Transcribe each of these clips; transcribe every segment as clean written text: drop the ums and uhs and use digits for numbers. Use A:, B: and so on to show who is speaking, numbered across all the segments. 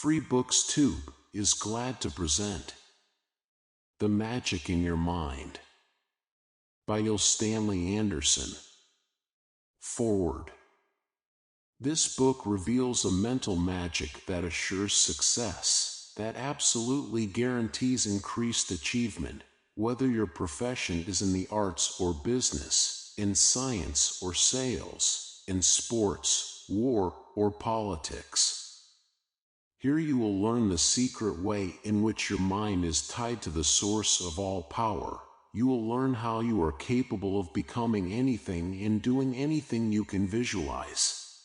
A: Free Books Tube is glad to present The Magic in Your Mind by Uell Stanley Andersen. Foreword. This book reveals a mental magic that assures success, that absolutely guarantees increased achievement, whether your profession is in the arts or business, in science or sales, in sports, war, or politics. Here you will learn the secret way in which your mind is tied to the source of all power. You will learn how you are capable of becoming anything and doing anything you can visualize.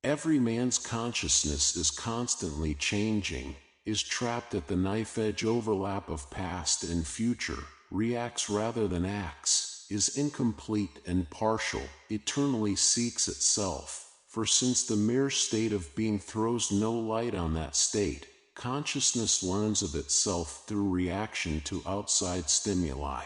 A: Every man's consciousness is constantly changing, is trapped at the knife-edge overlap of past and future, reacts rather than acts, is incomplete and partial, eternally seeks itself. For since the mere state of being throws no light on that state, consciousness learns of itself through reaction to outside stimuli.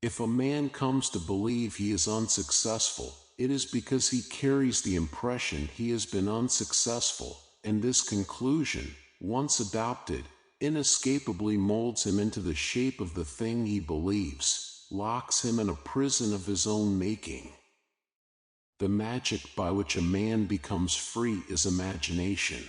A: If a man comes to believe he is unsuccessful, it is because he carries the impression he has been unsuccessful, and this conclusion, once adopted, inescapably molds him into the shape of the thing he believes, locks him in a prison of his own making. The magic by which a man becomes free is imagination.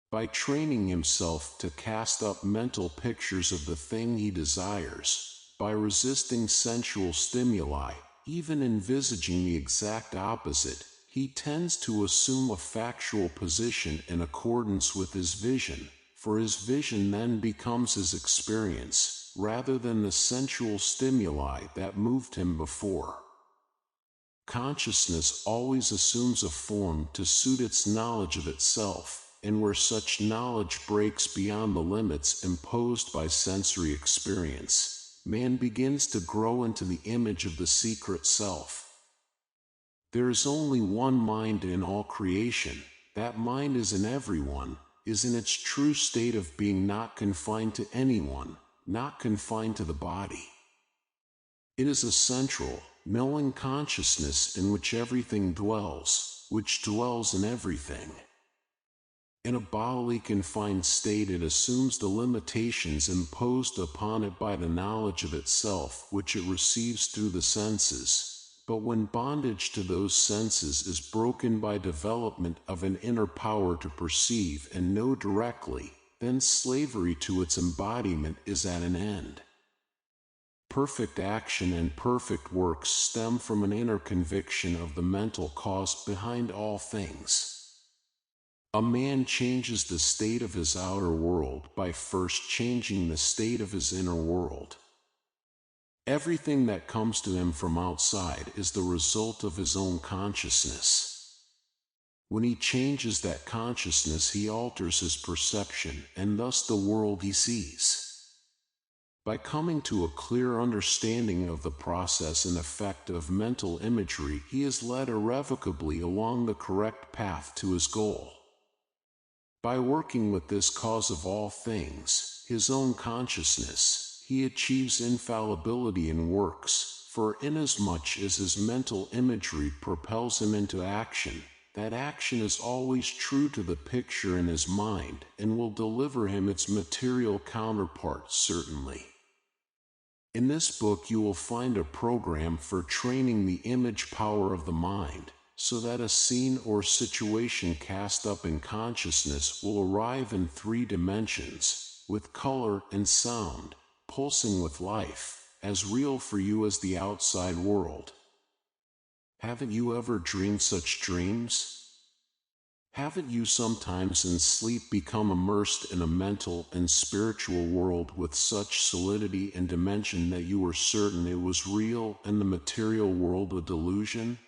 A: By training himself to cast up mental pictures of the thing he desires, by resisting sensual stimuli, even envisaging the exact opposite, he tends to assume a factual position in accordance with his vision, for his vision then becomes his experience, rather than the sensual stimuli that moved him before. Consciousness always assumes a form to suit its knowledge of itself, and where such knowledge breaks beyond the limits imposed by sensory experience, man begins to grow into the image of the secret self. There is only one mind in all creation. That mind is in everyone, is in its true state of being not confined to anyone, not confined to the body. It is a central, knowing consciousness in which everything dwells, which dwells in everything. In a bodily confined state it assumes the limitations imposed upon it by the knowledge of itself which it receives through the senses, but when bondage to those senses is broken by development of an inner power to perceive and know directly, then slavery to its embodiment is at an end. Perfect action and perfect works stem from an inner conviction of the mental cause behind all things. A man changes the state of his outer world by first changing the state of his inner world. Everything that comes to him from outside is the result of his own consciousness. When he changes that consciousness, he alters his perception and thus the world he sees. By coming to a clear understanding of the process and effect of mental imagery, he is led irrevocably along the correct path to his goal. By working with this cause of all things, his own consciousness, he achieves infallibility in works, for inasmuch as his mental imagery propels him into action, that action is always true to the picture in his mind and will deliver him its material counterpart certainly. In this book you will find a program for training the image power of the mind, so that a scene or situation cast up in consciousness will arrive in 3 dimensions, with color and sound, pulsing with life, as real for you as the outside world. Haven't you ever dreamed such dreams? Haven't you sometimes in sleep become immersed in a mental and spiritual world with such solidity and dimension that you were certain it was real and the material world a delusion?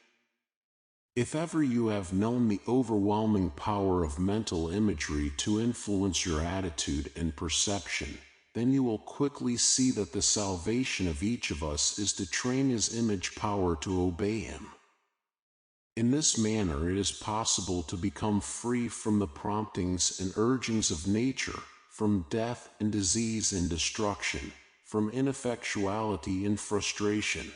A: If ever you have known the overwhelming power of mental imagery to influence your attitude and perception, then you will quickly see that the salvation of each of us is to train his image power to obey him. In this manner it is possible to become free from the promptings and urgings of nature, from death and disease and destruction, from ineffectuality and frustration.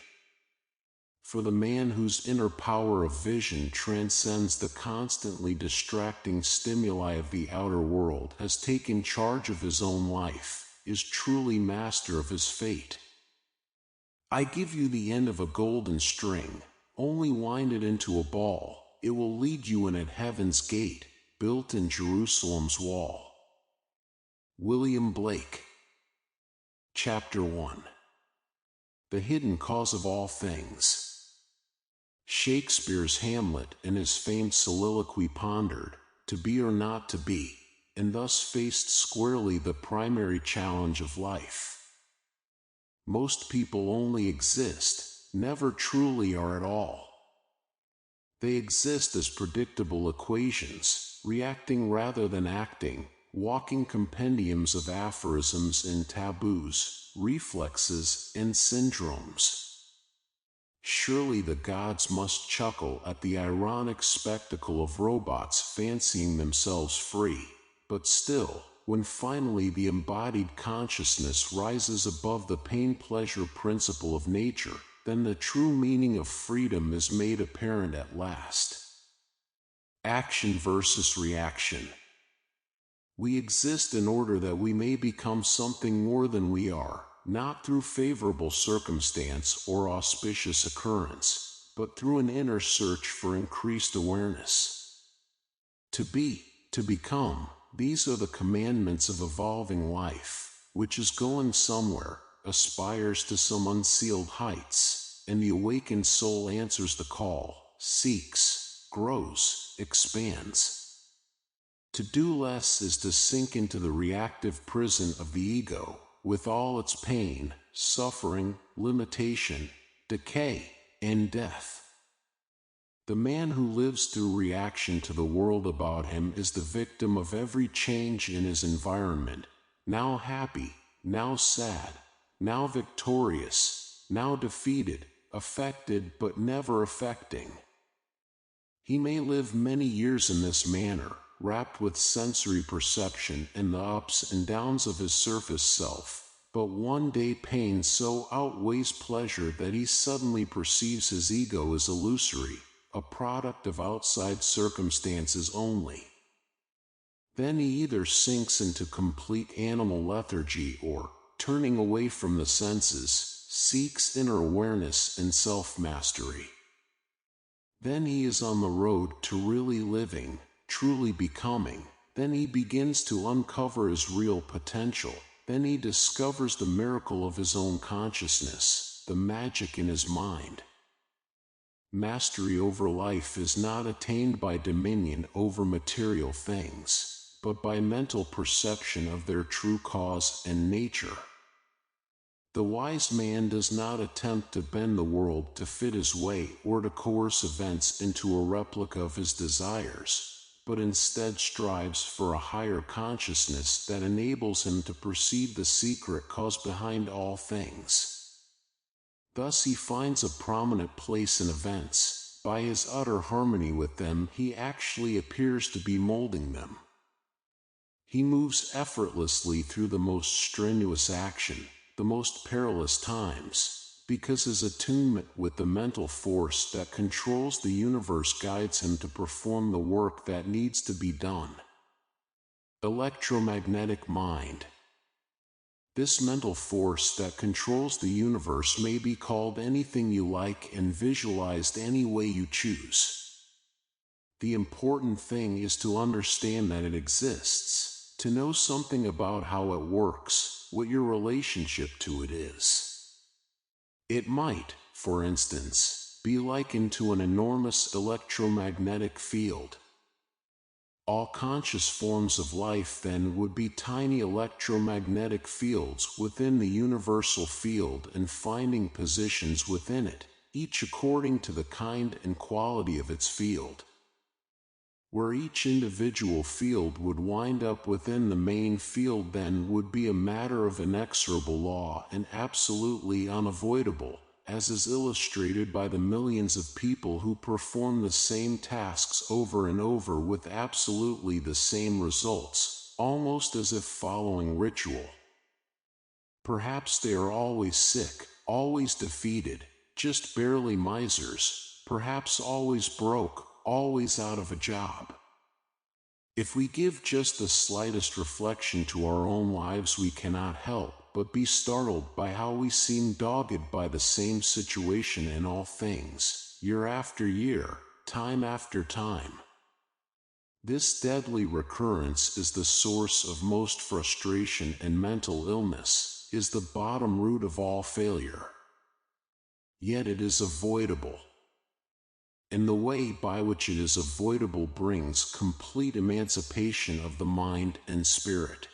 A: For the man whose inner power of vision transcends the constantly distracting stimuli of the outer world has taken charge of his own life, is truly master of his fate. I give you the end of a golden string, only wind it into a ball, it will lead you in at heaven's gate, built in Jerusalem's wall. William Blake. Chapter 1. The Hidden Cause of All Things. Shakespeare's Hamlet in his famed soliloquy pondered, to be or not to be, and thus faced squarely the primary challenge of life. Most people only exist, never truly are at all. They exist as predictable equations, reacting rather than acting, walking compendiums of aphorisms and taboos, reflexes and syndromes. Surely the gods must chuckle at the ironic spectacle of robots fancying themselves free, but still, when finally the embodied consciousness rises above the pain-pleasure principle of nature, then the true meaning of freedom is made apparent at last. Action versus reaction. We exist in order that we may become something more than we are, not through favorable circumstance or auspicious occurrence, but through an inner search for increased awareness. To be, to become, these are the commandments of evolving life, which is going somewhere, aspires to some unsealed heights, and the awakened soul answers the call, seeks, grows, expands. To do less is to sink into the reactive prison of the ego, with all its pain, suffering, limitation, decay, and death. The man who lives through reaction to the world about him is the victim of every change in his environment, now happy, now sad, now victorious, now defeated, affected but never affecting. He may live many years in this manner, wrapped with sensory perception and the ups and downs of his surface self, but one day pain so outweighs pleasure that he suddenly perceives his ego as illusory, a product of outside circumstances only. Then he either sinks into complete animal lethargy or, turning away from the senses, seeks inner awareness and self-mastery. Then he is on the road to really living, truly becoming. Then he begins to uncover his real potential. Then he discovers the miracle of his own consciousness, the magic in his mind. Mastery over life is not attained by dominion over material things, but by mental perception of their true cause and nature. The wise man does not attempt to bend the world to fit his way or to coerce events into a replica of his desires, but instead strives for a higher consciousness that enables him to perceive the secret cause behind all things. Thus he finds a prominent place in events. By his utter harmony with them, he actually appears to be molding them. He moves effortlessly through the most strenuous action, the most perilous times, because his attunement with the mental force that controls the universe guides him to perform the work that needs to be done. Electromagnetic mind. This mental force that controls the universe may be called anything you like and visualized any way you choose. The important thing is to understand that it exists, to know something about how it works, what your relationship to it is. It might, for instance, be likened to an enormous electromagnetic field. All conscious forms of life then would be tiny electromagnetic fields within the universal field and finding positions within it, each according to the kind and quality of its field. Where each individual field would wind up within the main field then would be a matter of inexorable law and absolutely unavoidable, as is illustrated by the millions of people who perform the same tasks over and over with absolutely the same results, almost as if following ritual. Perhaps they are always sick, always defeated, just barely misers, perhaps always broke, always out of a job. If we give just the slightest reflection to our own lives, we cannot help but be startled by how we seem dogged by the same situation in all things, year after year, time after time. This deadly recurrence is the source of most frustration, and mental illness is the bottom root of all failure. Yet it is avoidable. And the way by which it is avoidable brings complete emancipation of the mind and spirit.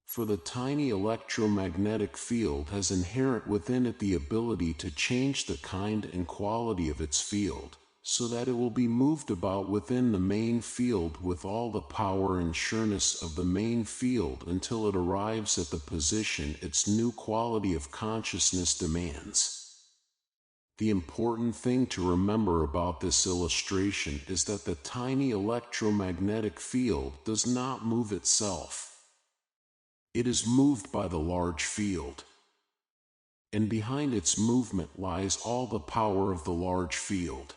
A: For the tiny electromagnetic field has inherent within it the ability to change the kind and quality of its field, so that it will be moved about within the main field with all the power and sureness of the main field until it arrives at the position its new quality of consciousness demands. The important thing to remember about this illustration is that the tiny electromagnetic field does not move itself. It is moved by the large field. And behind its movement lies all the power of the large field.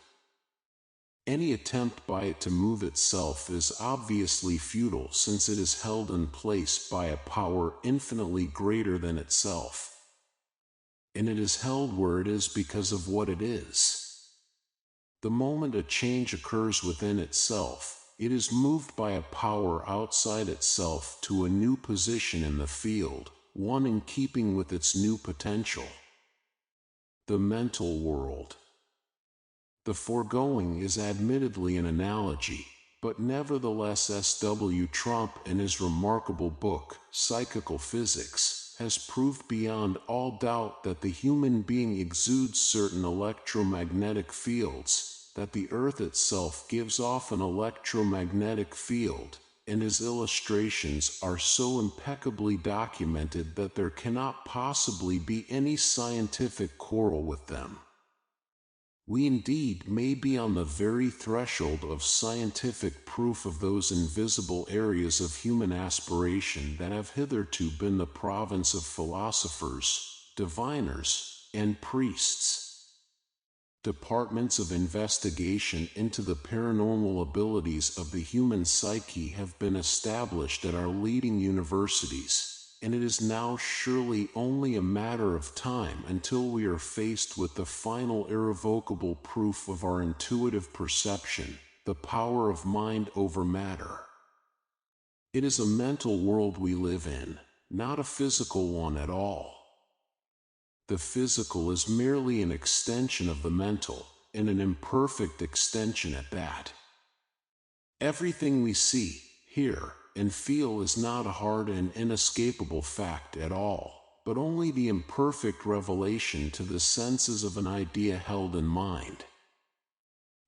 A: Any attempt by it to move itself is obviously futile, since it is held in place by a power infinitely greater than itself. And it is held where it is because of what it is. The moment a change occurs within itself, it is moved by a power outside itself to a new position in the field, one in keeping with its new potential. The mental world. The foregoing is admittedly an analogy, but nevertheless S.W. Trump, in his remarkable book, Psychical Physics, has proved beyond all doubt that the human being exudes certain electromagnetic fields, that the earth itself gives off an electromagnetic field, and his illustrations are so impeccably documented that there cannot possibly be any scientific quarrel with them. We indeed may be on the very threshold of scientific proof of those invisible areas of human aspiration that have hitherto been the province of philosophers, diviners, and priests. Departments of investigation into the paranormal abilities of the human psyche have been established at our leading universities, and it is now surely only a matter of time until we are faced with the final irrevocable proof of our intuitive perception, the power of mind over matter. It is a mental world we live in, not a physical one at all. The physical is merely an extension of the mental, and an imperfect extension at that. Everything we see, hear, and feel is not a hard and inescapable fact at all, but only the imperfect revelation to the senses of an idea held in mind.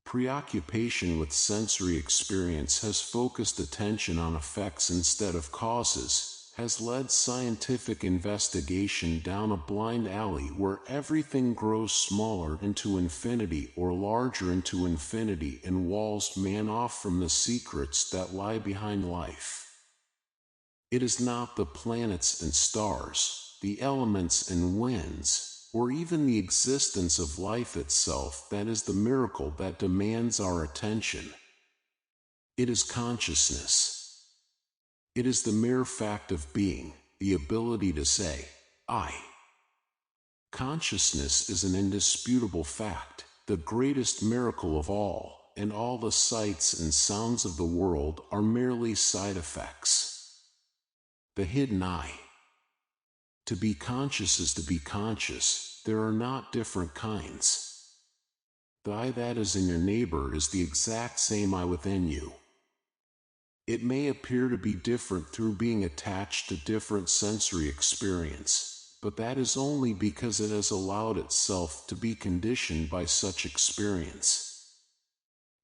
A: Preoccupation with sensory experience has focused attention on effects instead of causes, has led scientific investigation down a blind alley where everything grows smaller into infinity or larger into infinity and walls man off from the secrets that lie behind life. It is not the planets and stars, the elements and winds, or even the existence of life itself that is the miracle that demands our attention. It is consciousness. It is the mere fact of being, the ability to say, I. Consciousness is an indisputable fact, the greatest miracle of all, and all the sights and sounds of the world are merely side effects. The hidden I. To be conscious is to be conscious. There are not different kinds. The I that is in your neighbor is the exact same I within you. It may appear to be different through being attached to different sensory experience, but that is only because it has allowed itself to be conditioned by such experience.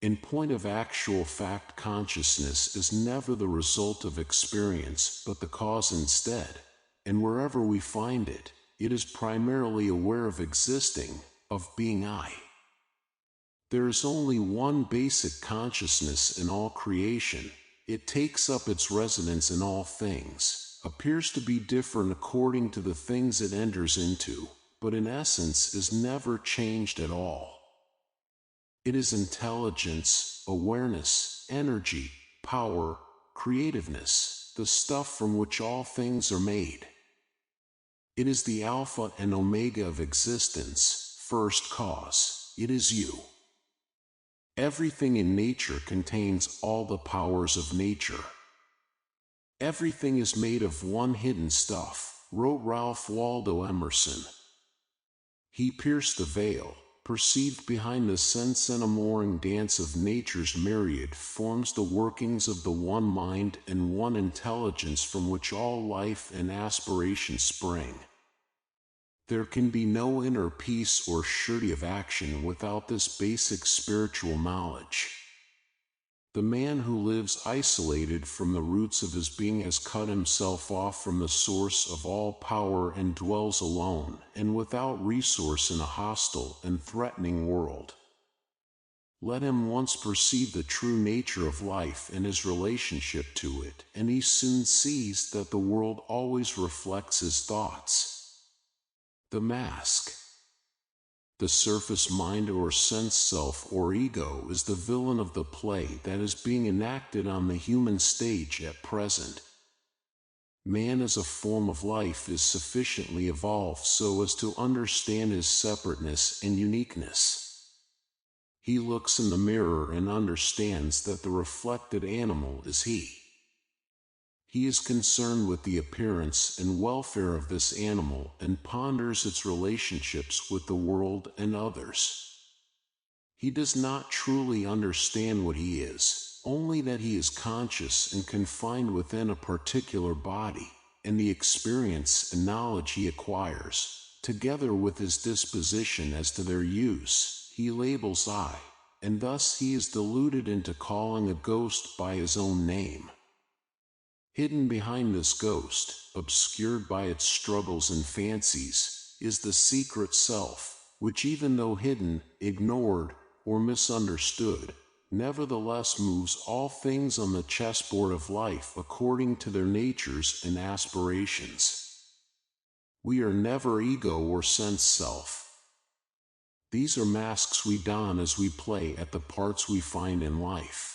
A: In point of actual fact, consciousness is never the result of experience, but the cause instead, and wherever we find it, it is primarily aware of existing, of being I. There is only one basic consciousness in all creation. It takes up its residence in all things, appears to be different according to the things it enters into, but in essence is never changed at all. It is intelligence, awareness, energy, power, creativeness, the stuff from which all things are made. It is the Alpha and Omega of existence, first cause. It is you. Everything in nature contains all the powers of nature. Everything is made of one hidden stuff, wrote Ralph Waldo Emerson. He pierced the veil, perceived behind the sense-enamoring dance of nature's myriad forms the workings of the one mind and one intelligence from which all life and aspiration spring. There can be no inner peace or surety of action without this basic spiritual knowledge. The man who lives isolated from the roots of his being has cut himself off from the source of all power and dwells alone and without resource in a hostile and threatening world. Let him once perceive the true nature of life and his relationship to it, and he soon sees that the world always reflects his thoughts. The mask. The surface mind or sense self or ego is the villain of the play that is being enacted on the human stage at present. Man as a form of life is sufficiently evolved so as to understand his separateness and uniqueness. He looks in the mirror and understands that the reflected animal is he. He is concerned with the appearance and welfare of this animal and ponders its relationships with the world and others. He does not truly understand what he is, only that he is conscious and confined within a particular body, and the experience and knowledge he acquires, together with his disposition as to their use, he labels I, and thus he is deluded into calling a ghost by his own name. Hidden behind this ghost, obscured by its struggles and fancies, is the secret self, which even though hidden, ignored, or misunderstood, nevertheless moves all things on the chessboard of life according to their natures and aspirations. We are never ego or sense self. These are masks we don as we play at the parts we find in life.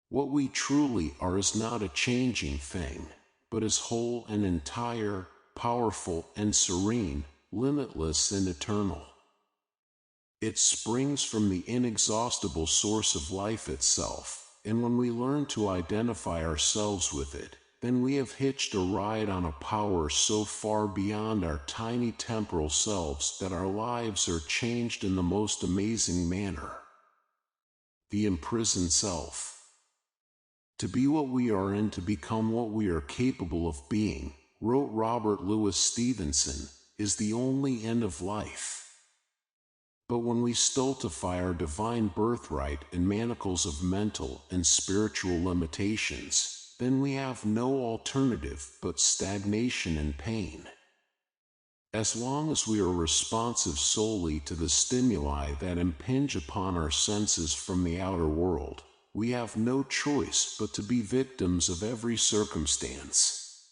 A: What we truly are is not a changing thing, but is whole and entire, powerful and serene, limitless and eternal. It springs from the inexhaustible source of life itself, and when we learn to identify ourselves with it, then we have hitched a ride on a power so far beyond our tiny temporal selves that our lives are changed in the most amazing manner. The imprisoned self. To be what we are and to become what we are capable of being, wrote Robert Louis Stevenson, is the only end of life. But when we stultify our divine birthright in manacles of mental and spiritual limitations, then we have no alternative but stagnation and pain. As long as we are responsive solely to the stimuli that impinge upon our senses from the outer world, we have no choice but to be victims of every circumstance.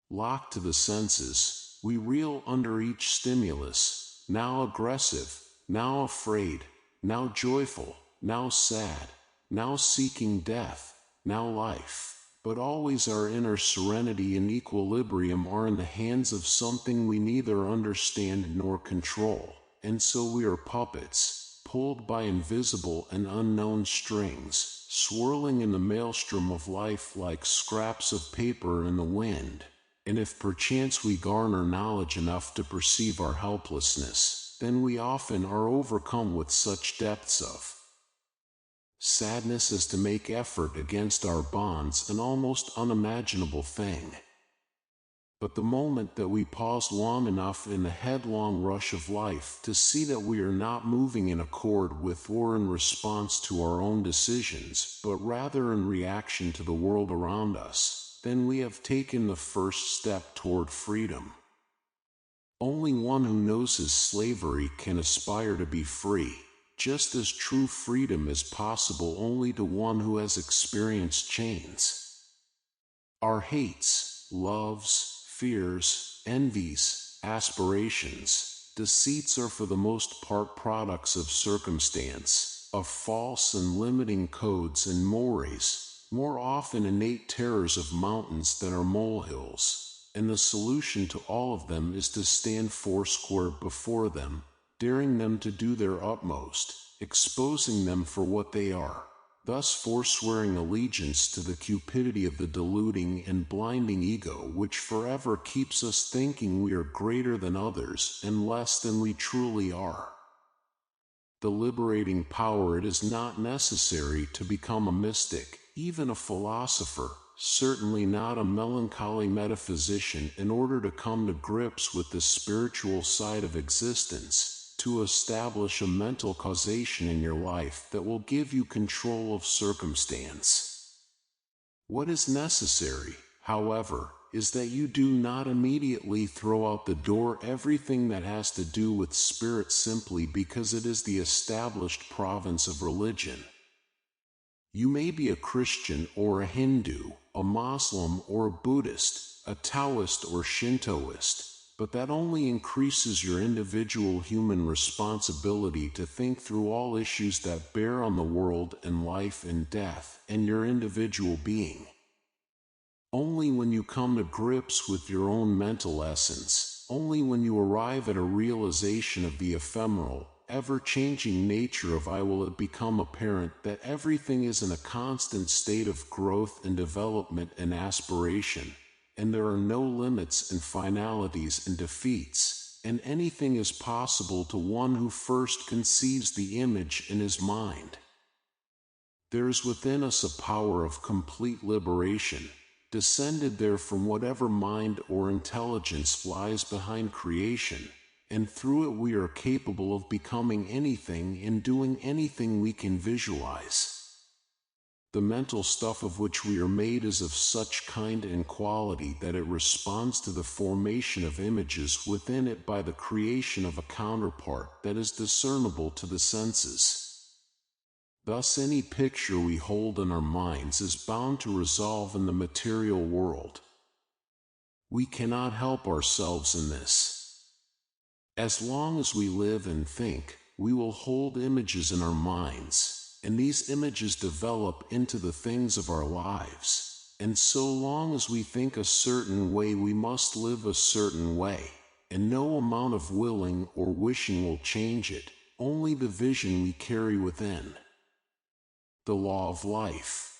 A: Locked to the senses, we reel under each stimulus, now aggressive, now afraid, now joyful, now sad, now seeking death, now life. But always our inner serenity and equilibrium are in the hands of something we neither understand nor control, and so we are puppets, pulled by invisible and unknown strings, swirling in the maelstrom of life like scraps of paper in the wind. And if perchance we garner knowledge enough to perceive our helplessness, then we often are overcome with such depths of sadness as to make effort against our bonds an almost unimaginable thing. But the moment that we pause long enough in the headlong rush of life to see that we are not moving in accord with or in response to our own decisions, but rather in reaction to the world around us, then we have taken the first step toward freedom. Only one who knows his slavery can aspire to be free, just as true freedom is possible only to one who has experienced chains. Our hates, loves, fears, envies, aspirations, deceits are for the most part products of circumstance, of false and limiting codes and mores, more often innate terrors of mountains that are molehills, and the solution to all of them is to stand foursquare before them, daring them to do their utmost, exposing them for what they are, thus forswearing allegiance to the cupidity of the deluding and blinding ego which forever keeps us thinking we are greater than others and less than we truly are. The liberating power it is not necessary to become a mystic, even a philosopher, certainly not a melancholy metaphysician in order to come to grips with the spiritual side of existence, to establish a mental causation in your life that will give you control of circumstance. What is necessary, however, is that you do not immediately throw out the door everything that has to do with spirit simply because it is the established province of religion. You may be a Christian or a Hindu, a Muslim or a Buddhist, a Taoist or Shintoist, but that only increases your individual human responsibility to think through all issues that bear on the world and life and death and your individual being. Only when you come to grips with your own mental essence, only when you arrive at a realization of the ephemeral, ever-changing nature of I will it become apparent that everything is in a constant state of growth and development and aspiration, and there are no limits and finalities and defeats, and anything is possible to one who first conceives the image in his mind. There is within us a power of complete liberation, descended there from whatever mind or intelligence lies behind creation, and through it we are capable of becoming anything and doing anything we can visualize. The mental stuff of which we are made is of such kind and quality that it responds to the formation of images within it by the creation of a counterpart that is discernible to the senses. Thus any picture we hold in our minds is bound to resolve in the material world. We cannot help ourselves in this. As long as we live and think, we will hold images in our minds, and these images develop into the things of our lives, and so long as we think a certain way we must live a certain way, and no amount of willing or wishing will change it, only the vision we carry within. The law of life.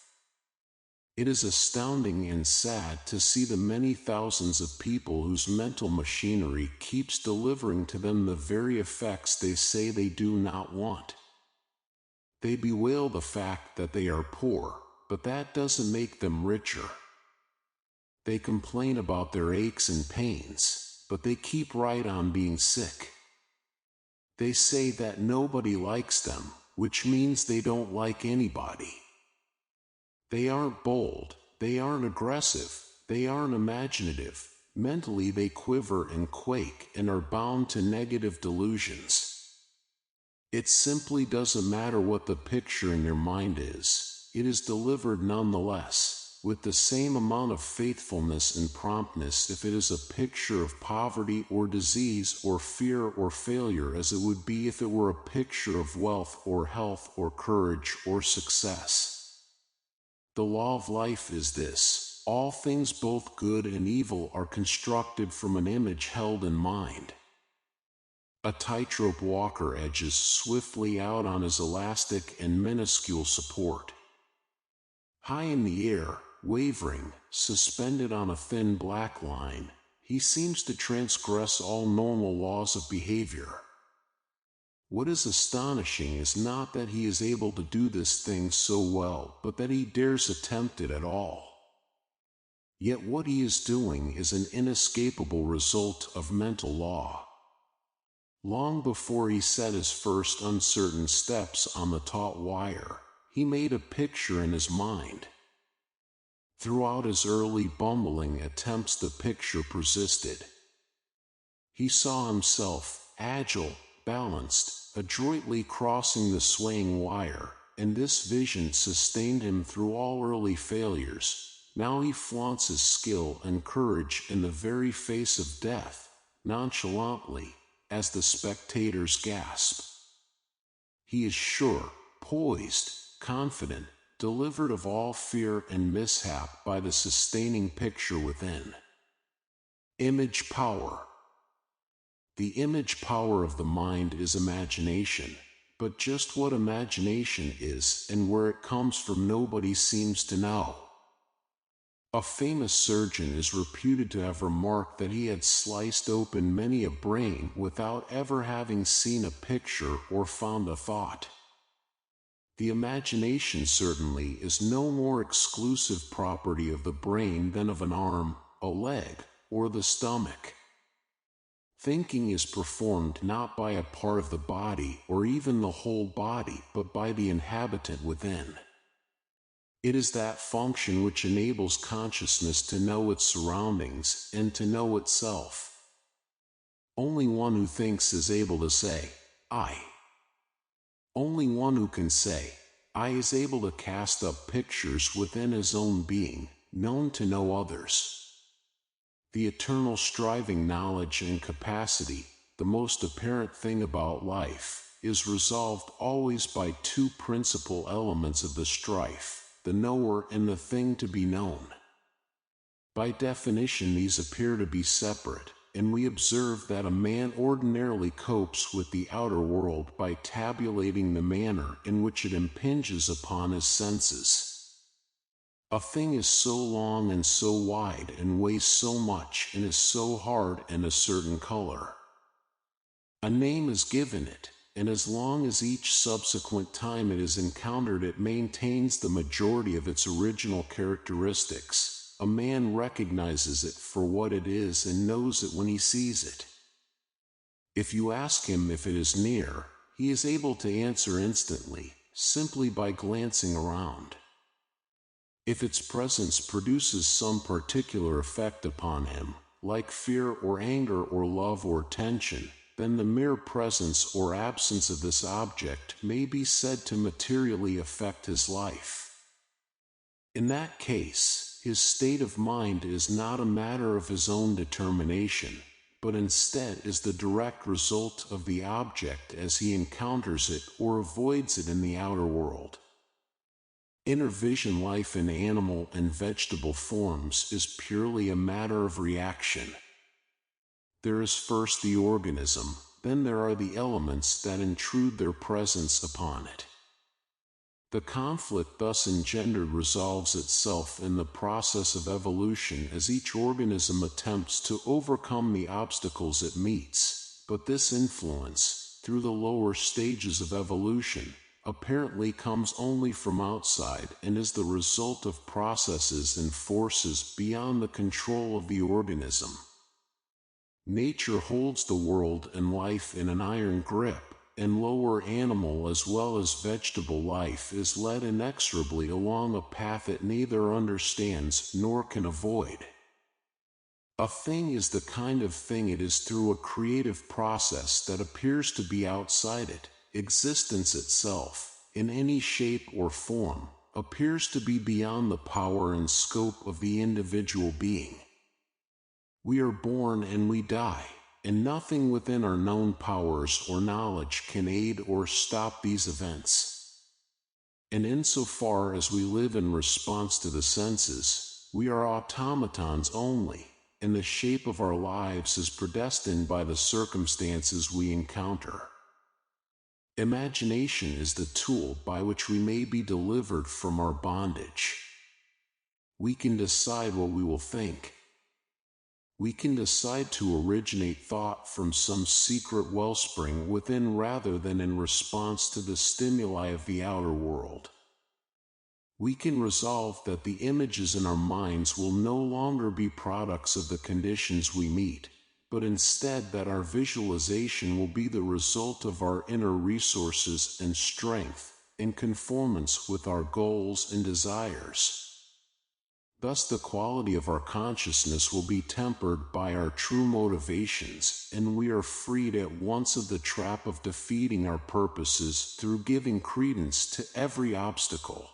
A: It is astounding and sad to see the many thousands of people whose mental machinery keeps delivering to them the very effects they say they do not want. They bewail the fact that they are poor, but that doesn't make them richer. They complain about their aches and pains, but they keep right on being sick. They say that nobody likes them, which means they don't like anybody. They aren't bold, they aren't aggressive, they aren't imaginative. Mentally they quiver and quake and are bound to negative delusions. It simply doesn't matter what the picture in your mind is, it is delivered nonetheless, with the same amount of faithfulness and promptness if it is a picture of poverty or disease or fear or failure as it would be if it were a picture of wealth or health or courage or success. The law of life is this: all things both good and evil are constructed from an image held in mind. A tightrope walker edges swiftly out on his elastic and minuscule support. High in the air, wavering, suspended on a thin black line, he seems to transgress all normal laws of behavior. What is astonishing is not that he is able to do this thing so well, but that he dares attempt it at all. Yet what he is doing is an inescapable result of mental law. Long before he set his first uncertain steps on the taut wire, he made a picture in his mind. Throughout his early bumbling attempts the picture persisted. He saw himself, agile, balanced, adroitly crossing the swaying wire, and this vision sustained him through all early failures. Now he flaunts his skill and courage in the very face of death, nonchalantly, as the spectators gasp. He is sure, poised, confident, delivered of all fear and mishap by the sustaining picture within. Image power. The image power of the mind is imagination, but just what imagination is and where it comes from nobody seems to know. A famous surgeon is reputed to have remarked that he had sliced open many a brain without ever having seen a picture or found a thought. The imagination certainly is no more exclusive property of the brain than of an arm, a leg, or the stomach. Thinking is performed not by a part of the body or even the whole body, but by the inhabitant within. It is that function which enables consciousness to know its surroundings and to know itself. Only one who thinks is able to say, I. Only one who can say, I is able to cast up pictures within his own being, known to no others. The eternal striving knowledge and capacity, the most apparent thing about life, is resolved always by two principal elements of the strife, the knower and the thing to be known. By definition these appear to be separate, and we observe that a man ordinarily copes with the outer world by tabulating the manner in which it impinges upon his senses. A thing is so long and so wide and weighs so much and is so hard and a certain color. A name is given it, and as long as each subsequent time it is encountered it maintains the majority of its original characteristics, a man recognizes it for what it is and knows it when he sees it. If you ask him if it is near, he is able to answer instantly, simply by glancing around. If its presence produces some particular effect upon him, like fear or anger or love or tension, then the mere presence or absence of this object may be said to materially affect his life. In that case, his state of mind is not a matter of his own determination, but instead is the direct result of the object as he encounters it or avoids it in the outer world. Inner vision life in animal and vegetable forms is purely a matter of reaction. There is first the organism, then there are the elements that intrude their presence upon it. The conflict thus engendered resolves itself in the process of evolution as each organism attempts to overcome the obstacles it meets, but this influence, through the lower stages of evolution, apparently comes only from outside and is the result of processes and forces beyond the control of the organism. Nature holds the world and life in an iron grip, and lower animal as well as vegetable life is led inexorably along a path it neither understands nor can avoid. A thing is the kind of thing it is through a creative process that appears to be outside it. Existence itself, in any shape or form, appears to be beyond the power and scope of the individual being. We are born and we die, and nothing within our known powers or knowledge can aid or stop these events. And insofar as we live in response to the senses, we are automatons only, and the shape of our lives is predestined by the circumstances we encounter. Imagination is the tool by which we may be delivered from our bondage. We can decide what we will think. We can decide to originate thought from some secret wellspring within rather than in response to the stimuli of the outer world. We can resolve that the images in our minds will no longer be products of the conditions we meet, but instead that our visualization will be the result of our inner resources and strength, in conformance with our goals and desires. Thus the quality of our consciousness will be tempered by our true motivations, and we are freed at once of the trap of defeating our purposes through giving credence to every obstacle.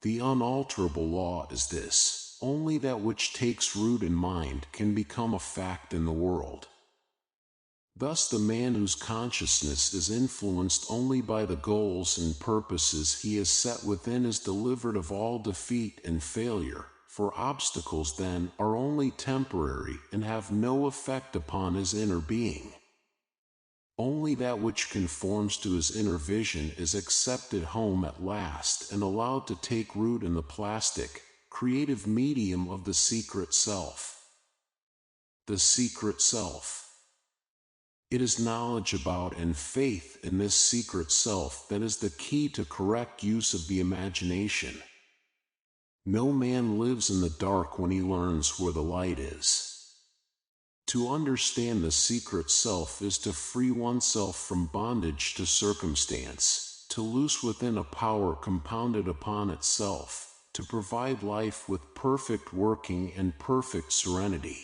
A: The unalterable law is this: only that which takes root in mind can become a fact in the world. Thus the man whose consciousness is influenced only by the goals and purposes he has set within is delivered of all defeat and failure, for obstacles then are only temporary and have no effect upon his inner being. Only that which conforms to his inner vision is accepted home at last and allowed to take root in the plastic, creative medium of the secret self. The secret self. It is knowledge about and faith in this secret self that is the key to correct use of the imagination. No man lives in the dark when he learns where the light is. To understand the secret self is to free oneself from bondage to circumstance, to loose within a power compounded upon itself, to provide life with perfect working and perfect serenity.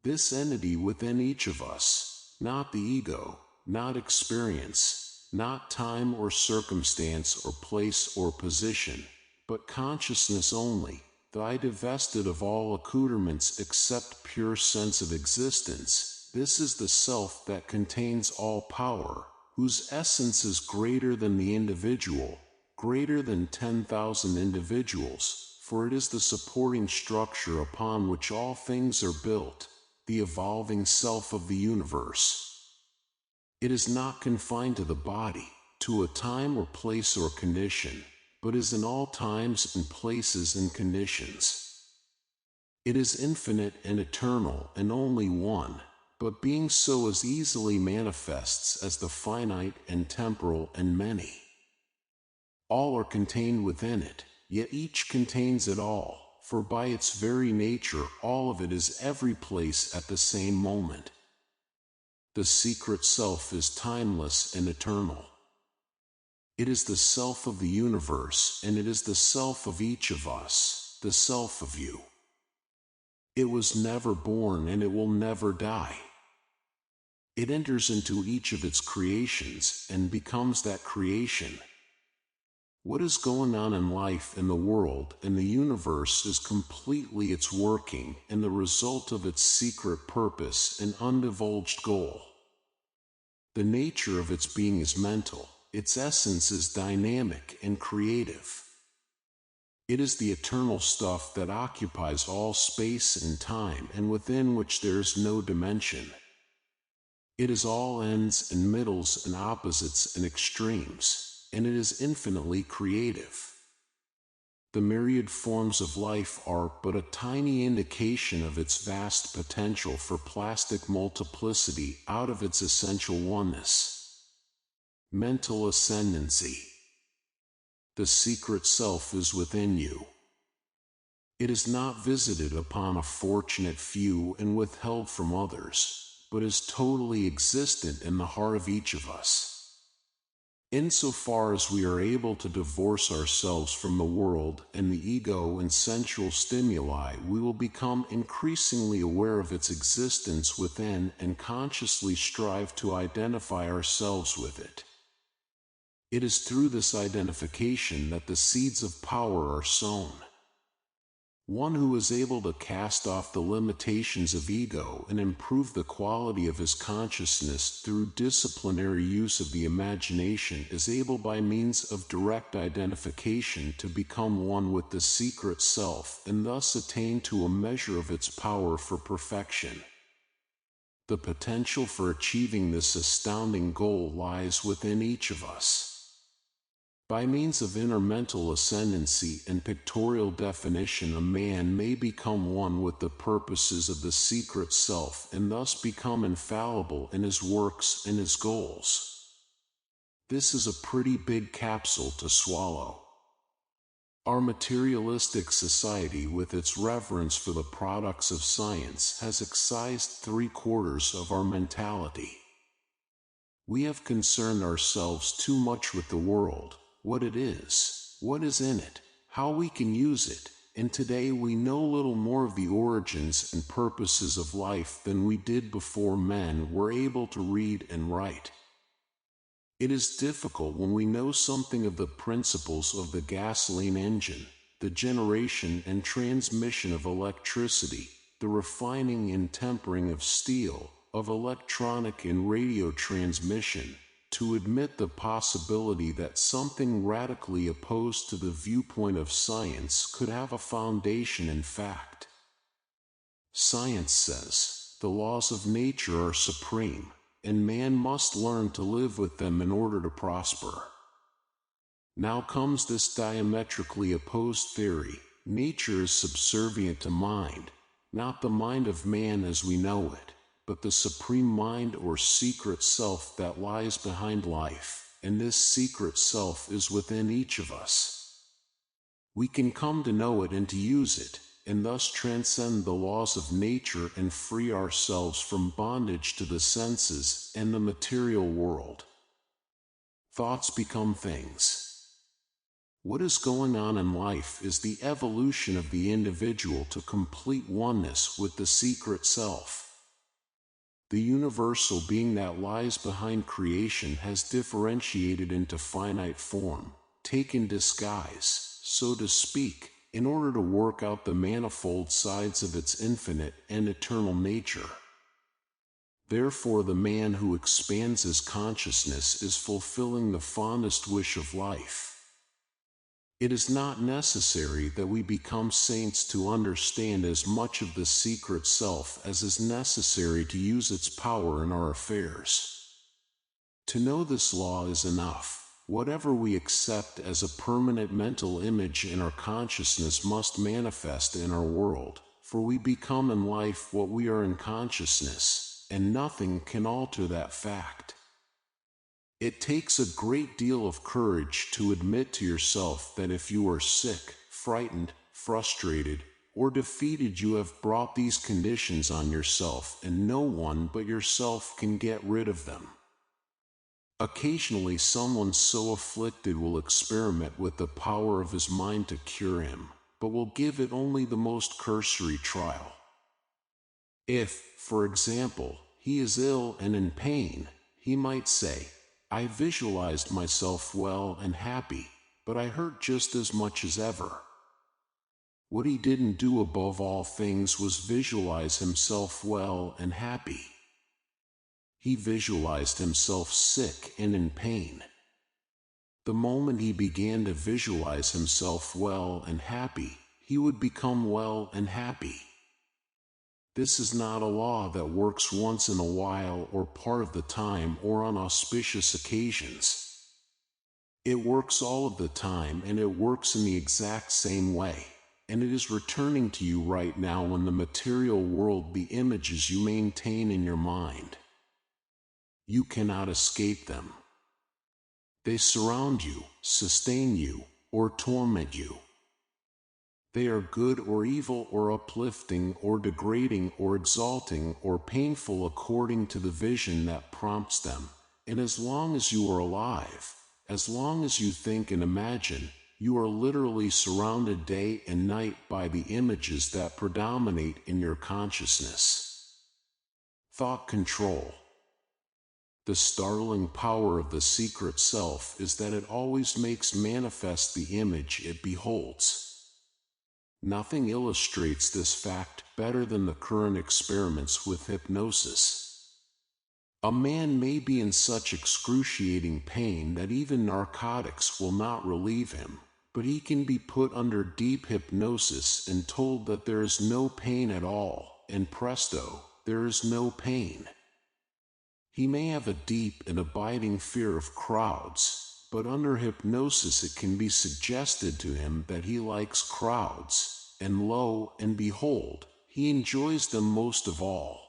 A: This entity within each of us, not the ego, not experience, not time or circumstance or place or position, but consciousness only, thy divested of all accoutrements except pure sense of existence, this is the self that contains all power, whose essence is greater than the individual, greater than 10,000 individuals, for it is the supporting structure upon which all things are built, the evolving self of the universe. It is not confined to the body, to a time or place or condition, but is in all times and places and conditions. It is infinite and eternal and only one, but being so as easily manifests as the finite and temporal and many. All are contained within it, yet each contains it all. For by its very nature all of it is every place at the same moment. The secret self is timeless and eternal. It is the self of the universe, and it is the self of each of us, the self of you. It was never born and it will never die. It enters into each of its creations and becomes that creation. What is going on in life, in the world, in the universe is completely its working and the result of its secret purpose and undivulged goal. The nature of its being is mental, its essence is dynamic and creative. It is the eternal stuff that occupies all space and time and within which there is no dimension. It is all ends and middles and opposites and extremes. And it is infinitely creative. The myriad forms of life are but a tiny indication of its vast potential for plastic multiplicity out of its essential oneness. Mental ascendancy. The secret self is within you. It is not visited upon a fortunate few and withheld from others, but is totally existent in the heart of each of us. Insofar as we are able to divorce ourselves from the world and the ego and sensual stimuli, we will become increasingly aware of its existence within and consciously strive to identify ourselves with it. It is through this identification that the seeds of power are sown. One who is able to cast off the limitations of ego and improve the quality of his consciousness through disciplinary use of the imagination is able by means of direct identification to become one with the secret self and thus attain to a measure of its power for perfection. The potential for achieving this astounding goal lies within each of us. By means of inner mental ascendancy and pictorial definition, a man may become one with the purposes of the secret self and thus become infallible in his works and his goals. This is a pretty big capsule to swallow. Our materialistic society, with its reverence for the products of science, has excised 3/4 of our mentality. We have concerned ourselves too much with the world, what it is, what is in it, how we can use it, and today we know little more of the origins and purposes of life than we did before men were able to read and write. It is difficult when we know something of the principles of the gasoline engine, the generation and transmission of electricity, the refining and tempering of steel, of electronic and radio transmission, to admit the possibility that something radically opposed to the viewpoint of science could have a foundation in fact. Science says the laws of nature are supreme, and man must learn to live with them in order to prosper. Now comes this diametrically opposed theory: nature is subservient to mind, not the mind of man as we know it, but the supreme mind or secret self that lies behind life, and this secret self is within each of us. We can come to know it and to use it, and thus transcend the laws of nature and free ourselves from bondage to the senses and the material world. Thoughts become things. What is going on in life is the evolution of the individual to complete oneness with the secret self. The universal being that lies behind creation has differentiated into finite form, taken disguise, so to speak, in order to work out the manifold sides of its infinite and eternal nature. Therefore, the man who expands his consciousness is fulfilling the fondest wish of life. It is not necessary that we become saints to understand as much of the secret self as is necessary to use its power in our affairs. To know this law is enough. Whatever we accept as a permanent mental image in our consciousness must manifest in our world, for we become in life what we are in consciousness, and nothing can alter that fact. It takes a great deal of courage to admit to yourself that if you are sick, frightened, frustrated, or defeated, you have brought these conditions on yourself, and no one but yourself can get rid of them. Occasionally someone so afflicted will experiment with the power of his mind to cure him, but will give it only the most cursory trial. If, for example, he is ill and in pain, he might say, "I visualized myself well and happy, but I hurt just as much as ever." What he didn't do above all things was visualize himself well and happy. He visualized himself sick and in pain. The moment he began to visualize himself well and happy, he would become well and happy. This is not a law that works once in a while or part of the time or on auspicious occasions. It works all of the time, and it works in the exact same way, and it is returning to you right now in the material world the images you maintain in your mind. You cannot escape them. They surround you, sustain you, or torment you. They are good or evil or uplifting or degrading or exalting or painful according to the vision that prompts them, and as long as you are alive, as long as you think and imagine, you are literally surrounded day and night by the images that predominate in your consciousness. Thought control. The startling power of the secret self is that it always makes manifest the image it beholds. Nothing illustrates this fact better than the current experiments with hypnosis. A man may be in such excruciating pain that even narcotics will not relieve him, but he can be put under deep hypnosis and told that there is no pain at all, and presto, there is no pain. He may have a deep and abiding fear of crowds, but under hypnosis it can be suggested to him that he likes crowds, and lo and behold, he enjoys them most of all.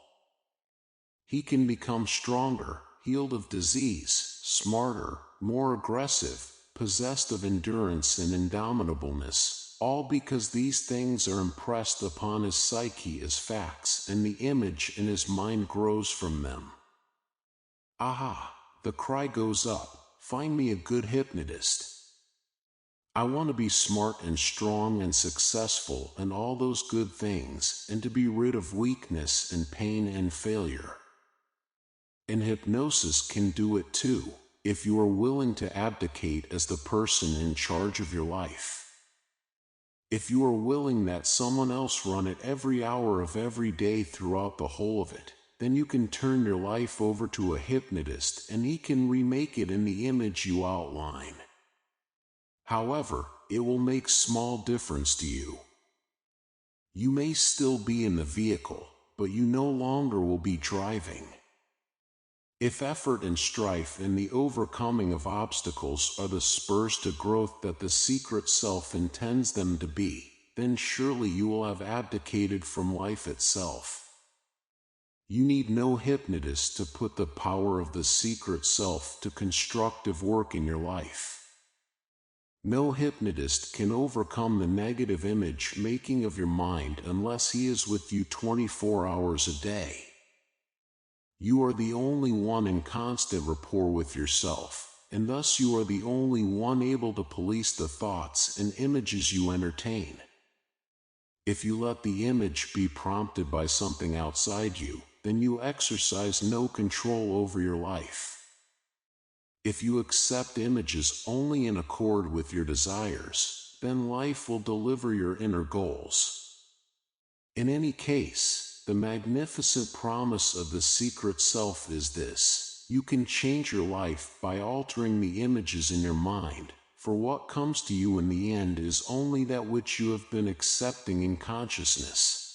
A: He can become stronger, healed of disease, smarter, more aggressive, possessed of endurance and indomitableness, all because these things are impressed upon his psyche as facts, and the image in his mind grows from them. Aha, the cry goes up, find me a good hypnotist. I want to be smart and strong and successful and all those good things, and to be rid of weakness and pain and failure. And hypnosis can do it too, if you are willing to abdicate as the person in charge of your life. If you are willing that someone else run it every hour of every day throughout the whole of it, then you can turn your life over to a hypnotist and he can remake it in the image you outline. However, it will make small difference to you. You may still be in the vehicle, but you no longer will be driving. If effort and strife and the overcoming of obstacles are the spurs to growth that the secret self intends them to be, then surely you will have abdicated from life itself. You need no hypnotist to put the power of the secret self to constructive work in your life. No hypnotist can overcome the negative image making of your mind unless he is with you 24 hours a day. You are the only one in constant rapport with yourself, and thus you are the only one able to police the thoughts and images you entertain. If you let the image be prompted by something outside you, then you exercise no control over your life. If you accept images only in accord with your desires, then life will deliver your inner goals. In any case, the magnificent promise of the secret self is this: you can change your life by altering the images in your mind, for what comes to you in the end is only that which you have been accepting in consciousness.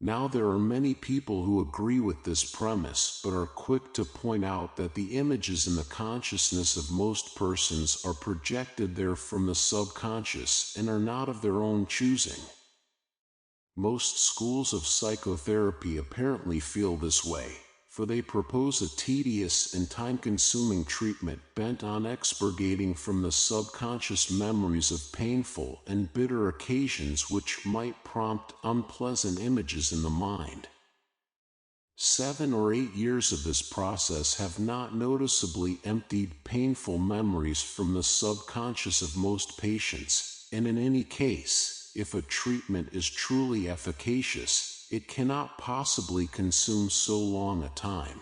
A: Now there are many people who agree with this premise but are quick to point out that the images in the consciousness of most persons are projected there from the subconscious and are not of their own choosing. Most schools of psychotherapy apparently feel this way, for they propose a tedious and time-consuming treatment bent on expurgating from the subconscious memories of painful and bitter occasions which might prompt unpleasant images in the mind. 7 or 8 years of this process have not noticeably emptied painful memories from the subconscious of most patients, and in any case, if a treatment is truly efficacious, it cannot possibly consume so long a time.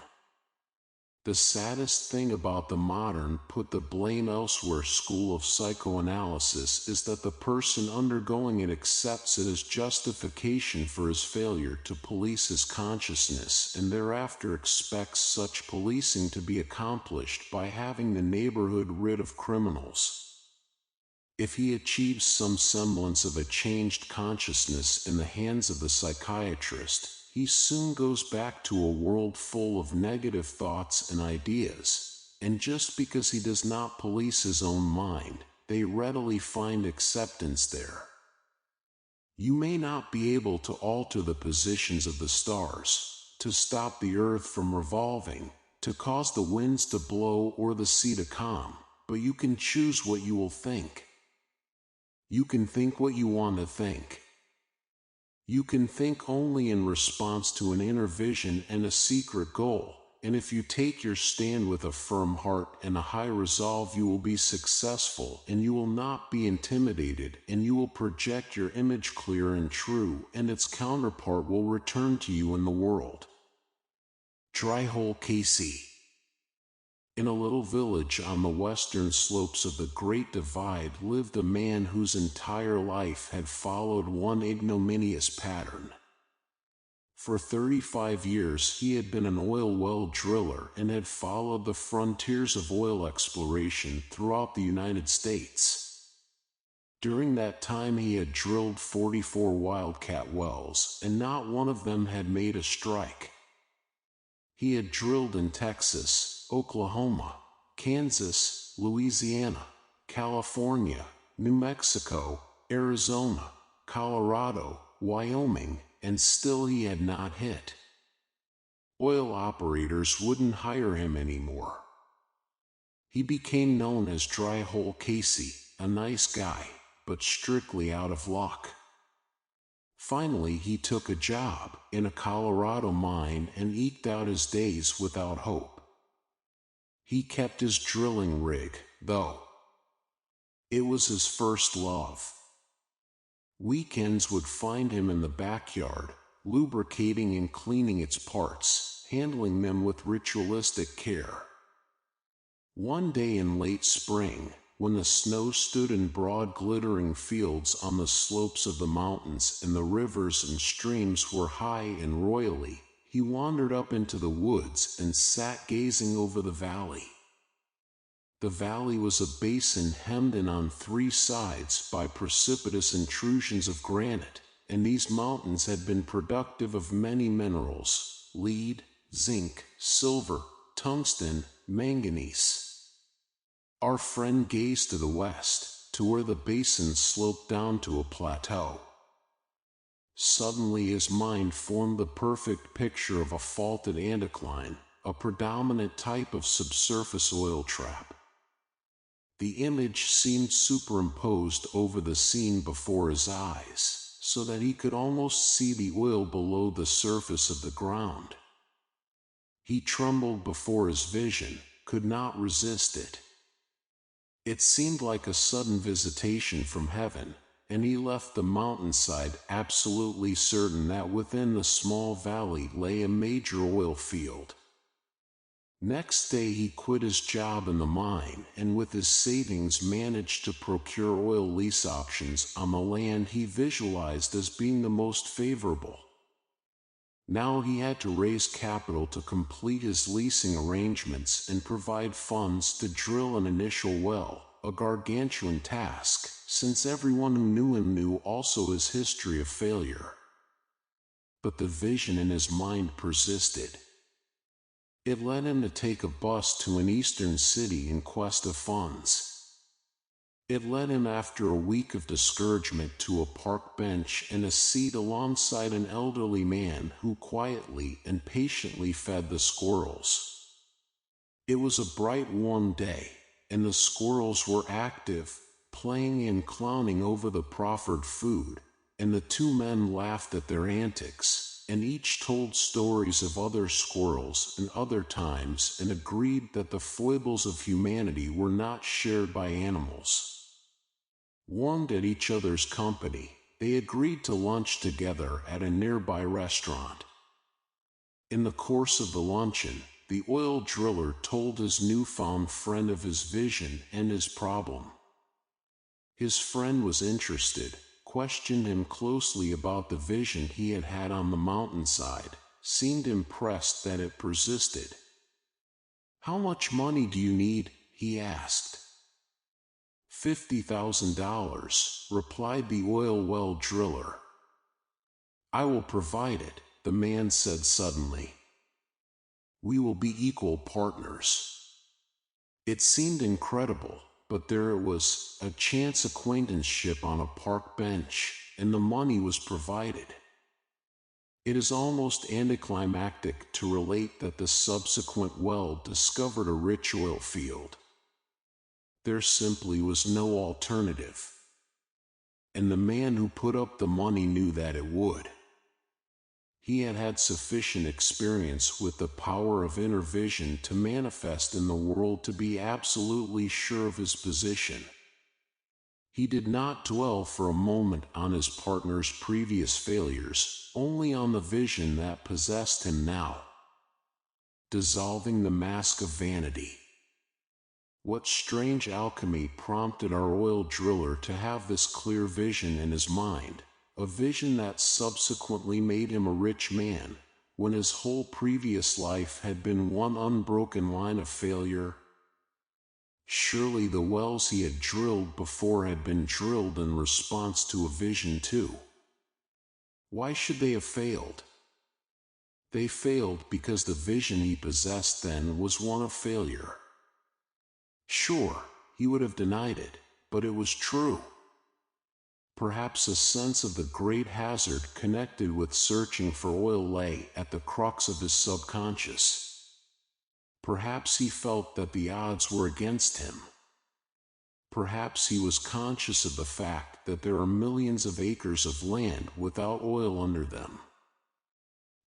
A: The saddest thing about the modern put the blame elsewhere school of psychoanalysis is that the person undergoing it accepts it as justification for his failure to police his consciousness and thereafter expects such policing to be accomplished by having the neighborhood rid of criminals. If he achieves some semblance of a changed consciousness in the hands of the psychiatrist, he soon goes back to a world full of negative thoughts and ideas, and just because he does not police his own mind, they readily find acceptance there. You may not be able to alter the positions of the stars, to stop the earth from revolving, to cause the winds to blow or the sea to calm, but you can choose what you will think. You can think what you want to think. You can think only in response to an inner vision and a secret goal, and if you take your stand with a firm heart and a high resolve, you will be successful, and you will not be intimidated, and you will project your image clear and true, and its counterpart will return to you in the world. Dryhole Casey. In a little village on the western slopes of the Great Divide lived a man whose entire life had followed one ignominious pattern. For 35 years he had been an oil well driller and had followed the frontiers of oil exploration throughout the United States. During that time he had drilled 44 wildcat wells, and not one of them had made a strike. He had drilled in Texas, Oklahoma, Kansas, Louisiana, California, New Mexico, Arizona, Colorado, Wyoming, and still he had not hit. Oil operators wouldn't hire him anymore. He became known as Dryhole Casey, a nice guy, but strictly out of luck. Finally, he took a job in a Colorado mine and eked out his days without hope. He kept his drilling rig, though. It was his first love. Weekends would find him in the backyard, lubricating and cleaning its parts, handling them with ritualistic care. One day in late spring, when the snow stood in broad glittering fields on the slopes of the mountains and the rivers and streams were high and royally, he wandered up into the woods and sat gazing over the valley. The valley was a basin hemmed in on three sides by precipitous intrusions of granite, and these mountains had been productive of many minerals: lead, zinc, silver, tungsten, manganese. Our friend gazed to the west, to where the basin sloped down to a plateau. Suddenly his mind formed the perfect picture of a faulted anticline, a predominant type of subsurface oil trap. The image seemed superimposed over the scene before his eyes, so that he could almost see the oil below the surface of the ground. He trembled before his vision, could not resist it. It seemed like a sudden visitation from heaven, and he left the mountainside absolutely certain that within the small valley lay a major oil field. Next day he quit his job in the mine and with his savings managed to procure oil lease options on the land he visualized as being the most favorable. Now he had to raise capital to complete his leasing arrangements and provide funds to drill an initial well, a gargantuan task, since everyone who knew him knew also his history of failure. But the vision in his mind persisted. It led him to take a bus to an eastern city in quest of funds. It led him after a week of discouragement to a park bench and a seat alongside an elderly man who quietly and patiently fed the squirrels. It was a bright, warm day, and the squirrels were active, playing and clowning over the proffered food, and the two men laughed at their antics, and each told stories of other squirrels and other times and agreed that the foibles of humanity were not shared by animals. Warmed at each other's company, they agreed to lunch together at a nearby restaurant. In the course of the luncheon, the oil driller told his newfound friend of his vision and his problem. His friend was interested, questioned him closely about the vision he had had on the mountainside, seemed impressed that it persisted. "How much money do you need?" he asked. $50,000, replied the oil well driller. "I will provide it," the man said suddenly. "We will be equal partners." It seemed incredible, but there it was, a chance acquaintanceship on a park bench, and the money was provided. It is almost anticlimactic to relate that the subsequent well discovered a rich oil field. There simply was no alternative. And the man who put up the money knew that it would. He had had sufficient experience with the power of inner vision to manifest in the world to be absolutely sure of his position. He did not dwell for a moment on his partner's previous failures, only on the vision that possessed him now. Dissolving the mask of vanity. What strange alchemy prompted our oil driller to have this clear vision in his mind? A vision that subsequently made him a rich man, when his whole previous life had been one unbroken line of failure. Surely the wells he had drilled before had been drilled in response to a vision too. Why should they have failed? They failed because the vision he possessed then was one of failure. Sure, he would have denied it, but it was true. Perhaps a sense of the great hazard connected with searching for oil lay at the crux of his subconscious. Perhaps he felt that the odds were against him. Perhaps he was conscious of the fact that there are millions of acres of land without oil under them.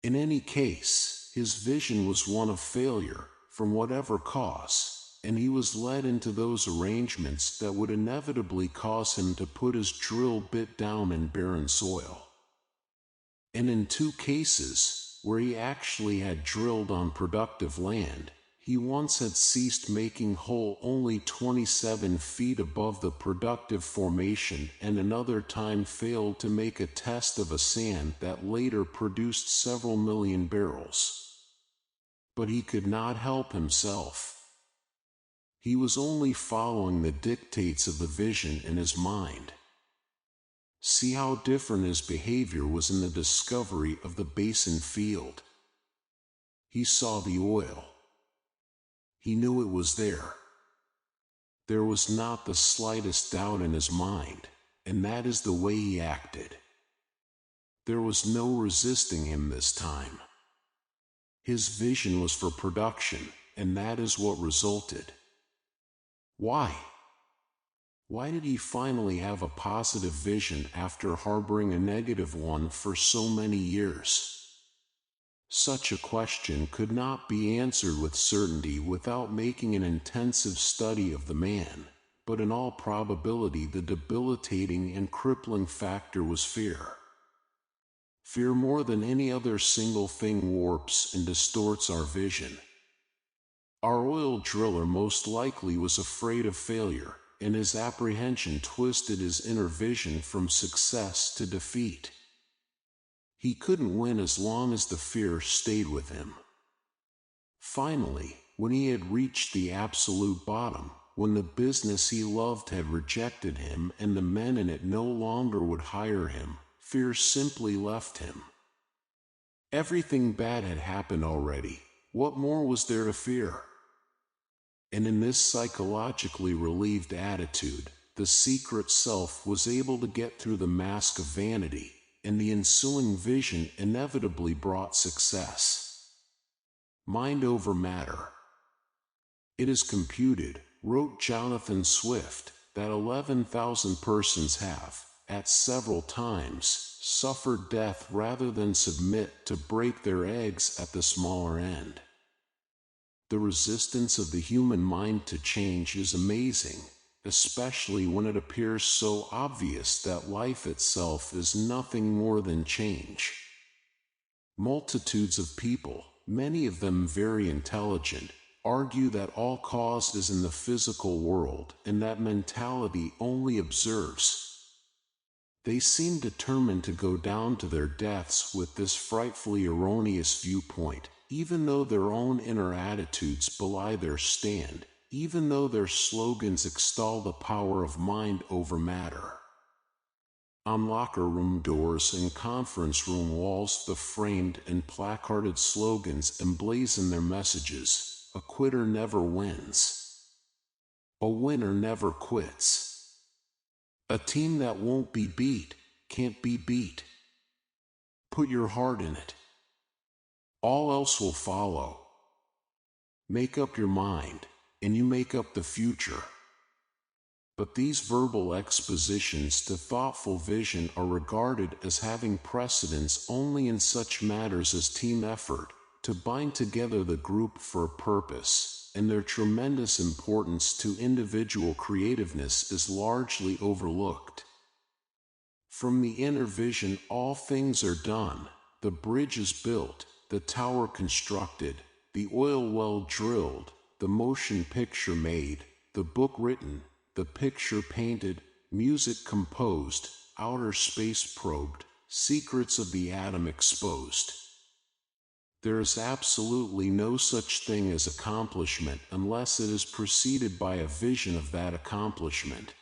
A: In any case, his vision was one of failure, from whatever cause. And he was led into those arrangements that would inevitably cause him to put his drill bit down in barren soil. And in two cases, where he actually had drilled on productive land, He once had ceased making hole only 27 feet above the productive formation, and another time failed to make a test of a sand that later produced several million barrels. But he could not help himself. He was only following the dictates of the vision in his mind. See how different his behavior was in the discovery of the basin field. He saw the oil. He knew it was there. There was not the slightest doubt in his mind, and that is the way he acted. There was no resisting him this time. His vision was for production, and that is what resulted. Why? Why did he finally have a positive vision after harboring a negative one for so many years? Such a question could not be answered with certainty without making an intensive study of the man, but in all probability the debilitating and crippling factor was fear. Fear more than any other single thing warps and distorts our vision. Our oil driller most likely was afraid of failure, and his apprehension twisted his inner vision from success to defeat. He couldn't win as long as the fear stayed with him. Finally, when he had reached the absolute bottom, when the business he loved had rejected him and the men in it no longer would hire him, fear simply left him. Everything bad had happened already. What more was there to fear? And in this psychologically relieved attitude, the secret self was able to get through the mask of vanity, and the ensuing vision inevitably brought success. Mind over matter. It is computed, wrote Jonathan Swift, that 11,000 persons have, at several times, suffered death rather than submit to break their eggs at the smaller end. The resistance of the human mind to change is amazing, especially when it appears so obvious that life itself is nothing more than change. Multitudes of people, many of them very intelligent, argue that all cause is in the physical world and that mentality only observes. They seem determined to go down to their deaths with this frightfully erroneous viewpoint, even though their own inner attitudes belie their stand, even though their slogans extol the power of mind over matter. On locker room doors and conference room walls, the framed and placarded slogans emblazon their messages: a quitter never wins. A winner never quits. A team that won't be beat can't be beat. Put your heart in it. All else will follow. Make up your mind, and you make up the future. But these verbal expositions to thoughtful vision are regarded as having precedence only in such matters as team effort, to bind together the group for a purpose, and their tremendous importance to individual creativeness is largely overlooked. From the inner vision all things are done, the bridge is built, the tower constructed, the oil well drilled, the motion picture made, the book written, the picture painted, music composed, outer space probed, secrets of the atom exposed. There is absolutely no such thing as accomplishment unless it is preceded by a vision of that accomplishment.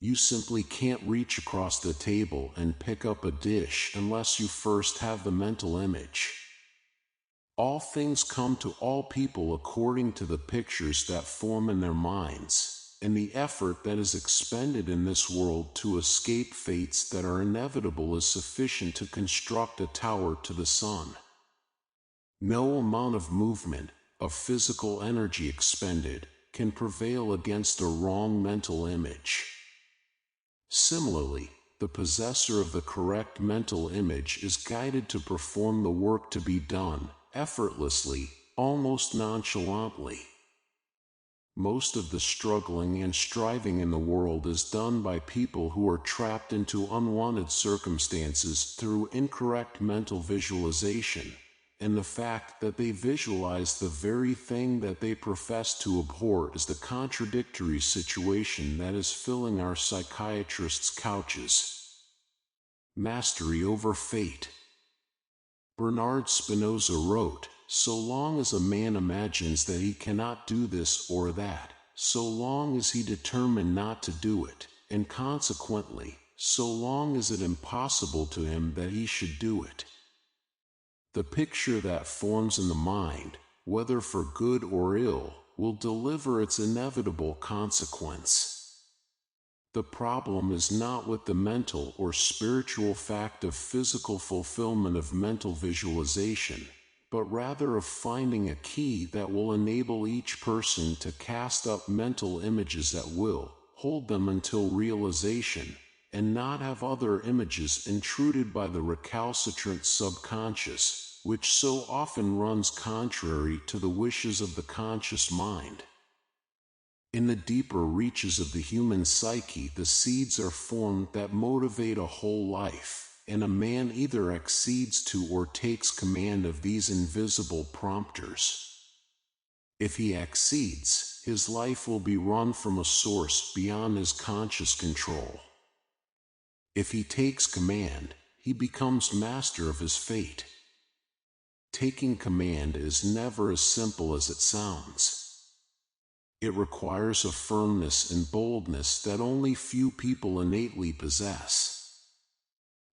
A: You simply can't reach across the table and pick up a dish unless you first have the mental image. All things come to all people according to the pictures that form in their minds, and the effort that is expended in this world to escape fates that are inevitable is sufficient to construct a tower to the sun. No amount of movement, of physical energy expended, can prevail against a wrong mental image. Similarly, the possessor of the correct mental image is guided to perform the work to be done, effortlessly, almost nonchalantly. Most of the struggling and striving in the world is done by people who are trapped into unwanted circumstances through incorrect mental visualization, and the fact that they visualize the very thing that they profess to abhor is the contradictory situation that is filling our psychiatrists' couches. Mastery over fate. Bernard Spinoza wrote, "So long as a man imagines that he cannot do this or that, so long is he determined not to do it, and consequently, so long is it impossible to him that he should do it." The picture that forms in the mind, whether for good or ill, will deliver its inevitable consequence. The problem is not with the mental or spiritual fact of physical fulfillment of mental visualization, but rather of finding a key that will enable each person to cast up mental images at will, hold them until realization, and not have other images intruded by the recalcitrant subconscious, which so often runs contrary to the wishes of the conscious mind. In the deeper reaches of the human psyche, the seeds are formed that motivate a whole life, and a man either accedes to or takes command of these invisible prompters. If he accedes, his life will be run from a source beyond his conscious control. If he takes command, he becomes master of his fate. Taking command is never as simple as it sounds. It requires a firmness and boldness that only few people innately possess.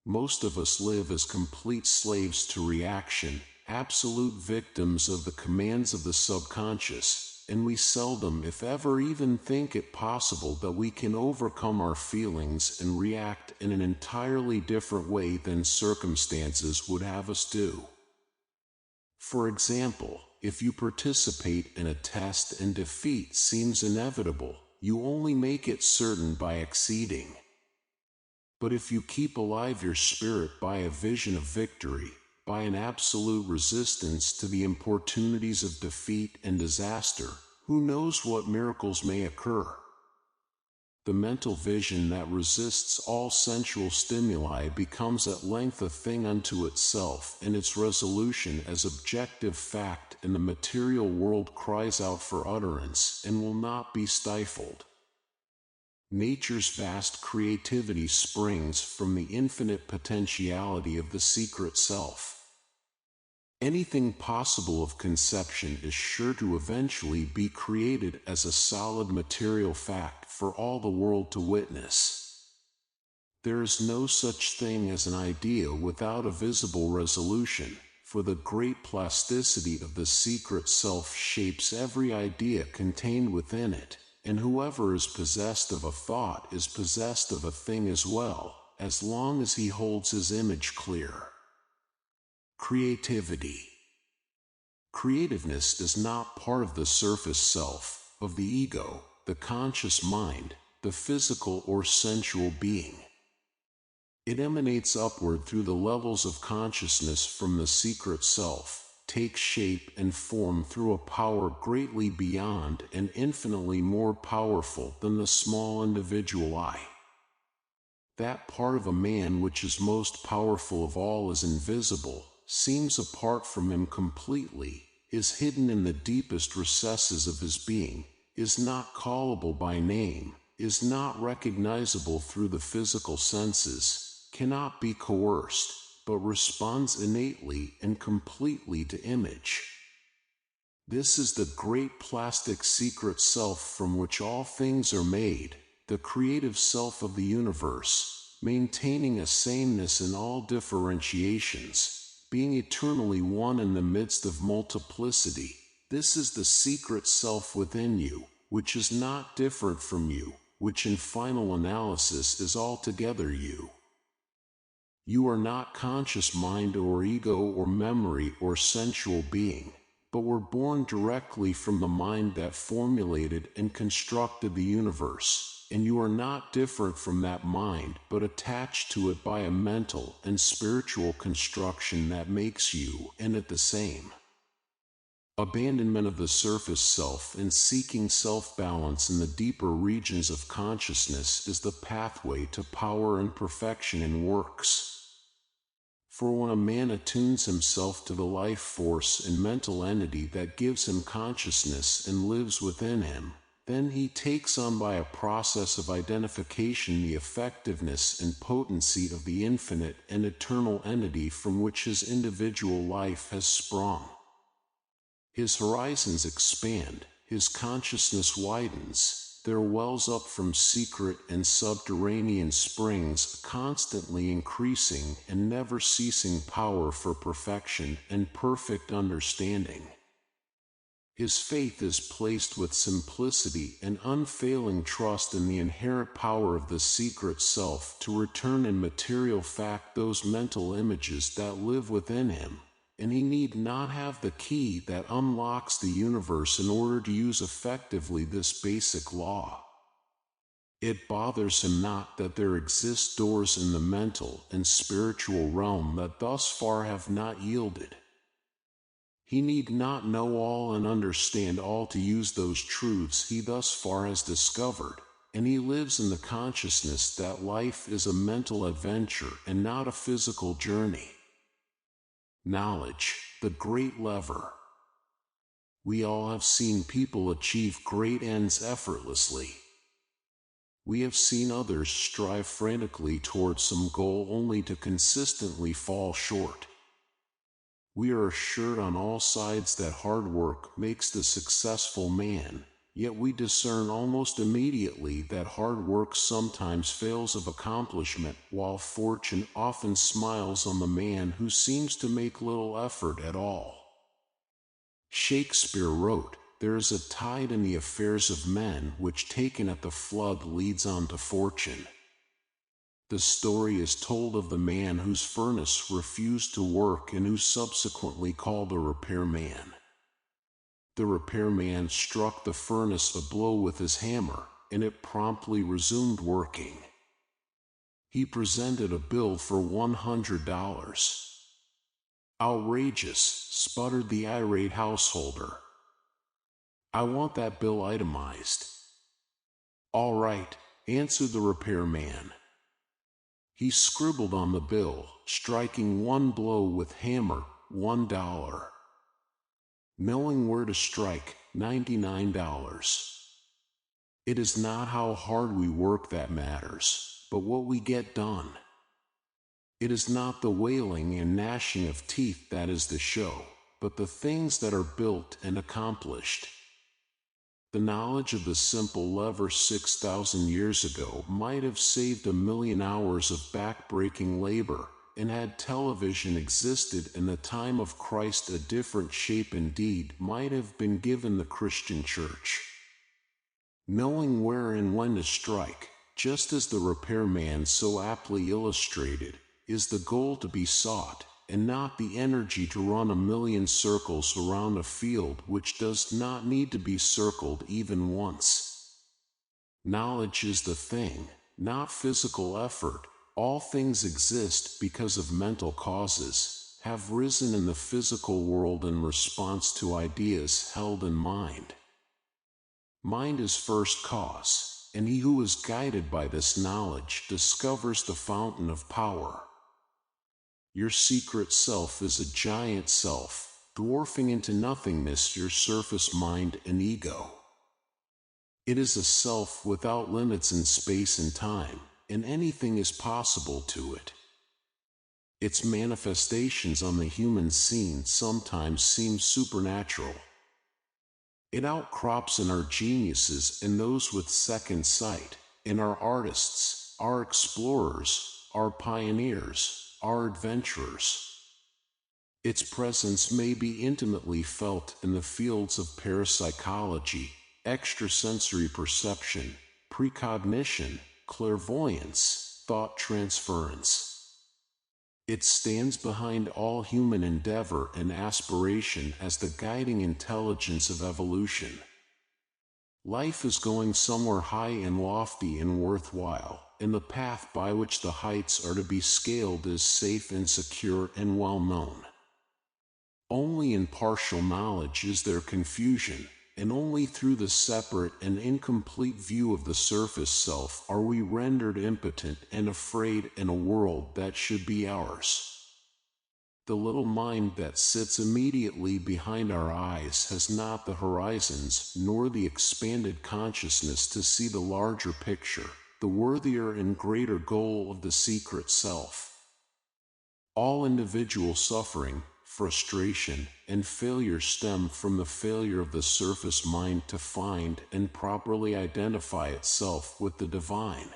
A: Most of us live as complete slaves to reaction, absolute victims of the commands of the subconscious, and we seldom, if ever, even think it possible that we can overcome our feelings and react in an entirely different way than circumstances would have us do. For example, if you participate in a test and defeat seems inevitable, you only make it certain by acceding. But if you keep alive your spirit by a vision of victory, by an absolute resistance to the importunities of defeat and disaster, who knows what miracles may occur? The mental vision that resists all sensual stimuli becomes at length a thing unto itself, and its resolution as objective fact in the material world cries out for utterance and will not be stifled. Nature's vast creativity springs from the infinite potentiality of the secret self. Anything possible of conception is sure to eventually be created as a solid material fact for all the world to witness. There is no such thing as an idea without a visible resolution, for the great plasticity of the secret self shapes every idea contained within it, and whoever is possessed of a thought is possessed of a thing as well, as long as he holds his image clear. Creativity. Creativeness is not part of the surface self, of the ego, the conscious mind, the physical or sensual being. It emanates upward through the levels of consciousness from the secret self, takes shape and form through a power greatly beyond and infinitely more powerful than the small individual I. That part of a man which is most powerful of all is invisible, seems apart from him completely, is hidden in the deepest recesses of his being, is not callable by name, is not recognizable through the physical senses, cannot be coerced, but responds innately and completely to image. This is the great plastic secret self from which all things are made, the creative self of the universe, maintaining a sameness in all differentiations, being eternally one in the midst of multiplicity. This is the secret self within you, which is not different from you, which in final analysis is altogether you. You are not conscious mind or ego or memory or sensual being, but were born directly from the mind that formulated and constructed the universe, and you are not different from that mind but attached to it by a mental and spiritual construction that makes you and it the same. Abandonment of the surface self and seeking self-balance in the deeper regions of consciousness is the pathway to power and perfection in works. For when a man attunes himself to the life force and mental entity that gives him consciousness and lives within him, then he takes on by a process of identification the effectiveness and potency of the infinite and eternal entity from which his individual life has sprung. His horizons expand, his consciousness widens. There wells up from secret and subterranean springs constantly increasing and never ceasing power for perfection and perfect understanding. His faith is placed with simplicity and unfailing trust in the inherent power of the secret self to return in material fact those mental images that live within him, and he need not have the key that unlocks the universe in order to use effectively this basic law. It bothers him not that there exist doors in the mental and spiritual realm that thus far have not yielded. He need not know all and understand all to use those truths he thus far has discovered, and he lives in the consciousness that life is a mental adventure and not a physical journey. Knowledge, the great lever. We all have seen people achieve great ends effortlessly. We have seen others strive frantically towards some goal only to consistently fall short. We are assured on all sides that hard work makes the successful man, yet we discern almost immediately that hard work sometimes fails of accomplishment, while fortune often smiles on the man who seems to make little effort at all. Shakespeare wrote, "There is a tide in the affairs of men which taken at the flood leads on to fortune." The story is told of the man whose furnace refused to work and who subsequently called the repairman. The repairman struck the furnace a blow with his hammer, and it promptly resumed working. He presented a bill for $100. "Outrageous," sputtered the irate householder. "I want that bill itemized." "All right," answered the repairman. He scribbled on the bill, striking one blow with hammer, $1. Knowing where to strike, $99. It is not how hard we work that matters, but what we get done. It is not the wailing and gnashing of teeth that is the show, but the things that are built and accomplished. The knowledge of the simple lever 6,000 years ago might have saved 1,000,000 hours of back-breaking labor, and had television existed in the time of Christ a different shape indeed might have been given the Christian church. Knowing where and when to strike, just as the repairman so aptly illustrated, is the goal to be sought, and not the energy to run 1,000,000 circles around a field which does not need to be circled even once. Knowledge is the thing, not physical effort. All things exist because of mental causes, have risen in the physical world in response to ideas held in mind. Mind is first cause, and he who is guided by this knowledge discovers the fountain of power. Your secret self is a giant self, dwarfing into nothingness your surface mind and ego. It is a self without limits in space and time, and anything is possible to it. Its manifestations on the human scene sometimes seem supernatural. It outcrops in our geniuses and those with second sight, in our artists, our explorers, our pioneers, our adventurers. Its presence may be intimately felt in the fields of parapsychology, extrasensory perception, precognition, clairvoyance, thought transference. It stands behind all human endeavor and aspiration as the guiding intelligence of evolution. Life is going somewhere high and lofty and worthwhile, and the path by which the heights are to be scaled is safe and secure and well known. Only in partial knowledge is there confusion, and only through the separate and incomplete view of the surface self are we rendered impotent and afraid in a world that should be ours. The little mind that sits immediately behind our eyes has not the horizons nor the expanded consciousness to see the larger picture, the worthier and greater goal of the secret self. All individual suffering, frustration, and failure stem from the failure of the surface mind to find and properly identify itself with the divine.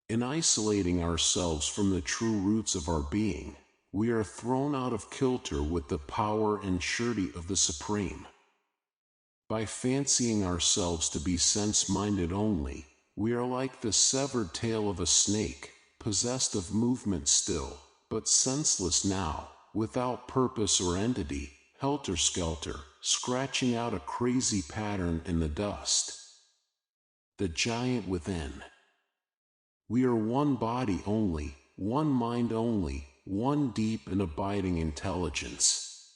A: In isolating ourselves from the true roots of our being, we are thrown out of kilter with the power and surety of the Supreme. By fancying ourselves to be sense-minded only, we are like the severed tail of a snake, possessed of movement still, but senseless now, without purpose or entity, helter-skelter, scratching out a crazy pattern in the dust. The giant within. We are one body only, one mind only, one deep and abiding intelligence.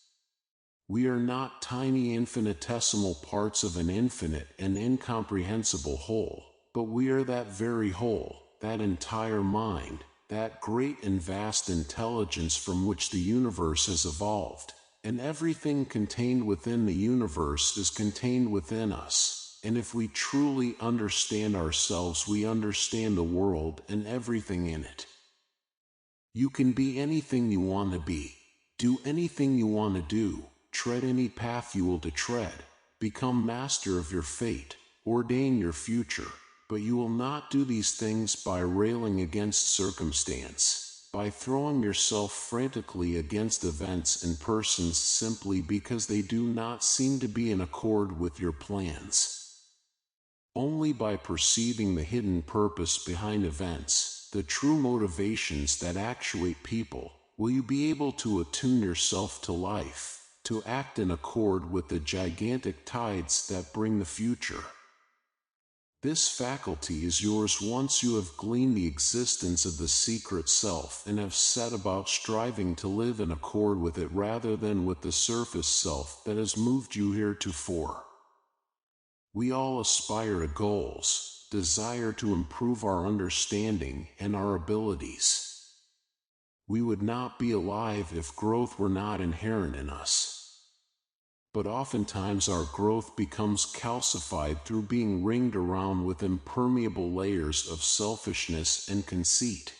A: We are not tiny infinitesimal parts of an infinite and incomprehensible whole, but we are that very whole, that entire mind, that great and vast intelligence from which the universe has evolved, and everything contained within the universe is contained within us, and if we truly understand ourselves, we understand the world and everything in it. You can be anything you want to be, do anything you want to do, tread any path you will to tread, become master of your fate, ordain your future, but you will not do these things by railing against circumstance, by throwing yourself frantically against events and persons simply because they do not seem to be in accord with your plans. Only by perceiving the hidden purpose behind events, the true motivations that actuate people, will you be able to attune yourself to life, to act in accord with the gigantic tides that bring the future. This faculty is yours once you have gleaned the existence of the secret self and have set about striving to live in accord with it rather than with the surface self that has moved you heretofore. We all aspire to goals, desire to improve our understanding and our abilities. We would not be alive if growth were not inherent in us. But oftentimes our growth becomes calcified through being ringed around with impermeable layers of selfishness and conceit.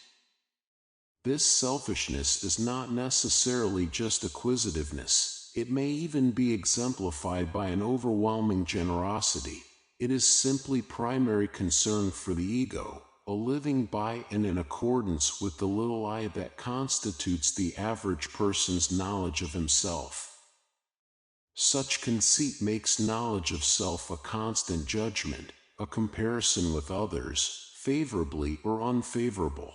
A: This selfishness is not necessarily just acquisitiveness. It may even be exemplified by an overwhelming generosity. It is simply primary concern for the ego, a living by and in accordance with the little I that constitutes the average person's knowledge of himself. Such conceit makes knowledge of self a constant judgment, a comparison with others, favorably or unfavorable.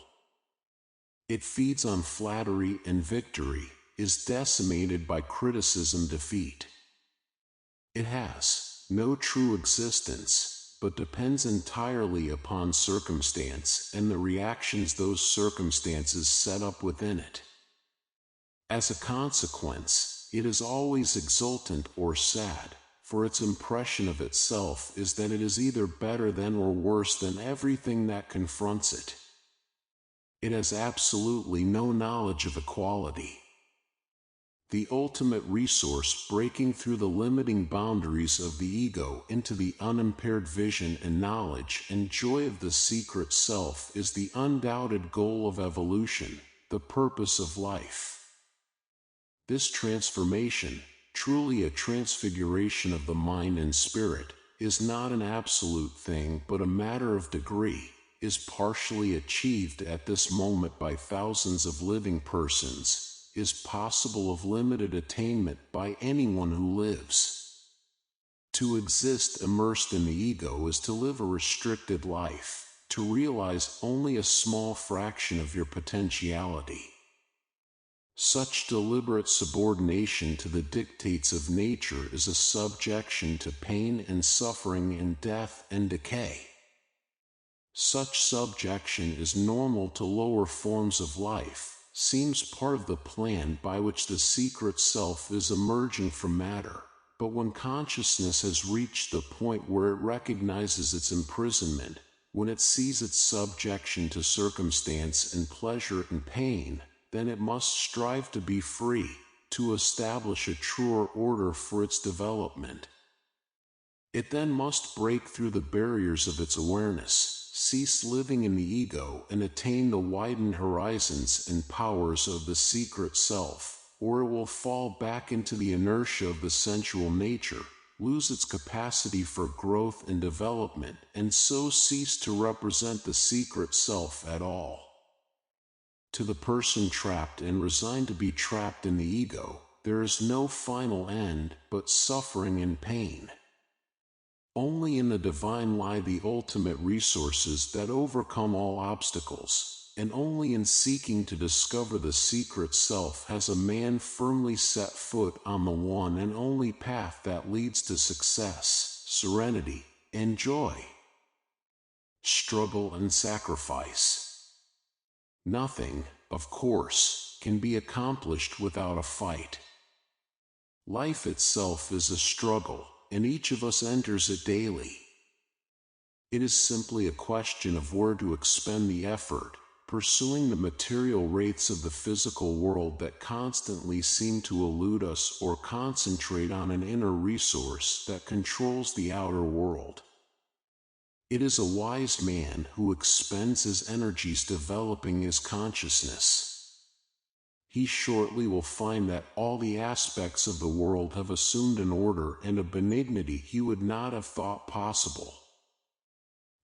A: It feeds on flattery and victory, is decimated by criticism, defeat. It has no true existence, but depends entirely upon circumstance and the reactions those circumstances set up within it. As a consequence, it is always exultant or sad, for its impression of itself is that it is either better than or worse than everything that confronts it. It has absolutely no knowledge of equality. The ultimate resource breaking through the limiting boundaries of the ego into the unimpaired vision and knowledge and joy of the secret self is the undoubted goal of evolution, the purpose of life. This transformation, truly a transfiguration of the mind and spirit, is not an absolute thing but a matter of degree, is partially achieved at this moment by thousands of living persons, is possible of limited attainment by anyone who lives. To exist immersed in the ego is to live a restricted life, to realize only a small fraction of your potentiality. Such deliberate subordination to the dictates of nature is a subjection to pain and suffering and death and decay. Such subjection is normal to lower forms of life, seems part of the plan by which the secret self is emerging from matter, but when consciousness has reached the point where it recognizes its imprisonment, when it sees its subjection to circumstance and pleasure and pain, then it must strive to be free, to establish a truer order for its development. It then must break through the barriers of its awareness, cease living in the ego, and attain the widened horizons and powers of the secret self, or it will fall back into the inertia of the sensual nature, lose its capacity for growth and development, and so cease to represent the secret self at all. To the person trapped and resigned to be trapped in the ego, there is no final end but suffering and pain. Only in the divine lie the ultimate resources that overcome all obstacles, and only in seeking to discover the secret self has a man firmly set foot on the one and only path that leads to success, serenity, and joy. Struggle and sacrifice. Nothing, of course, can be accomplished without a fight. Life itself is a struggle, and each of us enters it daily. It is simply a question of where to expend the effort, pursuing the material wraiths of the physical world that constantly seem to elude us, or concentrate on an inner resource that controls the outer world. It is a wise man who expends his energies developing his consciousness. He shortly will find that all the aspects of the world have assumed an order and a benignity he would not have thought possible.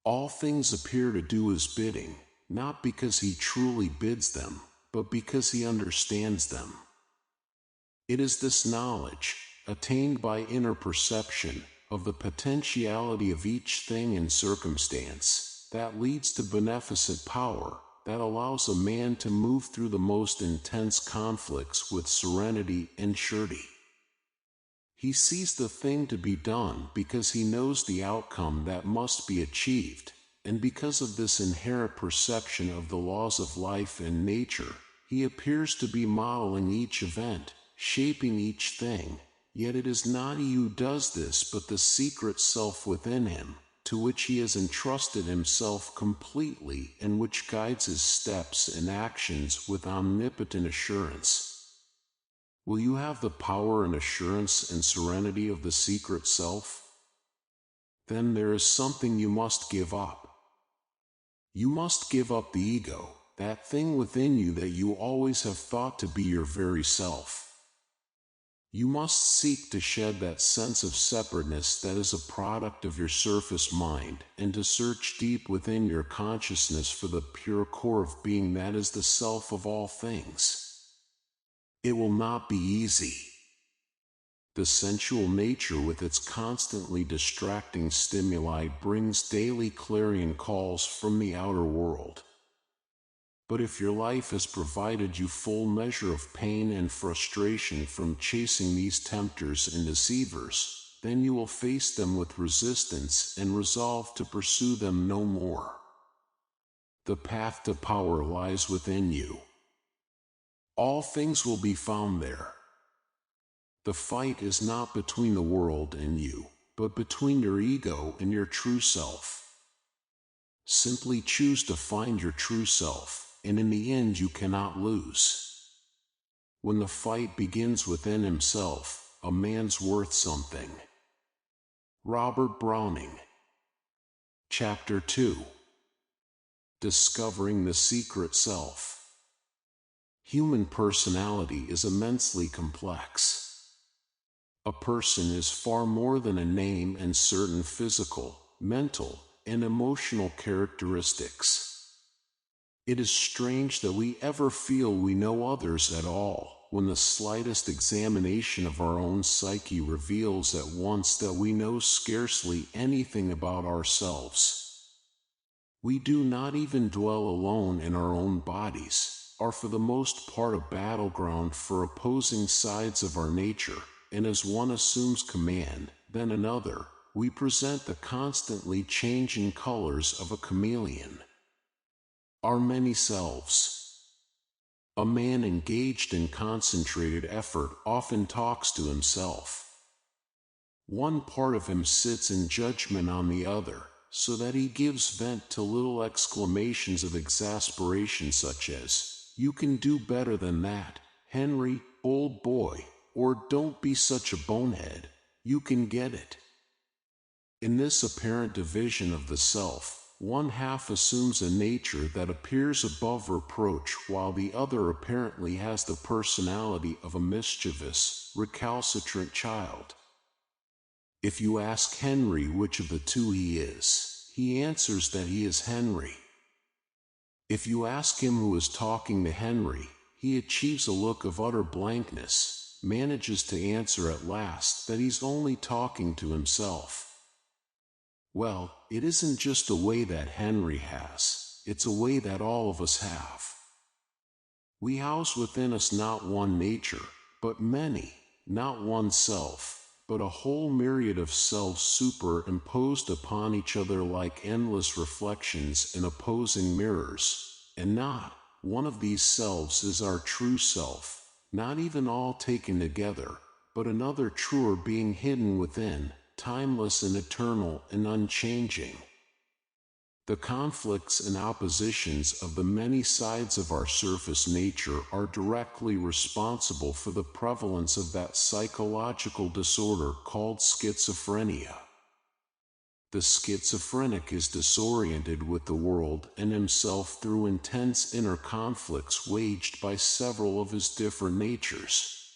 A: All things appear to do his bidding, not because he truly bids them, but because he understands them. It is this knowledge, attained by inner perception, of the potentiality of each thing and circumstance, that leads to beneficent power, that allows a man to move through the most intense conflicts with serenity and surety. He sees the thing to be done because he knows the outcome that must be achieved, and because of this inherent perception of the laws of life and nature, he appears to be modeling each event, shaping each thing, yet it is not he who does this but the secret self within him, to which he has entrusted himself completely and which guides his steps and actions with omnipotent assurance. Will you have the power and assurance and serenity of the secret self? Then there is something you must give up. You must give up the ego, that thing within you that you always have thought to be your very self. You must seek to shed that sense of separateness that is a product of your surface mind, and to search deep within your consciousness for the pure core of being that is the self of all things. It will not be easy. The sensual nature with its constantly distracting stimuli brings daily clarion calls from the outer world. But if your life has provided you full measure of pain and frustration from chasing these tempters and deceivers, then you will face them with resistance and resolve to pursue them no more. The path to power lies within you. All things will be found there. The fight is not between the world and you, but between your ego and your true self. Simply choose to find your true self, and in the end you cannot lose. When the fight begins within himself, a man's worth something. Robert Browning. Chapter 2. Discovering the Secret Self. Human personality is immensely complex. A person is far more than a name and certain physical, mental, and emotional characteristics. It is strange that we ever feel we know others at all, when the slightest examination of our own psyche reveals at once that we know scarcely anything about ourselves. We do not even dwell alone in our own bodies, are for the most part a battleground for opposing sides of our nature, and as one assumes command, then another, we present the constantly changing colors of a chameleon. Our many selves. A man engaged in concentrated effort often talks to himself. One part of him sits in judgment on the other, so that he gives vent to little exclamations of exasperation such as, "You can do better than that, Henry, old boy," or "Don't be such a bonehead, you can get it." In this apparent division of the self, one half assumes a nature that appears above reproach, while the other apparently has the personality of a mischievous, recalcitrant child. If you ask Henry which of the two he is, he answers that he is Henry. If you ask him who is talking to Henry, he achieves a look of utter blankness, manages to answer at last that he's only talking to himself. Well, it isn't just a way that Henry has, it's a way that all of us have. We house within us not one nature, but many, not one self, but a whole myriad of selves superimposed upon each other like endless reflections in opposing mirrors, and not one of these selves is our true self, not even all taken together, but another truer being hidden within, timeless and eternal and unchanging. The conflicts and oppositions of the many sides of our surface nature are directly responsible for the prevalence of that psychological disorder called schizophrenia. The schizophrenic is disoriented with the world and himself through intense inner conflicts waged by several of his different natures.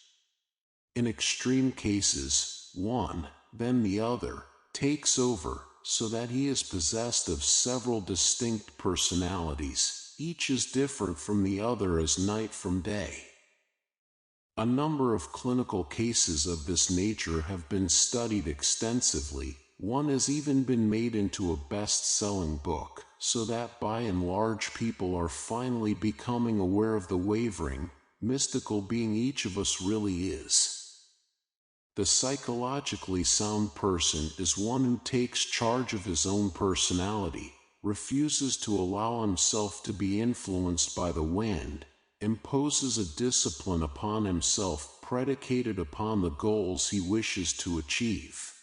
A: In extreme cases, one, then the other, takes over, so that he is possessed of several distinct personalities, each as different from the other as night from day. A number of clinical cases of this nature have been studied extensively. One has even been made into a best-selling book, so that by and large people are finally becoming aware of the wavering, mystical being each of us really is. The psychologically sound person is one who takes charge of his own personality, refuses to allow himself to be influenced by the wind, imposes a discipline upon himself predicated upon the goals he wishes to achieve.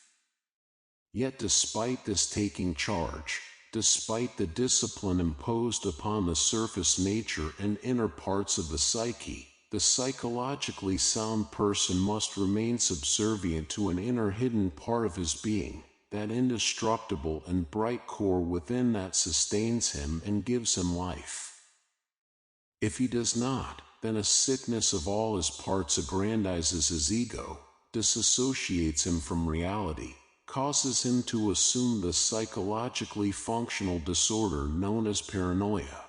A: Yet despite this taking charge, despite the discipline imposed upon the surface nature and inner parts of the psyche, the psychologically sound person must remain subservient to an inner hidden part of his being, that indestructible and bright core within that sustains him and gives him life. If he does not, then a sickness of all his parts aggrandizes his ego, disassociates him from reality, causes him to assume the psychologically functional disorder known as paranoia.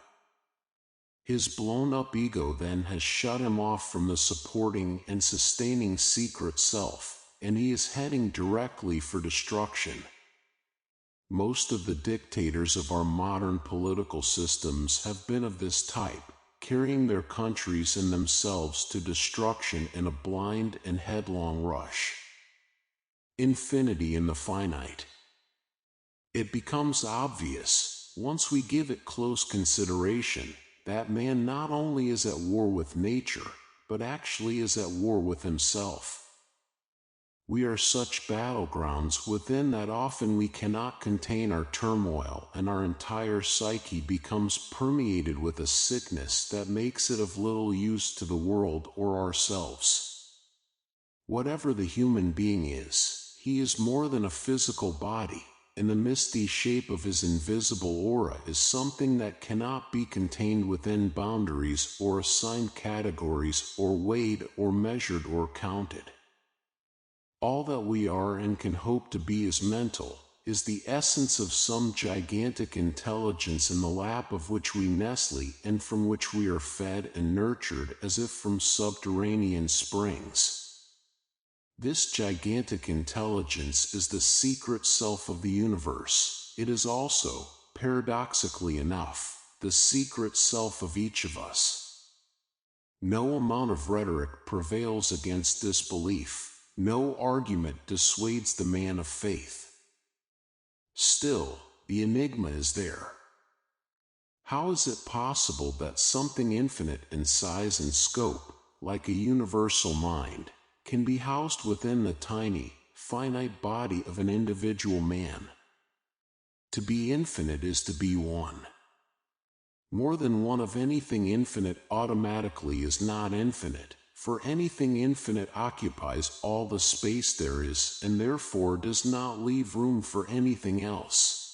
A: His blown-up ego then has shut him off from the supporting and sustaining secret self, and he is heading directly for destruction. Most of the dictators of our modern political systems have been of this type, carrying their countries and themselves to destruction in a blind and headlong rush. Infinity in the finite. It becomes obvious, once we give it close consideration, that man not only is at war with nature, but actually is at war with himself. We are such battlegrounds within that often we cannot contain our turmoil, and our entire psyche becomes permeated with a sickness that makes it of little use to the world or ourselves. Whatever the human being is, he is more than a physical body, and the misty shape of his invisible aura is something that cannot be contained within boundaries or assigned categories or weighed or measured or counted. All that we are and can hope to be is mental, is the essence of some gigantic intelligence in the lap of which we nestle and from which we are fed and nurtured as if from subterranean springs. This gigantic intelligence is the secret self of the universe. It is also, paradoxically enough, the secret self of each of us. No amount of rhetoric prevails against this belief. No argument dissuades the man of faith. Still, the enigma is there. How is it possible that something infinite in size and scope, like a universal mind, can be housed within the tiny, finite body of an individual man? To be infinite is to be one. More than one of anything infinite automatically is not infinite, for anything infinite occupies all the space there is and therefore does not leave room for anything else.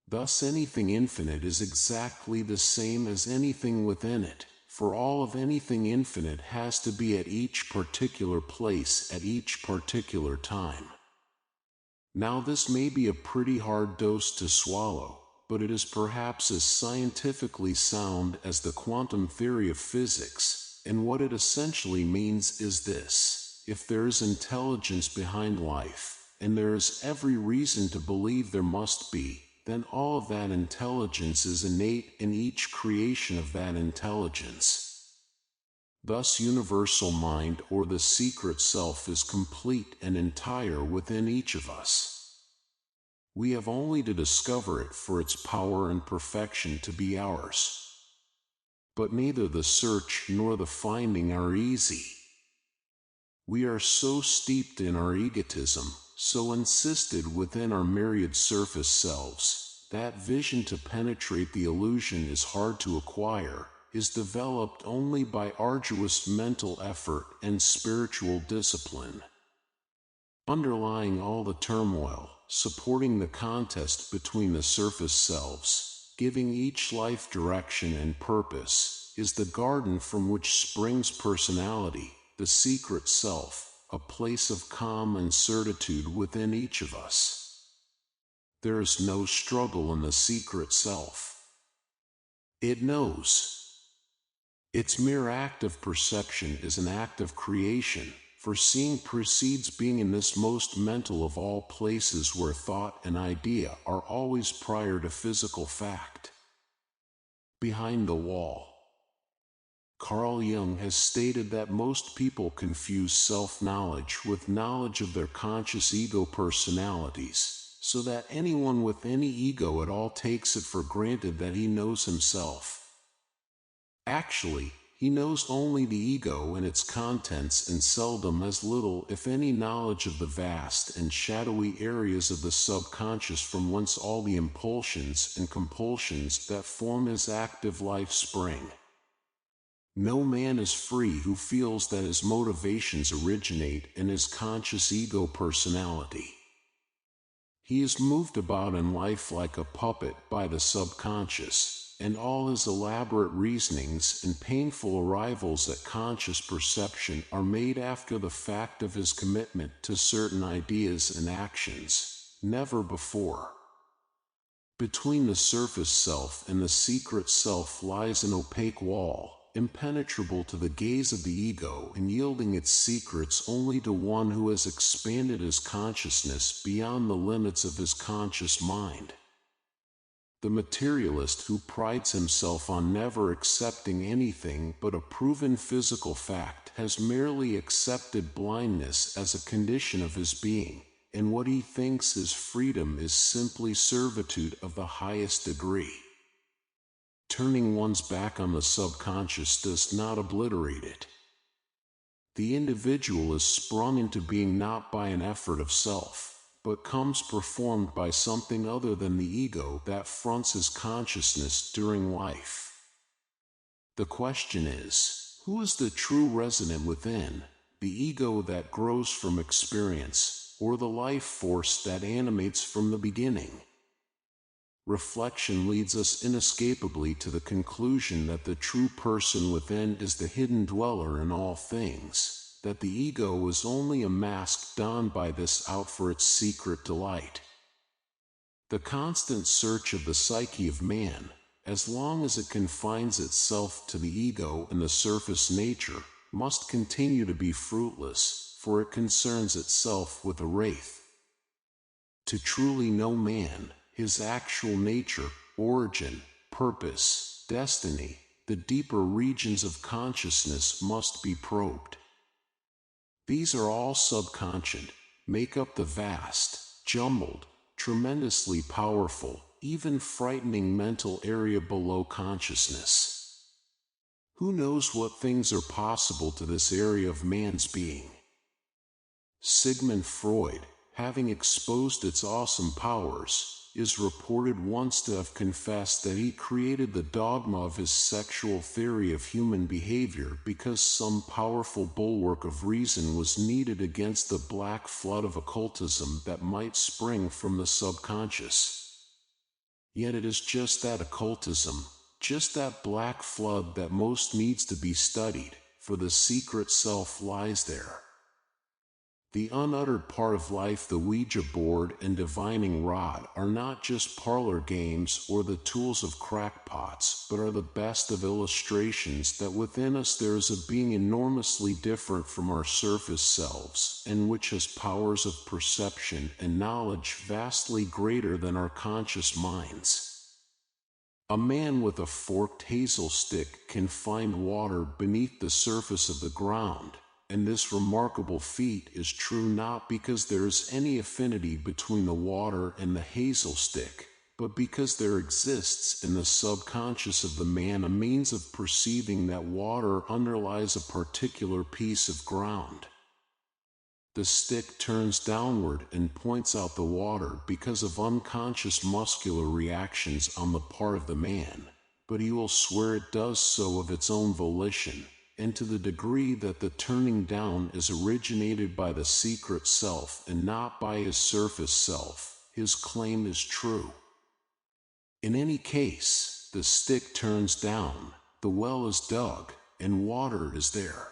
A: Thus anything infinite is exactly the same as anything within it, for all of anything infinite has to be at each particular place at each particular time. Now this may be a pretty hard dose to swallow, but it is perhaps as scientifically sound as the quantum theory of physics, and what it essentially means is this: if there is intelligence behind life, and there is every reason to believe there must be, then all of that intelligence is innate in each creation of that intelligence. Thus universal mind or the secret self is complete and entire within each of us. We have only to discover it for its power and perfection to be ours. But neither the search nor the finding are easy. We are so steeped in our egotism, so insisted within our myriad surface selves, that vision to penetrate the illusion is hard to acquire, is developed only by arduous mental effort and spiritual discipline. Underlying all the turmoil, supporting the contest between the surface selves, giving each life direction and purpose, is the garden from which springs personality, the secret self, a place of calm and certitude within each of us. There is no struggle in the secret self. It knows. Its mere act of perception is an act of creation, for seeing precedes being in this most mental of all places where thought and idea are always prior to physical fact. Behind the wall. Carl Jung has stated that most people confuse self-knowledge with knowledge of their conscious ego personalities, so that anyone with any ego at all takes it for granted that he knows himself. Actually, he knows only the ego and its contents and seldom as little if any knowledge of the vast and shadowy areas of the subconscious from whence all the impulsions and compulsions that form his active life spring. No man is free who feels that his motivations originate in his conscious ego personality. He is moved about in life like a puppet by the subconscious, and all his elaborate reasonings and painful arrivals at conscious perception are made after the fact of his commitment to certain ideas and actions, never before. Between the surface self and the secret self lies an opaque wall, impenetrable to the gaze of the ego and yielding its secrets only to one who has expanded his consciousness beyond the limits of his conscious mind. The materialist who prides himself on never accepting anything but a proven physical fact has merely accepted blindness as a condition of his being, and what he thinks is freedom is simply servitude of the highest degree. Turning one's back on the subconscious does not obliterate it. The individual is sprung into being not by an effort of self, but comes performed by something other than the ego that fronts his consciousness during life. The question is, who is the true resident within, the ego that grows from experience, or the life force that animates from the beginning? Reflection leads us inescapably to the conclusion that the true person within is the hidden dweller in all things, that the ego is only a mask donned by this out for its secret delight. The constant search of the psyche of man, as long as it confines itself to the ego and the surface nature, must continue to be fruitless, for it concerns itself with a wraith. To truly know man, his actual nature, origin, purpose, destiny, the deeper regions of consciousness must be probed. These are all subconscious, make up the vast, jumbled, tremendously powerful, even frightening mental area below consciousness. Who knows what things are possible to this area of man's being? Sigmund Freud, having exposed its awesome powers, is reported once to have confessed that he created the dogma of his sexual theory of human behavior because some powerful bulwark of reason was needed against the black flood of occultism that might spring from the subconscious. Yet it is just that occultism, just that black flood that most needs to be studied, for the secret self lies there. The unuttered part of life, the Ouija board and divining rod, are not just parlor games or the tools of crackpots, but are the best of illustrations that within us there is a being enormously different from our surface selves, and which has powers of perception and knowledge vastly greater than our conscious minds. A man with a forked hazel stick can find water beneath the surface of the ground. And this remarkable feat is true not because there is any affinity between the water and the hazel stick, but because there exists in the subconscious of the man a means of perceiving that water underlies a particular piece of ground. The stick turns downward and points out the water because of unconscious muscular reactions on the part of the man, but he will swear it does so of its own volition. And to the degree that the turning down is originated by the secret self and not by his surface self, his claim is true. In any case, the stick turns down, the well is dug, and water is there.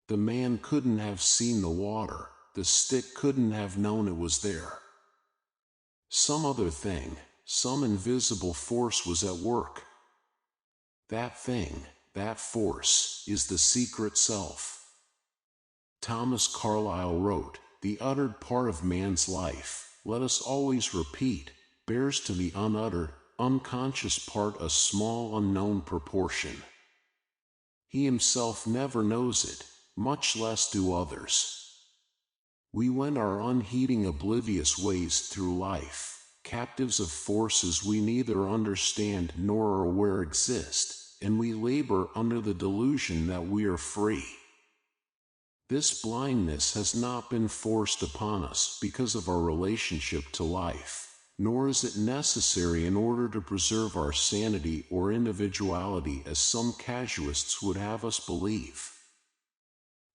A: The man couldn't have seen the water, the stick couldn't have known it was there. Some other thing, some invisible force was at work. That thing, that force, is the secret self. Thomas Carlyle wrote, "The uttered part of man's life, let us always repeat, bears to the unuttered, unconscious part a small unknown proportion. He himself never knows it, much less do others. We wend our unheeding oblivious ways through life, captives of forces we neither understand nor are aware exist, and we labor under the delusion that we are free. This blindness has not been forced upon us because of our relationship to life, nor is it necessary in order to preserve our sanity or individuality as some casuists would have us believe.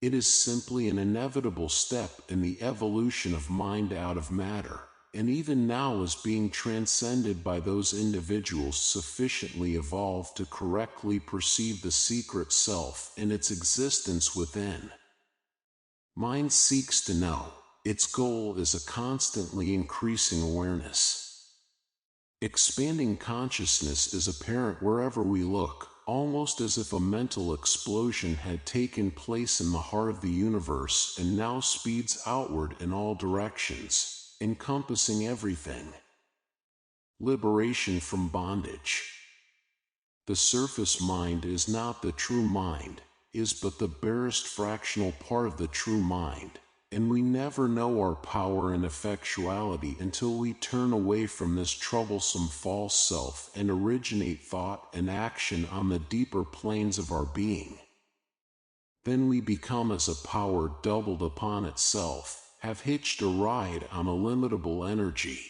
A: It is simply an inevitable step in the evolution of mind out of matter, and even now is being transcended by those individuals sufficiently evolved to correctly perceive the secret self and its existence within. Mind seeks to know. Its goal is a constantly increasing awareness. Expanding consciousness is apparent wherever we look, almost as if a mental explosion had taken place in the heart of the universe and now speeds outward in all directions, encompassing everything. Liberation from bondage. The surface mind is not the true mind, is but the barest fractional part of the true mind, and we never know our power and effectuality until we turn away from this troublesome false self and originate thought and action on the deeper planes of our being. Then we become as a power doubled upon itself, have hitched a ride on illimitable energy.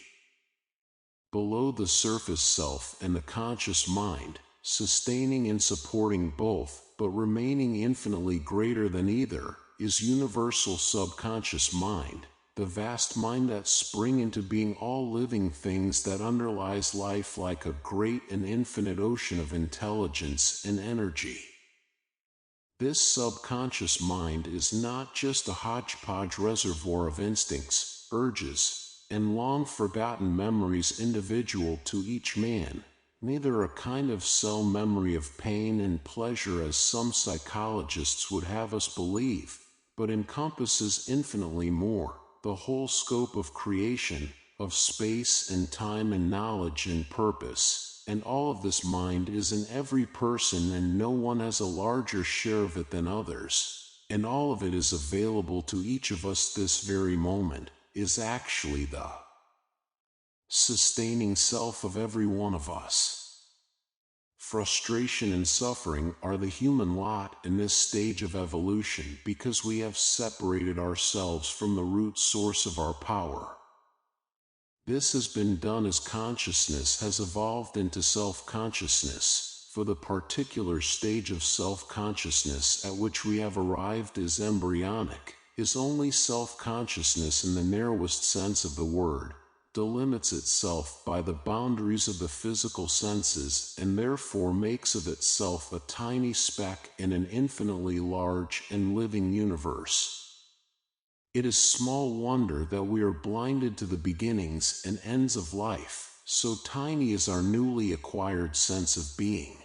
A: Below the surface self and the conscious mind, sustaining and supporting both, but remaining infinitely greater than either, is universal subconscious mind, the vast mind that spring into being all living things that underlies life like a great and infinite ocean of intelligence and energy. This subconscious mind is not just a hodgepodge reservoir of instincts, urges, and long-forgotten memories individual to each man, neither a kind of cell memory of pain and pleasure as some psychologists would have us believe, but encompasses infinitely more, the whole scope of creation, of space and time and knowledge and purpose. And all of this mind is in every person, and no one has a larger share of it than others, and all of it is available to each of us this very moment, is actually the sustaining self of every one of us. Frustration and suffering are the human lot in this stage of evolution because we have separated ourselves from the root source of our power. This has been done as consciousness has evolved into self-consciousness, for the particular stage of self-consciousness at which we have arrived is embryonic, is only self-consciousness in the narrowest sense of the word, delimits itself by the boundaries of the physical senses, and therefore makes of itself a tiny speck in an infinitely large and living universe. It is small wonder that we are blinded to the beginnings and ends of life, so tiny is our newly acquired sense of being.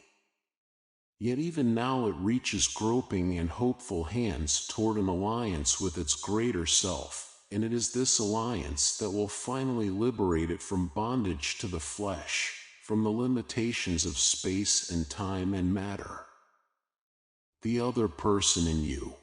A: Yet even now it reaches groping and hopeful hands toward an alliance with its greater self, and it is this alliance that will finally liberate it from bondage to the flesh, from the limitations of space and time and matter. The other person in you.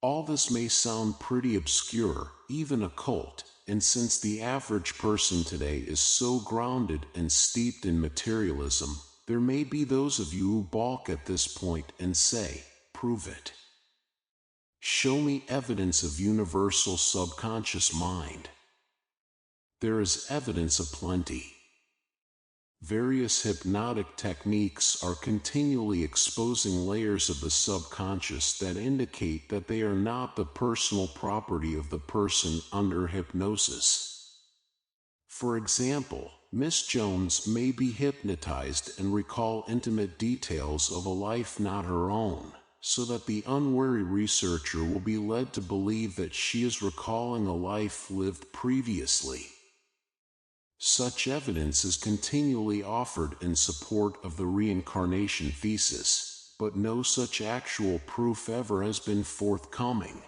A: All this may sound pretty obscure, even occult, and since the average person today is so grounded and steeped in materialism, there may be those of you who balk at this point and say, "Prove it. Show me evidence of universal subconscious mind." There is evidence aplenty. Various hypnotic techniques are continually exposing layers of the subconscious that indicate that they are not the personal property of the person under hypnosis. For example, Miss Jones may be hypnotized and recall intimate details of a life not her own, so that the unwary researcher will be led to believe that she is recalling a life lived previously. Such evidence is continually offered in support of the reincarnation thesis, but no such actual proof ever has been forthcoming.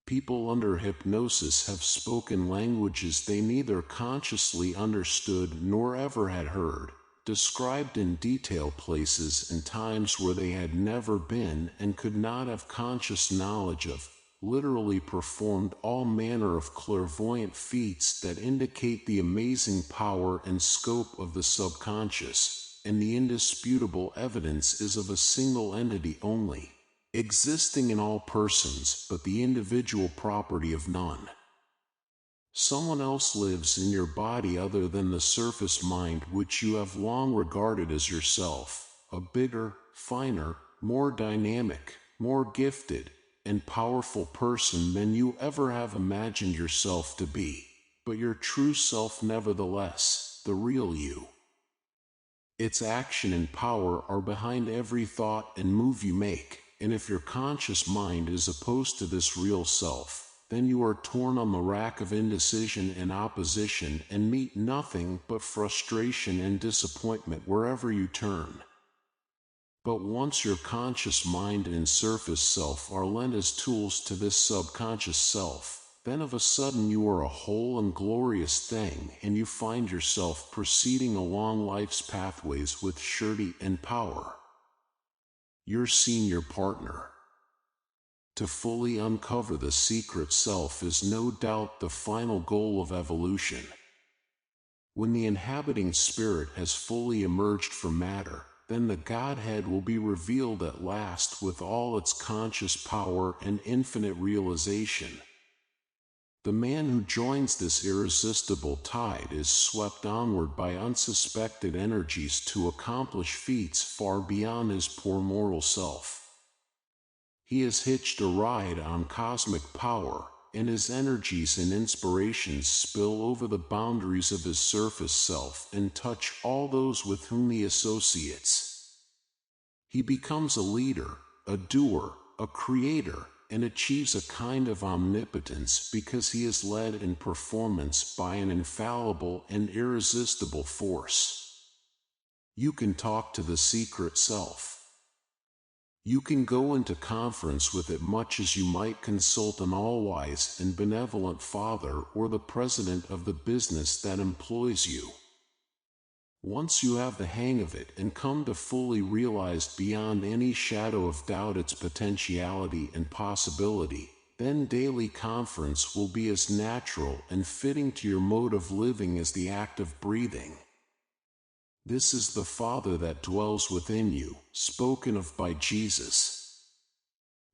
A: People under hypnosis have spoken languages they neither consciously understood nor ever had heard, described in detail places and times where they had never been and could not have conscious knowledge of, literally performed all manner of clairvoyant feats that indicate the amazing power and scope of the subconscious, and the indisputable evidence is of a single entity only, existing in all persons but the individual property of none. Someone else lives in your body other than the surface mind which you have long regarded as yourself, a bigger, finer, more dynamic, more gifted, and powerful person than you ever have imagined yourself to be, but your true self nevertheless, the real you. Its action and power are behind every thought and move you make, and if your conscious mind is opposed to this real self, then you are torn on the rack of indecision and opposition and meet nothing but frustration and disappointment wherever you turn. But once your conscious mind and surface self are lent as tools to this subconscious self, then of a sudden you are a whole and glorious thing, and you find yourself proceeding along life's pathways with surety and power. Your senior partner. To fully uncover the secret self is no doubt the final goal of evolution. When the inhabiting spirit has fully emerged from matter, then the Godhead will be revealed at last with all its conscious power and infinite realization. The man who joins this irresistible tide is swept onward by unsuspected energies to accomplish feats far beyond his poor mortal self. He has hitched a ride on cosmic power, and his energies and inspirations spill over the boundaries of his surface self and touch all those with whom he associates. He becomes a leader, a doer, a creator, and achieves a kind of omnipotence because he is led in performance by an infallible and irresistible force. You can talk to the secret self. You can go into conference with it much as you might consult an all-wise and benevolent father or the president of the business that employs you. Once you have the hang of it and come to fully realize beyond any shadow of doubt its potentiality and possibility, then daily conference will be as natural and fitting to your mode of living as the act of breathing. This is the Father that dwells within you, spoken of by Jesus.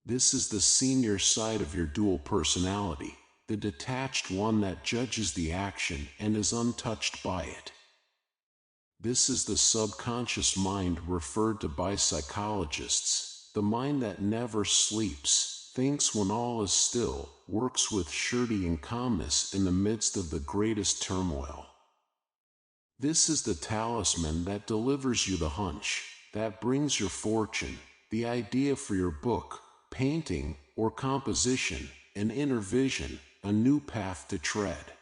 A: This is the senior side of your dual personality. the detached one that judges the action and is untouched by it. This is the subconscious mind referred to by psychologists, the mind that never sleeps, thinks when all is still, works with surety and calmness in the midst of the greatest turmoil. This is the talisman that delivers you the hunch, that brings your fortune, the idea for your book, painting, or composition, an inner vision, a new path to tread.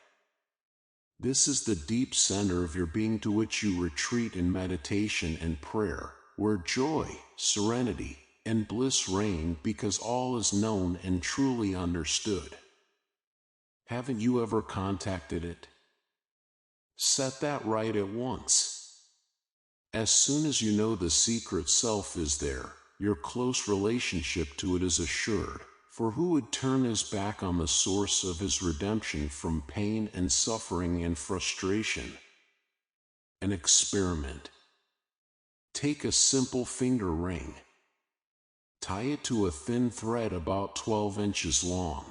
A: This is the deep center of your being to which you retreat in meditation and prayer, where joy, serenity, and bliss reign because all is known and truly understood. Haven't you ever contacted it? Set that right at once. As soon as you know the secret self is there, your close relationship to it is assured, for who would turn his back on the source of his redemption from pain and suffering and frustration? An experiment. Take a simple finger ring. Tie it to a thin thread about 12 inches long.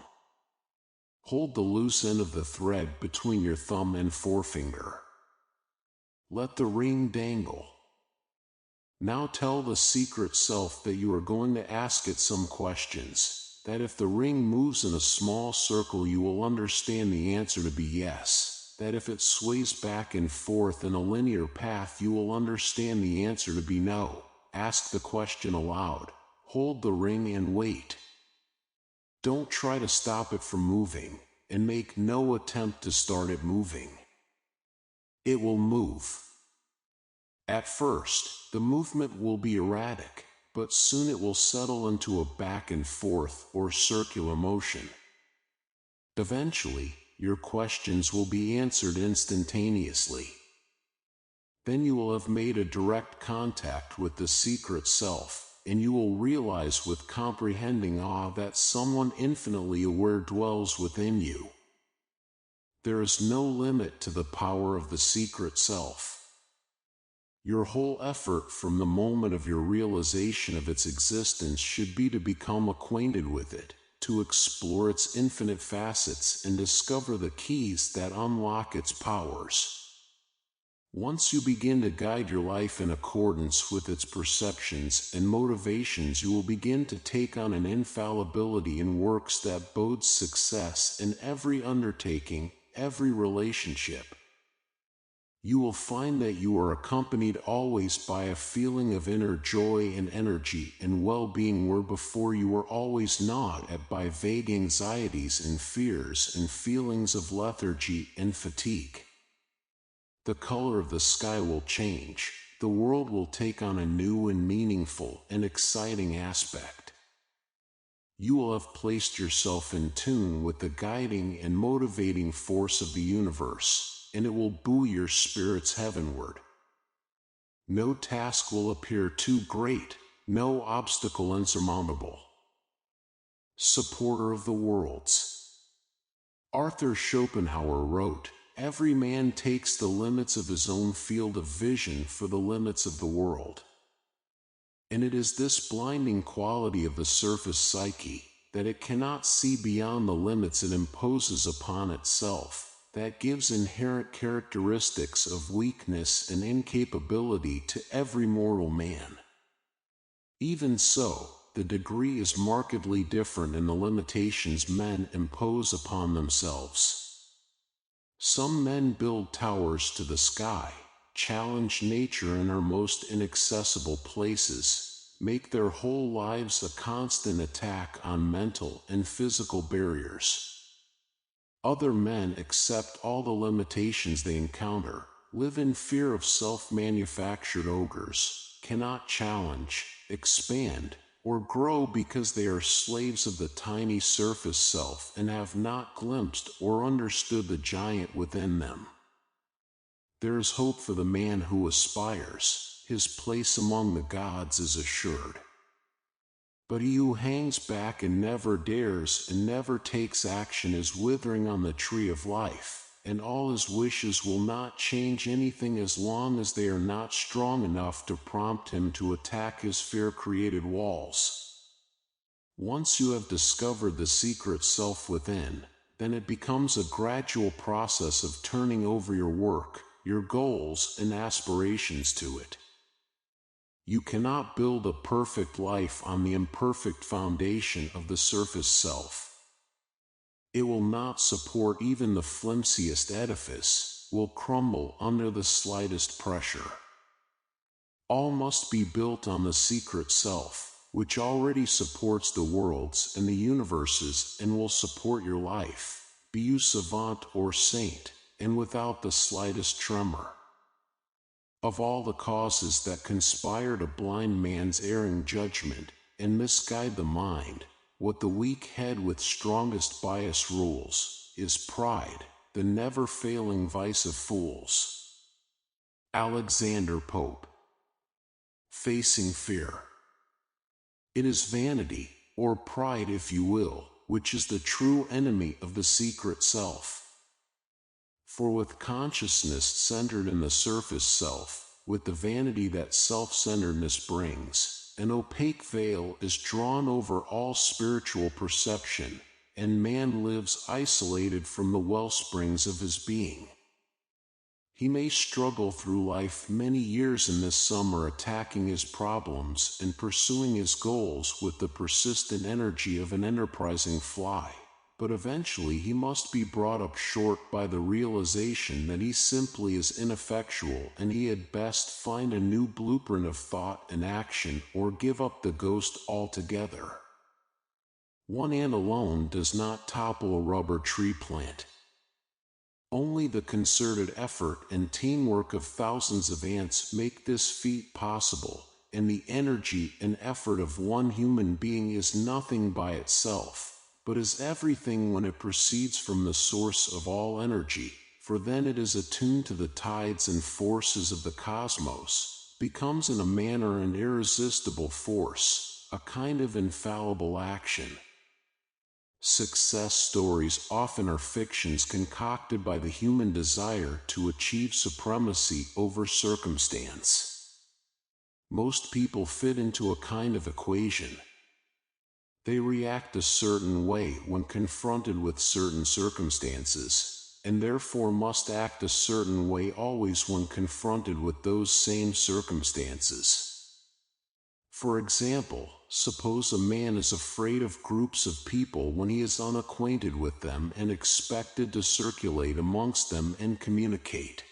A: Hold the loose end of the thread between your thumb and forefinger. Let the ring dangle. Now tell the secret self that you are going to ask it some questions, that if the ring moves in a small circle you will understand the answer to be yes, that if it sways back and forth in a linear path you will understand the answer to be no. Ask the question aloud, hold the ring and wait. Don't try to stop it from moving, and make no attempt to start it moving. It will move. At first, the movement will be erratic, but soon it will settle into a back and forth or circular motion. Eventually, your questions will be answered instantaneously. Then you will have made a direct contact with the secret self, and you will realize with comprehending awe that someone infinitely aware dwells within you. There is no limit to the power of the secret self. Your whole effort from the moment of your realization of its existence should be to become acquainted with it, to explore its infinite facets and discover the keys that unlock its powers. Once you begin to guide your life in accordance with its perceptions and motivations, you will begin to take on an infallibility in works that bodes success in every undertaking, every relationship. You will find that you are accompanied always by a feeling of inner joy and energy and well-being where before you were always gnawed at by vague anxieties and fears and feelings of lethargy and fatigue. The color of the sky will change, the world will take on a new and meaningful and exciting aspect. You will have placed yourself in tune with the guiding and motivating force of the universe, and it will buoy your spirits heavenward. No task will appear too great, no obstacle insurmountable. Supporter of the worlds. Arthur Schopenhauer wrote, "Every man takes the limits of his own field of vision for the limits of the world." And it is this blinding quality of the surface psyche, that it cannot see beyond the limits it imposes upon itself, that gives inherent characteristics of weakness and incapability to every mortal man. Even so, the degree is markedly different in the limitations men impose upon themselves. Some men build towers to the sky, challenge nature in her most inaccessible places, make their whole lives a constant attack on mental and physical barriers. Other men accept all the limitations they encounter, live in fear of self-manufactured ogres, cannot challenge, expand, or grow because they are slaves of the tiny surface self and have not glimpsed or understood the giant within them. There is hope for the man who aspires, his place among the gods is assured. But he who hangs back and never dares and never takes action is withering on the tree of life, and all his wishes will not change anything as long as they are not strong enough to prompt him to attack his fear-created walls. Once you have discovered the secret self within, then it becomes a gradual process of turning over your work, your goals, and aspirations to it. You cannot build a perfect life on the imperfect foundation of the surface self. It will not support even the flimsiest edifice, will crumble under the slightest pressure. All must be built on the secret self, which already supports the worlds and the universes and will support your life, be you savant or saint, and without the slightest tremor. Of all the causes that conspire to blind man's erring judgment and misguide the mind, what the weak head with strongest bias rules is pride, the never-failing vice of fools. Alexander Pope. Facing fear. It is vanity, or pride if you will, which is the true enemy of the secret self. For with consciousness centered in the surface self, with the vanity that self-centeredness brings, an opaque veil is drawn over all spiritual perception, and man lives isolated from the wellsprings of his being. He may struggle through life many years in this summer, attacking his problems and pursuing his goals with the persistent energy of an enterprising fly, but eventually he must be brought up short by the realization that he simply is ineffectual, and he had best find a new blueprint of thought and action or give up the ghost altogether. One ant alone does not topple a rubber tree plant. Only the concerted effort and teamwork of thousands of ants make this feat possible, and the energy and effort of one human being is nothing by itself, but is everything when it proceeds from the source of all energy, for then it is attuned to the tides and forces of the cosmos, becomes in a manner an irresistible force, a kind of infallible action. Success stories often are fictions concocted by the human desire to achieve supremacy over circumstance. Most people fit into a kind of equation. They react a certain way when confronted with certain circumstances, and therefore must act a certain way always when confronted with those same circumstances. For example, suppose a man is afraid of groups of people when he is unacquainted with them and expected to circulate amongst them and communicate.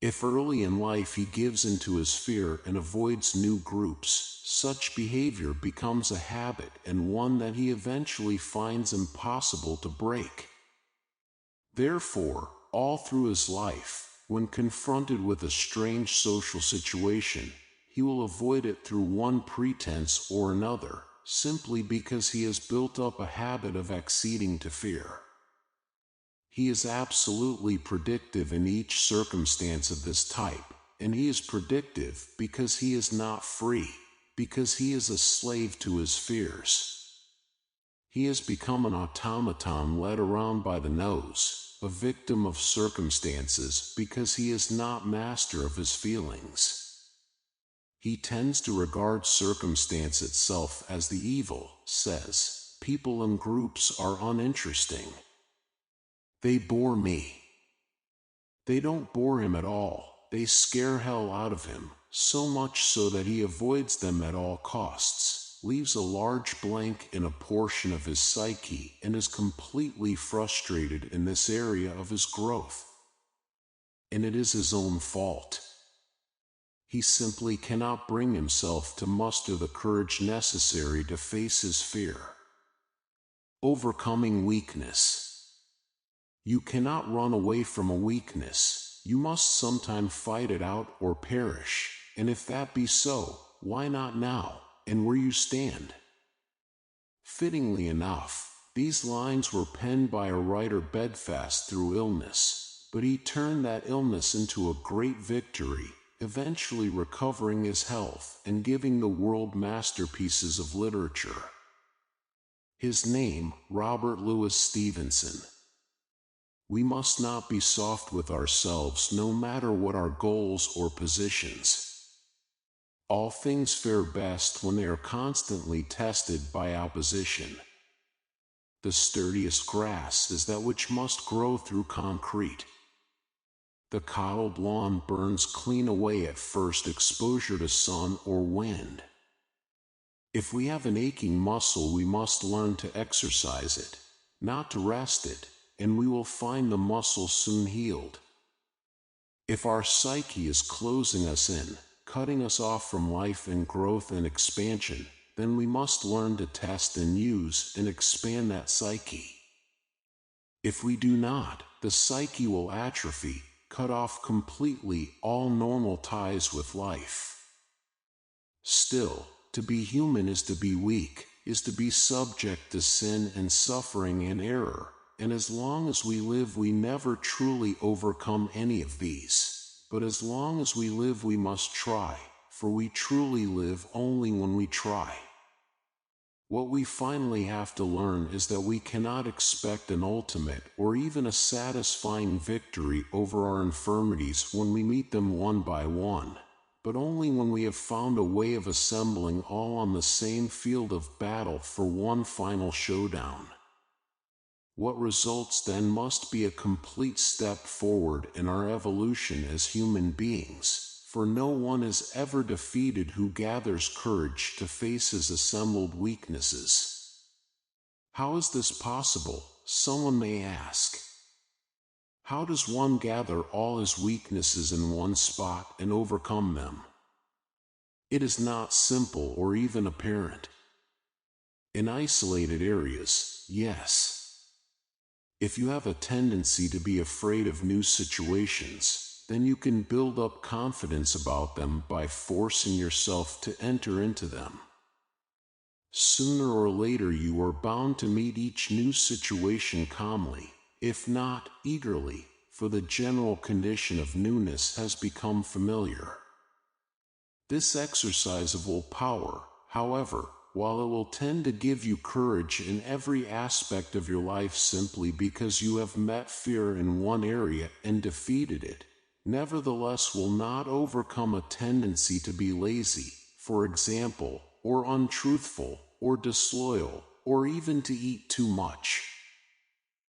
A: If early in life he gives into his fear and avoids new groups, such behavior becomes a habit and one that he eventually finds impossible to break. Therefore, all through his life, when confronted with a strange social situation, he will avoid it through one pretense or another, simply because he has built up a habit of acceding to fear. He is absolutely predictive in each circumstance of this type, and he is predictive because he is not free, because he is a slave to his fears. He has become an automaton led around by the nose, a victim of circumstances because he is not master of his feelings. He tends to regard circumstance itself as the evil, says, people and groups are uninteresting. They bore me. They don't bore him at all, they scare hell out of him, so much so that he avoids them at all costs, leaves a large blank in a portion of his psyche, and is completely frustrated in this area of his growth. And it is his own fault. He simply cannot bring himself to muster the courage necessary to face his fear. Overcoming weakness. You cannot run away from a weakness. You must sometime fight it out or perish, and if that be so, why not now, and where you stand? Fittingly enough, these lines were penned by a writer bedfast through illness, but he turned that illness into a great victory, eventually recovering his health and giving the world masterpieces of literature. His name, Robert Louis Stevenson. We must not be soft with ourselves no matter what our goals or positions. All things fare best when they are constantly tested by opposition. the sturdiest grass is that which must grow through concrete. The cobbled lawn burns clean away at first exposure to sun or wind. If we have an aching muscle, we must learn to exercise it, not to rest it, and we will find the muscle soon healed. If our psyche is closing us in, cutting us off from life and growth and expansion, then we must learn to test and use and expand that psyche. If we do not, the psyche will atrophy, cut off completely all normal ties with life. Still, to be human is to be weak, is to be subject to sin and suffering and error, and as long as we live we never truly overcome any of these. But as long as we live we must try, for we truly live only when we try. What we finally have to learn is that we cannot expect an ultimate or even a satisfying victory over our infirmities when we meet them one by one, but only when we have found a way of assembling all on the same field of battle for one final showdown. What results then must be a complete step forward in our evolution as human beings. For no one is ever defeated who gathers courage to face his assembled weaknesses. How is this possible, someone may ask? How does one gather all his weaknesses in one spot and overcome them? It is not simple or even apparent. In isolated areas, yes. If you have a tendency to be afraid of new situations, then you can build up confidence about them by forcing yourself to enter into them. Sooner or later you are bound to meet each new situation calmly, if not eagerly, for the general condition of newness has become familiar. This exercise of willpower, however, while it will tend to give you courage in every aspect of your life simply because you have met fear in one area and defeated it, nevertheless will not overcome a tendency to be lazy, for example, or untruthful, or disloyal, or even to eat too much.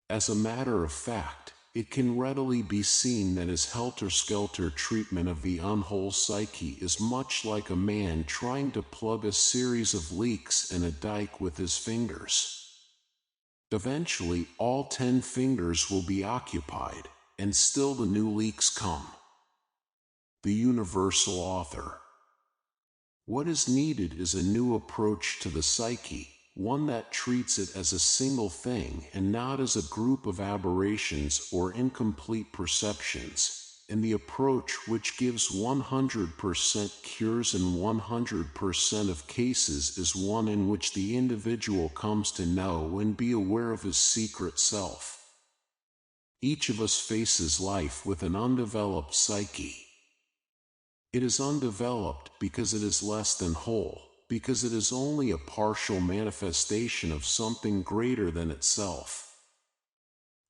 A: As a matter of fact, it can readily be seen that his helter-skelter treatment of the unwhole psyche is much like a man trying to plug a series of leaks in a dike with his fingers. Eventually, all 10 fingers will be occupied, and still the new leaks come. The universal author. What is needed is a new approach to the psyche, one that treats it as a single thing and not as a group of aberrations or incomplete perceptions, and the approach which gives 100% cures in 100% of cases is one in which the individual comes to know and be aware of his secret self. Each of us faces life with an undeveloped psyche. It is undeveloped because it is less than whole, because it is only a partial manifestation of something greater than itself.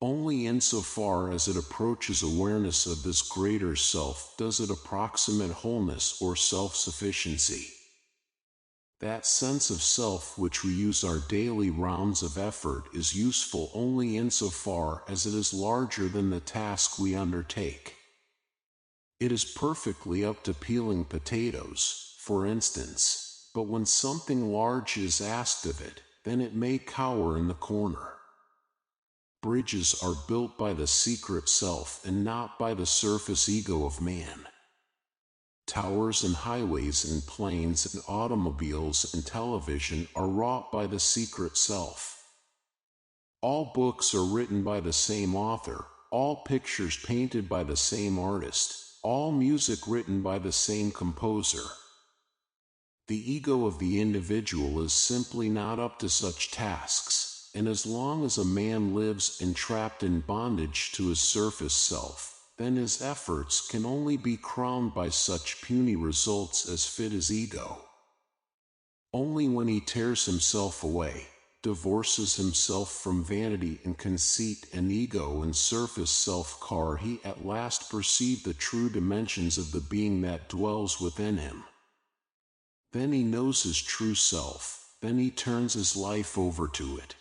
A: Only insofar as it approaches awareness of this greater self does it approximate wholeness or self-sufficiency. That sense of self which we use our daily rounds of effort is useful only insofar as it is larger than the task we undertake. It is perfectly up to peeling potatoes, for instance, but when something large is asked of it, then it may cower in the corner. Bridges are built by the secret self and not by the surface ego of man. Towers and highways and planes and automobiles and television are wrought by the secret self. All books are written by the same author, all pictures painted by the same artist, all music written by the same composer. The ego of the individual is simply not up to such tasks, and as long as a man lives entrapped in bondage to his surface self, then his efforts can only be crowned by such puny results as fit his ego. Only when he tears himself away, divorces himself from vanity and conceit and ego and surface self can he at last perceive the true dimensions of the being that dwells within him. Then he knows his true self, then he turns his life over to it.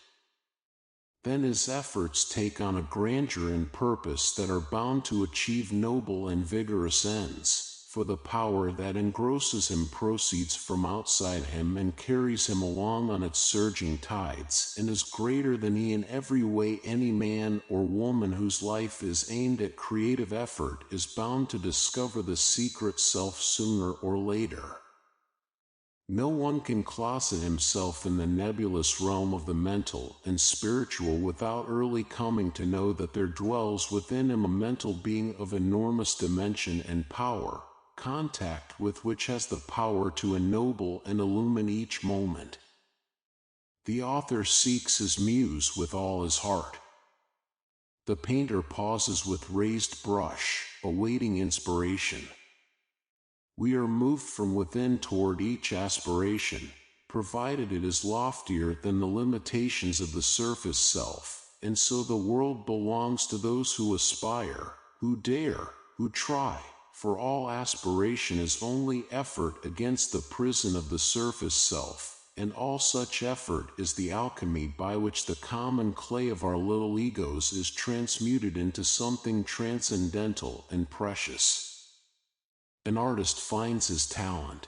A: Then his efforts take on a grandeur and purpose that are bound to achieve noble and vigorous ends, for the power that engrosses him proceeds from outside him and carries him along on its surging tides, and is greater than he in every way. Any man or woman whose life is aimed at creative effort is bound to discover the secret self sooner or later. No one can closet himself in the nebulous realm of the mental and spiritual without early coming to know that there dwells within him a mental being of enormous dimension and power, contact with which has the power to ennoble and illumine each moment. The author seeks his muse with all his heart. The painter pauses with raised brush, awaiting inspiration. We are moved from within toward each aspiration, provided it is loftier than the limitations of the surface self, and so the world belongs to those who aspire, who dare, who try, for all aspiration is only effort against the prison of the surface self, and all such effort is the alchemy by which the common clay of our little egos is transmuted into something transcendental and precious. An artist finds his talent.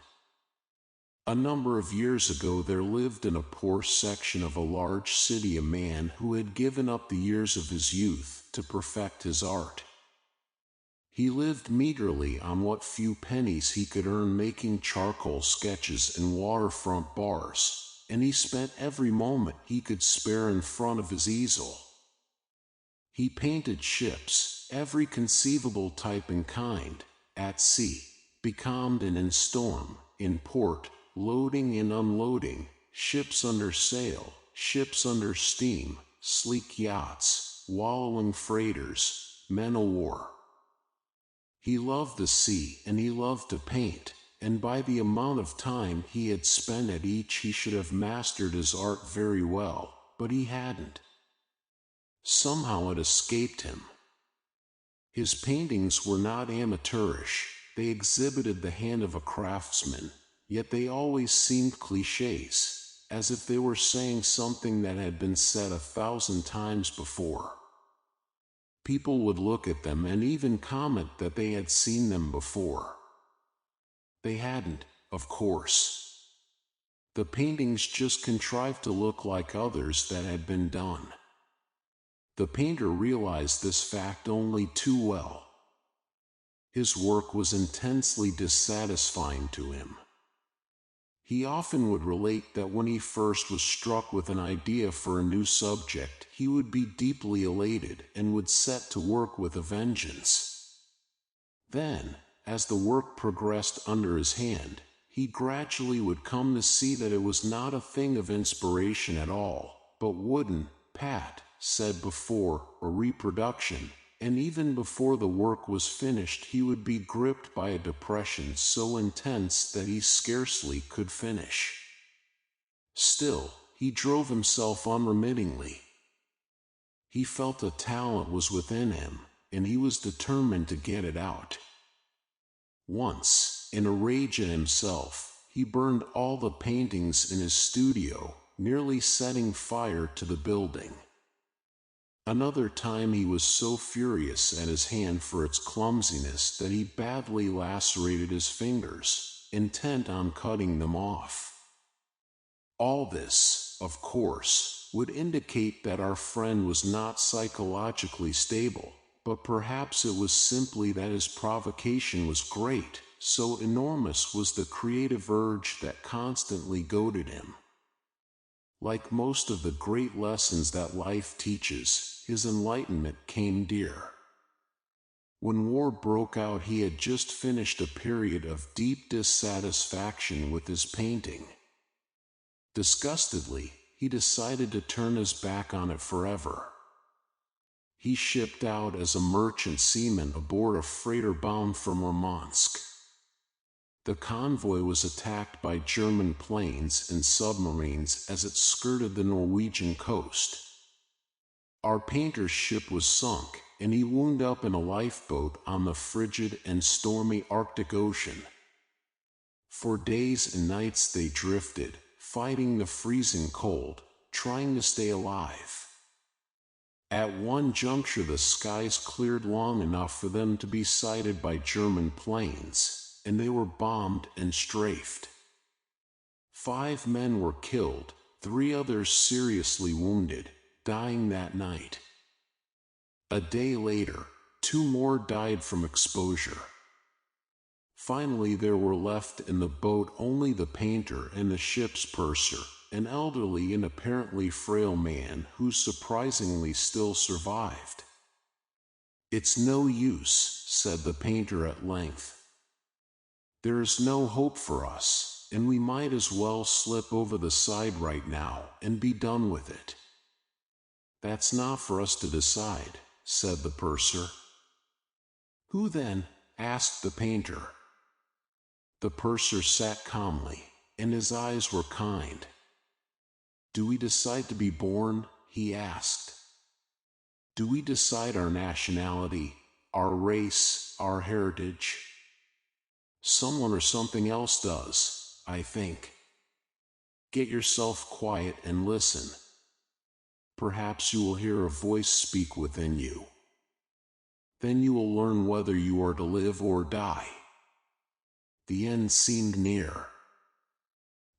A: A number of years ago there lived in a poor section of a large city a man who had given up the years of his youth to perfect his art. He lived meagerly on what few pennies he could earn making charcoal sketches and waterfront bars, and he spent every moment he could spare in front of his easel. He painted ships, every conceivable type and kind, at sea, becalmed and in storm, in port, loading and unloading, ships under sail, ships under steam, sleek yachts, wallowing freighters, men-o'-war. He loved the sea and he loved to paint, and by the amount of time he had spent at each he should have mastered his art very well, but he hadn't. Somehow it escaped him. His paintings were not amateurish, they exhibited the hand of a craftsman, yet they always seemed clichés, as if they were saying something that had been said 1,000 times before. People would look at them and even comment that they had seen them before. They hadn't, of course. The paintings just contrived to look like others that had been done. The painter realized this fact only too well. His work was intensely dissatisfying to him. He often would relate that when he first was struck with an idea for a new subject, he would be deeply elated and would set to work with a vengeance. Then, as the work progressed under his hand, he gradually would come to see that it was not a thing of inspiration at all, but wooden, pat, said before, a reproduction, and even before the work was finished he would be gripped by a depression so intense that he scarcely could finish. Still, he drove himself unremittingly. He felt a talent was within him, and he was determined to get it out. Once, in a rage at himself, he burned all the paintings in his studio, nearly setting fire to the building. Another time he was so furious at his hand for its clumsiness that he badly lacerated his fingers, intent on cutting them off. All this, of course, would indicate that our friend was not psychologically stable, but perhaps it was simply that his provocation was great, so enormous was the creative urge that constantly goaded him. Like most of the great lessons that life teaches, his enlightenment came dear. When war broke out he had just finished a period of deep dissatisfaction with his painting. Disgustedly, he decided to turn his back on it forever. He shipped out as a merchant seaman aboard a freighter bound for Murmansk. The convoy was attacked by German planes and submarines as it skirted the Norwegian coast. Our painter's ship was sunk, and he wound up in a lifeboat on the frigid and stormy Arctic Ocean. For days and nights they drifted, fighting the freezing cold, trying to stay alive. At one juncture the skies cleared long enough for them to be sighted by German planes, and they were bombed and strafed. 5 men were killed, 3 others seriously wounded, dying that night. A day later, 2 more died from exposure. Finally, there were left in the boat only the painter and the ship's purser, an elderly and apparently frail man who surprisingly still survived. "It's no use," said the painter at length. "There is no hope for us, and we might as well slip over the side right now and be done with it." "That's not for us to decide," said the purser. "Who then?" asked the painter. The purser sat calmly, and his eyes were kind. "Do we decide to be born?" he asked. "Do we decide our nationality, our race, our heritage? Someone or something else does, I think. Get yourself quiet and listen. Perhaps you will hear a voice speak within you. Then you will learn whether you are to live or die." The end seemed near.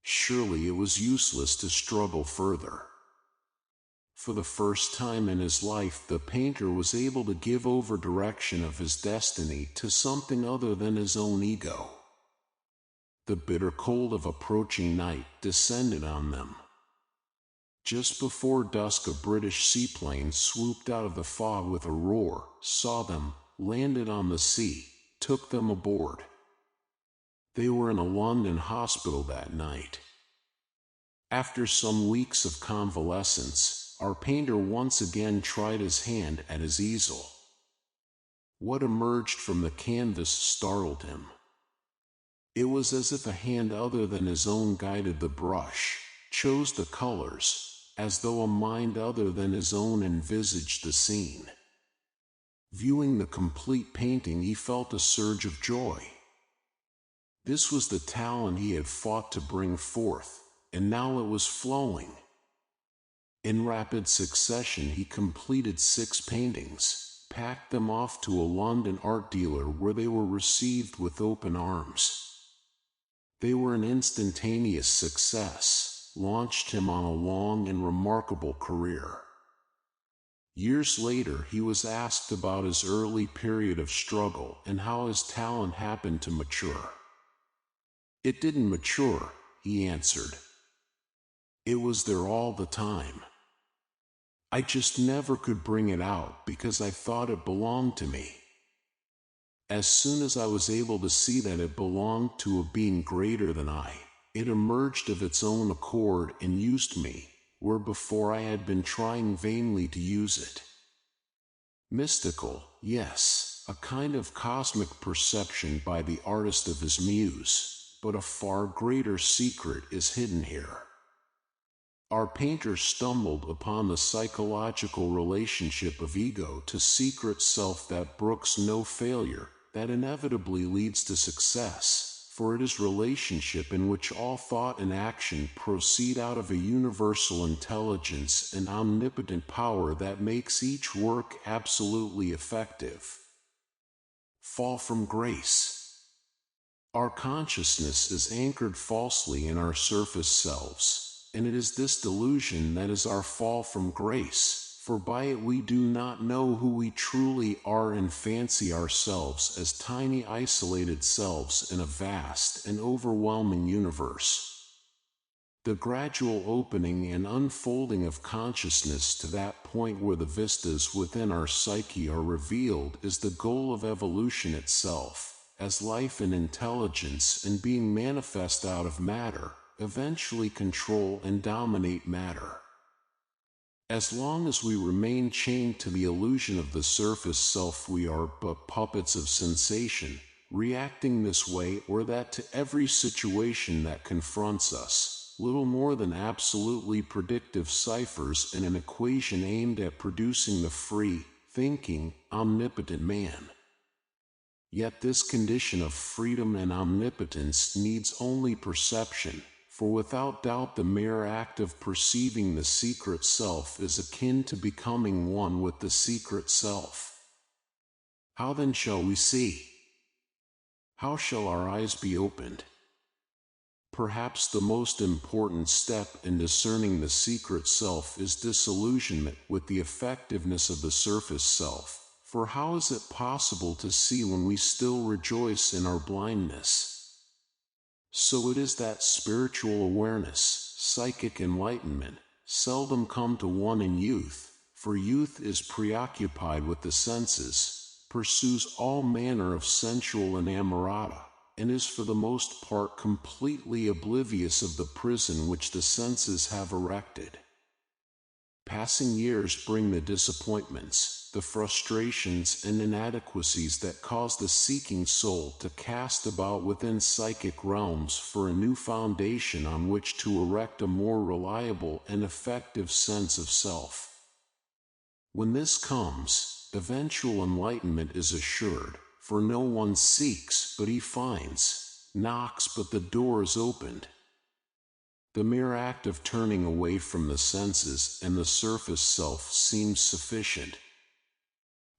A: Surely it was useless to struggle further. For the first time in his life, the painter was able to give over direction of his destiny to something other than his own ego. The bitter cold of approaching night descended on them. Just before dusk, a British seaplane swooped out of the fog with a roar, saw them, landed on the sea, took them aboard. They were in a London hospital that night. After some weeks of convalescence, our painter once again tried his hand at his easel. What emerged from the canvas startled him. It was as if a hand other than his own guided the brush, chose the colors, as though a mind other than his own envisaged the scene. Viewing the complete painting, he felt a surge of joy. This was the talent he had fought to bring forth, and now it was flowing. In rapid succession he completed 6 paintings, packed them off to a London art dealer where they were received with open arms. They were an instantaneous success, launched him on a long and remarkable career. Years later he was asked about his early period of struggle and how his talent happened to mature. "It didn't mature," he answered. "It was there all the time. I just never could bring it out because I thought it belonged to me. As soon as I was able to see that it belonged to a being greater than I, it emerged of its own accord and used me, where before I had been trying vainly to use it." Mystical, yes, a kind of cosmic perception by the artist of his muse. But a far greater secret is hidden here. Our painter stumbled upon the psychological relationship of ego to secret self that brooks no failure, that inevitably leads to success, for it is relationship in which all thought and action proceed out of a universal intelligence and omnipotent power that makes each work absolutely effective. Fall from grace. Our consciousness is anchored falsely in our surface selves, and it is this delusion that is our fall from grace, for by it we do not know who we truly are and fancy ourselves as tiny isolated selves in a vast and overwhelming universe. The gradual opening and unfolding of consciousness to that point where the vistas within our psyche are revealed is the goal of evolution itself, as life and intelligence and being manifest out of matter, eventually control and dominate matter. As long as we remain chained to the illusion of the surface self, we are but puppets of sensation, reacting this way or that to every situation that confronts us, little more than absolutely predictive ciphers in an equation aimed at producing the free, thinking, omnipotent man. Yet this condition of freedom and omnipotence needs only perception, for without doubt the mere act of perceiving the secret self is akin to becoming one with the secret self. How then shall we see? How shall our eyes be opened? Perhaps the most important step in discerning the secret self is disillusionment with the effectiveness of the surface self. For how is it possible to see when we still rejoice in our blindness? So it is that spiritual awareness, psychic enlightenment, seldom come to one in youth, for youth is preoccupied with the senses, pursues all manner of sensual inamorata, and is for the most part completely oblivious of the prison which the senses have erected. Passing years bring the disappointments, the frustrations and inadequacies that cause the seeking soul to cast about within psychic realms for a new foundation on which to erect a more reliable and effective sense of self. When this comes, eventual enlightenment is assured, for no one seeks but he finds, knocks but the door is opened. The mere act of turning away from the senses and the surface self seems sufficient.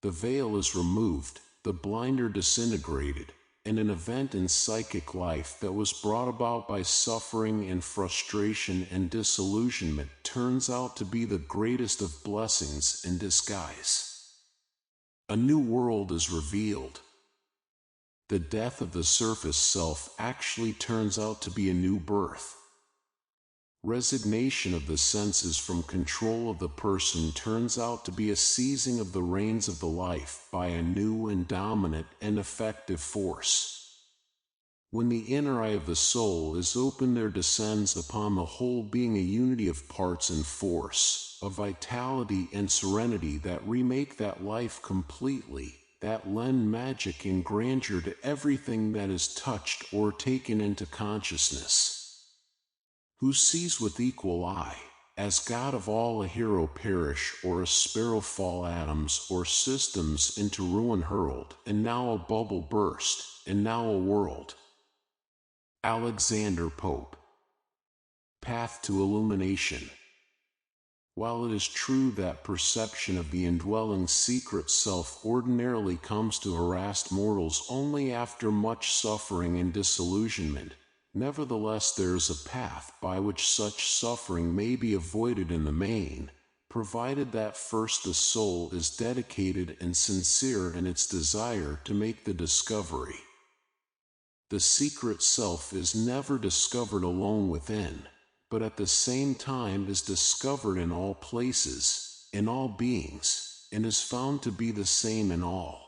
A: The veil is removed, the blinder disintegrated, and an event in psychic life that was brought about by suffering and frustration and disillusionment turns out to be the greatest of blessings in disguise. A new world is revealed. The death of the surface self actually turns out to be a new birth. Resignation of the senses from control of the person turns out to be a seizing of the reins of the life by a new and dominant and effective force. When the inner eye of the soul is open, there descends upon the whole being a unity of parts and force, a vitality and serenity that remake that life completely, that lend magic and grandeur to everything that is touched or taken into consciousness. Who sees with equal eye, as God of all a hero perish or a sparrow fall, atoms or systems into ruin hurled, and now a bubble burst, and now a world. Alexander Pope. Path to Illumination. While it is true that perception of the indwelling secret self ordinarily comes to harassed mortals only after much suffering and disillusionment, nevertheless there is a path by which such suffering may be avoided in the main, provided that first the soul is dedicated and sincere in its desire to make the discovery. The secret self is never discovered alone within, but at the same time is discovered in all places, in all beings, and is found to be the same in all.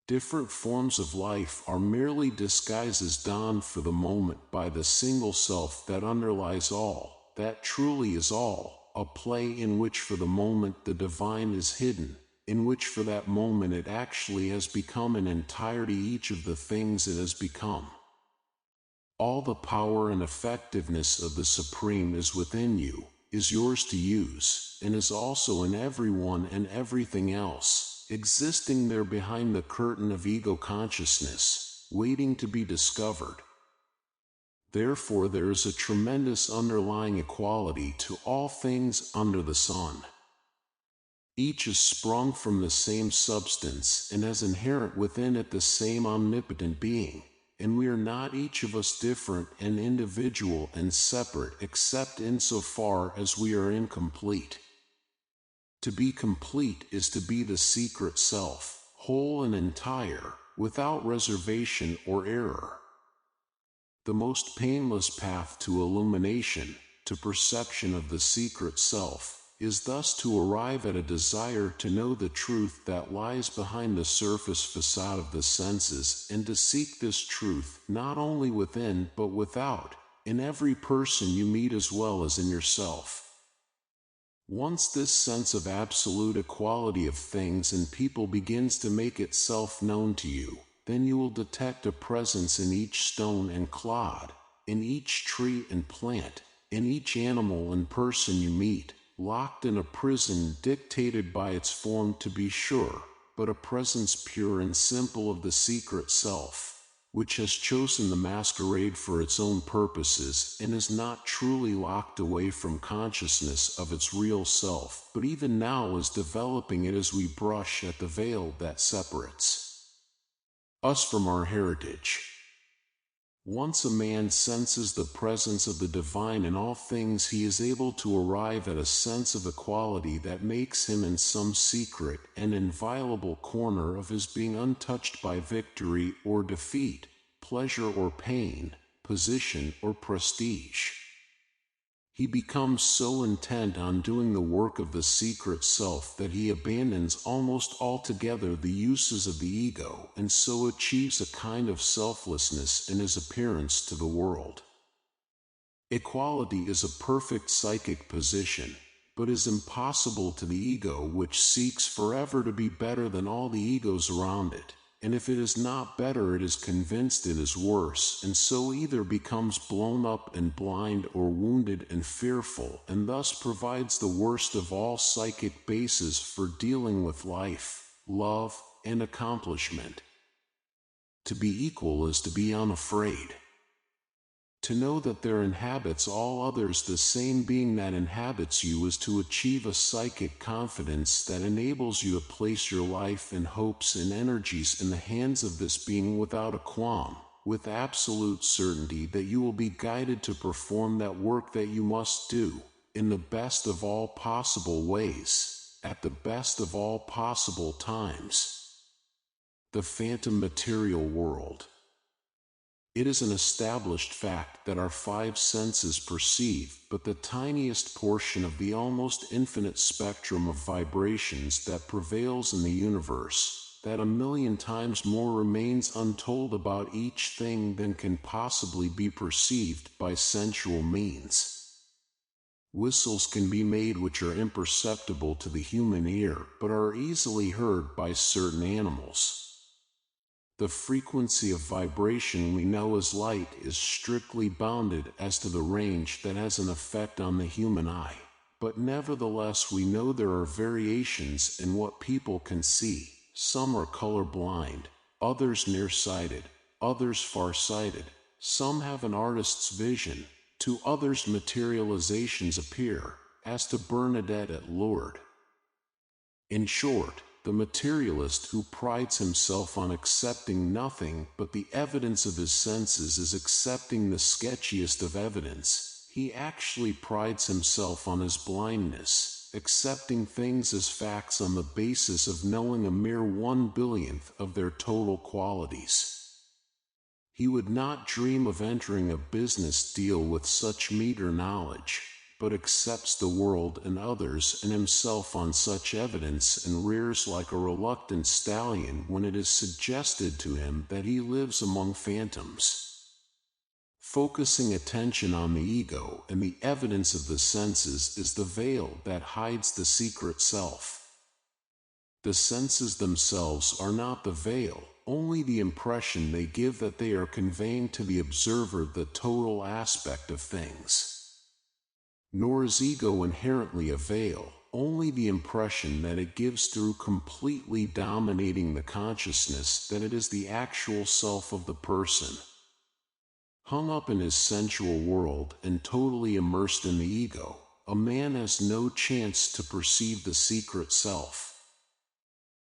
A: Different forms of life are merely disguises donned for the moment by the single self that underlies all, that truly is all, a play in which for the moment the divine is hidden, in which for that moment it actually has become in entirety each of the things it has become. All the power and effectiveness of the Supreme is within you, is yours to use, and is also in everyone and everything else, existing there behind the curtain of ego consciousness, waiting to be discovered. Therefore there is a tremendous underlying equality to all things under the sun. Each is sprung from the same substance and has inherent within it the same omnipotent being, and we are not each of us different and individual and separate except insofar as we are incomplete. To be complete is to be the secret self, whole and entire, without reservation or error. The most painless path to illumination, to perception of the secret self, is thus to arrive at a desire to know the truth that lies behind the surface facade of the senses, and to seek this truth not only within but without, in every person you meet as well as in yourself. Once this sense of absolute equality of things and people begins to make itself known to you, then you will detect a presence in each stone and clod, in each tree and plant, in each animal and person you meet, locked in a prison dictated by its form to be sure, but a presence pure and simple of the secret self, which has chosen the masquerade for its own purposes and is not truly locked away from consciousness of its real self, but even now is developing it as we brush at the veil that separates us from our heritage. Once a man senses the presence of the divine in all things, he is able to arrive at a sense of equality that makes him in some secret and inviolable corner of his being untouched by victory or defeat, pleasure or pain, position or prestige. He becomes so intent on doing the work of the secret self that he abandons almost altogether the uses of the ego, and so achieves a kind of selflessness in his appearance to the world. Equality is a perfect psychic position, but is impossible to the ego, which seeks forever to be better than all the egos around it. And if it is not better, it is convinced it is worse, and so either becomes blown up and blind or wounded and fearful, and thus provides the worst of all psychic bases for dealing with life, love, and accomplishment. To be equal is to be unafraid. To know that there inhabits all others the same being that inhabits you is to achieve a psychic confidence that enables you to place your life and hopes and energies in the hands of this being without a qualm, with absolute certainty that you will be guided to perform that work that you must do, in the best of all possible ways, at the best of all possible times. The phantom material world. It is an established fact that our five senses perceive but the tiniest portion of the almost infinite spectrum of vibrations that prevails in the universe, that 1,000,000 times more remains untold about each thing than can possibly be perceived by sensual means. Whistles can be made which are imperceptible to the human ear but are easily heard by certain animals. The frequency of vibration we know as light is strictly bounded as to the range that has an effect on the human eye, but nevertheless we know there are variations in what people can see. Some are color-blind, others nearsighted, others far-sighted, some have an artist's vision, to others materializations appear, as to Bernadette at Lourdes. In short, the materialist who prides himself on accepting nothing but the evidence of his senses is accepting the sketchiest of evidence. He actually prides himself on his blindness, accepting things as facts on the basis of knowing a mere 1/100000th of their total qualities. He would not dream of entering a business deal with such meager knowledge, but accepts the world and others and himself on such evidence and rears like a reluctant stallion when it is suggested to him that he lives among phantoms. Focusing attention on the ego and the evidence of the senses is the veil that hides the secret self. The senses themselves are not the veil, only the impression they give that they are conveying to the observer the total aspect of things. Nor is ego inherently a veil, only the impression that it gives through completely dominating the consciousness that it is the actual self of the person. Hung up in his sensual world and totally immersed in the ego, a man has no chance to perceive the secret self.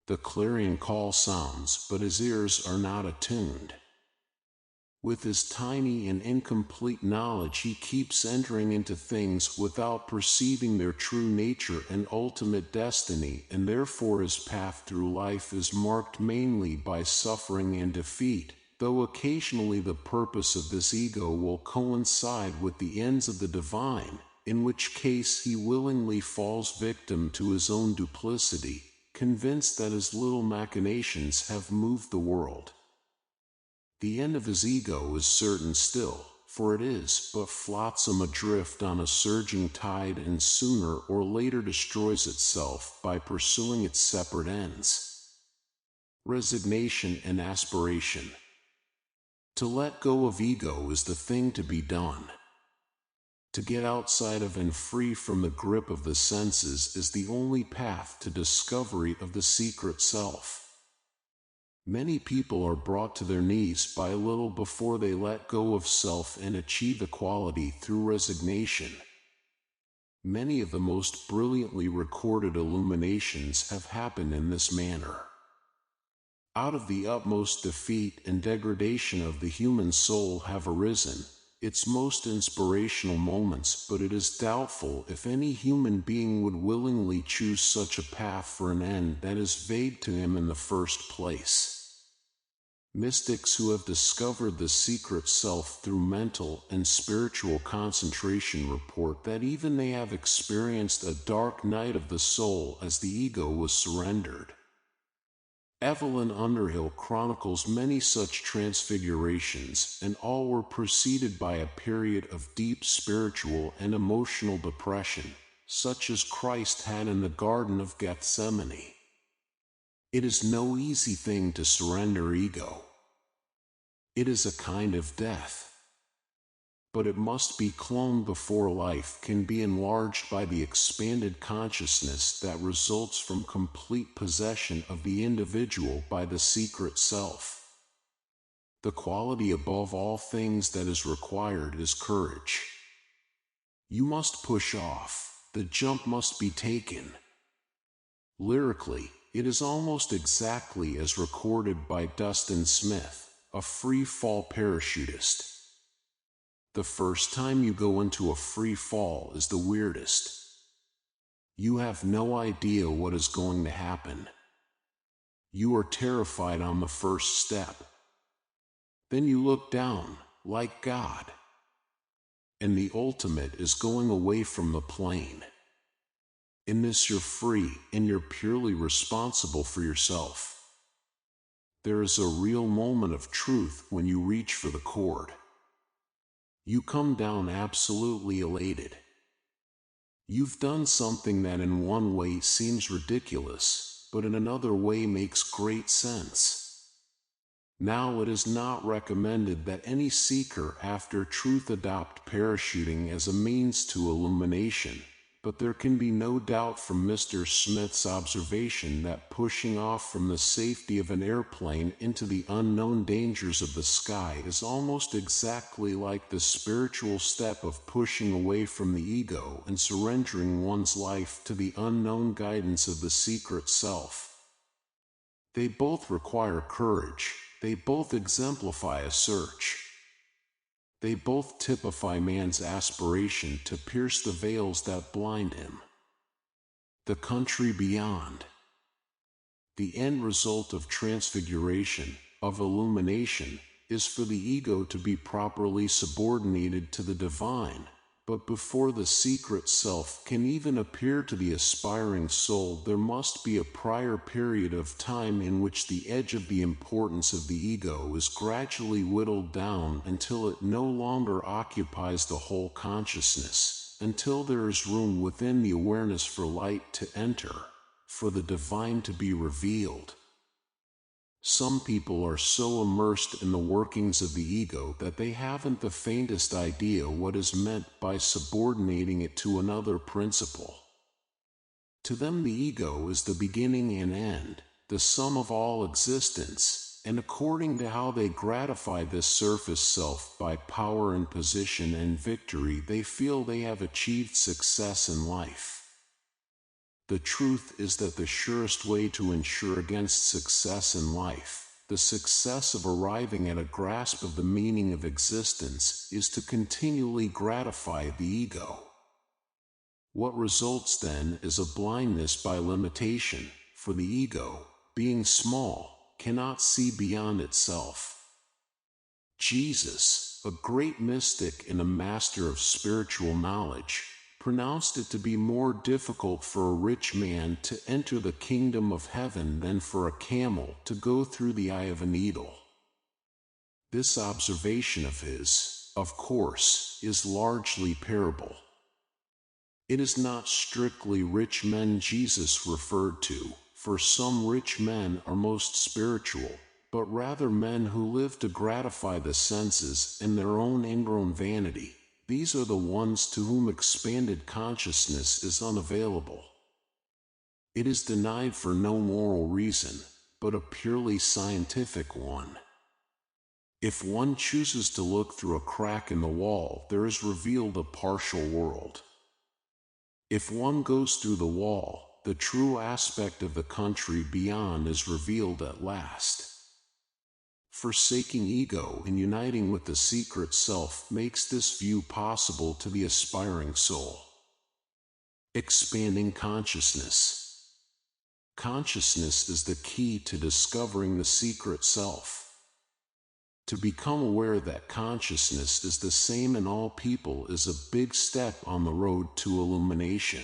A: The clarion call sounds, but his ears are not attuned. With his tiny and incomplete knowledge he keeps entering into things without perceiving their true nature and ultimate destiny, and therefore his path through life is marked mainly by suffering and defeat, though occasionally the purpose of this ego will coincide with the ends of the divine, in which case he willingly falls victim to his own duplicity, convinced that his little machinations have moved the world. The end of his ego is certain still, for it is but flotsam adrift on a surging tide and sooner or later destroys itself by pursuing its separate ends. Resignation and aspiration. To let go of ego is the thing to be done. To get outside of and free from the grip of the senses is the only path to discovery of the secret self. Many people are brought to their knees by little before they let go of self and achieve equality through resignation. Many of the most brilliantly recorded illuminations have happened in this manner. Out of the utmost defeat and degradation of the human soul have arisen its most inspirational moments, but it is doubtful if any human being would willingly choose such a path for an end that is vague to him in the first place. Mystics who have discovered the secret self through mental and spiritual concentration report that even they have experienced a dark night of the soul as the ego was surrendered. Evelyn Underhill chronicles many such transfigurations, and all were preceded by a period of deep spiritual and emotional depression, such as Christ had in the Garden of Gethsemane. It is no easy thing to surrender ego. It is a kind of death. But it must be cloned before life can be enlarged by the expanded consciousness that results from complete possession of the individual by the secret self. The quality above all things that is required is courage. You must push off, the jump must be taken. Lyrically, it is almost exactly as recorded by Dustin Smith, a free-fall parachutist. The first time you go into a free fall is the weirdest. You have no idea what is going to happen. You are terrified on the first step. Then you look down, like God. And the ultimate is going away from the plane. In this you're free, and you're purely responsible for yourself. There is a real moment of truth when you reach for the cord. You come down absolutely elated. You've done something that in one way seems ridiculous, but in another way makes great sense. Now it is not recommended that any seeker after truth adopt parachuting as a means to illumination, but there can be no doubt from Mr. Smith's observation that pushing off from the safety of an airplane into the unknown dangers of the sky is almost exactly like the spiritual step of pushing away from the ego and surrendering one's life to the unknown guidance of the secret self. They both require courage, they both exemplify a search. They both typify man's aspiration to pierce the veils that blind him. The country beyond. The end result of transfiguration, of illumination, is for the ego to be properly subordinated to the divine, but before the secret self can even appear to the aspiring soul, there must be a prior period of time in which the edge of the importance of the ego is gradually whittled down until it no longer occupies the whole consciousness, until there is room within the awareness for light to enter, for the divine to be revealed. Some people are so immersed in the workings of the ego that they haven't the faintest idea what is meant by subordinating it to another principle. To them the ego is the beginning and end, the sum of all existence, and according to how they gratify this surface self by power and position and victory, they feel they have achieved success in life. The truth is that the surest way to ensure against success in life, the success of arriving at a grasp of the meaning of existence, is to continually gratify the ego. What results then is a blindness by limitation, for the ego, being small, cannot see beyond itself. Jesus, a great mystic and a master of spiritual knowledge, pronounced it to be more difficult for a rich man to enter the kingdom of heaven than for a camel to go through the eye of a needle. This observation of his, of course, is largely parable. It is not strictly rich men Jesus referred to, for some rich men are most spiritual, but rather men who live to gratify the senses and their own ingrown vanity. These are the ones to whom expanded consciousness is unavailable. It is denied for no moral reason. but a purely scientific one. If one chooses to look through a crack in the wall, there is revealed a partial world. If one goes through the wall, the true aspect of the country beyond is revealed at last. Forsaking ego and uniting with the secret self makes this view possible to the aspiring soul. Expanding consciousness. Consciousness is the key to discovering the secret self. To become aware that consciousness is the same in all people is a big step on the road to illumination.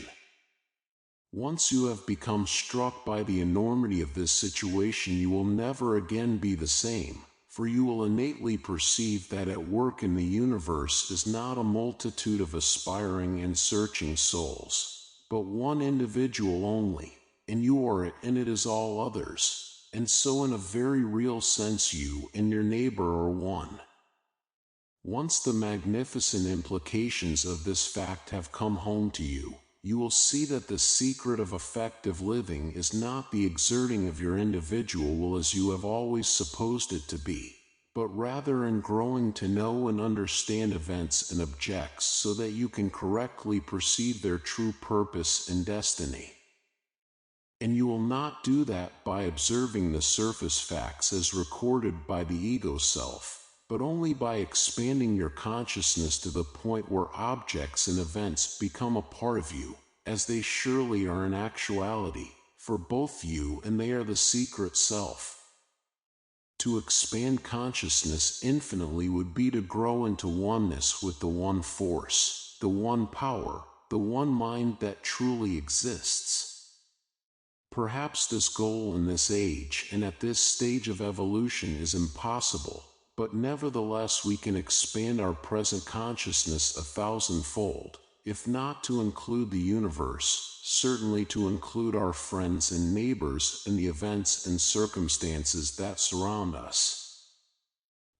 A: Once you have become struck by the enormity of this situation, you will never again be the same, for you will innately perceive that at work in the universe is not a multitude of aspiring and searching souls, but one individual only, and you are it and it is all others. And so in a very real sense you and your neighbor are one. Once the magnificent implications of this fact have come home to you, you will see that the secret of effective living is not the exerting of your individual will as you have always supposed it to be, but rather in growing to know and understand events and objects so that you can correctly perceive their true purpose and destiny. And you will not do that by observing the surface facts as recorded by the ego self, but only by expanding your consciousness to the point where objects and events become a part of you, as they surely are in actuality, for both you and they are the secret self. To expand consciousness infinitely would be to grow into oneness with the one force, the one power, the one mind that truly exists. Perhaps this goal in this age and at this stage of evolution is impossible, but nevertheless we can expand our present consciousness 1,000-fold, if not to include the universe, certainly to include our friends and neighbors and the events and circumstances that surround us.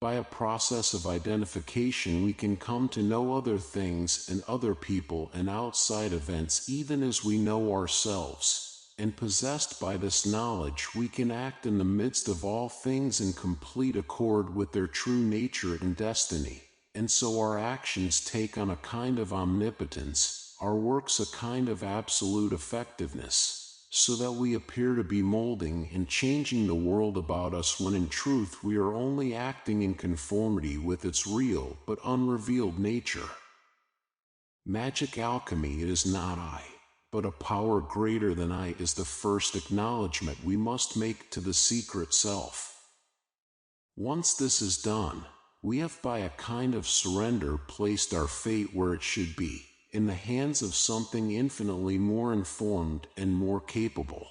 A: By a process of identification we can come to know other things and other people and outside events even as we know ourselves. And possessed by this knowledge we can act in the midst of all things in complete accord with their true nature and destiny, and so our actions take on a kind of omnipotence, our works a kind of absolute effectiveness, so that we appear to be molding and changing the world about us when in truth we are only acting in conformity with its real but unrevealed nature. Magic alchemy is not I, but a power greater than I is the first acknowledgement we must make to the secret self. Once this is done, we have by a kind of surrender placed our fate where it should be, in the hands of something infinitely more informed and more capable.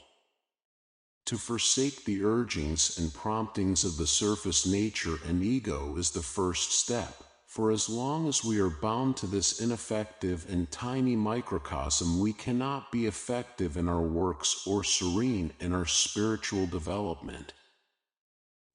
A: To forsake the urgings and promptings of the surface nature and ego is the first step. For as long as we are bound to this ineffective and tiny microcosm, we cannot be effective in our works or serene in our spiritual development.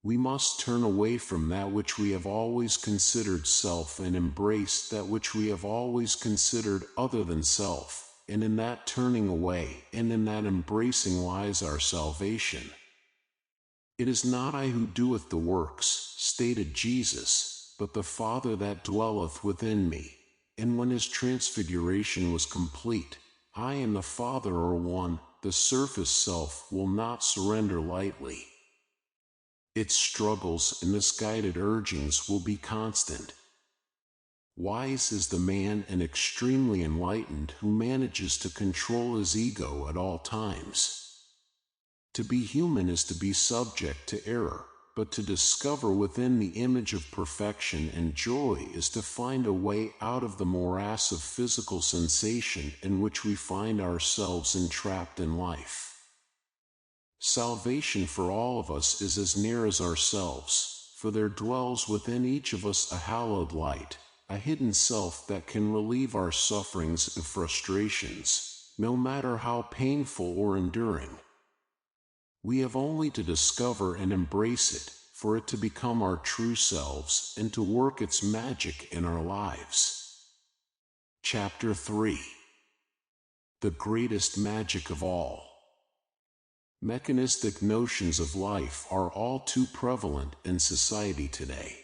A: We must turn away from that which we have always considered self and embrace that which we have always considered other than self, and in that turning away and in that embracing lies our salvation. It is not I who doeth the works, stated Jesus, but the Father that dwelleth within me. And when his transfiguration was complete, I and the Father are one. The surface self will not surrender lightly. Its struggles and misguided urgings will be constant. Wise is the man and extremely enlightened who manages to control his ego at all times. To be human is to be subject to error, but to discover within the image of perfection and joy is to find a way out of the morass of physical sensation in which we find ourselves entrapped in life. Salvation for all of us is as near as ourselves, for there dwells within each of us a hallowed light, a hidden self that can relieve our sufferings and frustrations, no matter how painful or enduring. We have only to discover and embrace it, for it to become our true selves and to work its magic in our lives. Chapter 3. The Greatest Magic of All. Mechanistic notions of life are all too prevalent in society today.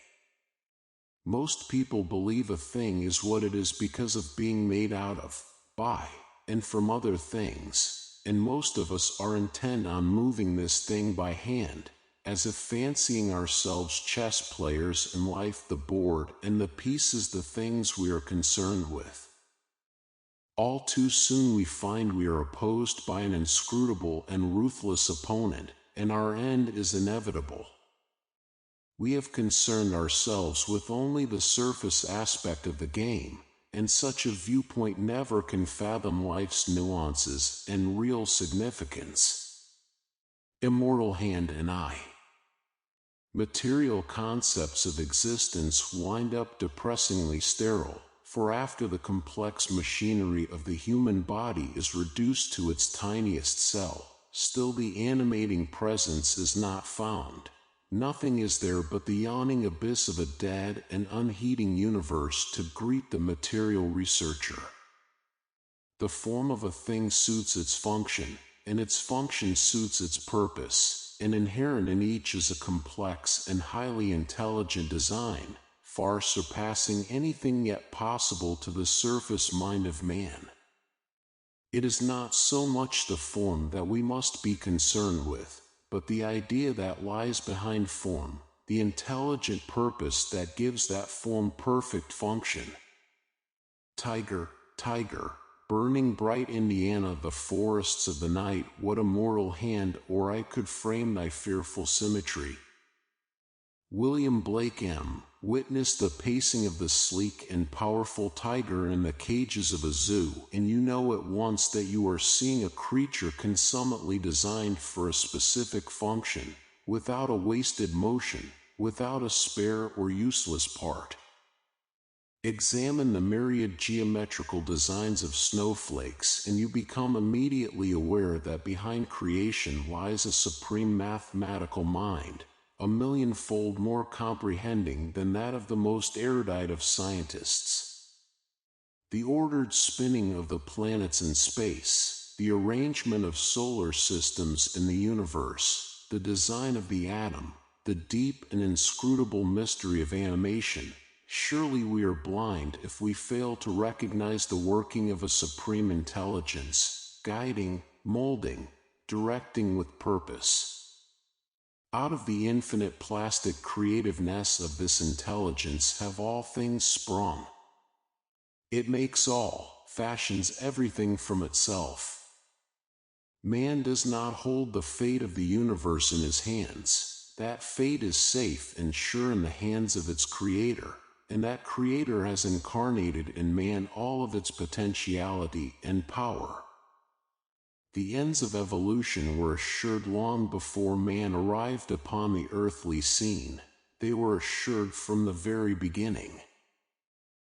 A: Most people believe a thing is what it is because of being made out of, by, and from other things, and most of us are intent on moving this thing by hand, as if fancying ourselves chess players and life the board and the pieces the things we are concerned with. All too soon we find we are opposed by an inscrutable and ruthless opponent, and our end is inevitable. We have concerned ourselves with only the surface aspect of the game, and such a viewpoint never can fathom life's nuances and real significance. Immortal hand and eye. Material concepts of existence wind up depressingly sterile, for after the complex machinery of the human body is reduced to its tiniest cell, still the animating presence is not found. Nothing is there but the yawning abyss of a dead and unheeding universe to greet the material researcher. The form of a thing suits its function, and its function suits its purpose, and inherent in each is a complex and highly intelligent design, far surpassing anything yet possible to the surface mind of man. It is not so much the form that we must be concerned with, but the idea that lies behind form, the intelligent purpose that gives that form perfect function. Tiger, tiger, burning bright Indiana, the forests of the night, what a mortal hand, or I could frame thy fearful symmetry. William Blake M. witnessed the pacing of the sleek and powerful tiger in the cages of a zoo, and you know at once that you are seeing a creature consummately designed for a specific function, without a wasted motion, without a spare or useless part. Examine the myriad geometrical designs of snowflakes, and you become immediately aware that behind creation lies a supreme mathematical mind, a millionfold more comprehending than that of the most erudite of scientists. The ordered spinning of the planets in space, the arrangement of solar systems in the universe, the design of the atom, the deep and inscrutable mystery of animation. Surely we are blind if we fail to recognize the working of a supreme intelligence, guiding, molding, directing with purpose. Out of the infinite plastic creativeness of this intelligence have all things sprung. It makes all, fashions everything from itself. Man does not hold the fate of the universe in his hands. That fate is safe and sure in the hands of its creator, and that creator has incarnated in man all of its potentiality and power. The ends of evolution were assured long before man arrived upon the earthly scene. They were assured from the very beginning.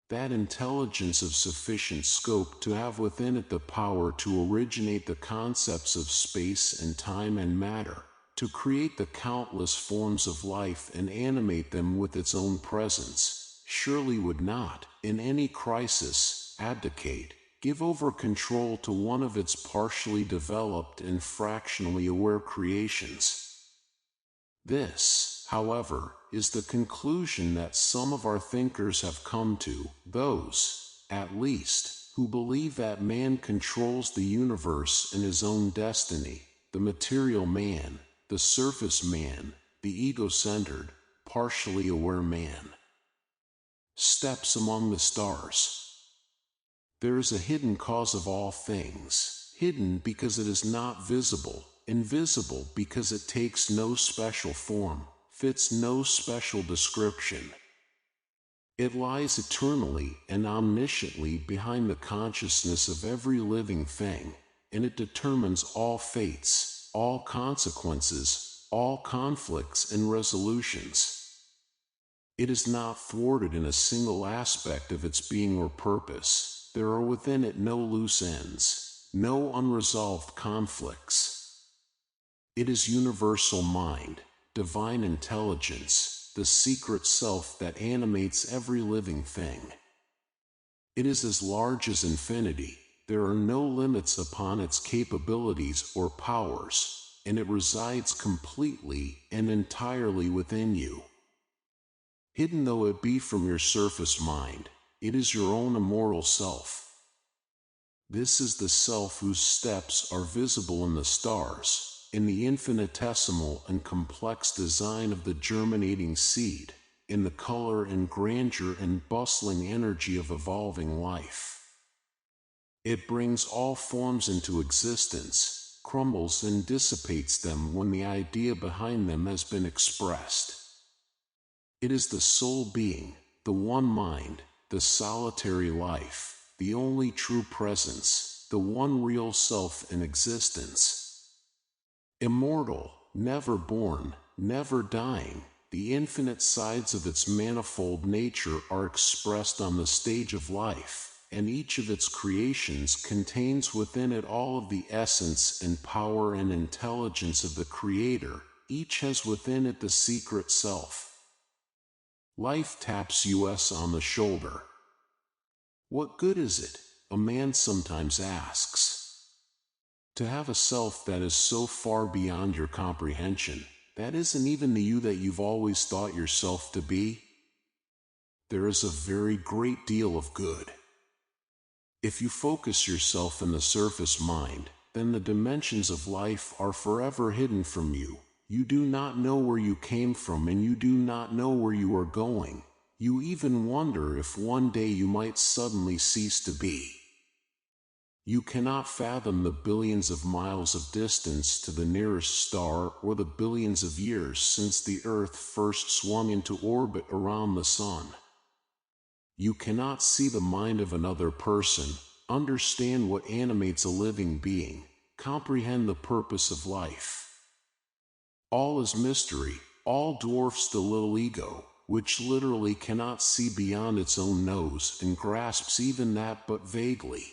A: That intelligence of sufficient scope to have within it the power to originate the concepts of space and time and matter, to create the countless forms of life and animate them with its own presence, surely would not, in any crisis, abdicate, give over control to one of its partially developed and fractionally aware creations. This, however, is the conclusion that some of our thinkers have come to, those, at least, who believe that man controls the universe in his own destiny, the material man, the surface man, the ego-centered, partially aware man. Steps among the stars. There is a hidden cause of all things, hidden because it is not visible, invisible because it takes no special form, fits no special description. It lies eternally and omnisciently behind the consciousness of every living thing, and it determines all fates, all consequences, all conflicts and resolutions. It is not thwarted in a single aspect of its being or purpose. There are within it no loose ends, no unresolved conflicts. It is universal mind, divine intelligence, the secret self that animates every living thing. It is as large as infinity. There are no limits upon its capabilities or powers. and it resides completely and entirely within you. Hidden though it be from your surface mind, it is your own immortal self. This is the self whose steps are visible in the stars, in the infinitesimal and complex design of the germinating seed, in the color and grandeur and bustling energy of evolving life. It brings all forms into existence, crumbles and dissipates them when the idea behind them has been expressed. It is the sole being, the one mind, the solitary life, the only true presence, the one real self in existence. Immortal, never born, never dying, the infinite sides of its manifold nature are expressed on the stage of life, and each of its creations contains within it all of the essence and power and intelligence of the Creator. Each has within it the secret self. Life taps us on the shoulder. What good is it, a man sometimes asks, to have a self that is so far beyond your comprehension, that isn't even the you that you've always thought yourself to be? There is a very great deal of good. If you focus yourself in the surface mind, then the dimensions of life are forever hidden from you. You do not know where you came from, and you do not know where you are going. You even wonder if one day you might suddenly cease to be. You cannot fathom the billions of miles of distance to the nearest star, or the billions of years since the Earth first swung into orbit around the Sun. You cannot see the mind of another person, understand what animates a living being, comprehend the purpose of life. All is mystery, all dwarfs the little ego, which literally cannot see beyond its own nose and grasps even that but vaguely.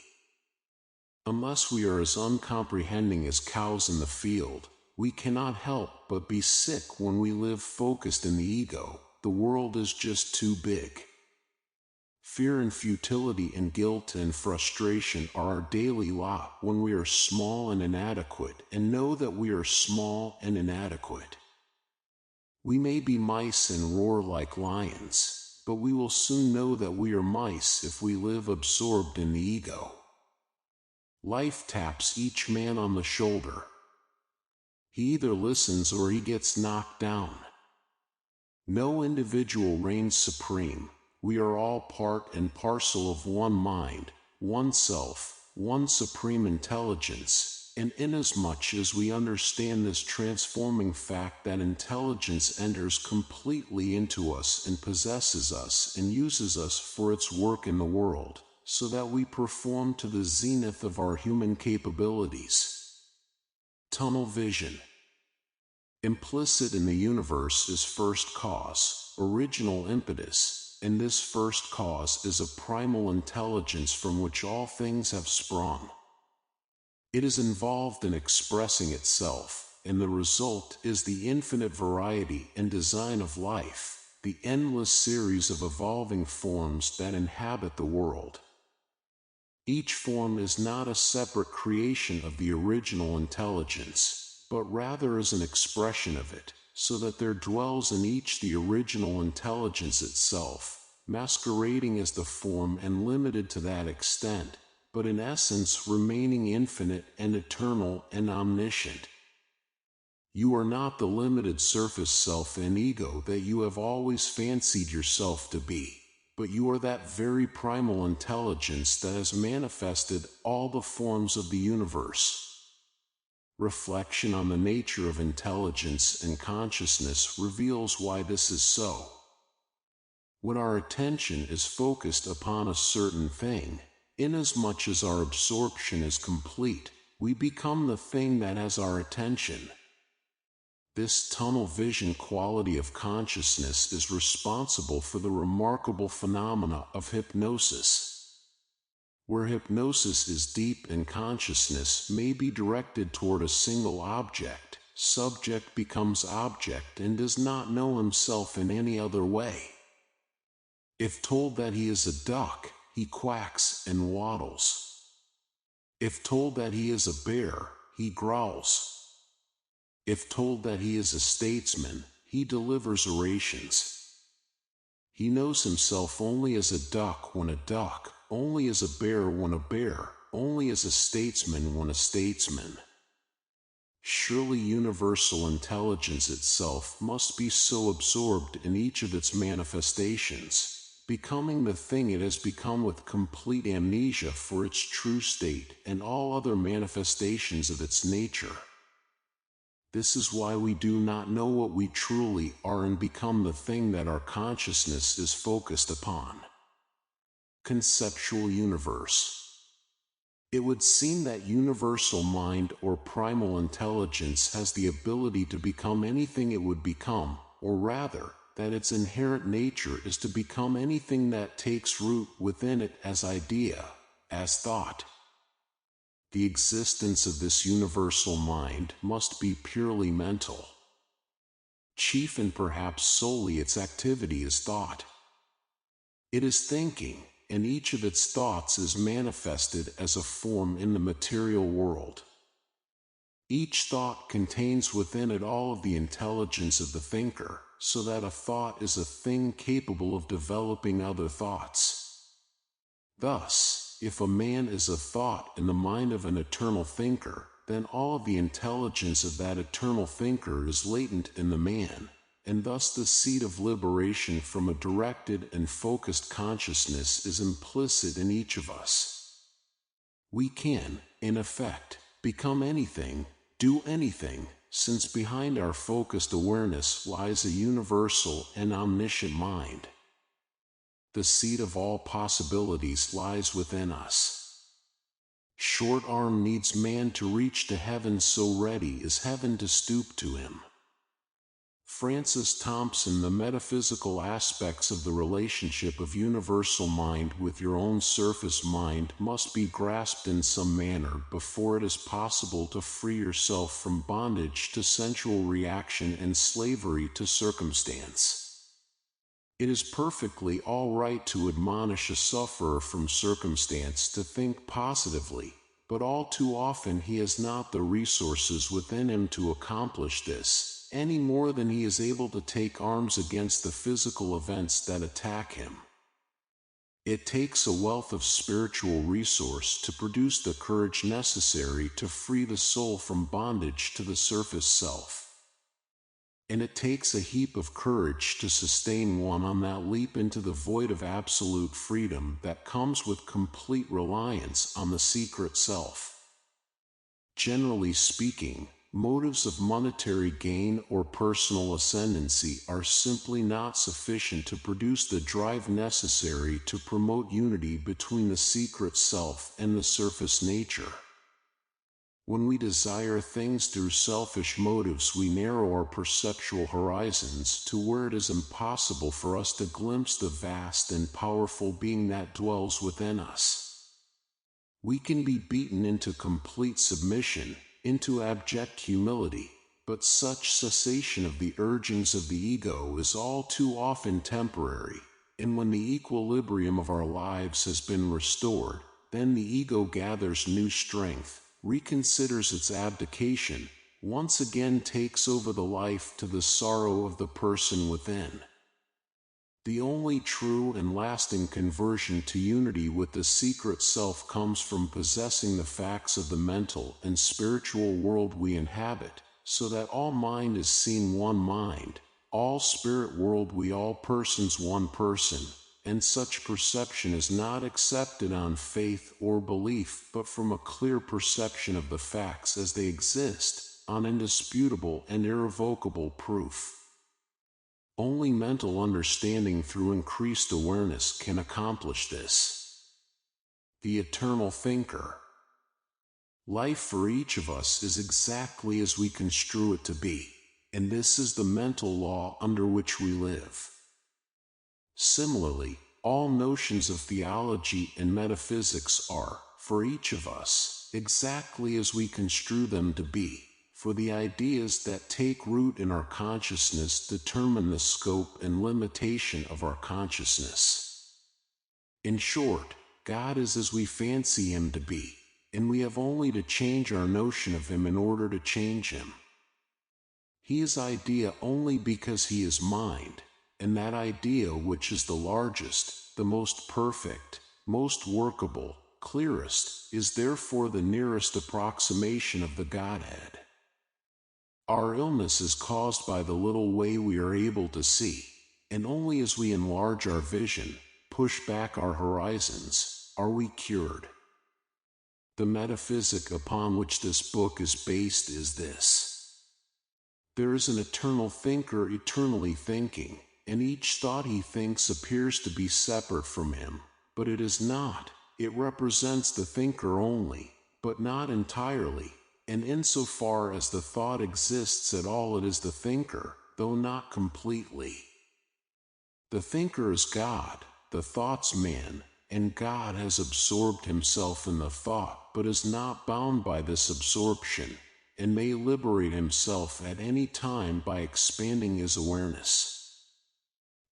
A: Unless we are as uncomprehending as cows in the field, we cannot help but be sick when we live focused in the ego. The world is just too big. Fear and futility and guilt and frustration are our daily lot when we are small and inadequate and know that we are small and inadequate. We may be mice and roar like lions, but we will soon know that we are mice if we live absorbed in the ego. Life taps each man on the shoulder. He either listens or he gets knocked down. No individual reigns supreme. We are all part and parcel of one mind, one self, one supreme intelligence. And inasmuch as we understand this transforming fact that intelligence enters completely into us and possesses us and uses us for its work in the world, so that we perform to the zenith of our human capabilities. Tunnel vision. Implicit in the universe is first cause, original impetus, and this first cause is a primal intelligence from which all things have sprung. It is involved in expressing itself, and the result is the infinite variety and design of life, the endless series of evolving forms that inhabit the world. Each form is not a separate creation of the original intelligence, but rather is an expression of it, so that there dwells in each the original intelligence itself, masquerading as the form and limited to that extent, but in essence remaining infinite and eternal and omniscient. You are not the limited surface self and ego that you have always fancied yourself to be, but you are that very primal intelligence that has manifested all the forms of the universe. Reflection on the nature of intelligence and consciousness reveals why this is so. When our attention is focused upon a certain thing, inasmuch as our absorption is complete, we become the thing that has our attention. This tunnel vision quality of consciousness is responsible for the remarkable phenomena of hypnosis. Where hypnosis is deep and consciousness may be directed toward a single object, subject becomes object and does not know himself in any other way. If told that he is a duck, he quacks and waddles. If told that he is a bear, he growls. If told that he is a statesman, he delivers orations. He knows himself only as a duck when a duck, only as a bear when a bear, only as a statesman when a statesman. Surely universal intelligence itself must be so absorbed in each of its manifestations, becoming the thing it has become with complete amnesia for its true state and all other manifestations of its nature. This is why we do not know what we truly are and become the thing that our consciousness is focused upon. Conceptual universe. It would seem that universal mind or primal intelligence has the ability to become anything it would become, or rather, that its inherent nature is to become anything that takes root within it as idea, as thought. The existence of this universal mind must be purely mental. Chief and perhaps solely its activity is thought. It is thinking, and each of its thoughts is manifested as a form in the material world. Each thought contains within it all of the intelligence of the thinker, so that a thought is a thing capable of developing other thoughts. Thus, if a man is a thought in the mind of an eternal thinker, then all of the intelligence of that eternal thinker is latent in the man, and thus the seed of liberation from a directed and focused consciousness is implicit in each of us. We can, in effect, become anything, do anything, since behind our focused awareness lies a universal and omniscient mind. The seed of all possibilities lies within us. Short arm needs man to reach to heaven, so ready is heaven to stoop to him. Francis Thompson. The metaphysical aspects of the relationship of universal mind with your own surface mind must be grasped in some manner before it is possible to free yourself from bondage to sensual reaction and slavery to circumstance. It is perfectly all right to admonish a sufferer from circumstance to think positively, but all too often he has not the resources within him to accomplish this, any more than he is able to take arms against the physical events that attack him. It takes a wealth of spiritual resource to produce the courage necessary to free the soul from bondage to the surface self. And it takes a heap of courage to sustain one on that leap into the void of absolute freedom that comes with complete reliance on the secret self. Generally speaking, motives of monetary gain or personal ascendancy are simply not sufficient to produce the drive necessary to promote unity between the secret self and the surface nature. When we desire things through selfish motives, we narrow our perceptual horizons to where it is impossible for us to glimpse the vast and powerful being that dwells within us. We can be beaten into complete submission, into abject humility, but such cessation of the urgings of the ego is all too often temporary, and when the equilibrium of our lives has been restored, then the ego gathers new strength, reconsiders its abdication, once again takes over the life to the sorrow of the person within. The only true and lasting conversion to unity with the secret self comes from possessing the facts of the mental and spiritual world we inhabit, so that all mind is seen one mind, all spirit world we all persons one person, and such perception is not accepted on faith or belief but from a clear perception of the facts as they exist, on indisputable and irrevocable proof. Only mental understanding through increased awareness can accomplish this. The eternal thinker. Life for each of us is exactly as we construe it to be, and this is the mental law under which we live. Similarly, all notions of theology and metaphysics are, for each of us, exactly as we construe them to be, for the ideas that take root in our consciousness determine the scope and limitation of our consciousness. In short, God is as we fancy him to be, and we have only to change our notion of him in order to change him. He is idea only because he is mind, and that idea which is the largest, the most perfect, most workable, clearest, is therefore the nearest approximation of the Godhead. Our illness is caused by the little way we are able to see, and only as we enlarge our vision, push back our horizons, are we cured. The metaphysic upon which this book is based is this: there is an eternal thinker eternally thinking, and each thought he thinks appears to be separate from him, but it is not. It represents the thinker only, but not entirely, and insofar as the thought exists at all, it is the thinker, though not completely. The thinker is God, the thought's man, and God has absorbed himself in the thought, but is not bound by this absorption, and may liberate himself at any time by expanding his awareness.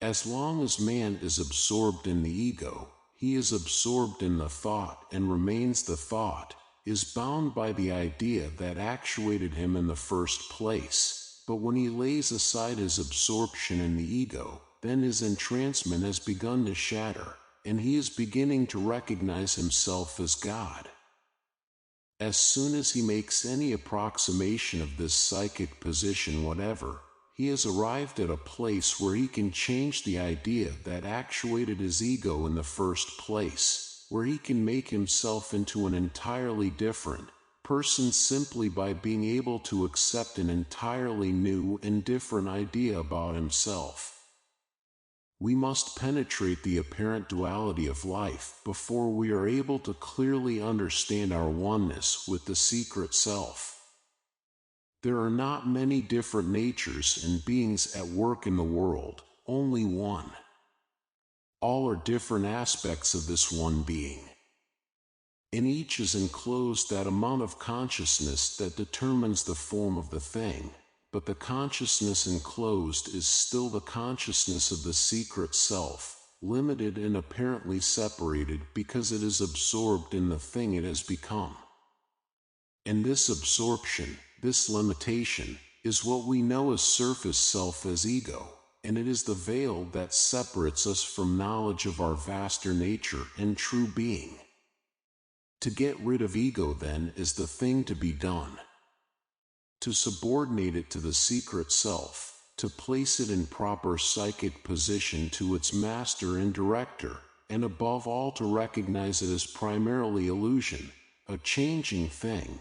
A: As long as man is absorbed in the ego, he is absorbed in the thought and remains the thought, is bound by the idea that actuated him in the first place. But when he lays aside his absorption in the ego, then his entrancement has begun to shatter, and he is beginning to recognize himself as God. As soon as he makes any approximation of this psychic position whatever, he has arrived at a place where he can change the idea that actuated his ego in the first place, where he can make himself into an entirely different person simply by being able to accept an entirely new and different idea about himself. We must penetrate the apparent duality of life before we are able to clearly understand our oneness with the secret self. There are not many different natures and beings at work in the world, only one. All are different aspects of this one being. In each is enclosed that amount of consciousness that determines the form of the thing, but the consciousness enclosed is still the consciousness of the secret self, limited and apparently separated because it is absorbed in the thing it has become. And this absorption, this limitation, is what we know as surface self, as ego, and it is the veil that separates us from knowledge of our vaster nature and true being. To get rid of ego, then, is the thing to be done. To subordinate it to the secret self, to place it in proper psychic position to its master and director, and above all to recognize it as primarily illusion, a changing thing,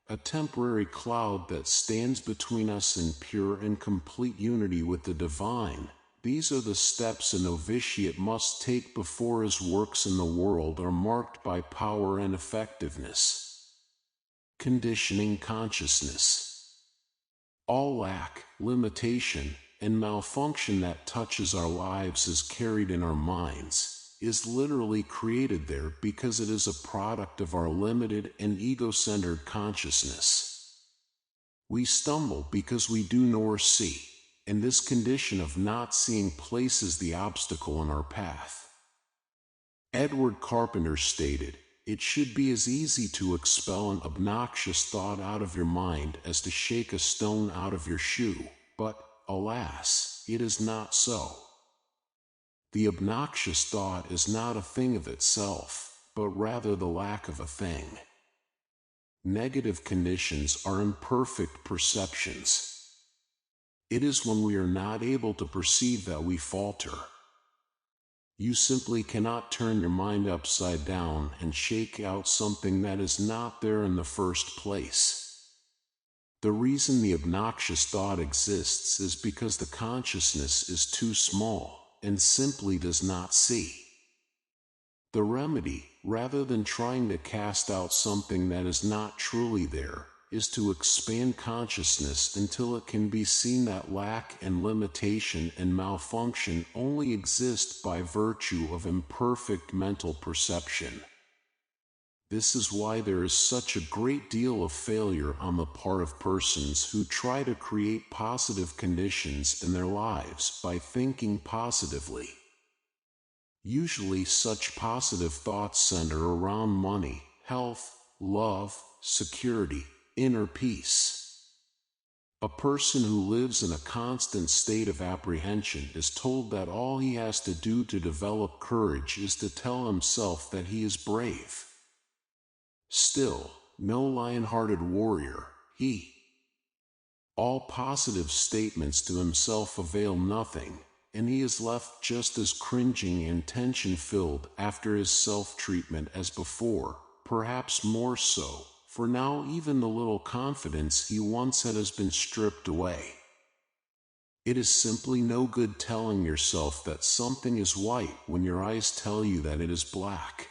A: a temporary cloud that stands between us in pure and complete unity with the divine. These are the steps a novitiate must take before his works in the world are marked by power and effectiveness. Conditioning consciousness. All lack, limitation, and malfunction that touches our lives is carried in our minds, is literally created there because it is a product of our limited and ego-centered consciousness. We stumble because we do nor see, and this condition of not seeing places the obstacle in our path. Edward Carpenter stated, "It should be as easy to expel an obnoxious thought out of your mind as to shake a stone out of your shoe, but, alas, it is not so." The obnoxious thought is not a thing of itself, but rather the lack of a thing. Negative conditions are imperfect perceptions. It is when we are not able to perceive that we falter. You simply cannot turn your mind upside down and shake out something that is not there in the first place. The reason the obnoxious thought exists is because the consciousness is too small and simply does not see. The remedy, rather than trying to cast out something that is not truly there, is to expand consciousness until it can be seen that lack and limitation and malfunction only exist by virtue of imperfect mental perception. This is why there is such a great deal of failure on the part of persons who try to create positive conditions in their lives by thinking positively. Usually such positive thoughts center around money, health, love, security, inner peace. A person who lives in a constant state of apprehension is told that all he has to do to develop courage is to tell himself that he is brave. Still, no lion-hearted warrior, all positive statements to himself avail nothing, and he is left just as cringing and tension-filled after his self-treatment as before, perhaps more so, for now even the little confidence he once had has been stripped away. It is simply no good telling yourself that something is white when your eyes tell you that it is black.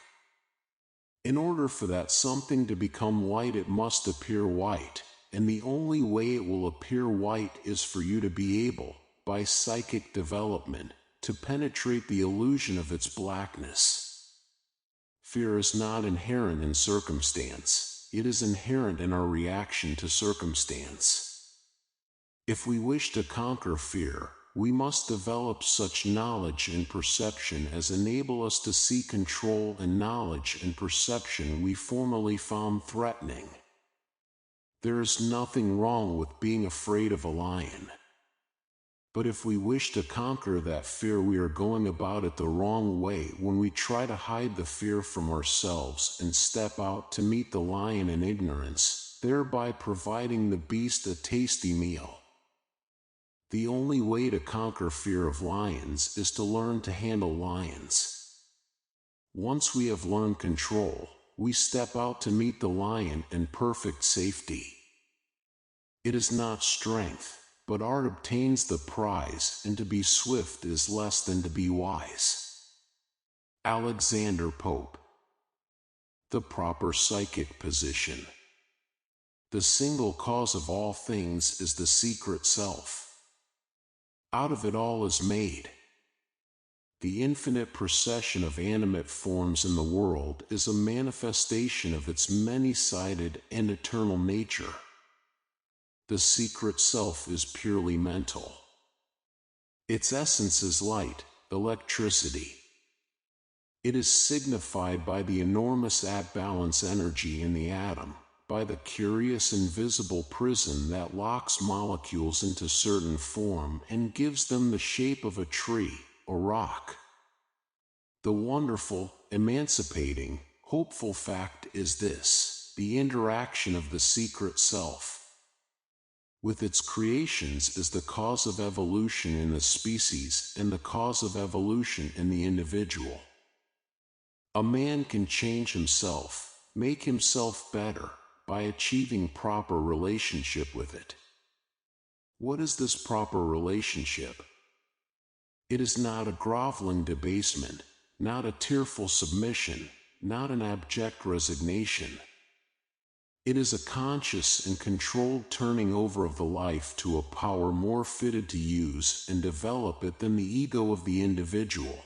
A: In order for that something to become white, it must appear white, and the only way it will appear white is for you to be able, by psychic development, to penetrate the illusion of its blackness. Fear is not inherent in circumstance, it is inherent in our reaction to circumstance. If we wish to conquer fear, we must develop such knowledge and perception as enable us to see control and knowledge and perception we formerly found threatening. There is nothing wrong with being afraid of a lion. But if we wish to conquer that fear, we are going about it the wrong way when we try to hide the fear from ourselves and step out to meet the lion in ignorance, thereby providing the beast a tasty meal. The only way to conquer fear of lions is to learn to handle lions. Once we have learned control, we step out to meet the lion in perfect safety. It is not strength, but art obtains the prize, and to be swift is less than to be wise. Alexander Pope. The proper psychic position. The single cause of all things is the secret self. Out of it all is made. The infinite procession of animate forms in the world is a manifestation of its many-sided and eternal nature. The secret self is purely mental. Its essence is light, electricity. It is signified by the enormous at-balance energy in the atom, by the curious invisible prison that locks molecules into certain form and gives them the shape of a tree, a rock. The wonderful, emancipating, hopeful fact is this: the interaction of the secret self with its creations is the cause of evolution in the species and the cause of evolution in the individual. A man can change himself, make himself better, by achieving proper relationship with it. What is this proper relationship? It is not a groveling debasement, not a tearful submission, not an abject resignation. It is a conscious and controlled turning over of the life to a power more fitted to use and develop it than the ego of the individual.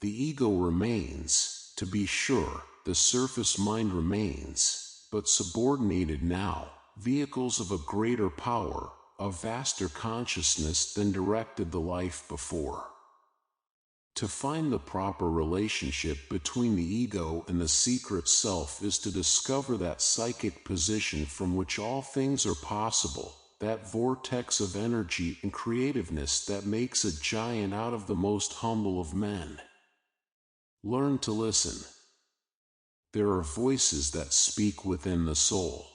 A: The ego remains, to be sure, the surface mind remains, but subordinated now, vehicles of a greater power, a vaster consciousness than directed the life before. To find the proper relationship between the ego and the secret self is to discover that psychic position from which all things are possible, that vortex of energy and creativeness that makes a giant out of the most humble of men. Learn to listen. There are voices that speak within the soul.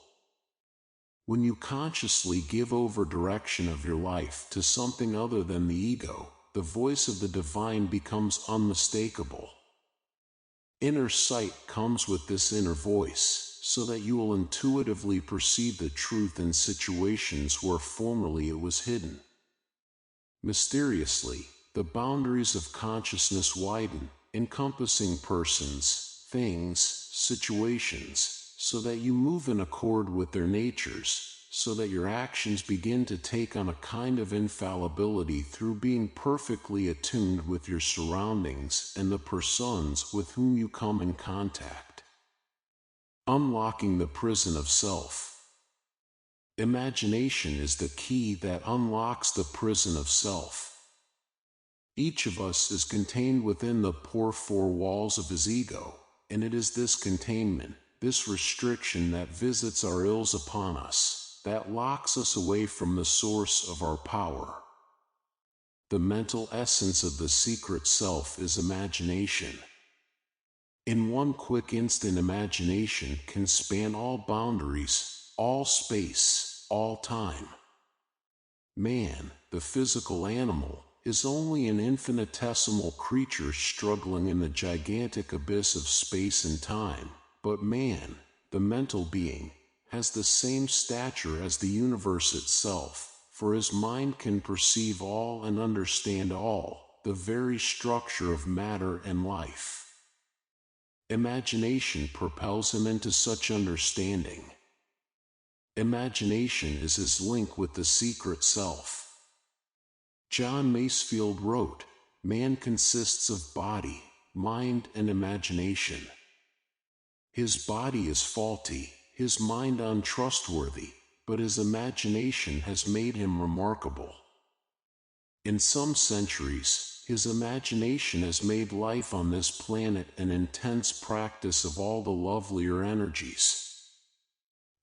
A: When you consciously give over direction of your life to something other than the ego, the voice of the divine becomes unmistakable. Inner sight comes with this inner voice, so that you will intuitively perceive the truth in situations where formerly it was hidden. Mysteriously, the boundaries of consciousness widen, encompassing persons, things, situations, so that you move in accord with their natures, so that your actions begin to take on a kind of infallibility through being perfectly attuned with your surroundings and the persons with whom you come in contact. Unlocking the prison of self. Imagination is the key that unlocks the prison of self. Each of us is contained within the poor four walls of his ego, and it is this containment, this restriction that visits our ills upon us, that locks us away from the source of our power. The mental essence of the secret self is imagination. In one quick instant, imagination can span all boundaries, all space, all time. Man, the physical animal, is only an infinitesimal creature struggling in the gigantic abyss of space and time, but man, the mental being, has the same stature as the universe itself, for his mind can perceive all and understand all, the very structure of matter and life. Imagination propels him into such understanding. Imagination is his link with the secret self. John Masefield wrote, "Man consists of body, mind, and imagination. His body is faulty, his mind untrustworthy, but his imagination has made him remarkable. In some centuries, his imagination has made life on this planet an intense practice of all the lovelier energies.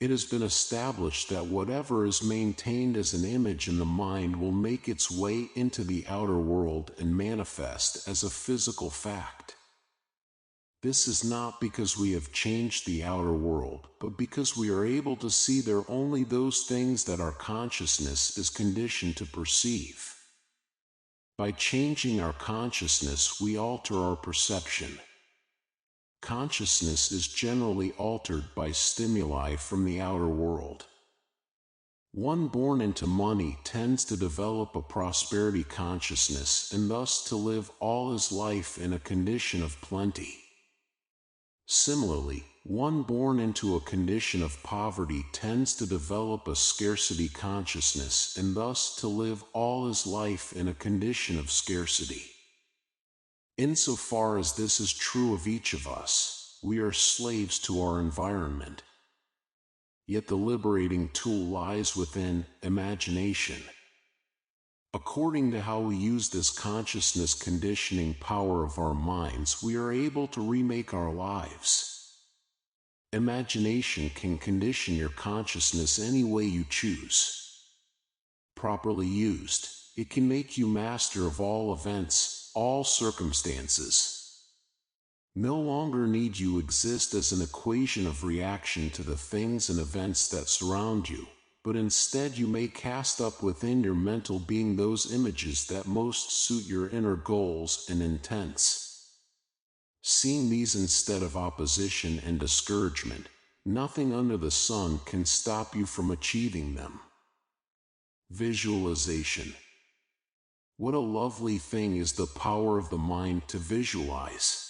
A: It has been established that whatever is maintained as an image in the mind will make its way into the outer world and manifest as a physical fact. This is not because we have changed the outer world, but because we are able to see there only those things that our consciousness is conditioned to perceive. By changing our consciousness, we alter our perception. Consciousness is generally altered by stimuli from the outer world. One born into money tends to develop a prosperity consciousness and thus to live all his life in a condition of plenty. Similarly, one born into a condition of poverty tends to develop a scarcity consciousness and thus to live all his life in a condition of scarcity. Insofar as this is true of each of us, we are slaves to our environment. Yet the liberating tool lies within imagination. According to how we use this consciousness conditioning power of our minds, we are able to remake our lives. Imagination can condition your consciousness any way you choose. Properly used, it can make you master of all events, all circumstances. No longer need you exist as an equation of reaction to the things and events that surround you, but instead you may cast up within your mental being those images that most suit your inner goals and intents. Seeing these instead of opposition and discouragement, nothing under the sun can stop you from achieving them. Visualization. What a lovely thing is the power of the mind to visualize.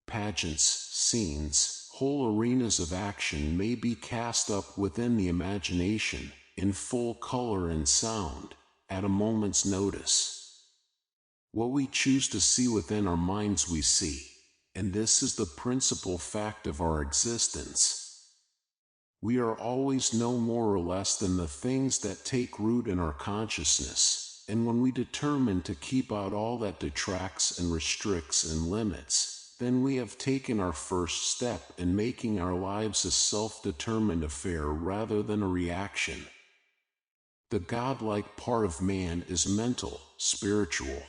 A: Pageants, scenes, whole arenas of action may be cast up within the imagination, in full color and sound, at a moment's notice. What we choose to see within our minds we see, and this is the principal fact of our existence. We are always no more or less than the things that take root in our consciousness, and when we determine to keep out all that detracts and restricts and limits, then we have taken our first step in making our lives a self-determined affair rather than a reaction. The godlike part of man is mental, spiritual.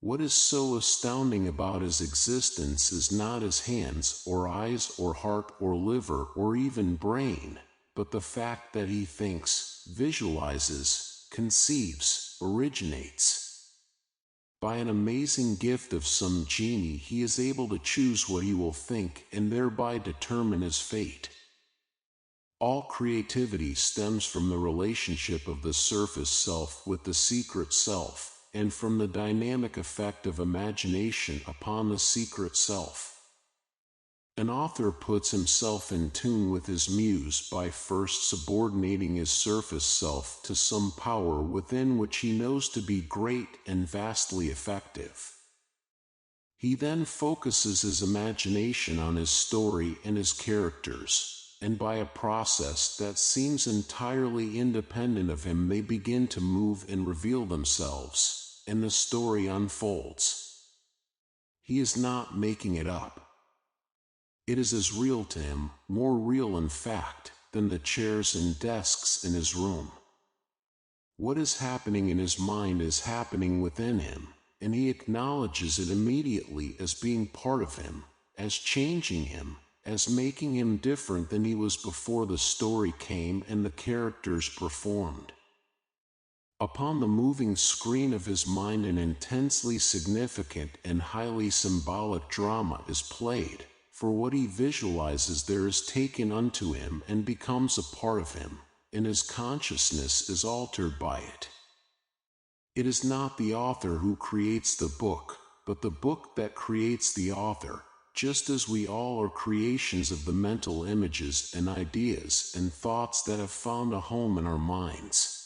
A: What is so astounding about his existence is not his hands or eyes or heart or liver or even brain, but the fact that he thinks, visualizes, conceives, originates. By an amazing gift of some genie, he is able to choose what he will think and thereby determine his fate. All creativity stems from the relationship of the surface self with the secret self, and from the dynamic effect of imagination upon the secret self. An author puts himself in tune with his muse by first subordinating his surface self to some power within which he knows to be great and vastly effective. He then focuses his imagination on his story and his characters, and by a process that seems entirely independent of him they begin to move and reveal themselves, and the story unfolds. He is not making it up. It is as real to him, more real in fact, than the chairs and desks in his room. What is happening in his mind is happening within him, and he acknowledges it immediately as being part of him, as changing him, as making him different than he was before the story came and the characters performed. Upon the moving screen of his mind, an intensely significant and highly symbolic drama is played, for what he visualizes there is taken unto him and becomes a part of him, and his consciousness is altered by it. It is not the author who creates the book, but the book that creates the author, just as we all are creations of the mental images and ideas and thoughts that have found a home in our minds.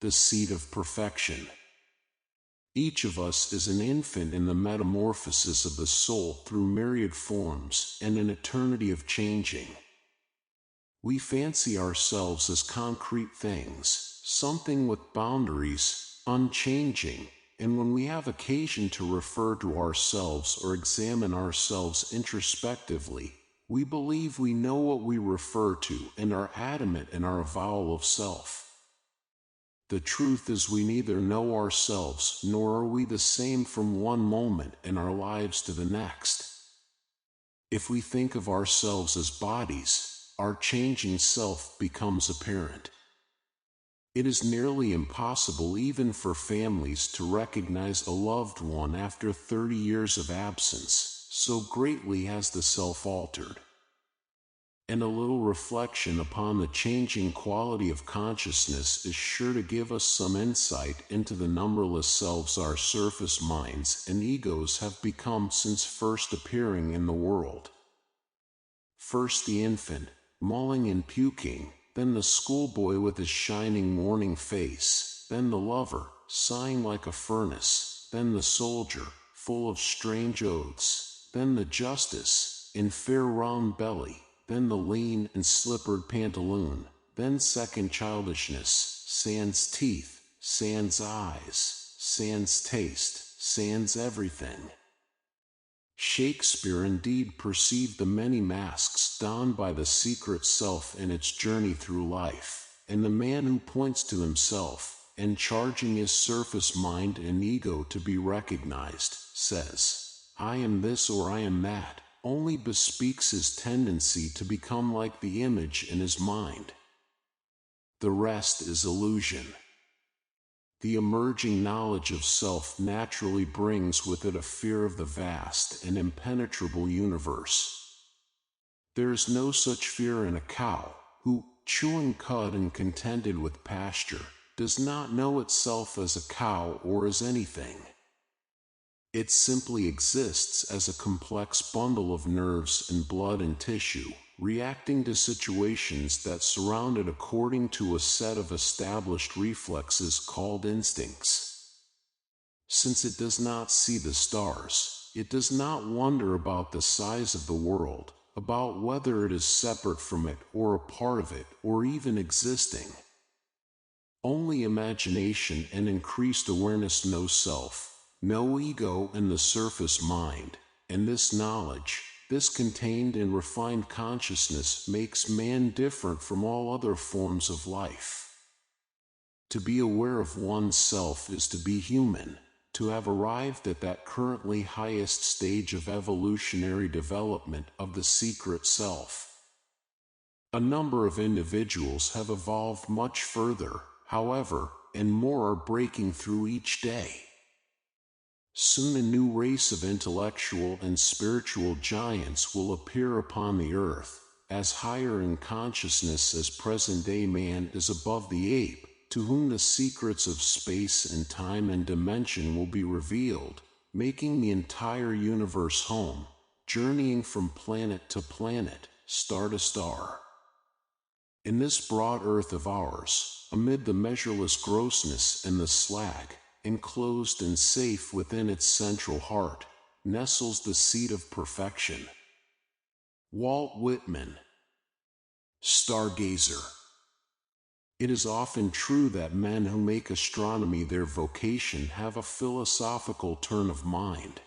A: The seed of perfection. Each of us is an infant in the metamorphosis of the soul through myriad forms and an eternity of changing. We fancy ourselves as concrete things, something with boundaries, unchanging, and when we have occasion to refer to ourselves or examine ourselves introspectively, we believe we know what we refer to and are adamant in our avowal of self. The truth is we neither know ourselves nor are we the same from one moment in our lives to the next. If we think of ourselves as bodies, our changing self becomes apparent. It is nearly impossible even for families to recognize a loved one after 30 years of absence, so greatly has the self altered. And a little reflection upon the changing quality of consciousness is sure to give us some insight into the numberless selves our surface minds and egos have become since first appearing in the world. First the infant, mulling and puking, then the schoolboy with his shining morning face, then the lover, sighing like a furnace, then the soldier, full of strange oaths, then the justice, in fair round belly, then the lean and slippered pantaloon, then second childishness, sans teeth, sans eyes, sans taste, sans everything. Shakespeare indeed perceived the many masks donned by the secret self in its journey through life, and the man who points to himself, and charging his surface mind and ego to be recognized, says, "I am this or I am that," only bespeaks his tendency to become like the image in his mind. The rest is illusion. The emerging knowledge of self naturally brings with it a fear of the vast and impenetrable universe. There is no such fear in a cow, who, chewing cud and contented with pasture, does not know itself as a cow or as anything. It simply exists as a complex bundle of nerves and blood and tissue, reacting to situations that surround it according to a set of established reflexes called instincts. Since it does not see the stars, it does not wonder about the size of the world, about whether it is separate from it or a part of it or even existing. Only imagination and increased awareness know self, no ego in the surface mind, and this knowledge, this contained in refined consciousness makes man different from all other forms of life. To be aware of oneself is to be human, to have arrived at that currently highest stage of evolutionary development of the secret self. A number of individuals have evolved much further, however, and more are breaking through each day. Soon a new race of intellectual and spiritual giants will appear upon the earth, as higher in consciousness as present-day man is above the ape, to whom the secrets of space and time and dimension will be revealed, making the entire universe home, journeying from planet to planet, star to star. In this broad earth of ours, amid the measureless grossness and the slag, enclosed and safe within its central heart, nestles the seed of perfection. Walt Whitman. Stargazer. It is often true that men who make astronomy their vocation have a philosophical turn of mind.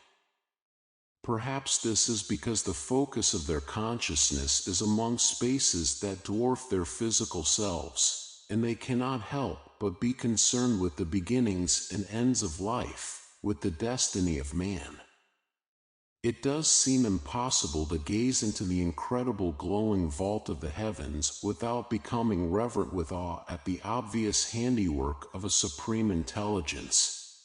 A: Perhaps this is because the focus of their consciousness is among spaces that dwarf their physical selves, and they cannot help but be concerned with the beginnings and ends of life, with the destiny of man. It does seem impossible to gaze into the incredible glowing vault of the heavens without becoming reverent with awe at the obvious handiwork of a supreme intelligence.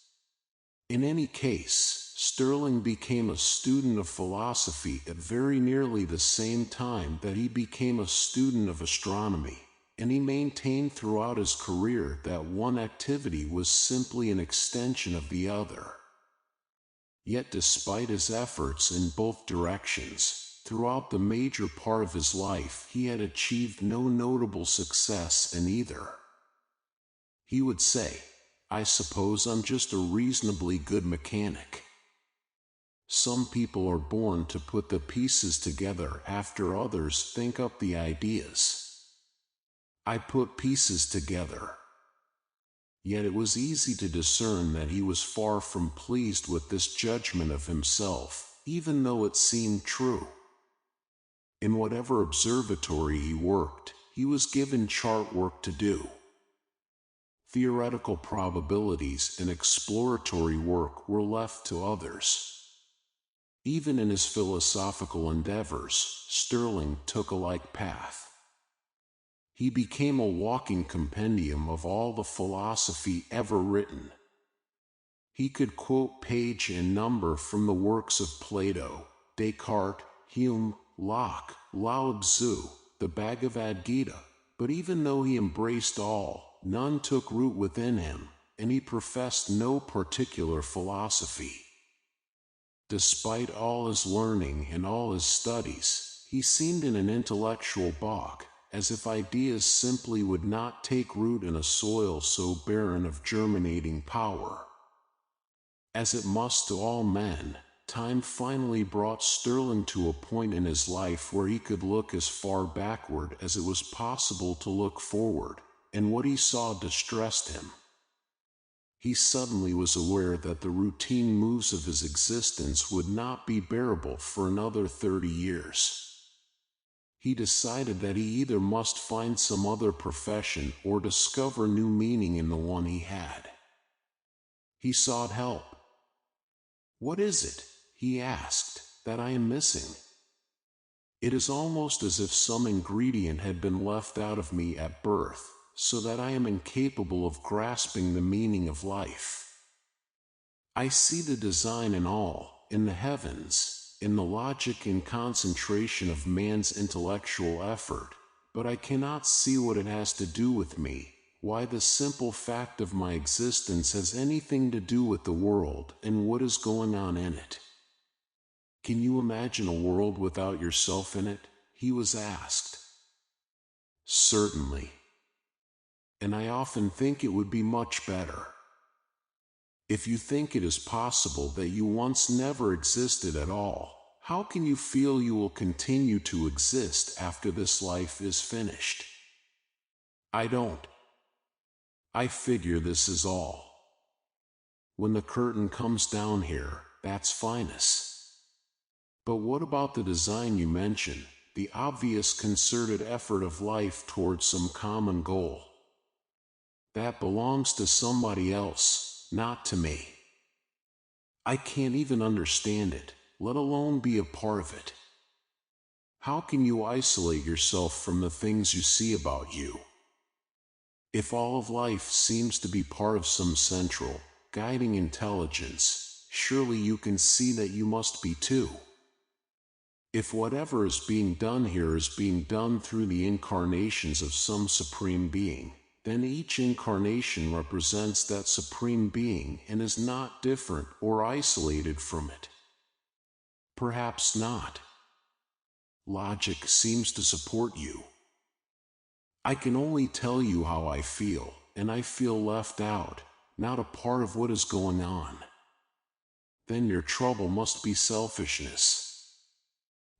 A: In any case, Sterling became a student of philosophy at very nearly the same time that he became a student of astronomy, and he maintained throughout his career that one activity was simply an extension of the other. Yet despite his efforts in both directions, throughout the major part of his life he had achieved no notable success in either. He would say, "I suppose I'm just a reasonably good mechanic. Some people are born to put the pieces together after others think up the ideas. I put pieces together." Yet it was easy to discern that he was far from pleased with this judgment of himself, even though it seemed true. In whatever observatory he worked, he was given chart work to do. Theoretical probabilities and exploratory work were left to others. Even in his philosophical endeavors, Sterling took a like path. He became a walking compendium of all the philosophy ever written. He could quote page and number from the works of Plato, Descartes, Hume, Locke, Lao Tzu, the Bhagavad Gita, but even though he embraced all, none took root within him, and he professed no particular philosophy. Despite all his learning and all his studies, he seemed in an intellectual bog, as if ideas simply would not take root in a soil so barren of germinating power. As it must to all men, time finally brought Sterling to a point in his life where he could look as far backward as it was possible to look forward, and what he saw distressed him. He suddenly was aware that the routine moves of his existence would not be bearable for another 30 years. He decided that he either must find some other profession or discover new meaning in the one he had. He sought help. "What is it," he asked, "that I am missing? It is almost as if some ingredient had been left out of me at birth, so that I am incapable of grasping the meaning of life. I see the design in all, in the heavens, in the logic and concentration of man's intellectual effort, but I cannot see what it has to do with me, why the simple fact of my existence has anything to do with the world and what is going on in it." "Can you imagine a world without yourself in it?" he was asked. "Certainly. And I often think it would be much better. If you think it is possible that you once never existed at all, how can you feel you will continue to exist after this life is finished? I don't. I figure this is all. When the curtain comes down here, that's finest. But what about the design you mention, the obvious concerted effort of life towards some common goal? That belongs to somebody else, not to me. I can't even understand it, let alone be a part of it. How can you isolate yourself from the things you see about you? If all of life seems to be part of some central, guiding intelligence, surely you can see that you must be too. If whatever is being done here is being done through the incarnations of some supreme being, then each incarnation represents that supreme being and is not different or isolated from it. Perhaps not. Logic seems to support you. I can only tell you how I feel, and I feel left out, not a part of what is going on. Then your trouble must be selfishness."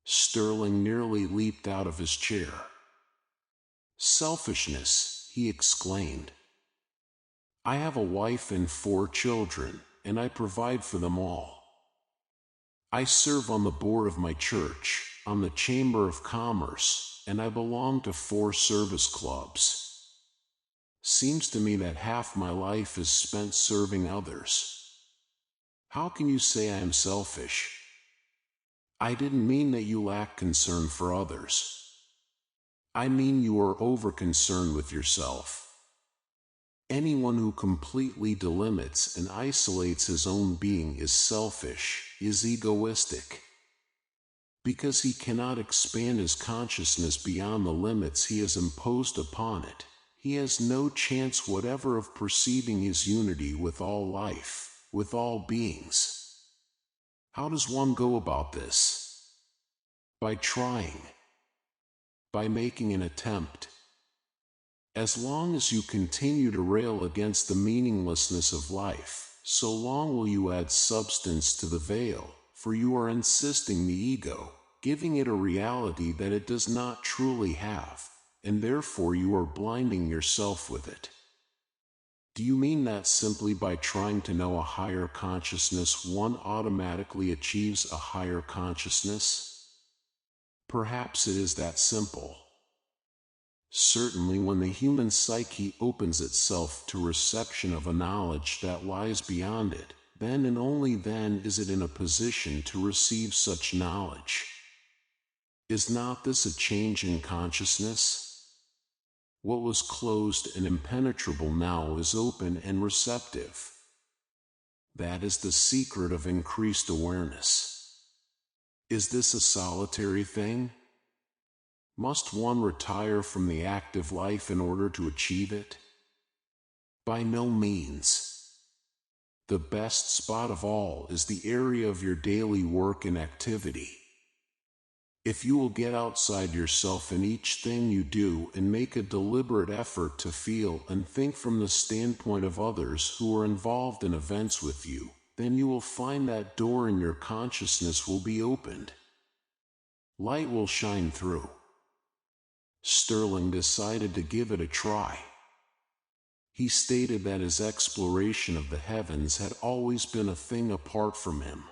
A: Sterling nearly leaped out of his chair. "Selfishness," he exclaimed. "I have a wife and 4 children, and I provide for them all. I serve on the board of my church, on the Chamber of Commerce, and I belong to 4 service clubs. Seems to me that half my life is spent serving others. How can you say I am selfish? I didn't mean that you lack concern for others. I mean you are over-concerned with yourself. Anyone who completely delimits and isolates his own being is selfish, is egoistic. Because he cannot expand his consciousness beyond the limits he has imposed upon it, he has no chance whatever of perceiving his unity with all life, with all beings. How does one go about this? By trying. By making an attempt. As long as you continue to rail against the meaninglessness of life, so long will you add substance to the veil, for you are insisting the ego, giving it a reality that it does not truly have, and therefore you are blinding yourself with it. Do you mean that simply by trying to know a higher consciousness one automatically achieves a higher consciousness? Perhaps it is that simple. Certainly when the human psyche opens itself to reception of a knowledge that lies beyond it, then and only then is it in a position to receive such knowledge. Is not this a change in consciousness? What was closed and impenetrable now is open and receptive. That is the secret of increased awareness. Is this a solitary thing? Must one retire from the active life in order to achieve it? By no means. The best spot of all is the area of your daily work and activity. If you will get outside yourself in each thing you do and make a deliberate effort to feel and think from the standpoint of others who are involved in events with you, then you will find that door in your consciousness will be opened. Light will shine through. Sterling decided to give it a try. He stated that his exploration of the heavens had always been a thing apart from him.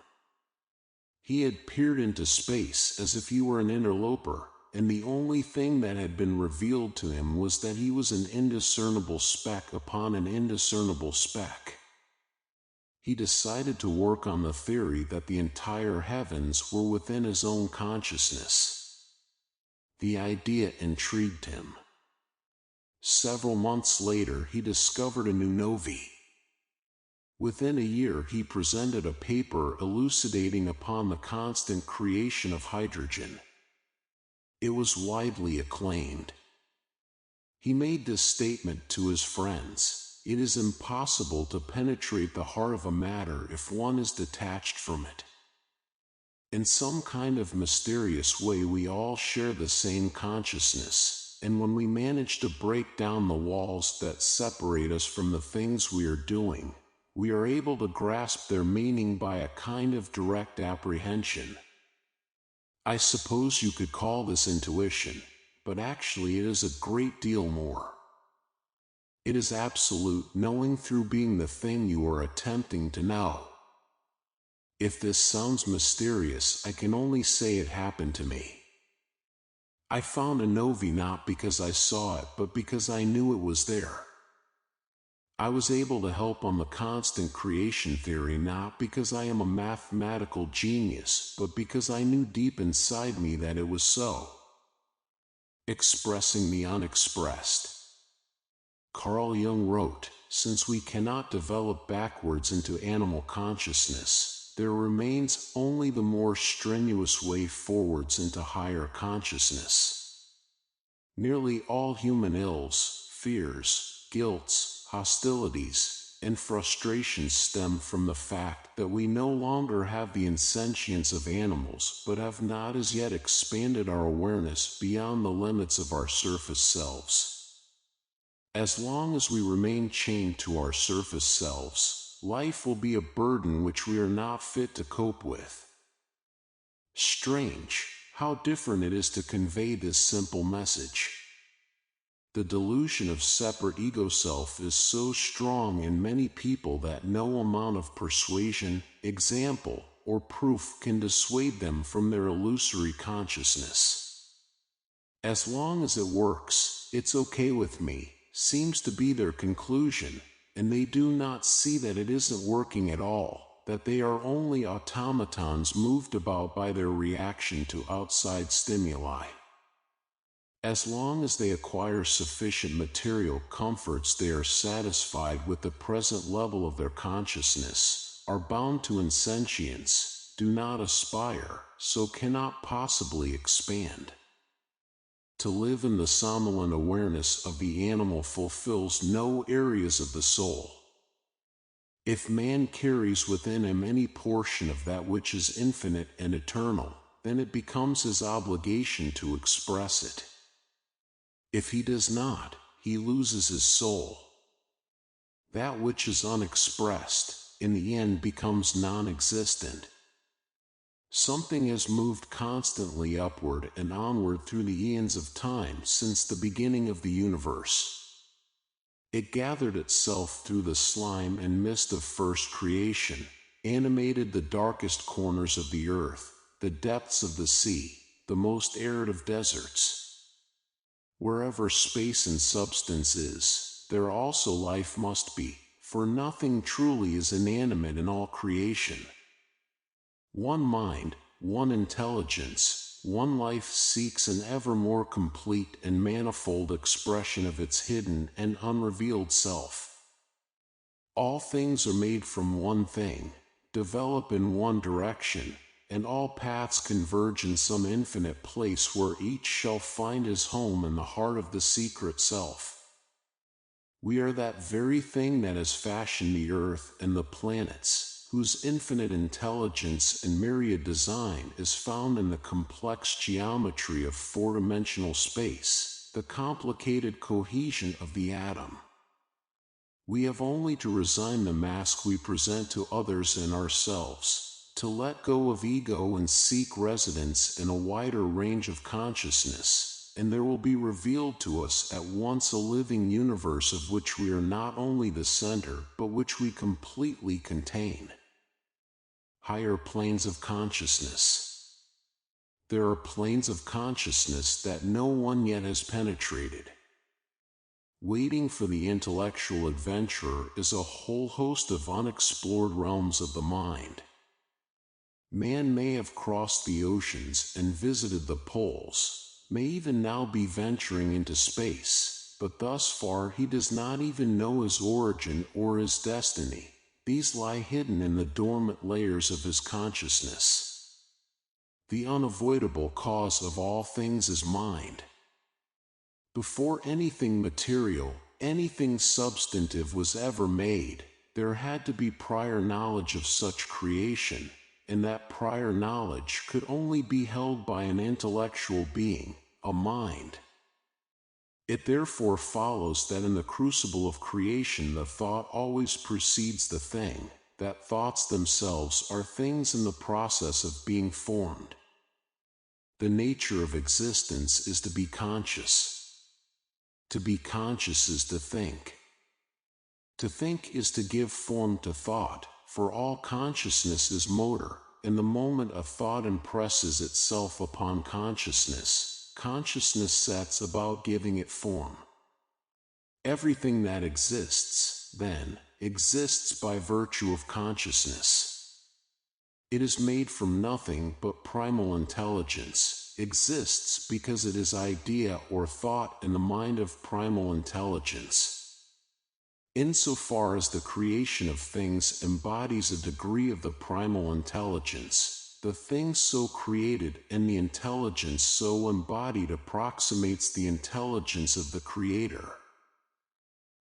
A: He had peered into space as if he were an interloper, and the only thing that had been revealed to him was that he was an indiscernible speck upon an indiscernible speck. He decided to work on the theory that the entire heavens were within his own consciousness. The idea intrigued him. Several months later he discovered a new novi. Within a year he presented a paper elucidating upon the constant creation of hydrogen. It was widely acclaimed. He made this statement to his friends: "It is impossible to penetrate the heart of a matter if one is detached from it." In some kind of mysterious way we all share the same consciousness, and when we manage to break down the walls that separate us from the things we are doing, we are able to grasp their meaning by a kind of direct apprehension. I suppose you could call this intuition, but actually it is a great deal more. It is absolute knowing through being the thing you are attempting to know. If this sounds mysterious, I can only say it happened to me. I found a novi not because I saw it, but because I knew it was there. I was able to help on the constant creation theory not because I am a mathematical genius, but because I knew deep inside me that it was so. Expressing the unexpressed. Carl Jung wrote, "Since we cannot develop backwards into animal consciousness, there remains only the more strenuous way forwards into higher consciousness." Nearly all human ills, fears, guilts, hostilities, and frustrations stem from the fact that we no longer have the insentience of animals, but have not as yet expanded our awareness beyond the limits of our surface selves. As long as we remain chained to our surface selves, life will be a burden which we are not fit to cope with. Strange, how different it is to convey this simple message. The delusion of separate ego-self is so strong in many people that no amount of persuasion, example, or proof can dissuade them from their illusory consciousness. As long as it works, it's okay with me, seems to be their conclusion, and they do not see that it isn't working at all, that they are only automatons moved about by their reaction to outside stimuli. As long as they acquire sufficient material comforts, they are satisfied with the present level of their consciousness, are bound to insentience, do not aspire, so cannot possibly expand. To live in the somnolent awareness of the animal fulfills no areas of the soul. If man carries within him any portion of that which is infinite and eternal, then it becomes his obligation to express it. If he does not, he loses his soul. That which is unexpressed, in the end becomes non-existent. Something has moved constantly upward and onward through the eons of time since the beginning of the universe. It gathered itself through the slime and mist of first creation, animated the darkest corners of the earth, the depths of the sea, the most arid of deserts. Wherever space and substance is, there also life must be, for nothing truly is inanimate in all creation. One mind, one intelligence, one life seeks an ever more complete and manifold expression of its hidden and unrevealed self. All things are made from one thing, develop in one direction, and all paths converge in some infinite place where each shall find his home in the heart of the secret self. We are that very thing that has fashioned the earth and the planets, whose infinite intelligence and myriad design is found in the complex geometry of four-dimensional space, the complicated cohesion of the atom. We have only to resign the mask we present to others and ourselves, to let go of ego and seek residence in a wider range of consciousness, and there will be revealed to us at once a living universe of which we are not only the center, but which we completely contain. Higher planes of consciousness. There are planes of consciousness that no one yet has penetrated. Waiting for the intellectual adventurer is a whole host of unexplored realms of the mind. Man may have crossed the oceans and visited the poles, may even now be venturing into space, but thus far he does not even know his origin or his destiny. These lie hidden in the dormant layers of his consciousness. The unavoidable cause of all things is mind. Before anything material, anything substantive was ever made, there had to be prior knowledge of such creation, and that prior knowledge could only be held by an intellectual being, a mind. It therefore follows that in the crucible of creation the thought always precedes the thing, that thoughts themselves are things in the process of being formed. The nature of existence is to be conscious. To be conscious is to think. To think is to give form to thought, for all consciousness is motor, and the moment a thought impresses itself upon consciousness, consciousness sets about giving it form. Everything that exists, then, exists by virtue of consciousness. It is made from nothing but primal intelligence, exists because it is idea or thought in the mind of primal intelligence. Insofar as the creation of things embodies a degree of the primal intelligence, the thing so created and the intelligence so embodied approximates the intelligence of the Creator.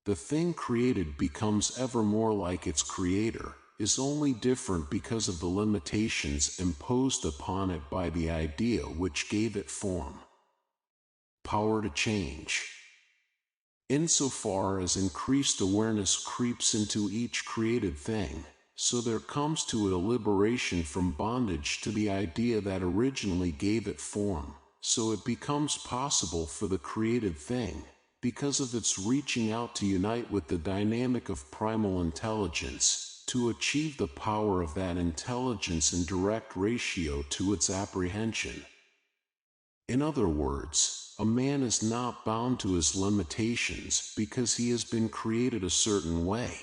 A: The thing created becomes ever more like its Creator, is only different because of the limitations imposed upon it by the idea which gave it form. Power to change. Insofar as increased awareness creeps into each created thing, so there comes to it a liberation from bondage to the idea that originally gave it form, so it becomes possible for the created thing, because of its reaching out to unite with the dynamic of primal intelligence, to achieve the power of that intelligence in direct ratio to its apprehension. In other words, a man is not bound to his limitations because he has been created a certain way.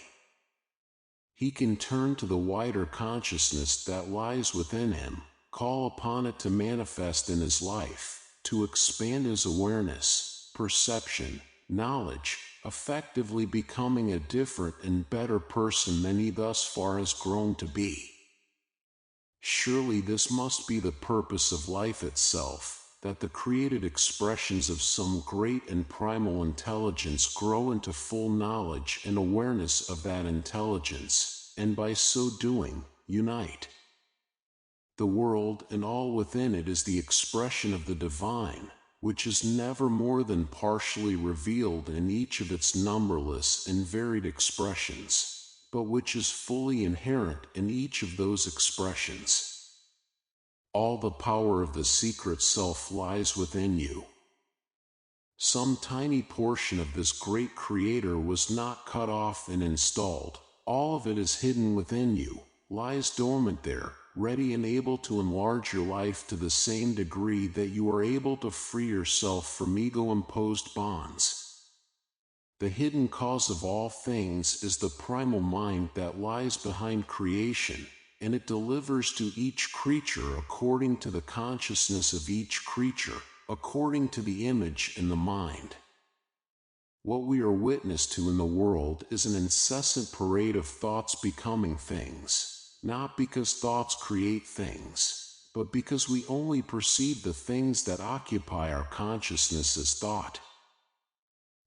A: He can turn to the wider consciousness that lies within him, call upon it to manifest in his life, to expand his awareness, perception, knowledge, effectively becoming a different and better person than he thus far has grown to be. Surely this must be the purpose of life itself, that the created expressions of some great and primal intelligence grow into full knowledge and awareness of that intelligence, and by so doing, unite. The world and all within it is the expression of the divine, which is never more than partially revealed in each of its numberless and varied expressions, but which is fully inherent in each of those expressions. All the power of the secret self lies within you. Some tiny portion of this great creator was not cut off and installed. All of it is hidden within you, lies dormant there, ready and able to enlarge your life to the same degree that you are able to free yourself from ego-imposed bonds. The hidden cause of all things is the primal mind that lies behind creation, and it delivers to each creature according to the consciousness of each creature, according to the image in the mind. What we are witness to in the world is an incessant parade of thoughts becoming things. Not because thoughts create things, but because we only perceive the things that occupy our consciousness as thought.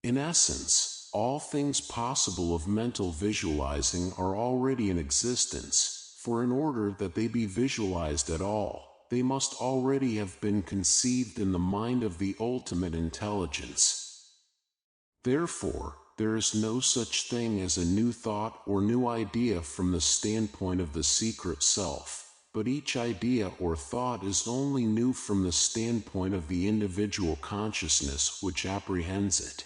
A: In essence, all things possible of mental visualizing are already in existence, for in order that they be visualized at all, they must already have been conceived in the mind of the ultimate intelligence. Therefore, there is no such thing as a new thought or new idea from the standpoint of the secret self, but each idea or thought is only new from the standpoint of the individual consciousness which apprehends it.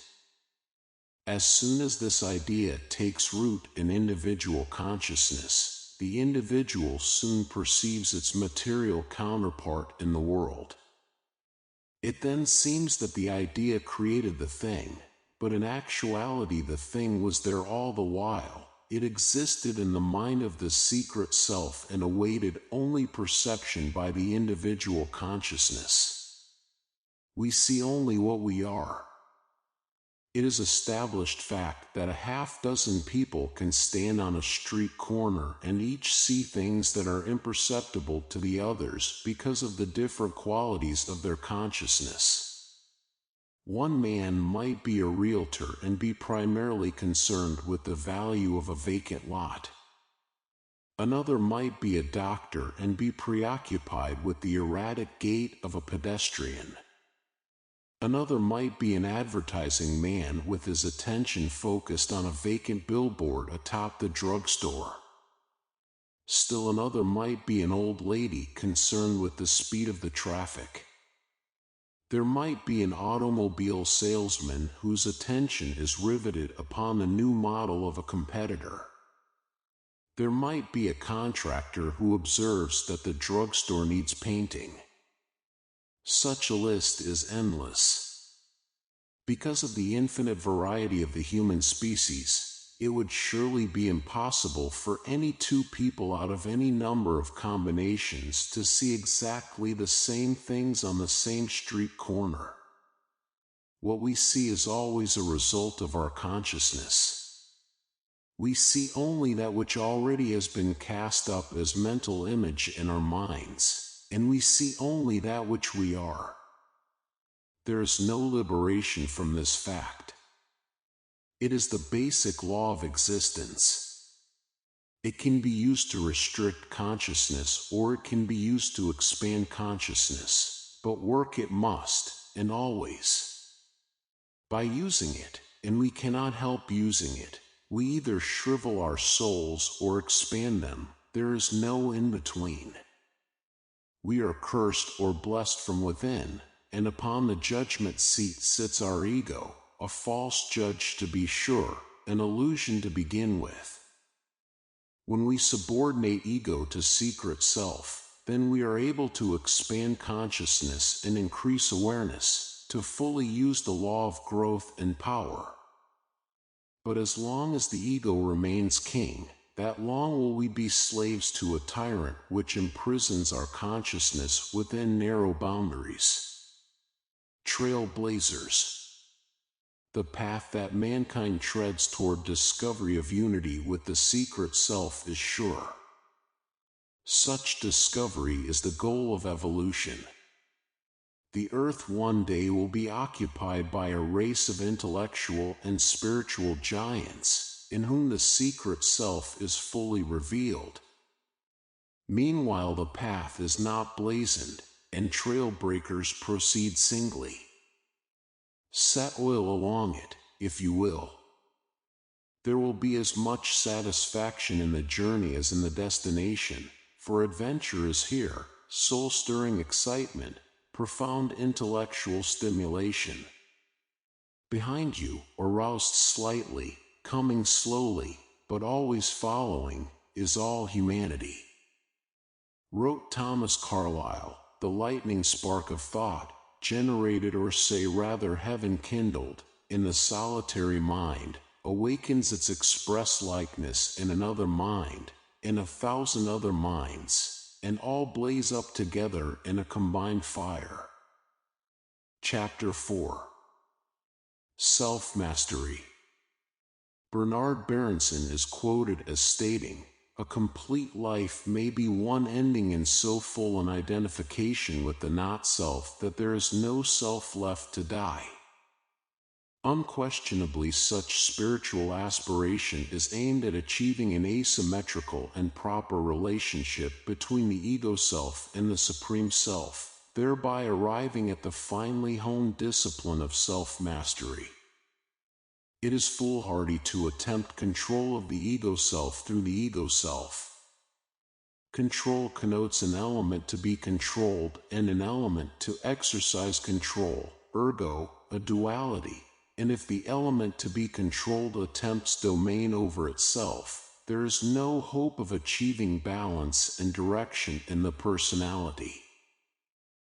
A: As soon as this idea takes root in individual consciousness, the individual soon perceives its material counterpart in the world. It then seems that the idea created the thing, but in actuality the thing was there all the while. It existed in the mind of the secret self and awaited only perception by the individual consciousness. We see only what we are. It is established fact that a half-dozen people can stand on a street corner and each see things that are imperceptible to the others because of the different qualities of their consciousness. One man might be a realtor and be primarily concerned with the value of a vacant lot. Another might be a doctor and be preoccupied with the erratic gait of a pedestrian. Another might be an advertising man with his attention focused on a vacant billboard atop the drugstore. Still another might be an old lady concerned with the speed of the traffic. There might be an automobile salesman whose attention is riveted upon the new model of a competitor. There might be a contractor who observes that the drugstore needs painting. Such a list is endless. Because of the infinite variety of the human species, it would surely be impossible for any two people out of any number of combinations to see exactly the same things on the same street corner. What we see is always a result of our consciousness. We see only that which already has been cast up as mental image in our minds, and we see only that which we are. There is no liberation from this fact. It is the basic law of existence. It can be used to restrict consciousness or it can be used to expand consciousness, but work it must, and always. By using it, and we cannot help using it, we either shrivel our souls or expand them. There is no in-between. We are cursed or blessed from within, and upon the judgment seat sits our ego, a false judge to be sure, an illusion to begin with. When we subordinate ego to secret self, then we are able to expand consciousness and increase awareness, to fully use the law of growth and power. But as long as the ego remains king, that long will we be slaves to a tyrant which imprisons our consciousness within narrow boundaries. Trailblazers. The path that mankind treads toward discovery of unity with the secret self is sure. Such discovery is the goal of evolution. The earth one day will be occupied by a race of intellectual and spiritual giants, in whom the secret self is fully revealed. Meanwhile, the path is not blazoned, and trailbreakers proceed singly. Set oil along it, if you will. There will be as much satisfaction in the journey as in the destination, for adventure is here, soul-stirring excitement, profound intellectual stimulation. Behind you, aroused slightly, coming slowly, but always following, is all humanity. Wrote Thomas Carlyle, the lightning spark of thought, generated, or say rather heaven kindled, in the solitary mind, awakens its express likeness in another mind, in 1,000 other minds, and all blaze up together in a combined fire. Chapter 4. Self-Mastery. Bernard Berenson is quoted as stating, "A complete life may be one ending in so full an identification with the not-self that there is no self left to die." Unquestionably, such spiritual aspiration is aimed at achieving an asymmetrical and proper relationship between the ego self and the Supreme Self, thereby arriving at the finely honed discipline of self-mastery. It is foolhardy to attempt control of the ego self through the ego self. Control connotes an element to be controlled and an element to exercise control, ergo, a duality, and if the element to be controlled attempts domain over itself, there is no hope of achieving balance and direction in the personality.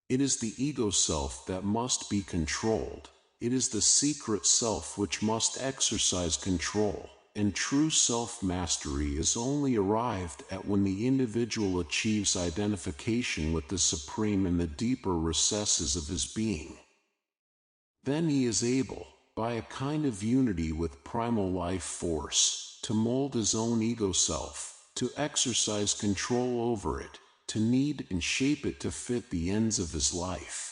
A: It is the ego self that must be controlled. It is the secret self which must exercise control, and true self-mastery is only arrived at when the individual achieves identification with the Supreme in the deeper recesses of his being. Then he is able, by a kind of unity with primal life force, to mold his own ego self, to exercise control over it, to knead and shape it to fit the ends of his life.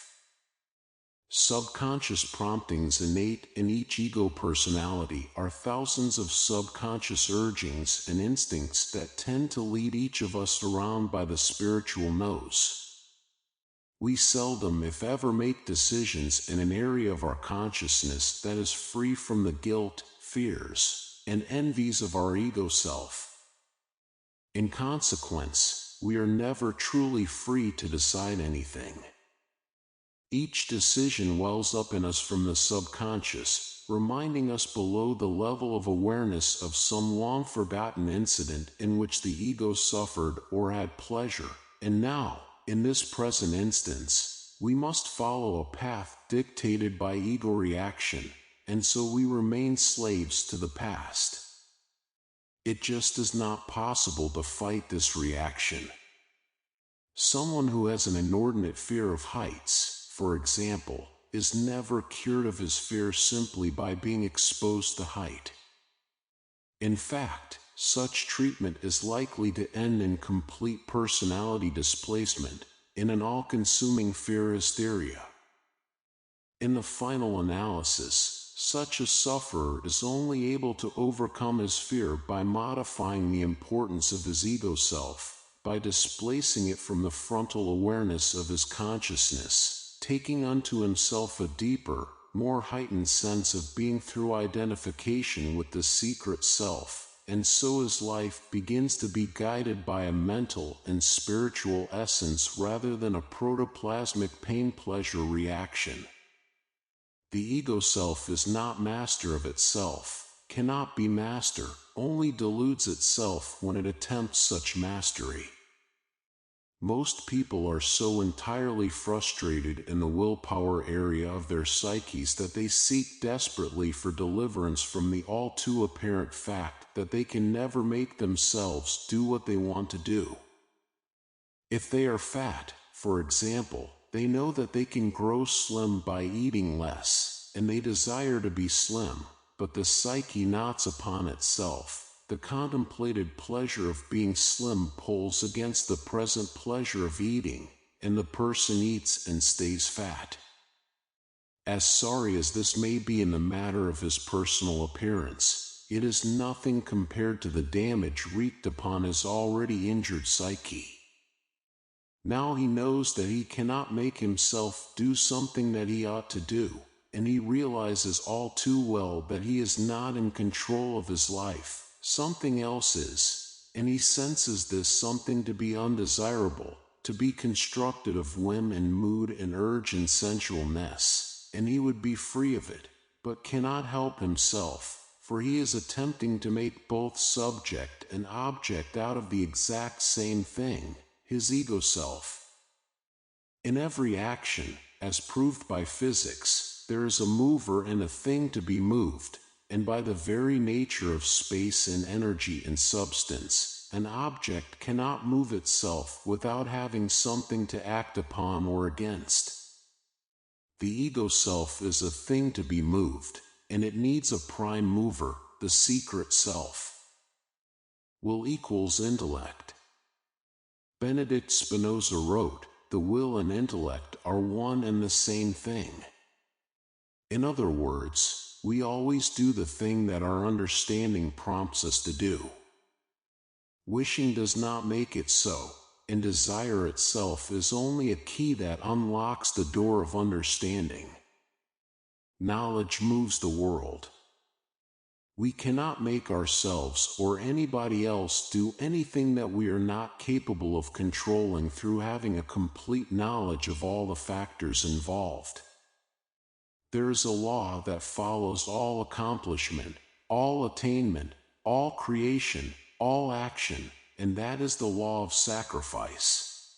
A: Subconscious promptings innate in each ego personality are thousands of subconscious urgings and instincts that tend to lead each of us around by the spiritual nose. We seldom, if ever, make decisions in an area of our consciousness that is free from the guilt, fears, and envies of our ego self. In consequence, we are never truly free to decide anything. Each decision wells up in us from the subconscious, reminding us below the level of awareness of some long-forgotten incident in which the ego suffered or had pleasure, and now, in this present instance, we must follow a path dictated by ego reaction, and so we remain slaves to the past. It just is not possible to fight this reaction. Someone who has an inordinate fear of heights, for example, is never cured of his fear simply by being exposed to height. In fact, such treatment is likely to end in complete personality displacement, in an all-consuming fear hysteria. In the final analysis, such a sufferer is only able to overcome his fear by modifying the importance of his ego self, by displacing it from the frontal awareness of his consciousness, taking unto himself a deeper, more heightened sense of being through identification with the secret self, and so his life begins to be guided by a mental and spiritual essence rather than a protoplasmic pain-pleasure reaction. The ego self is not master of itself, cannot be master, only deludes itself when it attempts such mastery. Most people are so entirely frustrated in the willpower area of their psyches that they seek desperately for deliverance from the all too apparent fact that they can never make themselves do what they want to do. If they are fat, for example, they know that they can grow slim by eating less, and they desire to be slim, but the psyche knots upon itself. The contemplated pleasure of being slim pulls against the present pleasure of eating, and the person eats and stays fat. As sorry as this may be in the matter of his personal appearance, it is nothing compared to the damage wreaked upon his already injured psyche. Now he knows that he cannot make himself do something that he ought to do, and he realizes all too well that he is not in control of his life. Something else is, and he senses this something to be undesirable, to be constructed of whim and mood and urge and sensualness, and he would be free of it, but cannot help himself, for he is attempting to make both subject and object out of the exact same thing, his ego self. In every action, as proved by physics, there is a mover and a thing to be moved. And by the very nature of space and energy and substance, an object cannot move itself without having something to act upon or against. The ego self is a thing to be moved, and it needs a prime mover, the secret self. Will equals intellect. Benedict Spinoza wrote, "The will and intellect are one and the same thing." In other words, we always do the thing that our understanding prompts us to do. Wishing does not make it so, and desire itself is only a key that unlocks the door of understanding. Knowledge moves the world. We cannot make ourselves or anybody else do anything that we are not capable of controlling through having a complete knowledge of all the factors involved. There is a law that follows all accomplishment, all attainment, all creation, all action, and that is the law of sacrifice.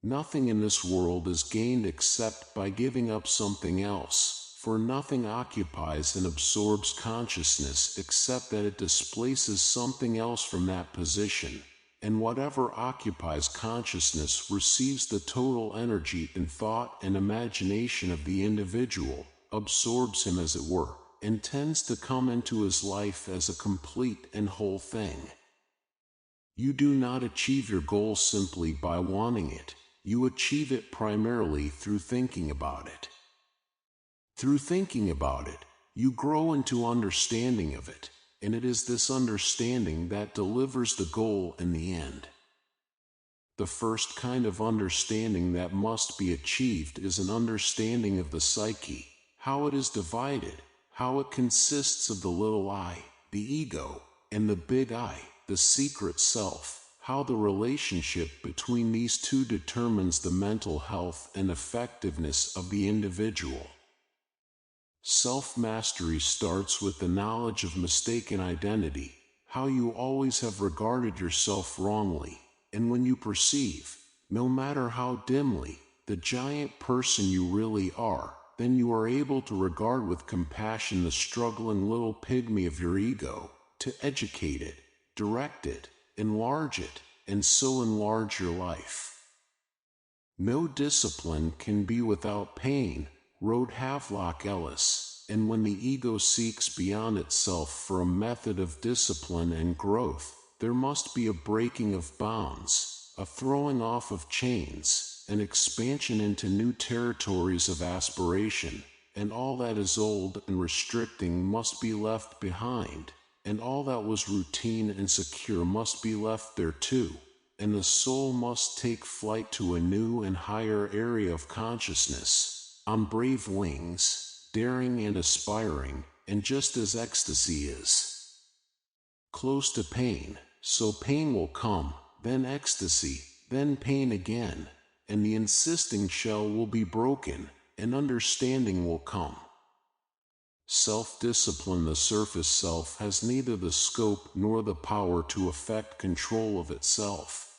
A: Nothing in this world is gained except by giving up something else, for nothing occupies and absorbs consciousness except that it displaces something else from that position, and whatever occupies consciousness receives the total energy and thought and imagination of the individual, absorbs him as it were, and tends to come into his life as a complete and whole thing. You do not achieve your goal simply by wanting it, you achieve it primarily through thinking about it. Through thinking about it, you grow into understanding of it, and it is this understanding that delivers the goal in the end. The first kind of understanding that must be achieved is an understanding of the psyche, how it is divided, how it consists of the little I, the ego, and the big I, the secret self, how the relationship between these two determines the mental health and effectiveness of the individual. Self-mastery starts with the knowledge of mistaken identity, how you always have regarded yourself wrongly, and when you perceive, no matter how dimly, the giant person you really are, then you are able to regard with compassion the struggling little pygmy of your ego, to educate it, direct it, enlarge it, and so enlarge your life. No discipline can be without pain, wrote Havelock Ellis, and when the ego seeks beyond itself for a method of discipline and growth, there must be a breaking of bounds, a throwing off of chains, an expansion into new territories of aspiration, and all that is old and restricting must be left behind, and all that was routine and secure must be left there too, and the soul must take flight to a new and higher area of consciousness, on brave wings, daring and aspiring, and just as ecstasy is close to pain, so pain will come, then ecstasy, then pain again, and the insisting shell will be broken, and understanding will come. Self-discipline, the surface self, has neither the scope nor the power to effect control of itself.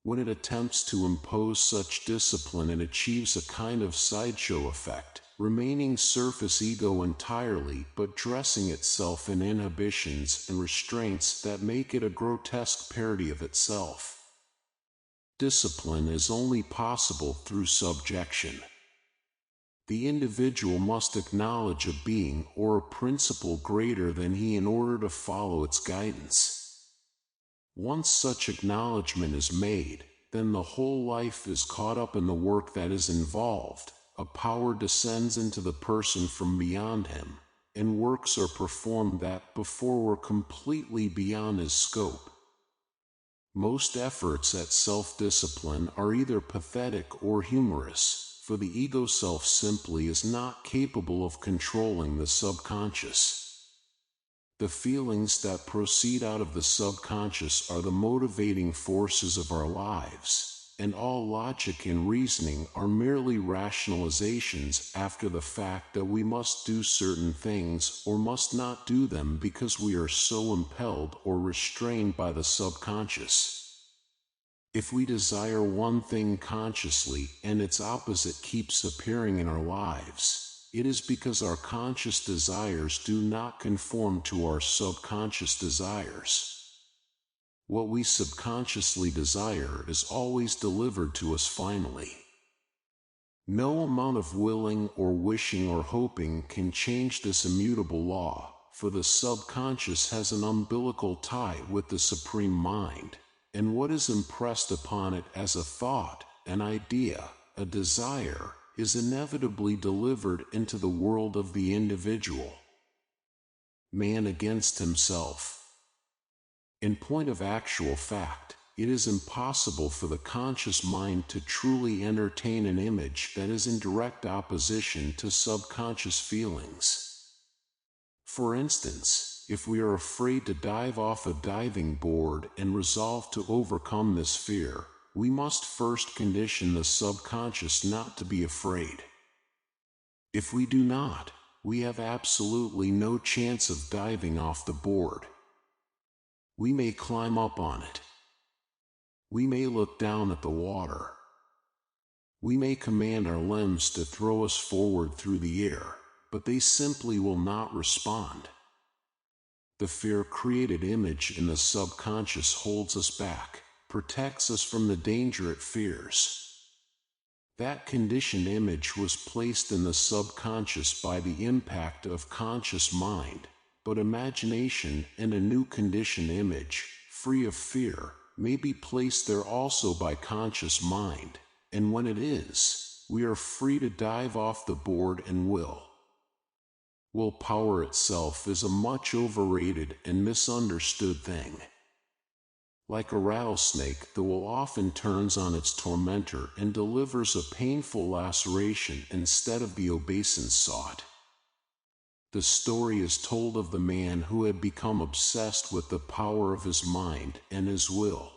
A: When it attempts to impose such discipline, it achieves a kind of sideshow effect, remaining surface ego entirely, but dressing itself in inhibitions and restraints that make it a grotesque parody of itself. Discipline is only possible through subjection. The individual must acknowledge a being or a principle greater than he in order to follow its guidance. Once such acknowledgement is made, then the whole life is caught up in the work that is involved. A power descends into the person from beyond him, and works are performed that before were completely beyond his scope. Most efforts at self-discipline are either pathetic or humorous, for the ego self simply is not capable of controlling the subconscious. The feelings that proceed out of the subconscious are the motivating forces of our lives, and all logic and reasoning are merely rationalizations after the fact that we must do certain things or must not do them because we are so impelled or restrained by the subconscious. If we desire one thing consciously and its opposite keeps appearing in our lives, it is because our conscious desires do not conform to our subconscious desires. What we subconsciously desire is always delivered to us finally. No amount of willing or wishing or hoping can change this immutable law, for the subconscious has an umbilical tie with the Supreme Mind, and what is impressed upon it as a thought, an idea, a desire, is inevitably delivered into the world of the individual. Man against himself. In point of actual fact, it is impossible for the conscious mind to truly entertain an image that is in direct opposition to subconscious feelings. For instance, if we are afraid to dive off a diving board and resolve to overcome this fear, we must first condition the subconscious not to be afraid. If we do not, we have absolutely no chance of diving off the board. We may climb up on it. We may look down at the water. We may command our limbs to throw us forward through the air, but they simply will not respond. The fear-created image in the subconscious holds us back, protects us from the danger it fears. That conditioned image was placed in the subconscious by the impact of conscious mind, but imagination and a new conditioned image, free of fear, may be placed there also by conscious mind, and when it is, we are free to dive off the board and will. Willpower itself is a much overrated and misunderstood thing. Like a rattlesnake, the will often turns on its tormentor and delivers a painful laceration instead of the obeisance sought. The story is told of the man who had become obsessed with the power of his mind and his will.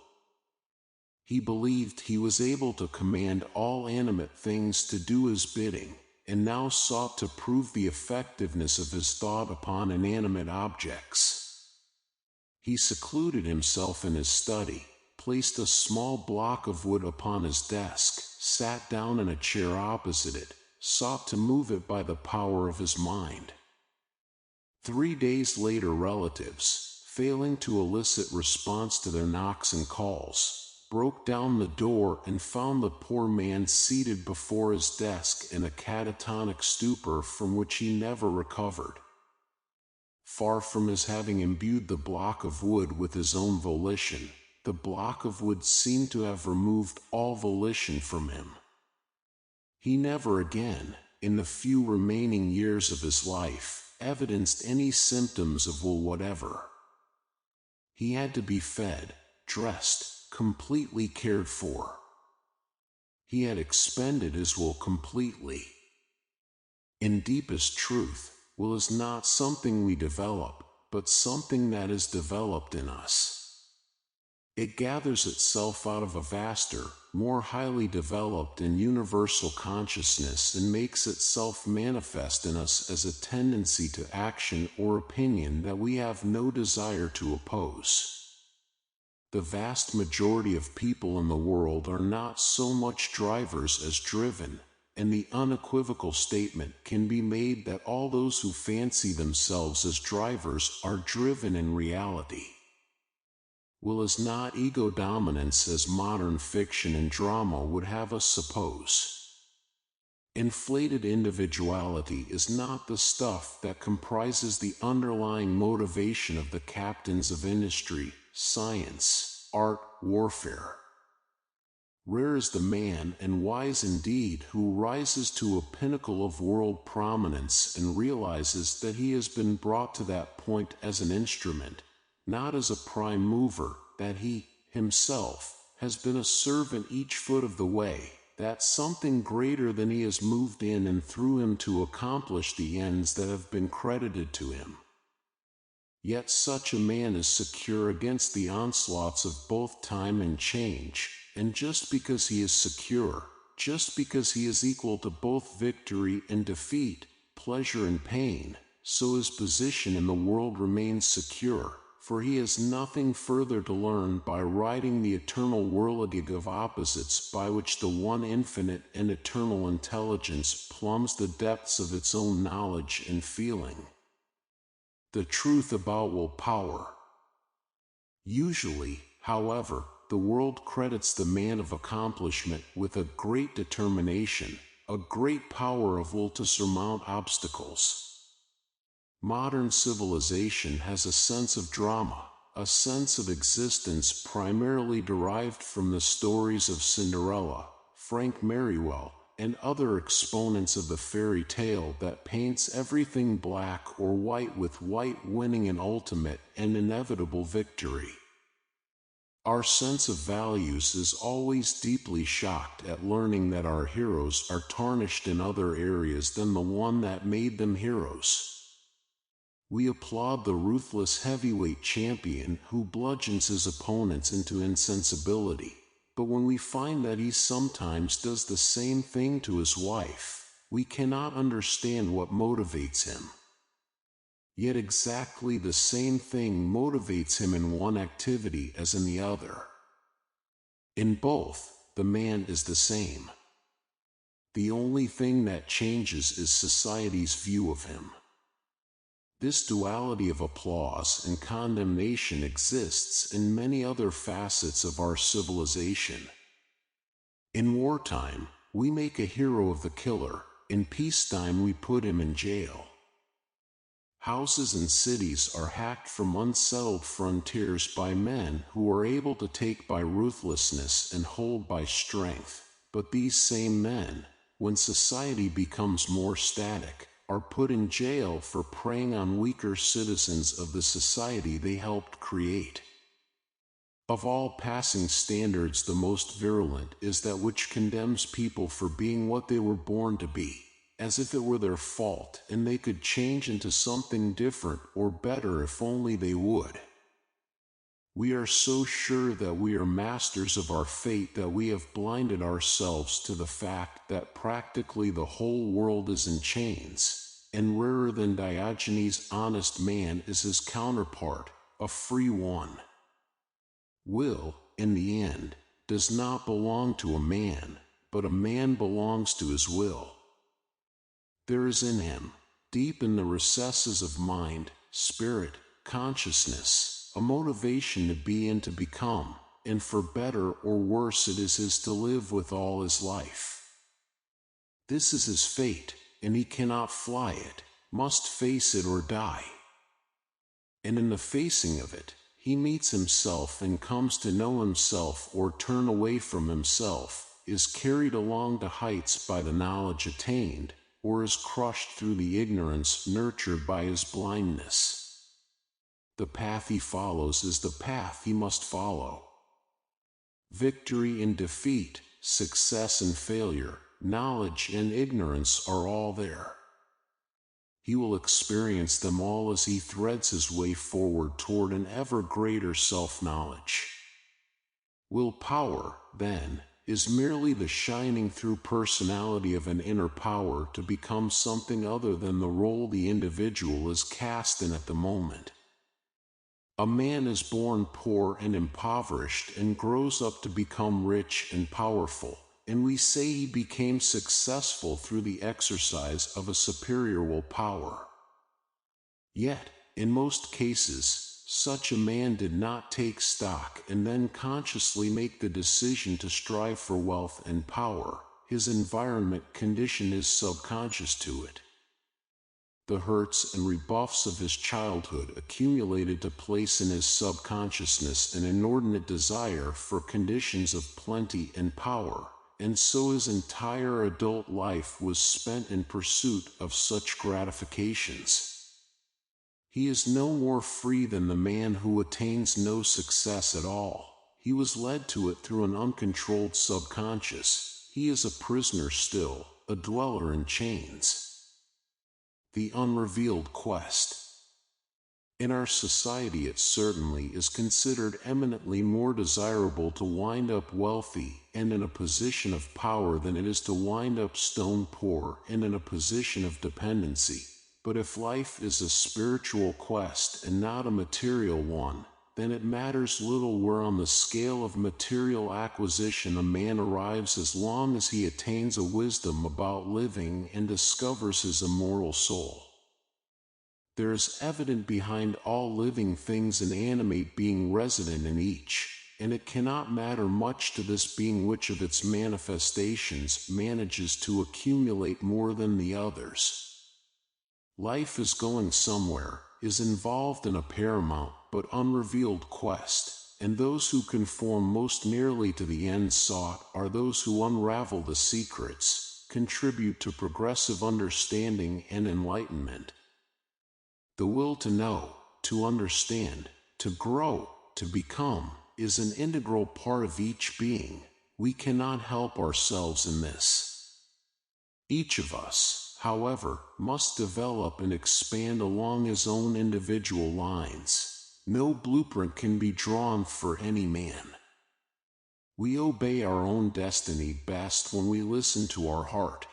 A: He believed he was able to command all animate things to do his bidding, and now sought to prove the effectiveness of his thought upon inanimate objects. He secluded himself in his study, placed a small block of wood upon his desk, sat down in a chair opposite it, sought to move it by the power of his mind. 3 days later, relatives, failing to elicit response to their knocks and calls, broke down the door and found the poor man seated before his desk in a catatonic stupor from which he never recovered. Far from his having imbued the block of wood with his own volition, the block of wood seemed to have removed all volition from him. He never again, in the few remaining years of his life, evidenced any symptoms of will whatever. He had to be fed, dressed, completely cared for. He had expended his will completely. In deepest truth, will is not something we develop, but something that is developed in us. It gathers itself out of a vaster, more highly developed and universal consciousness and makes itself manifest in us as a tendency to action or opinion that we have no desire to oppose. The vast majority of people in the world are not so much drivers as driven, and the unequivocal statement can be made that all those who fancy themselves as drivers are driven in reality. Will is not ego dominance as modern fiction and drama would have us suppose. Inflated individuality is not the stuff that comprises the underlying motivation of the captains of industry, science, art, warfare. Rare is the man, and wise indeed, who rises to a pinnacle of world prominence and realizes that he has been brought to that point as an instrument, not as a prime mover, that he, himself, has been a servant each foot of the way, that something greater than he has moved in and through him to accomplish the ends that have been credited to him. Yet such a man is secure against the onslaughts of both time and change, and just because he is secure, just because he is equal to both victory and defeat, pleasure and pain, so his position in the world remains secure, for he has nothing further to learn by riding the eternal whirligig of opposites by which the one infinite and eternal intelligence plumbs the depths of its own knowledge and feeling. The truth about willpower. Usually, however, the world credits the man of accomplishment with a great determination, a great power of will to surmount obstacles. Modern civilization has a sense of drama, a sense of existence primarily derived from the stories of Cinderella, Frank Merriwell, and other exponents of the fairy tale that paints everything black or white, with white winning an ultimate and inevitable victory. Our sense of values is always deeply shocked at learning that our heroes are tarnished in other areas than the one that made them heroes. We applaud the ruthless heavyweight champion who bludgeons his opponents into insensibility, but when we find that he sometimes does the same thing to his wife, we cannot understand what motivates him. Yet exactly the same thing motivates him in one activity as in the other. In both, the man is the same. The only thing that changes is society's view of him. This duality of applause and condemnation exists in many other facets of our civilization. In wartime, we make a hero of the killer. In peacetime, we put him in jail. Houses and cities are hacked from unsettled frontiers by men who are able to take by ruthlessness and hold by strength, but these same men, when society becomes more static, are put in jail for preying on weaker citizens of the society they helped create. Of all passing standards, the most virulent is that which condemns people for being what they were born to be, as if it were their fault and they could change into something different or better if only they would. We are so sure that we are masters of our fate that we have blinded ourselves to the fact that practically the whole world is in chains, and rarer than Diogenes' honest man is his counterpart, a free one. Will, in the end, does not belong to a man, but a man belongs to his will. There is in him, deep in the recesses of mind, spirit, consciousness, a motivation to be and to become, and for better or worse it is his to live with all his life. This is his fate, and he cannot fly it, must face it or die. And in the facing of it, he meets himself and comes to know himself or turn away from himself, is carried along to heights by the knowledge attained, or is crushed through the ignorance nurtured by his blindness. The path he follows is the path he must follow. Victory and defeat, success and failure, knowledge and ignorance are all there. He will experience them all as he threads his way forward toward an ever greater self-knowledge. Willpower, then, is merely the shining through personality of an inner power to become something other than the role the individual is cast in at the moment. A man is born poor and impoverished and grows up to become rich and powerful, and we say he became successful through the exercise of a superior willpower. Yet, in most cases, such a man did not take stock and then consciously make the decision to strive for wealth and power. His environment condition is subconscious to it. The hurts and rebuffs of his childhood accumulated to place in his subconsciousness an inordinate desire for conditions of plenty and power, and so his entire adult life was spent in pursuit of such gratifications. He is no more free than the man who attains no success at all. He was led to it through an uncontrolled subconscious. He is a prisoner still, a dweller in chains. The unrevealed quest. In our society, it certainly is considered eminently more desirable to wind up wealthy and in a position of power than it is to wind up stone poor and in a position of dependency. But if life is a spiritual quest and not a material one, then it matters little where on the scale of material acquisition a man arrives, as long as he attains a wisdom about living and discovers his immortal soul. There is evident behind all living things an animate being resident in each, and it cannot matter much to this being which of its manifestations manages to accumulate more than the others. Life is going somewhere, is involved in a paramount but unrevealed quest, and those who conform most nearly to the end sought are those who unravel the secrets, contribute to progressive understanding and enlightenment. The will to know, to understand, to grow, to become, is an integral part of each being. We cannot help ourselves in this. Each of us, however, must develop and expand along his own individual lines. No blueprint can be drawn for any man. We obey our own destiny best when we listen to our heart.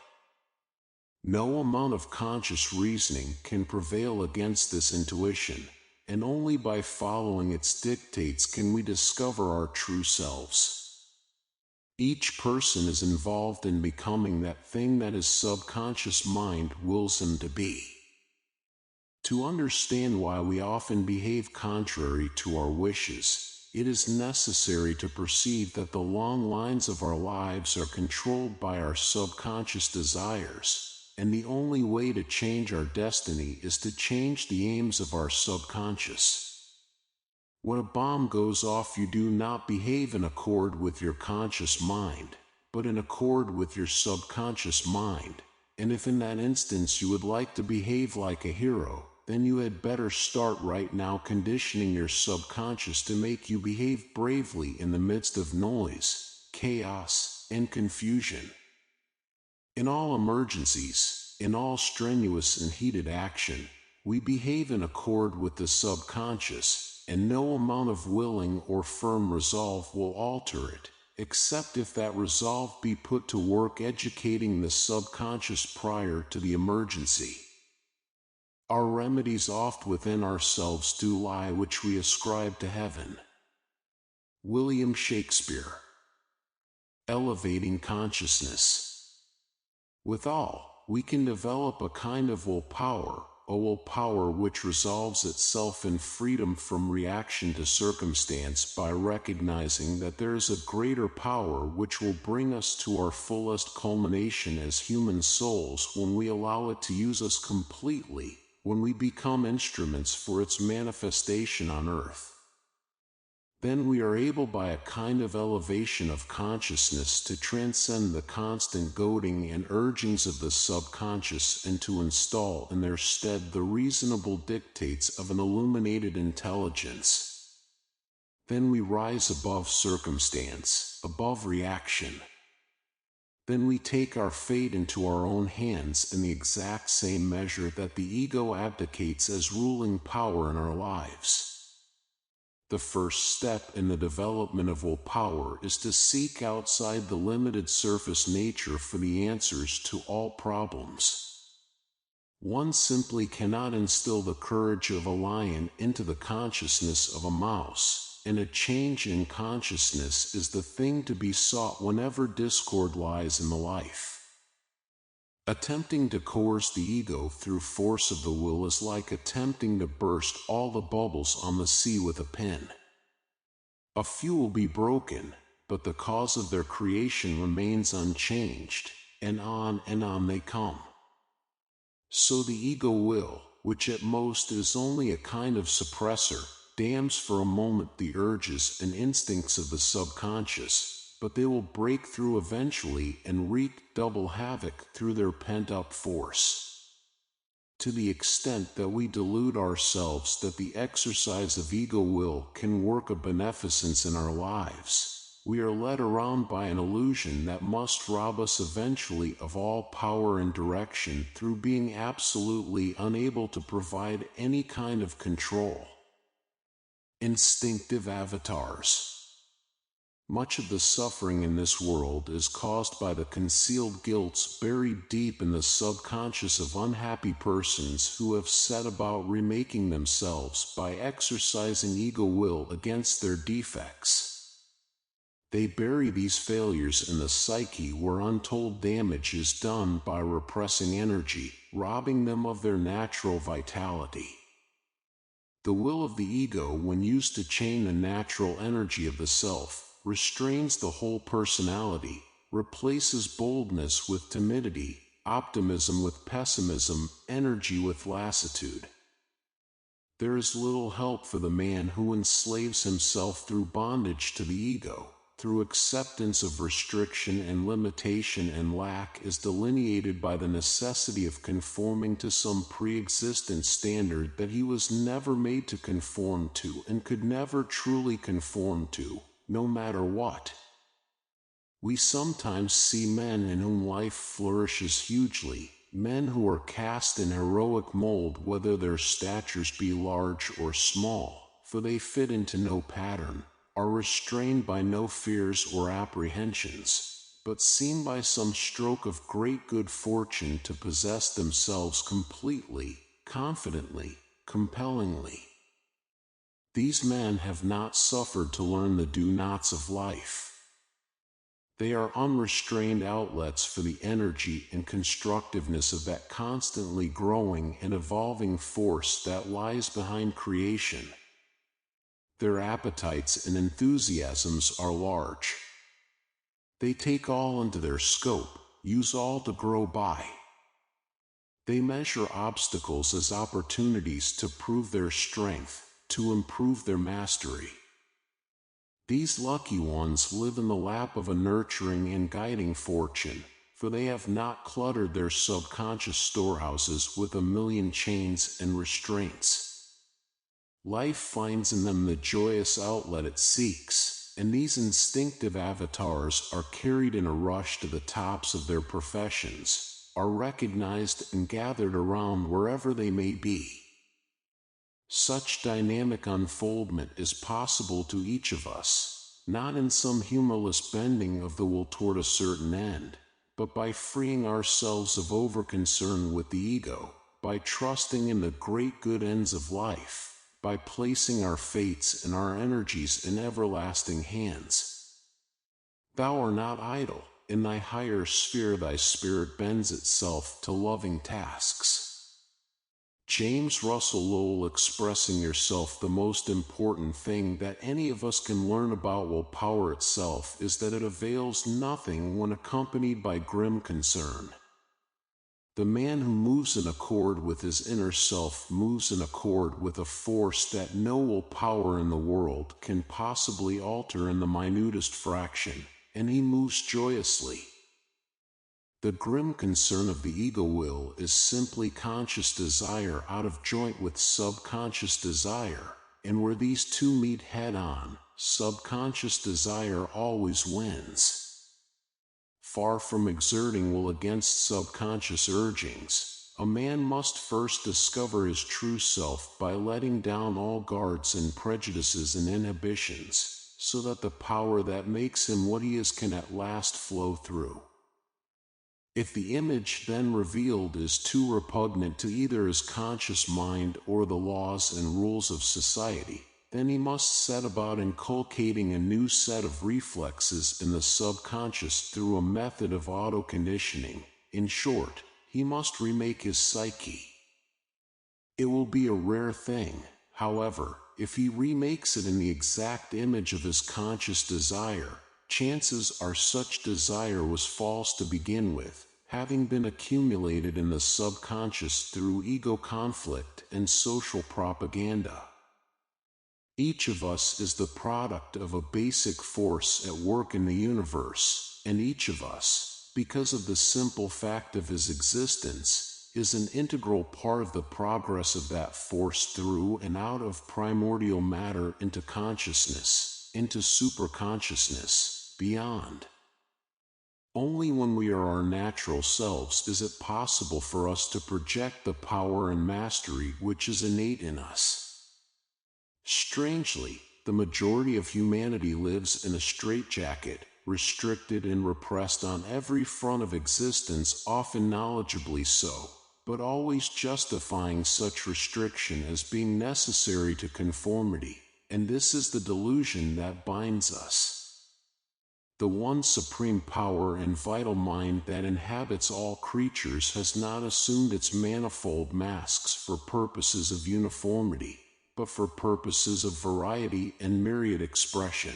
A: No amount of conscious reasoning can prevail against this intuition, and only by following its dictates can we discover our true selves. Each person is involved in becoming that thing that his subconscious mind wills him to be. To understand why we often behave contrary to our wishes, it is necessary to perceive that the long lines of our lives are controlled by our subconscious desires, and the only way to change our destiny is to change the aims of our subconscious. When a bomb goes off, you do not behave in accord with your conscious mind, but in accord with your subconscious mind, and if in that instance you would like to behave like a hero, then you had better start right now conditioning your subconscious to make you behave bravely in the midst of noise, chaos, and confusion. In all emergencies, in all strenuous and heated action, we behave in accord with the subconscious, and no amount of willing or firm resolve will alter it, except if that resolve be put to work educating the subconscious prior to the emergency. Our remedies oft within ourselves do lie, which we ascribe to heaven. William Shakespeare. Elevating consciousness. Withal, we can develop a kind of willpower, a willpower which resolves itself in freedom from reaction to circumstance by recognizing that there is a greater power which will bring us to our fullest culmination as human souls when we allow it to use us completely, when we become instruments for its manifestation on earth. Then we are able by a kind of elevation of consciousness to transcend the constant goading and urgings of the subconscious and to install in their stead the reasonable dictates of an illuminated intelligence. Then we rise above circumstance, above reaction. Then we take our fate into our own hands in the exact same measure that the ego abdicates as ruling power in our lives. The first step in the development of willpower is to seek outside the limited surface nature for the answers to all problems. One simply cannot instill the courage of a lion into the consciousness of a mouse, and a change in consciousness is the thing to be sought whenever discord lies in the life. Attempting to coerce the ego through force of the will is like attempting to burst all the bubbles on the sea with a pin. A few will be broken, but the cause of their creation remains unchanged, and on they come. So the ego will, which at most is only a kind of suppressor, dams for a moment the urges and instincts of the subconscious, but they will break through eventually and wreak double havoc through their pent-up force. To the extent that we delude ourselves that the exercise of ego will can work a beneficence in our lives, we are led around by an illusion that must rob us eventually of all power and direction through being absolutely unable to provide any kind of control. Instinctive avatars. Much of the suffering in this world is caused by the concealed guilts buried deep in the subconscious of unhappy persons who have set about remaking themselves by exercising ego will against their defects. They bury these failures in the psyche where untold damage is done by repressing energy, robbing them of their natural vitality. The will of the ego, when used to chain the natural energy of the self, restrains the whole personality, replaces boldness with timidity, optimism with pessimism, energy with lassitude. There is little help for the man who enslaves himself through bondage to the ego. Through acceptance of restriction and limitation and lack is delineated by the necessity of conforming to some pre-existent standard that he was never made to conform to and could never truly conform to, no matter what. We sometimes see men in whom life flourishes hugely, men who are cast in heroic mold whether their statures be large or small, for they fit into no pattern, are restrained by no fears or apprehensions, but seem by some stroke of great good fortune to possess themselves completely, confidently, compellingly. These men have not suffered to learn the do-nots of life. They are unrestrained outlets for the energy and constructiveness of that constantly growing and evolving force that lies behind creation. Their appetites and enthusiasms are large. They take all into their scope, use all to grow by. They measure obstacles as opportunities to prove their strength, to improve their mastery. These lucky ones live in the lap of a nurturing and guiding fortune, for they have not cluttered their subconscious storehouses with a million chains and restraints. Life finds in them the joyous outlet it seeks, and these instinctive avatars are carried in a rush to the tops of their professions, are recognized and gathered around wherever they may be. Such dynamic unfoldment is possible to each of us, not in some humorless bending of the will toward a certain end, but by freeing ourselves of over-concern with the ego, by trusting in the great good ends of life, by placing our fates and our energies in everlasting hands. Thou art not idle, in thy higher sphere thy spirit bends itself to loving tasks. James Russell Lowell, expressing yourself. The most important thing that any of us can learn about willpower itself is that it avails nothing when accompanied by grim concern. The man who moves in accord with his inner self moves in accord with a force that no willpower in the world can possibly alter in the minutest fraction, and he moves joyously. The grim concern of the ego will is simply conscious desire out of joint with subconscious desire, and where these two meet head-on, subconscious desire always wins. Far from exerting will against subconscious urgings, A man must first discover his true self by letting down all guards and prejudices and inhibitions, so that the power that makes him what he is can at last flow through. If the image then revealed is too repugnant to either his conscious mind or the laws and rules of society, then he must set about inculcating a new set of reflexes in the subconscious through a method of auto-conditioning. In short, he must remake his psyche. It will be a rare thing, however, if he remakes it in the exact image of his conscious desire. Chances are such desire was false to begin with, having been accumulated in the subconscious through ego conflict and social propaganda. Each of us is the product of a basic force at work in the universe, and each of us, because of the simple fact of his existence, is an integral part of the progress of that force through and out of primordial matter into consciousness, into superconsciousness, beyond. Only when we are our natural selves is it possible for us to project the power and mastery which is innate in us. Strangely, the majority of humanity lives in a straitjacket, restricted and repressed on every front of existence, often knowledgeably so, but always justifying such restriction as being necessary to conformity, and this is the delusion that binds us. The one supreme power and vital mind that inhabits all creatures has not assumed its manifold masks for purposes of uniformity, but for purposes of variety and myriad expression.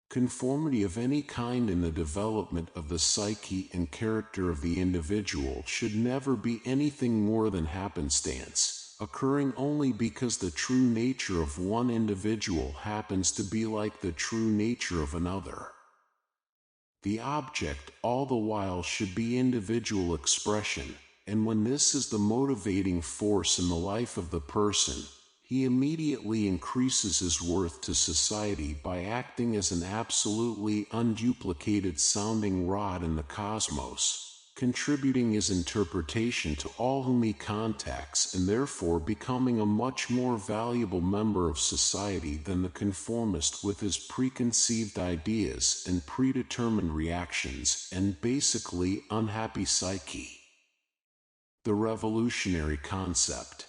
A: Conformity of any kind in the development of the psyche and character of the individual should never be anything more than happenstance, occurring only because the true nature of one individual happens to be like the true nature of another. The object all the while should be individual expression, and when this is the motivating force in the life of the person, he immediately increases his worth to society by acting as an absolutely unduplicated sounding rod in the cosmos, contributing his interpretation to all whom he contacts and therefore becoming a much more valuable member of society than the conformist with his preconceived ideas and predetermined reactions and basically unhappy psyche. The revolutionary concept.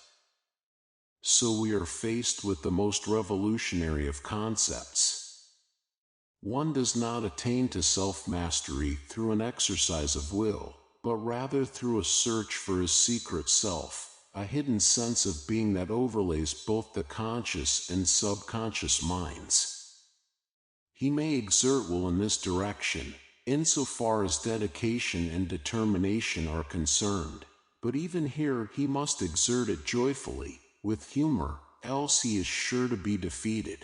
A: So we are faced with the most revolutionary of concepts. One does not attain to self-mastery through an exercise of will, but rather through a search for his secret self, a hidden sense of being that overlays both the conscious and subconscious minds. He may exert will in this direction, insofar as dedication and determination are concerned, but even here he must exert it joyfully, with humor, else he is sure to be defeated.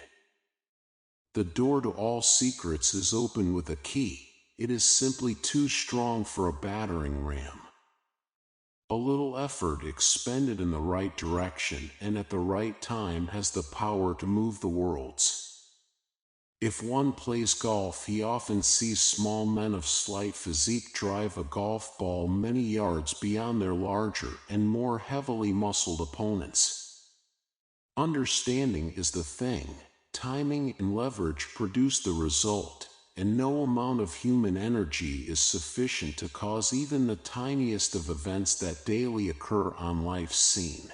A: The door to all secrets is open with a key. It is simply too strong for a battering ram. A little effort expended in the right direction and at the right time has the power to move the worlds. If one plays golf, he often sees small men of slight physique drive a golf ball many yards beyond their larger and more heavily muscled opponents. Understanding is the thing. Timing and leverage produce the result, and no amount of human energy is sufficient to cause even the tiniest of events that daily occur on life's scene.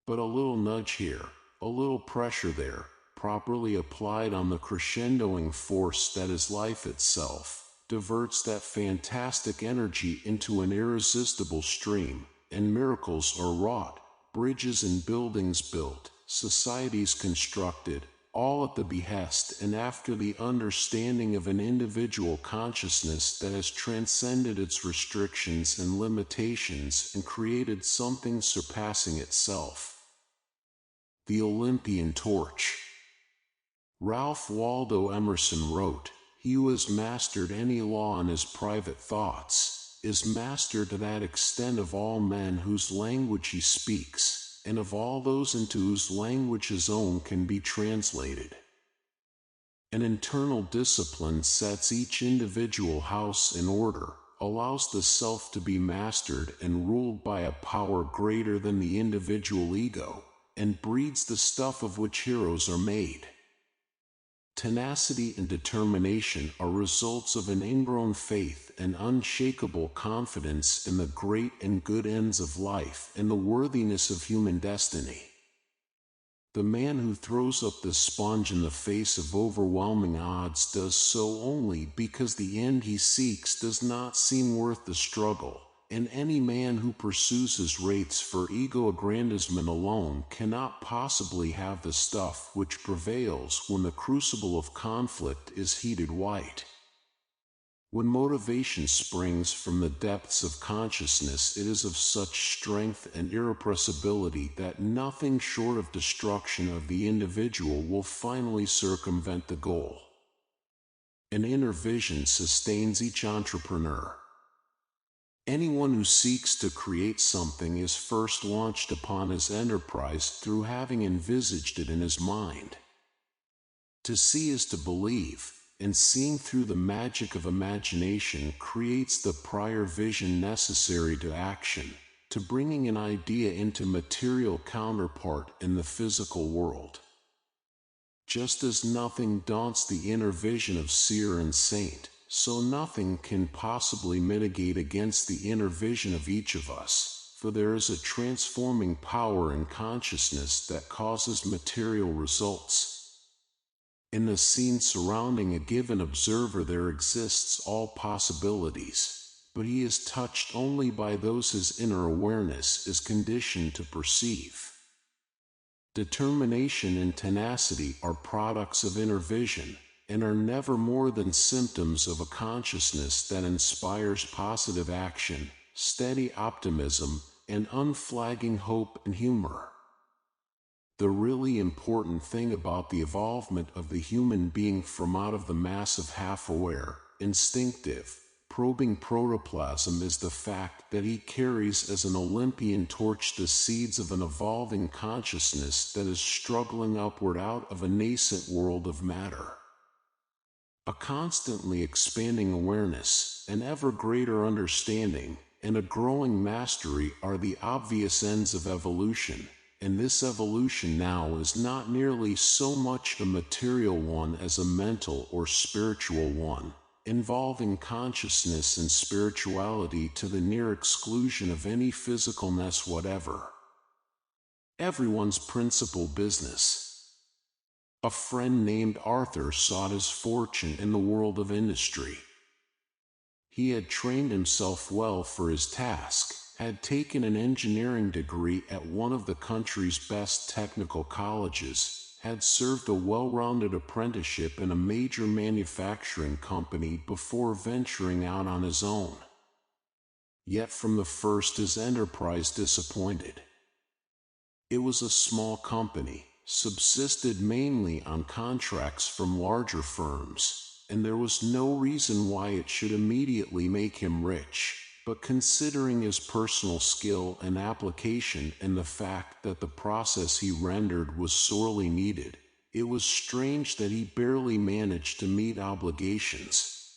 A: But a little nudge here, a little pressure there, properly applied on the crescendoing force that is life itself, diverts that fantastic energy into an irresistible stream, and miracles are wrought, bridges and buildings built, societies constructed, all at the behest and after the understanding of an individual consciousness that has transcended its restrictions and limitations and created something surpassing itself. The Olympian Torch. Ralph Waldo Emerson wrote, "He who has mastered any law in his private thoughts is master to that extent of all men whose language he speaks, and of all those into whose language his own can be translated." An internal discipline sets each individual house in order, a allows the self to be mastered and ruled by a power greater than the individual ego, and breeds the stuff of which heroes are made. Tenacity and determination are results of an ingrown faith and unshakable confidence in the great and good ends of life and the worthiness of human destiny. The man who throws up the sponge in the face of overwhelming odds does so only because the end he seeks does not seem worth the struggle, and any man who pursues his wraiths for ego-aggrandizement alone cannot possibly have the stuff which prevails when the crucible of conflict is heated white. When motivation springs from the depths of consciousness, it is of such strength and irrepressibility that nothing short of destruction of the individual will finally circumvent the goal. An inner vision sustains each entrepreneur. Anyone who seeks to create something is first launched upon his enterprise through having envisaged it in his mind. To see is to believe, and seeing through the magic of imagination creates the prior vision necessary to action, to bringing an idea into material counterpart in the physical world. Just as nothing daunts the inner vision of seer and saint, so nothing can possibly mitigate against the inner vision of each of us, for there is a transforming power in consciousness that causes material results. In the scene surrounding a given observer there exists all possibilities, but he is touched only by those his inner awareness is conditioned to perceive. Determination and tenacity are products of inner vision, and are never more than symptoms of a consciousness that inspires positive action, steady optimism, and unflagging hope and humor. The really important thing about the evolvement of the human being from out of the mass of half-aware, instinctive, probing protoplasm is the fact that he carries as an Olympian torch the seeds of an evolving consciousness that is struggling upward out of a nascent world of matter. A constantly expanding awareness, an ever greater understanding, and a growing mastery are the obvious ends of evolution. And this evolution now is not nearly so much a material one as a mental or spiritual one, involving consciousness and spirituality to the near exclusion of any physicalness whatever. Everyone's principal business. A friend named Arthur sought his fortune in the world of industry. He had trained himself well for his task, had taken an engineering degree at one of the country's best technical colleges, had served a well-rounded apprenticeship in a major manufacturing company before venturing out on his own. Yet from the first his enterprise disappointed. It was a small company, subsisted mainly on contracts from larger firms, and there was no reason why it should immediately make him rich. But considering his personal skill and application and the fact that the process he rendered was sorely needed, it was strange that he barely managed to meet obligations.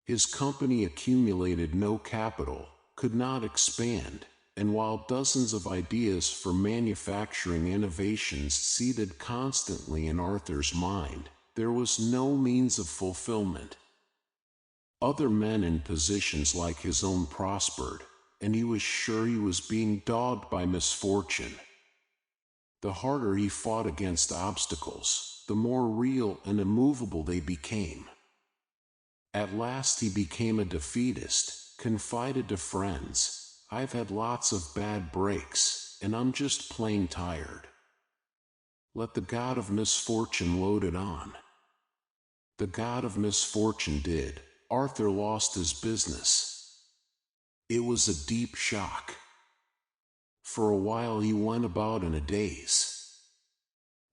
A: His company accumulated no capital, could not expand, and while dozens of ideas for manufacturing innovations seeded constantly in Arthur's mind, there was no means of fulfillment. Other men in positions like his own prospered, and he was sure he was being dogged by misfortune. The harder he fought against obstacles, the more real and immovable they became. At last he became a defeatist, confided to friends, "I've had lots of bad breaks, and I'm just plain tired. Let the god of misfortune load it on." The god of misfortune did. Arthur lost his business. It was a deep shock. For a while he went about in a daze.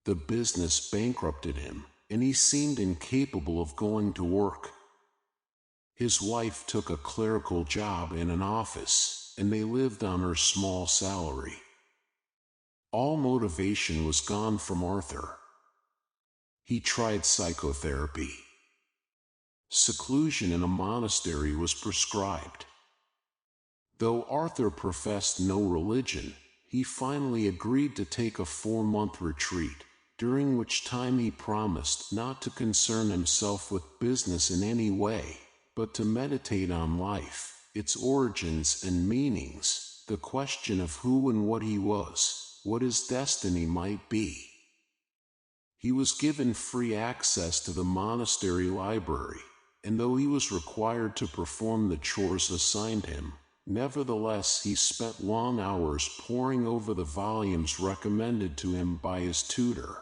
A: The business bankrupted him, and he seemed incapable of going to work. His wife took a clerical job in an office, and they lived on her small salary. All motivation was gone from Arthur. He tried psychotherapy. Seclusion in a monastery was prescribed. Though Arthur professed no religion, he finally agreed to take a 4-month retreat, during which time he promised not to concern himself with business in any way, but to meditate on life, its origins and meanings, the question of who and what he was, what his destiny might be. He was given free access to the monastery library, and though he was required to perform the chores assigned him, nevertheless he spent long hours poring over the volumes recommended to him by his tutor.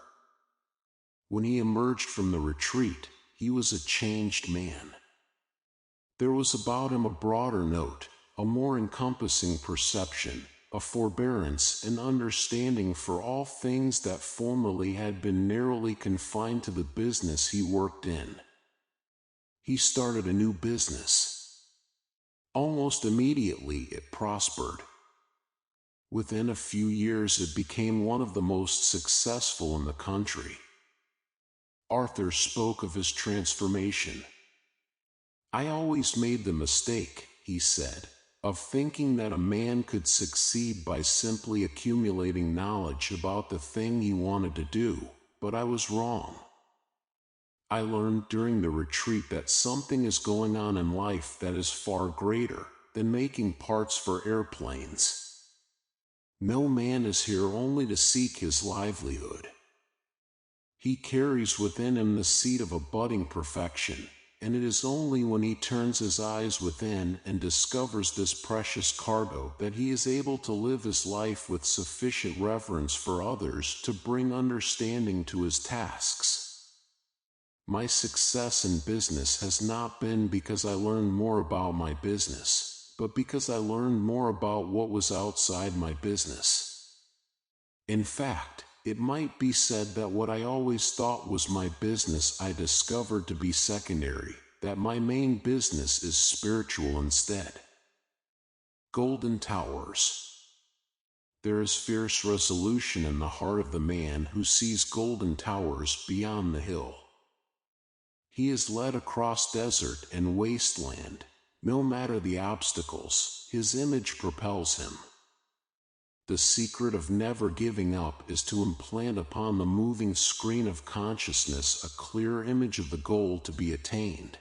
A: When he emerged from the retreat, he was a changed man. There was about him a broader note, a more encompassing perception, a forbearance and understanding for all things that formerly had been narrowly confined to the business he worked in. He started a new business. Almost immediately it prospered. Within a few years it became one of the most successful in the country. Arthur spoke of his transformation. "I always made the mistake," he said, "of thinking that a man could succeed by simply accumulating knowledge about the thing he wanted to do, but I was wrong. I learned during the retreat that something is going on in life that is far greater than making parts for airplanes. No man is here only to seek his livelihood. He carries within him the seed of a budding perfection, and it is only when he turns his eyes within and discovers this precious cargo that he is able to live his life with sufficient reverence for others to bring understanding to his tasks. My success in business has not been because I learned more about my business, but because I learned more about what was outside my business. In fact, it might be said that what I always thought was my business I discovered to be secondary, that my main business is spiritual instead." Golden Towers. There is fierce resolution in the heart of the man who sees golden towers beyond the hill. He is led across desert and wasteland. No matter the obstacles, his image propels him. The secret of never giving up is to implant upon the moving screen of consciousness a clear image of the goal to be attained.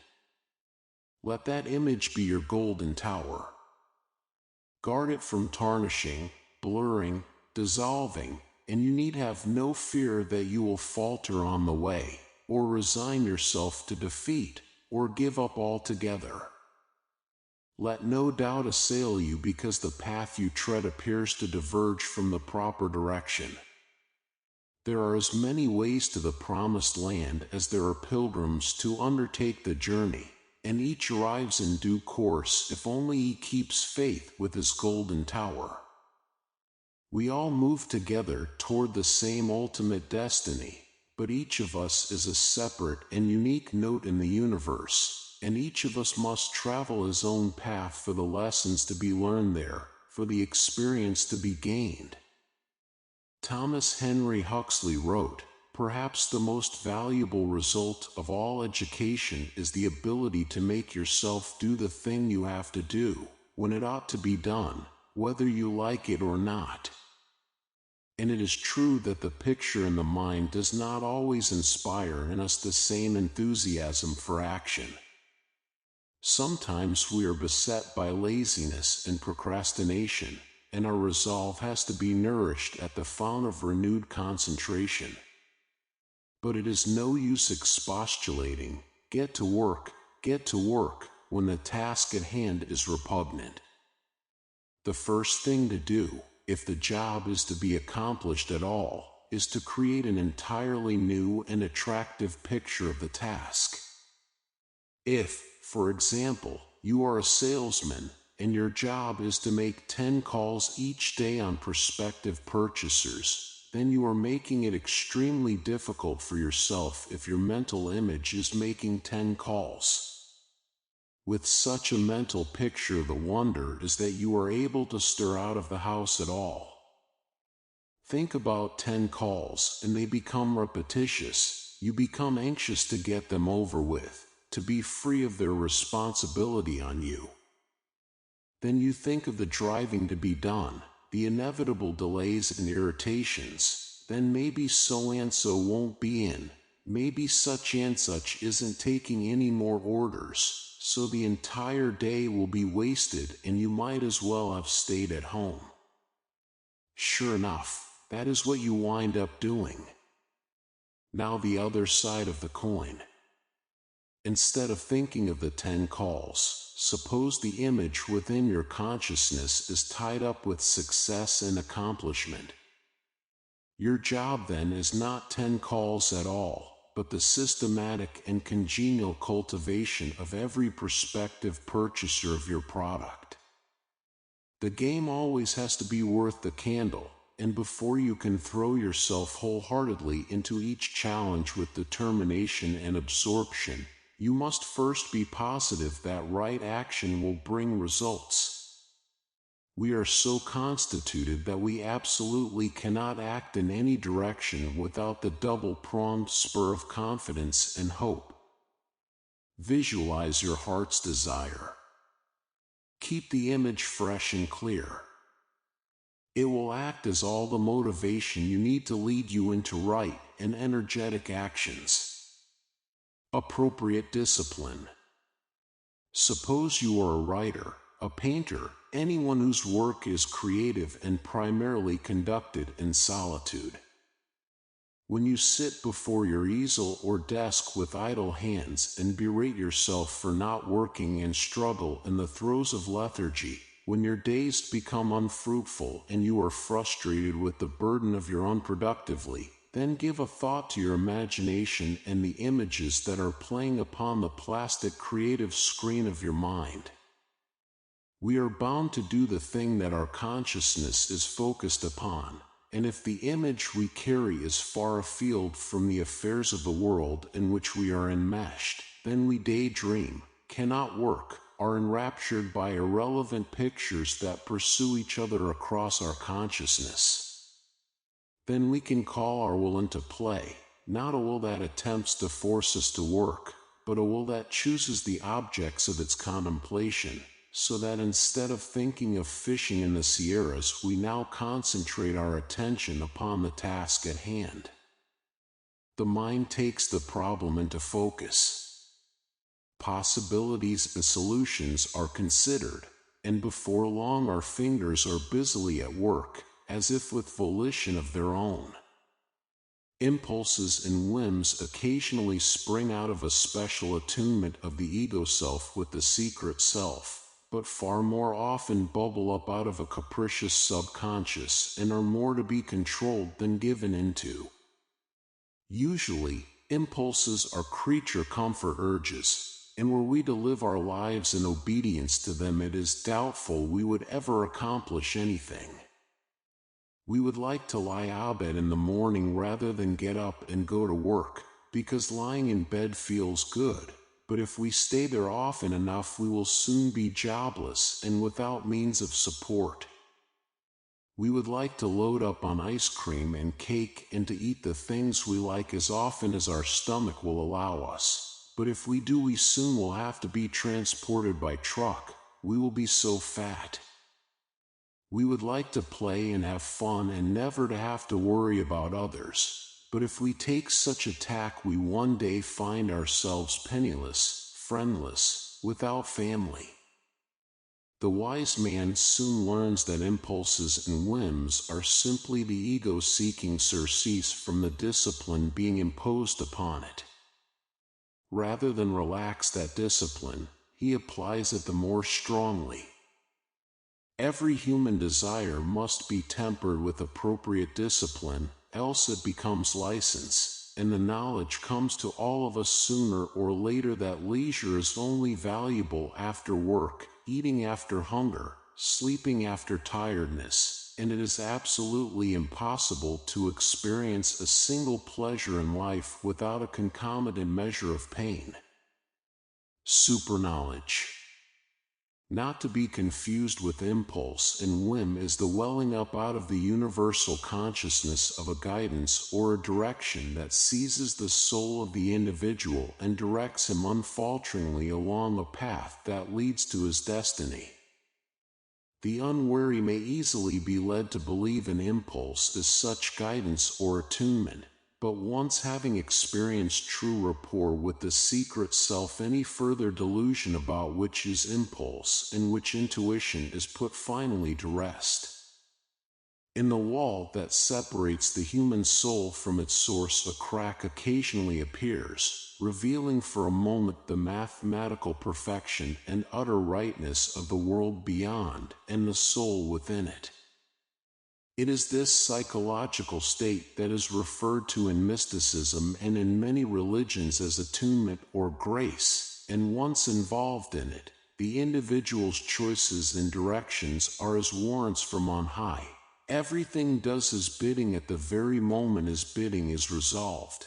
A: Let that image be your golden tower. Guard it from tarnishing, blurring, dissolving, and you need have no fear that you will falter on the way, or resign yourself to defeat, or give up altogether. Let no doubt assail you because the path you tread appears to diverge from the proper direction. There are as many ways to the promised land as there are pilgrims to undertake the journey, and each arrives in due course if only he keeps faith with his golden tower. We all move together toward the same ultimate destiny, but each of us is a separate and unique note in the universe, and each of us must travel his own path for the lessons to be learned there, for the experience to be gained. Thomas Henry Huxley wrote, "Perhaps the most valuable result of all education is the ability to make yourself do the thing you have to do, when it ought to be done, whether you like it or not." And it is true that the picture in the mind does not always inspire in us the same enthusiasm for action. Sometimes we are beset by laziness and procrastination, and our resolve has to be nourished at the fount of renewed concentration. But it is no use expostulating, get to work, when the task at hand is repugnant. The first thing to do, if the job is to be accomplished at all, is to create an entirely new and attractive picture of the task. If, for example, you are a salesman, and your job is to make 10 calls each day on prospective purchasers, then you are making it extremely difficult for yourself if your mental image is making 10 calls. With such a mental picture, the wonder is that you are able to stir out of the house at all. Think about 10 calls, and they become repetitious. You become anxious to get them over with, to be free of their responsibility on you. Then you think of the driving to be done, the inevitable delays and irritations. Then maybe so-and-so won't be in, maybe such and such isn't taking any more orders, so the entire day will be wasted and you might as well have stayed at home. Sure enough, that is what you wind up doing. Now the other side of the coin. Instead of thinking of the 10 calls, suppose the image within your consciousness is tied up with success and accomplishment. Your job then is not 10 calls at all, but the systematic and congenial cultivation of every prospective purchaser of your product. The game always has to be worth the candle, and before you can throw yourself wholeheartedly into each challenge with determination and absorption, you must first be positive that right action will bring results. We are so constituted that we absolutely cannot act in any direction without the double-pronged spur of confidence and hope. Visualize your heart's desire. Keep the image fresh and clear. It will act as all the motivation you need to lead you into right and energetic actions. Appropriate discipline. Suppose you are a writer, a painter, anyone whose work is creative and primarily conducted in solitude. When you sit before your easel or desk with idle hands and berate yourself for not working and struggle in the throes of lethargy, when your days become unfruitful and you are frustrated with the burden of your unproductively, then give a thought to your imagination and the images that are playing upon the plastic creative screen of your mind. We are bound to do the thing that our consciousness is focused upon, and if the image we carry is far afield from the affairs of the world in which we are enmeshed, then we daydream, cannot work, are enraptured by irrelevant pictures that pursue each other across our consciousness. Then we can call our will into play, not a will that attempts to force us to work, but a will that chooses the objects of its contemplation, so that instead of thinking of fishing in the Sierras, we now concentrate our attention upon the task at hand. The mind takes the problem into focus. Possibilities and solutions are considered, and before long our fingers are busily at work, as if with volition of their own. Impulses and whims occasionally spring out of a special attunement of the ego self with the secret self, but far more often bubble up out of a capricious subconscious and are more to be controlled than given into. Usually, impulses are creature comfort urges, and were we to live our lives in obedience to them, it is doubtful we would ever accomplish anything. We would like to lie abed in the morning rather than get up and go to work, because lying in bed feels good, but if we stay there often enough we will soon be jobless and without means of support. We would like to load up on ice cream and cake and to eat the things we like as often as our stomach will allow us, but if we do we soon will have to be transported by truck, we will be so fat. We would like to play and have fun and never to have to worry about others, but if we take such a tack we one day find ourselves penniless, friendless, without family. The wise man soon learns that impulses and whims are simply the ego seeking surcease from the discipline being imposed upon it. Rather than relax that discipline, he applies it the more strongly. Every human desire must be tempered with appropriate discipline, else it becomes license, and the knowledge comes to all of us sooner or later that leisure is only valuable after work, eating after hunger, sleeping after tiredness, and it is absolutely impossible to experience a single pleasure in life without a concomitant measure of pain. Superknowledge. Not to be confused with impulse and whim is the welling up out of the universal consciousness of a guidance or a direction that seizes the soul of the individual and directs him unfalteringly along a path that leads to his destiny. The unwary may easily be led to believe an impulse is such guidance or attunement, but once having experienced true rapport with the secret self, any further delusion about which is impulse and which intuition is put finally to rest. In the wall that separates the human soul from its source, a crack occasionally appears, revealing for a moment the mathematical perfection and utter rightness of the world beyond and the soul within it. It is this psychological state that is referred to in mysticism and in many religions as attunement or grace, and once involved in it, the individual's choices and directions are as warrants from on high. Everything does his bidding at the very moment his bidding is resolved.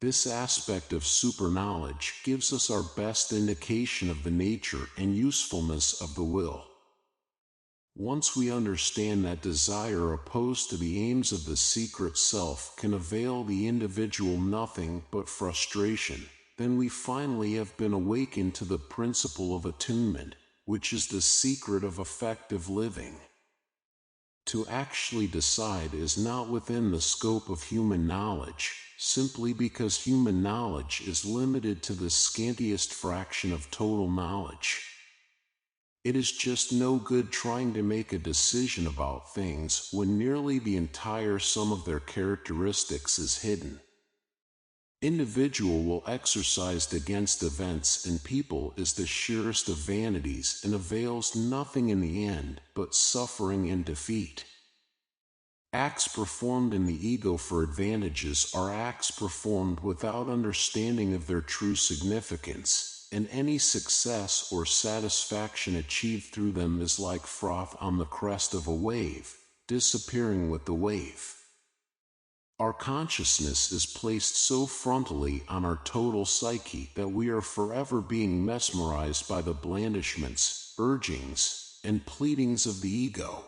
A: This aspect of superknowledge gives us our best indication of the nature and usefulness of the will. Once we understand that desire opposed to the aims of the secret self can avail the individual nothing but frustration, then we finally have been awakened to the principle of attunement, which is the secret of effective living. To actually decide is not within the scope of human knowledge, simply because human knowledge is limited to the scantiest fraction of total knowledge. It is just no good trying to make a decision about things when nearly the entire sum of their characteristics is hidden. Individual will exercised against events and people is the sheerest of vanities and avails nothing in the end but suffering and defeat. Acts performed in the ego for advantages are acts performed without understanding of their true significance, and any success or satisfaction achieved through them is like froth on the crest of a wave, disappearing with the wave. Our consciousness is placed so frontally on our total psyche that we are forever being mesmerized by the blandishments, urgings, and pleadings of the ego.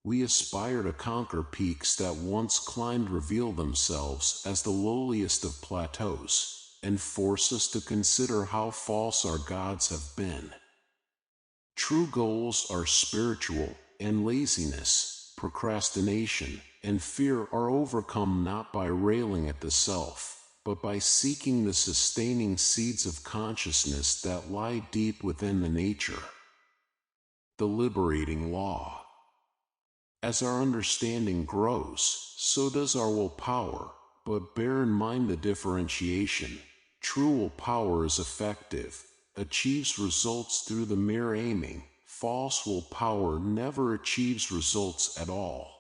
A: We aspire to conquer peaks that once climbed reveal themselves as the lowliest of plateaus, and force us to consider how false our gods have been. True goals are spiritual, and laziness, procrastination, and fear are overcome not by railing at the self, but by seeking the sustaining seeds of consciousness that lie deep within the nature. The liberating law. As our understanding grows, so does our willpower, but bear in mind the differentiation. True willpower is effective, achieves results through the mere aiming. False willpower never achieves results at all.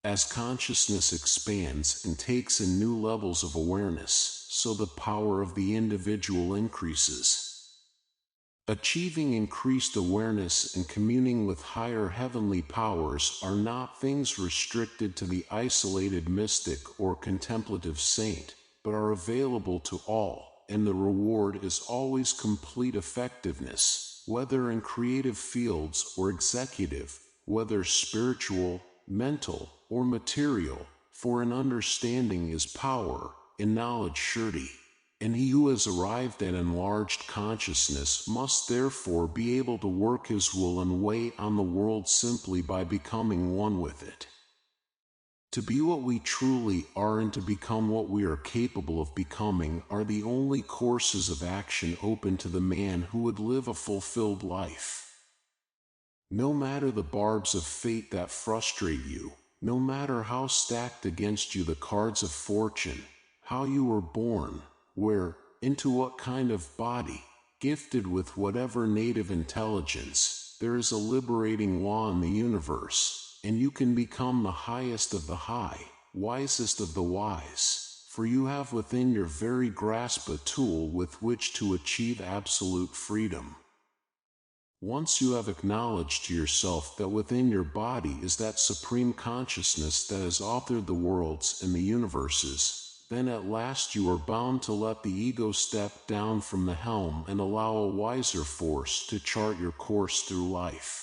A: As consciousness expands and takes in new levels of awareness, so the power of the individual increases. Achieving increased awareness and communing with higher heavenly powers are not things restricted to the isolated mystic or contemplative saint, but are available to all, and the reward is always complete effectiveness, whether in creative fields or executive, whether spiritual, mental, or material, for in understanding is power, in knowledge surety. And he who has arrived at enlarged consciousness must therefore be able to work his will and weigh on the world simply by becoming one with it. To be what we truly are and to become what we are capable of becoming are the only courses of action open to the man who would live a fulfilled life. No matter the barbs of fate that frustrate you, no matter how stacked against you the cards of fortune, how you were born, where, into what kind of body, gifted with whatever native intelligence, there is a liberating law in the universe, and you can become the highest of the high, wisest of the wise, for you have within your very grasp a tool with which to achieve absolute freedom. Once you have acknowledged to yourself that within your body is that supreme consciousness that has authored the worlds and the universes, then at last you are bound to let the ego step down from the helm and allow a wiser force to chart your course through life.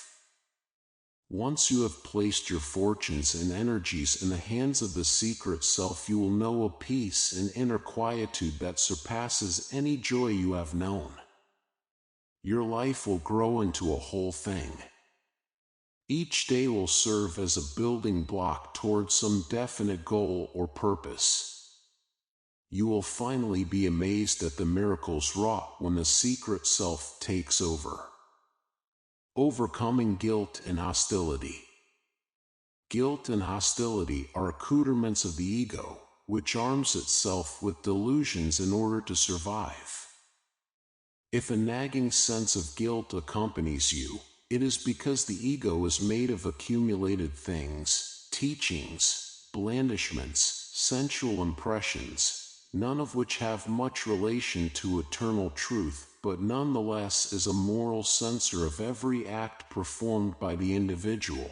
A: Once you have placed your fortunes and energies in the hands of the secret self, you will know a peace and inner quietude that surpasses any joy you have known. Your life will grow into a whole thing. Each day will serve as a building block towards some definite goal or purpose. You will finally be amazed at the miracles wrought when the secret self takes over. Overcoming guilt and hostility. Guilt and hostility are accoutrements of the ego, which arms itself with delusions in order to survive. If a nagging sense of guilt accompanies you, it is because the ego is made of accumulated things, teachings, blandishments, sensual impressions, none of which have much relation to eternal truth, but nonetheless is a moral censor of every act performed by the individual.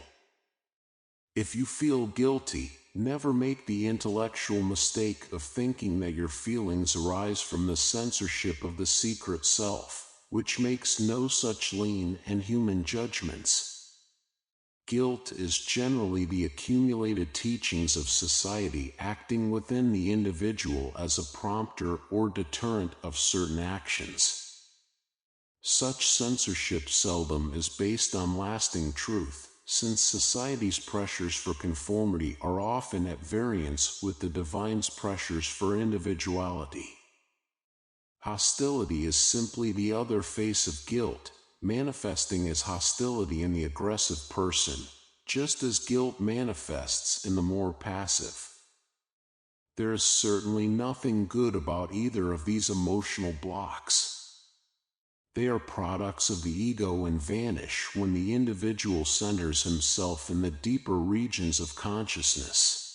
A: If you feel guilty, never make the intellectual mistake of thinking that your feelings arise from the censorship of the secret self, which makes no such lean and human judgments. Guilt is generally the accumulated teachings of society acting within the individual as a prompter or deterrent of certain actions. Such censorship seldom is based on lasting truth, since society's pressures for conformity are often at variance with the divine's pressures for individuality. Hostility is simply the other face of guilt, manifesting as hostility in the aggressive person, just as guilt manifests in the more passive. There is certainly nothing good about either of these emotional blocks. They are products of the ego and vanish when the individual centers himself in the deeper regions of consciousness.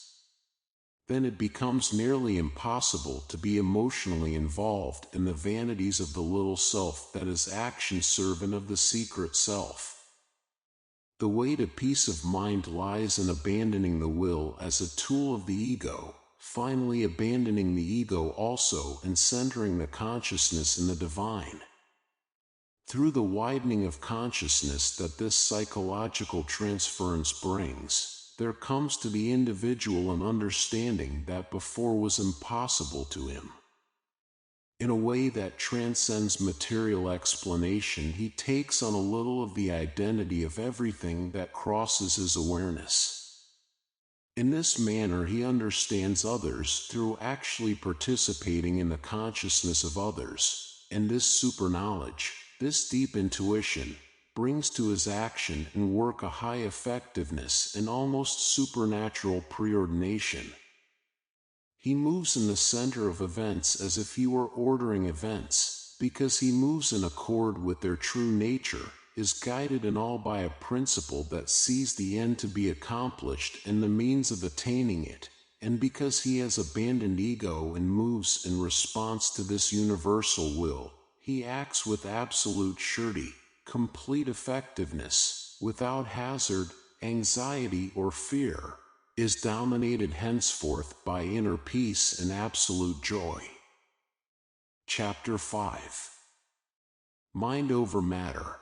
A: Then it becomes nearly impossible to be emotionally involved in the vanities of the little self that is action servant of the secret self. The way to peace of mind lies in abandoning the will as a tool of the ego, finally abandoning the ego also and centering the consciousness in the divine. Through the widening of consciousness that this psychological transference brings, there comes to the individual an understanding that before was impossible to him. In a way that transcends material explanation, he takes on a little of the identity of everything that crosses his awareness. In this manner he understands others through actually participating in the consciousness of others, and this superknowledge, this deep intuition, brings to his action and work a high effectiveness and almost supernatural preordination. He moves in the center of events as if he were ordering events, because he moves in accord with their true nature, is guided in all by a principle that sees the end to be accomplished and the means of attaining it, and because he has abandoned ego and moves in response to this universal will, he acts with absolute surety, complete effectiveness, without hazard, anxiety or fear, is dominated henceforth by inner peace and absolute joy. Chapter 5. Mind over Matter.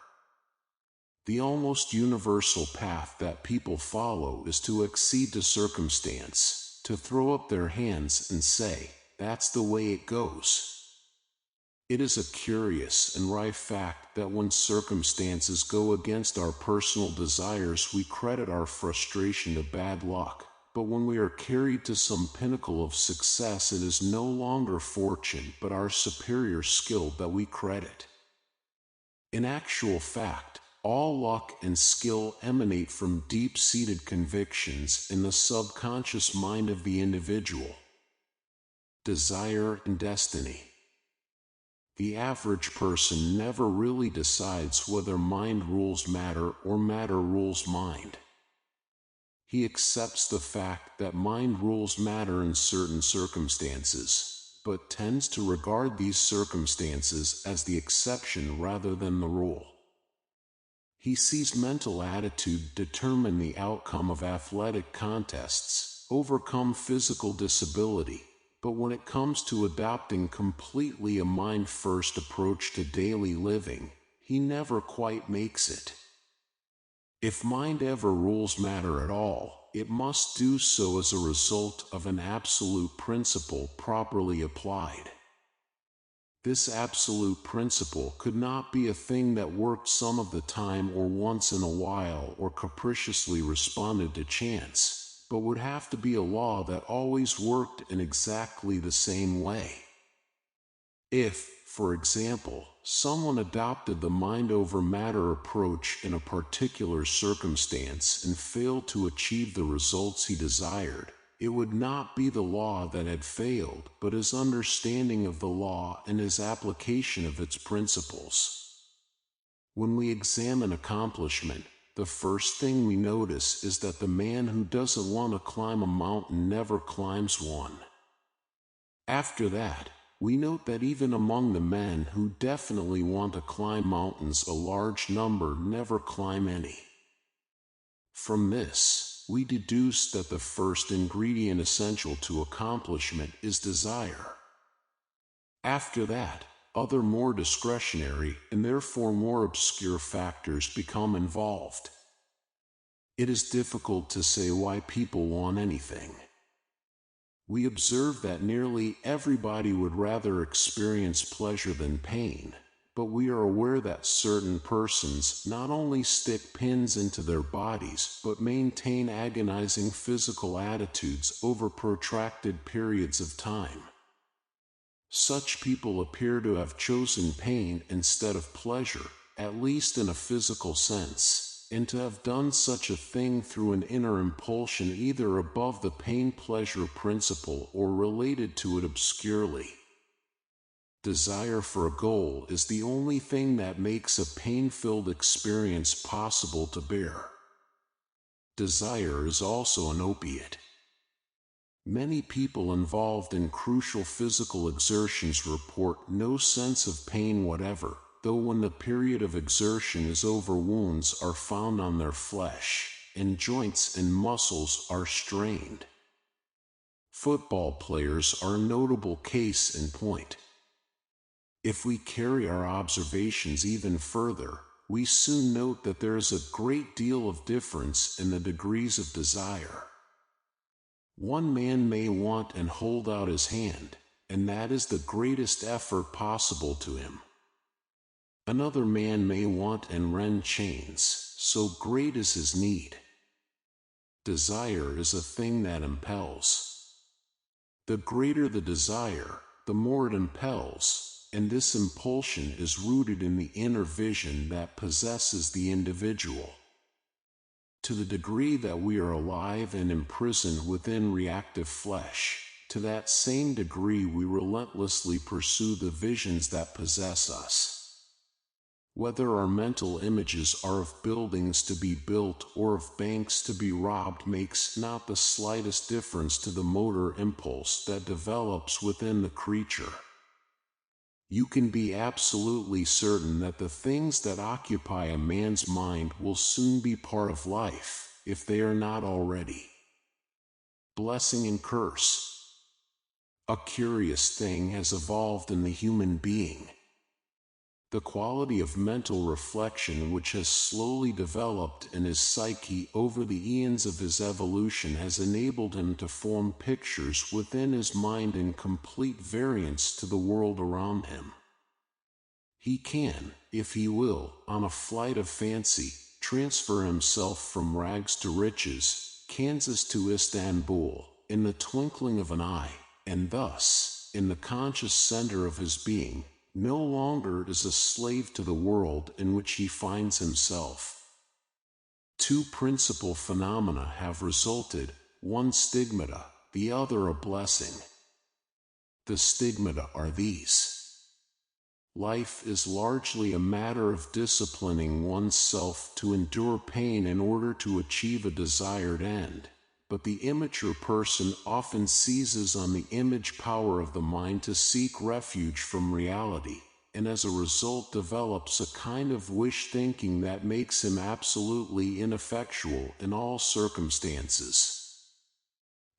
A: The almost universal path that people follow is to accede to circumstance, to throw up their hands and say, "That's the way it goes." It is a curious and rife fact that when circumstances go against our personal desires, we credit our frustration to bad luck, but when we are carried to some pinnacle of success, it is no longer fortune but our superior skill that we credit. In actual fact, all luck and skill emanate from deep-seated convictions in the subconscious mind of the individual. Desire and destiny. The average person never really decides whether mind rules matter or matter rules mind. He accepts the fact that mind rules matter in certain circumstances, but tends to regard these circumstances as the exception rather than the rule. He sees mental attitude determine the outcome of athletic contests, overcome physical disability, but when it comes to adopting completely a mind-first approach to daily living, he never quite makes it. If mind ever rules matter at all, it must do so as a result of an absolute principle properly applied. This absolute principle could not be a thing that worked some of the time or once in a while or capriciously responded to chance, but would have to be a law that always worked in exactly the same way. If, for example, someone adopted the mind over matter approach in a particular circumstance and failed to achieve the results he desired, it would not be the law that had failed, but his understanding of the law and his application of its principles. When we examine accomplishment, the first thing we notice is that the man who doesn't want to climb a mountain never climbs one. After that, we note that even among the men who definitely want to climb mountains, a large number never climb any. From this, we deduce that the first ingredient essential to accomplishment is desire. After that, other more discretionary and therefore more obscure factors become involved. It is difficult to say why people want anything. We observe that nearly everybody would rather experience pleasure than pain, but we are aware that certain persons not only stick pins into their bodies but maintain agonizing physical attitudes over protracted periods of time. Such people appear to have chosen pain instead of pleasure, at least in a physical sense, and to have done such a thing through an inner impulsion either above the pain-pleasure principle or related to it obscurely. Desire for a goal is the only thing that makes a pain-filled experience possible to bear. Desire is also an opiate. Many people involved in crucial physical exertions report no sense of pain whatever, though when the period of exertion is over, wounds are found on their flesh, and joints and muscles are strained. Football players are a notable case in point. If we carry our observations even further, we soon note that there is a great deal of difference in the degrees of desire. One man may want and hold out his hand, and that is the greatest effort possible to him. Another man may want and rend chains, so great is his need. Desire is a thing that impels. The greater the desire, the more it impels, and this impulsion is rooted in the inner vision that possesses the individual. To the degree that we are alive and imprisoned within reactive flesh, to that same degree we relentlessly pursue the visions that possess us. Whether our mental images are of buildings to be built or of banks to be robbed makes not the slightest difference to the motor impulse that develops within the creature. You can be absolutely certain that the things that occupy a man's mind will soon be part of life, if they are not already. Blessing and curse. A curious thing has evolved in the human being. The quality of mental reflection which has slowly developed in his psyche over the eons of his evolution has enabled him to form pictures within his mind in complete variance to the world around him. He can, if he will, on a flight of fancy, transfer himself from rags to riches, Kansas to Istanbul, in the twinkling of an eye, and thus, in the conscious center of his being, no longer is a slave to the world in which he finds himself. Two principal phenomena have resulted, one stigmata, the other a blessing. The stigmata are these. Life is largely a matter of disciplining oneself to endure pain in order to achieve a desired end, but the immature person often seizes on the image power of the mind to seek refuge from reality, and as a result develops a kind of wish-thinking that makes him absolutely ineffectual in all circumstances.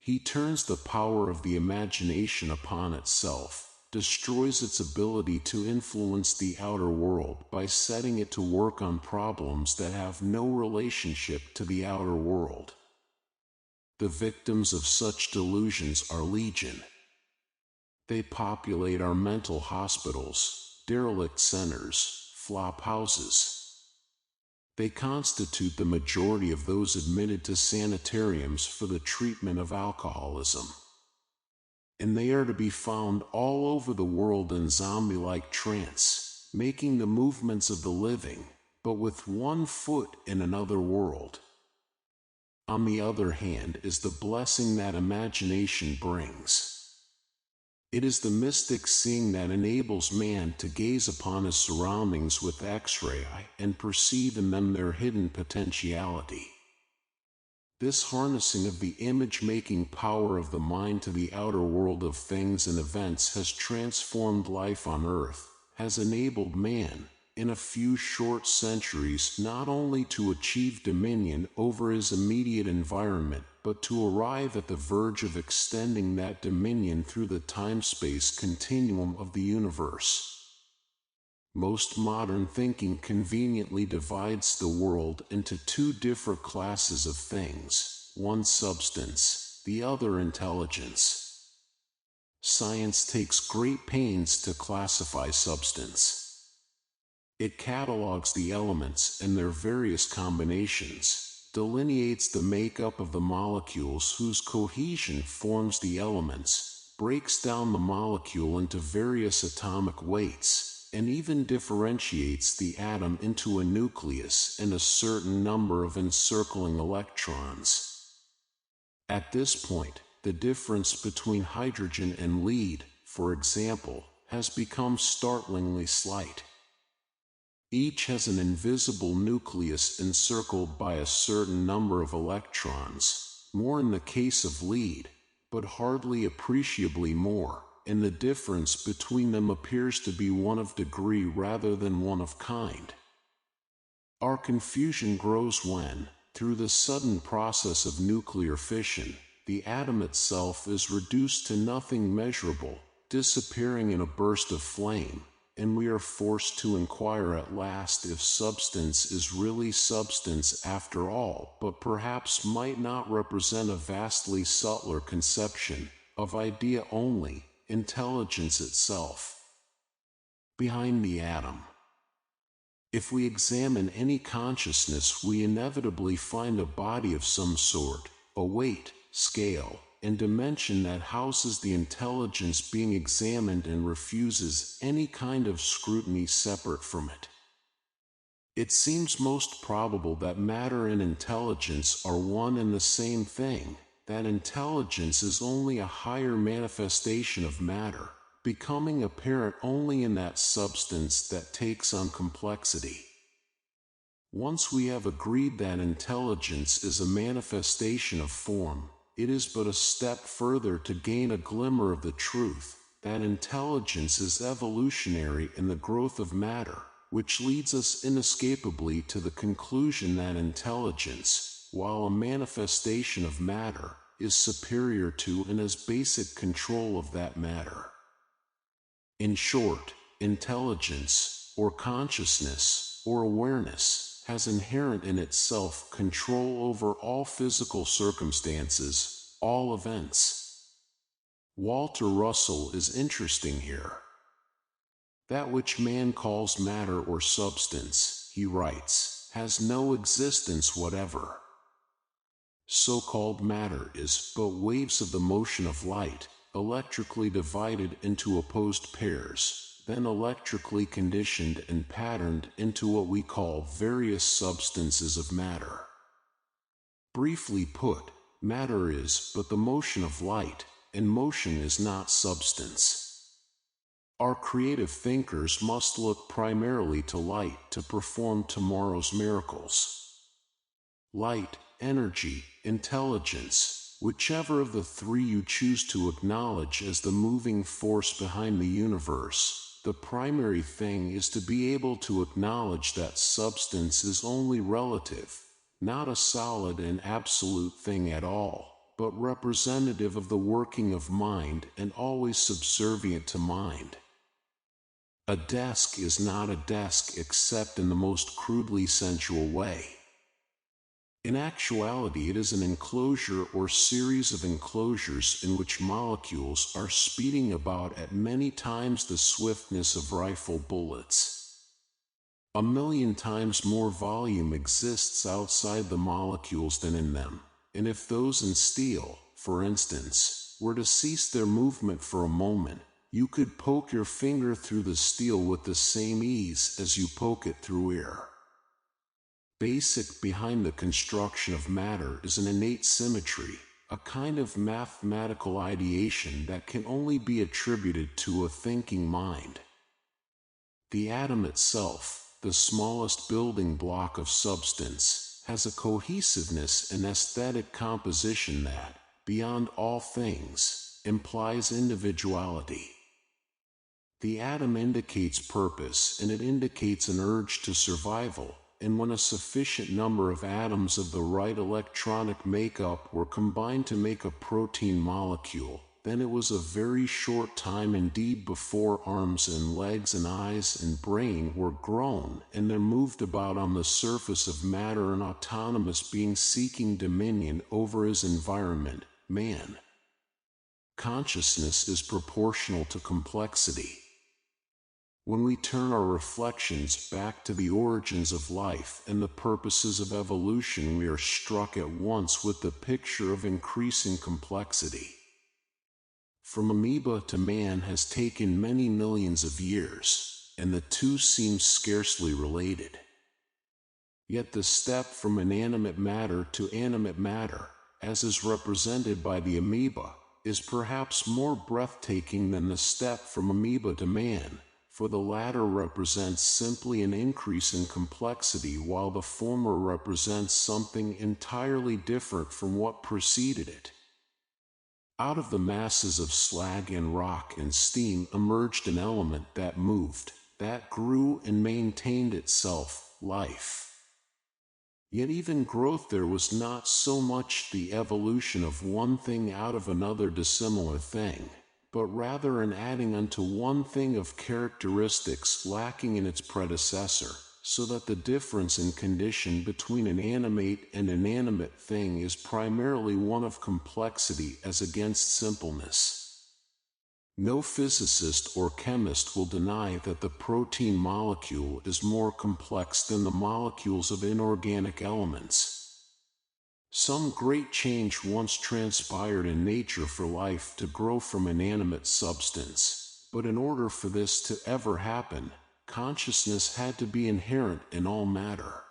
A: He turns the power of the imagination upon itself, destroys its ability to influence the outer world by setting it to work on problems that have no relationship to the outer world. The victims of such delusions are legion. They populate our mental hospitals, derelict centers, flop houses. They constitute the majority of those admitted to sanitariums for the treatment of alcoholism. And they are to be found all over the world in zombie-like trance, making the movements of the living, but with one foot in another world. On the other hand is the blessing that imagination brings. It is the mystic seeing that enables man to gaze upon his surroundings with X-ray eye and perceive in them their hidden potentiality. This harnessing of the image-making power of the mind to the outer world of things and events has transformed life on earth, has enabled man, in a few short centuries, not only to achieve dominion over his immediate environment, but to arrive at the verge of extending that dominion through the time-space continuum of the universe. Most modern thinking conveniently divides the world into two different classes of things, one substance, the other intelligence. Science takes great pains to classify substance. It catalogs the elements and their various combinations, delineates the makeup of the molecules whose cohesion forms the elements, breaks down the molecule into various atomic weights, and even differentiates the atom into a nucleus and a certain number of encircling electrons. At this point, the difference between hydrogen and lead, for example, has become startlingly slight. Each has an invisible nucleus encircled by a certain number of electrons, more in the case of lead, but hardly appreciably more, and the difference between them appears to be one of degree rather than one of kind. Our confusion grows when, through the sudden process of nuclear fission, the atom itself is reduced to nothing measurable, disappearing in a burst of flame, and we are forced to inquire at last if substance is really substance after all, but perhaps might not represent a vastly subtler conception of idea only, intelligence itself. Behind the atom. If we examine any consciousness, we inevitably find a body of some sort, a weight, scale, and dimension that houses the intelligence being examined and refuses any kind of scrutiny separate from it. It seems most probable that matter and intelligence are one and the same thing, that intelligence is only a higher manifestation of matter, becoming apparent only in that substance that takes on complexity. Once we have agreed that intelligence is a manifestation of form, it is but a step further to gain a glimmer of the truth, that intelligence is evolutionary in the growth of matter, which leads us inescapably to the conclusion that intelligence, while a manifestation of matter, is superior to and has basic control of that matter. In short, intelligence, or consciousness, or awareness, has inherent in itself control over all physical circumstances, all events. Walter Russell is interesting here. That which man calls matter or substance, he writes, has no existence whatever. So-called matter is but waves of the motion of light, electrically divided into opposed pairs, then electrically conditioned and patterned into what we call various substances of matter. Briefly put, matter is but the motion of light, and motion is not substance. Our creative thinkers must look primarily to light to perform tomorrow's miracles. Light, energy, intelligence, whichever of the three you choose to acknowledge as the moving force behind the universe, the primary thing is to be able to acknowledge that substance is only relative, not a solid and absolute thing at all, but representative of the working of mind and always subservient to mind. A desk is not a desk except in the most crudely sensual way. In actuality, it is an enclosure or series of enclosures in which molecules are speeding about at many times the swiftness of rifle bullets. 1,000,000 times more volume exists outside the molecules than in them, and if those in steel, for instance, were to cease their movement for a moment, you could poke your finger through the steel with the same ease as you poke it through air. Basic behind the construction of matter is an innate symmetry, a kind of mathematical ideation that can only be attributed to a thinking mind. The atom itself, the smallest building block of substance, has a cohesiveness and aesthetic composition that, beyond all things, implies individuality. The atom indicates purpose, and it indicates an urge to survival. And when a sufficient number of atoms of the right electronic makeup were combined to make a protein molecule, then it was a very short time indeed before arms and legs and eyes and brain were grown, and there moved about on the surface of matter an autonomous being seeking dominion over his environment, man. Consciousness is proportional to complexity. When we turn our reflections back to the origins of life and the purposes of evolution, we are struck at once with the picture of increasing complexity. From amoeba to man has taken many millions of years, and the two seem scarcely related. Yet the step from inanimate matter to animate matter, as is represented by the amoeba, is perhaps more breathtaking than the step from amoeba to man, for the latter represents simply an increase in complexity while the former represents something entirely different from what preceded it. Out of the masses of slag and rock and steam emerged an element that moved, that grew and maintained itself, life. Yet even growth there was not so much the evolution of one thing out of another dissimilar thing, but rather an adding unto one thing of characteristics lacking in its predecessor, so that the difference in condition between an animate and inanimate thing is primarily one of complexity as against simpleness. No physicist or chemist will deny that the protein molecule is more complex than the molecules of inorganic elements. Some great change once transpired in nature for life to grow from inanimate substance, but in order for this to ever happen, consciousness had to be inherent in all matter.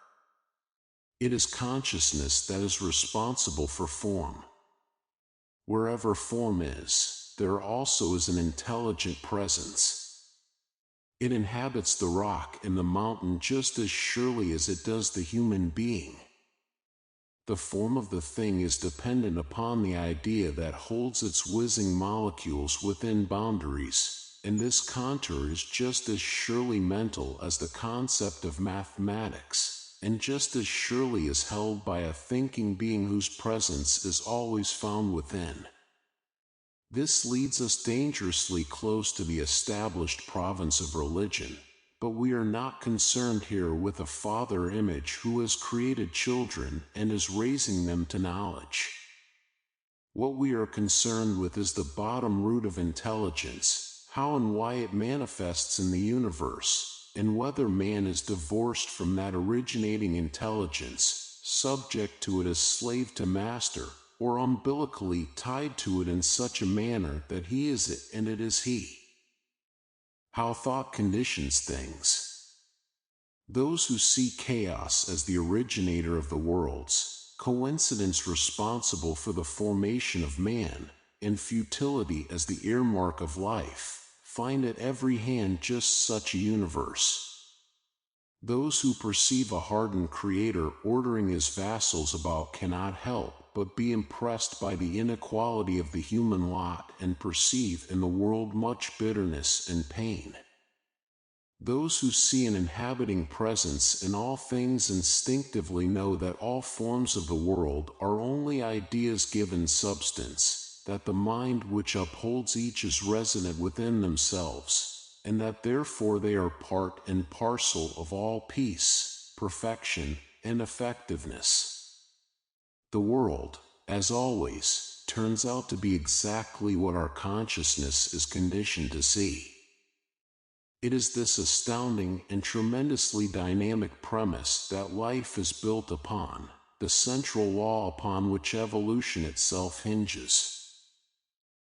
A: It is consciousness that is responsible for form. Wherever form is, there also is an intelligent presence. It inhabits the rock and the mountain just as surely as it does the human being. The form of the thing is dependent upon the idea that holds its whizzing molecules within boundaries, and this contour is just as surely mental as the concept of mathematics, and just as surely is held by a thinking being whose presence is always found within. This leads us dangerously close to the established province of religion. But we are not concerned here with a father image who has created children and is raising them to knowledge. What we are concerned with is the bottom root of intelligence, how and why it manifests in the universe, and whether man is divorced from that originating intelligence, subject to it as slave to master, or umbilically tied to it in such a manner that he is it and it is he. How thought conditions things. Those who see chaos as the originator of the worlds, coincidence responsible for the formation of man, and futility as the earmark of life, find at every hand just such a universe. Those who perceive a hardened creator ordering his vassals about cannot help but be impressed by the inequality of the human lot and perceive in the world much bitterness and pain. Those who see an inhabiting presence in all things instinctively know that all forms of the world are only ideas given substance, that the mind which upholds each is resident within themselves, and that therefore they are part and parcel of all peace, perfection, and effectiveness. The world, as always, turns out to be exactly what our consciousness is conditioned to see. It is this astounding and tremendously dynamic premise that life is built upon, the central law upon which evolution itself hinges.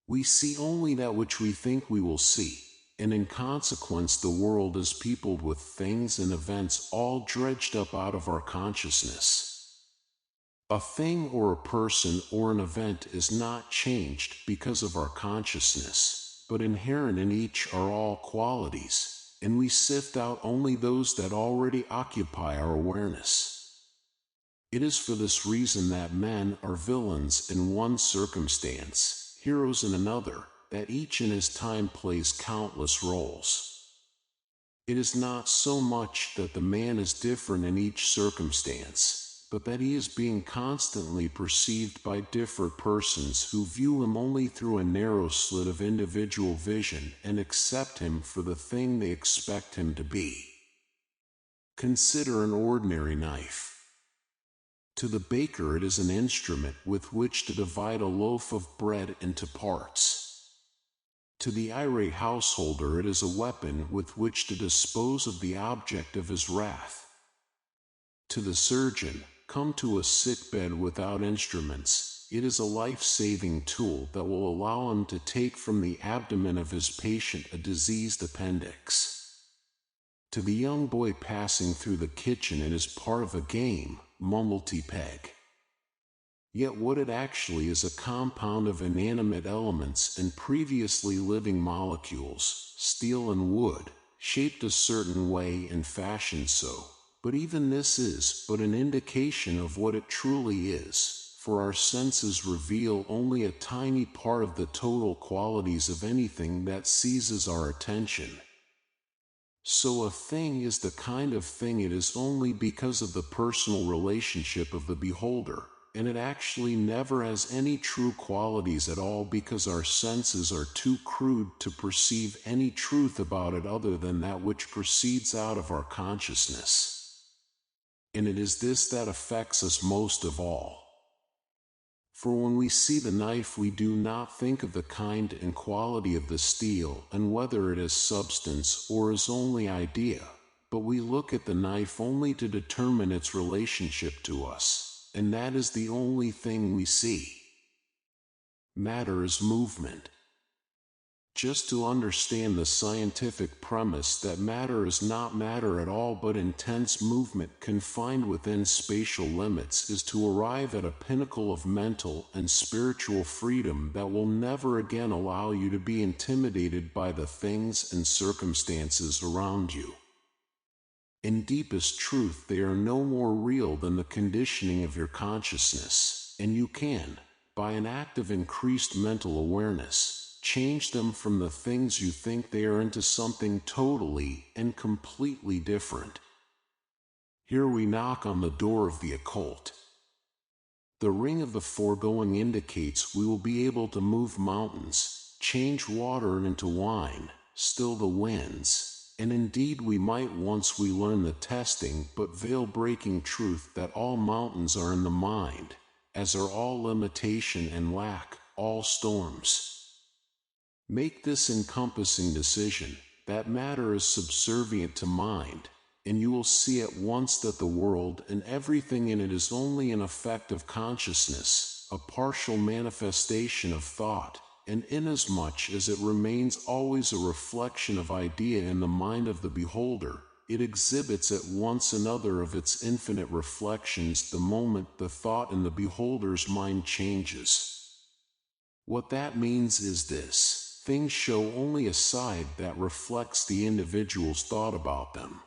A: We see only that which we think we will see, and in consequence the world is peopled with things and events all dredged up out of our consciousness. A thing or a person or an event is not changed because of our consciousness, but inherent in each are all qualities, and we sift out only those that already occupy our awareness. It is for this reason that men are villains in one circumstance, heroes in another, that each in his time plays countless roles. It is not so much that the man is different in each circumstance, but that he is being constantly perceived by different persons who view him only through a narrow slit of individual vision and accept him for the thing they expect him to be. Consider an ordinary knife. To the baker it is an instrument with which to divide a loaf of bread into parts. To the irate householder it is a weapon with which to dispose of the object of his wrath. To the surgeon, come to a sick bed without instruments, it is a life-saving tool that will allow him to take from the abdomen of his patient a diseased appendix. To the young boy passing through the kitchen it is part of a game, multi-peg. Yet what it actually is a compound of inanimate elements and previously living molecules, steel and wood, shaped a certain way and fashioned so. But even this is but an indication of what it truly is, for our senses reveal only a tiny part of the total qualities of anything that seizes our attention. So a thing is the kind of thing it is only because of the personal relationship of the beholder, and it actually never has any true qualities at all because our senses are too crude to perceive any truth about it other than that which proceeds out of our consciousness. And it is this that affects us most of all. For when we see the knife we do not think of the kind and quality of the steel and whether it is substance or is only idea, but we look at the knife only to determine its relationship to us, and that is the only thing we see. Matter is movement. Just to understand the scientific premise that matter is not matter at all but intense movement confined within spatial limits is to arrive at a pinnacle of mental and spiritual freedom that will never again allow you to be intimidated by the things and circumstances around you. In deepest truth, they are no more real than the conditioning of your consciousness, and you can, by an act of increased mental awareness, change them from the things you think they are into something totally and completely different. Here we knock on the door of the occult. The ring of the foregoing indicates we will be able to move mountains, change water into wine, still the winds, and indeed we might once we learn the testing but veil-breaking truth that all mountains are in the mind, as are all limitation and lack, all storms. Make this encompassing decision, that matter is subservient to mind, and you will see at once that the world and everything in it is only an effect of consciousness, a partial manifestation of thought, and inasmuch as it remains always a reflection of idea in the mind of the beholder, it exhibits at once another of its infinite reflections the moment the thought in the beholder's mind changes. What that means is this. Things show only a side that reflects the individual's thought about them.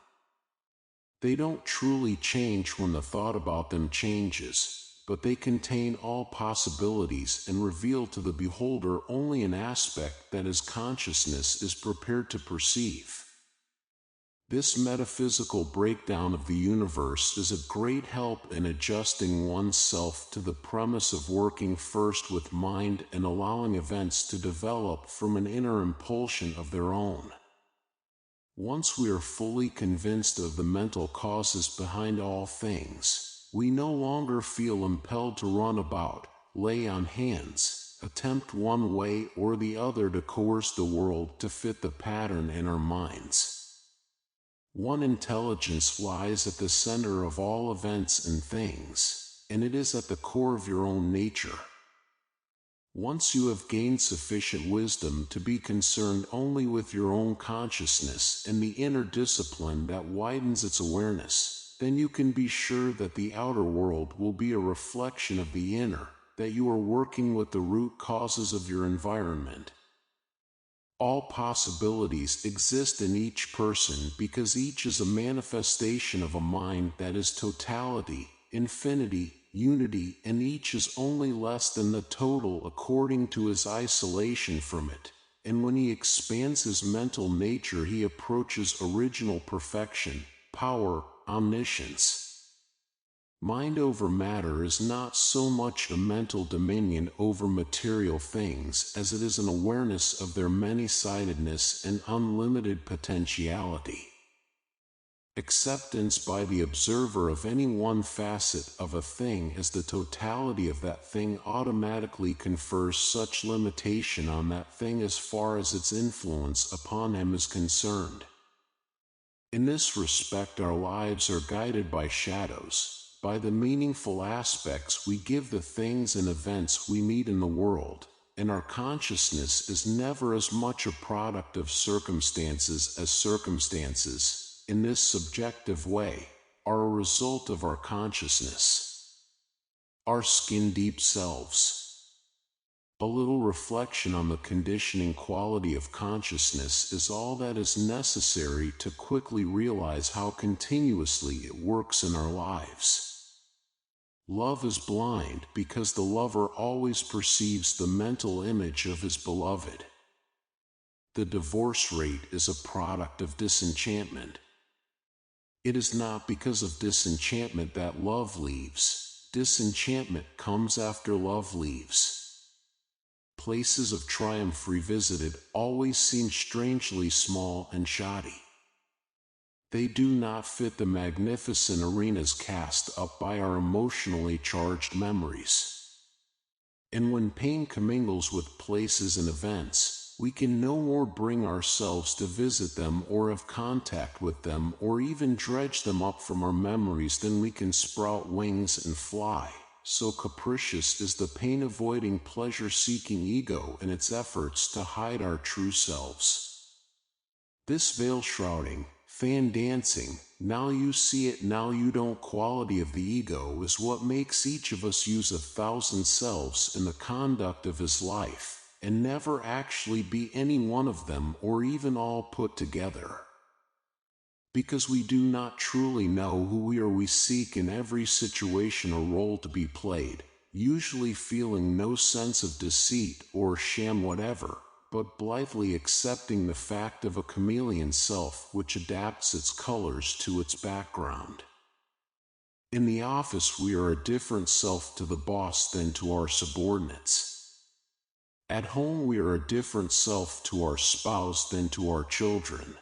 A: They don't truly change when the thought about them changes, but they contain all possibilities and reveal to the beholder only an aspect that his consciousness is prepared to perceive. This metaphysical breakdown of the universe is a great help in adjusting oneself to the premise of working first with mind and allowing events to develop from an inner impulsion of their own. Once we are fully convinced of the mental causes behind all things, we no longer feel impelled to run about, lay on hands, attempt one way or the other to coerce the world to fit the pattern in our minds. One intelligence lies at the center of all events and things, and it is at the core of your own nature. Once you have gained sufficient wisdom to be concerned only with your own consciousness and the inner discipline that widens its awareness, then you can be sure that the outer world will be a reflection of the inner, that you are working with the root causes of your environment. All possibilities exist in each person because each is a manifestation of a mind that is totality, infinity, unity, and each is only less than the total according to his isolation from it. And when he expands his mental nature, he approaches original perfection, power, omniscience. Mind over matter is not so much a mental dominion over material things as it is an awareness of their many-sidedness and unlimited potentiality. Acceptance by the observer of any one facet of a thing as the totality of that thing automatically confers such limitation on that thing as far as its influence upon him is concerned. In this respect, our lives are guided by shadows, by the meaningful aspects we give the things and events we meet in the world, and our consciousness is never as much a product of circumstances as circumstances, in this subjective way, are a result of our consciousness. Our skin-deep selves. A little reflection on the conditioning quality of consciousness is all that is necessary to quickly realize how continuously it works in our lives. Love is blind because the lover always perceives the mental image of his beloved. The divorce rate is a product of disenchantment. It is not because of disenchantment that love leaves. Disenchantment comes after love leaves. Places of triumph revisited always seem strangely small and shoddy. They do not fit the magnificent arenas cast up by our emotionally charged memories. And when pain commingles with places and events, we can no more bring ourselves to visit them or have contact with them or even dredge them up from our memories than we can sprout wings and fly. So capricious is the pain-avoiding, pleasure-seeking ego in its efforts to hide our true selves. This veil-shrouding, fan-dancing, now you see it, now you don't quality of the ego is what makes each of us use 1,000 selves in the conduct of his life, and never actually be any one of them or even all put together. Because we do not truly know who we are, we seek in every situation a role to be played, usually feeling no sense of deceit or sham whatever, but blithely accepting the fact of a chameleon self which adapts its colors to its background. In the office we are a different self to the boss than to our subordinates. At home we are a different self to our spouse than to our children.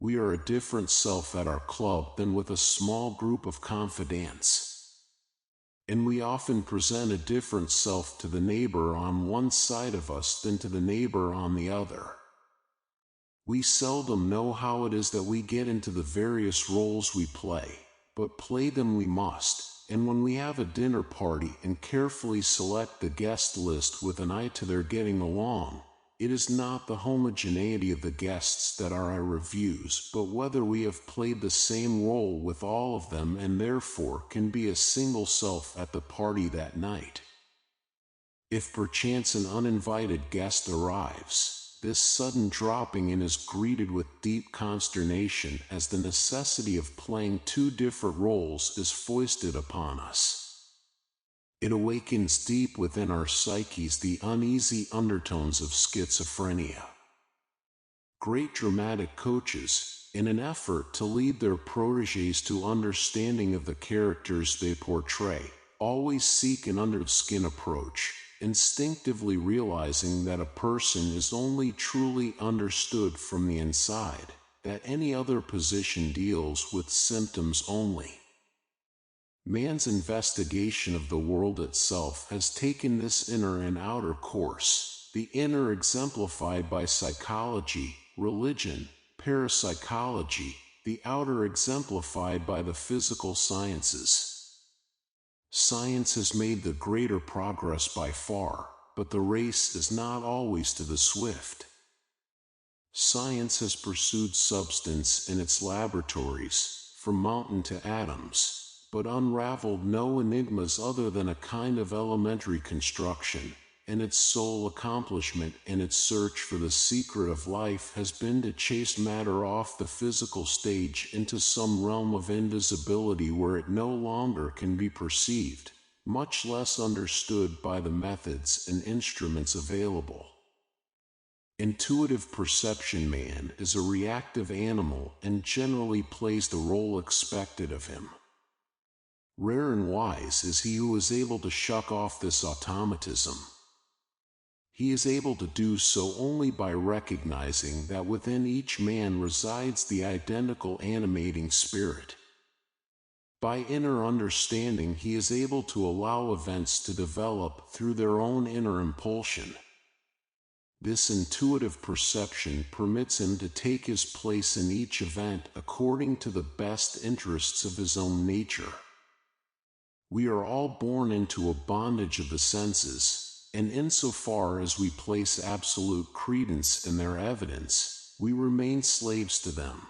A: We are a different self at our club than with a small group of confidants. And we often present a different self to the neighbor on one side of us than to the neighbor on the other. We seldom know how it is that we get into the various roles we play, but play them we must, and when we have a dinner party and carefully select the guest list with an eye to their getting along, it is not the homogeneity of the guests that are our reviews, but whether we have played the same role with all of them and therefore can be a single self at the party that night. If perchance an uninvited guest arrives, this sudden dropping in is greeted with deep consternation as the necessity of playing two different roles is foisted upon us. It awakens deep within our psyches the uneasy undertones of schizophrenia. Great dramatic coaches, in an effort to lead their protégés to understanding of the characters they portray, always seek an under-the-skin approach, instinctively realizing that a person is only truly understood from the inside, that any other position deals with symptoms only. Man's investigation of the world itself has taken this inner and outer course, the inner exemplified by psychology, religion, parapsychology, the outer exemplified by the physical sciences. Science has made the greater progress by far, but the race is not always to the swift. Science has pursued substance in its laboratories, from mountain to atoms, but unraveled no enigmas other than a kind of elementary construction, and its sole accomplishment in its search for the secret of life has been to chase matter off the physical stage into some realm of invisibility where it no longer can be perceived, much less understood by the methods and instruments available. Intuitive perception man is a reactive animal and generally plays the role expected of him. Rare and wise is he who is able to shuck off this automatism. He is able to do so only by recognizing that within each man resides the identical animating spirit. By inner understanding he is able to allow events to develop through their own inner impulsion. This intuitive perception permits him to take his place in each event according to the best interests of his own nature. We are all born into a bondage of the senses, and insofar as we place absolute credence in their evidence, we remain slaves to them.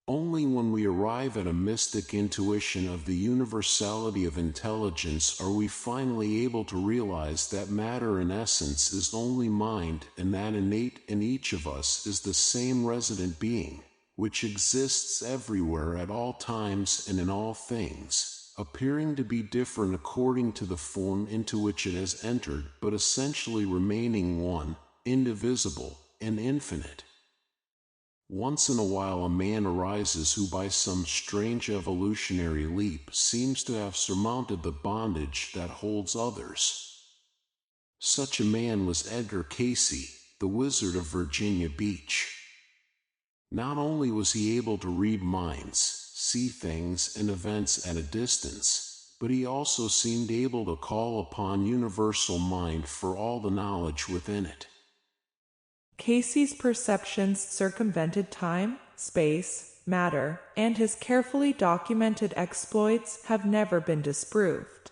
A: Only when we arrive at a mystic intuition of the universality of intelligence are we finally able to realize that matter in essence is only mind, and that innate in each of us is the same resident being, which exists everywhere at all times and in all things, appearing to be different according to the form into which it has entered, but essentially remaining one, indivisible, and infinite. Once in a while a man arises who by some strange evolutionary leap seems to have surmounted the bondage that holds others. Such a man was Edgar Cayce, the Wizard of Virginia Beach. Not only was he able to read minds, see things and events at a distance, but he also seemed able to call upon universal mind for all the knowledge within it.
B: Cayce's perceptions circumvented time, space, matter, and his carefully documented exploits have never been disproved.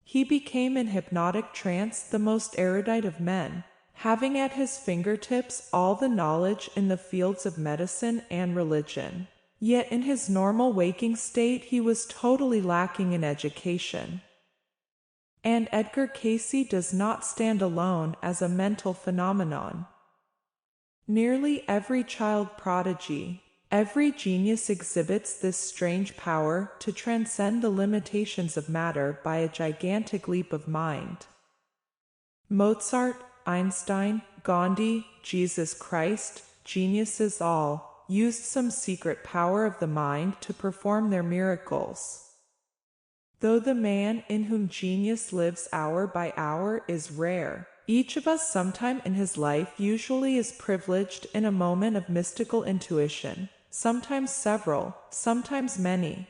B: He became in hypnotic trance the most erudite of men, having at his fingertips all the knowledge in the fields of medicine and religion. Yet in his normal waking state he was totally lacking in education. And Edgar Cayce does not stand alone as a mental phenomenon. Nearly every child prodigy, every genius exhibits this strange power to transcend the limitations of matter by a gigantic leap of mind. Mozart, Einstein, Gandhi, Jesus Christ, geniuses all, used some secret power of the mind to perform their miracles. Though the man in whom genius lives hour by hour is rare, each of us sometime in his life usually is privileged in a moment of mystical intuition, sometimes several, sometimes many.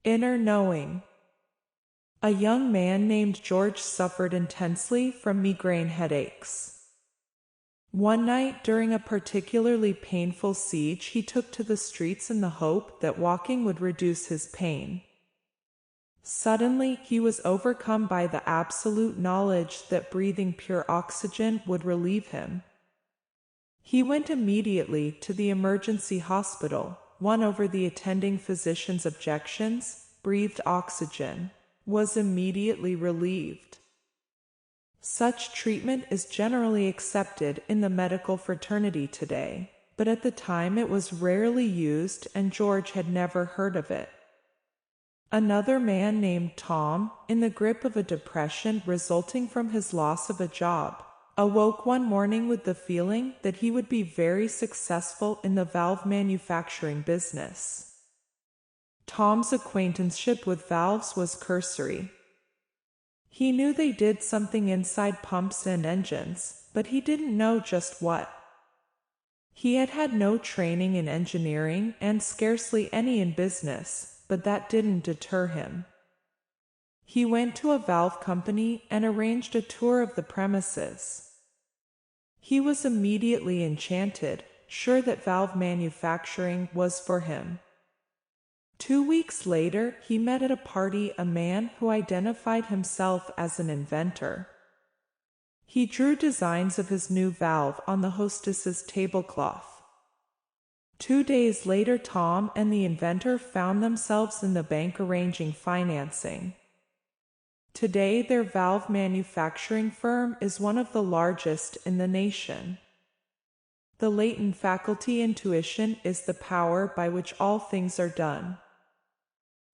B: Inner knowing. A young man named George suffered intensely from migraine headaches. One night during a particularly painful siege he took to the streets in the hope that walking would reduce his pain. Suddenly he was overcome by the absolute knowledge that breathing pure oxygen would relieve him. He went immediately to the emergency hospital, won over the attending physician's objections, breathed oxygen, was immediately relieved. Such treatment is generally accepted in the medical fraternity today, but at the time it was rarely used and George had never heard of it. Another man named Tom, in the grip of a depression resulting from his loss of a job, awoke one morning with the feeling that he would be very successful in the valve manufacturing business. Tom's acquaintanceship with valves was cursory. He knew they did something inside pumps and engines, but he didn't know just what. He had had no training in engineering and scarcely any in business, but that didn't deter him. He went to a valve company and arranged a tour of the premises. He was immediately enchanted, sure that valve manufacturing was for him. 2 weeks later, he met at a party a man who identified himself as an inventor. He drew designs of his new valve on the hostess's tablecloth. 2 days later, Tom and the inventor found themselves in the bank arranging financing. Today, their valve manufacturing firm is one of the largest in the nation. The latent faculty intuition is the power by which all things are done.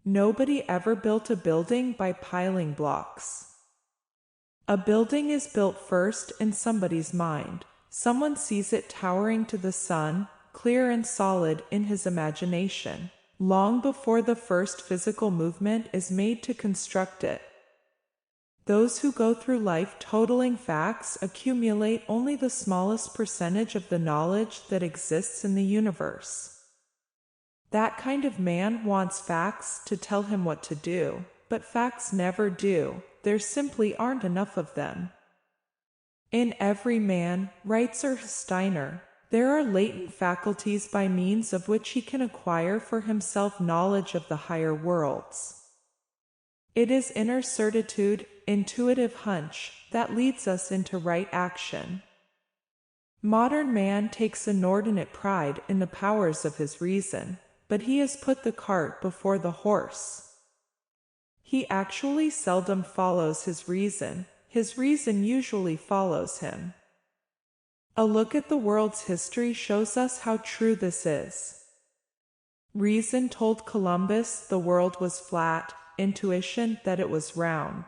B: Nobody ever built a building by piling blocks. A building is built first in somebody's mind. Someone sees it towering to the sun, clear and solid in his imagination, long before the first physical movement is made to construct it. Those who go through life totaling facts accumulate only the smallest percentage of the knowledge that exists in the universe. That kind of man wants facts to tell him what to do, but facts never do. There simply aren't enough of them. In every man, writes Steiner, there are latent faculties by means of which he can acquire for himself knowledge of the higher worlds. It is inner certitude, intuitive hunch, that leads us into right action. Modern man takes inordinate pride in the powers of his reason, but he has put the cart before the horse. He actually seldom follows his reason usually follows him. A look at the world's history shows us how true this is. Reason told Columbus the world was flat, intuition that it was round.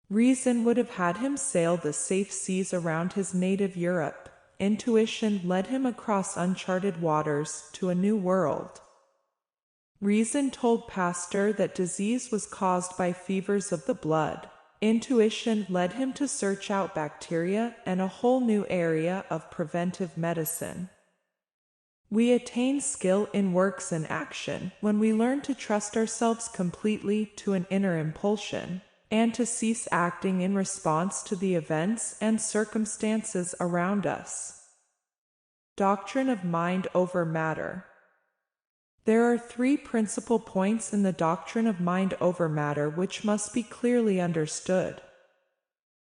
B: Reason would have had him sail the safe seas around his native Europe. Intuition led him across uncharted waters to a new world. Reason told Pasteur that disease was caused by fevers of the blood. Intuition led him to search out bacteria and a whole new area of preventive medicine. We attain skill in works and action when we learn to trust ourselves completely to an inner impulsion, and to cease acting in response to the events and circumstances around us. Doctrine of mind over matter. There are 3 principal points in the doctrine of mind over matter which must be clearly understood.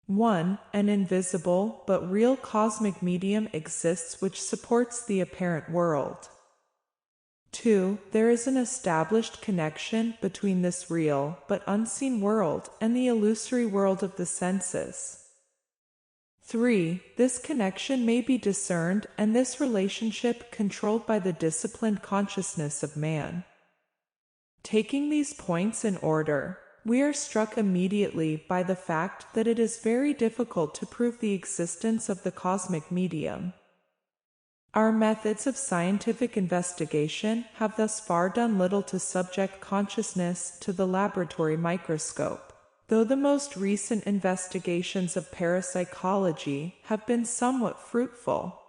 B: 1. An invisible but real cosmic medium exists which supports the apparent world. 2. There is an established connection between this real but unseen world and the illusory world of the senses. 3. This connection may be discerned and this relationship controlled by the disciplined consciousness of man. Taking these points in order, we are struck immediately by the fact that it is very difficult to prove the existence of the cosmic medium. Our methods of scientific investigation have thus far done little to subject consciousness to the laboratory microscope, though the most recent investigations of parapsychology have been somewhat fruitful.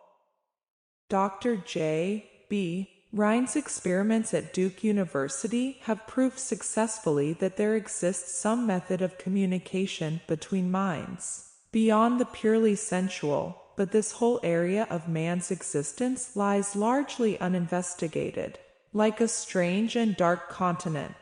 B: Dr. J. B. Rhine's experiments at Duke University have proved successfully that there exists some method of communication between minds, beyond the purely sensual, but this whole area of man's existence lies largely uninvestigated, like a strange and dark continent.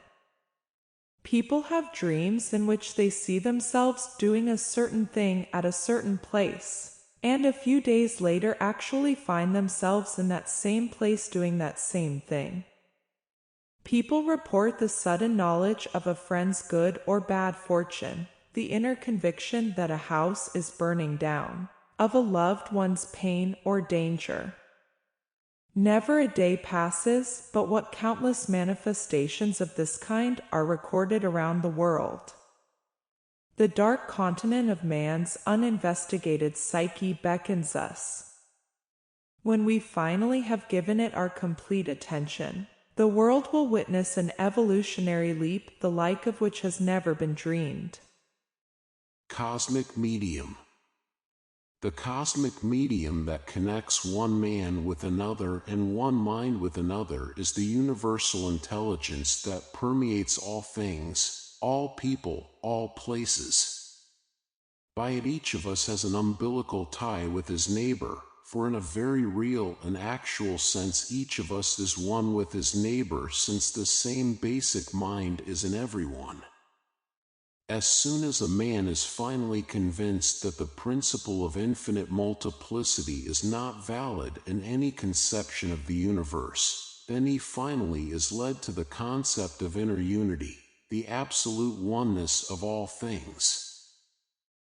B: People have dreams in which they see themselves doing a certain thing at a certain place, and a few days later actually find themselves in that same place doing that same thing. People report the sudden knowledge of a friend's good or bad fortune, the inner conviction that a house is burning down, of a loved one's pain or danger. Never a day passes but what countless manifestations of this kind are recorded around the world. The dark continent of man's uninvestigated psyche beckons us. When we finally have given it our complete attention, the world will witness an evolutionary leap the like of which has never been dreamed.
A: Cosmic medium. The cosmic medium that connects one man with another and one mind with another is the universal intelligence that permeates all things, all people, all places. By it each of us has an umbilical tie with his neighbor, for in a very real and actual sense each of us is one with his neighbor, since the same basic mind is in everyone. As soon as a man is finally convinced that the principle of infinite multiplicity is not valid in any conception of the universe, then he finally is led to the concept of inner unity, the absolute oneness of all things.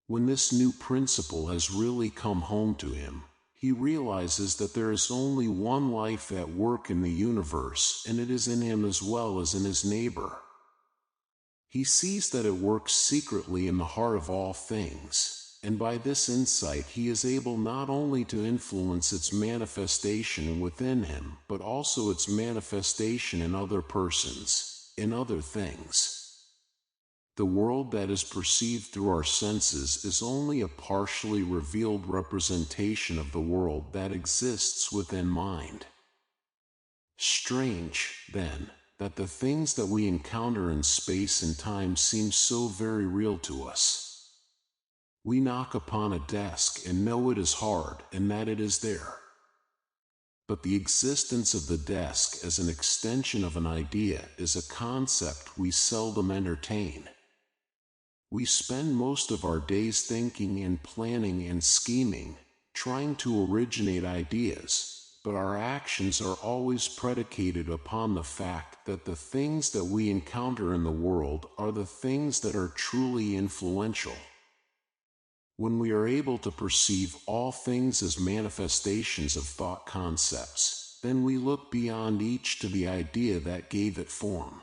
A: When this new principle has really come home to him, he realizes that there is only one life at work in the universe, and it is in him as well as in his neighbor. He sees that it works secretly in the heart of all things, and by this insight he is able not only to influence its manifestation within him, but also its manifestation in other persons, in other things. The world that is perceived through our senses is only a partially revealed representation of the world that exists within mind. Strange, then, that the things that we encounter in space and time seem so very real to us. We knock upon a desk and know it is hard and that it is there. But the existence of the desk as an extension of an idea is a concept we seldom entertain. We spend most of our days thinking and planning and scheming, trying to originate ideas, but our actions are always predicated upon the fact that the things that we encounter in the world are the things that are truly influential. When we are able to perceive all things as manifestations of thought concepts, then we look beyond each to the idea that gave it form.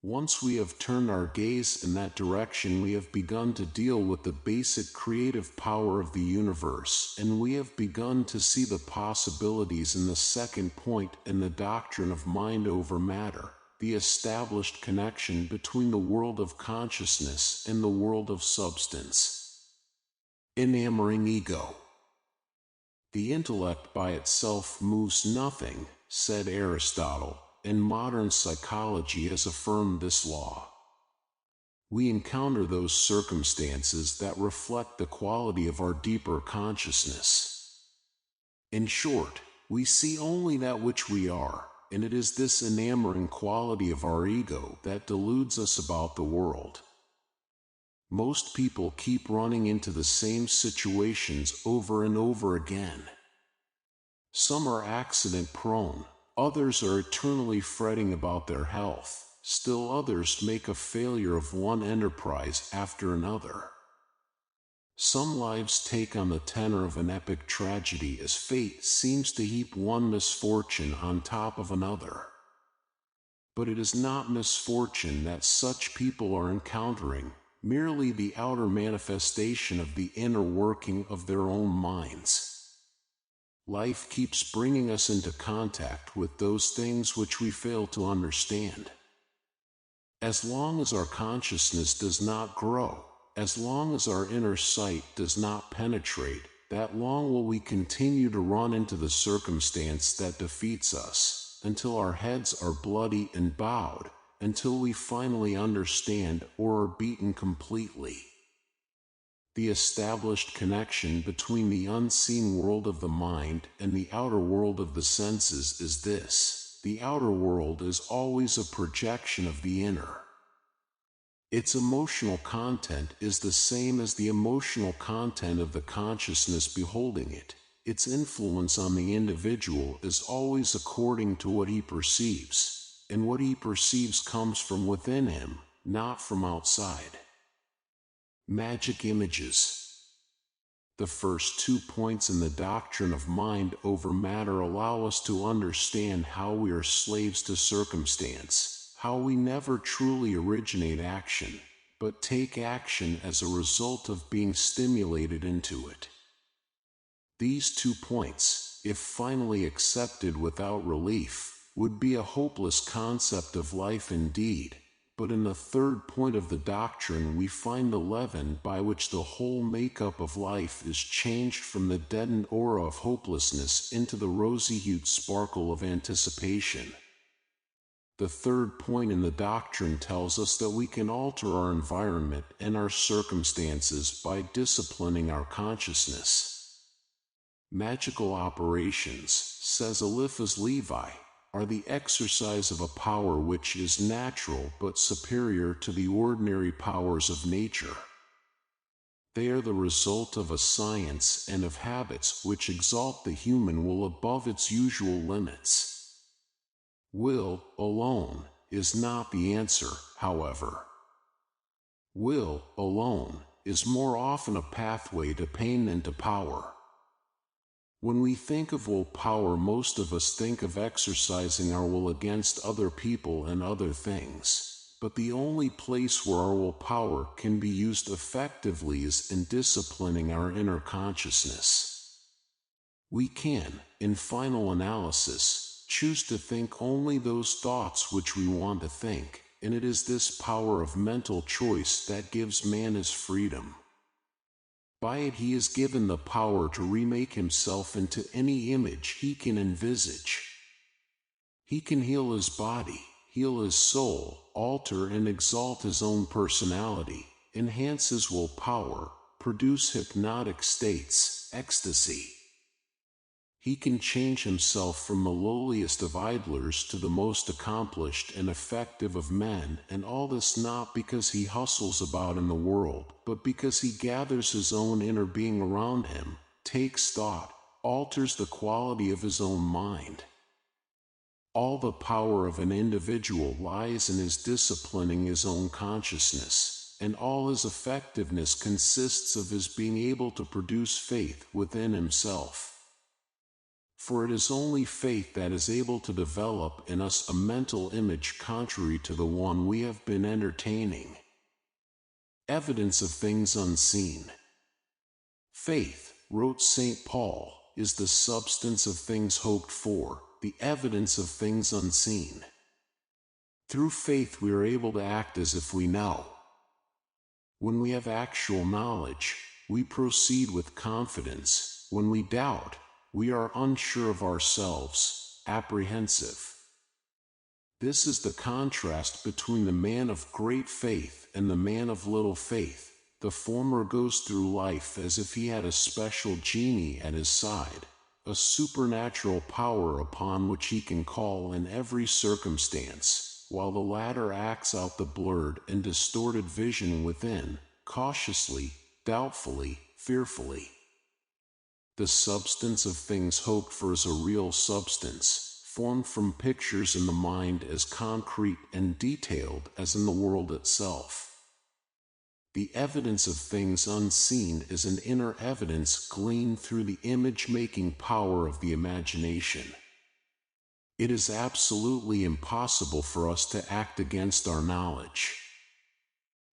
A: Once we have turned our gaze in that direction, we have begun to deal with the basic creative power of the universe, and we have begun to see the possibilities in the second point in the doctrine of mind over matter, the established connection between the world of consciousness and the world of substance. Enamoring ego. The intellect by itself moves nothing, said Aristotle, and modern psychology has affirmed this law. We encounter those circumstances that reflect the quality of our deeper consciousness. In short, we see only that which we are, and it is this enamoring quality of our ego that deludes us about the world. Most people keep running into the same situations over and over again. Some are accident-prone, others are eternally fretting about their health, still others make a failure of one enterprise after another. Some lives take on the tenor of an epic tragedy as fate seems to heap one misfortune on top of another. But it is not misfortune that such people are encountering, merely the outer manifestation of the inner working of their own minds. Life keeps bringing us into contact with those things which we fail to understand. As long as our consciousness does not grow, as long as our inner sight does not penetrate, that long will we continue to run into the circumstance that defeats us, until our heads are bloody and bowed, until we finally understand or are beaten completely. The established connection between the unseen world of the mind and the outer world of the senses is this: the outer world is always a projection of the inner. Its emotional content is the same as the emotional content of the consciousness beholding it. Its influence on the individual is always according to what he perceives, and what he perceives comes from within him, not from outside. Magic images. The first 2 points in the doctrine of mind over matter allow us to understand how we are slaves to circumstance, how we never truly originate action, but take action as a result of being stimulated into it. These 2 points, if finally accepted without relief, would be a hopeless concept of life indeed. But in the 3rd point of the doctrine we find the leaven by which the whole makeup of life is changed from the deadened aura of hopelessness into the rosy-hued sparkle of anticipation. The 3rd point in the doctrine tells us that we can alter our environment and our circumstances by disciplining our consciousness. Magical operations, says Eliphas Levi, are the exercise of a power which is natural but superior to the ordinary powers of nature. They are the result of a science and of habits which exalt the human will above its usual limits. Will alone is not the answer, however. Will alone is more often a pathway to pain than to power. When we think of willpower, most of us think of exercising our will against other people and other things, but the only place where our willpower can be used effectively is in disciplining our inner consciousness. We can, in final analysis, choose to think only those thoughts which we want to think, and it is this power of mental choice that gives man his freedom. By it he is given the power to remake himself into any image he can envisage. He can heal his body, heal his soul, alter and exalt his own personality, enhance his willpower, produce hypnotic states, ecstasy. He can change himself from the lowliest of idlers to the most accomplished and effective of men, and all this not because he hustles about in the world, but because he gathers his own inner being around him, takes thought, alters the quality of his own mind. All the power of an individual lies in his disciplining his own consciousness, and all his effectiveness consists of his being able to produce faith within himself. For it is only faith that is able to develop in us a mental image contrary to the one we have been entertaining. Evidence of things unseen. Faith, wrote St. Paul, is the substance of things hoped for, the evidence of things unseen. Through faith we are able to act as if we know. When we have actual knowledge, we proceed with confidence. When we doubt, we are unsure of ourselves, apprehensive. This is the contrast between the man of great faith and the man of little faith. The former goes through life as if he had a special genie at his side, a supernatural power upon which he can call in every circumstance, while the latter acts out the blurred and distorted vision within, cautiously, doubtfully, fearfully. The substance of things hoped for is a real substance, formed from pictures in the mind as concrete and detailed as in the world itself. The evidence of things unseen is an inner evidence gleaned through the image-making power of the imagination. It is absolutely impossible for us to act against our knowledge.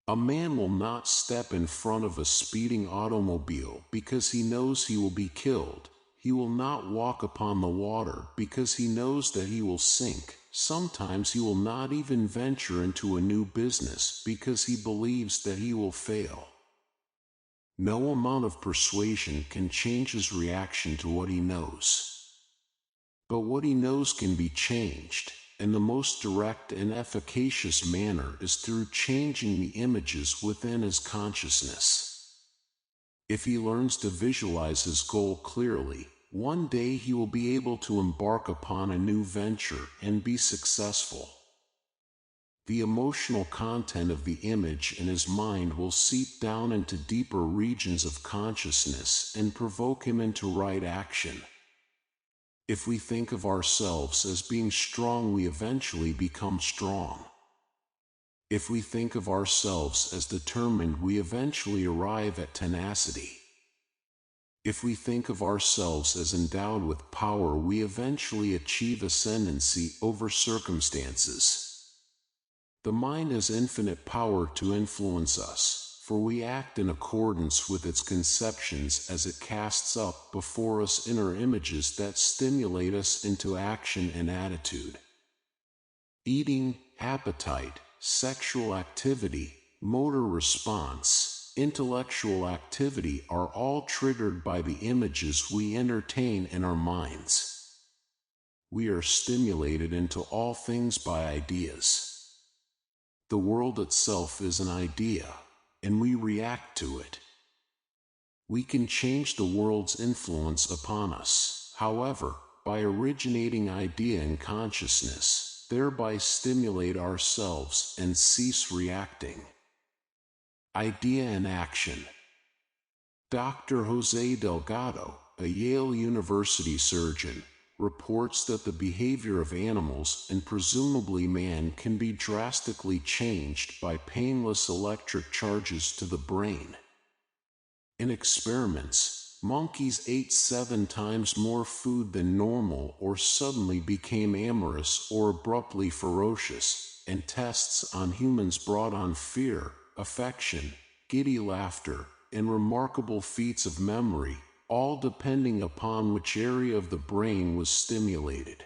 A: A man will not step in front of a speeding automobile because he knows he will be killed. He will not walk upon the water because he knows that he will sink. Sometimes he will not even venture into a new business because he believes that he will fail. No amount of persuasion can change his reaction to what he knows. But what he knows can be changed, and the most direct and efficacious manner is through changing the images within his consciousness. If he learns to visualize his goal clearly, one day he will be able to embark upon a new venture and be successful. The emotional content of the image in his mind will seep down into deeper regions of consciousness and provoke him into right action. If we think of ourselves as being strong, we eventually become strong. If we think of ourselves as determined, we eventually arrive at tenacity. If we think of ourselves as endowed with power, we eventually achieve ascendancy over circumstances. The mind has infinite power to influence us, for we act in accordance with its conceptions as it casts up before us inner images that stimulate us into action and attitude. Eating, appetite, sexual activity, motor response, intellectual activity are all triggered by the images we entertain in our minds. We are stimulated into all things by ideas. The world itself is an idea, and we react to it. We can change the world's influence upon us, however, by originating idea in consciousness, thereby stimulate ourselves and cease reacting. Idea and action. Dr. Jose Delgado, a Yale University surgeon, reports that the behavior of animals and presumably man can be drastically changed by painless electric charges to the brain. In experiments, monkeys ate 7 times more food than normal or suddenly became amorous or abruptly ferocious, and tests on humans brought on fear, affection, giddy laughter, and remarkable feats of memory, all depending upon which area of the brain was stimulated.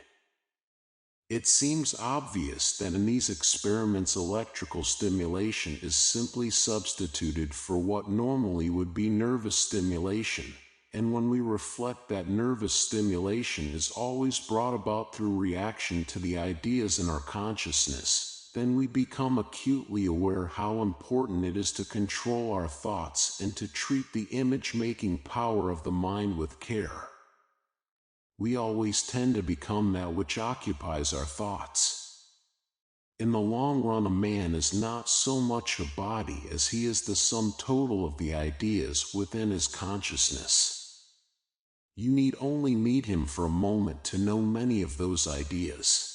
A: It seems obvious that in these experiments electrical stimulation is simply substituted for what normally would be nervous stimulation, and when we reflect that nervous stimulation is always brought about through reaction to the ideas in our consciousness, then we become acutely aware how important it is to control our thoughts and to treat the image-making power of the mind with care. We always tend to become that which occupies our thoughts. In the long run, a man is not so much a body as he is the sum total of the ideas within his consciousness. You need only meet him for a moment to know many of those ideas.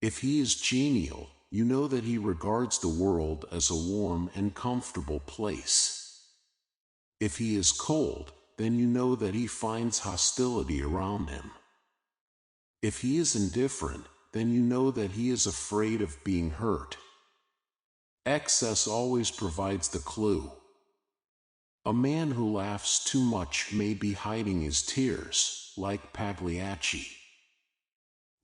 A: If he is genial, you know that he regards the world as a warm and comfortable place. If he is cold, then you know that he finds hostility around him. If he is indifferent, then you know that he is afraid of being hurt. Excess always provides the clue. A man who laughs too much may be hiding his tears, like Pagliacci.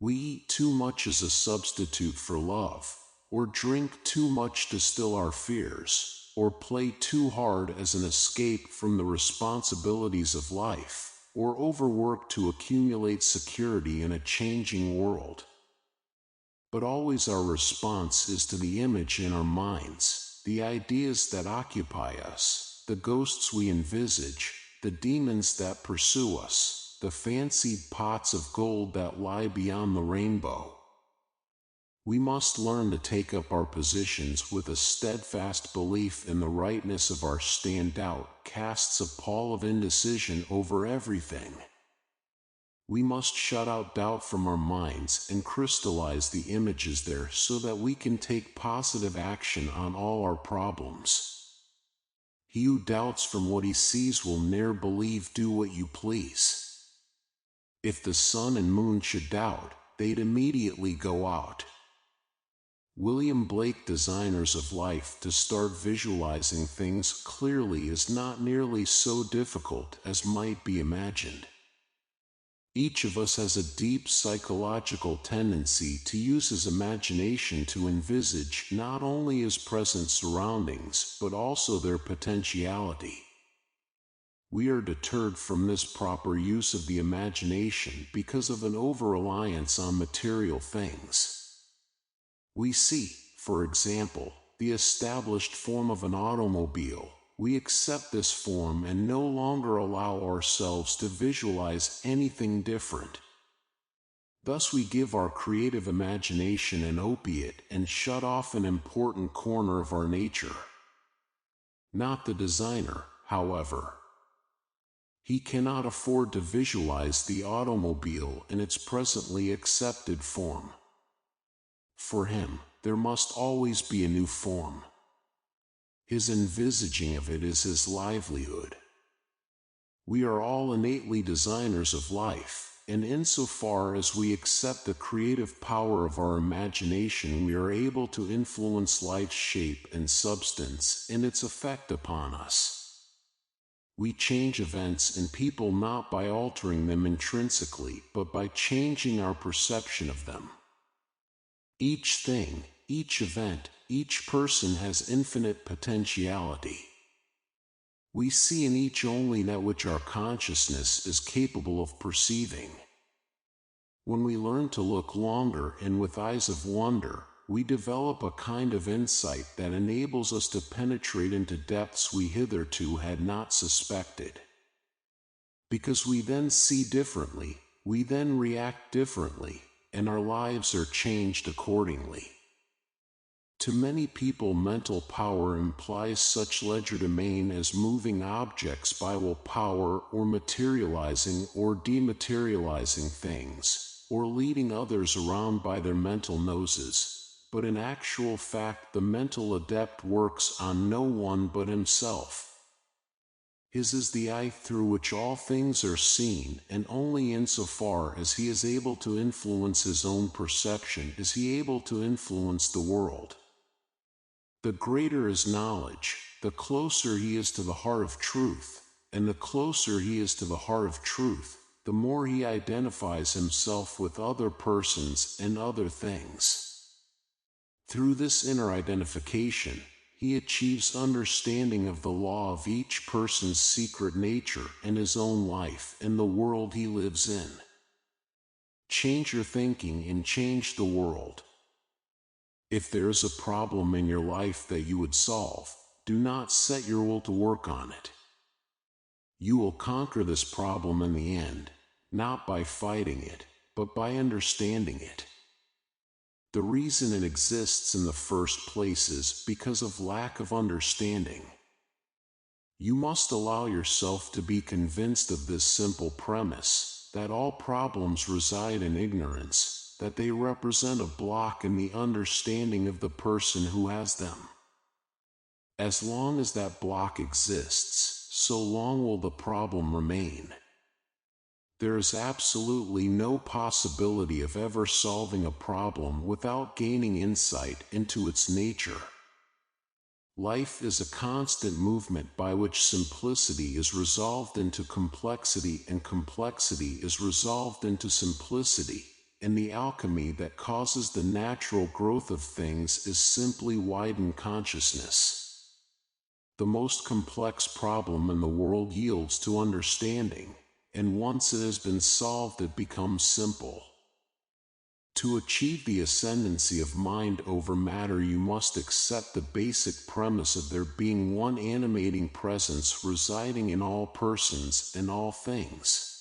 A: We eat too much as a substitute for love, or drink too much to still our fears, or play too hard as an escape from the responsibilities of life, or overwork to accumulate security in a changing world. But always our response is to the image in our minds, the ideas that occupy us, the ghosts we envisage, the demons that pursue us, the fancied pots of gold that lie beyond the rainbow. We must learn to take up our positions with a steadfast belief in the rightness of our stand-out, casts a pall of indecision over everything. We must shut out doubt from our minds and crystallize the images there so that we can take positive action on all our problems. He who doubts from what he sees will ne'er believe. Do what you please. If the sun and moon should doubt, they'd immediately go out. William Blake, Designers of Life. To start visualizing things clearly is not nearly so difficult as might be imagined. Each of us has a deep psychological tendency to use his imagination to envisage not only his present surroundings but also their potentiality. We are deterred from this proper use of the imagination because of an over-reliance on material things. We see, for example, the established form of an automobile. We accept this form and no longer allow ourselves to visualize anything different. Thus we give our creative imagination an opiate and shut off an important corner of our nature. Not the designer, however. He cannot afford to visualize the automobile in its presently accepted form. For him, there must always be a new form. His envisaging of it is his livelihood. We are all innately designers of life, and insofar as we accept the creative power of our imagination, we are able to influence life's shape and substance and its effect upon us. We change events and people not by altering them intrinsically, but by changing our perception of them. Each thing, each event, each person has infinite potentiality. We see in each only that which our consciousness is capable of perceiving. When we learn to look longer and with eyes of wonder, we develop a kind of insight that enables us to penetrate into depths we hitherto had not suspected. Because we then see differently, we then react differently, and our lives are changed accordingly. To many people, mental power implies such legerdemain as moving objects by will power, or materializing or dematerializing things, or leading others around by their mental noses. But in actual fact, the mental adept works on no one but himself. His is the eye through which all things are seen, and only insofar as he is able to influence his own perception is he able to influence the world. The greater his knowledge, the closer he is to the heart of truth, and the closer he is to the heart of truth, the more he identifies himself with other persons and other things. Through this inner identification, he achieves understanding of the law of each person's secret nature and his own life and the world he lives in. Change your thinking and change the world. If there is a problem in your life that you would solve, do not set your will to work on it. You will conquer this problem in the end, not by fighting it, but by understanding it. The reason it exists in the first place is because of lack of understanding. You must allow yourself to be convinced of this simple premise, that all problems reside in ignorance, that they represent a block in the understanding of the person who has them. As long as that block exists, so long will the problem remain. There is absolutely no possibility of ever solving a problem without gaining insight into its nature. Life is a constant movement by which simplicity is resolved into complexity and complexity is resolved into simplicity, and the alchemy that causes the natural growth of things is simply widened consciousness. The most complex problem in the world yields to understanding, and once it has been solved it becomes simple. To achieve the ascendancy of mind over matter, you must accept the basic premise of there being one animating presence residing in all persons and all things.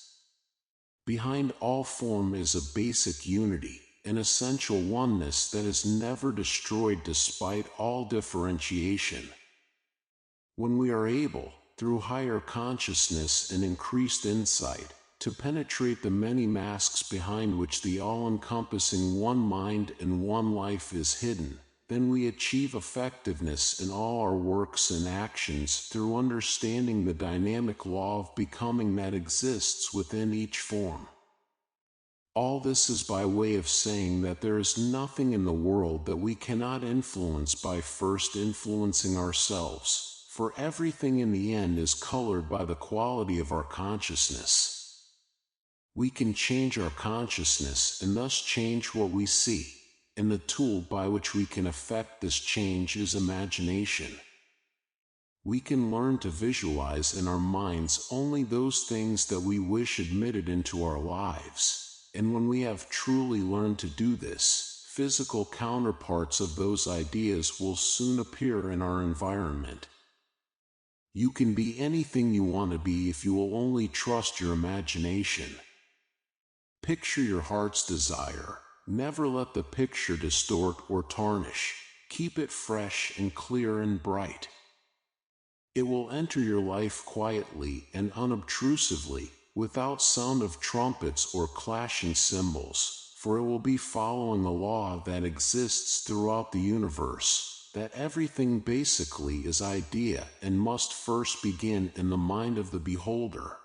A: Behind all form is a basic unity, an essential oneness that is never destroyed despite all differentiation. When we are able, through higher consciousness and increased insight, to penetrate the many masks behind which the all-encompassing one mind and one life is hidden, then we achieve effectiveness in all our works and actions through understanding the dynamic law of becoming that exists within each form. All this is by way of saying that there is nothing in the world that we cannot influence by first influencing ourselves, for everything in the end is colored by the quality of our consciousness. We can change our consciousness and thus change what we see, and the tool by which we can effect this change is imagination. We can learn to visualize in our minds only those things that we wish admitted into our lives, and when we have truly learned to do this, physical counterparts of those ideas will soon appear in our environment. You can be anything you want to be if you will only trust your imagination. Picture your heart's desire. Never let the picture distort or tarnish. Keep it fresh and clear and bright. It will enter your life quietly and unobtrusively, without sound of trumpets or clashing cymbals, for it will be following a law that exists throughout the universe, that everything basically is idea and must first begin in the mind of the beholder.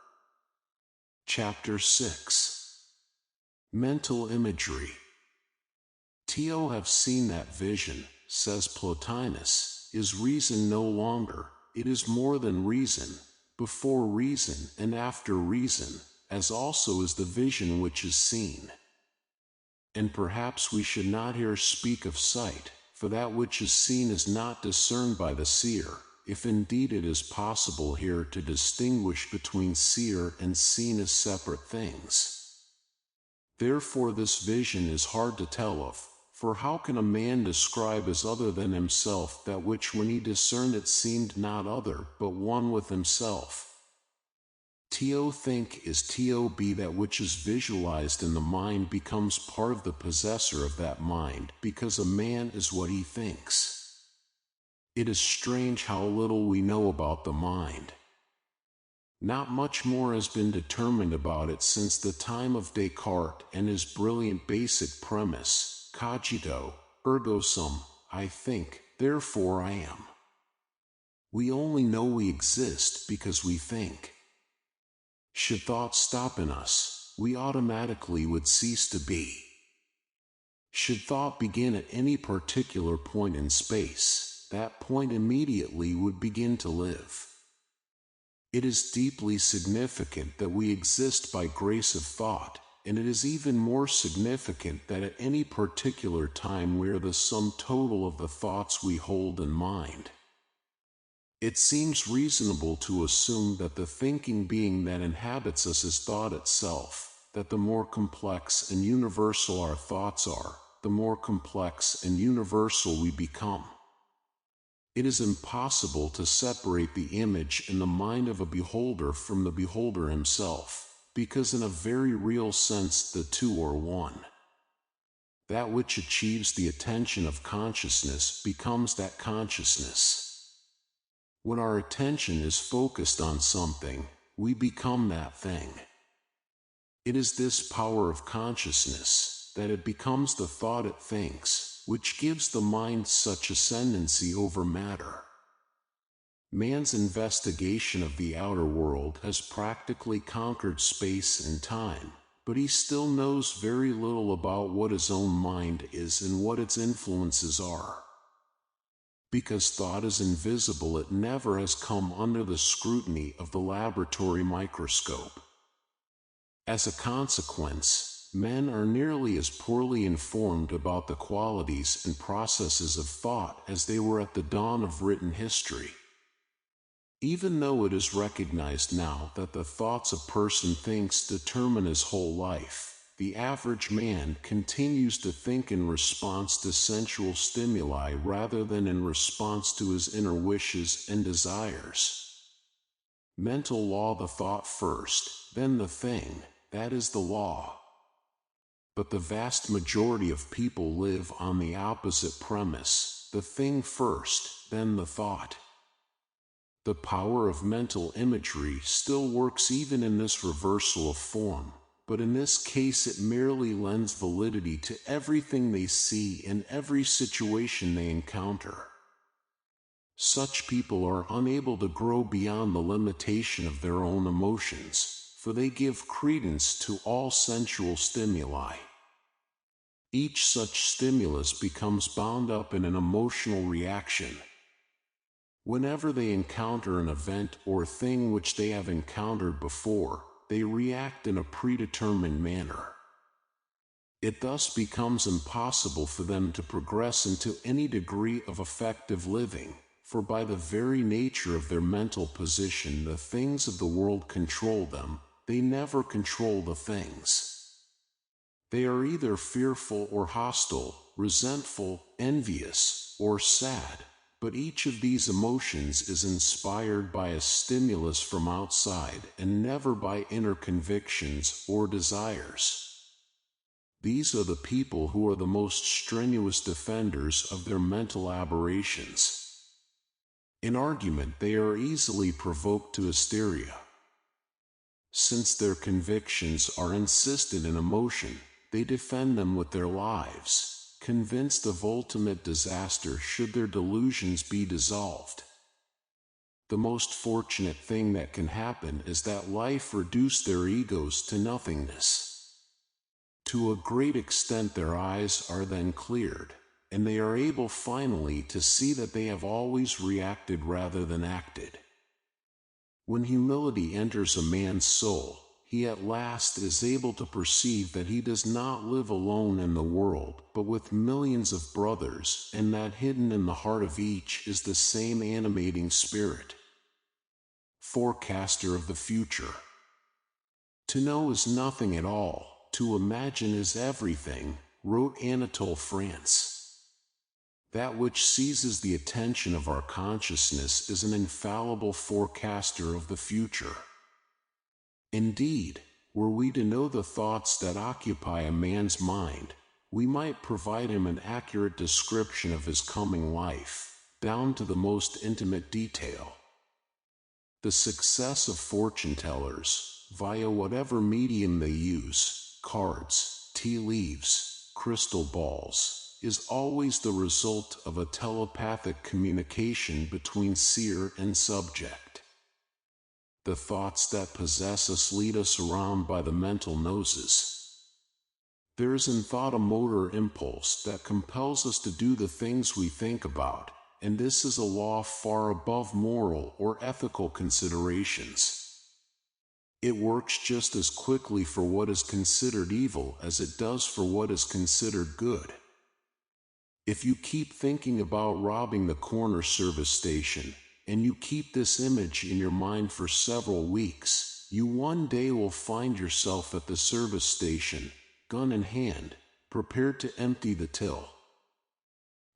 A: Chapter 6. Mental imagery. Tio have seen that vision, says Plotinus, is reason no longer, it is more than reason, before reason and after reason, as also is the vision which is seen. And perhaps we should not here speak of sight, for that which is seen is not discerned by the seer, if indeed it is possible here to distinguish between seer and seen as separate things. Therefore this vision is hard to tell of, for how can a man describe as other than himself that which when he discerned it seemed not other but one with himself? To think is to be, that which is visualized in the mind becomes part of the possessor of that mind, because a man is what he thinks. It is strange how little we know about the mind. Not much more has been determined about it since the time of Descartes and his brilliant basic premise, cogito, ergo sum, I think, therefore I am. We only know we exist because we think. Should thought stop in us, we automatically would cease to be. Should thought begin at any particular point in space, that point immediately would begin to live. It is deeply significant that we exist by grace of thought, and it is even more significant that at any particular time we are the sum total of the thoughts we hold in mind. It seems reasonable to assume that the thinking being that inhabits us is thought itself, that the more complex and universal our thoughts are, the more complex and universal we become. It is impossible to separate the image in the mind of a beholder from the beholder himself, because in a very real sense the two are one. That which achieves the attention of consciousness becomes that consciousness. When our attention is focused on something, we become that thing. It is this power of consciousness, that it becomes the thought it thinks, which gives the mind such ascendancy over matter. Man's investigation of the outer world has practically conquered space and time, but he still knows very little about what his own mind is and what its influences are. Because thought is invisible, it never has come under the scrutiny of the laboratory microscope. As a consequence, men are nearly as poorly informed about the qualities and processes of thought as they were at the dawn of written history. Even though it is recognized now that the thoughts a person thinks determine his whole life, the average man continues to think in response to sensual stimuli rather than in response to his inner wishes and desires. Mental law: the thought first, then the thing, that is the law. But the vast majority of people live on the opposite premise: the thing first, then the thought. The power of mental imagery still works even in this reversal of form, but in this case it merely lends validity to everything they see and every situation they encounter. Such people are unable to grow beyond the limitation of their own emotions, for they give credence to all sensual stimuli. Each such stimulus becomes bound up in an emotional reaction. Whenever they encounter an event or thing which they have encountered before, they react in a predetermined manner. It thus becomes impossible for them to progress into any degree of effective living, for by the very nature of their mental position the things of the world control them, they never control the things. They are either fearful or hostile, resentful, envious, or sad, but each of these emotions is inspired by a stimulus from outside and never by inner convictions or desires. These are the people who are the most strenuous defenders of their mental aberrations. In argument they are easily provoked to hysteria. Since their convictions are insisted in emotion, they defend them with their lives, convinced of ultimate disaster should their delusions be dissolved. The most fortunate thing that can happen is that life reduce their egos to nothingness. To a great extent their eyes are then cleared, and they are able finally to see that they have always reacted rather than acted. When humility enters a man's soul, he at last is able to perceive that he does not live alone in the world, but with millions of brothers, and that hidden in the heart of each is the same animating spirit. Forecaster of the future. To know is nothing at all, to imagine is everything, wrote Anatole France. That which seizes the attention of our consciousness is an infallible forecaster of the future. Indeed, were we to know the thoughts that occupy a man's mind, we might provide him an accurate description of his coming life, down to the most intimate detail. The success of fortune-tellers, via whatever medium they use, cards, tea leaves, crystal balls, is always the result of a telepathic communication between seer and subject. The thoughts that possess us lead us around by the mental noses. There is in thought a motor impulse that compels us to do the things we think about, and this is a law far above moral or ethical considerations. It works just as quickly for what is considered evil as it does for what is considered good. If you keep thinking about robbing the corner service station, and you keep this image in your mind for several weeks, you one day will find yourself at the service station, gun in hand, prepared to empty the till.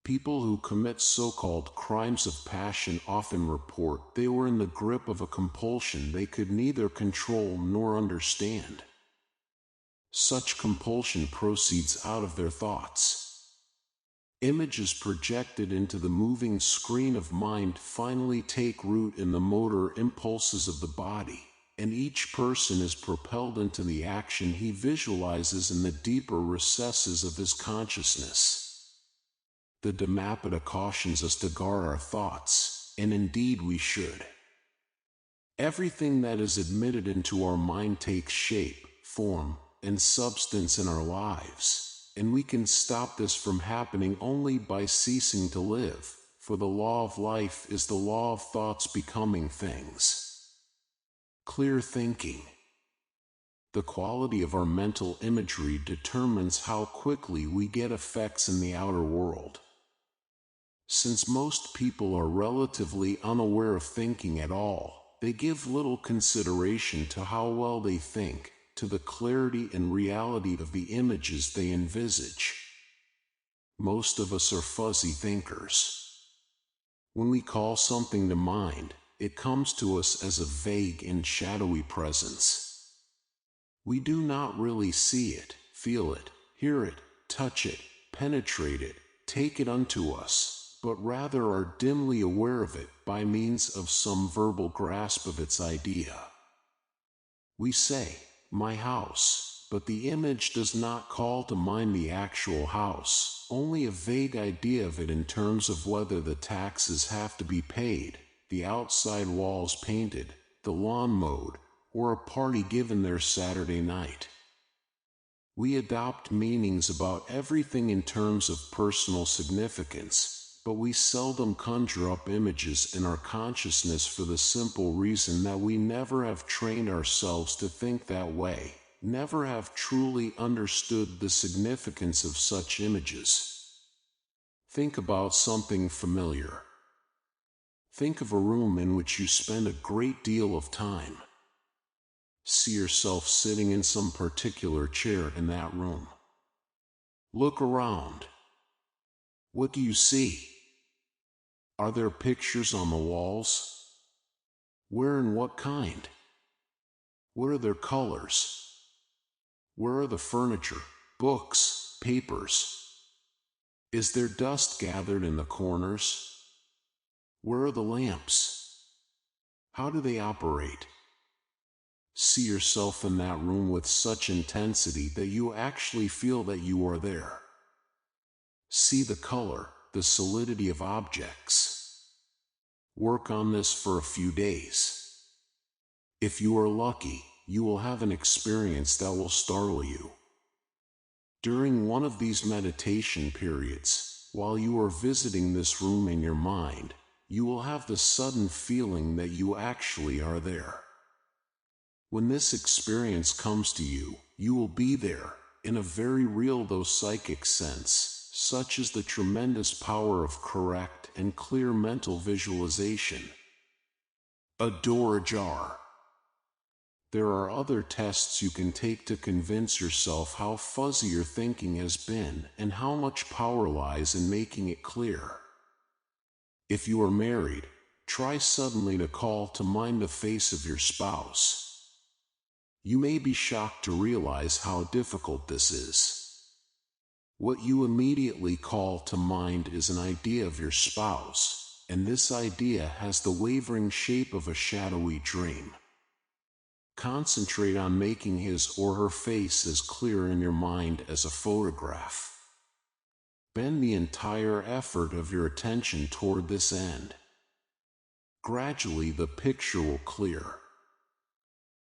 A: People who commit so-called crimes of passion often report they were in the grip of a compulsion they could neither control nor understand. Such compulsion proceeds out of their thoughts. Images projected into the moving screen of mind finally take root in the motor impulses of the body, and each person is propelled into the action he visualizes in the deeper recesses of his consciousness. The Dhammapada cautions us to guard our thoughts, and indeed we should. Everything that is admitted into our mind takes shape, form, and substance in our lives. And we can stop this from happening only by ceasing to live, for the law of life is the law of thoughts becoming things. Clear thinking. The quality of our mental imagery determines how quickly we get effects in the outer world. Since most people are relatively unaware of thinking at all, they give little consideration to how well they think, to the clarity and reality of the images they envisage. Most of us are fuzzy thinkers. When we call something to mind, it comes to us as a vague and shadowy presence. We do not really see it, feel it, hear it, touch it, penetrate it, take it unto us, but rather are dimly aware of it by means of some verbal grasp of its idea. We say, "My house," but the image does not call to mind the actual house, only a vague idea of it in terms of whether the taxes have to be paid, the outside walls painted, the lawn mowed, or a party given there Saturday night. We adopt meanings about everything in terms of personal significance, but we seldom conjure up images in our consciousness for the simple reason that we never have trained ourselves to think that way, never have truly understood the significance of such images. Think about something familiar. Think of a room in which you spend a great deal of time. See yourself sitting in some particular chair in that room. Look around. What do you see? Are there pictures on the walls? Where and what kind? What are their colors? Where are the furniture, books, papers? Is there dust gathered in the corners? Where are the lamps? How do they operate? See yourself in that room with such intensity that you actually feel that you are there. See the color, the solidity of objects. Work on this for a few days. If you are lucky, you will have an experience that will startle you. During one of these meditation periods, while you are visiting this room in your mind, you will have the sudden feeling that you actually are there. When this experience comes to you, you will be there, in a very real though psychic sense. Such is the tremendous power of correct and clear mental visualization. A door ajar. There are other tests you can take to convince yourself how fuzzy your thinking has been and how much power lies in making it clear. If you are married, try suddenly to call to mind the face of your spouse. You may be shocked to realize how difficult this is. What you immediately call to mind is an idea of your spouse, and this idea has the wavering shape of a shadowy dream. Concentrate on making his or her face as clear in your mind as a photograph. Bend the entire effort of your attention toward this end. Gradually the picture will clear.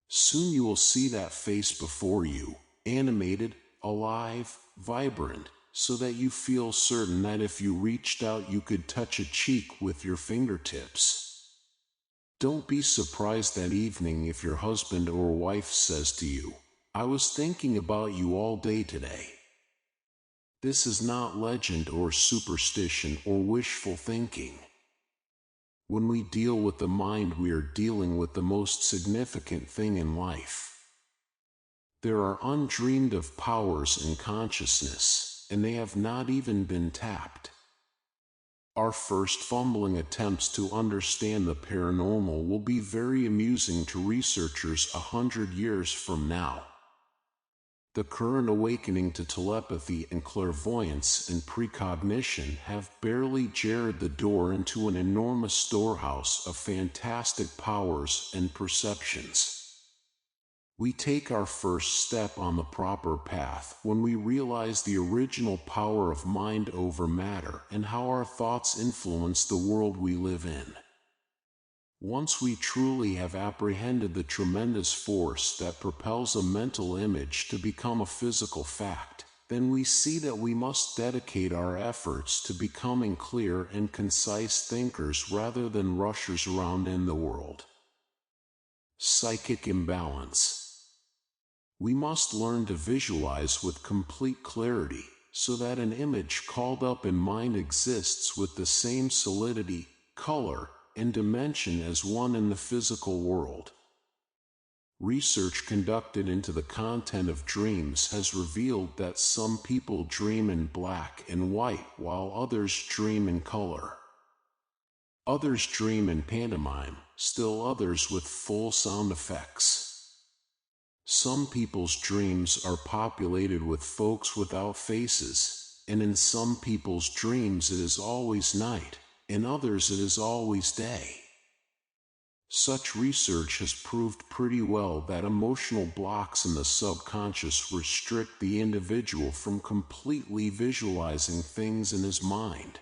A: Soon you will see that face before you, animated, alive, vibrant, so that you feel certain that if you reached out you could touch a cheek with your fingertips. Don't be surprised that evening if your husband or wife says to you, "I was thinking about you all day today." This is not legend or superstition or wishful thinking. When we deal with the mind, we are dealing with the most significant thing in life. There are undreamed of powers in consciousness, and they have not even been tapped. Our first fumbling attempts to understand the paranormal will be very amusing to researchers 100 years from now. The current awakening to telepathy and clairvoyance and precognition have barely jarred the door into an enormous storehouse of fantastic powers and perceptions. We take our first step on the proper path when we realize the original power of mind over matter and how our thoughts influence the world we live in. Once we truly have apprehended the tremendous force that propels a mental image to become a physical fact, then we see that we must dedicate our efforts to becoming clear and concise thinkers rather than rushers around in the world. Psychic imbalance. We must learn to visualize with complete clarity, so that an image called up in mind exists with the same solidity, color, and dimension as one in the physical world. Research conducted into the content of dreams has revealed that some people dream in black and white while others dream in color. Others dream in pantomime, still others with full sound effects. Some people's dreams are populated with folks without faces, and in some people's dreams it is always night. In others it is always day. Such research has proved pretty well that emotional blocks in the subconscious restrict the individual from completely visualizing things in his mind.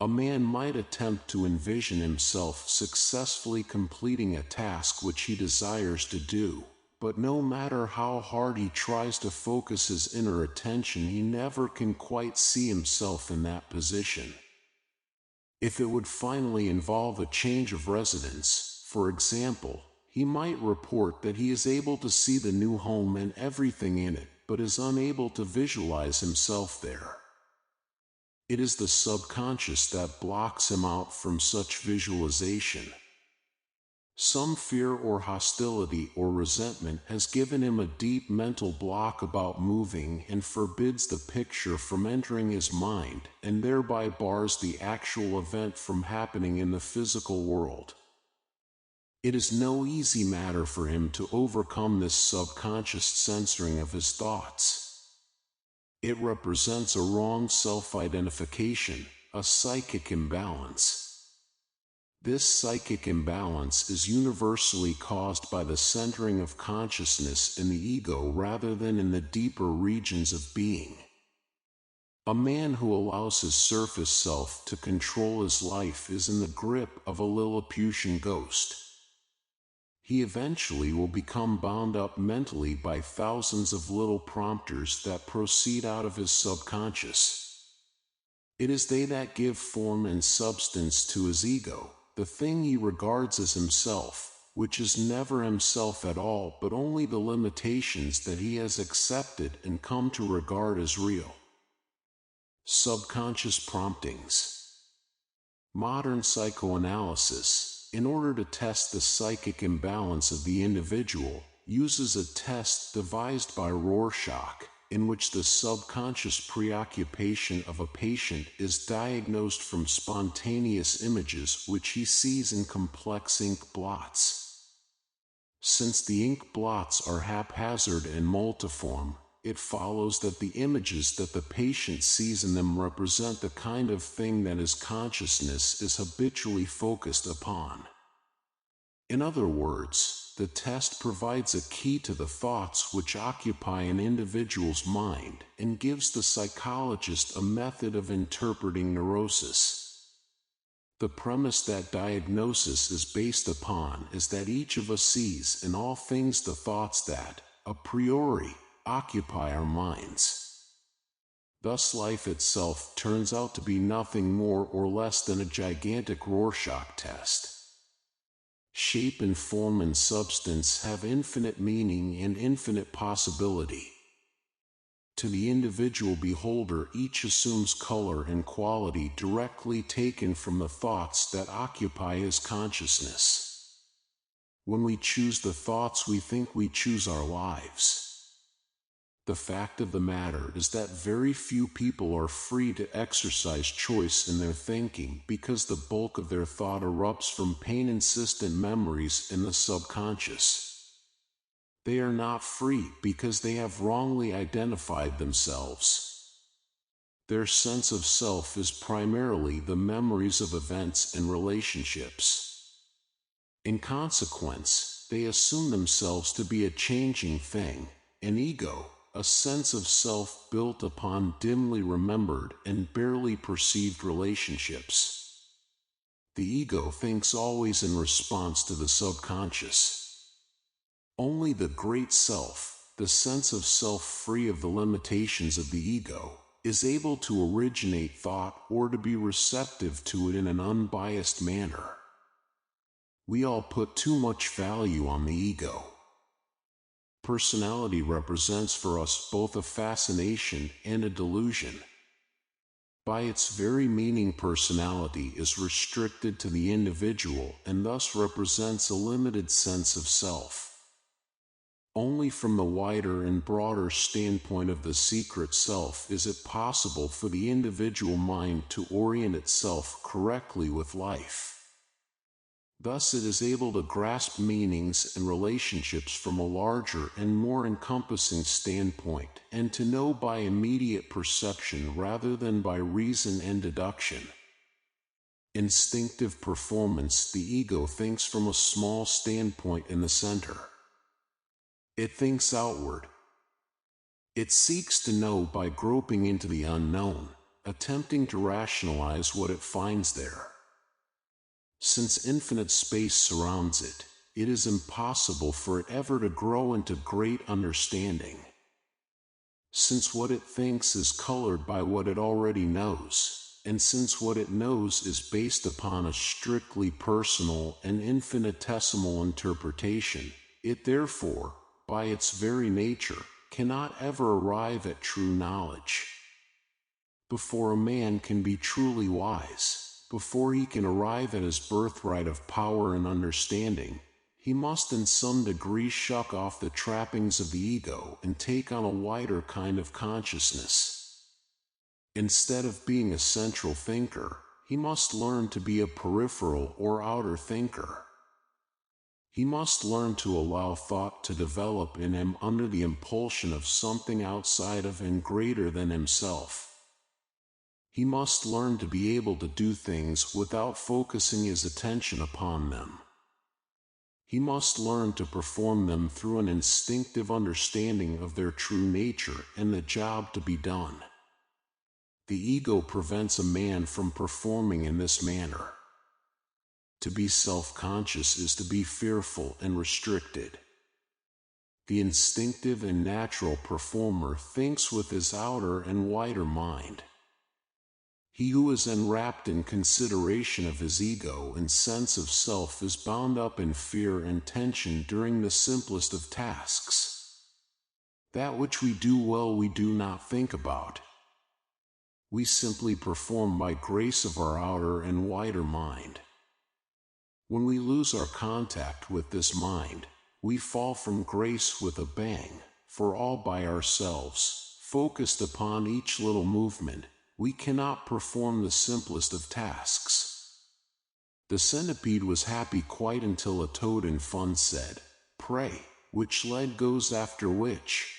A: A man might attempt to envision himself successfully completing a task which he desires to do, but no matter how hard he tries to focus his inner attention, he never can quite see himself in that position. If it would finally involve a change of residence, for example, he might report that he is able to see the new home and everything in it, but is unable to visualize himself there. It is the subconscious that blocks him out from such visualization. Some fear or hostility or resentment has given him a deep mental block about moving and forbids the picture from entering his mind, and thereby bars the actual event from happening in the physical world. It is no easy matter for him to overcome this subconscious censoring of his thoughts. It represents a wrong self-identification, a psychic imbalance. This psychic imbalance is universally caused by the centering of consciousness in the ego rather than in the deeper regions of being. A man who allows his surface self to control his life is in the grip of a Lilliputian ghost. he eventually will become bound up mentally by thousands of little prompters that proceed out of his subconscious. It is they that give form and substance to his ego, the thing he regards as himself, which is never himself at all but only the limitations that he has accepted and come to regard as real. Subconscious promptings. Modern psychoanalysis, in order to test the psychic imbalance of the individual, uses a test devised by Rorschach, in which the subconscious preoccupation of a patient is diagnosed from spontaneous images which he sees in complex ink blots. Since the ink blots are haphazard and multiform, it follows that the images that the patient sees in them represent the kind of thing that his consciousness is habitually focused upon. In other words, the test provides a key to the thoughts which occupy an individual's mind and gives the psychologist a method of interpreting neurosis. The premise that diagnosis is based upon is that each of us sees in all things the thoughts that, a priori, occupy our minds. Thus life itself turns out to be nothing more or less than a gigantic Rorschach test. Shape and form and substance have infinite meaning and infinite possibility. To the individual beholder, each assumes color and quality directly taken from the thoughts that occupy his consciousness. When we choose the thoughts, we think we choose our lives. The fact of the matter is that very few people are free to exercise choice in their thinking because the bulk of their thought erupts from pain-insistent memories in the subconscious. They are not free because they have wrongly identified themselves. Their sense of self is primarily the memories of events and relationships. In consequence, they assume themselves to be a changing thing, an ego, a sense of self built upon dimly remembered and barely perceived relationships. The ego thinks always in response to the subconscious. Only the great self, the sense of self free of the limitations of the ego, is able to originate thought or to be receptive to it in an unbiased manner. We all put too much value on the ego. Personality represents for us both a fascination and a delusion. By its very meaning, personality is restricted to the individual and thus represents a limited sense of self. Only from the wider and broader standpoint of the secret self is it possible for the individual mind to orient itself correctly with life. Thus it is able to grasp meanings and relationships from a larger and more encompassing standpoint, and to know by immediate perception rather than by reason and deduction. Instinctive performance. The ego thinks from a small standpoint in the center. It thinks outward. It seeks to know by groping into the unknown, attempting to rationalize what it finds there. Since infinite space surrounds it, it is impossible for it ever to grow into great understanding. Since what it thinks is colored by what it already knows, and since what it knows is based upon a strictly personal and infinitesimal interpretation, it therefore, by its very nature, cannot ever arrive at true knowledge. Before a man can be truly wise, before he can arrive at his birthright of power and understanding, he must in some degree shuck off the trappings of the ego and take on a wider kind of consciousness. Instead of being a central thinker, he must learn to be a peripheral or outer thinker. He must learn to allow thought to develop in him under the impulsion of something outside of and greater than himself. He must learn to be able to do things without focusing his attention upon them. He must learn to perform them through an instinctive understanding of their true nature and the job to be done. The ego prevents a man from performing in this manner. To be self-conscious is to be fearful and restricted. The instinctive and natural performer thinks with his outer and wider mind. He who is enwrapped in consideration of his ego and sense of self is bound up in fear and tension during the simplest of tasks. That which we do well we do not think about. We simply perform by grace of our outer and wider mind. When we lose our contact with this mind, we fall from grace with a bang, for all by ourselves, focused upon each little movement, we cannot perform the simplest of tasks. The centipede was happy quite until a toad in fun said, "Pray, which leg goes after which?"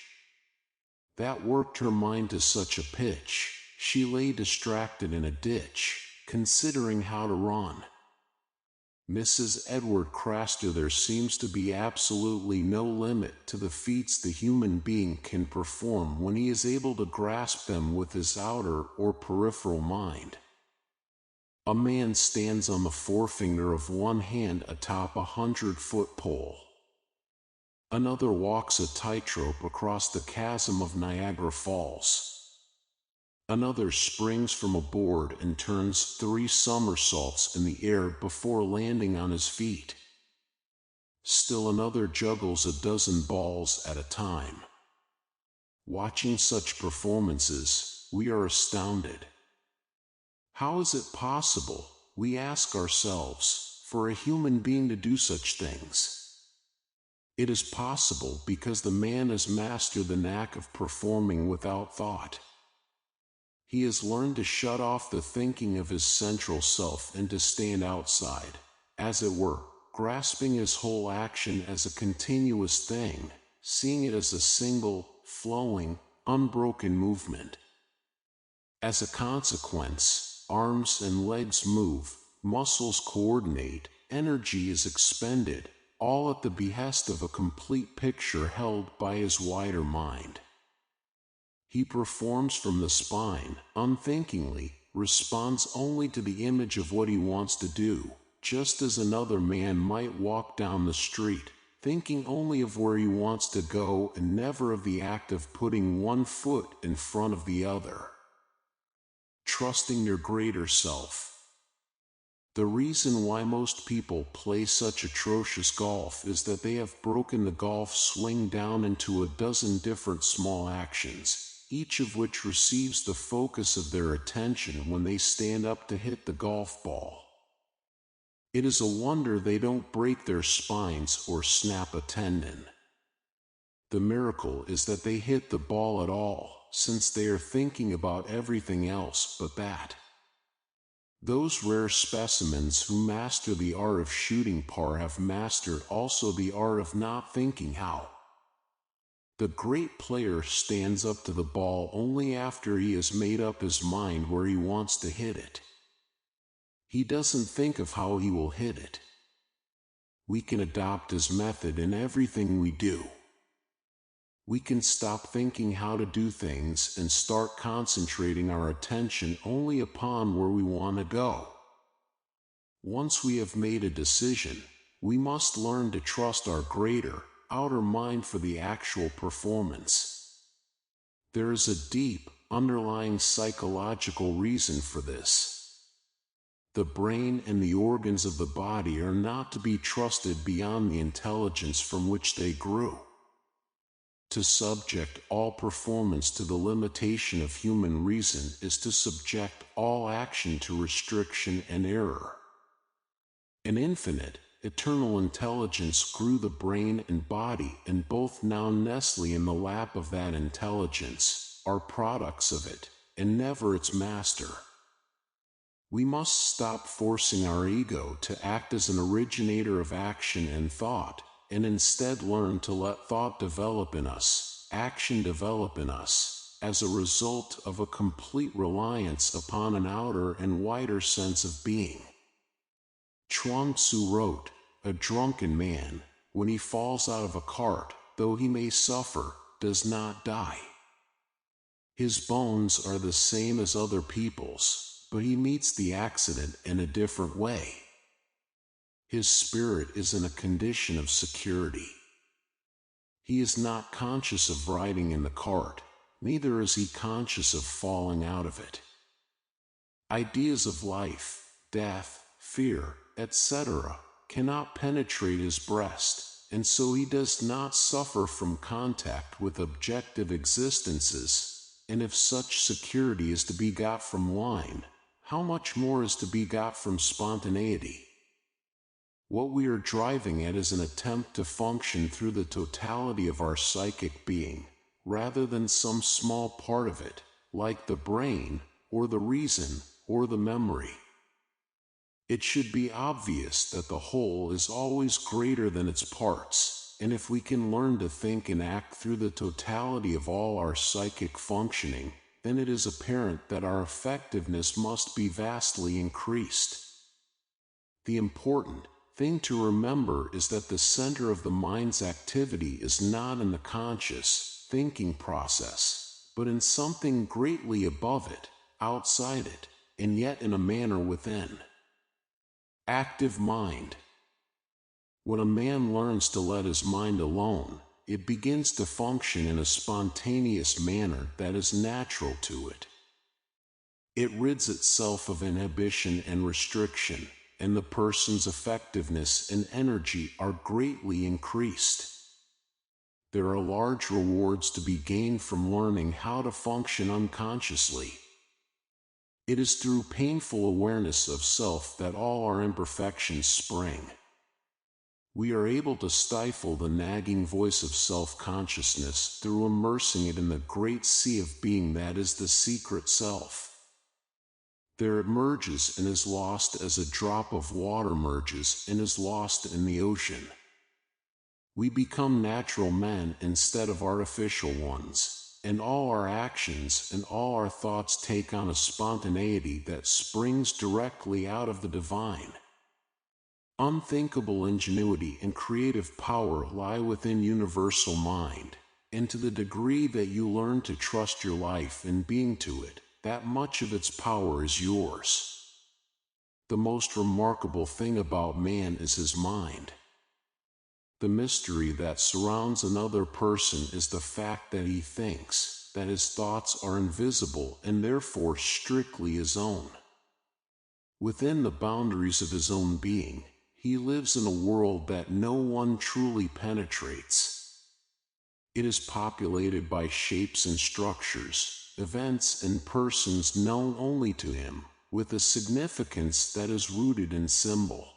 A: That worked her mind to such a pitch, she lay distracted in a ditch, considering how to run. Mrs. Edward Craster, there seems to be absolutely no limit to the feats the human being can perform when he is able to grasp them with his outer or peripheral mind. A man stands on the forefinger of one hand atop a 100-foot pole. Another walks a tightrope across the chasm of Niagara Falls. Another springs from a board and turns 3 somersaults in the air before landing on his feet. Still another juggles a dozen balls at a time. Watching such performances, we are astounded. How is it possible, we ask ourselves, for a human being to do such things? It is possible because the man has mastered the knack of performing without thought. He has learned to shut off the thinking of his central self and to stand outside, as it were, grasping his whole action as a continuous thing, seeing it as a single, flowing, unbroken movement. As a consequence, arms and legs move, muscles coordinate, energy is expended, all at the behest of a complete picture held by his wider mind. He performs from the spine, unthinkingly, responds only to the image of what he wants to do, just as another man might walk down the street, thinking only of where he wants to go and never of the act of putting one foot in front of the other. Trusting your greater self. The reason why most people play such atrocious golf is that they have broken the golf swing down into a dozen different small actions, each of which receives the focus of their attention when they stand up to hit the golf ball. It is a wonder they don't break their spines or snap a tendon. The miracle is that they hit the ball at all, since they are thinking about everything else but that. Those rare specimens who master the art of shooting par have mastered also the art of not thinking how. The great player stands up to the ball only after he has made up his mind where he wants to hit it. He doesn't think of how he will hit it. We can adopt his method in everything we do. We can stop thinking how to do things and start concentrating our attention only upon where we want to go. Once we have made a decision, we must learn to trust our greater, outer mind for the actual performance. There is a deep, underlying psychological reason for this. The brain and the organs of the body are not to be trusted beyond the intelligence from which they grew. To subject all performance to the limitation of human reason is to subject all action to restriction and error. An infinite, eternal intelligence grew the brain and body, and both now nestling in the lap of that intelligence, are products of it, and never its master. We must stop forcing our ego to act as an originator of action and thought, and instead learn to let thought develop in us, action develop in us, as a result of a complete reliance upon an outer and wider sense of being. Chuang Tzu wrote, "A drunken man, when he falls out of a cart, though he may suffer, does not die. His bones are the same as other people's, but he meets the accident in a different way." His spirit is in a condition of security. He is not conscious of riding in the cart, neither is he conscious of falling out of it. Ideas of life, death, fear, etc., cannot penetrate his breast, and so he does not suffer from contact with objective existences, and if such security is to be got from wine, how much more is to be got from spontaneity? What we are driving at is an attempt to function through the totality of our psychic being, rather than some small part of it, like the brain, or the reason, or the memory. It should be obvious that the whole is always greater than its parts, and if we can learn to think and act through the totality of all our psychic functioning, then it is apparent that our effectiveness must be vastly increased. The important thing to remember is that the center of the mind's activity is not in the conscious thinking process, but in something greatly above it, outside it, and yet in a manner within. Active mind. When a man learns to let his mind alone, it begins to function in a spontaneous manner that is natural to it. It rids itself of inhibition and restriction, and the person's effectiveness and energy are greatly increased. There are large rewards to be gained from learning how to function unconsciously. It is through painful awareness of self that all our imperfections spring. We are able to stifle the nagging voice of self-consciousness through immersing it in the great sea of being that is the secret self. There it merges and is lost as a drop of water merges and is lost in the ocean. We become natural men instead of artificial ones, and all our actions and all our thoughts take on a spontaneity that springs directly out of the divine. Unthinkable ingenuity and creative power lie within universal mind, and to the degree that you learn to trust your life and being to it, that much of its power is yours. The most remarkable thing about man is his mind. The mystery that surrounds another person is the fact that he thinks, that his thoughts are invisible and therefore strictly his own. Within the boundaries of his own being, he lives in a world that no one truly penetrates. It is populated by shapes and structures, events and persons known only to him, with a significance that is rooted in symbol.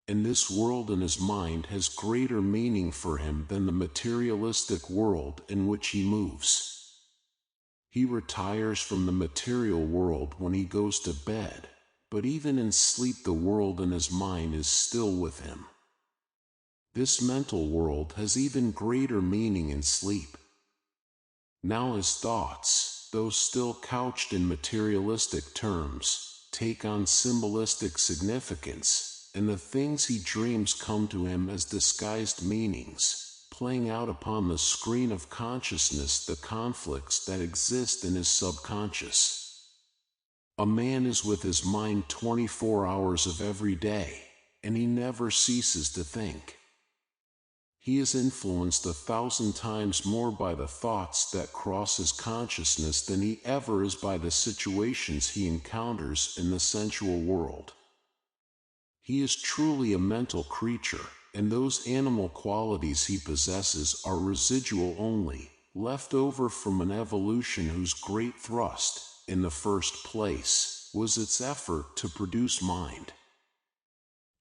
A: And this world in his mind has greater meaning for him than the materialistic world in which he moves. He retires from the material world when he goes to bed, but even in sleep the world in his mind is still with him. This mental world has even greater meaning in sleep. Now his thoughts, though still couched in materialistic terms, take on symbolistic significance, and the things he dreams come to him as disguised meanings, playing out upon the screen of consciousness the conflicts that exist in his subconscious. A man is with his mind 24 hours of every day, and he never ceases to think. He is influenced 1,000 times more by the thoughts that cross his consciousness than he ever is by the situations he encounters in the sensual world. He is truly a mental creature, and those animal qualities he possesses are residual only, left over from an evolution whose great thrust, in the first place, was its effort to produce mind.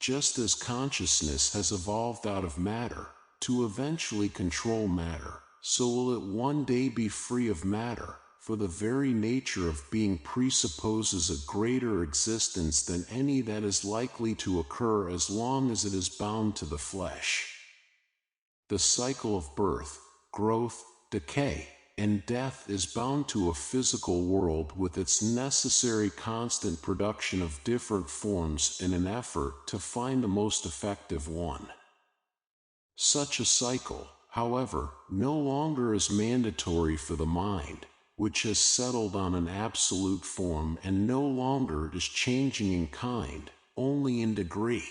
A: Just as consciousness has evolved out of matter, to eventually control matter, so will it one day be free of matter, for the very nature of being presupposes a greater existence than any that is likely to occur as long as it is bound to the flesh. The cycle of birth, growth, decay, and death is bound to a physical world with its necessary constant production of different forms in an effort to find the most effective one. Such a cycle, however, no longer is mandatory for the mind, which has settled on an absolute form and no longer is changing in kind, only in degree.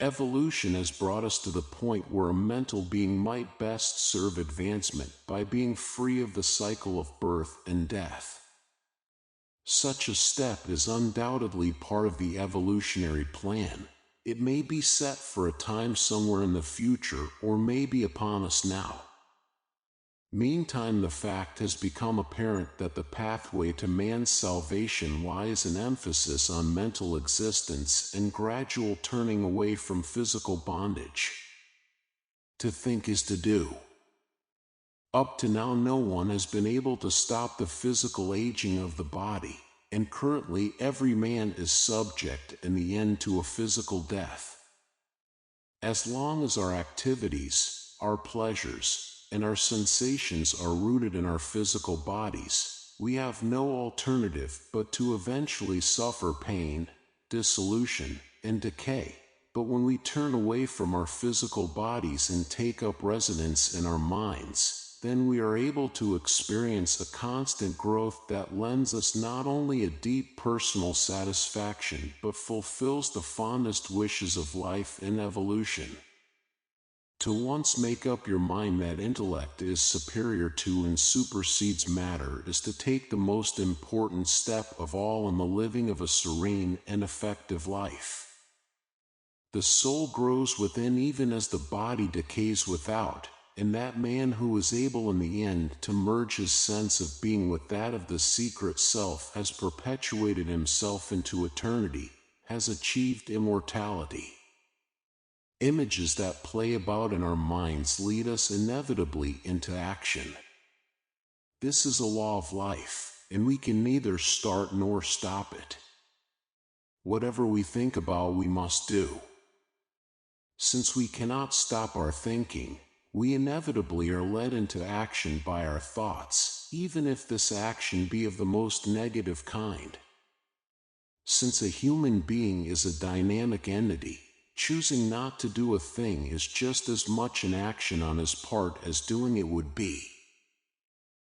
A: Evolution has brought us to the point where a mental being might best serve advancement by being free of the cycle of birth and death. Such a step is undoubtedly part of the evolutionary plan. It may be set for a time somewhere in the future or may be upon us now. Meantime, the fact has become apparent that the pathway to man's salvation lies in emphasis on mental existence and gradual turning away from physical bondage. To think is to do. Up to now, no one has been able to stop the physical aging of the body, and currently every man is subject in the end to a physical death. As long as our activities, our pleasures, and our sensations are rooted in our physical bodies, we have no alternative but to eventually suffer pain, dissolution, and decay. But when we turn away from our physical bodies and take up residence in our minds, then we are able to experience a constant growth that lends us not only a deep personal satisfaction but fulfills the fondest wishes of life and evolution. To once make up your mind that intellect is superior to and supersedes matter is to take the most important step of all in the living of a serene and effective life. The soul grows within even as the body decays without, and that man who is able in the end to merge his sense of being with that of the secret self has perpetuated himself into eternity, has achieved immortality. Images that play about in our minds lead us inevitably into action. This is a law of life, and we can neither start nor stop it. Whatever we think about, we must do. Since we cannot stop our thinking, we inevitably are led into action by our thoughts, even if this action be of the most negative kind. Since a human being is a dynamic entity, choosing not to do a thing is just as much an action on his part as doing it would be.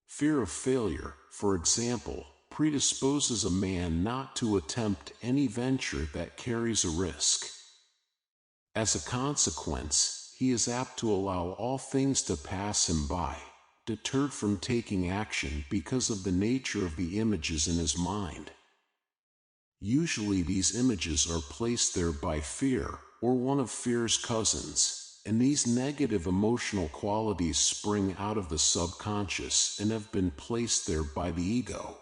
A: Fear of failure, for example, predisposes a man not to attempt any venture that carries a risk. As a consequence, he is apt to allow all things to pass him by, deterred from taking action because of the nature of the images in his mind. Usually these images are placed there by fear, or one of fear's cousins, and these negative emotional qualities spring out of the subconscious and have been placed there by the ego.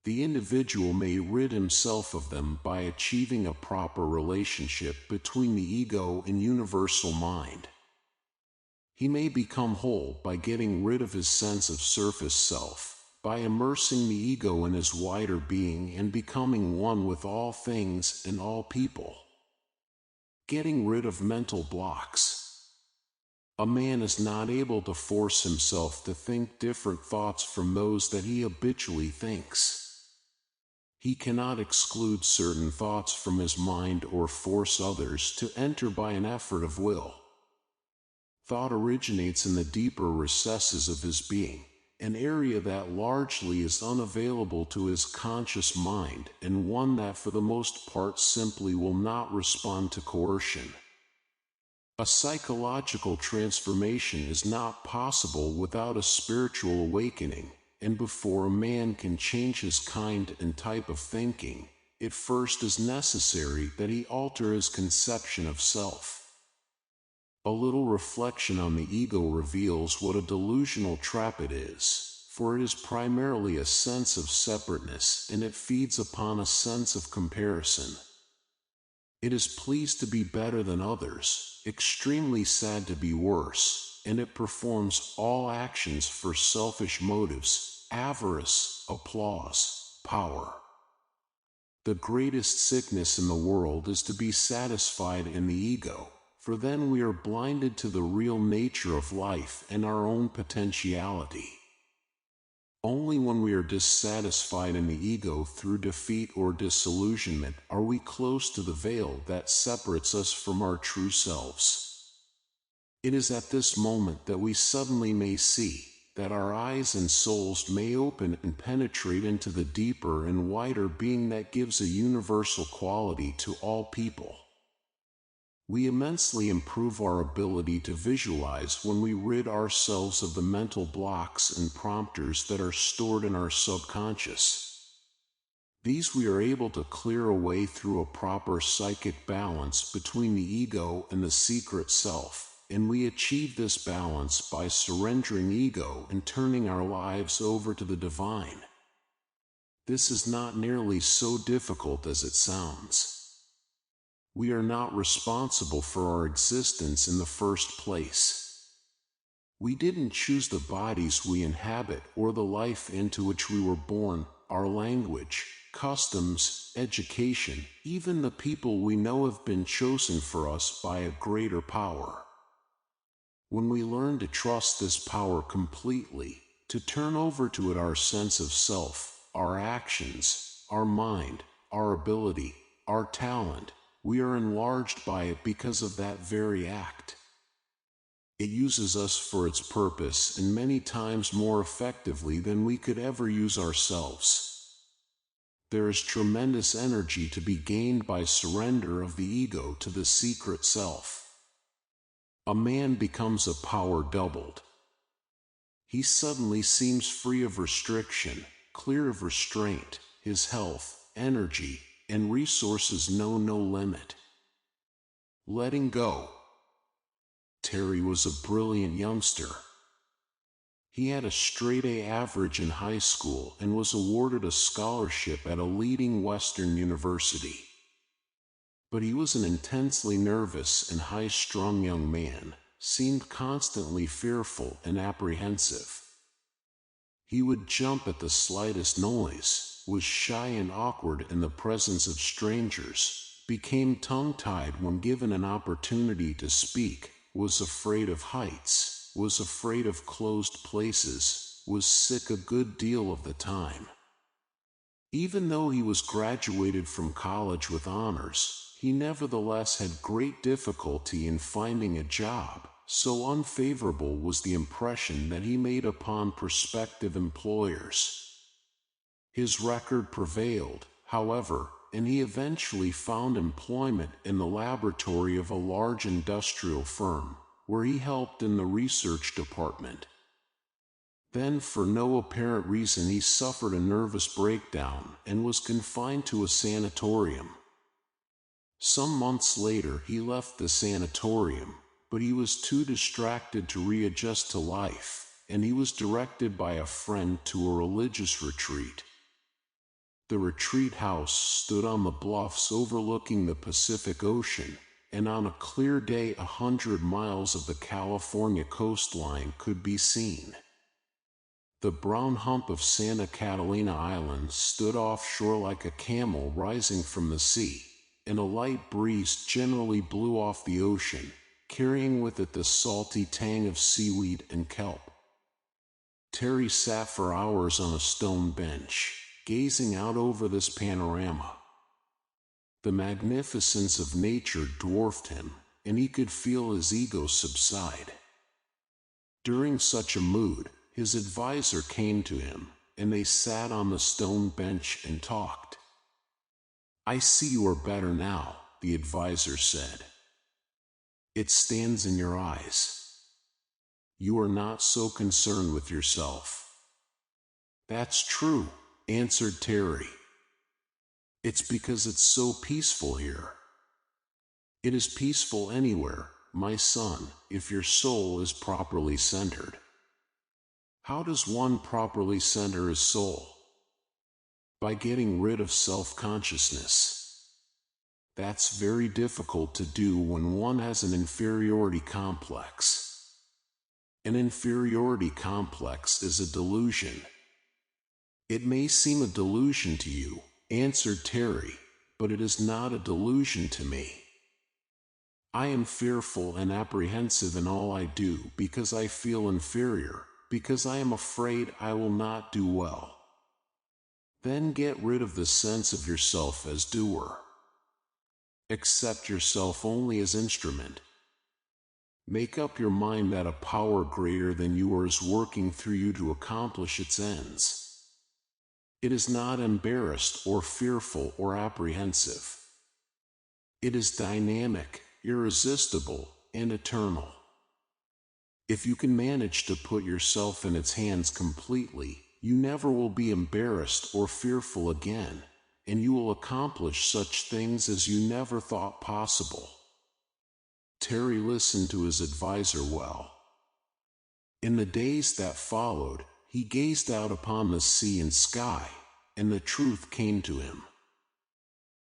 A: The individual may rid himself of them by achieving a proper relationship between the ego and universal mind. He may become whole by getting rid of his sense of surface self, by immersing the ego in his wider being and becoming one with all things and all people. Getting rid of mental blocks. A man is not able to force himself to think different thoughts from those that he habitually thinks. He cannot exclude certain thoughts from his mind or force others to enter by an effort of will. Thought originates in the deeper recesses of his being, an area that largely is unavailable to his conscious mind and one that for the most part simply will not respond to coercion. A psychological transformation is not possible without a spiritual awakening, and before a man can change his kind and type of thinking, it first is necessary that he alter his conception of self. A little reflection on the ego reveals what a delusional trap it is, for it is primarily a sense of separateness and it feeds upon a sense of comparison. It is pleased to be better than others, extremely sad to be worse, and it performs all actions for selfish motives, avarice, applause, power. The greatest sickness in the world is to be satisfied in the ego, for then we are blinded to the real nature of life and our own potentiality. Only when we are dissatisfied in the ego through defeat or disillusionment are we close to the veil that separates us from our true selves. It is at this moment that we suddenly may see, that our eyes and souls may open and penetrate into the deeper and wider being that gives a universal quality to all people. We immensely improve our ability to visualize when we rid ourselves of the mental blocks and prompters that are stored in our subconscious. These we are able to clear away through a proper psychic balance between the ego and the secret self, and we achieve this balance by surrendering ego and turning our lives over to the divine. This is not nearly so difficult as it sounds. We are not responsible for our existence in the first place. We didn't choose the bodies we inhabit or the life into which we were born, our language, customs, education, even the people we know have been chosen for us by a greater power. When we learn to trust this power completely, to turn over to it our sense of self, our actions, our mind, our ability, our talent, we are enlarged by it because of that very act. It uses us for its purpose and many times more effectively than we could ever use ourselves. There is tremendous energy to be gained by surrender of the ego to the secret self. A man becomes a power doubled. He suddenly seems free of restriction, clear of restraint. His health, energy, and resources know no limit. Letting go. Terry was a brilliant youngster. He had a straight-A average in high school and was awarded a scholarship at a leading Western university. But he was an intensely nervous and high-strung young man, seemed constantly fearful and apprehensive. He would jump at the slightest noise, was shy and awkward in the presence of strangers, became tongue-tied when given an opportunity to speak, was afraid of heights, was afraid of closed places, was sick a good deal of the time. Even though he was graduated from college with honors, he nevertheless had great difficulty in finding a job. So unfavorable was the impression that he made upon prospective employers. His record prevailed, however, and he eventually found employment in the laboratory of a large industrial firm, where he helped in the research department. Then, for no apparent reason, he suffered a nervous breakdown and was confined to a sanatorium. Some months later, he left the sanatorium, but he was too distracted to readjust to life, and he was directed by a friend to a religious retreat. The retreat house stood on the bluffs overlooking the Pacific Ocean, and on a clear day 100 miles of the California coastline could be seen. The brown hump of Santa Catalina Island stood offshore like a camel rising from the sea, and a light breeze generally blew off the ocean, carrying with it the salty tang of seaweed and kelp. Terry sat for hours on a stone bench, gazing out over this panorama. The magnificence of nature dwarfed him, and he could feel his ego subside. During such a mood, his advisor came to him, and they sat on the stone bench and talked. "I see you are better now," the advisor said. "It stands in your eyes. You are not so concerned with yourself." "That's true," answered Terry. "It's because it's so peaceful here." "It is peaceful anywhere, my son, if your soul is properly centered." "How does one properly center his soul?" "By getting rid of self-consciousness. That's very difficult to do when one has an inferiority complex. An inferiority complex is a delusion." "It may seem a delusion to you," answered Terry, "but it is not a delusion to me. I am fearful and apprehensive in all I do because I feel inferior, because I am afraid I will not do well. Then get rid of the sense of yourself as doer. Accept yourself only as instrument. Make up your mind that a power greater than you is working through you to accomplish its ends. It is not embarrassed or fearful or apprehensive. It is dynamic, irresistible, and eternal. If you can manage to put yourself in its hands completely, you never will be embarrassed or fearful again, and you will accomplish such things as you never thought possible. Terry listened to his advisor well. In the days that followed, he gazed out upon the sea and sky, and the truth came to him.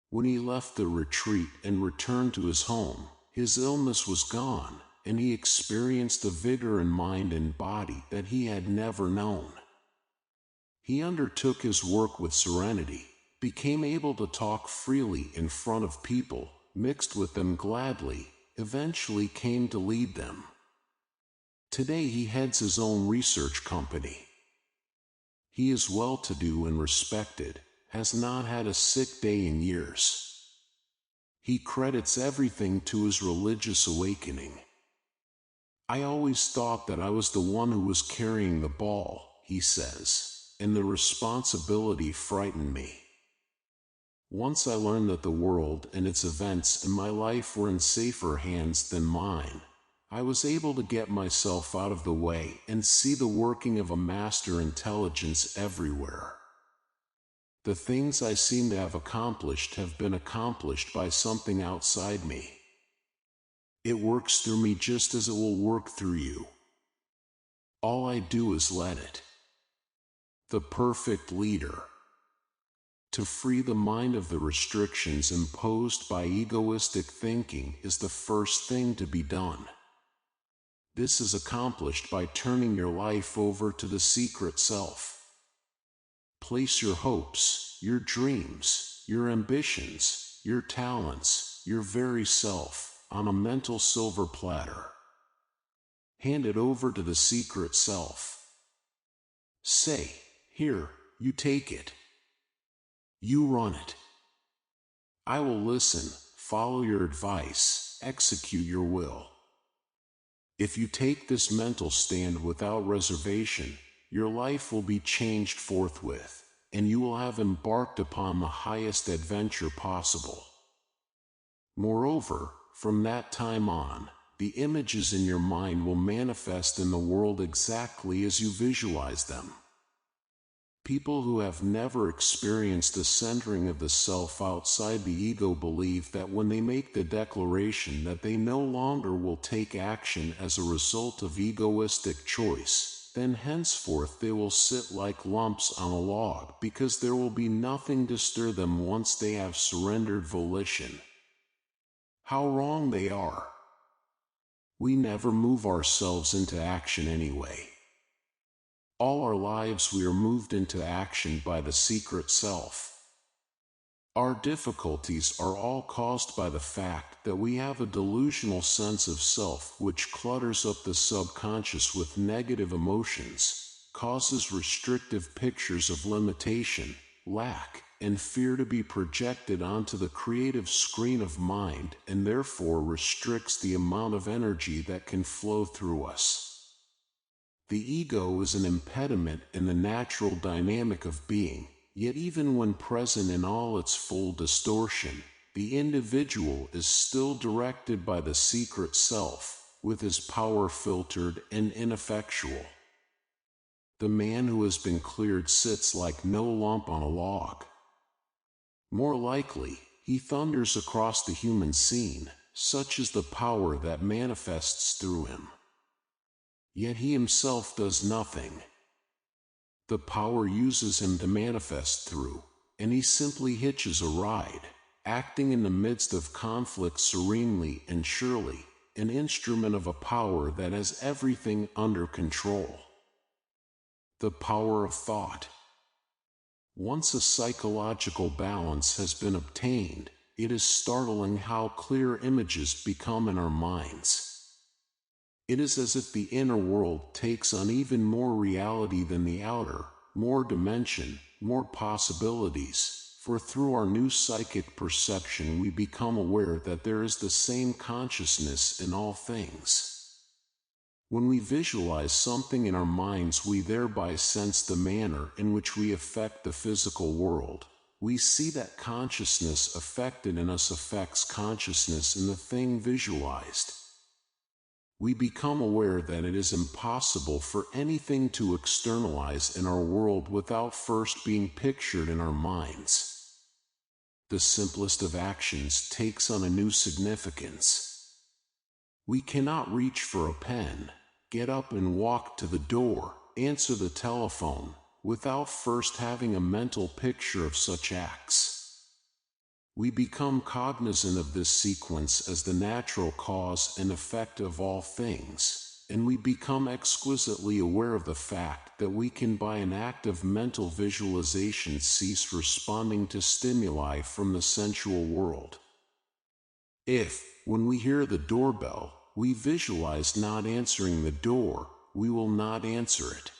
A: When he left the retreat and returned to his home, his illness was gone, and he experienced a vigor in mind and body that he had never known. He undertook his work with serenity, became able to talk freely in front of people, mixed with them gladly, eventually came to lead them. Today he heads his own research company. He is well-to-do and respected, has not had a sick day in years. He credits everything to his religious awakening. I always thought that I was the one who was carrying the ball, he says, and the responsibility frightened me. Once I learned that the world and its events in my life were in safer hands than mine, I was able to get myself out of the way and see the working of a master intelligence everywhere. The things I seem to have accomplished have been accomplished by something outside me. It works through me just as it will work through you. All I do is let it. The perfect leader. To free the mind of the restrictions imposed by egoistic thinking is the first thing to be done. This is accomplished by turning your life over to the secret self. Place your hopes, your dreams, your ambitions, your talents, your very self, on a mental silver platter. Hand it over to the secret self. Say, "Here, you take it. You run it. I will listen, follow your advice, execute your will." If you take this mental stand without reservation, your life will be changed forthwith, and you will have embarked upon the highest adventure possible. Moreover, from that time on, the images in your mind will manifest in the world exactly as you visualize them. People who have never experienced a centering of the self outside the ego believe that when they make the declaration that they no longer will take action as a result of egoistic choice, then henceforth they will sit like lumps on a log because there will be nothing to stir them once they have surrendered volition. How wrong they are. We never move ourselves into action anyway. All our lives we are moved into action by the secret self. Our difficulties are all caused by the fact that we have a delusional sense of self which clutters up the subconscious with negative emotions, causes restrictive pictures of limitation, lack, and fear to be projected onto the creative screen of mind, and therefore restricts the amount of energy that can flow through us. The ego is an impediment in the natural dynamic of being, yet even when present in all its full distortion, the individual is still directed by the secret self, with his power filtered and ineffectual. The man who has been cleared sits like no lump on a log. More likely, he thunders across the human scene, such is the power that manifests through him. Yet he himself does nothing. The power uses him to manifest through, and he simply hitches a ride, acting in the midst of conflict serenely and surely, an instrument of a power that has everything under control. The power of thought. Once a psychological balance has been obtained, it is startling how clear images become in our minds. It is as if the inner world takes on even more reality than the outer, more dimension, more possibilities, for through our new psychic perception we become aware that there is the same consciousness in all things. When we visualize something in our minds, we thereby sense the manner in which we affect the physical world, we see that consciousness affected in us affects consciousness in the thing visualized. We become aware that it is impossible for anything to externalize in our world without first being pictured in our minds. The simplest of actions takes on a new significance. We cannot reach for a pen, get up and walk to the door, answer the telephone, without first having a mental picture of such acts. We become cognizant of this sequence as the natural cause and effect of all things, and we become exquisitely aware of the fact that we can by an act of mental visualization cease responding to stimuli from the sensual world. If, when we hear the doorbell, we visualize not answering the door, we will not answer it.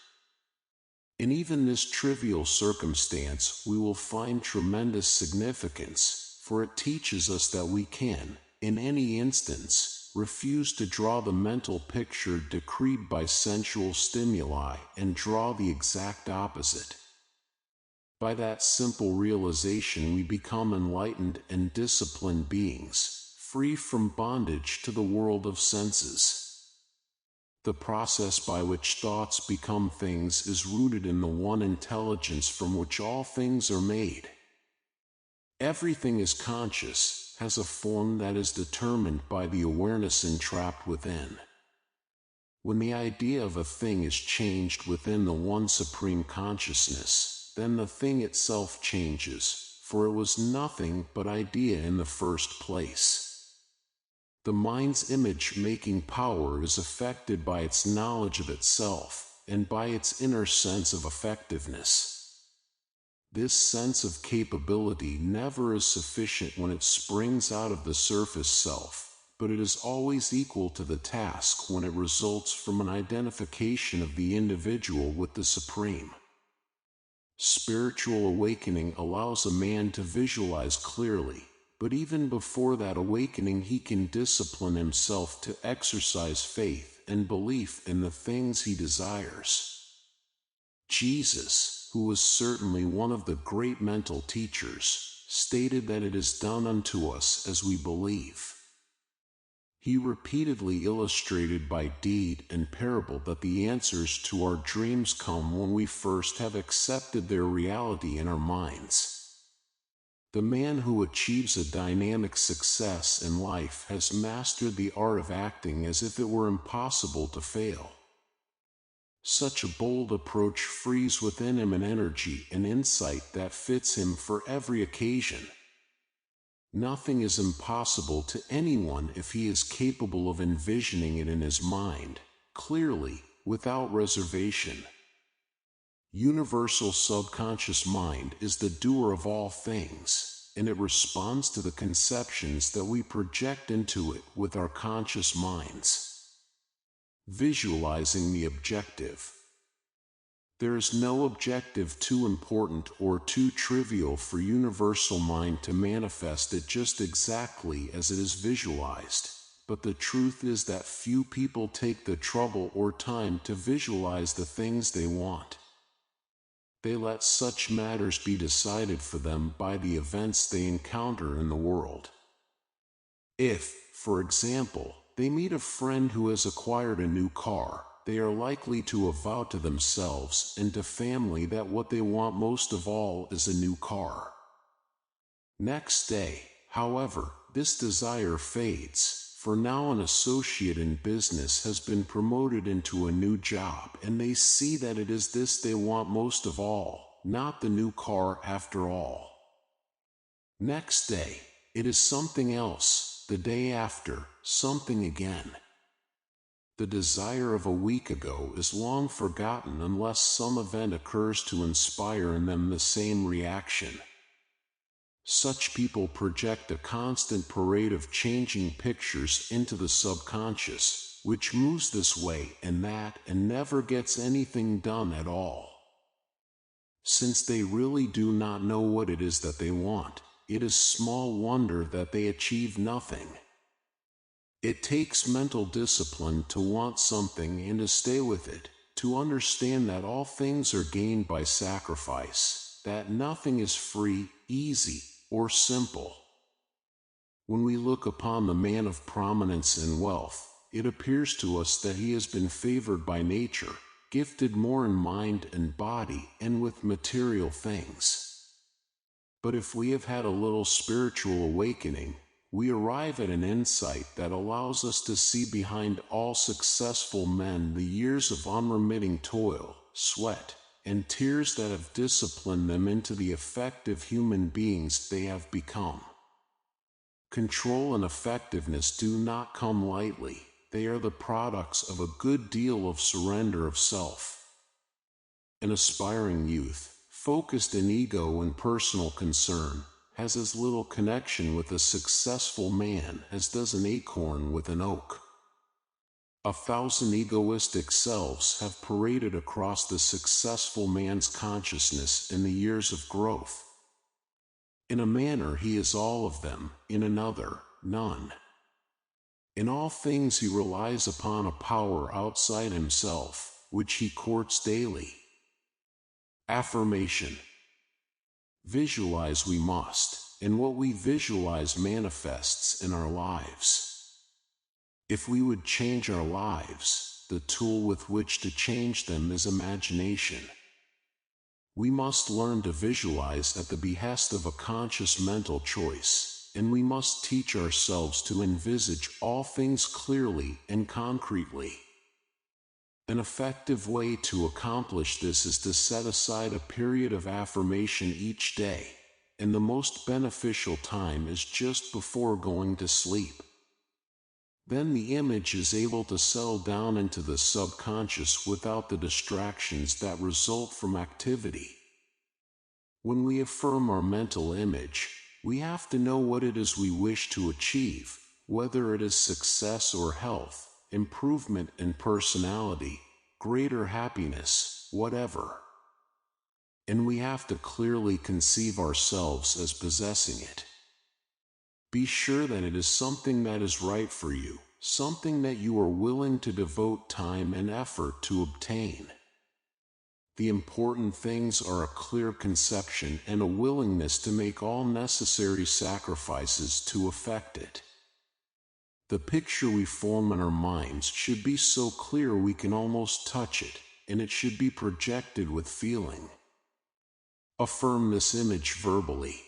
A: In even this trivial circumstance, we will find tremendous significance, for it teaches us that we can, in any instance, refuse to draw the mental picture decreed by sensual stimuli and draw the exact opposite. By that simple realization we become enlightened and disciplined beings, free from bondage to the world of senses. The process by which thoughts become things is rooted in the one intelligence from which all things are made. Everything is conscious, has a form that is determined by the awareness entrapped within. When the idea of a thing is changed within the one supreme consciousness, then the thing itself changes, for it was nothing but idea in the first place. The mind's image-making power is affected by its knowledge of itself, and by its inner sense of effectiveness. This sense of capability never is sufficient when it springs out of the surface self, but it is always equal to the task when it results from an identification of the individual with the Supreme. Spiritual awakening allows a man to visualize clearly, but even before that awakening he can discipline himself to exercise faith and belief in the things he desires. Jesus, who was certainly one of the great mental teachers, stated that it is done unto us as we believe. He repeatedly illustrated by deed and parable that the answers to our dreams come when we first have accepted their reality in our minds. The man who achieves a dynamic success in life has mastered the art of acting as if it were impossible to fail. Such a bold approach frees within him an energy and insight that fits him for every occasion. Nothing is impossible to anyone if he is capable of envisioning it in his mind, clearly, without reservation. Universal subconscious mind is the doer of all things, and it responds to the conceptions that we project into it with our conscious minds. Visualizing the objective. There is no objective too important or too trivial for universal mind to manifest it just exactly as it is visualized, but the truth is that few people take the trouble or time to visualize the things they want. They let such matters be decided for them by the events they encounter in the world. If, for example, they meet a friend who has acquired a new car, they are likely to avow to themselves and to family that what they want most of all is a new car. Next day, however, this desire fades, for now an associate in business has been promoted into a new job and they see that it is this they want most of all, not the new car after all. Next day, it is something else. The day after, something again. The desire of a week ago is long forgotten unless some event occurs to inspire in them the same reaction. Such people project a constant parade of changing pictures into the subconscious, which moves this way and that and never gets anything done at all. Since they really do not know what it is that they want, it is small wonder that they achieve nothing. It takes mental discipline to want something and to stay with it, to understand that all things are gained by sacrifice, that nothing is free, easy, or simple. When we look upon the man of prominence and wealth, it appears to us that he has been favored by nature, gifted more in mind and body and with material things. But if we have had a little spiritual awakening, we arrive at an insight that allows us to see behind all successful men the years of unremitting toil, sweat, and tears that have disciplined them into the effective human beings they have become. Control and effectiveness do not come lightly. They are the products of a good deal of surrender of self. An aspiring youth, focused in ego and personal concern, has as little connection with a successful man as does an acorn with an oak. 1,000 egoistic selves have paraded across the successful man's consciousness in the years of growth. In a manner he is all of them, in another, none. In all things he relies upon a power outside himself, which he courts daily. Affirmation. Visualize we must, and what we visualize manifests in our lives. If we would change our lives, the tool with which to change them is imagination. We must learn to visualize at the behest of a conscious mental choice, and we must teach ourselves to envisage all things clearly and concretely. An effective way to accomplish this is to set aside a period of affirmation each day, and the most beneficial time is just before going to sleep. Then the image is able to settle down into the subconscious without the distractions that result from activity. When we affirm our mental image, we have to know what it is we wish to achieve, whether it is success or health, improvement in personality, greater happiness, whatever. And we have to clearly conceive ourselves as possessing it. Be sure that it is something that is right for you, something that you are willing to devote time and effort to obtain. The important things are a clear conception and a willingness to make all necessary sacrifices to effect it. The picture we form in our minds should be so clear we can almost touch it, and it should be projected with feeling. Affirm this image verbally.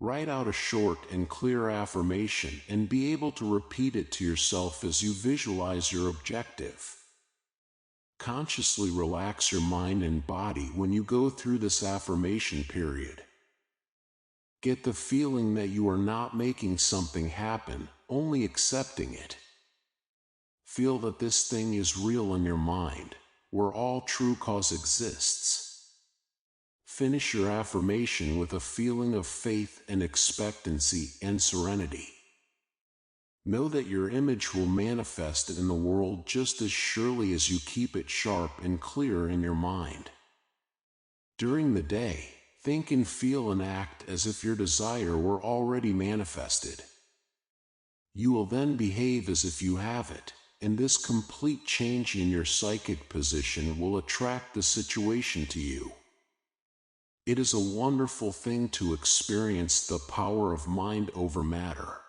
A: Write out a short and clear affirmation and be able to repeat it to yourself as you visualize your objective. Consciously relax your mind and body when you go through this affirmation period. Get the feeling that you are not making something happen, only accepting it. Feel that this thing is real in your mind, where all true cause exists. Finish your affirmation with a feeling of faith and expectancy and serenity. Know that your image will manifest in the world just as surely as you keep it sharp and clear in your mind. During the day, think and feel and act as if your desire were already manifested. You will then behave as if you have it, and this complete change in your psychic position will attract the situation to you. It is a wonderful thing to experience the power of mind over matter.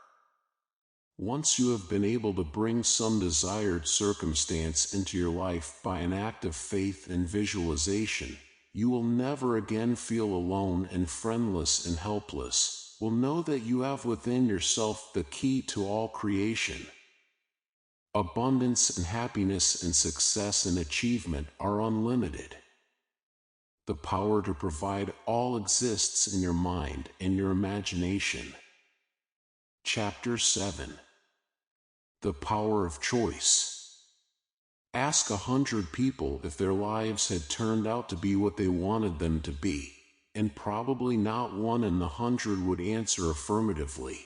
A: Once you have been able to bring some desired circumstance into your life by an act of faith and visualization, you will never again feel alone and friendless and helpless, will know that you have within yourself the key to all creation. Abundance and happiness and success and achievement are unlimited. The power to provide all exists in your mind and your imagination. Chapter 7. The Power of Choice. Ask 100 people if their lives had turned out to be what they wanted them to be, and probably not one in the 100 would answer affirmatively.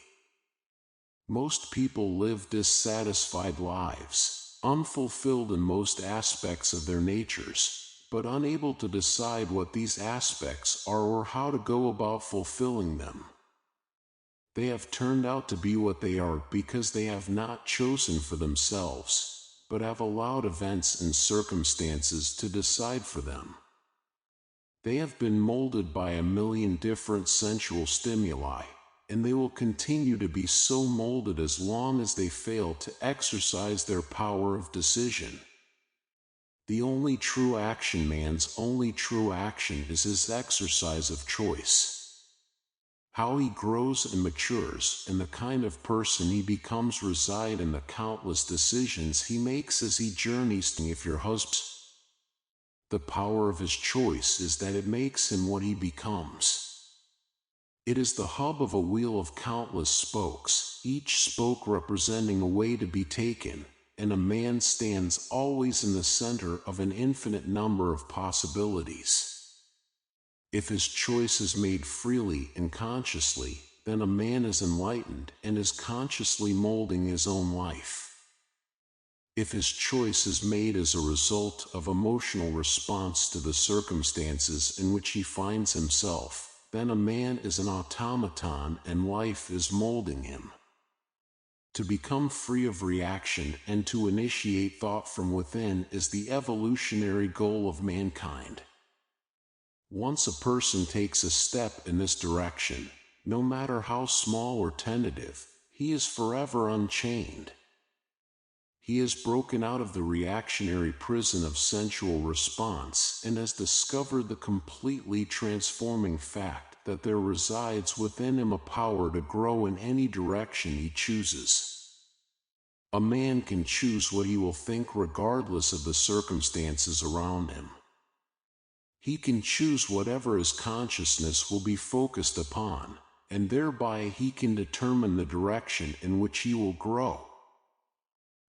A: Most people live dissatisfied lives, unfulfilled in most aspects of their natures, but unable to decide what these aspects are or how to go about fulfilling them. They have turned out to be what they are because they have not chosen for themselves, but have allowed events and circumstances to decide for them. They have been molded by a million different sensual stimuli, and they will continue to be so molded as long as they fail to exercise their power of decision. The only true action, man's only true action, is his exercise of choice. How he grows and matures and the kind of person he becomes reside in the countless decisions he makes as he journeys. If your husband, the power of his choice is that it makes him what he becomes. It is the hub of a wheel of countless spokes, each spoke representing a way to be taken, and a man stands always in the center of an infinite number of possibilities. If his choice is made freely and consciously, then a man is enlightened and is consciously molding his own life. If his choice is made as a result of emotional response to the circumstances in which he finds himself, then a man is an automaton and life is molding him. To become free of reaction and to initiate thought from within is the evolutionary goal of mankind. Once a person takes a step in this direction, no matter how small or tentative, he is forever unchained. He has broken out of the reactionary prison of sensual response and has discovered the completely transforming fact that there resides within him a power to grow in any direction he chooses. A man can choose what he will think regardless of the circumstances around him. He can choose whatever his consciousness will be focused upon, and thereby he can determine the direction in which he will grow.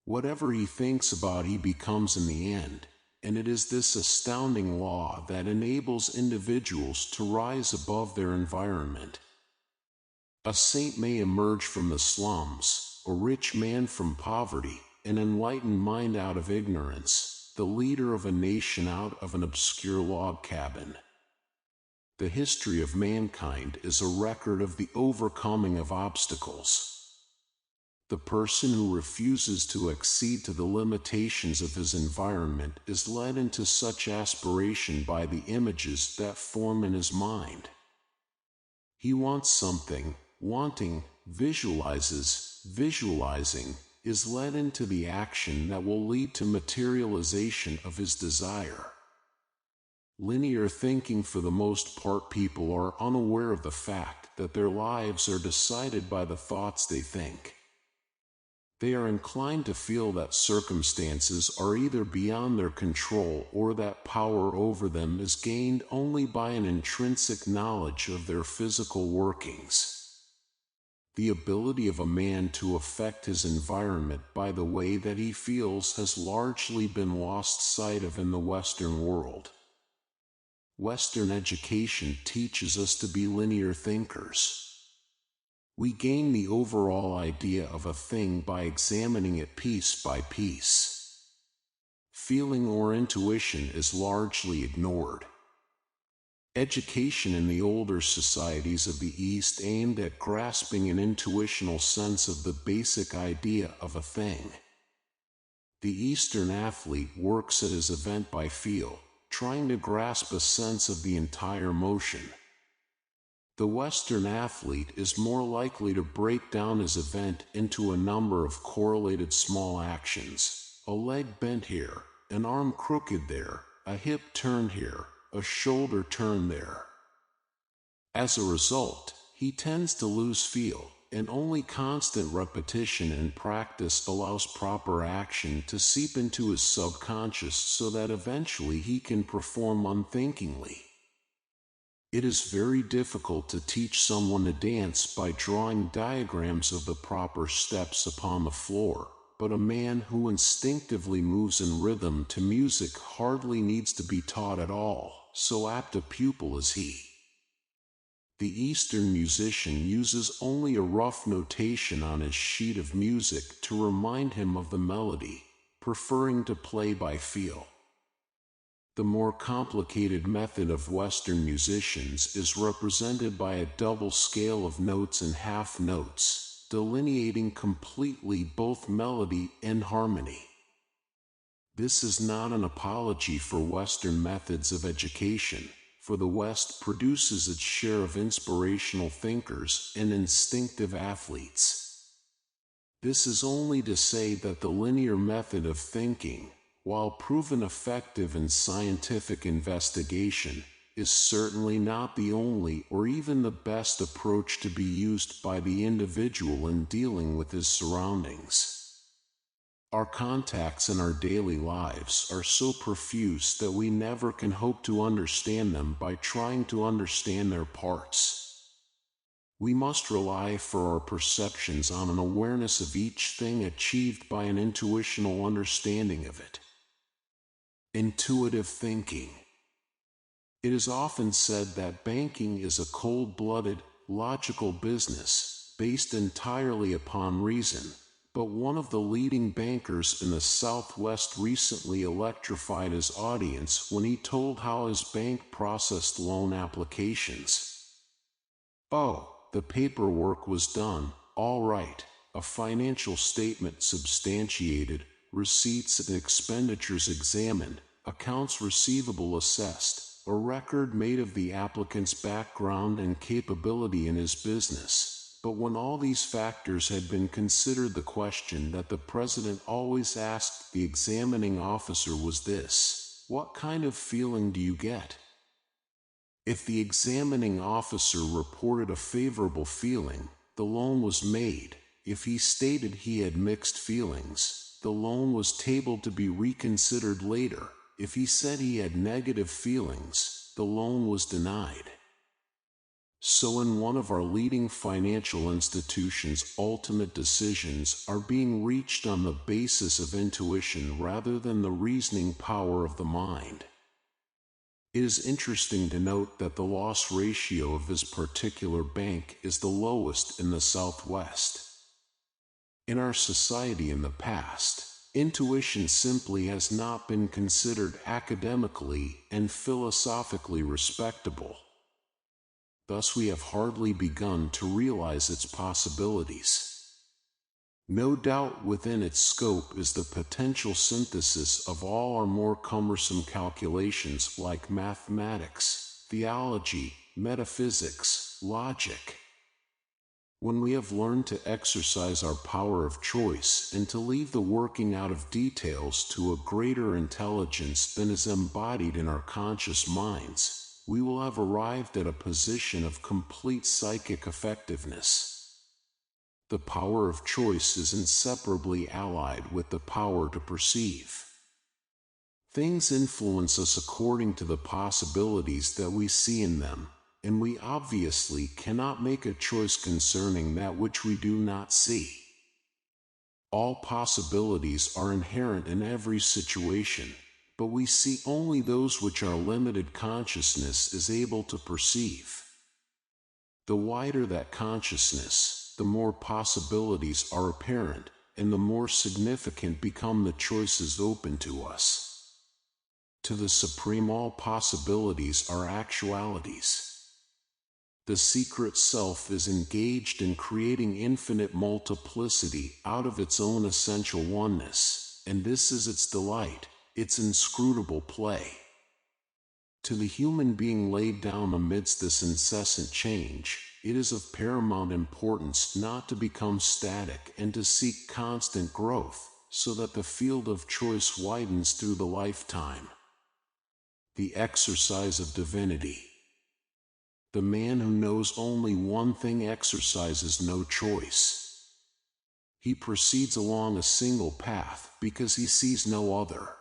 A: Whatever he thinks about, he becomes in the end, and it is this astounding law that enables individuals to rise above their environment. A saint may emerge from the slums, a rich man from poverty, an enlightened mind out of ignorance, the leader of a nation out of an obscure log cabin. The history of mankind is a record of the overcoming of obstacles. The person who refuses to accede to the limitations of his environment is led into such aspiration by the images that form in his mind. He wants something, wanting, visualizes, visualizing, is led into the action that will lead to materialization of his desire. Linear thinking. For the most part, people are unaware of the fact that their lives are decided by the thoughts they think. They are inclined to feel that circumstances are either beyond their control or that power over them is gained only by an intrinsic knowledge of their physical workings. The ability of a man to affect his environment by the way that he feels has largely been lost sight of in the Western world. Western education teaches us to be linear thinkers. We gain the overall idea of a thing by examining it piece by piece. Feeling or intuition is largely ignored. Education in the older societies of the East aimed at grasping an intuitional sense of the basic idea of a thing. The Eastern athlete works at his event by feel, trying to grasp a sense of the entire motion. The Western athlete is more likely to break down his event into a number of correlated small actions: a leg bent here, an arm crooked there, a hip turned here, a shoulder turned there. As a result, he tends to lose feel, and only constant repetition and practice allows proper action to seep into his subconscious so that eventually he can perform unthinkingly. It is very difficult to teach someone to dance by drawing diagrams of the proper steps upon the floor, but a man who instinctively moves in rhythm to music hardly needs to be taught at all, so apt a pupil is he. The Eastern musician uses only a rough notation on his sheet of music to remind him of the melody, preferring to play by feel. The more complicated method of Western musicians is represented by a double scale of notes and half notes, delineating completely both melody and harmony. This is not an apology for Western methods of education, for the West produces its share of inspirational thinkers and instinctive athletes. This is only to say that the linear method of thinking, while proven effective in scientific investigation, is certainly not the only or even the best approach to be used by the individual in dealing with his surroundings. Our contacts in our daily lives are so profuse that we never can hope to understand them by trying to understand their parts. We must rely for our perceptions on an awareness of each thing achieved by an intuitional understanding of it. Intuitive thinking. It is often said that banking is a cold-blooded, logical business, based entirely upon reason. But one of the leading bankers in the Southwest recently electrified his audience when he told how his bank processed loan applications. "Oh, the paperwork was done, all right, a financial statement substantiated, receipts and expenditures examined, accounts receivable assessed, a record made of the applicant's background and capability in his business." But when all these factors had been considered, the question that the president always asked the examining officer was this: what kind of feeling do you get? If the examining officer reported a favorable feeling, the loan was made. If he stated he had mixed feelings, the loan was tabled to be reconsidered later. If he said he had negative feelings, the loan was denied. So in one of our leading financial institutions, ultimate decisions are being reached on the basis of intuition rather than the reasoning power of the mind. It is interesting to note that the loss ratio of this particular bank is the lowest in the Southwest. In our society in the past, intuition simply has not been considered academically and philosophically respectable. Thus we have hardly begun to realize its possibilities. No doubt within its scope is the potential synthesis of all our more cumbersome calculations like mathematics, theology, metaphysics, logic. When we have learned to exercise our power of choice and to leave the working out of details to a greater intelligence than is embodied in our conscious minds, we will have arrived at a position of complete psychic effectiveness. The power of choice is inseparably allied with the power to perceive. Things influence us according to the possibilities that we see in them, and we obviously cannot make a choice concerning that which we do not see. All possibilities are inherent in every situation, but we see only those which our limited consciousness is able to perceive. The wider that consciousness, the more possibilities are apparent, and the more significant become the choices open to us. To the Supreme, all possibilities are actualities. The secret self is engaged in creating infinite multiplicity out of its own essential oneness, and this is its delight, its inscrutable play. To the human being laid down amidst this incessant change, it is of paramount importance not to become static and to seek constant growth, so that the field of choice widens through the lifetime. The exercise of divinity. The man who knows only one thing exercises no choice. He proceeds along a single path because he sees no other.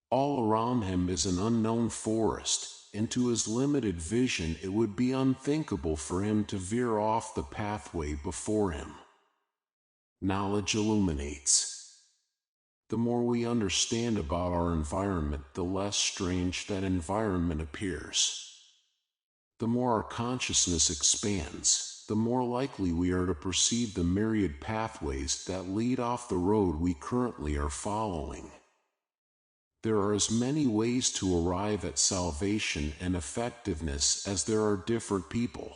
A: All around him is an unknown forest, and to his limited vision it would be unthinkable for him to veer off the pathway before him. Knowledge illuminates. The more we understand about our environment, the less strange that environment appears. The more our consciousness expands, the more likely we are to perceive the myriad pathways that lead off the road we currently are following. There are as many ways to arrive at salvation and effectiveness as there are different people.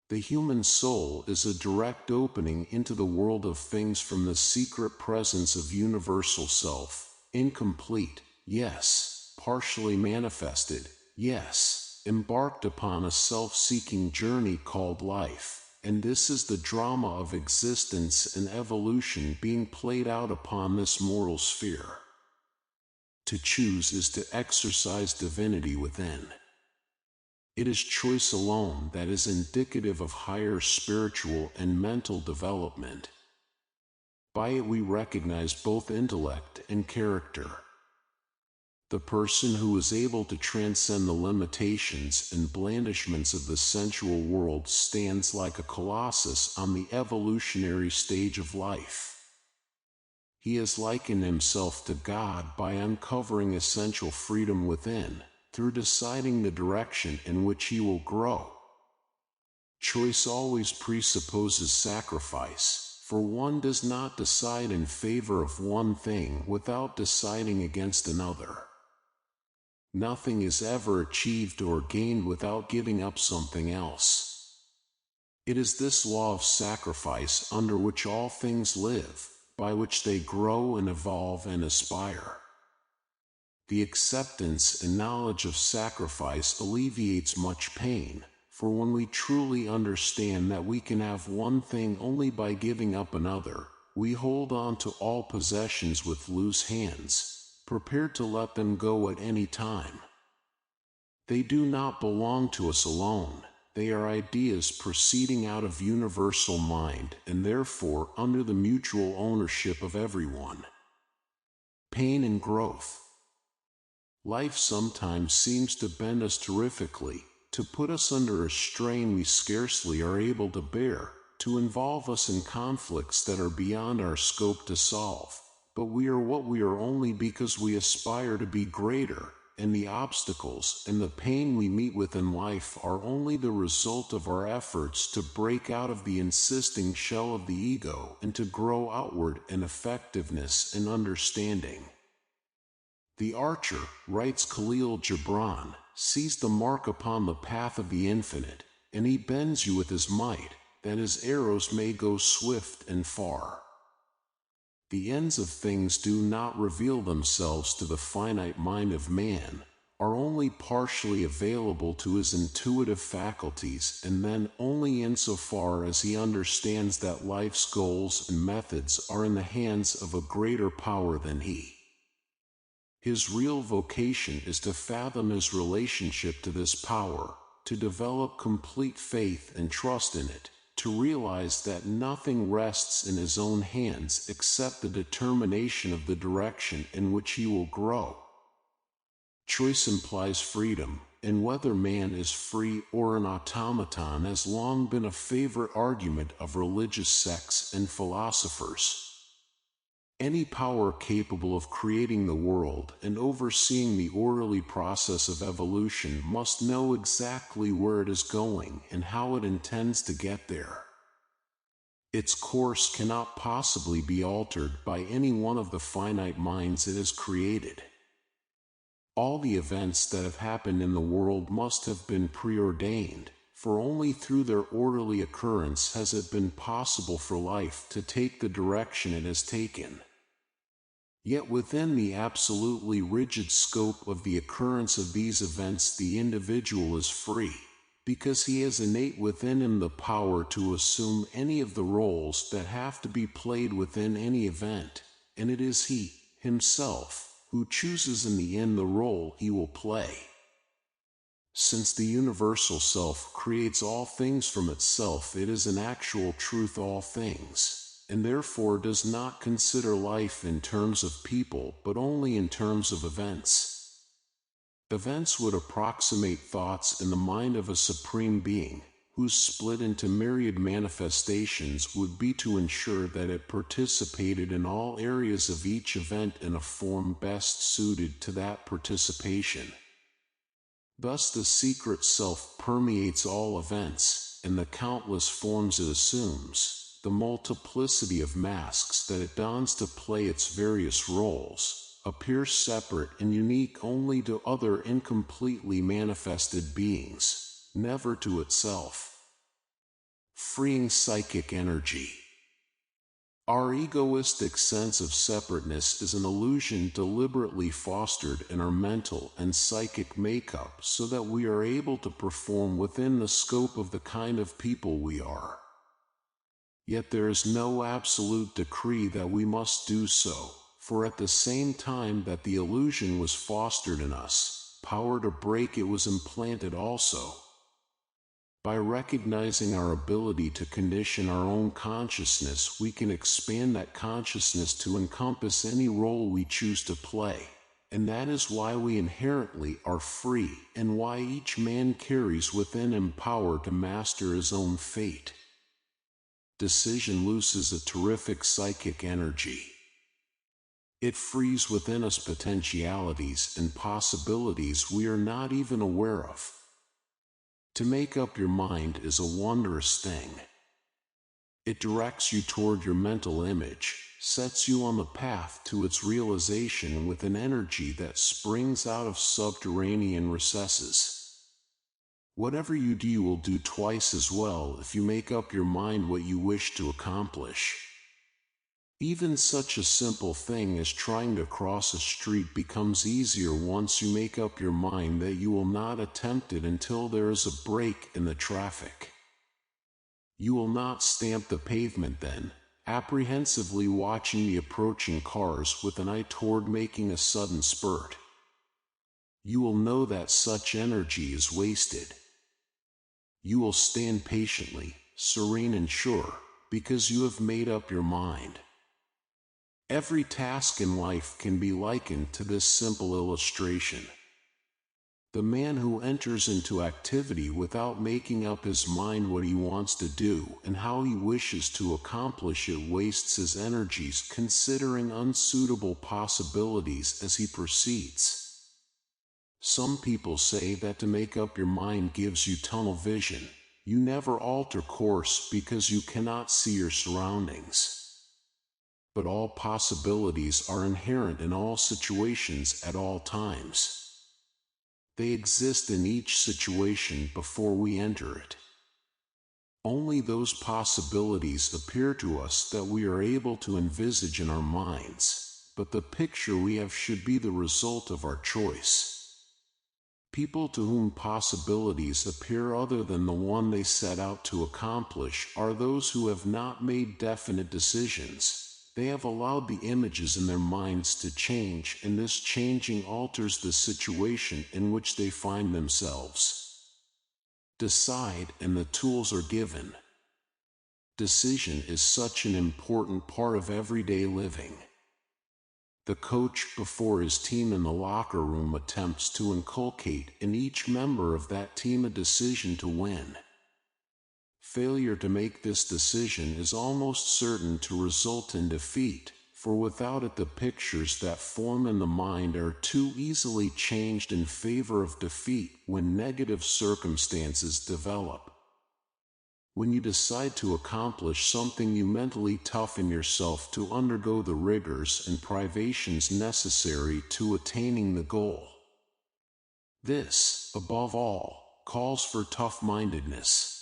A: The human soul is a direct opening into the world of things from the secret presence of universal self, incomplete, yes, partially manifested, yes, embarked upon a self-seeking journey called life, and this is the drama of existence and evolution being played out upon this mortal sphere. To choose is to exercise divinity within. It is choice alone that is indicative of higher spiritual and mental development. By it we recognize both intellect and character. The person who is able to transcend the limitations and blandishments of the sensual world stands like a colossus on the evolutionary stage of life. He has likened himself to God by uncovering essential freedom within, through deciding the direction in which he will grow. Choice always presupposes sacrifice, for one does not decide in favor of one thing without deciding against another. Nothing is ever achieved or gained without giving up something else. It is this law of sacrifice under which all things live, by which they grow and evolve and aspire. The acceptance and knowledge of sacrifice alleviates much pain, for when we truly understand that we can have one thing only by giving up another, we hold on to all possessions with loose hands, prepared to let them go at any time. They do not belong to us alone. They are ideas proceeding out of universal mind and therefore under the mutual ownership of everyone. Pain and growth. Life sometimes seems to bend us terrifically, to put us under a strain we scarcely are able to bear, to involve us in conflicts that are beyond our scope to solve. But we are what we are only because we aspire to be greater, and the obstacles and the pain we meet with in life are only the result of our efforts to break out of the insisting shell of the ego and to grow outward in effectiveness and understanding. The archer, writes Khalil Gibran, sees the mark upon the path of the infinite, and he bends you with his might, that his arrows may go swift and far. The ends of things do not reveal themselves to the finite mind of man, are only partially available to his intuitive faculties, and then only insofar as he understands that life's goals and methods are in the hands of a greater power than he. His real vocation is to fathom his relationship to this power, to develop complete faith and trust in it, to realize that nothing rests in his own hands except the determination of the direction in which he will grow. Choice implies freedom, and whether man is free or an automaton has long been a favorite argument of religious sects and philosophers. Any power capable of creating the world and overseeing the orderly process of evolution must know exactly where it is going and how it intends to get there. Its course cannot possibly be altered by any one of the finite minds it has created. All the events that have happened in the world must have been preordained, for only through their orderly occurrence has it been possible for life to take the direction it has taken. Yet within the absolutely rigid scope of the occurrence of these events the individual is free, because he has innate within him the power to assume any of the roles that have to be played within any event, and it is he, himself, who chooses in the end the role he will play. Since the universal self creates all things from itself, it is in actual truth all things, and therefore does not consider life in terms of people but only in terms of events. Events would approximate thoughts in the mind of a supreme being, whose split into myriad manifestations would be to ensure that it participated in all areas of each event in a form best suited to that participation. Thus the secret self permeates all events, and the countless forms it assumes, the multiplicity of masks that it dons to play its various roles, appear separate and unique only to other incompletely manifested beings, never to itself. Freeing psychic energy. Our egoistic sense of separateness is an illusion deliberately fostered in our mental and psychic makeup so that we are able to perform within the scope of the kind of people we are. Yet there is no absolute decree that we must do so, for at the same time that the illusion was fostered in us, power to break it was implanted also. By recognizing our ability to condition our own consciousness, we can expand that consciousness to encompass any role we choose to play, and that is why we inherently are free, and why each man carries within him power to master his own fate. Decision looses a terrific psychic energy. It frees within us potentialities and possibilities we are not even aware of. To make up your mind is a wondrous thing. It directs you toward your mental image, sets you on the path to its realization with an energy that springs out of subterranean recesses. Whatever you do, you will do twice as well if you make up your mind what you wish to accomplish. Even such a simple thing as trying to cross a street becomes easier once you make up your mind that you will not attempt it until there is a break in the traffic. You will not stamp the pavement then, apprehensively watching the approaching cars with an eye toward making a sudden spurt. You will know that such energy is wasted. You will stand patiently, serene and sure, because you have made up your mind. Every task in life can be likened to this simple illustration. The man who enters into activity without making up his mind what he wants to do and how he wishes to accomplish it wastes his energies considering unsuitable possibilities as he proceeds. Some people say that to make up your mind gives you tunnel vision. You never alter course because you cannot see your surroundings. But all possibilities are inherent in all situations at all times. They exist in each situation before we enter it. Only those possibilities appear to us that we are able to envisage in our minds, but the picture we have should be the result of our choice. People to whom possibilities appear other than the one they set out to accomplish are those who have not made definite decisions. They have allowed the images in their minds to change, and this changing alters the situation in which they find themselves. Decide, and the tools are given. Decision is such an important part of everyday living. The coach before his team in the locker room attempts to inculcate in each member of that team a decision to win. Failure to make this decision is almost certain to result in defeat, for without it the pictures that form in the mind are too easily changed in favor of defeat when negative circumstances develop. When you decide to accomplish something, you mentally toughen yourself to undergo the rigors and privations necessary to attaining the goal. This, above all, calls for tough-mindedness.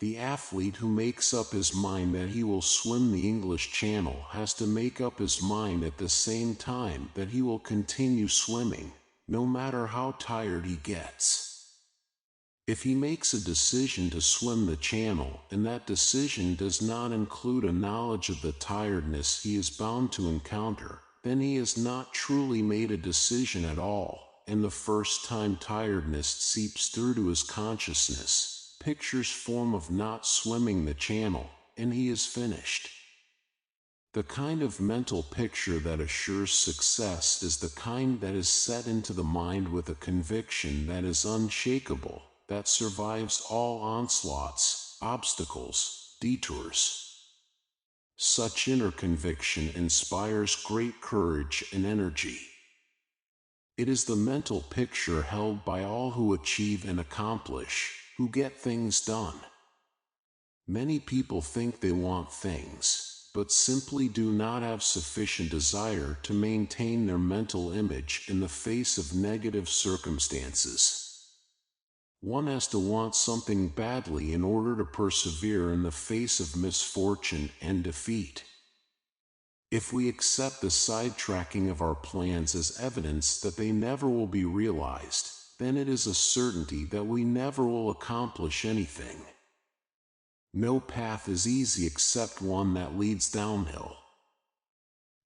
A: The athlete who makes up his mind that he will swim the English Channel has to make up his mind at the same time that he will continue swimming, no matter how tired he gets. If he makes a decision to swim the channel, and that decision does not include a knowledge of the tiredness he is bound to encounter, then he has not truly made a decision at all, and the first time tiredness seeps through to his consciousness, pictures form of not swimming the channel, and he is finished. The kind of mental picture that assures success is the kind that is set into the mind with a conviction that is unshakable, that survives all onslaughts, obstacles, detours. Such inner conviction inspires great courage and energy. It is the mental picture held by all who achieve and accomplish, who get things done. Many people think they want things, but simply do not have sufficient desire to maintain their mental image in the face of negative circumstances. One has to want something badly in order to persevere in the face of misfortune and defeat. If we accept the sidetracking of our plans as evidence that they never will be realized, then it is a certainty that we never will accomplish anything. No path is easy except one that leads downhill.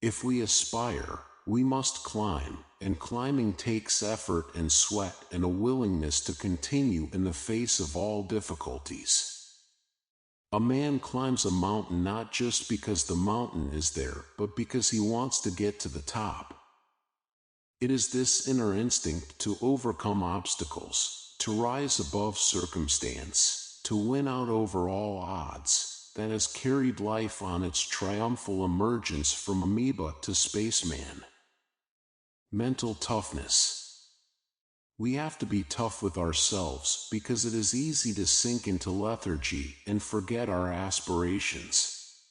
A: If we aspire, we must climb, and climbing takes effort and sweat and a willingness to continue in the face of all difficulties. A man climbs a mountain not just because the mountain is there, but because he wants to get to the top. It is this inner instinct to overcome obstacles, to rise above circumstance, to win out over all odds, that has carried life on its triumphal emergence from amoeba to spaceman. Mental toughness. We have to be tough with ourselves because it is easy to sink into lethargy and forget our aspirations.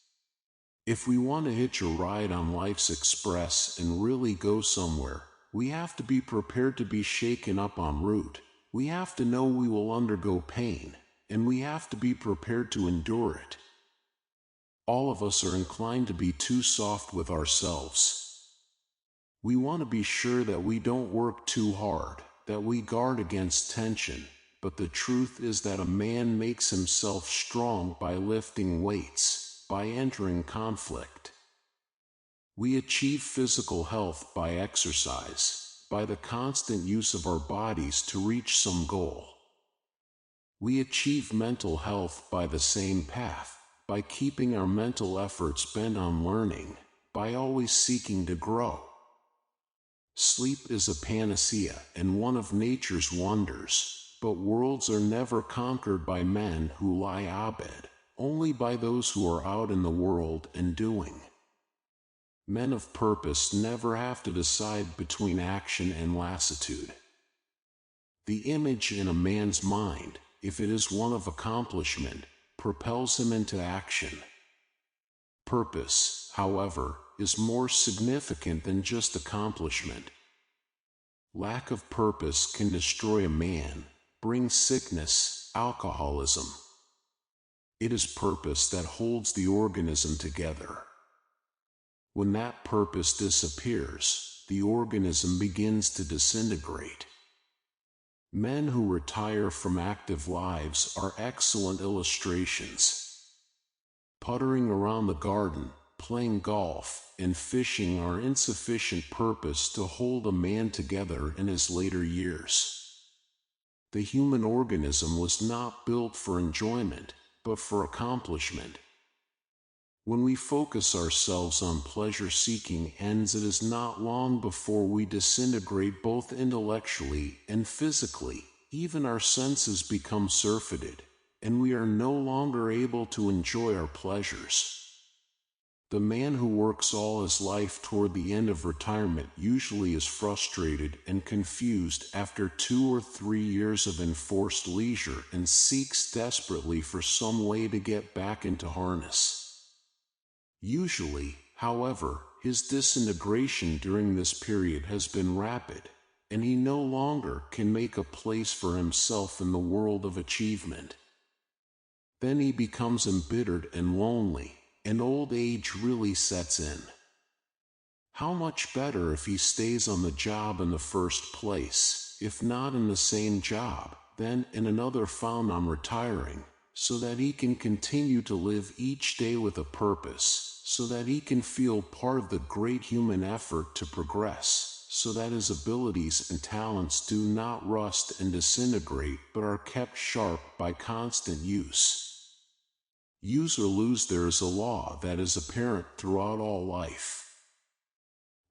A: If we want to hitch a ride on life's express and really go somewhere, we have to be prepared to be shaken up en route. We have to know we will undergo pain, and we have to be prepared to endure it. All of us are inclined to be too soft with ourselves. We want to be sure that we don't work too hard, that we guard against tension, but the truth is that a man makes himself strong by lifting weights, by entering conflict. We achieve physical health by exercise, by the constant use of our bodies to reach some goal. We achieve mental health by the same path, by keeping our mental efforts bent on learning, by always seeking to grow. Sleep is a panacea and one of nature's wonders, but worlds are never conquered by men who lie abed, only by those who are out in the world and doing. Men of purpose never have to decide between action and lassitude. The image in a man's mind, if it is one of accomplishment, propels him into action. Purpose, however, is more significant than just accomplishment. Lack of purpose can destroy a man, bring sickness, alcoholism. It is purpose that holds the organism together. When that purpose disappears, the organism begins to disintegrate. Men who retire from active lives are excellent illustrations. Puttering around the garden, playing golf, and fishing are insufficient purpose to hold a man together in his later years. The human organism was not built for enjoyment, but for accomplishment. When we focus ourselves on pleasure-seeking ends, it is not long before we disintegrate both intellectually and physically. Even our senses become surfeited, and we are no longer able to enjoy our pleasures. The man who works all his life toward the end of retirement usually is frustrated and confused after 2 or 3 years of enforced leisure and seeks desperately for some way to get back into harness. Usually, however, his disintegration during this period has been rapid, and he no longer can make a place for himself in the world of achievement. Then he becomes embittered and lonely, and old age really sets in. How much better if he stays on the job in the first place, if not in the same job, then in another found on retiring, so that he can continue to live each day with a purpose, so that he can feel part of the great human effort to progress, so that his abilities and talents do not rust and disintegrate but are kept sharp by constant use. Use or lose, there is a law that is apparent throughout all life.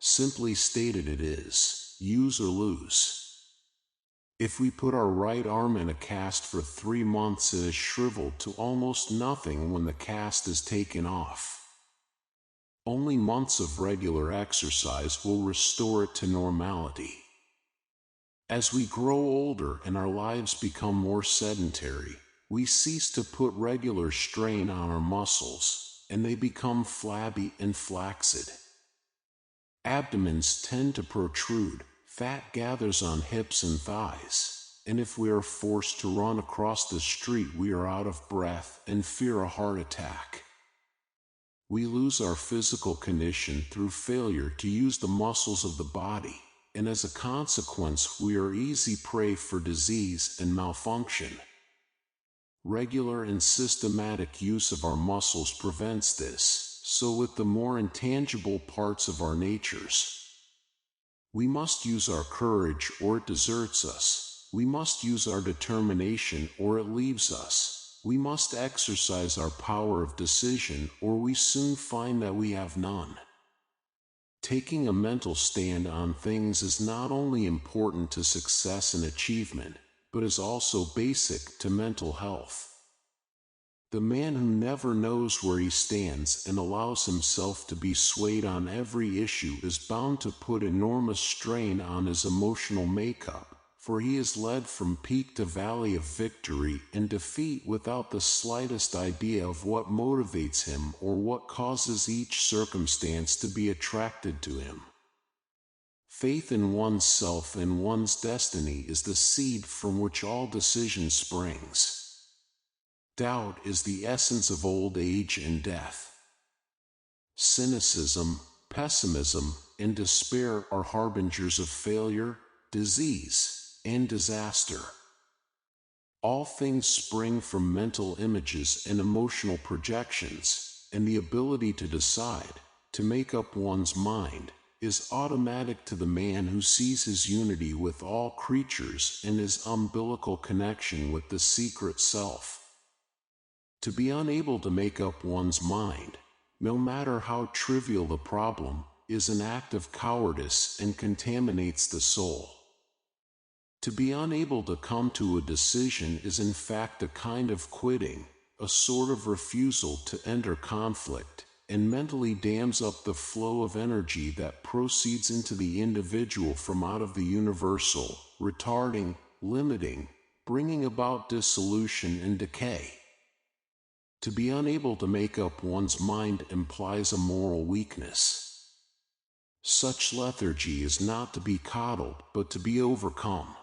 A: Simply stated, it is use or lose. If we put our right arm in a cast for 3 months, it is shriveled to almost nothing when the cast is taken off. Only months of regular exercise will restore it to normality. As we grow older and our lives become more sedentary, we cease to put regular strain on our muscles, and they become flabby and flaccid. Abdomens tend to protrude, fat gathers on hips and thighs, and if we are forced to run across the street, we are out of breath and fear a heart attack. We lose our physical condition through failure to use the muscles of the body, and as a consequence, we are easy prey for disease and malfunction. Regular and systematic use of our muscles prevents this, so with the more intangible parts of our natures. We must use our courage or it deserts us. We must use our determination or it leaves us. We must exercise our power of decision or we soon find that we have none. Taking a mental stand on things is not only important to success and achievement, but is also basic to mental health. The man who never knows where he stands and allows himself to be swayed on every issue is bound to put enormous strain on his emotional makeup, for he is led from peak to valley of victory and defeat without the slightest idea of what motivates him or what causes each circumstance to be attracted to him. Faith in one's self and one's destiny is the seed from which all decision springs. Doubt is the essence of old age and death. Cynicism, pessimism, and despair are harbingers of failure, disease, and disaster. All things spring from mental images and emotional projections, and the ability to decide, to make up one's mind, is automatic to the man who sees his unity with all creatures and his umbilical connection with the secret self. To be unable to make up one's mind, no matter how trivial the problem, is an act of cowardice and contaminates the soul. To be unable to come to a decision is in fact a kind of quitting, a sort of refusal to enter conflict, and mentally dams up the flow of energy that proceeds into the individual from out of the universal, retarding, limiting, bringing about dissolution and decay. To be unable to make up one's mind implies a moral weakness. Such lethargy is not to be coddled, but to be overcome.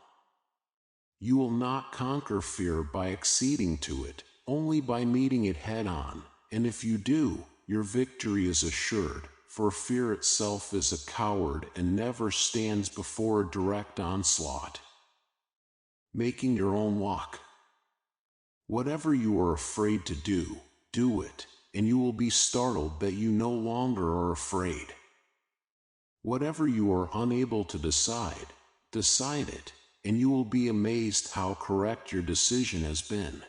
A: You will not conquer fear by acceding to it, only by meeting it head-on, and if you do, your victory is assured, for fear itself is a coward and never stands before a direct onslaught. Making your own luck. Whatever you are afraid to do, do it, and you will be startled that you no longer are afraid. Whatever you are unable to decide, decide it, and you will be amazed how correct your decision has been.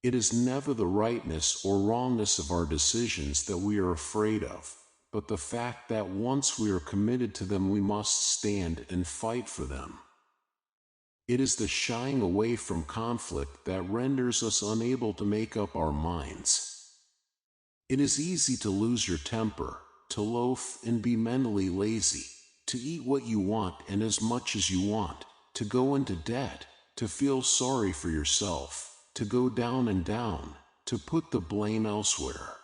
A: It is never the rightness or wrongness of our decisions that we are afraid of, but the fact that once we are committed to them we must stand and fight for them. It is the shying away from conflict that renders us unable to make up our minds. It is easy to lose your temper, to loaf and be mentally lazy, to eat what you want and as much as you want, to go into debt, to feel sorry for yourself, to go down and down, to put the blame elsewhere.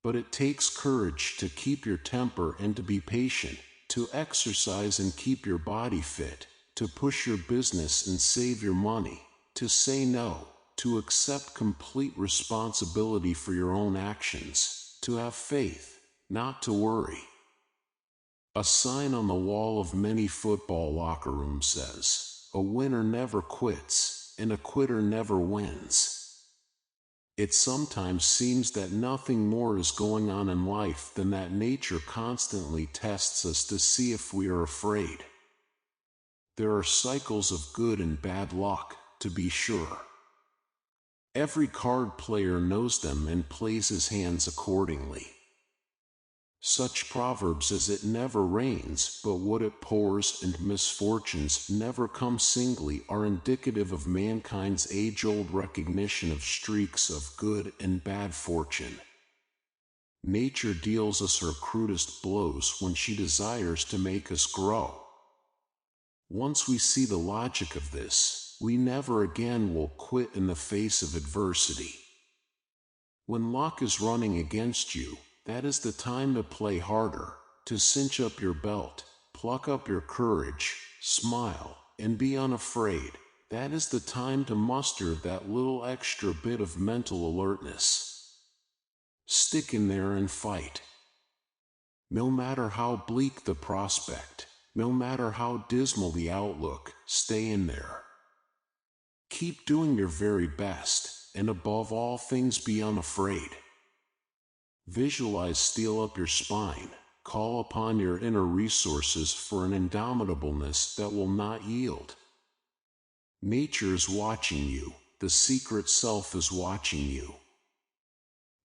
A: But it takes courage to keep your temper and to be patient, to exercise and keep your body fit, to push your business and save your money, to say no, to accept complete responsibility for your own actions, to have faith, not to worry. A sign on the wall of many football locker rooms says, "A winner never quits, and a quitter never wins." It sometimes seems that nothing more is going on in life than that nature constantly tests us to see if we are afraid. There are cycles of good and bad luck, to be sure. Every card player knows them and plays his hands accordingly. Such proverbs as "it never rains but what it pours" and "misfortunes never come singly" are indicative of mankind's age-old recognition of streaks of good and bad fortune. Nature deals us her crudest blows when she desires to make us grow. Once we see the logic of this, we never again will quit in the face of adversity. When luck is running against you, that is the time to play harder, to cinch up your belt, pluck up your courage, smile, and be unafraid. That is the time to muster that little extra bit of mental alertness. Stick in there and fight. No matter how bleak the prospect, no matter how dismal the outlook, stay in there. Keep doing your very best, and above all things be unafraid. Visualize steel up your spine. Call upon your inner resources for an indomitableness that will not yield. Nature is watching you. The secret self is watching you.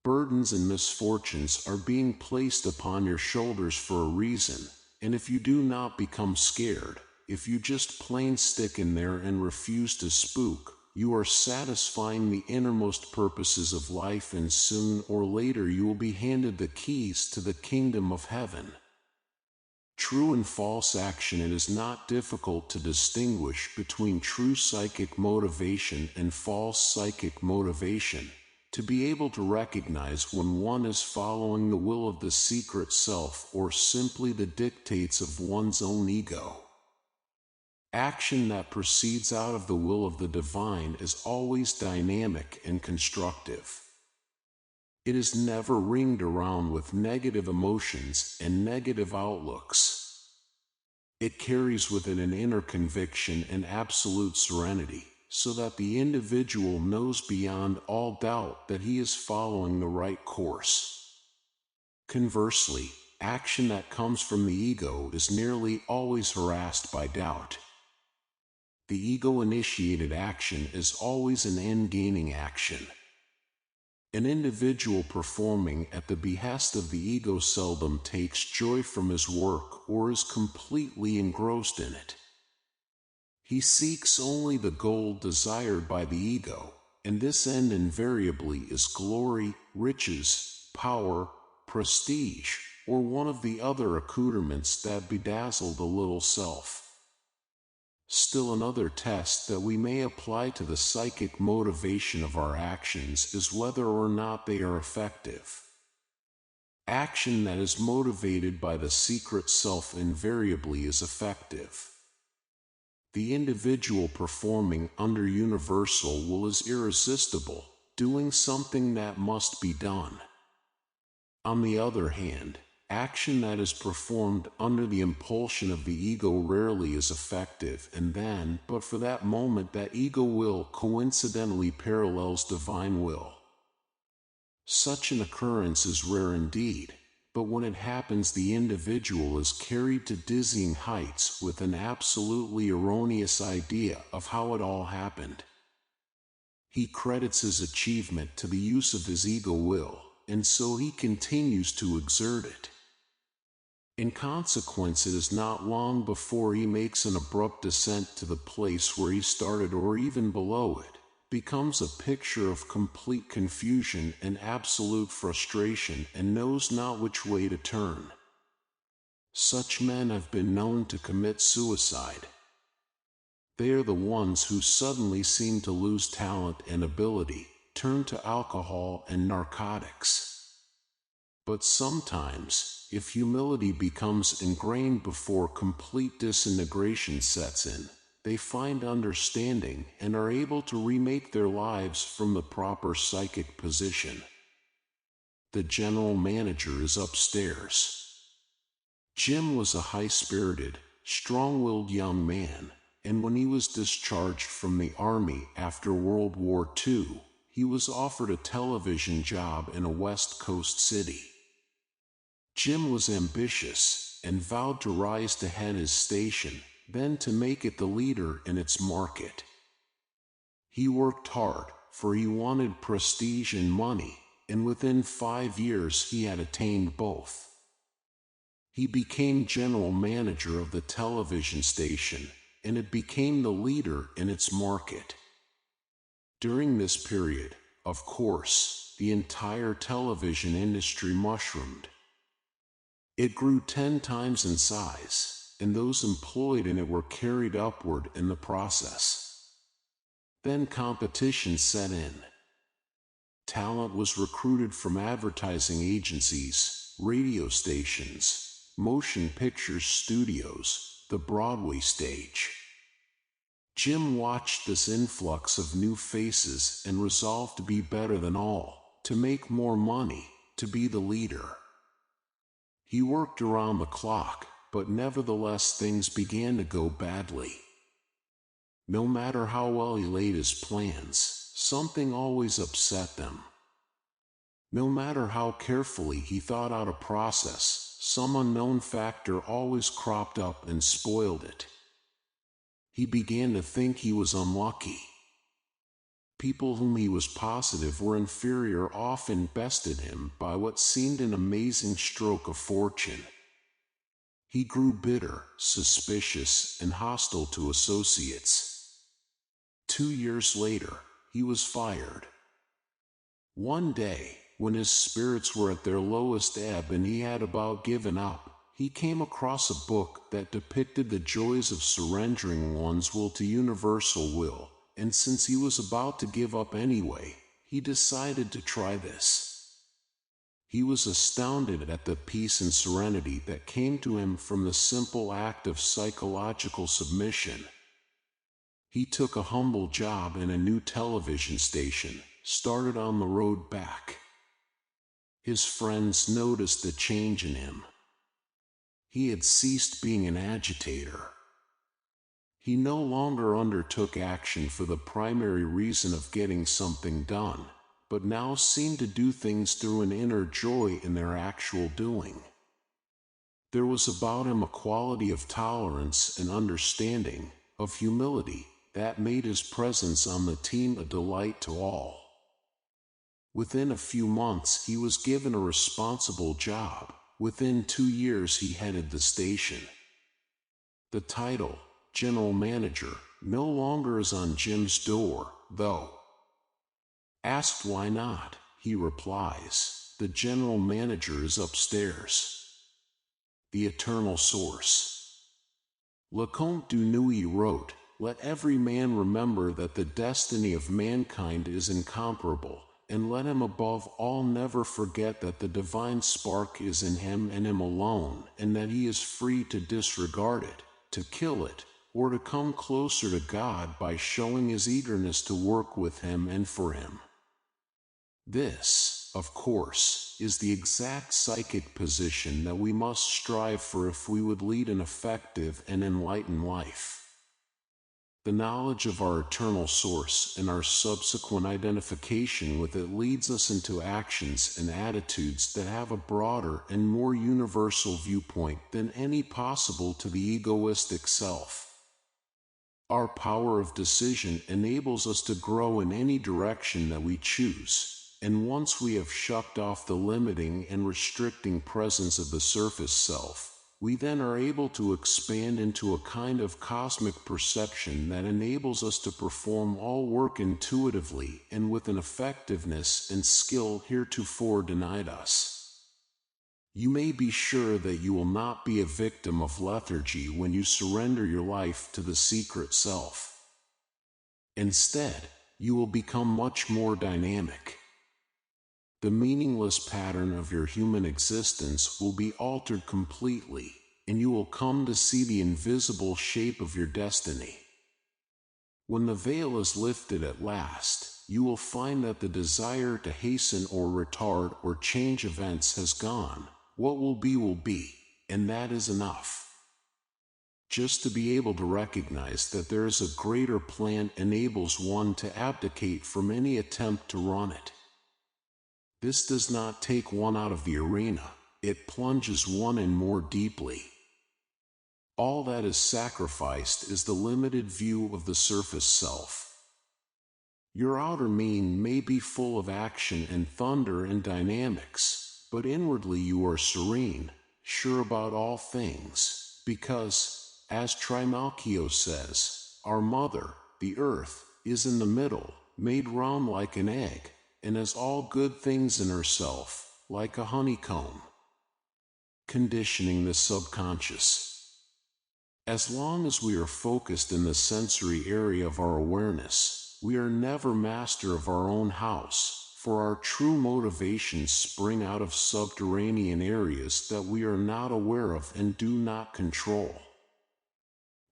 A: Burdens and misfortunes are being placed upon your shoulders for a reason, and if you do not become scared, if you just plain stick in there and refuse to spook, you are satisfying the innermost purposes of life, and soon or later you will be handed the keys to the kingdom of heaven. True and false action. It is not difficult to distinguish between true psychic motivation and false psychic motivation, to be able to recognize when one is following the will of the secret self or simply the dictates of one's own ego. Action that proceeds out of the will of the divine is always dynamic and constructive. It is never ringed around with negative emotions and negative outlooks. It carries with it an inner conviction and absolute serenity, so that the individual knows beyond all doubt that he is following the right course. Conversely, action that comes from the ego is nearly always harassed by doubt. The ego-initiated action is always an end-gaining action. An individual performing at the behest of the ego seldom takes joy from his work or is completely engrossed in it. He seeks only the goal desired by the ego, and this end invariably is glory, riches, power, prestige, or one of the other accoutrements that bedazzle the little self. Still another test that we may apply to the psychic motivation of our actions is whether or not they are effective. Action that is motivated by the secret self invariably is effective. The individual performing under universal will is irresistible, doing something that must be done. On the other hand, action that is performed under the impulsion of the ego rarely is effective, and then, but for that moment, that ego will coincidentally parallels divine will. Such an occurrence is rare indeed, but when it happens, the individual is carried to dizzying heights with an absolutely erroneous idea of how it all happened. He credits his achievement to the use of his ego will, and so he continues to exert it. In consequence, it is not long before he makes an abrupt descent to the place where he started, or even below it, becomes a picture of complete confusion and absolute frustration, and knows not which way to turn. Such men have been known to commit suicide. They are the ones who suddenly seem to lose talent and ability, turn to alcohol and narcotics. But sometimes, if humility becomes ingrained before complete disintegration sets in, they find understanding and are able to remake their lives from the proper psychic position. The general manager is upstairs. Jim was a high-spirited, strong-willed young man, and when he was discharged from the Army after World War II, he was offered a television job in a West Coast city. Jim was ambitious and vowed to rise to head his station, then to make it the leader in its market. He worked hard, for he wanted prestige and money, and within 5 years he had attained both. He became general manager of the television station, and it became the leader in its market. During this period, of course, the entire television industry mushroomed. It grew 10 times in size, and those employed in it were carried upward in the process. Then competition set in. Talent was recruited from advertising agencies, radio stations, motion picture studios, the Broadway stage. Jim watched this influx of new faces and resolved to be better than all, to make more money, to be the leader. He worked around the clock, but nevertheless things began to go badly. No matter how well he laid his plans, something always upset them. No matter how carefully he thought out a process, some unknown factor always cropped up and spoiled it. He began to think he was unlucky. People whom he was positive were inferior often bested him by what seemed an amazing stroke of fortune. He grew bitter, suspicious, and hostile to associates. 2 years later, he was fired. One day, when his spirits were at their lowest ebb and he had about given up, he came across a book that depicted the joys of surrendering one's will to universal will, and since he was about to give up anyway, he decided to try this. He was astounded at the peace and serenity that came to him from the simple act of psychological submission. He took a humble job in a new television station, started on the road back. His friends noticed the change in him. He had ceased being an agitator. He no longer undertook action for the primary reason of getting something done, but now seemed to do things through an inner joy in their actual doing. There was about him a quality of tolerance and understanding, of humility, that made his presence on the team a delight to all. Within a few months he was given a responsible job. Within 2 years he headed the station. The title, General Manager, no longer is on Jim's door, though. Asked why not, he replies, the General Manager is upstairs. The Eternal Source. Leconte du Nuit wrote, "Let every man remember that the destiny of mankind is incomparable, and let him above all never forget that the divine spark is in him and him alone, and that he is free to disregard it, to kill it, or to come closer to God by showing his eagerness to work with him and for him." This, of course, is the exact psychic position that we must strive for if we would lead an effective and enlightened life. The knowledge of our eternal source and our subsequent identification with it leads us into actions and attitudes that have a broader and more universal viewpoint than any possible to the egoistic self. Our power of decision enables us to grow in any direction that we choose, and once we have shucked off the limiting and restricting presence of the surface self, we then are able to expand into a kind of cosmic perception that enables us to perform all work intuitively and with an effectiveness and skill heretofore denied us. You may be sure that you will not be a victim of lethargy when you surrender your life to the secret self. Instead, you will become much more dynamic. The meaningless pattern of your human existence will be altered completely, and you will come to see the invisible shape of your destiny. When the veil is lifted at last, you will find that the desire to hasten or retard or change events has gone. What will be, and that is enough. Just to be able to recognize that there is a greater plan enables one to abdicate from any attempt to run it. This does not take one out of the arena, it plunges one in more deeply. All that is sacrificed is the limited view of the surface self. Your outer mien may be full of action and thunder and dynamics, but inwardly you are serene, sure about all things, because, as Trimalchio says, our mother, the earth, is in the middle, made round like an egg, and has all good things in herself, like a honeycomb. Conditioning the subconscious. As long as we are focused in the sensory area of our awareness, we are never master of our own house, for our true motivations spring out of subterranean areas that we are not aware of and do not control.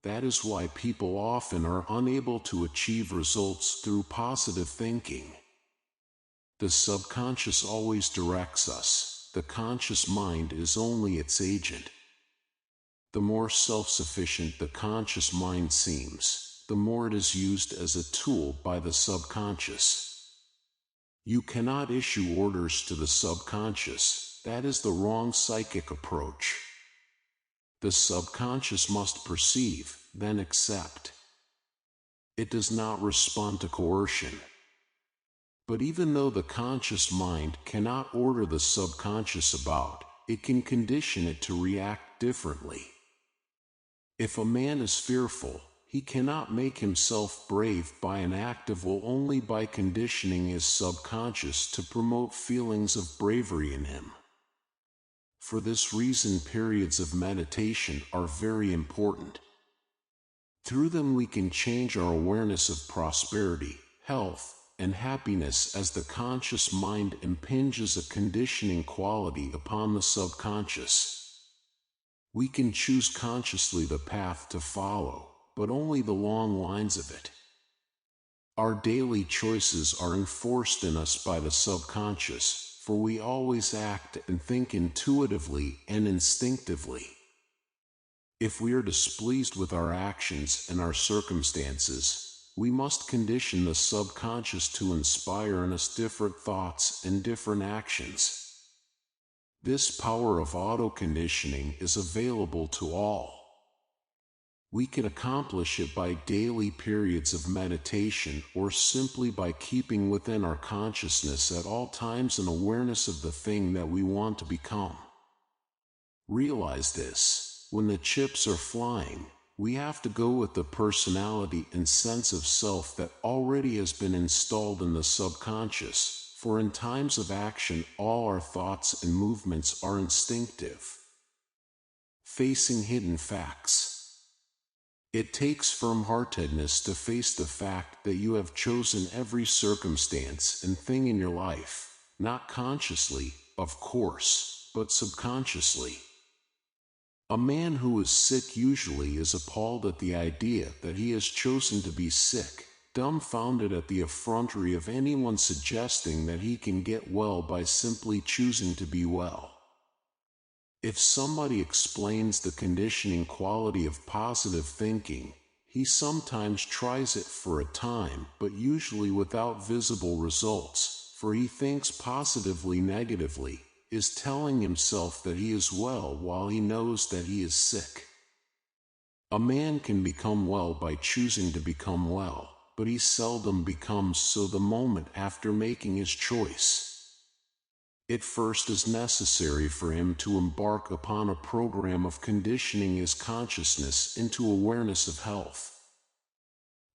A: That is why people often are unable to achieve results through positive thinking. The subconscious always directs us. The conscious mind is only its agent. The more self-sufficient the conscious mind seems, the more it is used as a tool by the subconscious. You cannot issue orders to the subconscious. That is the wrong psychic approach. The subconscious must perceive, then accept. It does not respond to coercion. But even though the conscious mind cannot order the subconscious about, it can condition it to react differently. If a man is fearful, he cannot make himself brave by an act of will only by conditioning his subconscious to promote feelings of bravery in him. For this reason, periods of meditation are very important. Through them we can change our awareness of prosperity, health, and happiness as the conscious mind impinges a conditioning quality upon the subconscious. We can choose consciously the path to follow, but only the long lines of it. Our daily choices are enforced in us by the subconscious, for we always act and think intuitively and instinctively. If we are displeased with our actions and our circumstances, we must condition the subconscious to inspire in us different thoughts and different actions. This power of auto-conditioning is available to all. We can accomplish it by daily periods of meditation or simply by keeping within our consciousness at all times an awareness of the thing that we want to become. Realize this: when the chips are flying, we have to go with the personality and sense of self that already has been installed in the subconscious, for in times of action all our thoughts and movements are instinctive. Facing hidden facts. It takes firm-heartedness to face the fact that you have chosen every circumstance and thing in your life, not consciously, of course, but subconsciously. A man who is sick usually is appalled at the idea that he has chosen to be sick, dumbfounded at the effrontery of anyone suggesting that he can get well by simply choosing to be well. If somebody explains the conditioning quality of positive thinking, he sometimes tries it for a time, but usually without visible results, for he thinks positively negatively, is telling himself that he is well while he knows that he is sick. A man can become well by choosing to become well, but he seldom becomes so the moment after making his choice. It first is necessary for him to embark upon a program of conditioning his consciousness into awareness of health.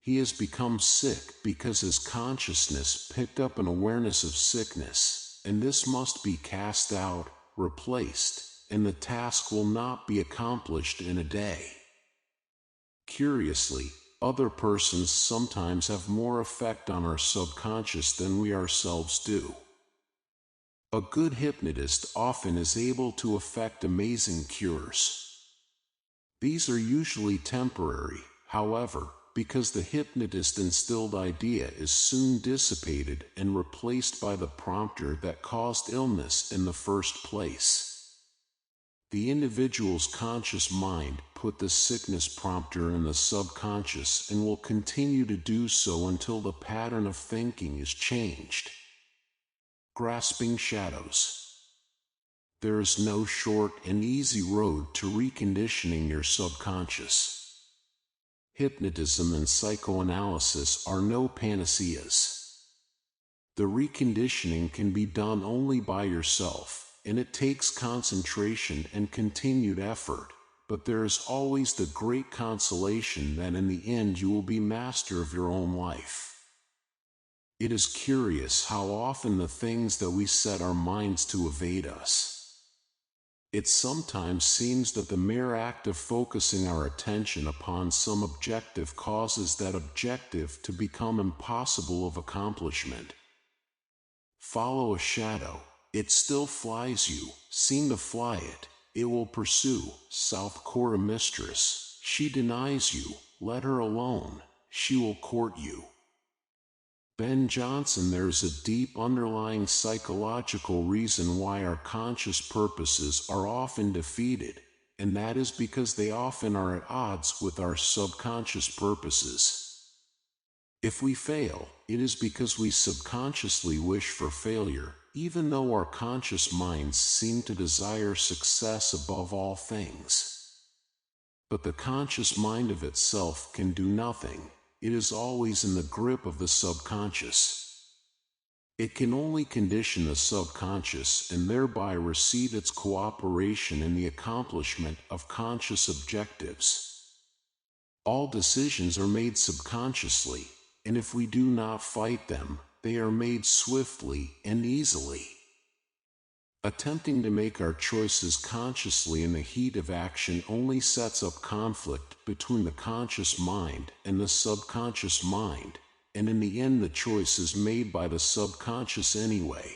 A: He has become sick because his consciousness picked up an awareness of sickness, and this must be cast out, replaced, and the task will not be accomplished in a day. Curiously, other persons sometimes have more effect on our subconscious than we ourselves do. A good hypnotist often is able to effect amazing cures. These are usually temporary, however, because the hypnotist instilled idea is soon dissipated and replaced by the prompter that caused illness in the first place. The individual's conscious mind put the sickness prompter in the subconscious and will continue to do so until the pattern of thinking is changed. Grasping shadows. There is no short and easy road to reconditioning your subconscious. Hypnotism and psychoanalysis are no panaceas. The reconditioning can be done only by yourself, and it takes concentration and continued effort, but there is always the great consolation that in the end you will be master of your own life. It is curious how often the things that we set our minds to evade us. It sometimes seems that the mere act of focusing our attention upon some objective causes that objective to become impossible of accomplishment. Follow a shadow, it still flies you, seem to fly it, it will pursue. South Korea mistress, She denies you, let her alone, she will court you. Ben Jonson. There's a deep underlying psychological reason why our conscious purposes are often defeated, and that is because they often are at odds with our subconscious purposes. If we fail, it is because we subconsciously wish for failure, even though our conscious minds seem to desire success above all things. But the conscious mind of itself can do nothing. It is always in the grip of the subconscious. It can only condition the subconscious and thereby receive its cooperation in the accomplishment of conscious objectives. All decisions are made subconsciously, and if we do not fight them, they are made swiftly and easily. Attempting to make our choices consciously in the heat of action only sets up conflict between the conscious mind and the subconscious mind, and in the end the choice is made by the subconscious anyway.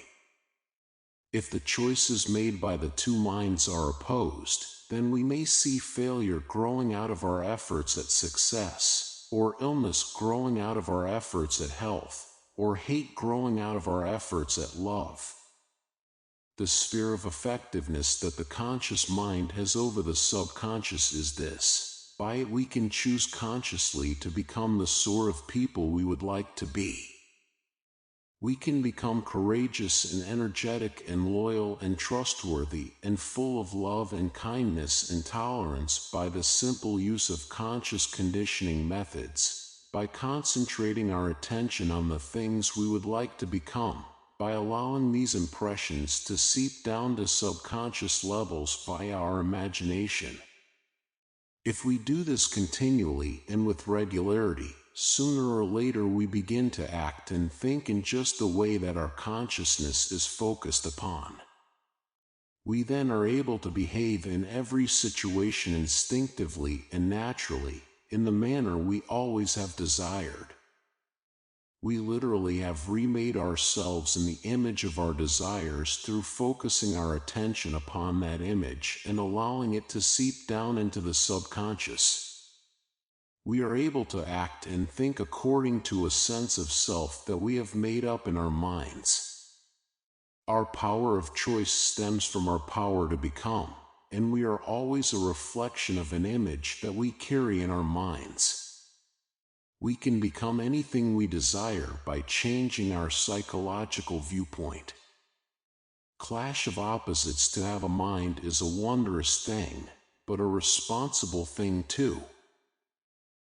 A: If the choices made by the two minds are opposed, then we may see failure growing out of our efforts at success, or illness growing out of our efforts at health, or hate growing out of our efforts at love. The sphere of effectiveness that the conscious mind has over the subconscious is this: by it we can choose consciously to become the sort of people we would like to be. We can become courageous and energetic and loyal and trustworthy and full of love and kindness and tolerance by the simple use of conscious conditioning methods, by concentrating our attention on the things we would like to become, by allowing these impressions to seep down to subconscious levels via our imagination. If we do this continually and with regularity, sooner or later we begin to act and think in just the way that our consciousness is focused upon. We then are able to behave in every situation instinctively and naturally, in the manner we always have desired. We literally have remade ourselves in the image of our desires through focusing our attention upon that image and allowing it to seep down into the subconscious. We are able to act and think according to a sense of self that we have made up in our minds. Our power of choice stems from our power to become, and we are always a reflection of an image that we carry in our minds. We can become anything we desire by changing our psychological viewpoint. Clash of opposites. To have a mind is a wondrous thing, but a responsible thing too.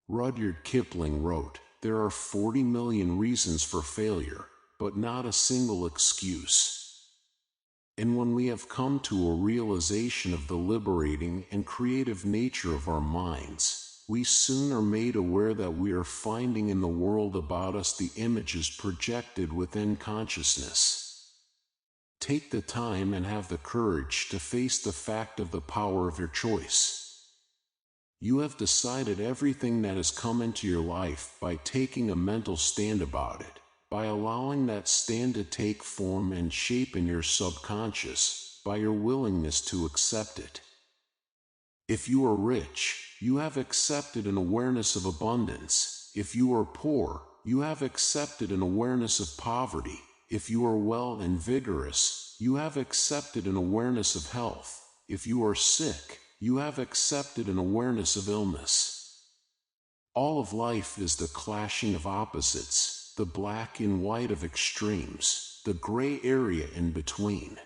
A: Rudyard Kipling wrote, "There are 40 million reasons for failure, but not a single excuse." And when we have come to a realization of the liberating and creative nature of our minds, we soon are made aware that we are finding in the world about us the images projected within consciousness. Take the time and have the courage to face the fact of the power of your choice. You have decided everything that has come into your life by taking a mental stand about it, by allowing that stand to take form and shape in your subconscious, by your willingness to accept it. If you are rich, you have accepted an awareness of abundance. If you are poor, you have accepted an awareness of poverty. If you are well and vigorous, you have accepted an awareness of health. If you are sick, you have accepted an awareness of illness. All of life is the clashing of opposites, the black and white of extremes, the gray area in between.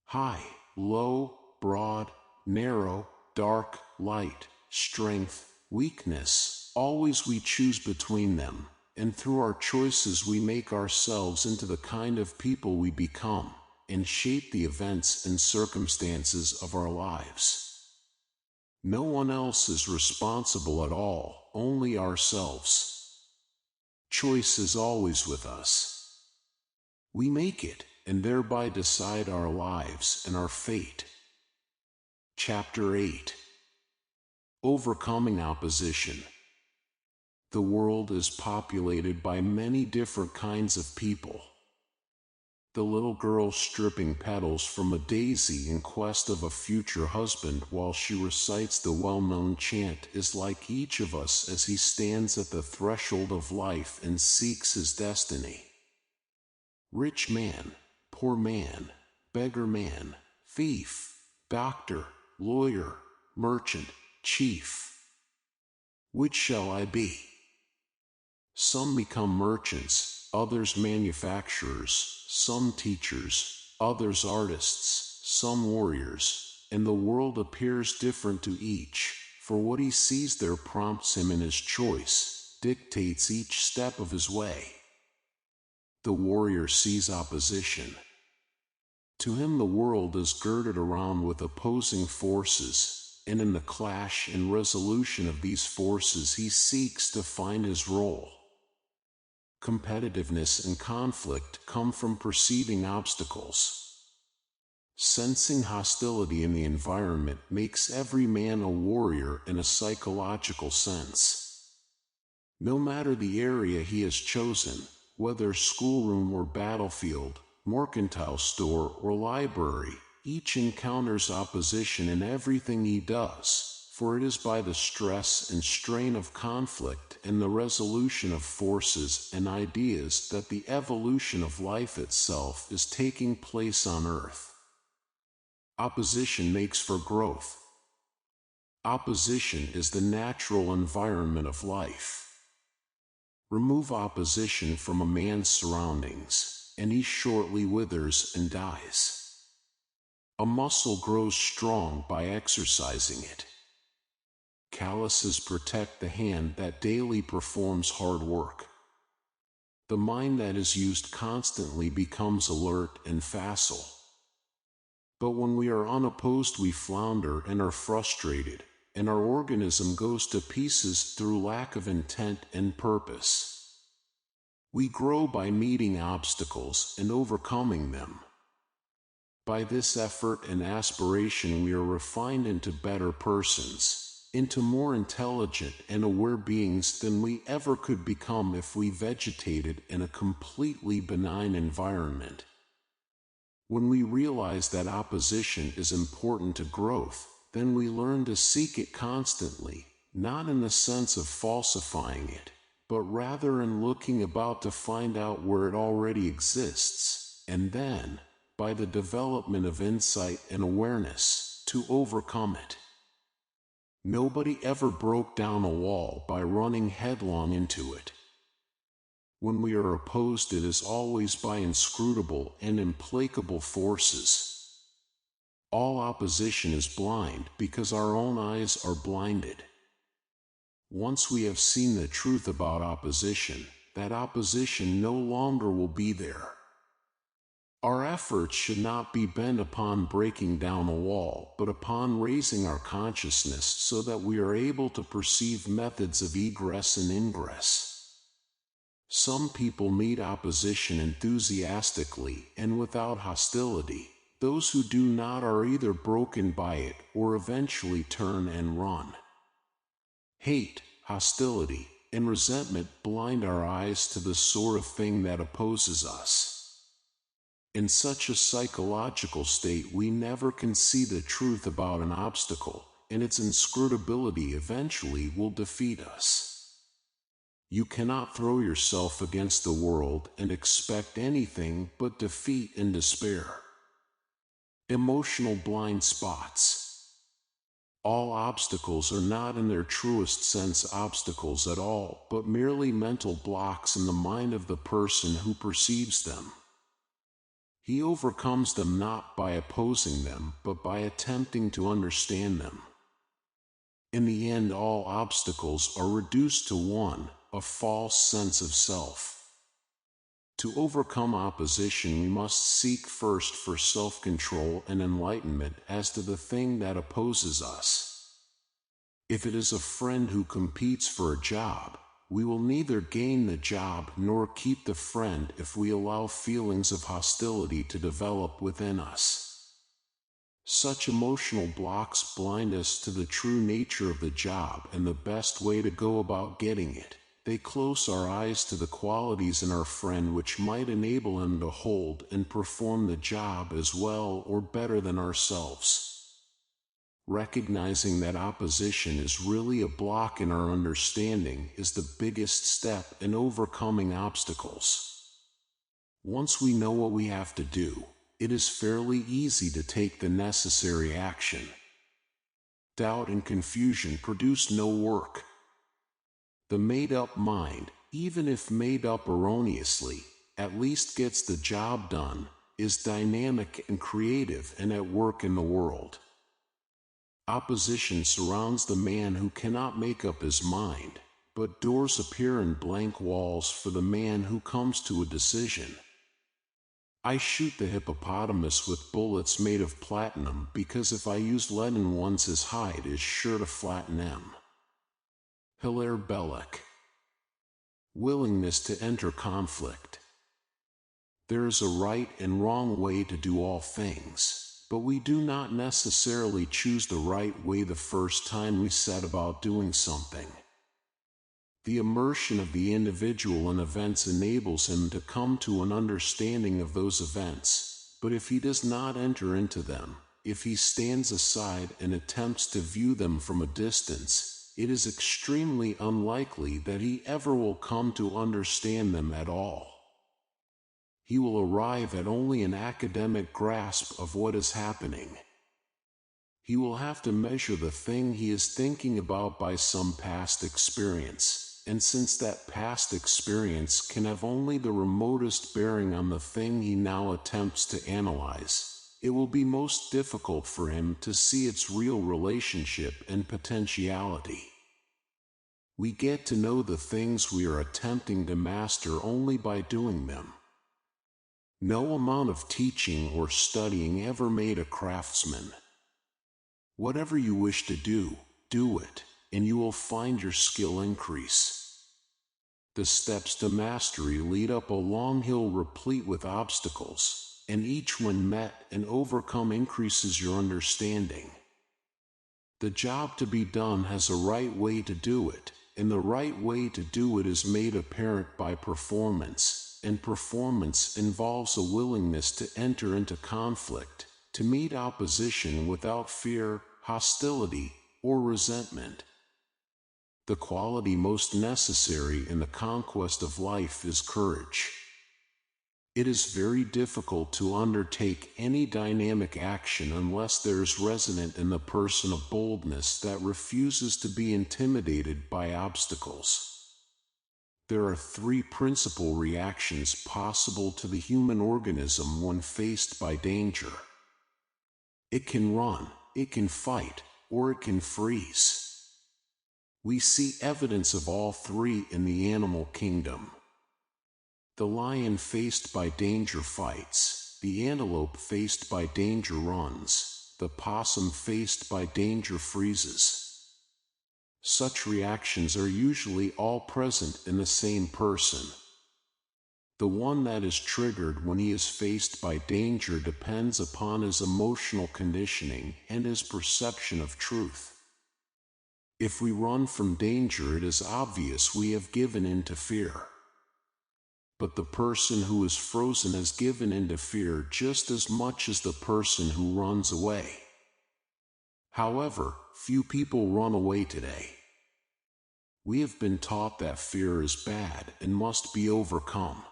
A: High, low, broad, narrow, dark, light, strength, weakness, always we choose between them, and through our choices we make ourselves into the kind of people we become, and shape the events and circumstances of our lives. No one else is responsible at all, only ourselves. Choice is always with us. We make it, and thereby decide our lives and our fate. Chapter 8. Overcoming opposition. The world is populated by many different kinds of people. The little girl stripping petals from a daisy in quest of a future husband while she recites the well-known chant is like each of us as he stands at the threshold of life and seeks his destiny. Rich man, poor man, beggar man, thief, doctor, lawyer, merchant, chief. Which shall I be? Some become merchants, others manufacturers, some teachers, others artists, some warriors, and the world appears different to each, for what he sees there prompts him in his choice, dictates each step of his way. The warrior sees opposition. To him the world is girded around with opposing forces, and in the clash and resolution of these forces he seeks to find his role. Competitiveness and conflict come from perceiving obstacles. Sensing hostility in the environment makes every man a warrior in a psychological sense. No matter the area he has chosen, whether schoolroom or battlefield, mercantile store or library, each encounters opposition in everything he does. For it is by the stress and strain of conflict and the resolution of forces and ideas that the evolution of life itself is taking place on earth. Opposition makes for growth. Opposition is the natural environment of life. Remove opposition from a man's surroundings, and he shortly withers and dies. A muscle grows strong by exercising it. Calluses protect the hand that daily performs hard work. The mind that is used constantly becomes alert and facile. But when we are unopposed, we flounder and are frustrated, and our organism goes to pieces through lack of intent and purpose. We grow by meeting obstacles and overcoming them. By this effort and aspiration we are refined into better persons, into more intelligent and aware beings than we ever could become if we vegetated in a completely benign environment. When we realize that opposition is important to growth, then we learn to seek it constantly, not in the sense of falsifying it, but rather in looking about to find out where it already exists, and then, by the development of insight and awareness, to overcome it. Nobody ever broke down a wall by running headlong into it. When we are opposed, it is always by inscrutable and implacable forces. All opposition is blind because our own eyes are blinded. Once we have seen the truth about opposition, that opposition no longer will be there. Our efforts should not be bent upon breaking down a wall, but upon raising our consciousness so that we are able to perceive methods of egress and ingress. Some people meet opposition enthusiastically and without hostility. Those who do not are either broken by it or eventually turn and run. Hate, hostility, and resentment blind our eyes to the sort of thing that opposes us. In such a psychological state, we never can see the truth about an obstacle, and its inscrutability eventually will defeat us. You cannot throw yourself against the world and expect anything but defeat and despair. Emotional blind spots. All obstacles are not in their truest sense obstacles at all, but merely mental blocks in the mind of the person who perceives them. He overcomes them not by opposing them, but by attempting to understand them. In the end, all obstacles are reduced to one, a false sense of self. To overcome opposition, we must seek first for self-control and enlightenment as to the thing that opposes us. If it is a friend who competes for a job, we will neither gain the job nor keep the friend if we allow feelings of hostility to develop within us. Such emotional blocks blind us to the true nature of the job and the best way to go about getting it. they close our eyes to the qualities in our friend which might enable him to hold and perform the job as well or better than ourselves. Recognizing that opposition is really a block in our understanding is the biggest step in overcoming obstacles. Once we know what we have to do, it is fairly easy to take the necessary action. Doubt and confusion produce no work. The made-up mind, even if made up erroneously, at least gets the job done, is dynamic and creative and at work in the world. Opposition surrounds the man who cannot make up his mind, but doors appear in blank walls for the man who comes to a decision. I shoot the hippopotamus with bullets made of platinum because if I use leaden ones his hide is sure to flatten him. Hilaire Belloc. Willingness to enter conflict. There is a right and wrong way to do all things. But we do not necessarily choose the right way the first time we set about doing something. The immersion of the individual in events enables him to come to an understanding of those events, but if he does not enter into them, if he stands aside and attempts to view them from a distance, it is extremely unlikely that he ever will come to understand them at all. He will arrive at only an academic grasp of what is happening. He will have to measure the thing he is thinking about by some past experience, and since that past experience can have only the remotest bearing on the thing he now attempts to analyze, it will be most difficult for him to see its real relationship and potentiality. We get to know the things we are attempting to master only by doing them. No amount of teaching or studying ever made a craftsman. Whatever you wish to do, do it, and you will find your skill increase. The steps to mastery lead up a long hill replete with obstacles, and each one met and overcome increases your understanding. The job to be done has a right way to do it, and the right way to do it is made apparent by performance. And performance involves a willingness to enter into conflict, to meet opposition without fear, hostility, or resentment. The quality most necessary in the conquest of life is courage. It is very difficult to undertake any dynamic action unless there is resident in the person a boldness that refuses to be intimidated by obstacles. There are three principal reactions possible to the human organism when faced by danger. It can run, it can fight, or it can freeze. We see evidence of all three in the animal kingdom. The lion faced by danger fights, the antelope faced by danger runs, the possum faced by danger freezes. Such reactions are usually all present in the same person. The one that is triggered when he is faced by danger depends upon his emotional conditioning and his perception of truth. If we run from danger, it is obvious we have given in to fear. But the person who is frozen has given in to fear just as much as the person who runs away. However, few people run away today. We have been taught that fear is bad and must be overcome.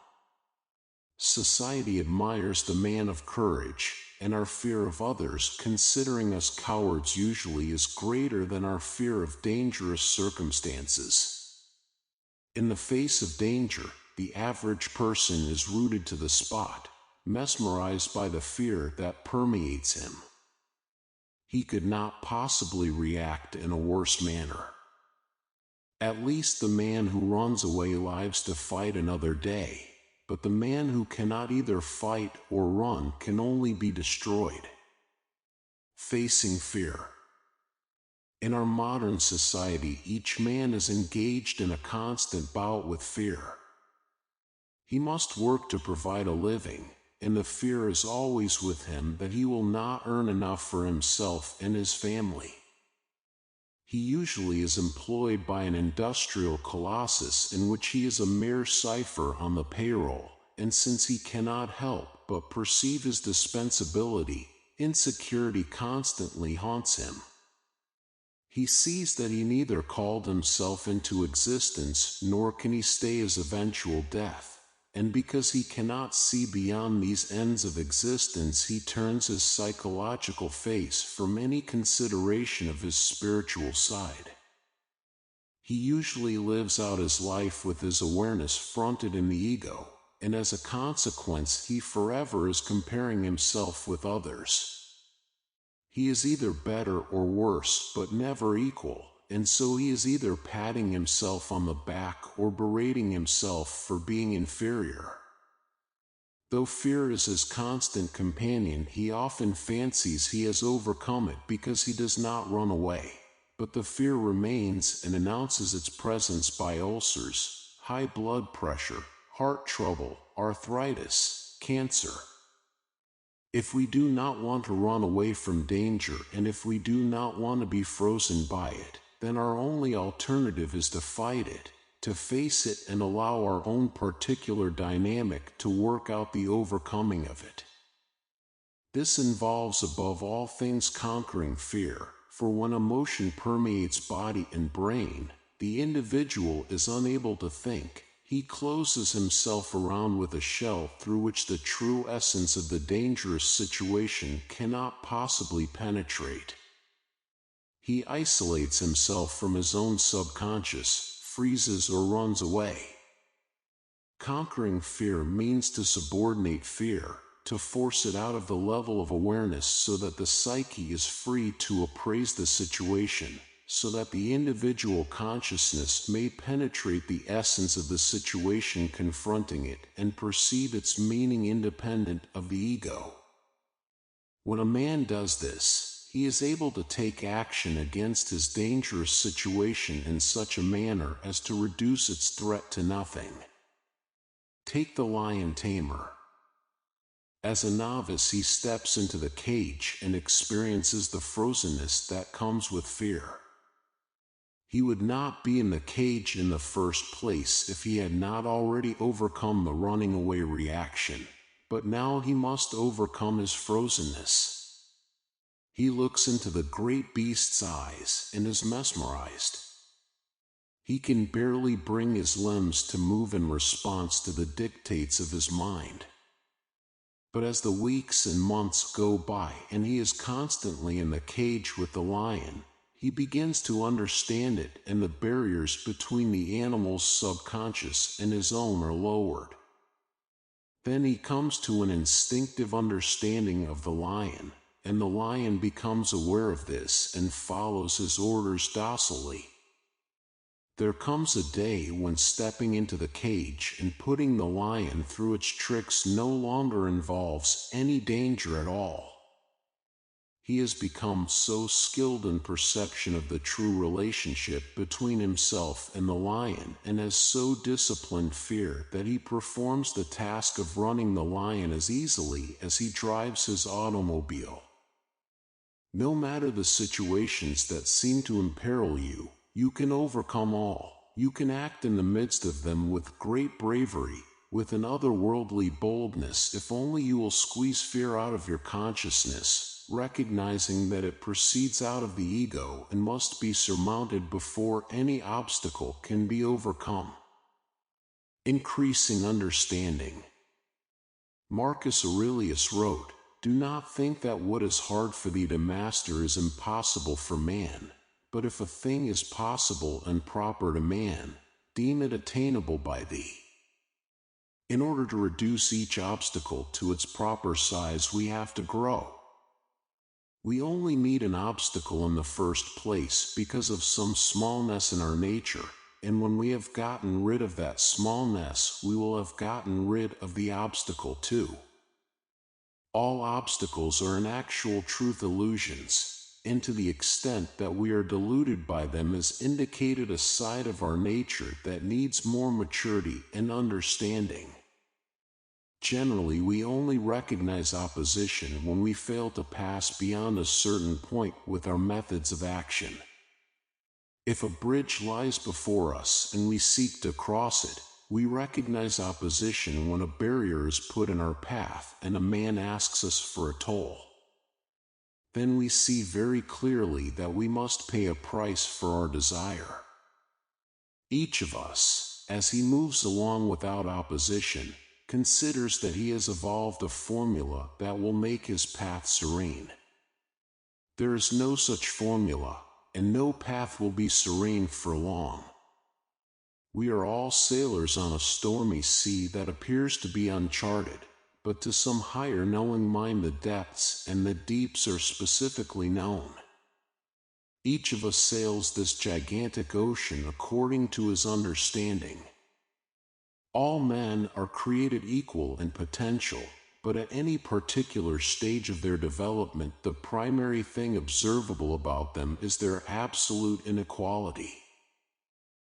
A: Society admires the man of courage, and our fear of others, considering us cowards, usually is greater than our fear of dangerous circumstances. In the face of danger, the average person is rooted to the spot, mesmerized by the fear that permeates him. He could not possibly react in a worse manner. At least the man who runs away lives to fight another day, but the man who cannot either fight or run can only be destroyed. Facing fear. In our modern society, each man is engaged in a constant bout with fear. He must work to provide a living, and the fear is always with him that he will not earn enough for himself and his family. He usually is employed by an industrial colossus in which he is a mere cipher on the payroll, and since he cannot help but perceive his dispensability, insecurity constantly haunts him. He sees that he neither called himself into existence nor can he stay his eventual death, and because he cannot see beyond these ends of existence, he turns his psychological face from any consideration of his spiritual side. He usually lives out his life with his awareness fronted in the ego, and as a consequence he forever is comparing himself with others. He is either better or worse, but never equal, and so he is either patting himself on the back or berating himself for being inferior. Though fear is his constant companion, he often fancies he has overcome it because he does not run away, but the fear remains and announces its presence by ulcers, high blood pressure, heart trouble, arthritis, cancer. If we do not want to run away from danger, and if we do not want to be frozen by it, then our only alternative is to fight it, to face it and allow our own particular dynamic to work out the overcoming of it. This involves above all things conquering fear, for when emotion permeates body and brain, the individual is unable to think. He closes himself around with a shell through which the true essence of the dangerous situation cannot possibly penetrate. He isolates himself from his own subconscious, freezes or runs away. Conquering fear means to subordinate fear, to force it out of the level of awareness so that the psyche is free to appraise the situation, so that the individual consciousness may penetrate the essence of the situation confronting it and perceive its meaning independent of the ego. When a man does this, he is able to take action against his dangerous situation in such a manner as to reduce its threat to nothing. Take the lion tamer. As a novice, he steps into the cage and experiences the frozenness that comes with fear. He would not be in the cage in the first place if he had not already overcome the running away reaction, but now he must overcome his frozenness. He looks into the great beast's eyes and is mesmerized. He can barely bring his limbs to move in response to the dictates of his mind. But as the weeks and months go by and he is constantly in the cage with the lion, he begins to understand it, and the barriers between the animal's subconscious and his own are lowered. Then he comes to an instinctive understanding of the lion, and the lion becomes aware of this and follows his orders docilely. There comes a day when stepping into the cage and putting the lion through its tricks no longer involves any danger at all. He has become so skilled in perception of the true relationship between himself and the lion, and has so disciplined fear that he performs the task of running the lion as easily as he drives his automobile. No matter the situations that seem to imperil you, you can overcome all. You can act in the midst of them with great bravery, with an otherworldly boldness, if only you will squeeze fear out of your consciousness, recognizing that it proceeds out of the ego and must be surmounted before any obstacle can be overcome. Increasing understanding. Marcus Aurelius wrote, "Do not think that what is hard for thee to master is impossible for man, but if a thing is possible and proper to man, deem it attainable by thee." In order to reduce each obstacle to its proper size, we have to grow. We only meet an obstacle in the first place because of some smallness in our nature, and when we have gotten rid of that smallness, we will have gotten rid of the obstacle too. All obstacles are in actual truth illusions, and to the extent that we are deluded by them is indicated a side of our nature that needs more maturity and understanding. Generally, we only recognize opposition when we fail to pass beyond a certain point with our methods of action. If a bridge lies before us and we seek to cross it, we recognize opposition when a barrier is put in our path and a man asks us for a toll. Then we see very clearly that we must pay a price for our desire. Each of us, as he moves along without opposition, considers that he has evolved a formula that will make his path serene. There is no such formula, and no path will be serene for long. We are all sailors on a stormy sea that appears to be uncharted, but to some higher knowing mind the depths and the deeps are specifically known. Each of us sails this gigantic ocean according to his understanding. All men are created equal in potential, but at any particular stage of their development, the primary thing observable about them is their absolute inequality.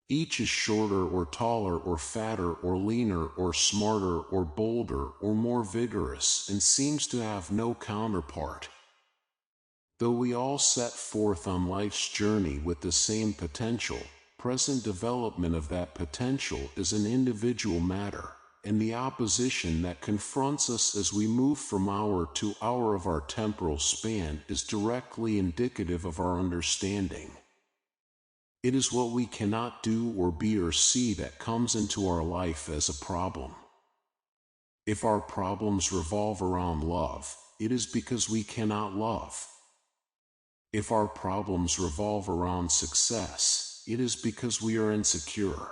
A: Each is shorter or taller or fatter or leaner or smarter or bolder or more vigorous and seems to have no counterpart. Though we all set forth on life's journey with the same potential, present development of that potential is an individual matter, and the opposition that confronts us as we move from hour to hour of our temporal span is directly indicative of our understanding. It is what we cannot do or be or see that comes into our life as a problem. If our problems revolve around love, it is because we cannot love. If our problems revolve around success, it is because we are insecure.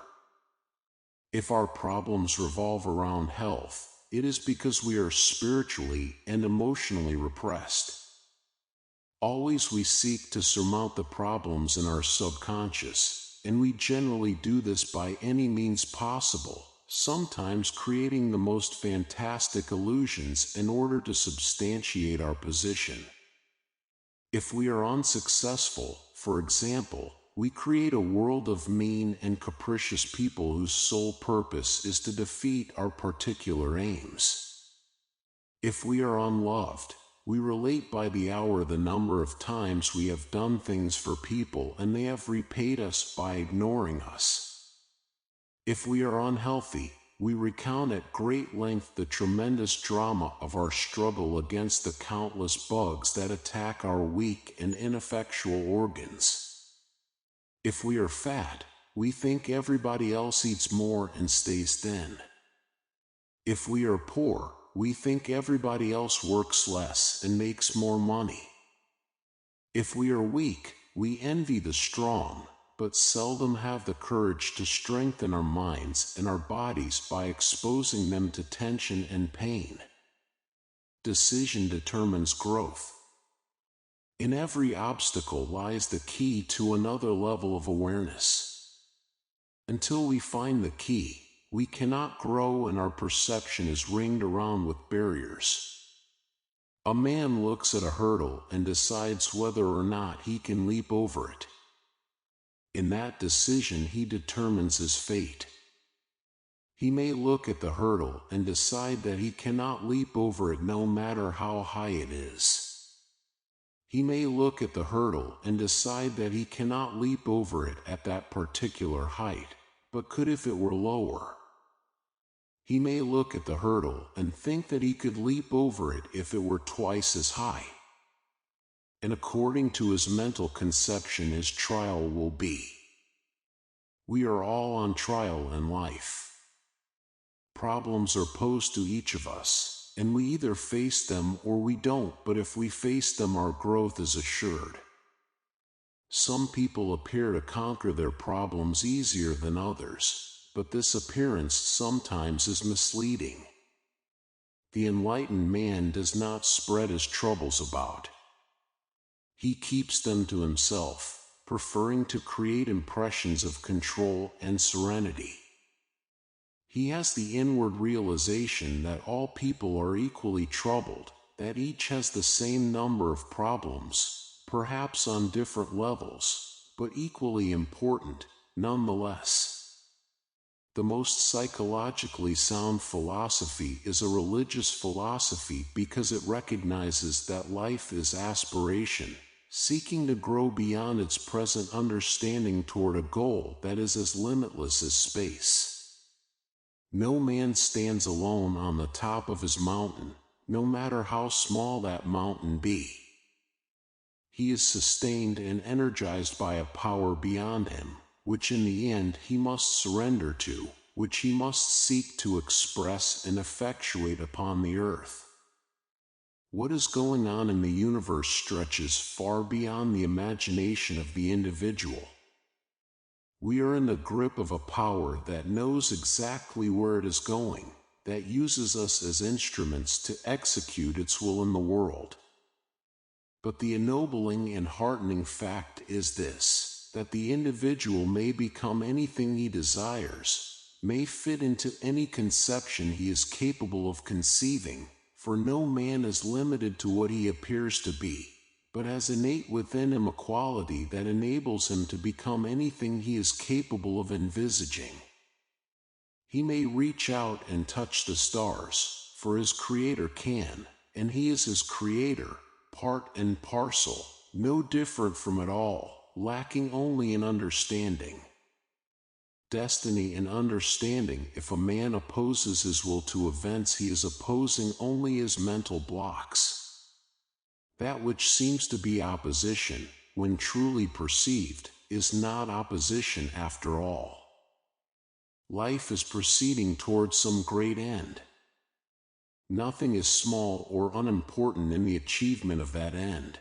A: If our problems revolve around health, it is because we are spiritually and emotionally repressed. Always we seek to surmount the problems in our subconscious, and we generally do this by any means possible, sometimes creating the most fantastic illusions in order to substantiate our position. If we are unsuccessful, for example, we create a world of mean and capricious people whose sole purpose is to defeat our particular aims. If we are unloved, we relate by the hour the number of times we have done things for people and they have repaid us by ignoring us. If we are unhealthy, we recount at great length the tremendous drama of our struggle against the countless bugs that attack our weak and ineffectual organs. If we are fat, we think everybody else eats more and stays thin. If we are poor, we think everybody else works less and makes more money. If we are weak, we envy the strong, but seldom have the courage to strengthen our minds and our bodies by exposing them to tension and pain. Decision determines growth. In every obstacle lies the key to another level of awareness. Until we find the key, we cannot grow and our perception is ringed around with barriers. A man looks at a hurdle and decides whether or not he can leap over it. In that decision he determines his fate. He may look at the hurdle and decide that he cannot leap over it no matter how high it is. He may look at the hurdle and decide that he cannot leap over it at that particular height, but could if it were lower. He may look at the hurdle and think that he could leap over it if it were twice as high. And according to his mental conception his trial will be. We are all on trial in life. Problems are posed to each of us, and we either face them or we don't, but if we face them our growth is assured. Some people appear to conquer their problems easier than others, but this appearance sometimes is misleading. The enlightened man does not spread his troubles about. He keeps them to himself, preferring to create impressions of control and serenity. He has the inward realization that all people are equally troubled, that each has the same number of problems, perhaps on different levels, but equally important, nonetheless. The most psychologically sound philosophy is a religious philosophy because it recognizes that life is aspiration, seeking to grow beyond its present understanding toward a goal that is as limitless as space. No man stands alone on the top of his mountain, no matter how small that mountain be. He is sustained and energized by a power beyond him, which in the end he must surrender to, which he must seek to express and effectuate upon the earth. What is going on in the universe stretches far beyond the imagination of the individual. We are in the grip of a power that knows exactly where it is going, that uses us as instruments to execute its will in the world. But the ennobling and heartening fact is this, that the individual may become anything he desires, may fit into any conception he is capable of conceiving, for no man is limited to what he appears to be, but has innate within him a quality that enables him to become anything he is capable of envisaging. He may reach out and touch the stars, for his Creator can, and he is his Creator, part and parcel, no different from it all, lacking only in understanding. Destiny and understanding. If a man opposes his will to events, he is opposing only his mental blocks. That which seems to be opposition, when truly perceived, is not opposition after all. Life is proceeding toward some great end. Nothing is small or unimportant in the achievement of that end.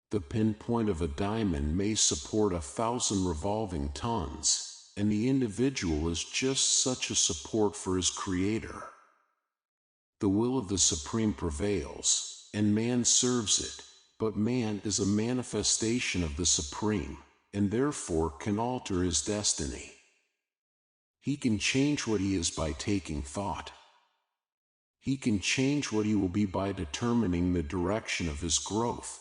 A: The pinpoint of a diamond may support 1,000 revolving tons, and the individual is just such a support for his Creator. The will of the Supreme prevails, and man serves it, but man is a manifestation of the Supreme, and therefore can alter his destiny. He can change what he is by taking thought. He can change what he will be by determining the direction of his growth.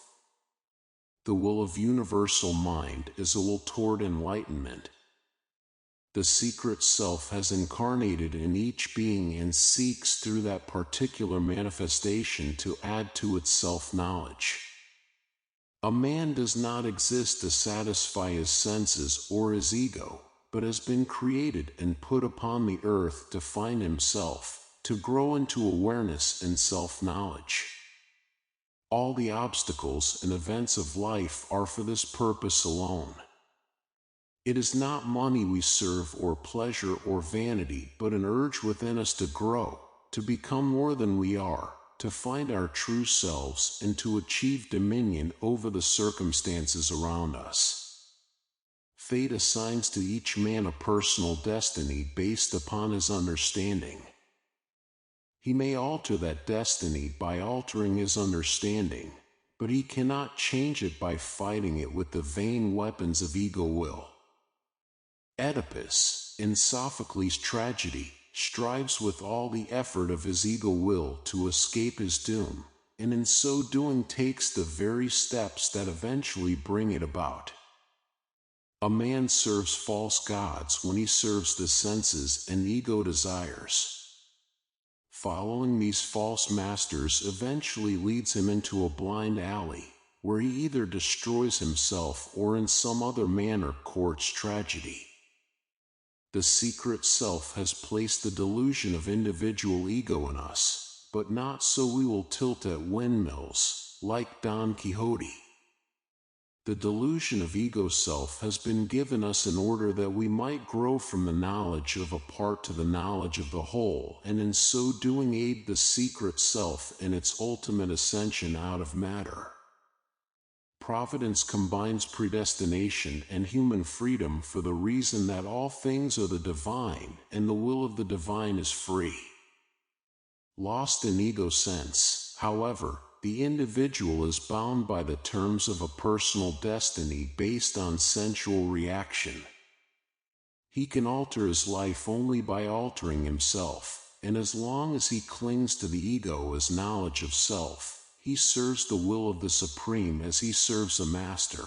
A: The will of universal mind is a will toward enlightenment. The secret self has incarnated in each being and seeks through that particular manifestation to add to its self-knowledge. A man does not exist to satisfy his senses or his ego, but has been created and put upon the earth to find himself, to grow into awareness and self-knowledge. All the obstacles and events of life are for this purpose alone. It is not money we serve or pleasure or vanity, but an urge within us to grow, to become more than we are, to find our true selves and to achieve dominion over the circumstances around us. Fate assigns to each man a personal destiny based upon his understanding. He may alter that destiny by altering his understanding, but he cannot change it by fighting it with the vain weapons of ego will. Oedipus, in Sophocles' tragedy, strives with all the effort of his ego will to escape his doom, and in so doing takes the very steps that eventually bring it about. A man serves false gods when he serves the senses and ego desires. Following these false masters eventually leads him into a blind alley, where he either destroys himself or in some other manner courts tragedy. The secret self has placed the delusion of individual ego in us, but not so we will tilt at windmills, like Don Quixote. The delusion of ego self has been given us in order that we might grow from the knowledge of a part to the knowledge of the whole, and in so doing aid the secret self in its ultimate ascension out of matter. Providence combines predestination and human freedom for the reason that all things are the divine, and the will of the divine is free. Lost in ego sense, however, the individual is bound by the terms of a personal destiny based on sensual reaction. He can alter his life only by altering himself, and as long as he clings to the ego as knowledge of self, he serves the will of the Supreme as he serves a master.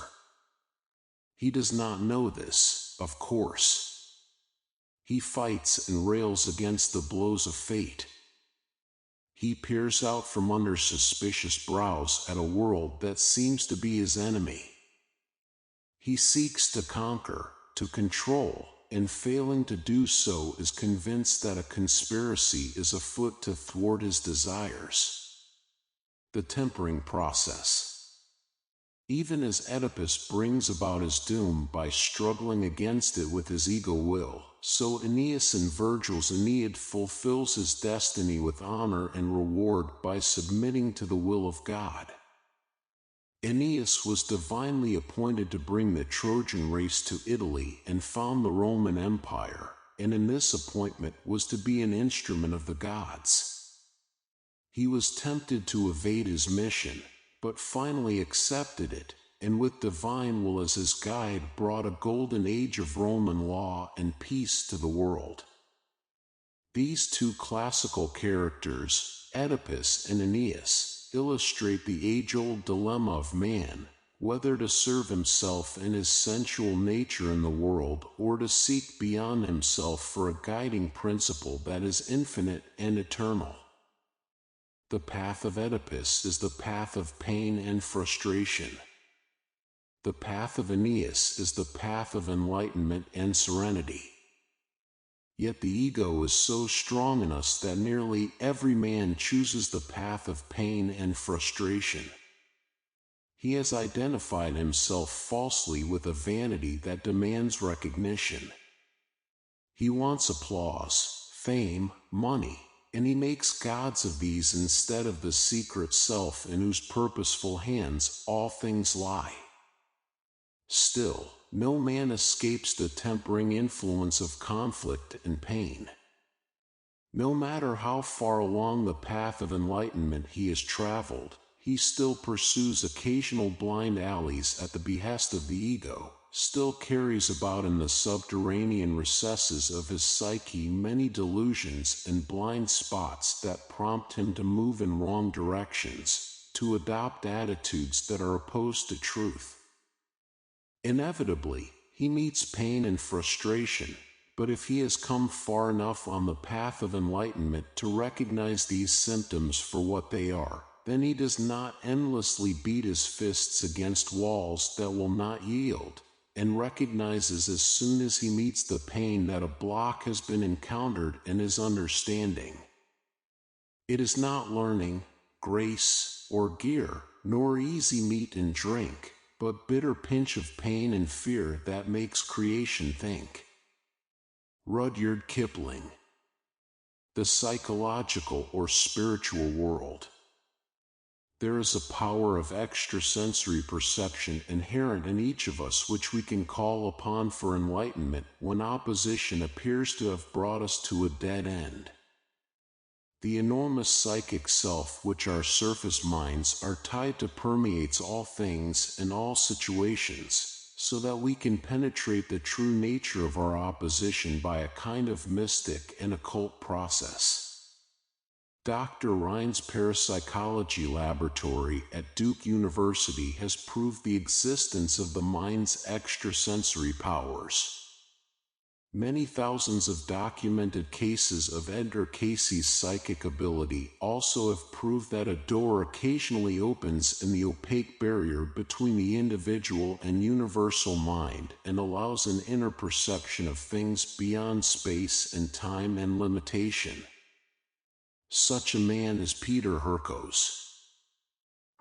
A: He does not know this, of course. He fights and rails against the blows of fate. He peers out from under suspicious brows at a world that seems to be his enemy. He seeks to conquer, to control, and failing to do so is convinced that a conspiracy is afoot to thwart his desires. The tempering process. Even as Oedipus brings about his doom by struggling against it with his ego will, so Aeneas in Virgil's Aeneid fulfills his destiny with honor and reward by submitting to the will of God. Aeneas was divinely appointed to bring the Trojan race to Italy and found the Roman Empire, and in this appointment was to be an instrument of the gods. He was tempted to evade his mission, but finally accepted it, and with divine will as his guide brought a golden age of Roman law and peace to the world. These two classical characters, Oedipus and Aeneas, illustrate the age-old dilemma of man, whether to serve himself and his sensual nature in the world or to seek beyond himself for a guiding principle that is infinite and eternal. The path of Oedipus is the path of pain and frustration. The path of Aeneas is the path of enlightenment and serenity. Yet the ego is so strong in us that nearly every man chooses the path of pain and frustration. He has identified himself falsely with a vanity that demands recognition. He wants applause, fame, money, and he makes gods of these instead of the secret self in whose purposeful hands all things lie. Still, no man escapes the tempering influence of conflict and pain. No matter how far along the path of enlightenment he has traveled, he still pursues occasional blind alleys at the behest of the ego, still carries about in the subterranean recesses of his psyche many delusions and blind spots that prompt him to move in wrong directions, to adopt attitudes that are opposed to truth. Inevitably, he meets pain and frustration, but if he has come far enough on the path of enlightenment to recognize these symptoms for what they are, then he does not endlessly beat his fists against walls that will not yield, and recognizes as soon as he meets the pain that a block has been encountered in his understanding. It is not learning, grace, or gear, nor easy meat and drink, but bitter pinch of pain and fear that makes creation think. Rudyard Kipling. The psychological or spiritual world. There is a power of extrasensory perception inherent in each of us which we can call upon for enlightenment when opposition appears to have brought us to a dead end. The enormous psychic self which our surface minds are tied to permeates all things and all situations, so that we can penetrate the true nature of our opposition by a kind of mystic and occult process. Dr. Rhine's parapsychology laboratory at Duke University has proved the existence of the mind's extrasensory powers. Many thousands of documented cases of Edgar Cayce's psychic ability also have proved that a door occasionally opens in the opaque barrier between the individual and universal mind and allows an inner perception of things beyond space and time and limitation. Such a man is Peter Hurkos.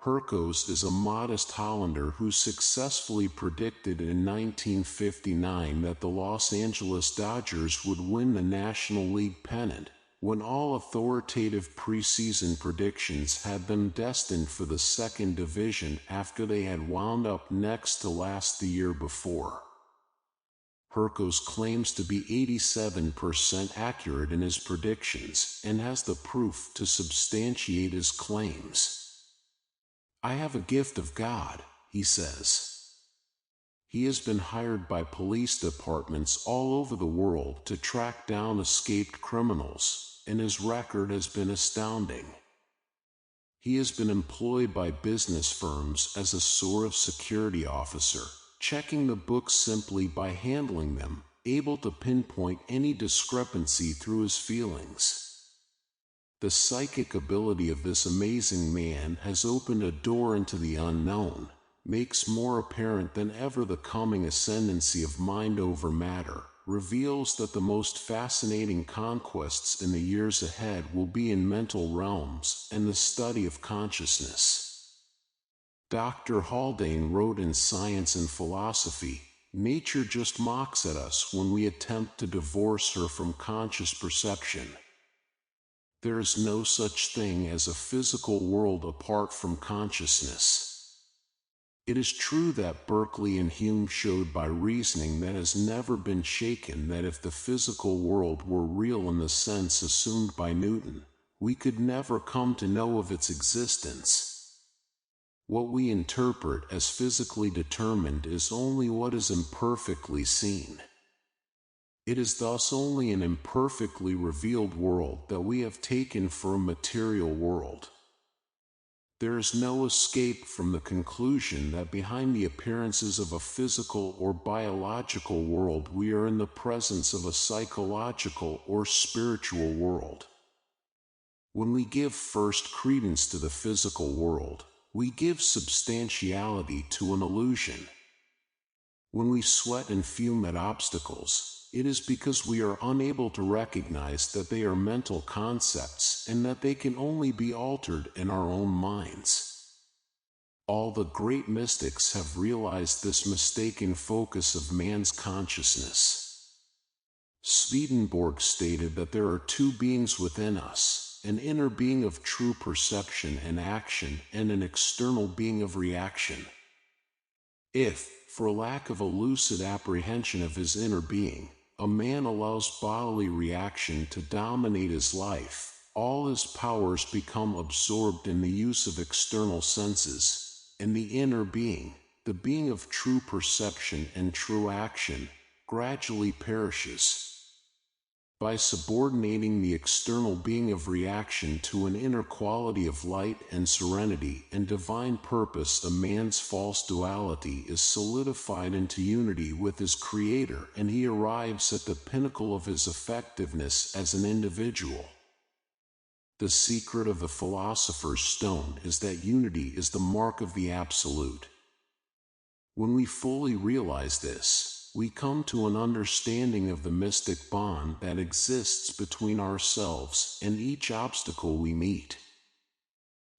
A: Hurkos is a modest Hollander who successfully predicted in 1959 that the Los Angeles Dodgers would win the National League pennant, when all authoritative preseason predictions had them destined for the second division after they had wound up next to last the year before. Hurkos claims to be 87% accurate in his predictions and has the proof to substantiate his claims. "I have a gift of God," he says. He has been hired by police departments all over the world to track down escaped criminals, and his record has been astounding. He has been employed by business firms as a sort of security officer, checking the books simply by handling them, able to pinpoint any discrepancy through his feelings. The psychic ability of this amazing man has opened a door into the unknown, makes more apparent than ever the coming ascendancy of mind over matter, reveals that the most fascinating conquests in the years ahead will be in mental realms and the study of consciousness. Dr. Haldane wrote in Science and Philosophy, "Nature just mocks at us when we attempt to divorce her from conscious perception. There is no such thing as a physical world apart from consciousness." It is true that Berkeley and Hume showed by reasoning that has never been shaken that if the physical world were real in the sense assumed by Newton, we could never come to know of its existence. What we interpret as physically determined is only what is imperfectly seen. It is thus only an imperfectly revealed world that we have taken for a material world. There is no escape from the conclusion that behind the appearances of a physical or biological world we are in the presence of a psychological or spiritual world. When we give first credence to the physical world, we give substantiality to an illusion. When we sweat and fume at obstacles, it is because we are unable to recognize that they are mental concepts and that they can only be altered in our own minds. All the great mystics have realized this mistaken focus of man's consciousness. Swedenborg stated that there are two beings within us, an inner being of true perception and action and an external being of reaction. If, for lack of a lucid apprehension of his inner being, a man allows bodily reaction to dominate his life, all his powers become absorbed in the use of external senses, and the inner being, the being of true perception and true action, gradually perishes. By subordinating the external being of reaction to an inner quality of light and serenity and divine purpose, a man's false duality is solidified into unity with his Creator, and he arrives at the pinnacle of his effectiveness as an individual. The secret of the philosopher's stone is that unity is the mark of the Absolute. When we fully realize this, we come to an understanding of the mystic bond that exists between ourselves and each obstacle we meet.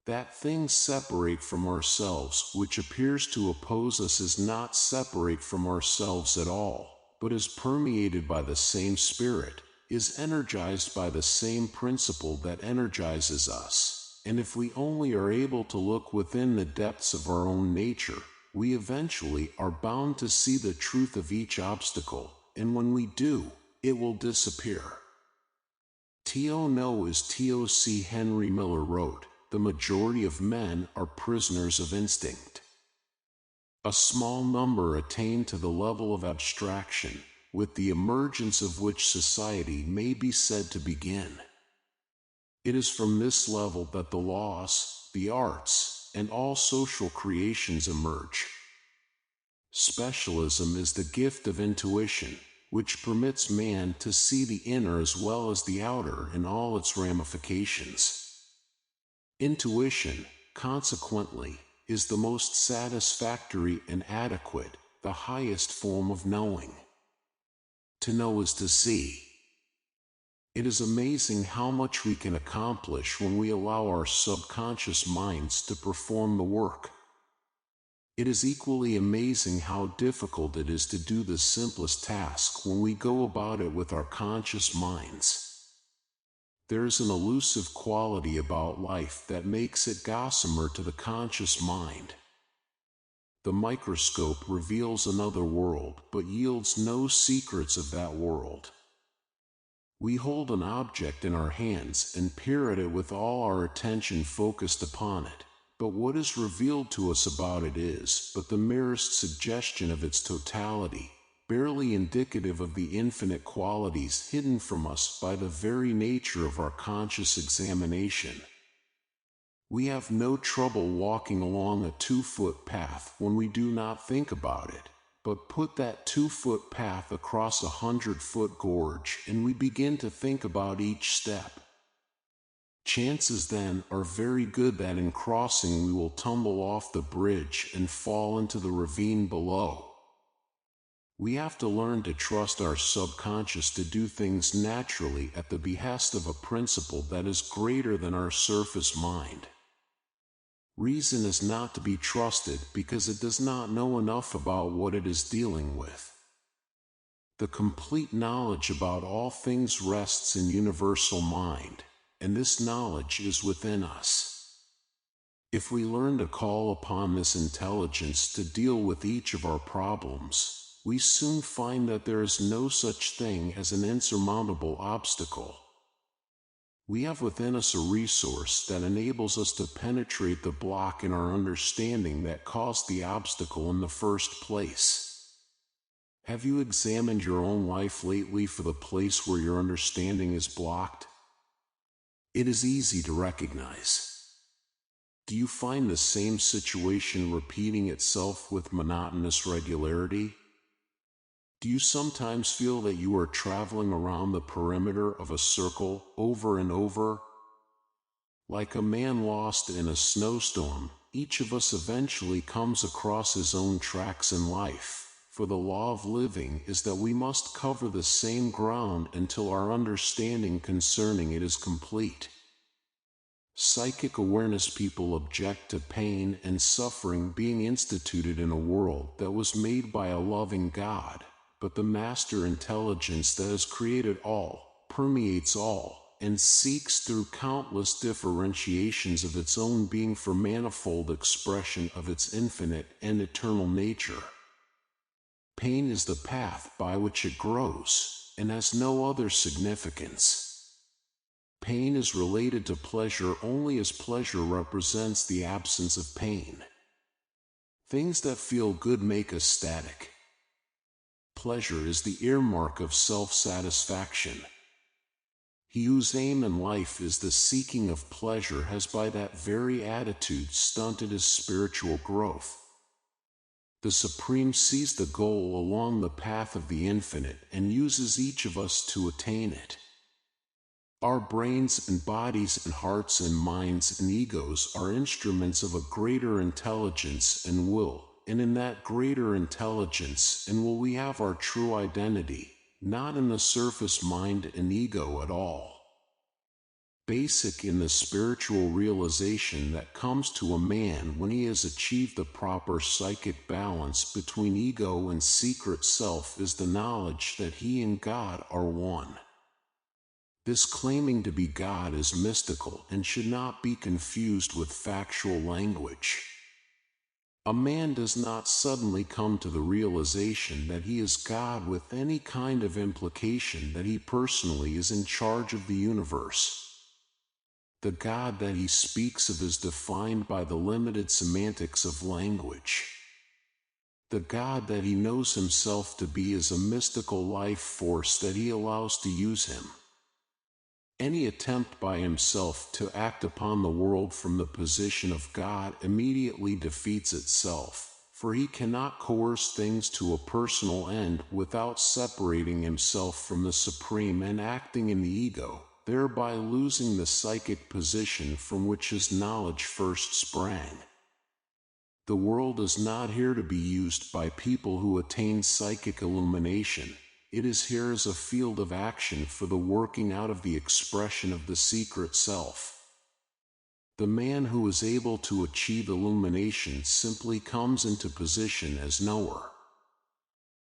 A: That things separate from ourselves which appears to oppose us is not separate from ourselves at all, but is permeated by the same spirit, is energized by the same principle that energizes us, and if we only are able to look within the depths of our own nature, we eventually are bound to see the truth of each obstacle, and when we do, it will disappear. T.O. as T.O.C. Henry Miller wrote, "The majority of men are prisoners of instinct. A small number attain to the level of abstraction, with the emergence of which society may be said to begin. It is from this level that the laws, the arts, and all social creations emerge. Specialism is the gift of intuition, which permits man to see the inner as well as the outer in all its ramifications. Intuition, consequently, is the most satisfactory and adequate, the highest form of knowing. To know is to see. It is amazing how much we can accomplish when we allow our subconscious minds to perform the work. It is equally amazing how difficult it is to do the simplest task when we go about it with our conscious minds. There is an elusive quality about life that makes it gossamer to the conscious mind. The microscope reveals another world but yields no secrets of that world. We hold an object in our hands and peer at it with all our attention focused upon it, but what is revealed to us about it is but the merest suggestion of its totality, barely indicative of the infinite qualities hidden from us by the very nature of our conscious examination. We have no trouble walking along a 2-foot path when we do not think about it. But put that 2-foot path across a 100-foot gorge and we begin to think about each step. Chances then are very good that in crossing we will tumble off the bridge and fall into the ravine below. We have to learn to trust our subconscious to do things naturally at the behest of a principle that is greater than our surface mind. Reason is not to be trusted because it does not know enough about what it is dealing with. The complete knowledge about all things rests in universal mind, and this knowledge is within us. If we learn to call upon this intelligence to deal with each of our problems, we soon find that there is no such thing as an insurmountable obstacle. We have within us a resource that enables us to penetrate the block in our understanding that caused the obstacle in the first place. Have you examined your own life lately for the place where your understanding is blocked? It is easy to recognize. Do you find the same situation repeating itself with monotonous regularity? Do you sometimes feel that you are traveling around the perimeter of a circle over and over? Like a man lost in a snowstorm, each of us eventually comes across his own tracks in life, for the law of living is that we must cover the same ground until our understanding concerning it is complete. Psychic awareness people object to pain and suffering being instituted in a world that was made by a loving God. But the master intelligence that has created all, permeates all, and seeks through countless differentiations of its own being for manifold expression of its infinite and eternal nature. Pain is the path by which it grows, and has no other significance. Pain is related to pleasure only as pleasure represents the absence of pain. Things that feel good make us static. Pleasure is the earmark of self-satisfaction. He whose aim in life is the seeking of pleasure has by that very attitude stunted his spiritual growth. The Supreme sees the goal along the path of the infinite and uses each of us to attain it. Our brains and bodies and hearts and minds and egos are instruments of a greater intelligence and will. And in that greater intelligence and will we have our true identity, not in the surface mind and ego at all. Basic in the spiritual realization that comes to a man when he has achieved the proper psychic balance between ego and secret self is the knowledge that he and God are one. This claiming to be God is mystical and should not be confused with factual language. A man does not suddenly come to the realization that he is God with any kind of implication that he personally is in charge of the universe. The God that he speaks of is defined by the limited semantics of language. The God that he knows himself to be is a mystical life force that he allows to use him. Any attempt by himself to act upon the world from the position of God immediately defeats itself, for he cannot coerce things to a personal end without separating himself from the Supreme and acting in the ego, thereby losing the psychic position from which his knowledge first sprang. The world is not here to be used by people who attain psychic illumination. It is here as a field of action for the working out of the expression of the secret self. The man who is able to achieve illumination simply comes into position as knower.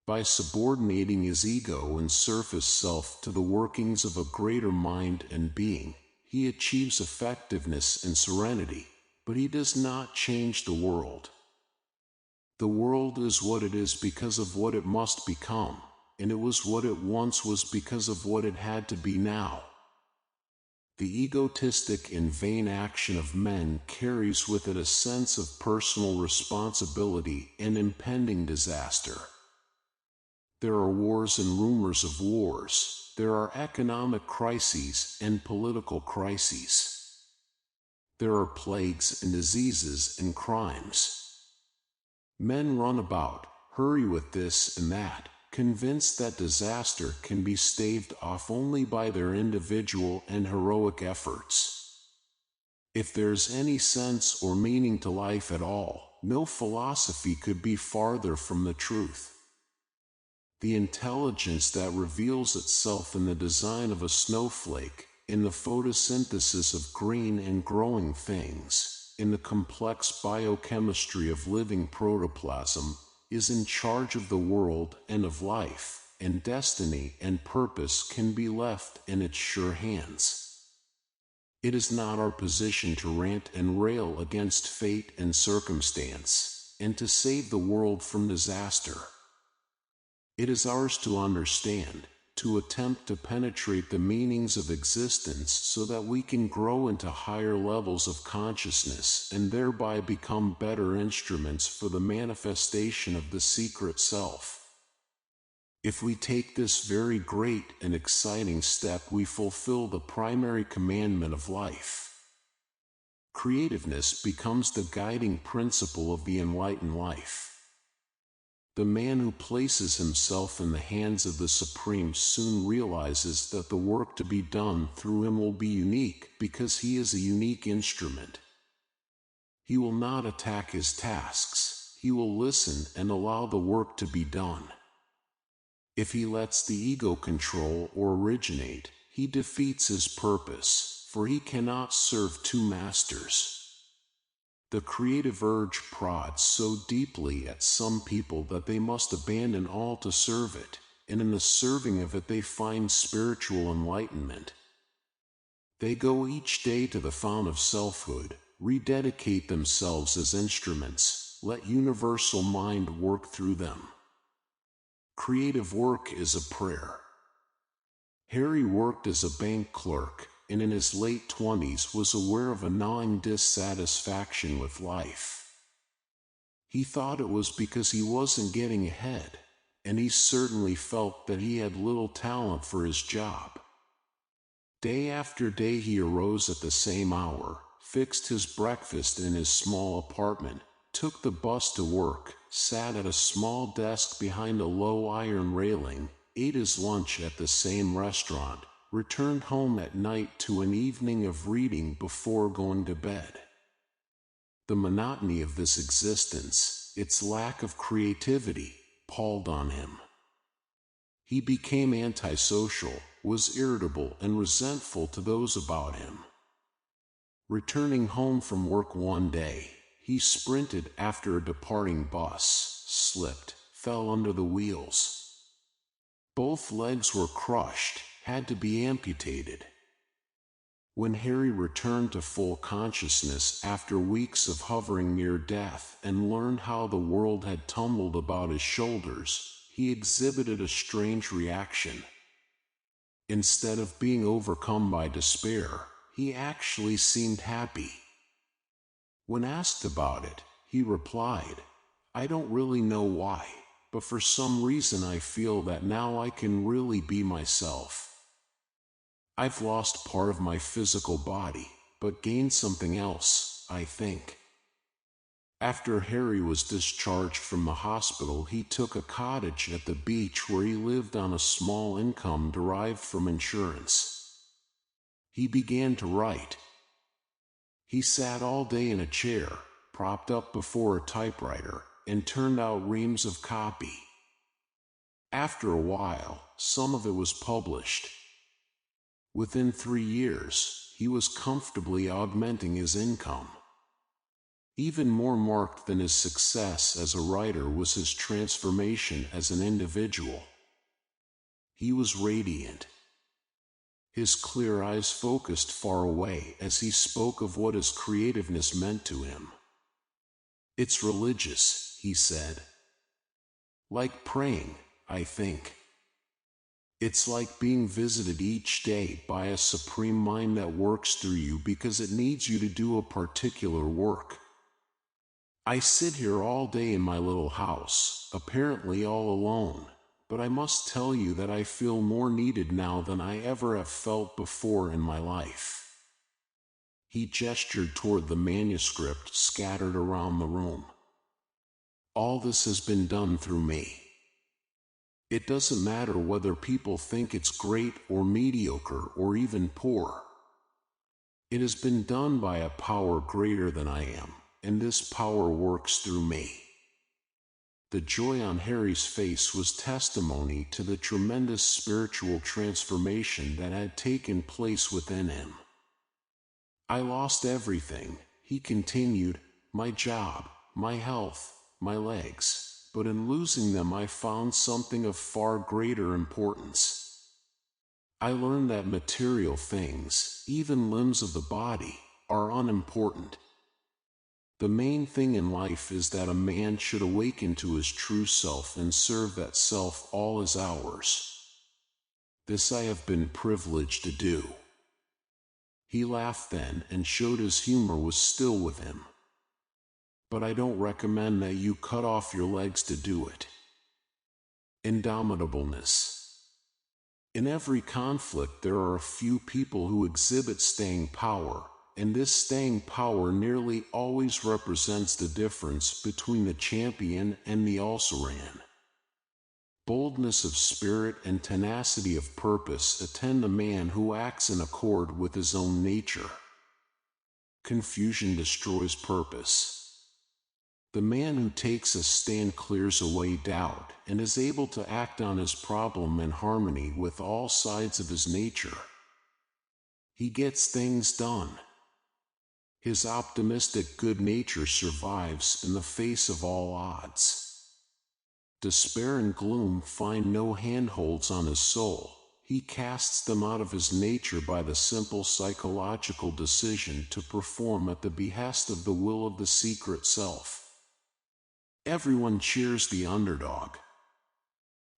A: By subordinating his ego and surface self to the workings of a greater mind and being, he achieves effectiveness and serenity, but he does not change the world. The world is what it is because of what it must become. And it was what it once was because of what it had to be now. The egotistic and vain action of men carries with it a sense of personal responsibility and impending disaster. There are wars and rumors of wars. There are economic crises and political crises. There are plagues and diseases and crimes. Men run about, hurry with this and that, convinced that disaster can be staved off only by their individual and heroic efforts. If there's any sense or meaning to life at all, no philosophy could be farther from the truth. The intelligence that reveals itself in the design of a snowflake, in the photosynthesis of green and growing things, in the complex biochemistry of living protoplasm, is in charge of the world and of life, and destiny and purpose can be left in its sure hands. It is not our position to rant and rail against fate and circumstance, and to save the world from disaster. It is ours to understand, to attempt to penetrate the meanings of existence so that we can grow into higher levels of consciousness and thereby become better instruments for the manifestation of the secret self. If we take this very great and exciting step, we fulfill the primary commandment of life. Creativeness becomes the guiding principle of the enlightened life. The man who places himself in the hands of the Supreme soon realizes that the work to be done through him will be unique because he is a unique instrument. He will not attack his tasks, he will listen and allow the work to be done. If he lets the ego control or originate, he defeats his purpose, for he cannot serve two masters. The creative urge prods so deeply at some people that they must abandon all to serve it, and in the serving of it they find spiritual enlightenment. They go each day to the fount of selfhood, rededicate themselves as instruments, let universal mind work through them. Creative work is a prayer. Harry worked as a bank clerk, and in his late 20s was aware of a gnawing dissatisfaction with life. He thought it was because he wasn't getting ahead, and he certainly felt that he had little talent for his job. Day after day he arose at the same hour, fixed his breakfast in his small apartment, took the bus to work, sat at a small desk behind a low iron railing, ate his lunch at the same restaurant, returned home at night to an evening of reading before going to bed. The monotony of this existence, its lack of creativity, palled on him. He became antisocial, was irritable and resentful to those about him. Returning home from work one day, he sprinted after a departing bus, slipped, fell under the wheels. Both legs were crushed, had to be amputated. When Harry returned to full consciousness after weeks of hovering near death and learned how the world had tumbled about his shoulders, he exhibited a strange reaction. Instead of being overcome by despair, he actually seemed happy. When asked about it, he replied, "I don't really know why, but for some reason I feel that now I can really be myself. I've lost part of my physical body, but gained something else, I think." After Harry was discharged from the hospital, he took a cottage at the beach where he lived on a small income derived from insurance. He began to write. He sat all day in a chair, propped up before a typewriter, and turned out reams of copy. After a while, some of it was published. Within 3 years, he was comfortably augmenting his income. Even more marked than his success as a writer was his transformation as an individual. He was radiant. His clear eyes focused far away as he spoke of what his creativeness meant to him. "It's religious," he said. "Like praying, I think. It's like being visited each day by a supreme mind that works through you because it needs you to do a particular work. I sit here all day in my little house, apparently all alone, but I must tell you that I feel more needed now than I ever have felt before in my life." He gestured toward the manuscript scattered around the room. "All this has been done through me. It doesn't matter whether people think it's great or mediocre or even poor. It has been done by a power greater than I am, and this power works through me." The joy on Harry's face was testimony to the tremendous spiritual transformation that had taken place within him. "I lost everything," he continued, "my job, my health, my legs, but in losing them I found something of far greater importance. I learned that material things, even limbs of the body, are unimportant. The main thing in life is that a man should awaken to his true self and serve that self all his hours. This I have been privileged to do." He laughed then and showed his humor was still with him. "But I don't recommend that you cut off your legs to do it." Indomitableness. In every conflict there are a few people who exhibit staying power, and this staying power nearly always represents the difference between the champion and the also-ran. Boldness of spirit and tenacity of purpose attend the man who acts in accord with his own nature. Confusion destroys purpose. The man who takes a stand clears away doubt and is able to act on his problem in harmony with all sides of his nature. He gets things done. His optimistic good nature survives in the face of all odds. Despair and gloom find no handholds on his soul. He casts them out of his nature by the simple psychological decision to perform at the behest of the will of the secret self. Everyone cheers the underdog.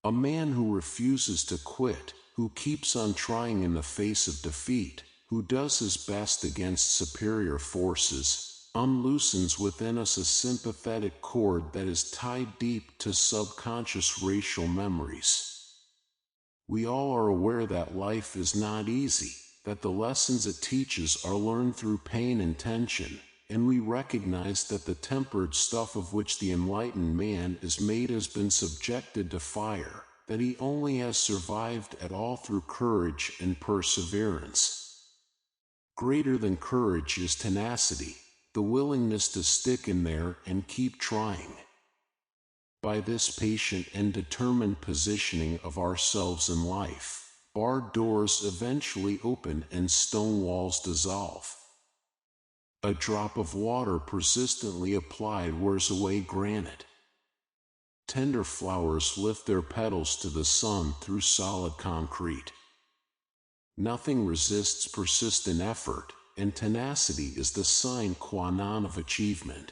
A: A man who refuses to quit, who keeps on trying in the face of defeat, who does his best against superior forces, unloosens within us a sympathetic cord that is tied deep to subconscious racial memories. We all are aware that life is not easy, that the lessons it teaches are learned through pain and tension, and we recognize that the tempered stuff of which the enlightened man is made has been subjected to fire, that he only has survived at all through courage and perseverance. Greater than courage is tenacity, the willingness to stick in there and keep trying. By this patient and determined positioning of ourselves in life, barred doors eventually open and stone walls dissolve. A drop of water persistently applied wears away granite. Tender flowers lift their petals to the sun through solid concrete. Nothing resists persistent effort, and tenacity is the sine qua non of achievement.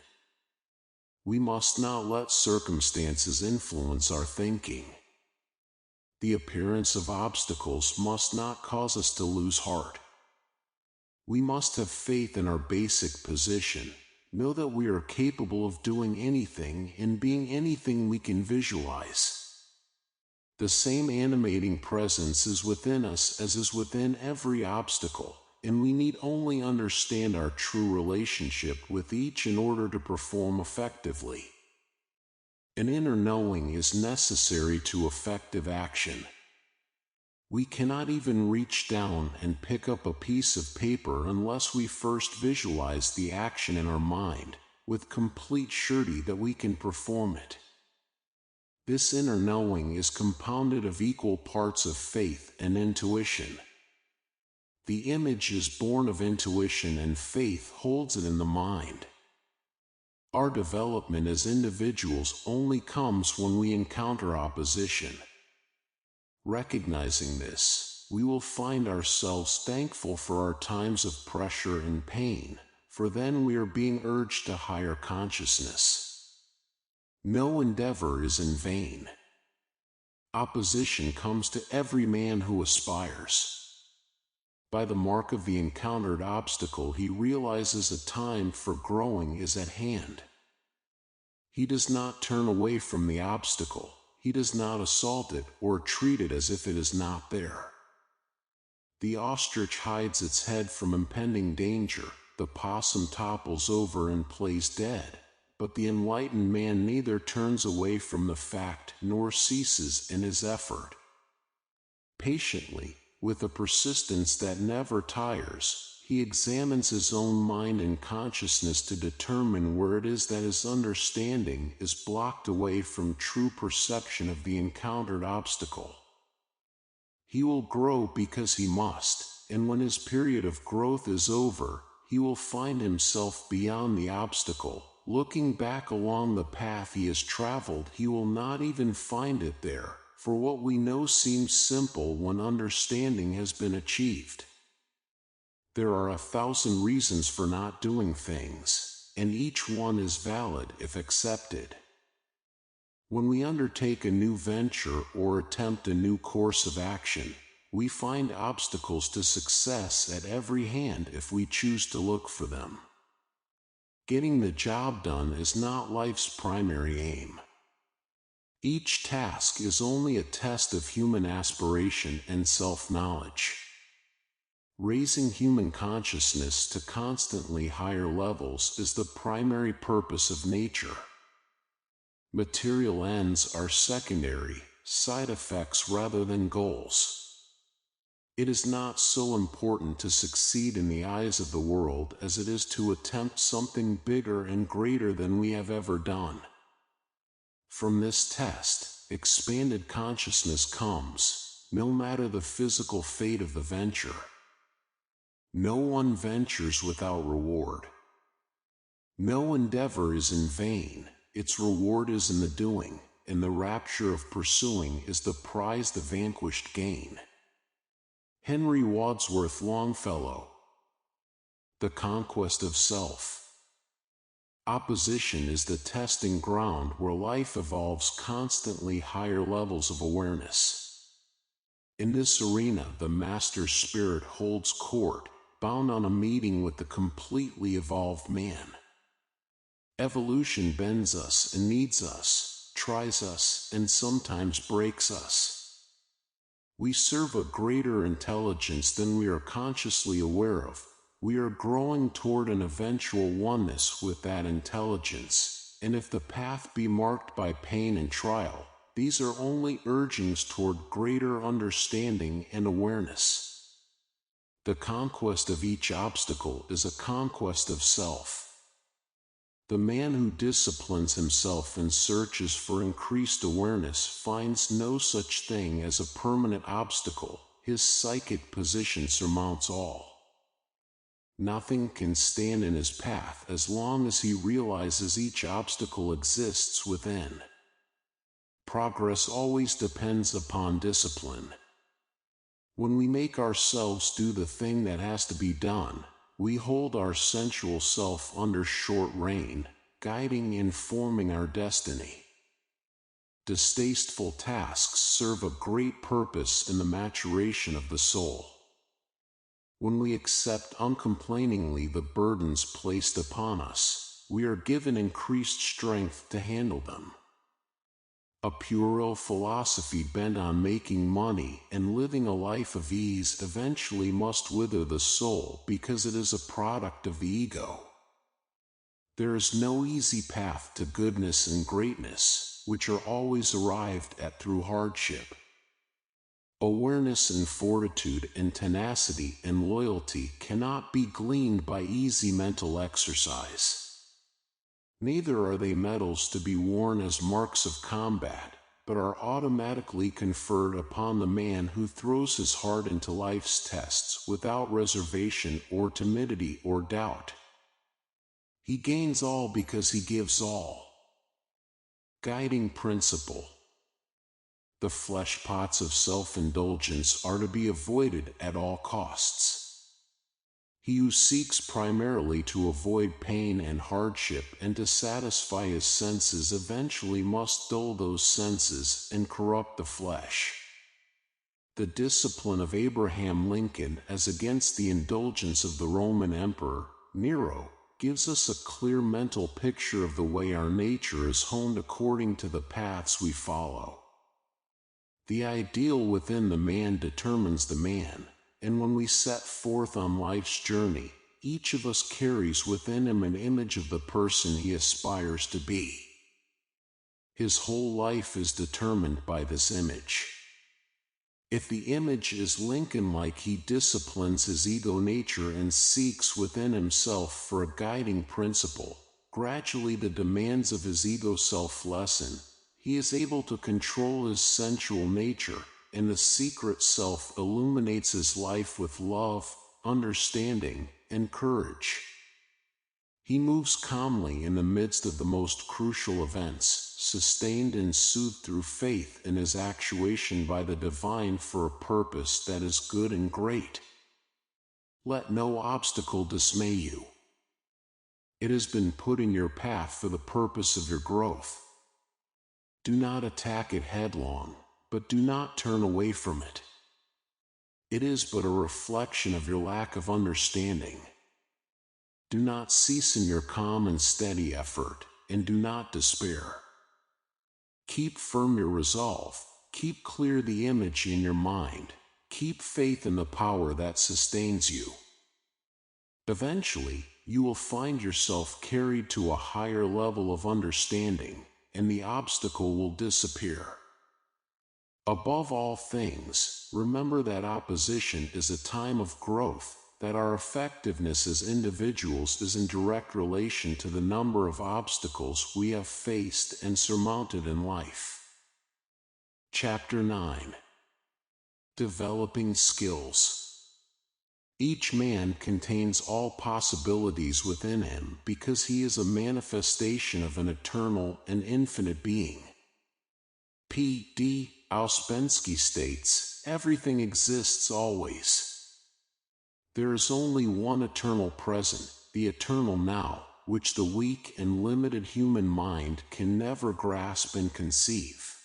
A: We must not let circumstances influence our thinking. The appearance of obstacles must not cause us to lose heart. We must have faith in our basic position, know that we are capable of doing anything and being anything we can visualize. The same animating presence is within us as is within every obstacle, and we need only understand our true relationship with each in order to perform effectively. An inner knowing is necessary to effective action. We cannot even reach down and pick up a piece of paper unless we first visualize the action in our mind, with complete surety that we can perform it. This inner knowing is compounded of equal parts of faith and intuition. The image is born of intuition and faith holds it in the mind. Our development as individuals only comes when we encounter opposition. Recognizing this, we will find ourselves thankful for our times of pressure and pain, for then we are being urged to higher consciousness. No endeavor is in vain. Opposition comes to every man who aspires. By the mark of the encountered obstacle, he realizes a time for growing is at hand. He does not turn away from the obstacle. He does not assault it or treat it as if it is not there. The ostrich hides its head from impending danger, the possum topples over and plays dead, but the enlightened man neither turns away from the fact nor ceases in his effort. Patiently, with a persistence that never tires, he examines his own mind and consciousness to determine where it is that his understanding is blocked away from true perception of the encountered obstacle. He will grow because he must, and when his period of growth is over, he will find himself beyond the obstacle. Looking back along the path he has traveled, he will not even find it there, for what we know seems simple when understanding has been achieved. There are 1,000 reasons for not doing things, and each one is valid if accepted. When we undertake a new venture or attempt a new course of action, we find obstacles to success at every hand if we choose to look for them. Getting the job done is not life's primary aim. Each task is only a test of human aspiration and self-knowledge. Raising human consciousness to constantly higher levels is the primary purpose of nature. Material ends are secondary, side effects rather than goals. It is not so important to succeed in the eyes of the world as it is to attempt something bigger and greater than we have ever done. From this test, expanded consciousness comes, no matter the physical fate of the venture. No one ventures without reward. No endeavor is in vain, its reward is in the doing, and the rapture of pursuing is the prize the vanquished gain. Henry Wadsworth Longfellow. The Conquest of Self. Opposition is the testing ground where life evolves constantly higher levels of awareness. In this arena, the master spirit holds court, bound on a meeting with the completely evolved man. Evolution bends us and needs us, tries us, and sometimes breaks us. We serve a greater intelligence than we are consciously aware of. We are growing toward an eventual oneness with that intelligence, and if the path be marked by pain and trial, these are only urgings toward greater understanding and awareness. The conquest of each obstacle is a conquest of self. The man who disciplines himself and searches for increased awareness finds no such thing as a permanent obstacle. His psychic position surmounts all. Nothing can stand in his path as long as he realizes each obstacle exists within. Progress always depends upon discipline. When we make ourselves do the thing that has to be done, we hold our sensual self under short rein, guiding and forming our destiny. Distasteful tasks serve a great purpose in the maturation of the soul. When we accept uncomplainingly the burdens placed upon us, we are given increased strength to handle them. A puerile philosophy bent on making money and living a life of ease eventually must wither the soul because it is a product of the ego. There is no easy path to goodness and greatness, which are always arrived at through hardship. Awareness and fortitude and tenacity and loyalty cannot be gleaned by easy mental exercise. Neither are they medals to be worn as marks of combat, but are automatically conferred upon the man who throws his heart into life's tests without reservation or timidity or doubt. He gains all because he gives all. Guiding principle. The flesh pots of self-indulgence are to be avoided at all costs. He who seeks primarily to avoid pain and hardship and to satisfy his senses eventually must dull those senses and corrupt the flesh. The discipline of Abraham Lincoln as against the indulgence of the Roman Emperor, Nero, gives us a clear mental picture of the way our nature is honed according to the paths we follow. The ideal within the man determines the man, and when we set forth on life's journey, each of us carries within him an image of the person he aspires to be. His whole life is determined by this image. If the image is Lincoln-like, he disciplines his ego nature and seeks within himself for a guiding principle. Gradually the demands of his ego self lessen. He is able to control his sensual nature, and the secret self illuminates his life with love, understanding, and courage. He moves calmly in the midst of the most crucial events, sustained and soothed through faith in his actuation by the divine for a purpose that is good and great. Let no obstacle dismay you. It has been put in your path for the purpose of your growth. Do not attack it headlong, but do not turn away from it. It is but a reflection of your lack of understanding. Do not cease in your calm and steady effort, and do not despair. Keep firm your resolve, keep clear the image in your mind, keep faith in the power that sustains you. Eventually, you will find yourself carried to a higher level of understanding, and the obstacle will disappear. Above all things, remember that opposition is a time of growth, that our effectiveness as individuals is in direct relation to the number of obstacles we have faced and surmounted in life. Chapter 9. Developing Skills. Each man contains all possibilities within him because he is a manifestation of an eternal and infinite being. P.D. Ouspensky states, everything exists always. There is only one eternal present, the eternal now, which the weak and limited human mind can never grasp and conceive.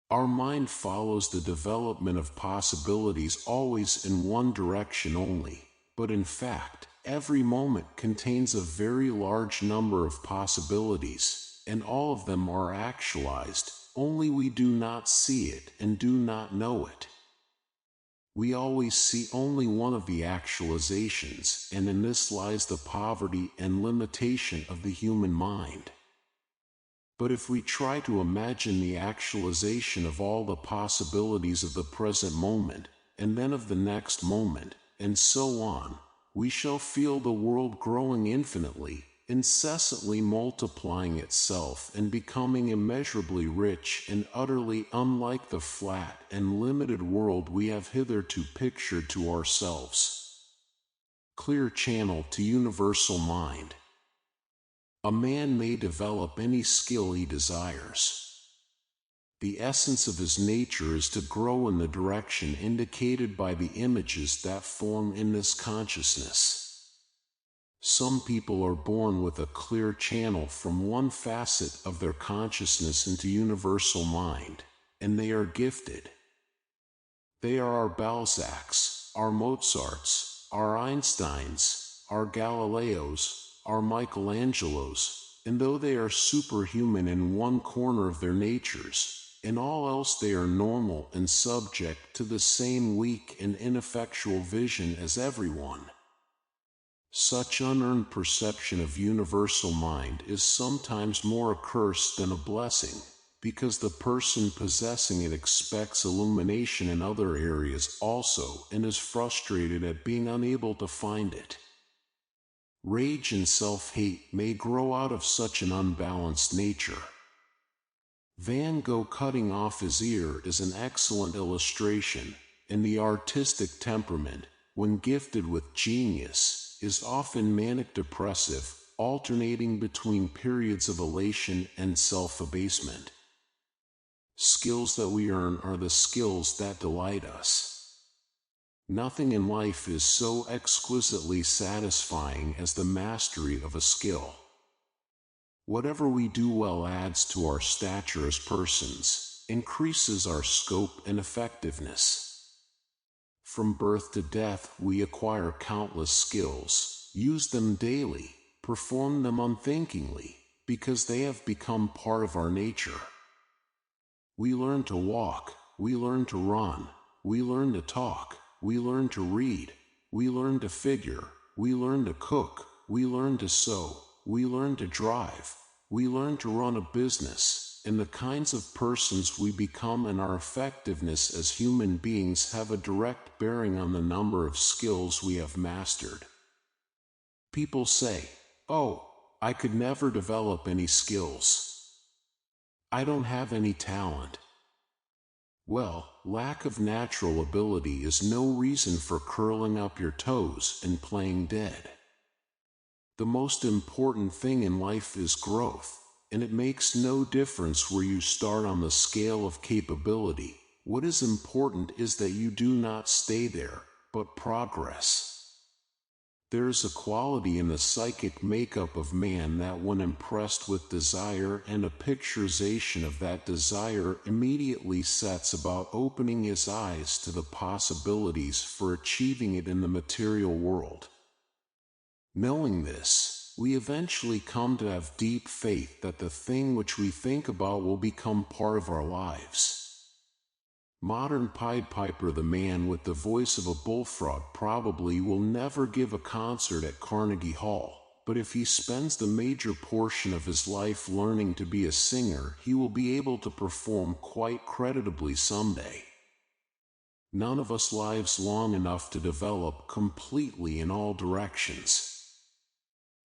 A: Our mind follows the development of possibilities always in one direction only, but in fact, every moment contains a very large number of possibilities, and all of them are actualized, only we do not see it and do not know it. We always see only one of the actualizations, and in this lies the poverty and limitation of the human mind. But if we try to imagine the actualization of all the possibilities of the present moment, and then of the next moment, and so on, we shall feel the world growing infinitely, incessantly multiplying itself and becoming immeasurably rich and utterly unlike the flat and limited world we have hitherto pictured to ourselves. Clear channel to universal mind. A man may develop any skill he desires. The essence of his nature is to grow in the direction indicated by the images that form in this consciousness. Some people are born with a clear channel from one facet of their consciousness into universal mind, and they are gifted. They are our Balzacs, our Mozarts, our Einsteins, our Galileos, our Michelangelos, and though they are superhuman in one corner of their natures, in all else they are normal and subject to the same weak and ineffectual vision as everyone. Such unearned perception of universal mind is sometimes more a curse than a blessing, because the person possessing it expects illumination in other areas also and is frustrated at being unable to find it. Rage and self-hate may grow out of such an unbalanced nature. Van Gogh cutting off his ear is an excellent illustration, and the artistic temperament, when gifted with genius, is often manic-depressive, alternating between periods of elation and self-abasement. Skills that we earn are the skills that delight us. Nothing in life is so exquisitely satisfying as the mastery of a skill. Whatever we do well adds to our stature as persons, increases our scope and effectiveness. From birth to death we acquire countless skills, use them daily, perform them unthinkingly, because they have become part of our nature. We learn to walk, we learn to run, we learn to talk, we learn to read, we learn to figure, we learn to cook, we learn to sew, we learn to drive, we learn to run a business, and the kinds of persons we become and our effectiveness as human beings have a direct bearing on the number of skills we have mastered. People say, "Oh, I could never develop any skills. I don't have any talent." Well, lack of natural ability is no reason for curling up your toes and playing dead. The most important thing in life is growth, and it makes no difference where you start on the scale of capability. What is important is that you do not stay there, but progress. There is a quality in the psychic makeup of man that, when impressed with desire and a picturization of that desire, immediately sets about opening his eyes to the possibilities for achieving it in the material world. Knowing this, we eventually come to have deep faith that the thing which we think about will become part of our lives. Modern Pied Piper, the man with the voice of a bullfrog, probably will never give a concert at Carnegie Hall, but if he spends the major portion of his life learning to be a singer, he will be able to perform quite creditably someday. None of us lives long enough to develop completely in all directions.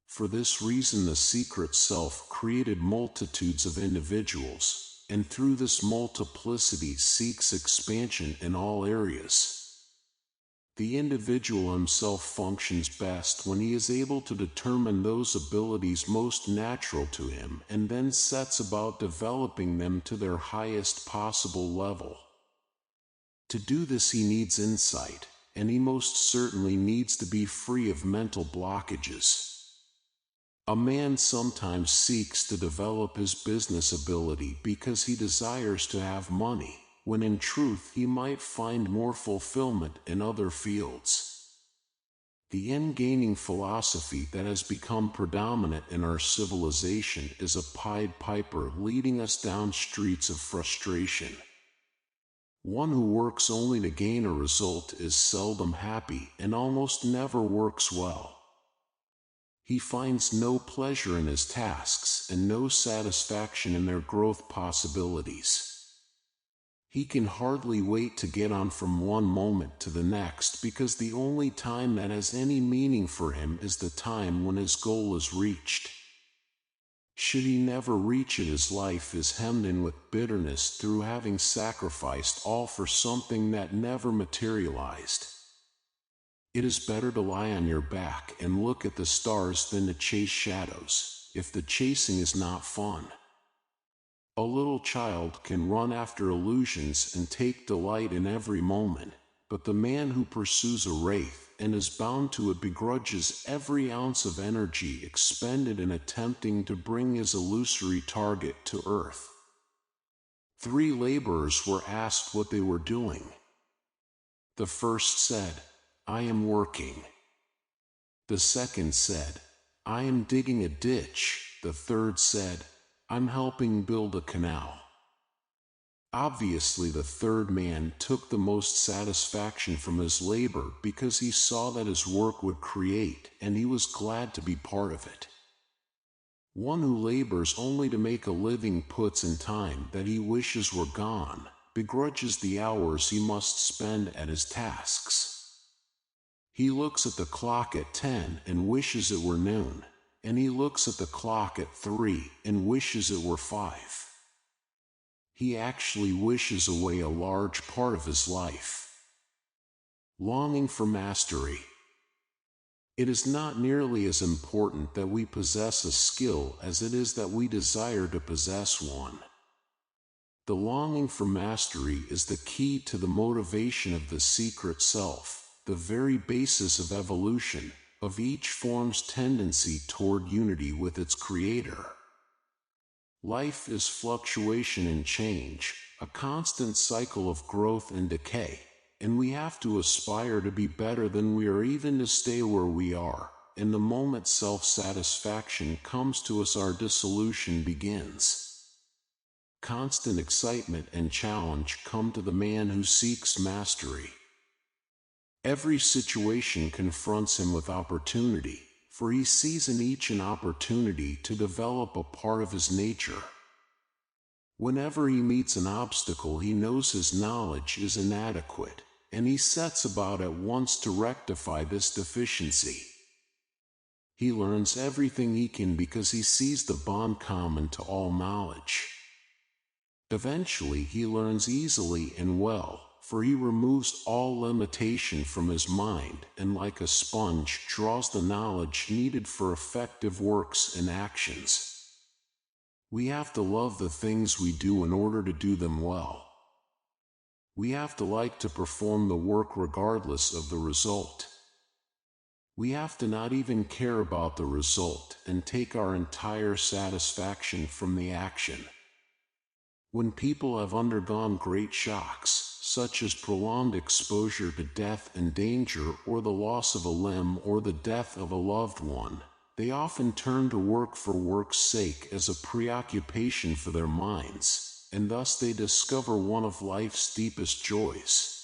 A: For this reason, the secret self created multitudes of individuals, and through this multiplicity seeks expansion in all areas. The individual himself functions best when he is able to determine those abilities most natural to him and then sets about developing them to their highest possible level. To do this, he needs insight, and he most certainly needs to be free of mental blockages. A man sometimes seeks to develop his business ability because he desires to have money, when in truth he might find more fulfillment in other fields. The end-gaining philosophy that has become predominant in our civilization is a Pied Piper leading us down streets of frustration. One who works only to gain a result is seldom happy and almost never works well. He finds no pleasure in his tasks and no satisfaction in their growth possibilities. He can hardly wait to get on from one moment to the next, because the only time that has any meaning for him is the time when his goal is reached. Should he never reach it, his life is hemmed in with bitterness through having sacrificed all for something that never materialized. It is better to lie on your back and look at the stars than to chase shadows, if the chasing is not fun. A little child can run after illusions and take delight in every moment, but the man who pursues a wraith and is bound to it begrudges every ounce of energy expended in attempting to bring his illusory target to earth. 3 laborers were asked what they were doing. The first said, "I am working." The second said, "I am digging a ditch." The third said, "I'm helping build a canal." Obviously, the third man took the most satisfaction from his labor because he saw that his work would create, and he was glad to be part of it. One who labors only to make a living puts in time that he wishes were gone, begrudges the hours he must spend at his tasks. He looks at the clock at 10 and wishes it were noon, and he looks at the clock at 3 and wishes it were 5. He actually wishes away a large part of his life. Longing for mastery. It is not nearly as important that we possess a skill as it is that we desire to possess one. The longing for mastery is the key to the motivation of the secret self, the very basis of evolution, of each form's tendency toward unity with its creator. Life is fluctuation and change, a constant cycle of growth and decay, and we have to aspire to be better than we are, even to stay where we are. In the moment self-satisfaction comes to us, our dissolution begins. Constant excitement and challenge come to the man who seeks mastery. Every situation confronts him with opportunity, for he sees in each an opportunity to develop a part of his nature. Whenever he meets an obstacle, he knows his knowledge is inadequate, and he sets about at once to rectify this deficiency. He learns everything he can because he sees the bond common to all knowledge. Eventually he learns easily and well, for he removes all limitation from his mind and like a sponge draws the knowledge needed for effective works and actions. We have to love the things we do in order to do them well. We have to like to perform the work regardless of the result. We have to not even care about the result and take our entire satisfaction from the action. When people have undergone great shocks, such as prolonged exposure to death and danger or the loss of a limb or the death of a loved one, they often turn to work for work's sake as a preoccupation for their minds, and thus they discover one of life's deepest joys.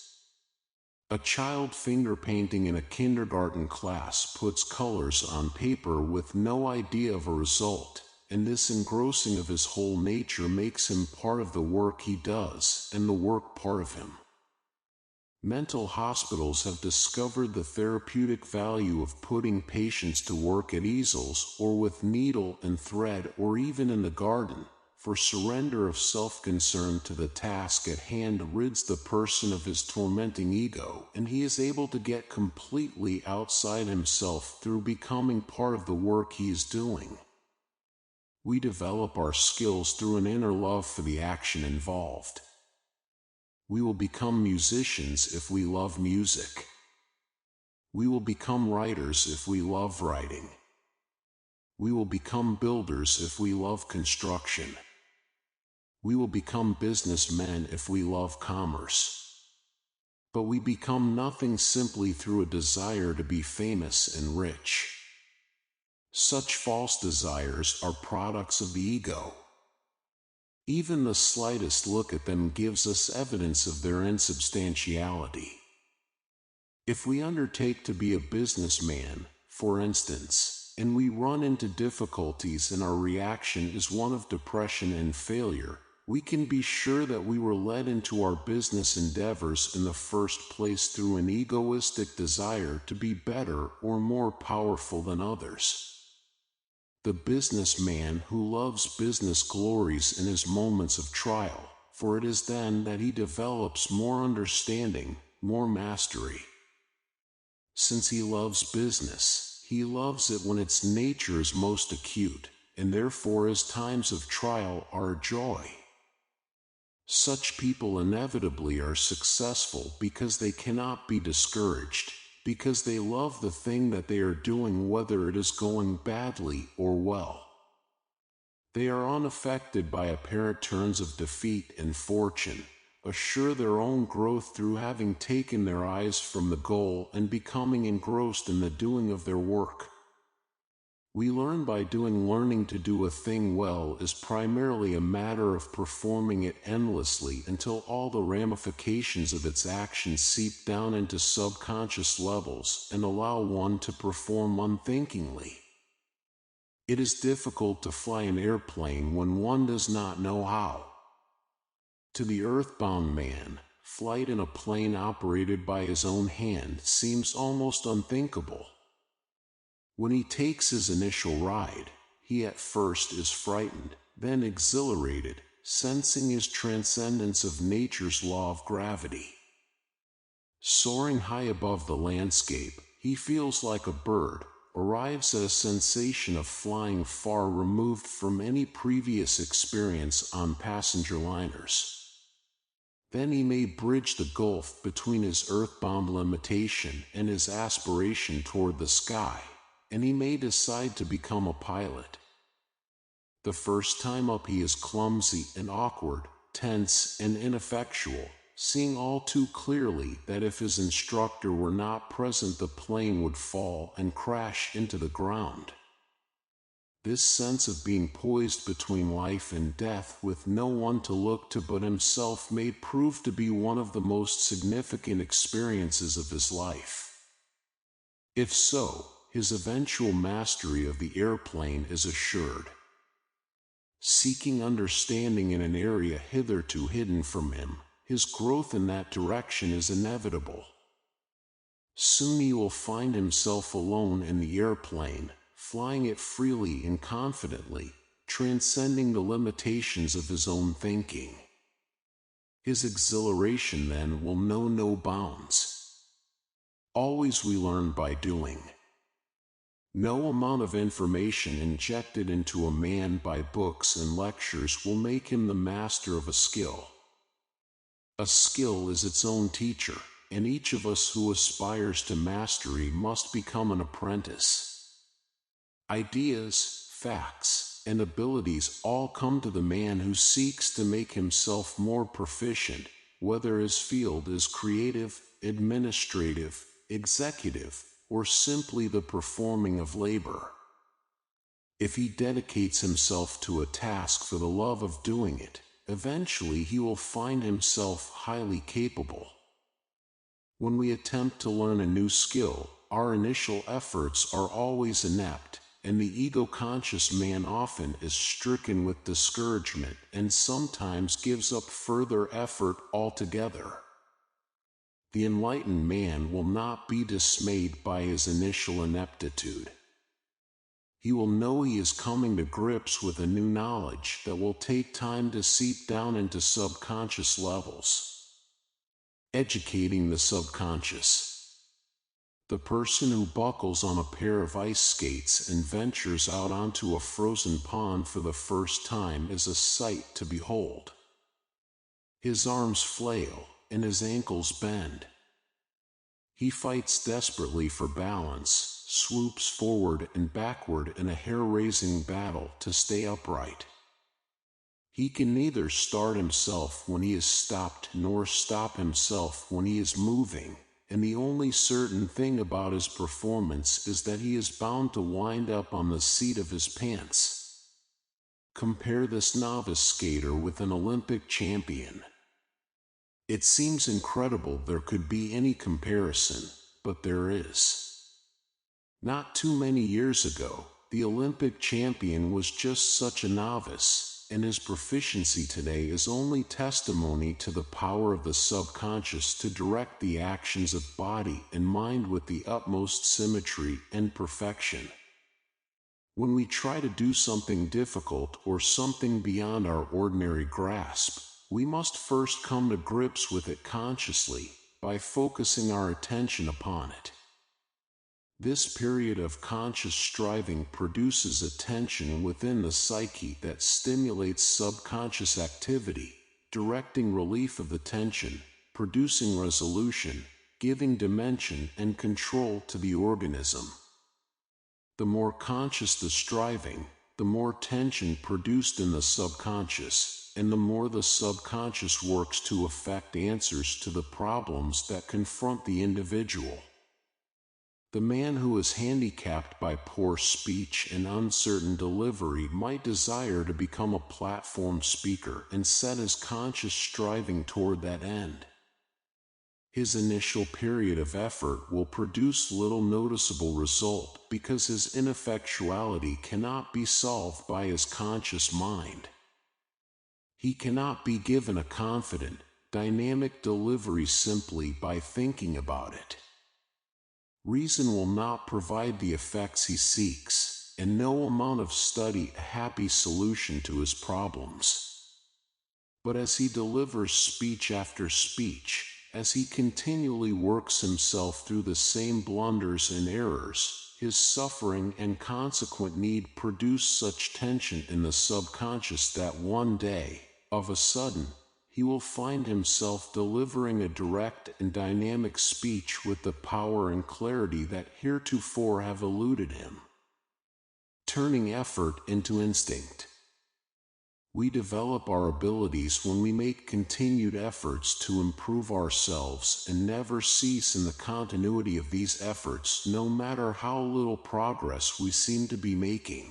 A: A child finger painting in a kindergarten class puts colors on paper with no idea of a result, and this engrossing of his whole nature makes him part of the work he does, and the work part of him. Mental hospitals have discovered the therapeutic value of putting patients to work at easels or with needle and thread or even in the garden, for surrender of self-concern to the task at hand rids the person of his tormenting ego, and he is able to get completely outside himself through becoming part of the work he is doing. We develop our skills through an inner love for the action involved. We will become musicians if we love music. We will become writers if we love writing. We will become builders if we love construction. We will become businessmen if we love commerce. But we become nothing simply through a desire to be famous and rich. Such false desires are products of the ego. Even the slightest look at them gives us evidence of their insubstantiality. If we undertake to be a businessman, for instance, and we run into difficulties and our reaction is one of depression and failure, we can be sure that we were led into our business endeavors in the first place through an egoistic desire to be better or more powerful than others. The businessman who loves business glories in his moments of trial, for it is then that he develops more understanding, more mastery. Since he loves business, he loves it when its nature is most acute, and therefore his times of trial are a joy. Such people inevitably are successful because they cannot be discouraged, because they love the thing that they are doing whether it is going badly or well. They are unaffected by apparent turns of defeat and fortune, assure their own growth through having taken their eyes from the goal and becoming engrossed in the doing of their work. We learn by doing. Learning to do a thing well is primarily a matter of performing it endlessly until all the ramifications of its action seep down into subconscious levels and allow one to perform unthinkingly. It is difficult to fly an airplane when one does not know how. To the earthbound man, flight in a plane operated by his own hand seems almost unthinkable. When he takes his initial ride, he at first is frightened, then exhilarated, sensing his transcendence of nature's law of gravity. Soaring high above the landscape, he feels like a bird, arrives at a sensation of flying far removed from any previous experience on passenger liners. Then he may bridge the gulf between his earthbound limitation and his aspiration toward the sky, and he may decide to become a pilot. The first time up he is clumsy and awkward, tense and ineffectual, seeing all too clearly that if his instructor were not present the plane would fall and crash into the ground. This sense of being poised between life and death with no one to look to but himself may prove to be one of the most significant experiences of his life. If so, his eventual mastery of the airplane is assured. seeking understanding in an area hitherto hidden from him. His growth in that direction is inevitable. Soon he will find himself alone in the airplane, flying it freely and confidently, transcending the limitations of his own thinking. His exhilaration then will know no bounds. Always we learn by doing. No amount of information injected into a man by books and lectures will make him the master of a skill. A skill is its own teacher, and each of us who aspires to mastery must become an apprentice. Ideas, facts, and abilities all come to the man who seeks to make himself more proficient, whether his field is creative, administrative, executive, or simply the performing of labor. If he dedicates himself to a task for the love of doing it, eventually he will find himself highly capable. When we attempt to learn a new skill, our initial efforts are always inept, and the ego-conscious man often is stricken with discouragement and sometimes gives up further effort altogether. The enlightened man will not be dismayed by his initial ineptitude. He will know he is coming to grips with a new knowledge that will take time to seep down into subconscious levels. Educating the subconscious. The person who buckles on a pair of ice skates and ventures out onto a frozen pond for the first time is a sight to behold. His arms flail, and his ankles bend. He fights desperately for balance, swoops forward and backward in a hair-raising battle to stay upright. He can neither start himself when he is stopped nor stop himself when he is moving, and the only certain thing about his performance is that he is bound to wind up on the seat of his pants. Compare this novice skater with an Olympic champion. It seems incredible there could be any comparison, but there is. Not too many years ago, the Olympic champion was just such a novice, and his proficiency today is only testimony to the power of the subconscious to direct the actions of body and mind with the utmost symmetry and perfection. When we try to do something difficult or something beyond our ordinary grasp, we must first come to grips with it consciously, by focusing our attention upon it. This period of conscious striving produces a tension within the psyche that stimulates subconscious activity, directing relief of the tension, producing resolution, giving dimension and control to the organism. The more conscious the striving, the more tension produced in the subconscious, and the more the subconscious works to effect answers to the problems that confront the individual. The man who is handicapped by poor speech and uncertain delivery might desire to become a platform speaker and set his conscious striving toward that end. His initial period of effort will produce little noticeable result because his ineffectuality cannot be solved by his conscious mind. He cannot be given a confident, dynamic delivery simply by thinking about it. Reason will not provide the effects he seeks, and no amount of study a happy solution to his problems. But as he delivers speech after speech, as he continually works himself through the same blunders and errors, his suffering and consequent need produce such tension in the subconscious that one day, of a sudden, he will find himself delivering a direct and dynamic speech with the power and clarity that heretofore have eluded him. Turning effort into instinct. We develop our abilities when we make continued efforts to improve ourselves and never cease in the continuity of these efforts, no matter how little progress we seem to be making.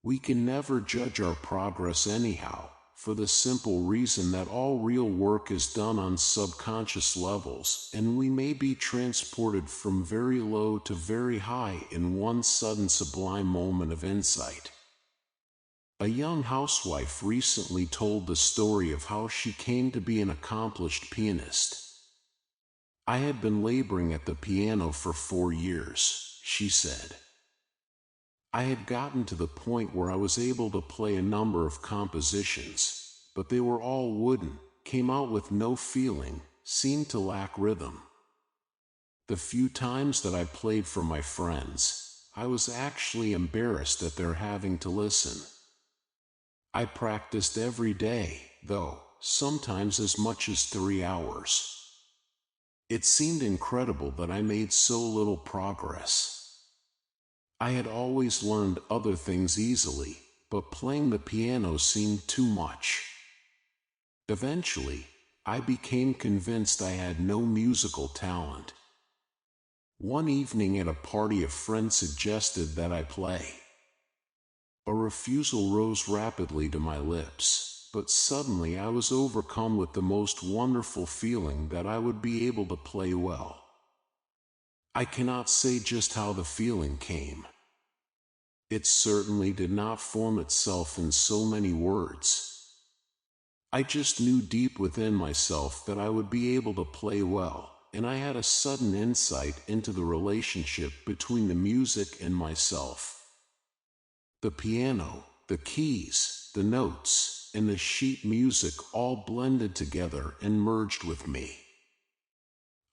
A: We can never judge our progress anyhow, for the simple reason that all real work is done on subconscious levels, and we may be transported from very low to very high in one sudden sublime moment of insight. A young housewife recently told the story of how she came to be an accomplished pianist. "I had been laboring at the piano for 4 years," she said. "I had gotten to the point where I was able to play a number of compositions, but they were all wooden, came out with no feeling, seemed to lack rhythm. The few times that I played for my friends, I was actually embarrassed at their having to listen. I practiced every day, though, sometimes as much as 3 hours. It seemed incredible that I made so little progress. I had always learned other things easily, but playing the piano seemed too much. Eventually, I became convinced I had no musical talent. One evening at a party, a friend suggested that I play. A refusal rose rapidly to my lips, but suddenly I was overcome with the most wonderful feeling that I would be able to play well. I cannot say just how the feeling came. It certainly did not form itself in so many words. I just knew deep within myself that I would be able to play well, and I had a sudden insight into the relationship between the music and myself. The piano, the keys, the notes, and the sheet music all blended together and merged with me.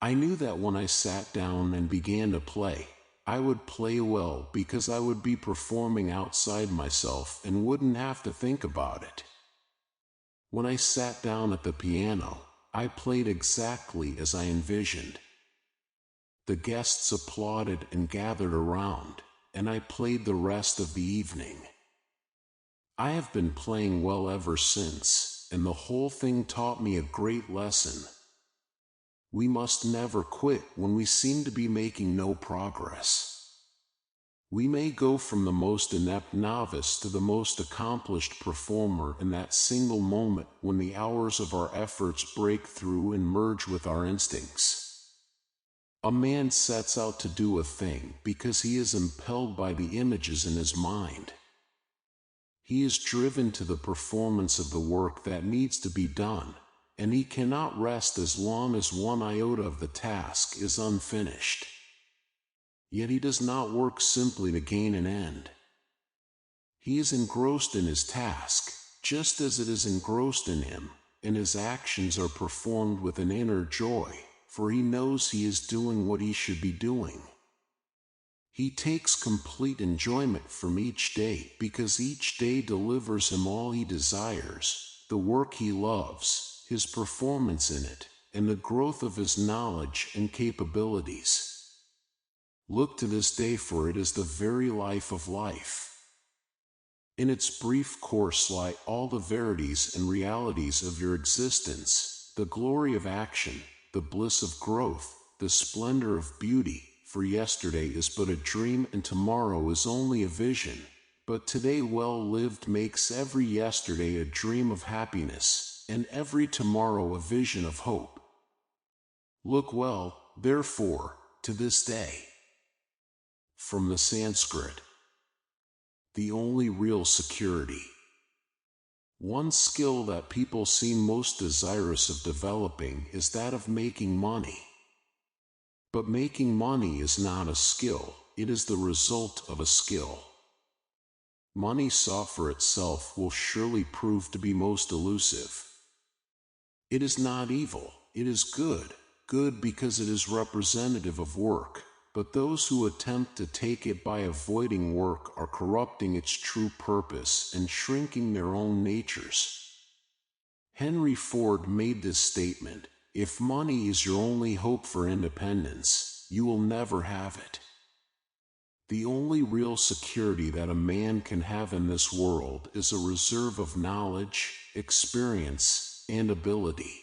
A: I knew that when I sat down and began to play, I would play well because I would be performing outside myself and wouldn't have to think about it. When I sat down at the piano, I played exactly as I envisioned. The guests applauded and gathered around, and I played the rest of the evening. I have been playing well ever since, and the whole thing taught me a great lesson. We must never quit when we seem to be making no progress. We may go from the most inept novice to the most accomplished performer in that single moment when the hours of our efforts break through and merge with our instincts. A man sets out to do a thing because he is impelled by the images in his mind. He is driven to the performance of the work that needs to be done, and he cannot rest as long as one iota of the task is unfinished. Yet he does not work simply to gain an end. He is engrossed in his task, just as it is engrossed in him, and his actions are performed with an inner joy, for he knows he is doing what he should be doing. He takes complete enjoyment from each day because each day delivers him all he desires, the work he loves, his performance in it, and the growth of his knowledge and capabilities. Look to this day, for it is the very life of life. In its brief course lie all the verities and realities of your existence, the glory of action, the bliss of growth, the splendor of beauty, for yesterday is but a dream and tomorrow is only a vision, but today well lived makes every yesterday a dream of happiness, and every tomorrow a vision of hope. Look well, therefore, to this day. From the Sanskrit. The only real security. One skill that people seem most desirous of developing is that of making money. But making money is not a skill, it is the result of a skill. Money sought for itself will surely prove to be most elusive. It is not evil, it is good, good because it is representative of work. But those who attempt to take it by avoiding work are corrupting its true purpose and shrinking their own natures. Henry Ford made this statement: if money is your only hope for independence, you will never have it. The only real security that a man can have in this world is a reserve of knowledge, experience, and ability.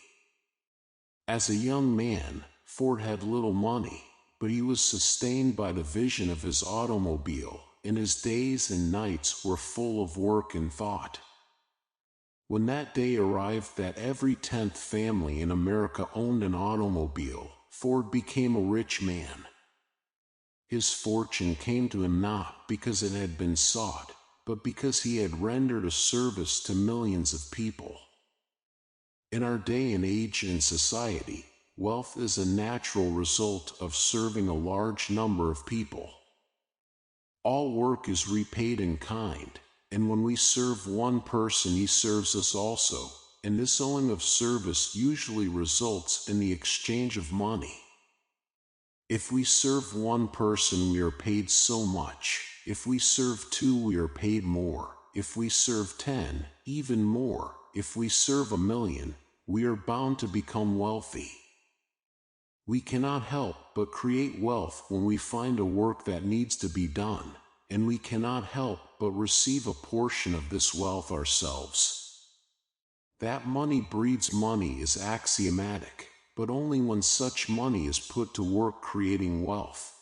A: As a young man, Ford had little money, but he was sustained by the vision of his automobile, and his days and nights were full of work and thought. When that day arrived that every 10th family in America owned an automobile, Ford became a rich man. His fortune came to him not because it had been sought, but because he had rendered a service to millions of people. In our day and age in society, wealth is a natural result of serving a large number of people. All work is repaid in kind, and when we serve one person, he serves us also, and this owing of service usually results in the exchange of money. If we serve one person, we are paid so much. If we serve two, we are paid more. If we serve 10, even more. If we serve 1,000,000, we are bound to become wealthy. We cannot help but create wealth when we find a work that needs to be done, and we cannot help but receive a portion of this wealth ourselves. That money breeds money is axiomatic, but only when such money is put to work creating wealth.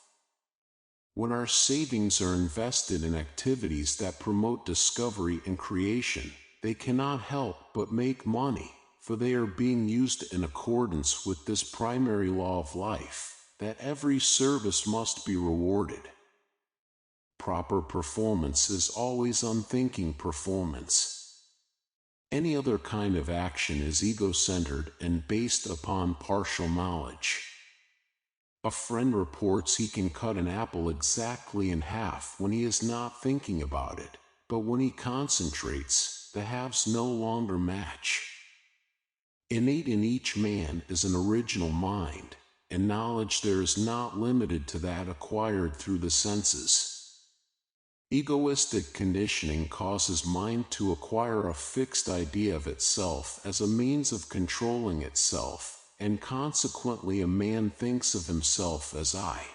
A: When our savings are invested in activities that promote discovery and creation, they cannot help but make money, for they are being used in accordance with this primary law of life, that every service must be rewarded. Proper performance is always unthinking performance. Any other kind of action is ego-centered and based upon partial knowledge. A friend reports he can cut an apple exactly in half when he is not thinking about it, but when he concentrates, the halves no longer match. Innate in each man is an original mind, and knowledge there is not limited to that acquired through the senses. Egoistic conditioning causes mind to acquire a fixed idea of itself as a means of controlling itself, and consequently a man thinks of himself as I.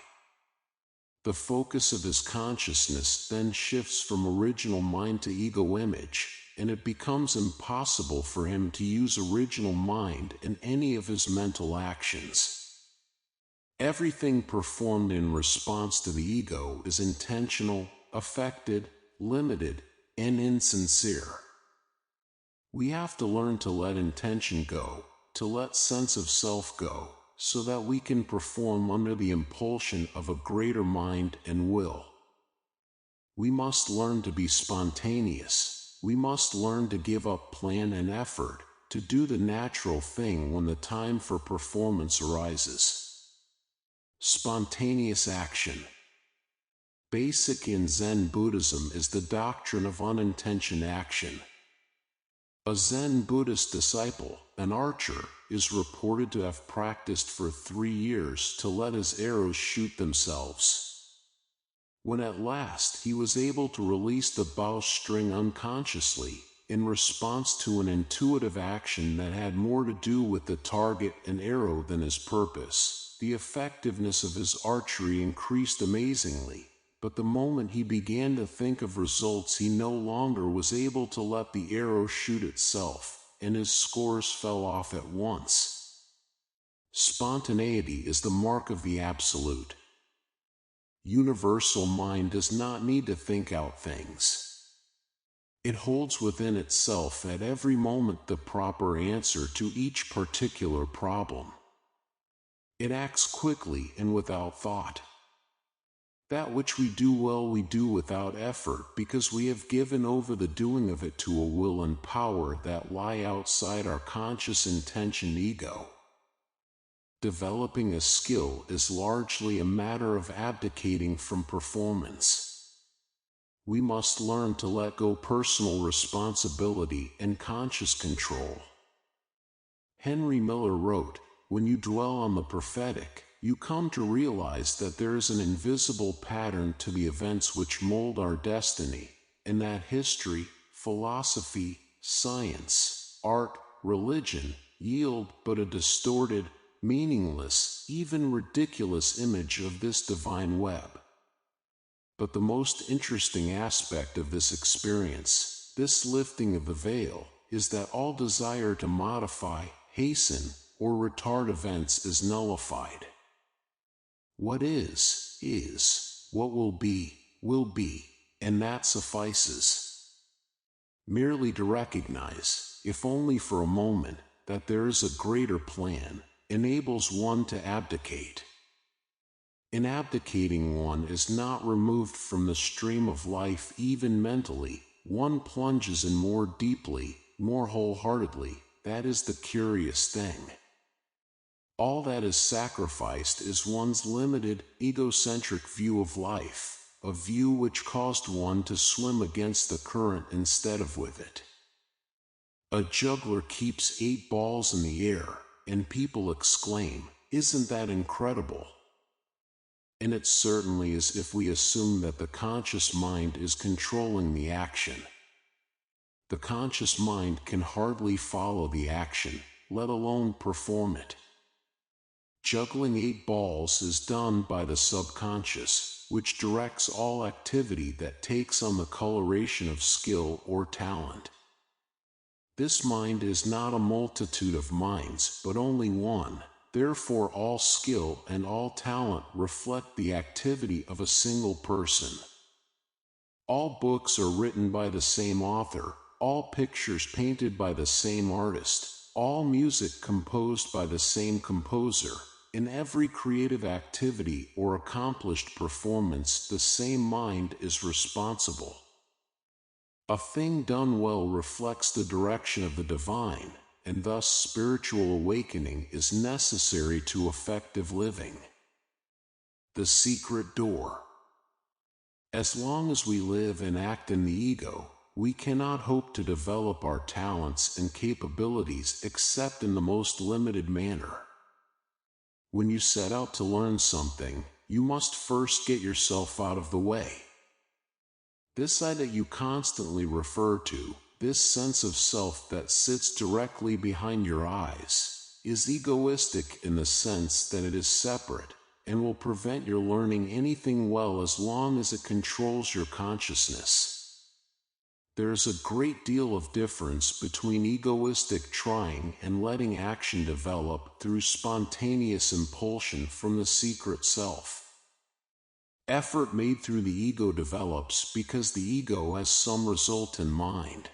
A: The focus of his consciousness then shifts from original mind to ego image, and it becomes impossible for him to use original mind in any of his mental actions. Everything performed in response to the ego is intentional, affected, limited, and insincere. We have to learn to let intention go, to let sense of self go, so that we can perform under the impulsion of a greater mind and will. We must learn to be spontaneous. We must learn to give up plan and effort, to do the natural thing when the time for performance arises. Spontaneous action. Basic in Zen Buddhism is the doctrine of unintentioned action. A Zen Buddhist disciple, an archer, is reported to have practiced for 3 years to let his arrows shoot themselves. When at last he was able to release the bowstring unconsciously, in response to an intuitive action that had more to do with the target and arrow than his purpose, the effectiveness of his archery increased amazingly. But the moment he began to think of results, he no longer was able to let the arrow shoot itself, and his scores fell off at once. Spontaneity is the mark of the Absolute. Universal mind does not need to think out things. It holds within itself at every moment the proper answer to each particular problem. It acts quickly and without thought. That which we do well we do without effort, because we have given over the doing of it to a will and power that lie outside our conscious intention ego. Developing a skill is largely a matter of abdicating from performance. We must learn to let go personal responsibility and conscious control. Henry Miller wrote, "When you dwell on the prophetic, you come to realize that there is an invisible pattern to the events which mold our destiny, and that history, philosophy, science, art, religion yield but a distorted, meaningless, even ridiculous image of this divine web." But the most interesting aspect of this experience, this lifting of the veil, is that all desire to modify, hasten, or retard events is nullified. What is, what will be, and that suffices. Merely to recognize, if only for a moment, that there is a greater plan, enables one to abdicate. An abdicating one is not removed from the stream of life even mentally. One plunges in more deeply, more wholeheartedly. That is the curious thing. All that is sacrificed is one's limited, egocentric view of life, a view which caused one to swim against the current instead of with it. A juggler keeps 8 balls in the air, and people exclaim, "Isn't that incredible?" And it certainly is if we assume that the conscious mind is controlling the action. The conscious mind can hardly follow the action, let alone perform it. Juggling 8 balls is done by the subconscious, which directs all activity that takes on the coloration of skill or talent. This mind is not a multitude of minds, but only one. Therefore all skill and all talent reflect the activity of a single person. All books are written by the same author, all pictures painted by the same artist, all music composed by the same composer. In every creative activity or accomplished performance, the same mind is responsible. A thing done well reflects the direction of the divine, and thus spiritual awakening is necessary to effective living. The secret door. As long as we live and act in the ego, we cannot hope to develop our talents and capabilities except in the most limited manner. When you set out to learn something, you must first get yourself out of the way. This I that you constantly refer to, this sense of self that sits directly behind your eyes, is egoistic in the sense that it is separate, and will prevent your learning anything well as long as it controls your consciousness. There is a great deal of difference between egoistic trying and letting action develop through spontaneous impulsion from the secret self. Effort made through the ego develops because the ego has some result in mind.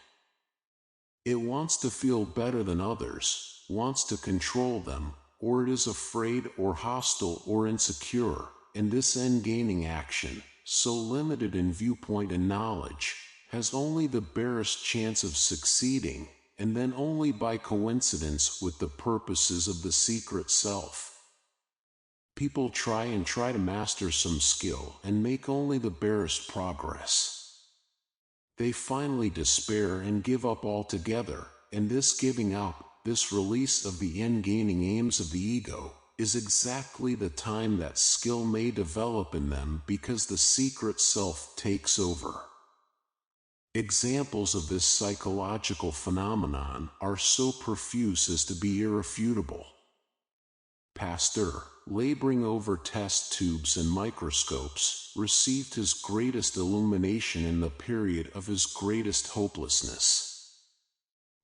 A: It wants to feel better than others, wants to control them, or it is afraid or hostile or insecure, and this end-gaining action, so limited in viewpoint and knowledge, has only the barest chance of succeeding, and then only by coincidence with the purposes of the secret self. People try to master some skill and make only the barest progress. They finally despair and give up altogether, and this giving up, this release of the end-gaining aims of the ego, is exactly the time that skill may develop in them because the secret self takes over. Examples of this psychological phenomenon are so profuse as to be irrefutable. Pasteur, laboring over test tubes and microscopes, received his greatest illumination in the period of his greatest hopelessness.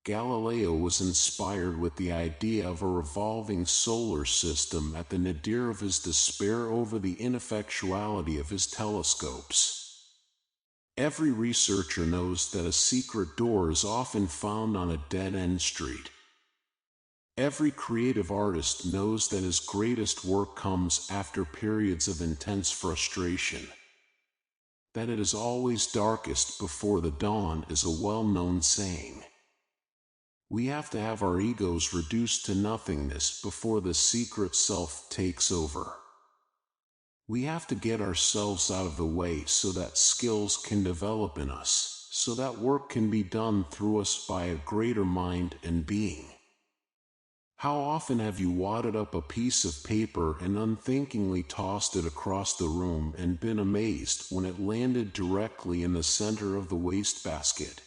A: Galileo was inspired with the idea of a revolving solar system at the nadir of his despair over the ineffectuality of his telescopes. Every researcher knows that a secret door is often found on a dead-end street. Every creative artist knows that his greatest work comes after periods of intense frustration. That it is always darkest before the dawn is a well-known saying. We have to have our egos reduced to nothingness before the secret self takes over. We have to get ourselves out of the way so that skills can develop in us, so that work can be done through us by a greater mind and being. How often have you wadded up a piece of paper and unthinkingly tossed it across the room and been amazed when it landed directly in the center of the wastebasket?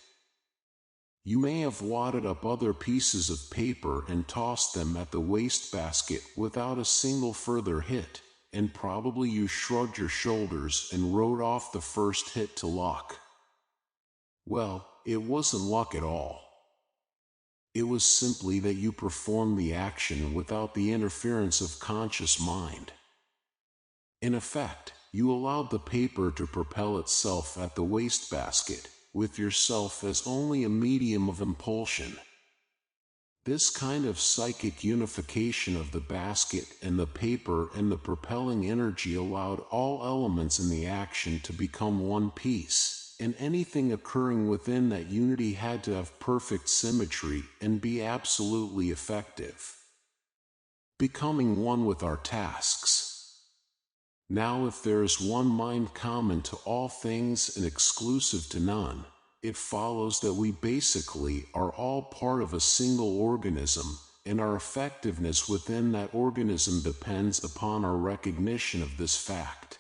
A: You may have wadded up other pieces of paper and tossed them at the wastebasket without a single further hit, and probably you shrugged your shoulders and wrote off the first hit to luck. Well, it wasn't luck at all. It was simply that you performed the action without the interference of conscious mind. In effect, you allowed the paper to propel itself at the wastebasket, with yourself as only a medium of impulsion. This kind of psychic unification of the basket and the paper and the propelling energy allowed all elements in the action to become one piece, and anything occurring within that unity had to have perfect symmetry and be absolutely effective. Becoming one with our tasks. Now, if there is one mind common to all things and exclusive to none, it follows that we basically are all part of a single organism, and our effectiveness within that organism depends upon our recognition of this fact.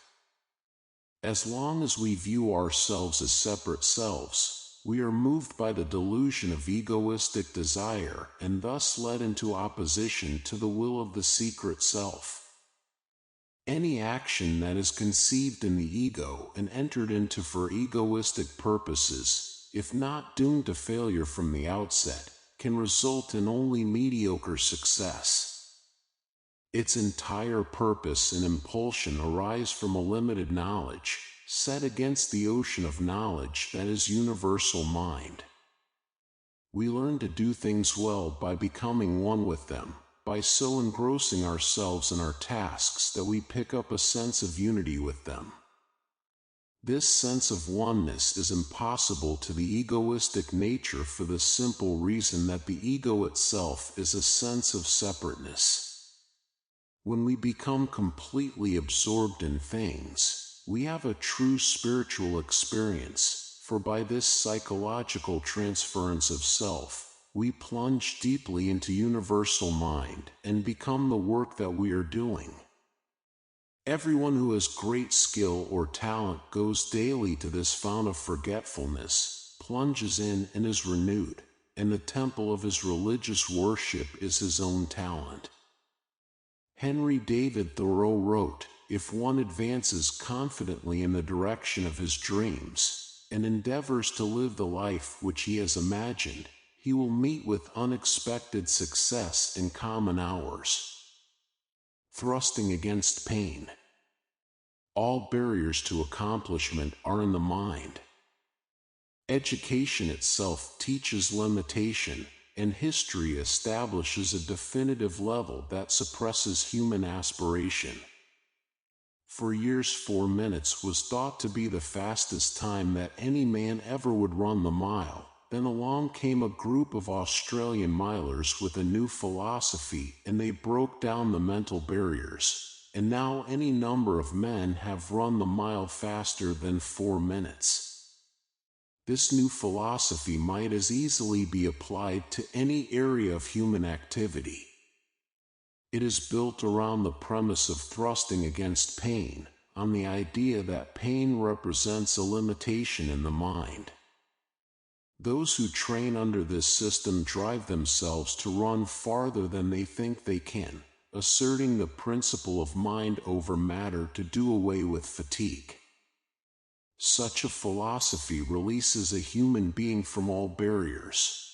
A: As long as we view ourselves as separate selves, we are moved by the delusion of egoistic desire and thus led into opposition to the will of the secret self. Any action that is conceived in the ego and entered into for egoistic purposes, if not doomed to failure from the outset, can result in only mediocre success. Its entire purpose and impulsion arise from a limited knowledge, set against the ocean of knowledge that is universal mind. We learn to do things well by becoming one with them, by so engrossing ourselves in our tasks that we pick up a sense of unity with them. This sense of oneness is impossible to the egoistic nature for the simple reason that the ego itself is a sense of separateness. When we become completely absorbed in things, we have a true spiritual experience, for by this psychological transference of self, we plunge deeply into universal mind and become the work that we are doing. Everyone who has great skill or talent goes daily to this fount of forgetfulness, plunges in and is renewed, and the temple of his religious worship is his own talent. Henry David Thoreau wrote, "If one advances confidently in the direction of his dreams, and endeavors to live the life which he has imagined, he will meet with unexpected success in common hours." Thrusting against pain. All barriers to accomplishment are in the mind. Education itself teaches limitation, and history establishes a definitive level that suppresses human aspiration. For years 4 minutes was thought to be the fastest time that any man ever would run the mile. Then along came a group of Australian milers with a new philosophy, and they broke down the mental barriers, and now any number of men have run the mile faster than 4 minutes. This new philosophy might as easily be applied to any area of human activity. It is built around the premise of thrusting against pain, on the idea that pain represents a limitation in the mind. Those who train under this system drive themselves to run farther than they think they can, asserting the principle of mind over matter to do away with fatigue. Such a philosophy releases a human being from all barriers.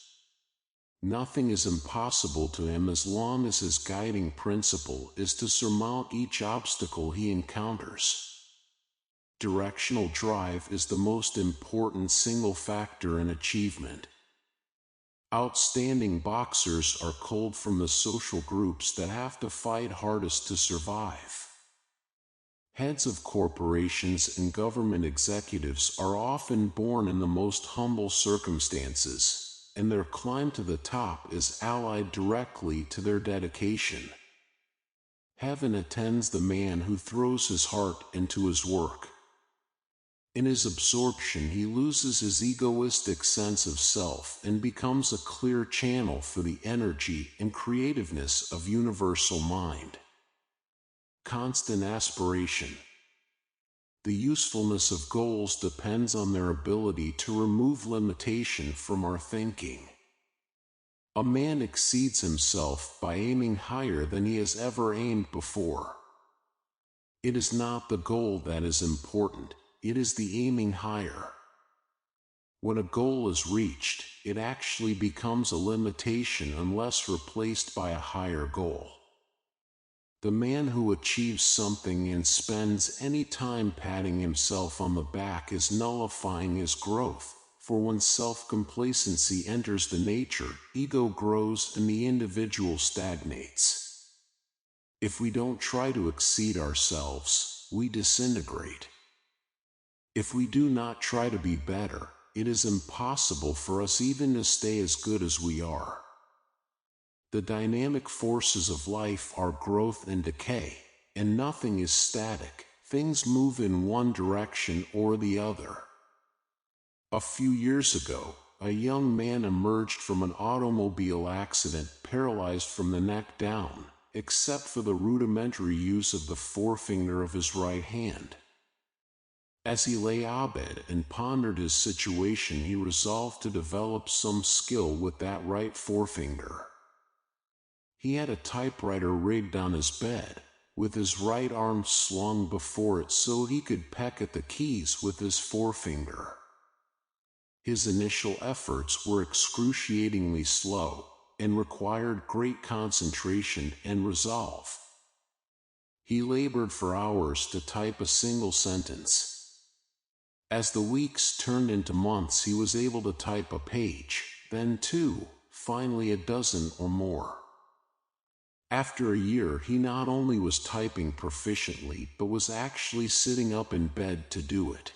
A: Nothing is impossible to him as long as his guiding principle is to surmount each obstacle he encounters. Directional drive is the most important single factor in achievement. Outstanding boxers are culled from the social groups that have to fight hardest to survive. Heads of corporations and government executives are often born in the most humble circumstances, and their climb to the top is allied directly to their dedication. Heaven attends the man who throws his heart into his work. In his absorption, he loses his egoistic sense of self and becomes a clear channel for the energy and creativeness of universal mind. Constant aspiration. The usefulness of goals depends on their ability to remove limitation from our thinking. A man exceeds himself by aiming higher than he has ever aimed before. It is not the goal that is important. It is the aiming higher. When a goal is reached, it actually becomes a limitation unless replaced by a higher goal. The man who achieves something and spends any time patting himself on the back is nullifying his growth, for when self-complacency enters the nature, ego grows and the individual stagnates. If we don't try to exceed ourselves, we disintegrate. If we do not try to be better, it is impossible for us even to stay as good as we are. The dynamic forces of life are growth and decay, and nothing is static. Things move in one direction or the other. A few years ago, a young man emerged from an automobile accident paralyzed from the neck down, except for the rudimentary use of the forefinger of his right hand. As he lay abed and pondered his situation, he resolved to develop some skill with that right forefinger. He had a typewriter rigged on his bed, with his right arm slung before it so he could peck at the keys with his forefinger. His initial efforts were excruciatingly slow, and required great concentration and resolve. He labored for hours to type a single sentence. As the weeks turned into months, he was able to type a page, then two, finally a dozen or more. After a year, he not only was typing proficiently, but was actually sitting up in bed to do it.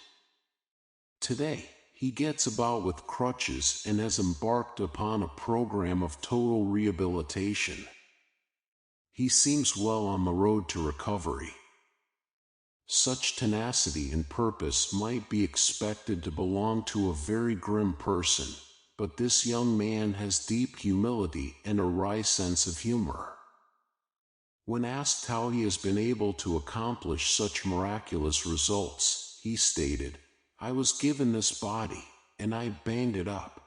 A: Today, he gets about with crutches and has embarked upon a program of total rehabilitation. He seems well on the road to recovery. Such tenacity and purpose might be expected to belong to a very grim person, but this young man has deep humility and a wry sense of humor. When asked how he has been able to accomplish such miraculous results, he stated, "I was given this body, and I banged it up.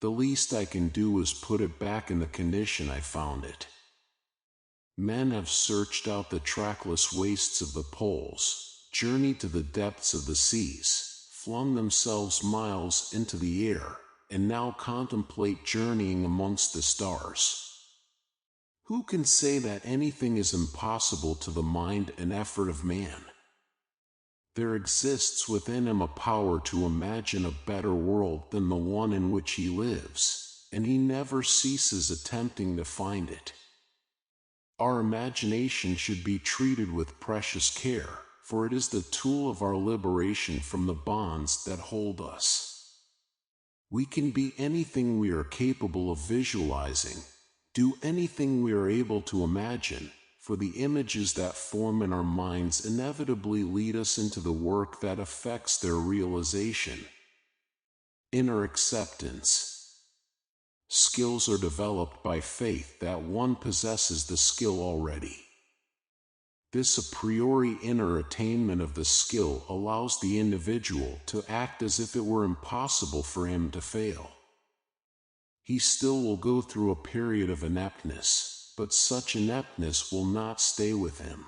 A: The least I can do is put it back in the condition I found it." Men have searched out the trackless wastes of the poles, journeyed to the depths of the seas, flung themselves miles into the air, and now contemplate journeying amongst the stars. Who can say that anything is impossible to the mind and effort of man? There exists within him a power to imagine a better world than the one in which he lives, and he never ceases attempting to find it. Our imagination should be treated with precious care, for it is the tool of our liberation from the bonds that hold us. We can be anything we are capable of visualizing, do anything we are able to imagine, for the images that form in our minds inevitably lead us into the work that affects their realization. Inner acceptance. Skills are developed by faith that one possesses the skill already. This a priori inner attainment of the skill allows the individual to act as if it were impossible for him to fail. He still will go through a period of ineptness, but such ineptness will not stay with him.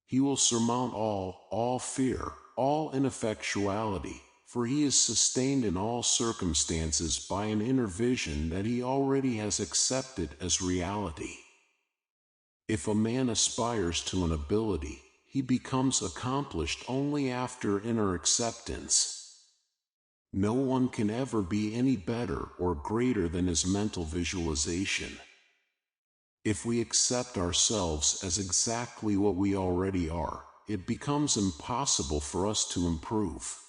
A: He will surmount all fear, all ineffectuality, for he is sustained in all circumstances by an inner vision that he already has accepted as reality. If a man aspires to an ability, he becomes accomplished only after inner acceptance. No one can ever be any better or greater than his mental visualization. If we accept ourselves as exactly what we already are, it becomes impossible for us to improve.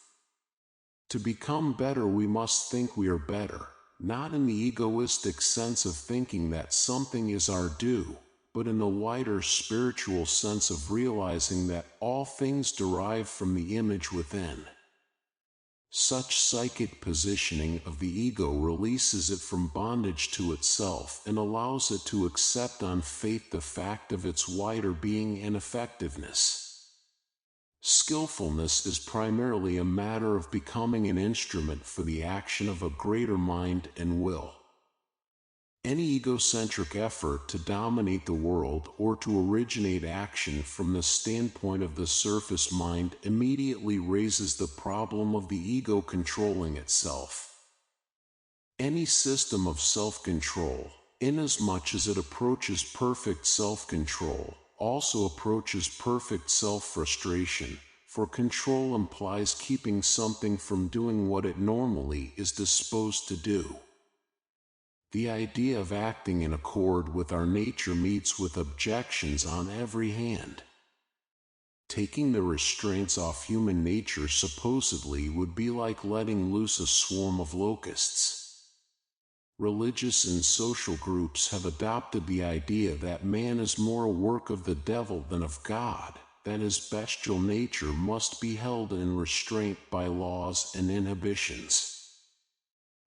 A: To become better, we must think we are better, not in the egoistic sense of thinking that something is our due, but in the wider spiritual sense of realizing that all things derive from the image within. Such psychic positioning of the ego releases it from bondage to itself and allows it to accept on faith the fact of its wider being and effectiveness. Skillfulness is primarily a matter of becoming an instrument for the action of a greater mind and will. Any egocentric effort to dominate the world or to originate action from the standpoint of the surface mind immediately raises the problem of the ego controlling itself. Any system of self-control, inasmuch as it approaches perfect self-control, also approaches perfect self-frustration, for control implies keeping something from doing what it normally is disposed to do. The idea of acting in accord with our nature meets with objections on every hand. Taking the restraints off human nature supposedly would be like letting loose a swarm of locusts. Religious and social groups have adopted the idea that man is more a work of the devil than of God, that his bestial nature must be held in restraint by laws and inhibitions.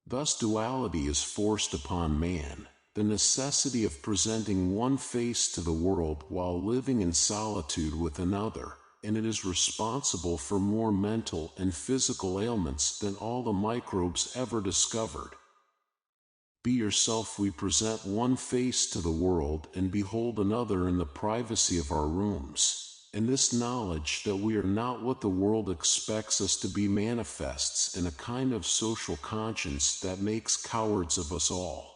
A: Thus duality is forced upon man, the necessity of presenting one face to the world while living in solitude with another, and it is responsible for more mental and physical ailments than all the microbes ever discovered. Be yourself, we present one face to the world and behold another in the privacy of our rooms. And this knowledge that we are not what the world expects us to be manifests in a kind of social conscience that makes cowards of us all.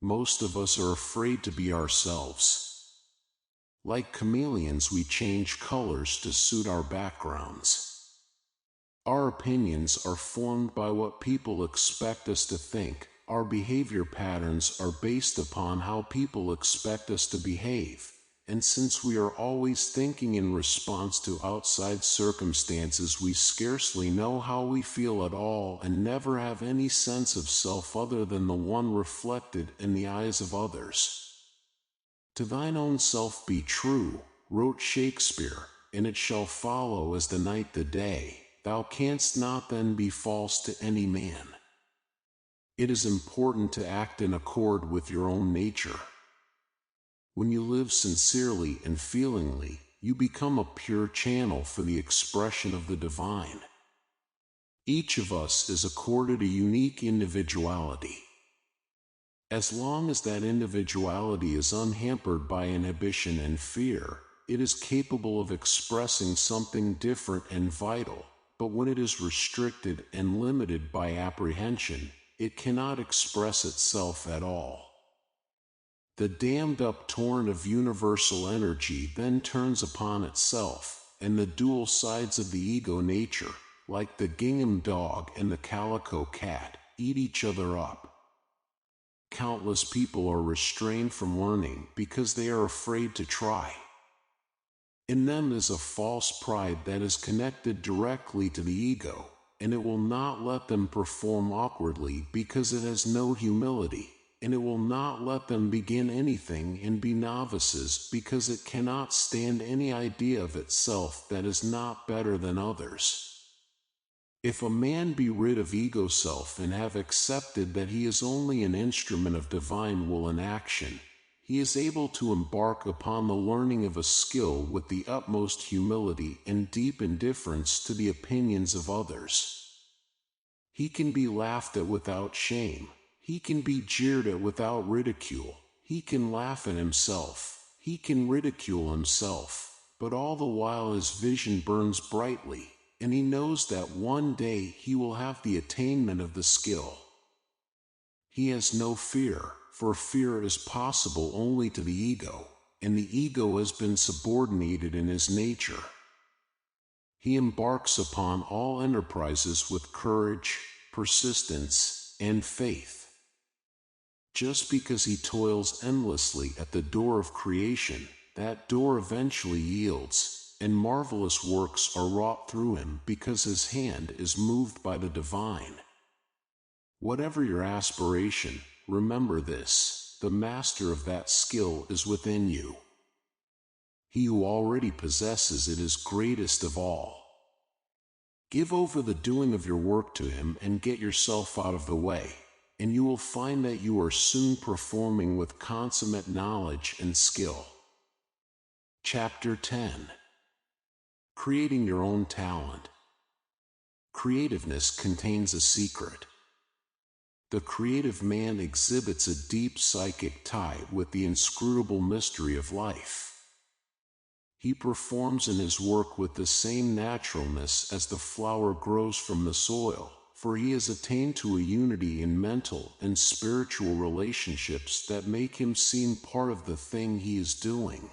A: Most of us are afraid to be ourselves. Like chameleons, we change colors to suit our backgrounds. Our opinions are formed by what people expect us to think. Our behavior patterns are based upon how people expect us to behave. And since we are always thinking in response to outside circumstances, we scarcely know how we feel at all and never have any sense of self other than the one reflected in the eyes of others. To thine own self be true, wrote Shakespeare, and it shall follow as the night the day. Thou canst not then be false to any man. It is important to act in accord with your own nature. When you live sincerely and feelingly, you become a pure channel for the expression of the divine. Each of us is accorded a unique individuality. As long as that individuality is unhampered by inhibition and fear, it is capable of expressing something different and vital, but when it is restricted and limited by apprehension, it cannot express itself at all. The dammed-up torrent of universal energy then turns upon itself, and the dual sides of the ego nature, like the gingham dog and the calico cat, eat each other up. Countless people are restrained from learning because they are afraid to try. In them is a false pride that is connected directly to the ego, and it will not let them perform awkwardly because it has no humility. And it will not let them begin anything and be novices because it cannot stand any idea of itself that is not better than others. If a man be rid of ego self and have accepted that he is only an instrument of divine will in action, he is able to embark upon the learning of a skill with the utmost humility and deep indifference to the opinions of others. He can be laughed at without shame. He can be jeered at without ridicule. He can laugh at himself. He can ridicule himself. But all the while his vision burns brightly, and he knows that one day he will have the attainment of the skill. He has no fear, for fear is possible only to the ego, and the ego has been subordinated in his nature. He embarks upon all enterprises with courage, persistence, and faith. Just because he toils endlessly at the door of creation, that door eventually yields, and marvelous works are wrought through him because his hand is moved by the divine. Whatever your aspiration, remember this: the master of that skill is within you. He who already possesses it is greatest of all. Give over the doing of your work to him and get yourself out of the way, and you will find that you are soon performing with consummate knowledge and skill. Chapter 10. Creating your own talent. Creativeness contains a secret. The creative man exhibits a deep psychic tie with the inscrutable mystery of life. He performs in his work with the same naturalness as the flower grows from the soil, for he has attained to a unity in mental and spiritual relationships that make him seem part of the thing he is doing.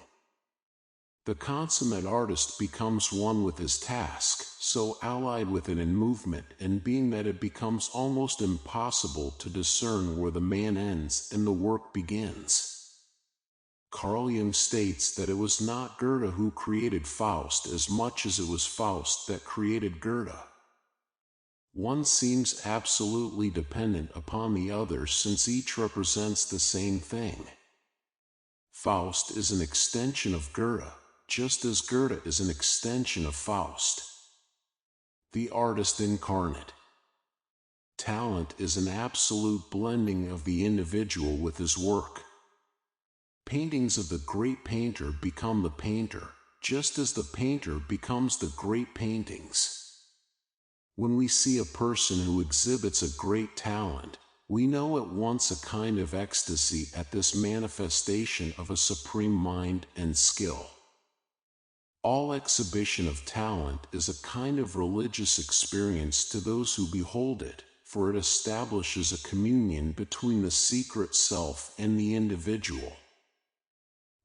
A: The consummate artist becomes one with his task, so allied with it in movement and being that it becomes almost impossible to discern where the man ends and the work begins. Carl Jung states that it was not Goethe who created Faust as much as it was Faust that created Goethe. One seems absolutely dependent upon the other since each represents the same thing. Faust is an extension of Goethe, just as Goethe is an extension of Faust. The artist incarnate. Talent is an absolute blending of the individual with his work. Paintings of the great painter become the painter, just as the painter becomes the great paintings. When we see a person who exhibits a great talent, we know at once a kind of ecstasy at this manifestation of a supreme mind and skill. All exhibition of talent is a kind of religious experience to those who behold it, for it establishes a communion between the secret self and the individual.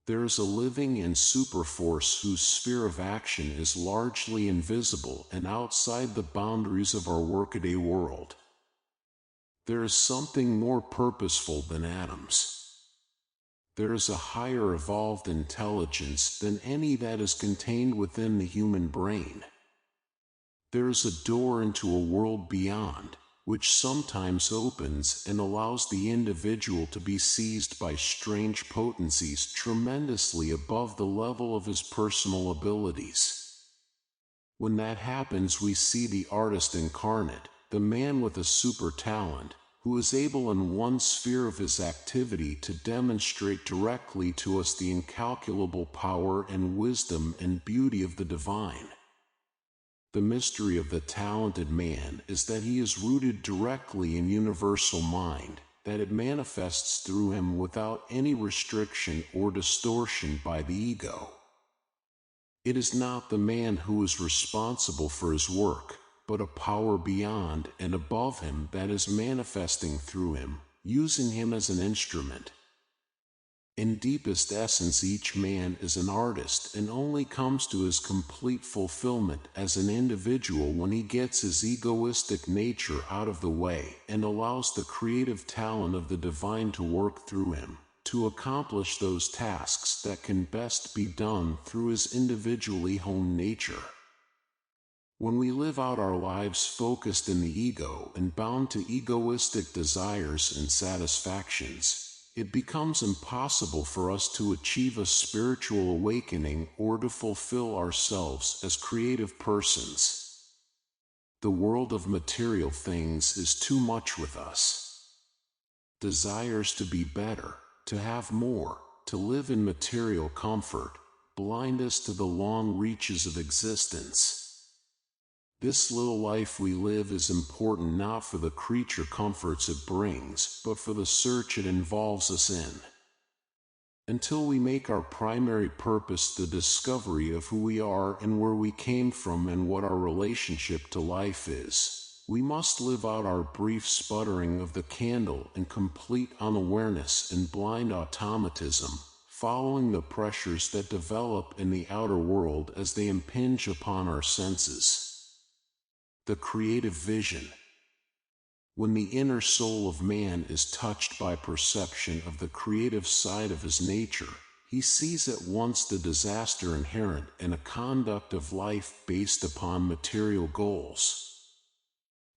A: There is a living and superforce whose sphere of action is largely invisible and outside the boundaries of our workaday world. There is something more purposeful than atoms. There is a higher evolved intelligence than any that is contained within the human brain. There is a door into a world beyond, which sometimes opens and allows the individual to be seized by strange potencies tremendously above the level of his personal abilities. When that happens, we see the artist incarnate, the man with a super talent, who is able in one sphere of his activity to demonstrate directly to us the incalculable power and wisdom and beauty of the divine. The mystery of the talented man is that he is rooted directly in universal mind, that it manifests through him without any restriction or distortion by the ego. It is not the man who is responsible for his work, but a power beyond and above him that is manifesting through him, using him as an instrument. In deepest essence, each man is an artist and only comes to his complete fulfillment as an individual when he gets his egoistic nature out of the way and allows the creative talent of the divine to work through him, to accomplish those tasks that can best be done through his individually honed nature. When we live out our lives focused in the ego and bound to egoistic desires and satisfactions, it becomes impossible for us to achieve a spiritual awakening or to fulfill ourselves as creative persons. The world of material things is too much with us. Desires to be better, to have more, to live in material comfort, blind us to the long reaches of existence. This little life we live is important not for the creature comforts it brings, but for the search it involves us in. Until we make our primary purpose the discovery of who we are and where we came from and what our relationship to life is, we must live out our brief sputtering of the candle in complete unawareness and blind automatism, following the pressures that develop in the outer world as they impinge upon our senses. The creative vision. When the inner soul of man is touched by perception of the creative side of his nature, he sees at once the disaster inherent in a conduct of life based upon material goals.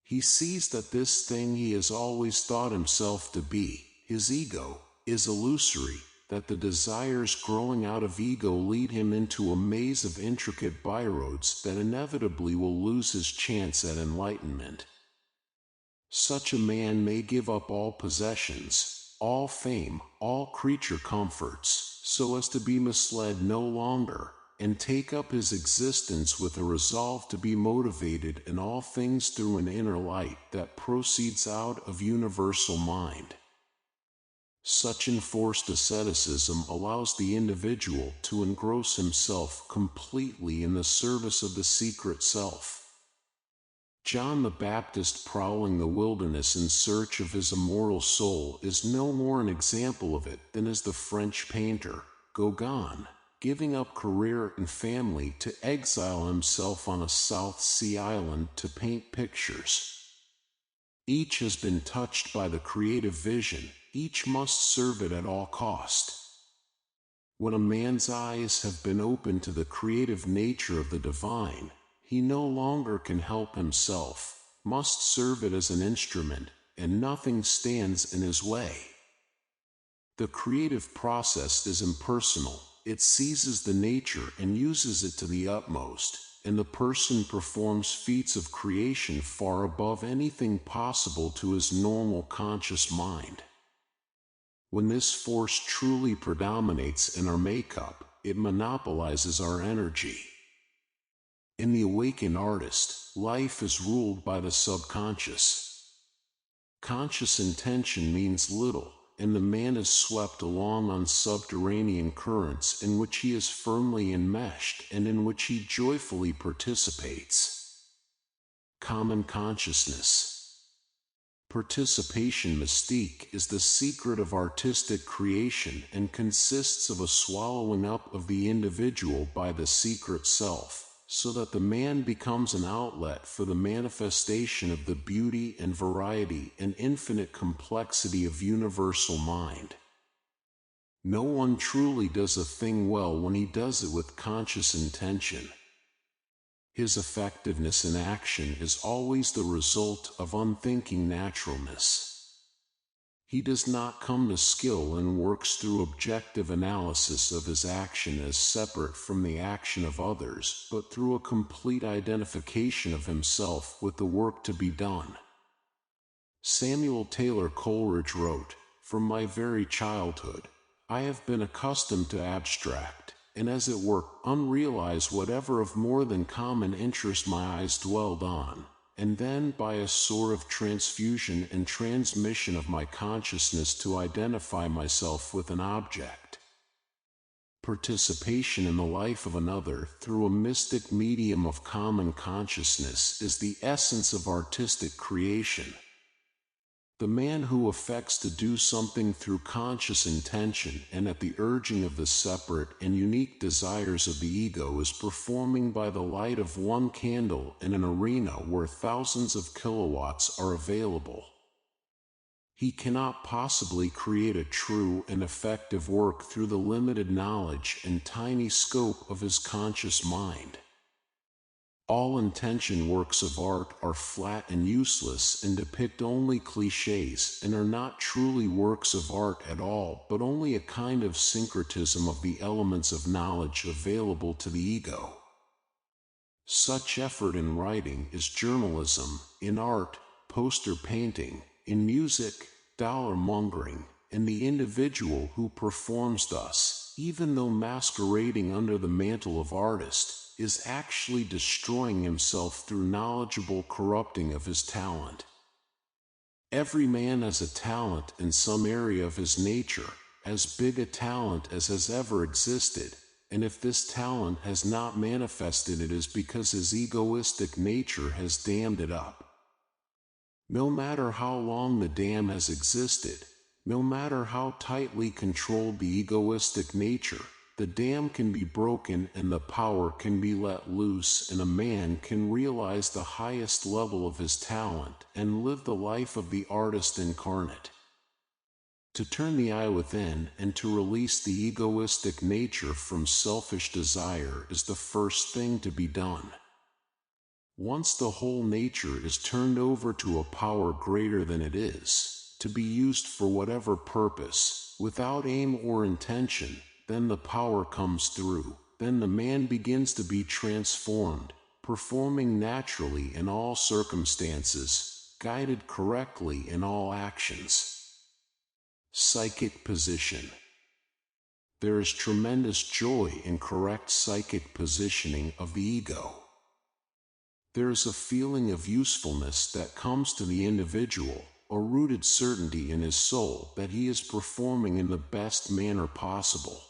A: He sees that this thing he has always thought himself to be, his ego, is illusory, that the desires growing out of ego lead him into a maze of intricate byroads that inevitably will lose his chance at enlightenment. Such a man may give up all possessions, all fame, all creature comforts, so as to be misled no longer, and take up his existence with a resolve to be motivated in all things through an inner light that proceeds out of universal mind. Such enforced asceticism allows the individual to engross himself completely in the service of the secret self. John the Baptist prowling the wilderness in search of his immortal soul is no more an example of it than is the French painter, Gauguin, giving up career and family to exile himself on a South Sea island to paint pictures. Each has been touched by the creative vision, each must serve it at all cost. When a man's eyes have been opened to the creative nature of the divine, he no longer can help himself, must serve it as an instrument, and nothing stands in his way. The creative process is impersonal, it seizes the nature and uses it to the utmost, and the person performs feats of creation far above anything possible to his normal conscious mind. When this force truly predominates in our makeup, it monopolizes our energy. In the awakened artist, life is ruled by the subconscious. Conscious intention means little, and the man is swept along on subterranean currents in which he is firmly enmeshed and in which he joyfully participates. Common consciousness. Participation mystique is the secret of artistic creation and consists of a swallowing up of the individual by the secret self, so that the man becomes an outlet for the manifestation of the beauty and variety and infinite complexity of universal mind. No one truly does a thing well when he does it with conscious intention. His effectiveness in action is always the result of unthinking naturalness. He does not come to skill and works through objective analysis of his action as separate from the action of others, but through a complete identification of himself with the work to be done. Samuel Taylor Coleridge wrote, "From my very childhood, I have been accustomed to abstract, and as it were, unrealize whatever of more than common interest my eyes dwelled on, and then by a sort of transfusion and transmission of my consciousness to identify myself with an object." Participation in the life of another through a mystic medium of common consciousness is the essence of artistic creation. The man who affects to do something through conscious intention and at the urging of the separate and unique desires of the ego is performing by the light of one candle in an arena where thousands of kilowatts are available. He cannot possibly create a true and effective work through the limited knowledge and tiny scope of his conscious mind. All intention works of art are flat and useless and depict only clichés and are not truly works of art at all, but only a kind of syncretism of the elements of knowledge available to the ego. Such effort in writing is journalism, in art, poster painting, in music, dollar mongering, and the individual who performs thus, even though masquerading under the mantle of artist, is actually destroying himself through knowledgeable corrupting of his talent. Every man has a talent in some area of his nature, as big a talent as has ever existed, and if this talent has not manifested, it is because his egoistic nature has dammed it up. No matter how long the dam has existed, no matter how tightly controlled the egoistic nature, the dam can be broken and the power can be let loose, and a man can realize the highest level of his talent and live the life of the artist incarnate. To turn the eye within and to release the egoistic nature from selfish desire is the first thing to be done. Once the whole nature is turned over to a power greater than it is, to be used for whatever purpose, without aim or intention, then the power comes through, then the man begins to be transformed, performing naturally in all circumstances, guided correctly in all actions. Psychic position. There is tremendous joy in correct psychic positioning of the ego. There is a feeling of usefulness that comes to the individual, a rooted certainty in his soul that he is performing in the best manner possible.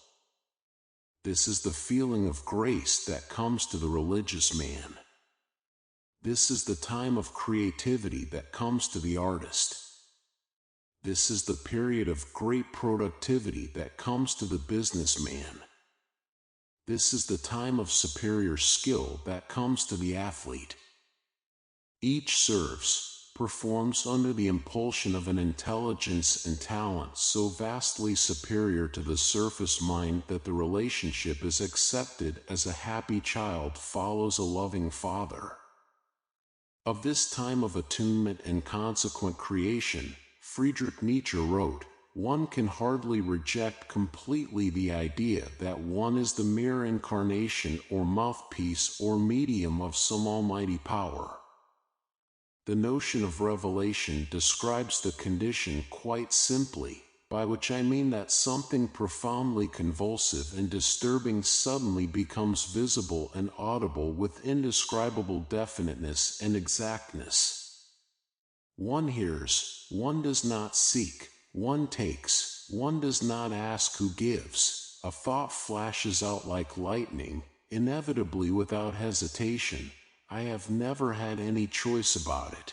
A: This is the feeling of grace that comes to the religious man. This is the time of creativity that comes to the artist. This is the period of great productivity that comes to the businessman. This is the time of superior skill that comes to the athlete. Each serves, performs under the impulsion of an intelligence and talent so vastly superior to the surface mind that the relationship is accepted as a happy child follows a loving father. Of this time of attunement and consequent creation, Friedrich Nietzsche wrote, "One can hardly reject completely the idea that one is the mere incarnation or mouthpiece or medium of some almighty power." The notion of revelation describes the condition quite simply, by which I mean that something profoundly convulsive and disturbing suddenly becomes visible and audible with indescribable definiteness and exactness. One hears, one does not seek, one takes, one does not ask who gives. A thought flashes out like lightning, inevitably without hesitation. I have never had any choice about it.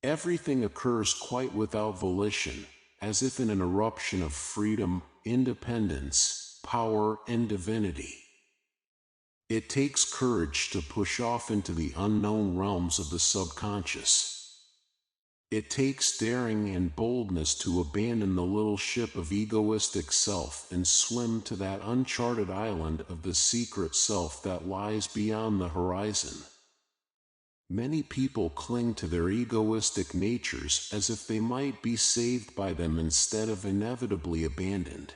A: Everything occurs quite without volition, as if in an eruption of freedom, independence, power, and divinity. It takes courage to push off into the unknown realms of the subconscious. It takes daring and boldness to abandon the little ship of egoistic self and swim to that uncharted island of the secret self that lies beyond the horizon. Many people cling to their egoistic natures as if they might be saved by them instead of inevitably abandoned.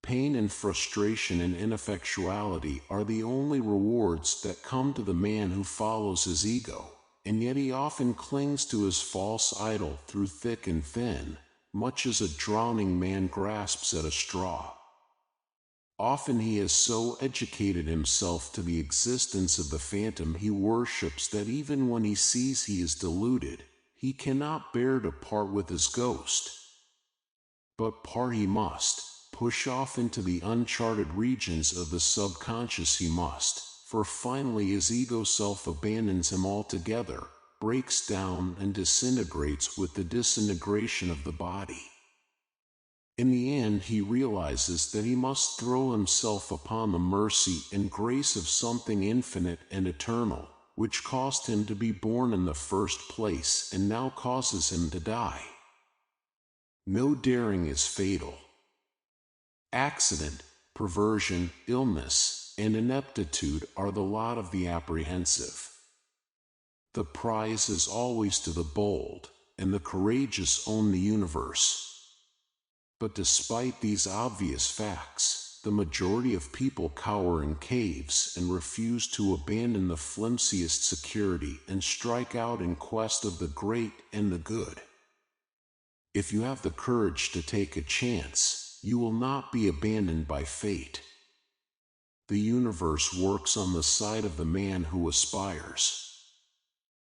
A: Pain and frustration and ineffectuality are the only rewards that come to the man who follows his ego. And yet he often clings to his false idol through thick and thin, much as a drowning man grasps at a straw. Often he has so educated himself to the existence of the phantom he worships that even when he sees he is deluded, he cannot bear to part with his ghost. But part he must, push off into the uncharted regions of the subconscious he must. For finally his ego self abandons him altogether, breaks down and disintegrates with the disintegration of the body. In the end he realizes that he must throw himself upon the mercy and grace of something infinite and eternal, which caused him to be born in the first place and now causes him to die. No daring is fatal. Accident, perversion, illness, and ineptitude are the lot of the apprehensive. The prize is always to the bold, and the courageous own the universe. But despite these obvious facts, the majority of people cower in caves and refuse to abandon the flimsiest security and strike out in quest of the great and the good. If you have the courage to take a chance, you will not be abandoned by fate. The universe works on the side of the man who aspires.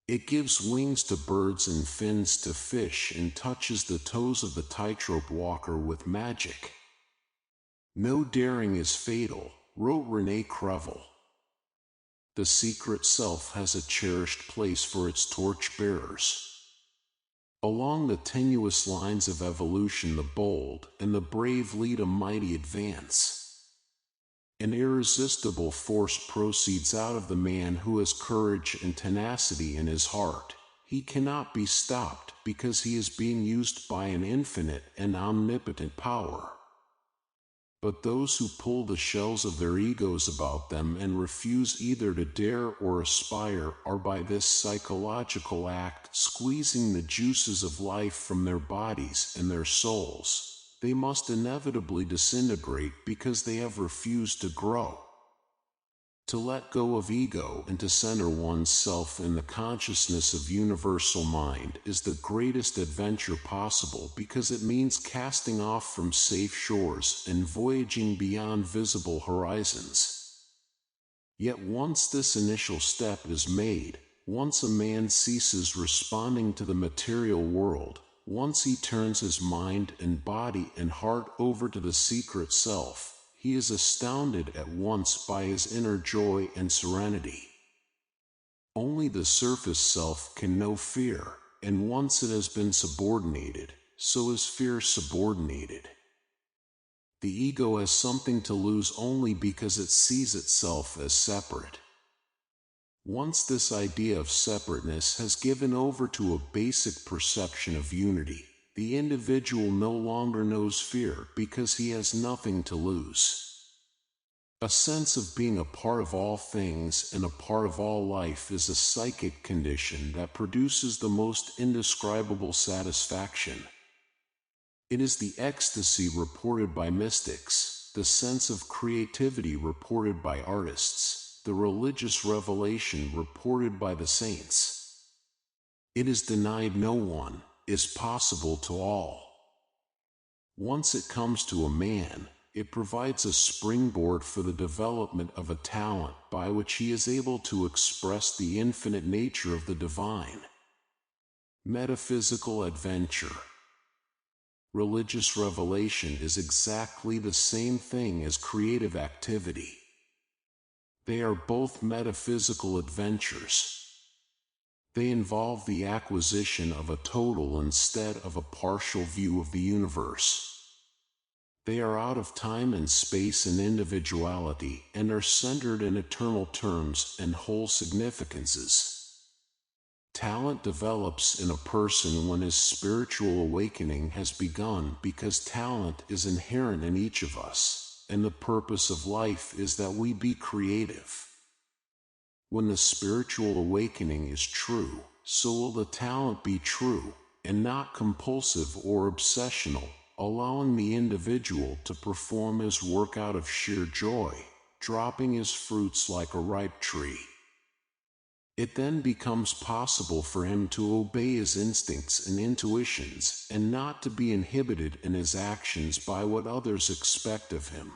A: It gives wings to birds and fins to fish and touches the toes of the tightrope walker with magic. No daring is fatal, wrote René Crevel. The secret self has a cherished place for its torch-bearers. Along the tenuous lines of evolution the bold and the brave lead a mighty advance. An irresistible force proceeds out of the man who has courage and tenacity in his heart. He cannot be stopped because he is being used by an infinite and omnipotent power. But those who pull the shells of their egos about them and refuse either to dare or aspire are by this psychological act squeezing the juices of life from their bodies and their souls. They must inevitably disintegrate because they have refused to grow. To let go of ego and to center one's self in the consciousness of universal mind is the greatest adventure possible because it means casting off from safe shores and voyaging beyond visible horizons. Yet once this initial step is made, once a man ceases responding to the material world, once he turns his mind and body and heart over to the secret self, he is astounded at once by his inner joy and serenity. Only the surface self can know fear, and once it has been subordinated, so is fear subordinated. The ego has something to lose only because it sees itself as separate. Once this idea of separateness has given over to a basic perception of unity, the individual no longer knows fear because he has nothing to lose. A sense of being a part of all things and a part of all life is a psychic condition that produces the most indescribable satisfaction. It is the ecstasy reported by mystics, the sense of creativity reported by artists, the religious revelation reported by the saints. It is denied no one, is possible to all. Once it comes to a man, it provides a springboard for the development of a talent by which he is able to express the infinite nature of the divine. Metaphysical adventure. Religious revelation is exactly the same thing as creative activity. They are both metaphysical adventures. They involve the acquisition of a total instead of a partial view of the universe. They are out of time and space and individuality, and are centered in eternal terms and whole significances. Talent develops in a person when his spiritual awakening has begun because talent is inherent in each of us, and the purpose of life is that we be creative. When the spiritual awakening is true, so will the talent be true, and not compulsive or obsessional, allowing the individual to perform his work out of sheer joy, dropping his fruits like a ripe tree. It then becomes possible for him to obey his instincts and intuitions and not to be inhibited in his actions by what others expect of him.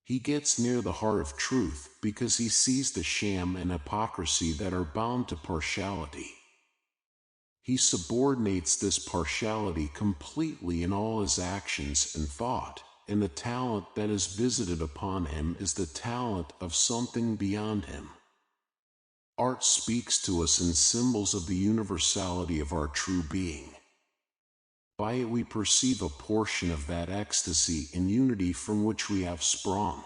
A: He gets near the heart of truth because he sees the sham and hypocrisy that are bound to partiality. He subordinates this partiality completely in all his actions and thought, and the talent that is visited upon him is the talent of something beyond him. Art speaks to us in symbols of the universality of our true being. By it we perceive a portion of that ecstasy and unity from which we have sprung.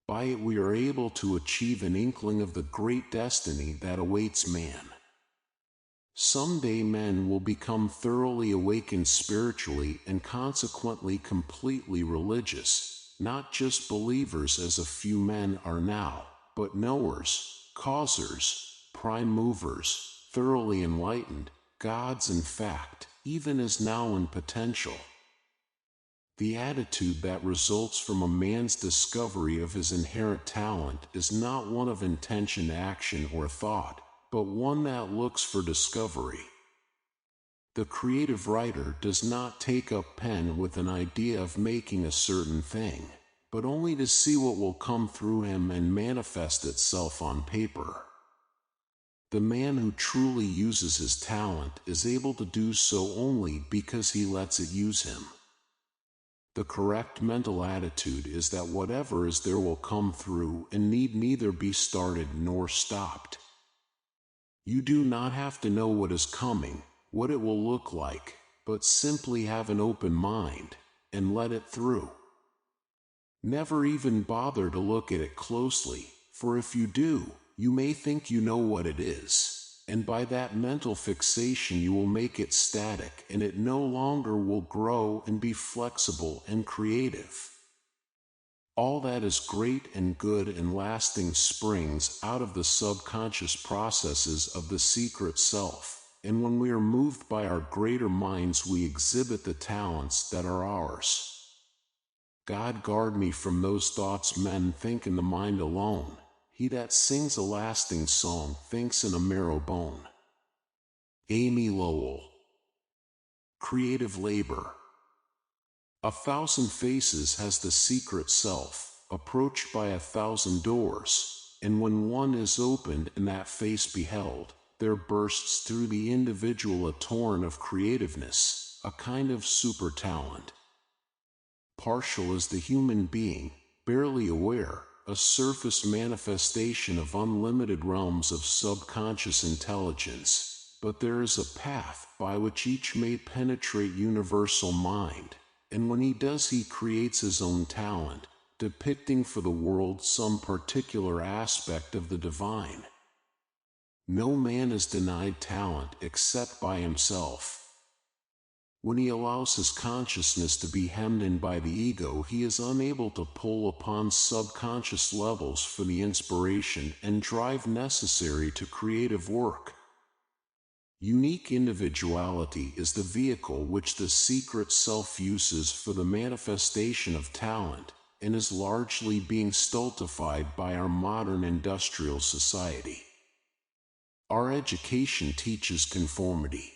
A: By it we are able to achieve an inkling of the great destiny that awaits man. Someday men will become thoroughly awakened spiritually and consequently completely religious, not just believers as a few men are now, but knowers, causers, prime movers, thoroughly enlightened, gods in fact, even as now in potential. The attitude that results from a man's discovery of his inherent talent is not one of intention, action, or thought, but one that looks for discovery. The creative writer does not take up pen with an idea of making a certain thing, but only to see what will come through him and manifest itself on paper. The man who truly uses his talent is able to do so only because he lets it use him. The correct mental attitude is that whatever is there will come through and need neither be started nor stopped. You do not have to know what is coming, what it will look like, but simply have an open mind, and let it through. Never even bother to look at it closely, for if you do, you may think you know what it is, and by that mental fixation you will make it static and it no longer will grow and be flexible and creative. All that is great and good and lasting springs out of the subconscious processes of the secret self, and when we are moved by our greater minds we exhibit the talents that are ours. God guard me from those thoughts men think in the mind alone. He that sings a lasting song thinks in a marrow bone. Amy Lowell. Creative labor. 1,000 faces has the secret self, approached by 1,000 doors, and when one is opened and that face beheld, there bursts through the individual a torrent of creativeness, a kind of super talent. Partial is the human being, barely aware, a surface manifestation of unlimited realms of subconscious intelligence, but there is a path by which each may penetrate universal mind, and when he does, he creates his own talent, depicting for the world some particular aspect of the divine. No man is denied talent except by himself. When he allows his consciousness to be hemmed in by the ego, he is unable to pull upon subconscious levels for the inspiration and drive necessary to creative work. Unique individuality is the vehicle which the secret self uses for the manifestation of talent, and is largely being stultified by our modern industrial society. Our education teaches conformity.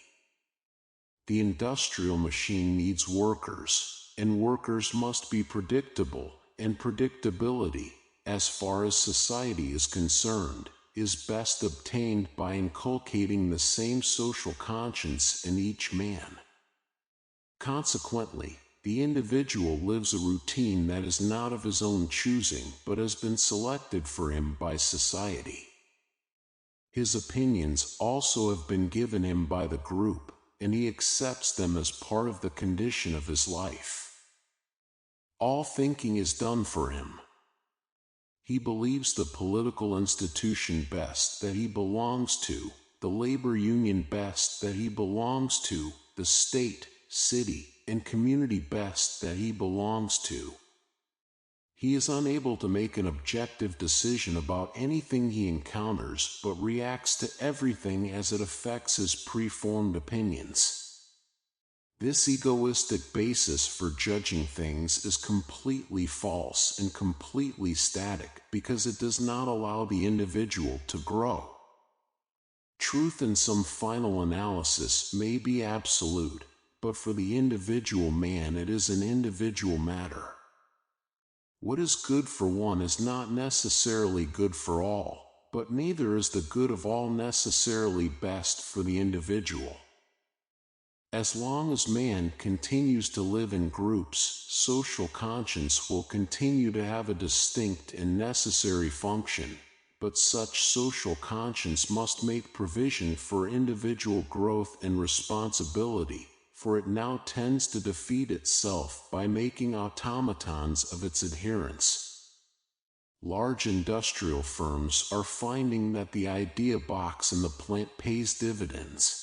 A: The industrial machine needs workers, and workers must be predictable, and predictability, as far as society is concerned, is best obtained by inculcating the same social conscience in each man. Consequently, the individual lives a routine that is not of his own choosing but has been selected for him by society. His opinions also have been given him by the group, and he accepts them as part of the condition of his life. All thinking is done for him. He believes the political institution best that he belongs to, the labor union best that he belongs to, the state, city, and community best that he belongs to. He is unable to make an objective decision about anything he encounters, but reacts to everything as it affects his preformed opinions. This egoistic basis for judging things is completely false and completely static because it does not allow the individual to grow. Truth in some final analysis may be absolute, but for the individual man it is an individual matter. What is good for one is not necessarily good for all, but neither is the good of all necessarily best for the individual. As long as man continues to live in groups, social conscience will continue to have a distinct and necessary function, but such social conscience must make provision for individual growth and responsibility, for it now tends to defeat itself by making automatons of its adherents. Large industrial firms are finding that the idea box in the plant pays dividends.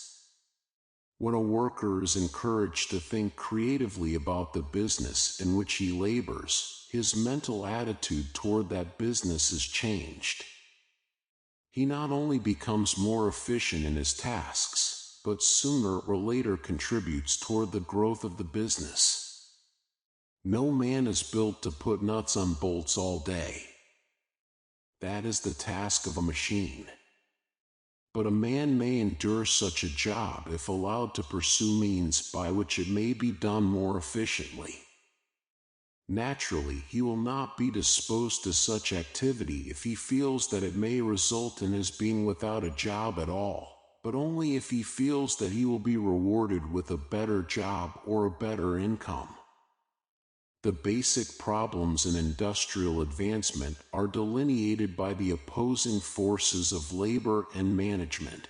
A: When a worker is encouraged to think creatively about the business in which he labors, his mental attitude toward that business is changed. He not only becomes more efficient in his tasks, but sooner or later contributes toward the growth of the business. No man is built to put nuts on bolts all day. That is the task of a machine. But a man may endure such a job if allowed to pursue means by which it may be done more efficiently. Naturally, he will not be disposed to such activity if he feels that it may result in his being without a job at all, but only if he feels that he will be rewarded with a better job or a better income. The basic problems in industrial advancement are delineated by the opposing forces of labor and management.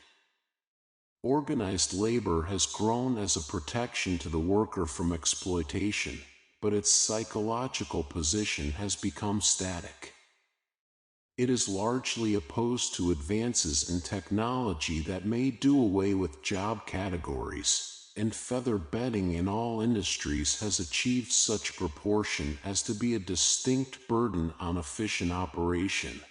A: Organized labor has grown as a protection to the worker from exploitation, but its psychological position has become static. It is largely opposed to advances in technology that may do away with job categories, and feather bedding in all industries has achieved such proportion as to be a distinct burden on efficient operation.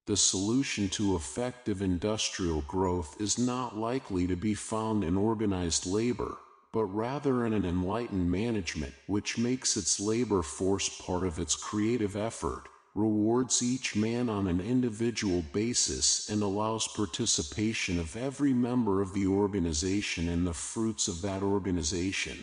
A: The solution to effective industrial growth is not likely to be found in organized labor, but rather in an enlightened management which makes its labor force part of its creative effort, rewards each man on an individual basis, and allows participation of every member of the organization in the fruits of that organization.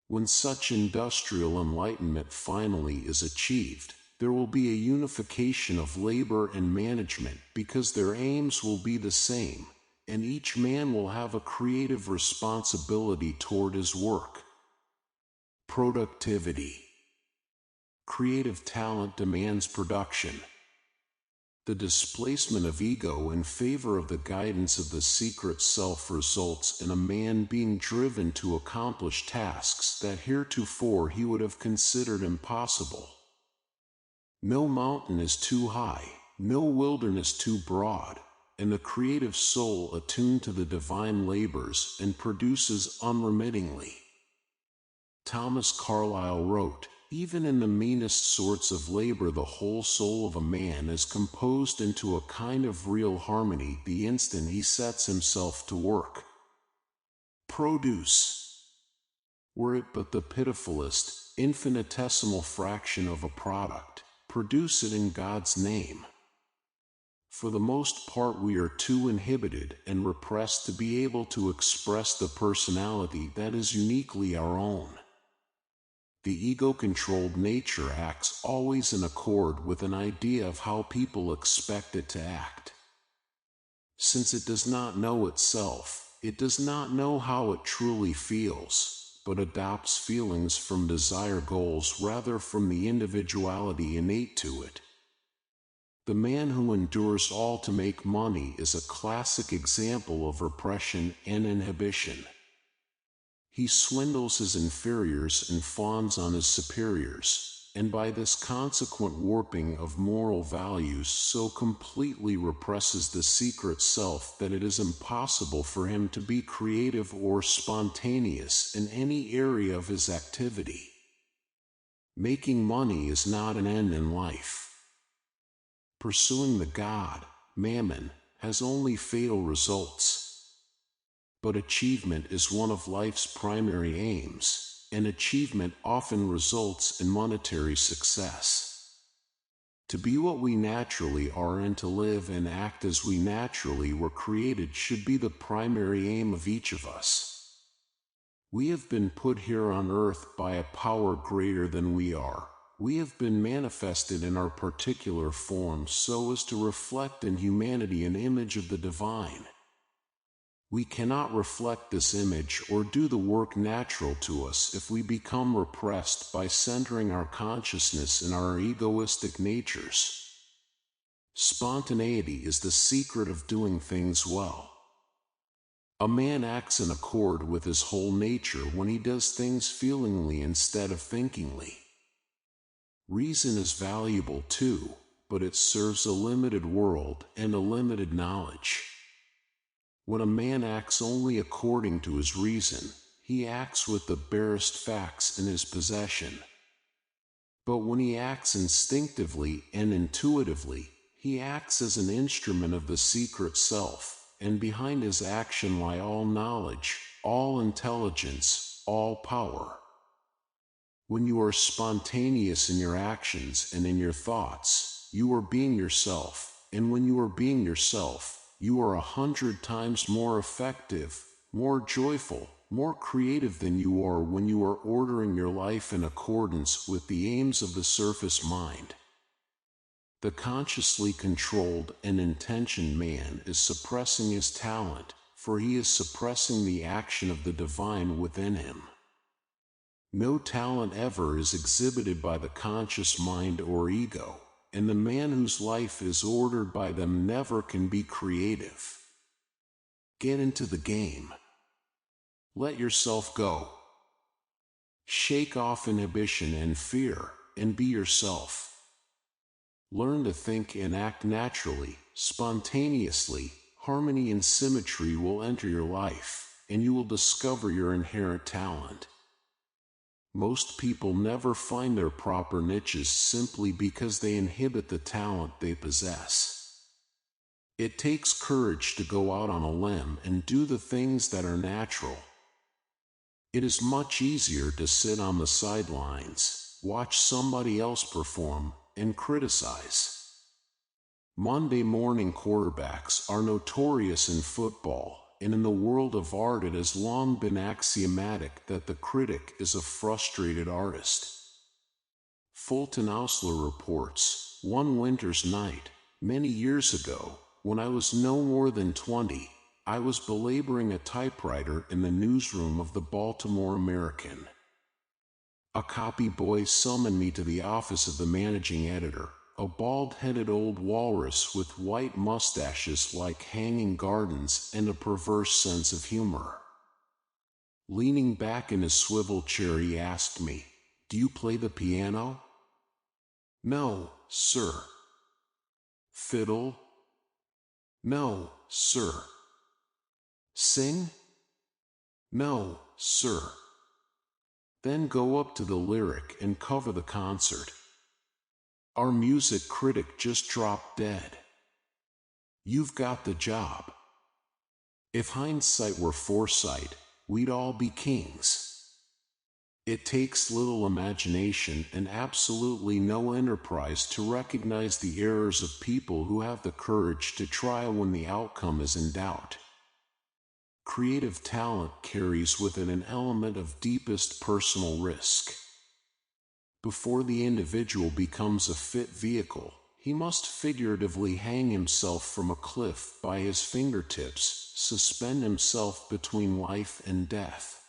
A: When such industrial enlightenment finally is achieved, there will be a unification of labor and management because their aims will be the same, and each man will have a creative responsibility toward his work. Productivity. Creative talent demands production. The displacement of ego in favor of the guidance of the secret self results in a man being driven to accomplish tasks that heretofore he would have considered impossible. No mountain is too high, no wilderness too broad, and the creative soul attuned to the divine labors and produces unremittingly. Thomas Carlyle wrote, "Even in the meanest sorts of labor the whole soul of a man is composed into a kind of real harmony the instant he sets himself to work." Produce. Were it but the pitifulest, infinitesimal fraction of a product, produce it in God's name. For the most part we are too inhibited and repressed to be able to express the personality that is uniquely our own. The ego-controlled nature acts always in accord with an idea of how people expect it to act. Since it does not know itself, it does not know how it truly feels, but adopts feelings from desire goals rather from the individuality innate to it. The man who endures all to make money is a classic example of repression and inhibition. He swindles his inferiors and fawns on his superiors, and by this consequent warping of moral values so completely represses the secret self that it is impossible for him to be creative or spontaneous in any area of his activity. Making money is not an end in life. Pursuing the god, mammon, has only fatal results. But achievement is one of life's primary aims, and achievement often results in monetary success. To be what we naturally are and to live and act as we naturally were created should be the primary aim of each of us. We have been put here on earth by a power greater than we are. We have been manifested in our particular form so as to reflect in humanity an image of the divine. We cannot reflect this image or do the work natural to us if we become repressed by centering our consciousness in our egoistic natures. Spontaneity is the secret of doing things well. A man acts in accord with his whole nature when he does things feelingly instead of thinkingly. Reason is valuable too, but it serves a limited world and a limited knowledge. When a man acts only according to his reason, he acts with the barest facts in his possession. But when he acts instinctively and intuitively, he acts as an instrument of the secret self, and behind his action lie all knowledge, all intelligence, all power. When you are spontaneous in your actions and in your thoughts, you are being yourself, and when you are being yourself, you are 100 times more effective, more joyful, more creative than you are when you are ordering your life in accordance with the aims of the surface mind. The consciously controlled and intentioned man is suppressing his talent, for he is suppressing the action of the divine within him. No talent ever is exhibited by the conscious mind or ego, and the man whose life is ordered by them never can be creative. Get into the game. Let yourself go. Shake off inhibition and fear, and be yourself. Learn to think and act naturally, spontaneously. Harmony and symmetry will enter your life, and you will discover your inherent talent. Most people never find their proper niches simply because they inhibit the talent they possess. It takes courage to go out on a limb and do the things that are natural. It is much easier to sit on the sidelines, watch somebody else perform, and criticize. Monday morning quarterbacks are notorious in football. And in the world of art it has long been axiomatic that the critic is a frustrated artist. Fulton Ausler reports, "One winter's night, many years ago, when I was no more than 20, I was belaboring a typewriter in the newsroom of the Baltimore American. A copy boy summoned me to the office of the managing editor, a bald-headed old walrus with white mustaches like hanging gardens and a perverse sense of humor. Leaning back in his swivel chair, he asked me, "Do you play the piano?" "No, sir." "Fiddle?" "No, sir." "Sing?" "No, sir." "Then go up to the lyric and cover the concert." Our music critic just dropped dead. You've got the job. If hindsight were foresight, we'd all be kings. It takes little imagination and absolutely no enterprise to recognize the errors of people who have the courage to try when the outcome is in doubt. Creative talent carries with it an element of deepest personal risk. Before the individual becomes a fit vehicle, he must figuratively hang himself from a cliff by his fingertips, suspend himself between life and death.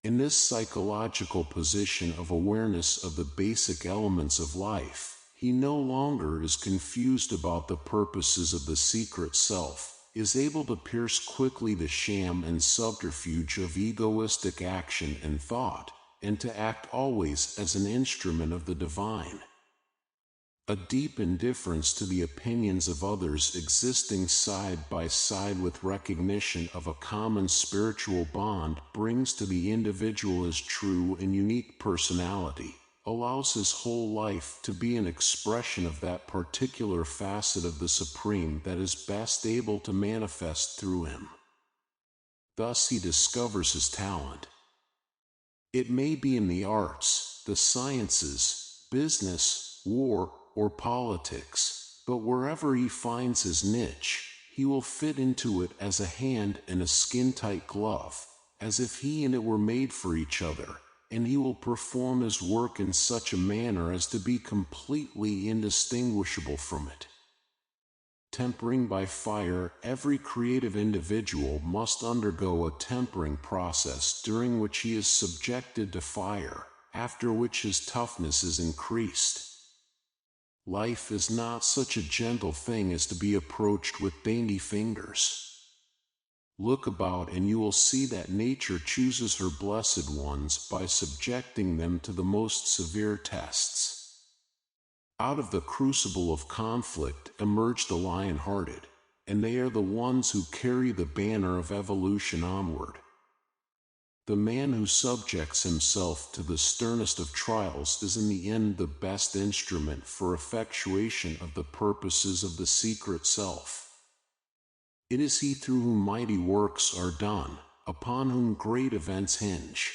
A: In this psychological position of awareness of the basic elements of life, he no longer is confused about the purposes of the secret self, is able to pierce quickly the sham and subterfuge of egoistic action and thought, and to act always as an instrument of the divine. A deep indifference to the opinions of others existing side by side with recognition of a common spiritual bond brings to the individual his true and unique personality, allows his whole life to be an expression of that particular facet of the Supreme that is best able to manifest through him. Thus he discovers his talent. It may be in the arts, the sciences, business, war, or politics, but wherever he finds his niche, he will fit into it as a hand in a skin-tight glove, as if he and it were made for each other, and he will perform his work in such a manner as to be completely indistinguishable from it. Tempering by fire, every creative individual must undergo a tempering process during which he is subjected to fire, after which his toughness is increased. Life is not such a gentle thing as to be approached with dainty fingers. Look about and you will see that nature chooses her blessed ones by subjecting them to the most severe tests. Out of the crucible of conflict emerge the lion-hearted, and they are the ones who carry the banner of evolution onward. The man who subjects himself to the sternest of trials is in the end the best instrument for effectuation of the purposes of the secret self. It is he through whom mighty works are done, upon whom great events hinge.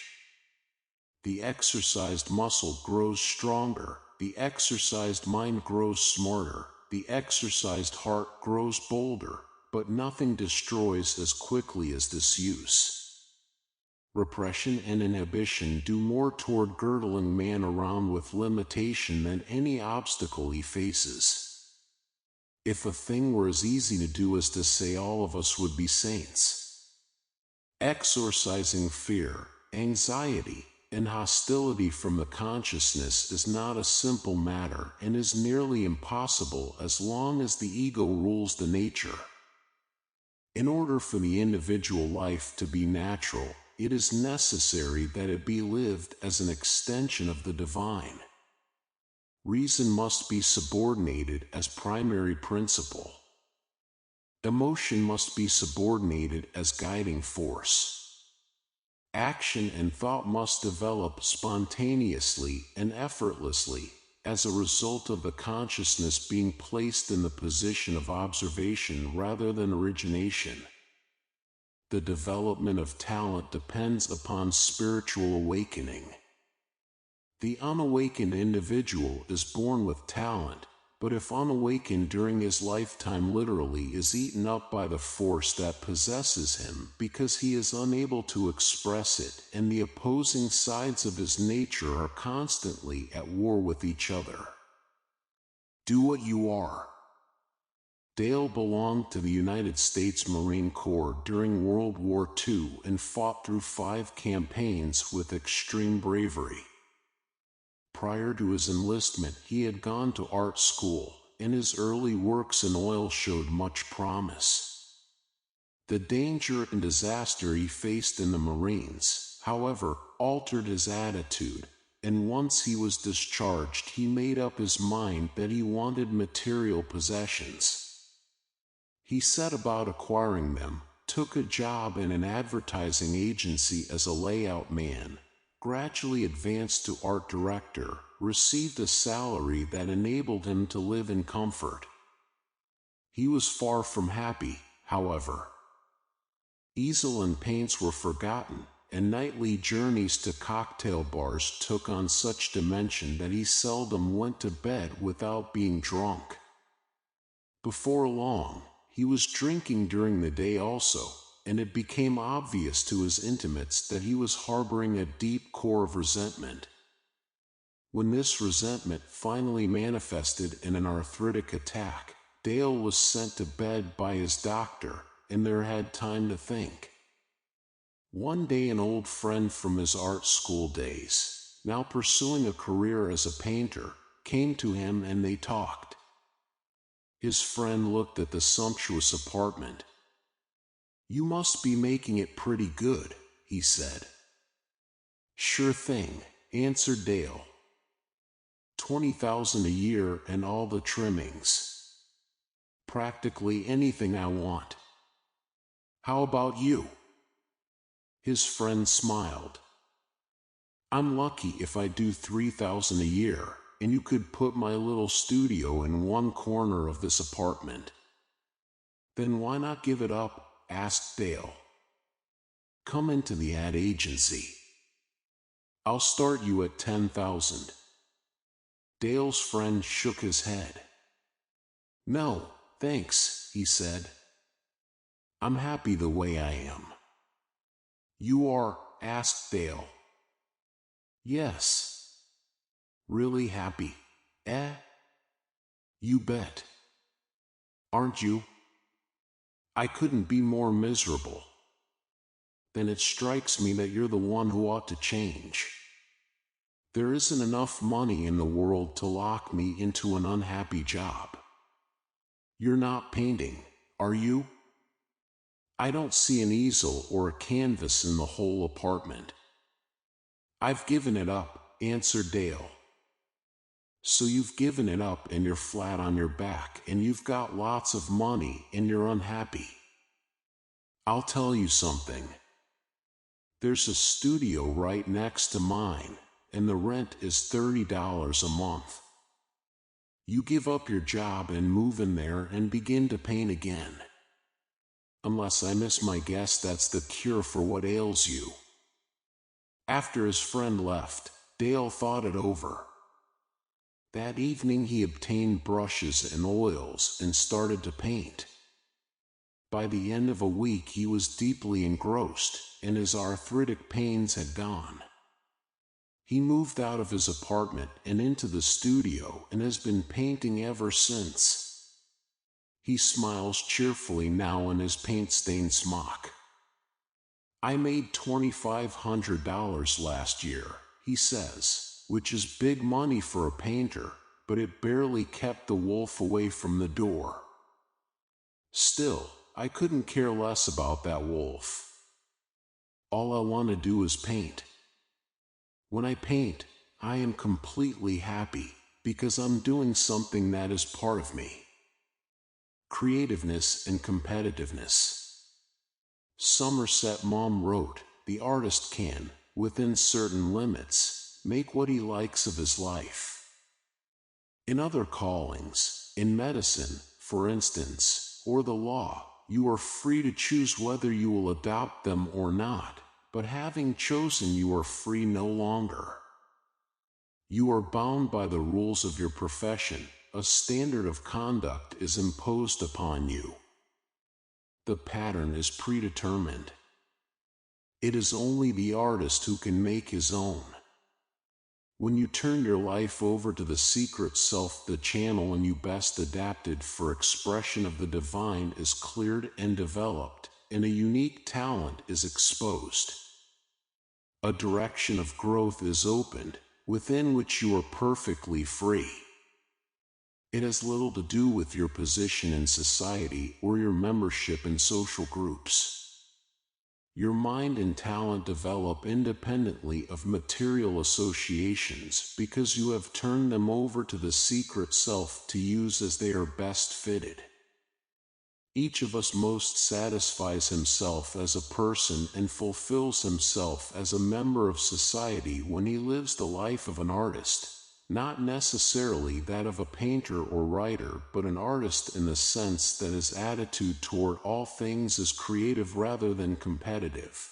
A: The exercised muscle grows stronger, the exercised mind grows smarter, the exercised heart grows bolder, but nothing destroys as quickly as disuse. Repression and inhibition do more toward girdling man around with limitation than any obstacle he faces. If a thing were as easy to do as to say, all of us would be saints. Exorcising fear, anxiety, and hostility from the consciousness is not a simple matter and is nearly impossible as long as the ego rules the nature. In order for the individual life to be natural, it is necessary that it be lived as an extension of the divine. Reason must be subordinated as primary principle. Emotion must be subordinated as guiding force. Action and thought must develop spontaneously and effortlessly, as a result of the consciousness being placed in the position of observation rather than origination. The development of talent depends upon spiritual awakening. The unawakened individual is born with talent, but if unawakened during his lifetime literally is eaten up by the force that possesses him because he is unable to express it, and the opposing sides of his nature are constantly at war with each other. Do what you are. Dale belonged to the United States Marine Corps during World War II and fought through 5 campaigns with extreme bravery. Prior to his enlistment, he had gone to art school, and his early works in oil showed much promise. The danger and disaster he faced in the Marines, however, altered his attitude, and once he was discharged, he made up his mind that he wanted material possessions. He set about acquiring them, took a job in an advertising agency as a layout man, gradually advanced to art director, received a salary that enabled him to live in comfort. He was far from happy, however. Easel and paints were forgotten, and nightly journeys to cocktail bars took on such dimension that he seldom went to bed without being drunk. Before long, he was drinking during the day also, and it became obvious to his intimates that he was harboring a deep core of resentment. When this resentment finally manifested in an arthritic attack, Dale was sent to bed by his doctor, and there had time to think. One day an old friend from his art school days, now pursuing a career as a painter, came to him and they talked. His friend looked at the sumptuous apartment. "You must be making it pretty good," he said. "Sure thing," answered Dale. $20,000 a year and all the trimmings. Practically anything I want. How about you?" His friend smiled. "I'm lucky if I do $3,000 a year, and you could put my little studio in one corner of this apartment." "Then why not give it up?" asked Dale. "Come into the ad agency. I'll start you at $10,000. Dale's friend shook his head. "No, thanks," he said. "I'm happy the way I am." "You are?" asked Dale. "Yes." "Really happy, eh?" "You bet." "Aren't you?" "I couldn't be more miserable." "Then it strikes me that you're the one who ought to change. There isn't enough money in the world to lock me into an unhappy job." "You're not painting, are you?" "I don't see an easel or a canvas in the whole apartment." "I've given it up," answered Dale. "So you've given it up and you're flat on your back and you've got lots of money and you're unhappy. I'll tell you something. There's a studio right next to mine, and the rent is $30 a month. You give up your job and move in there and begin to paint again. Unless I miss my guess, that's the cure for what ails you." After his friend left, Dale thought it over. That evening he obtained brushes and oils and started to paint. By the end of a week he was deeply engrossed, and his arthritic pains had gone. He moved out of his apartment and into the studio and has been painting ever since. He smiles cheerfully now in his paint-stained smock. "I made $2,500 last year," he says, "which is big money for a painter, but it barely kept the wolf away from the door. Still, I couldn't care less about that wolf. All I want to do is paint. When I paint, I am completely happy, because I'm doing something that is part of me. Creativeness and competitiveness." Somerset Maugham wrote, "The artist can, within certain limits, make what he likes of his life." In other callings, in medicine, for instance, or the law, you are free to choose whether you will adopt them or not, but having chosen you are free no longer. You are bound by the rules of your profession. A standard of conduct is imposed upon you. The pattern is predetermined. It is only the artist who can make his own. When you turn your life over to the secret self, the channel and you best adapted for expression of the divine is cleared and developed, and a unique talent is exposed. A direction of growth is opened, within which you are perfectly free. It has little to do with your position in society or your membership in social groups. Your mind and talent develop independently of material associations because you have turned them over to the secret self to use as they are best fitted. Each of us most satisfies himself as a person and fulfills himself as a member of society when he lives the life of an artist, not necessarily that of a painter or writer, but an artist in the sense that his attitude toward all things is creative rather than competitive.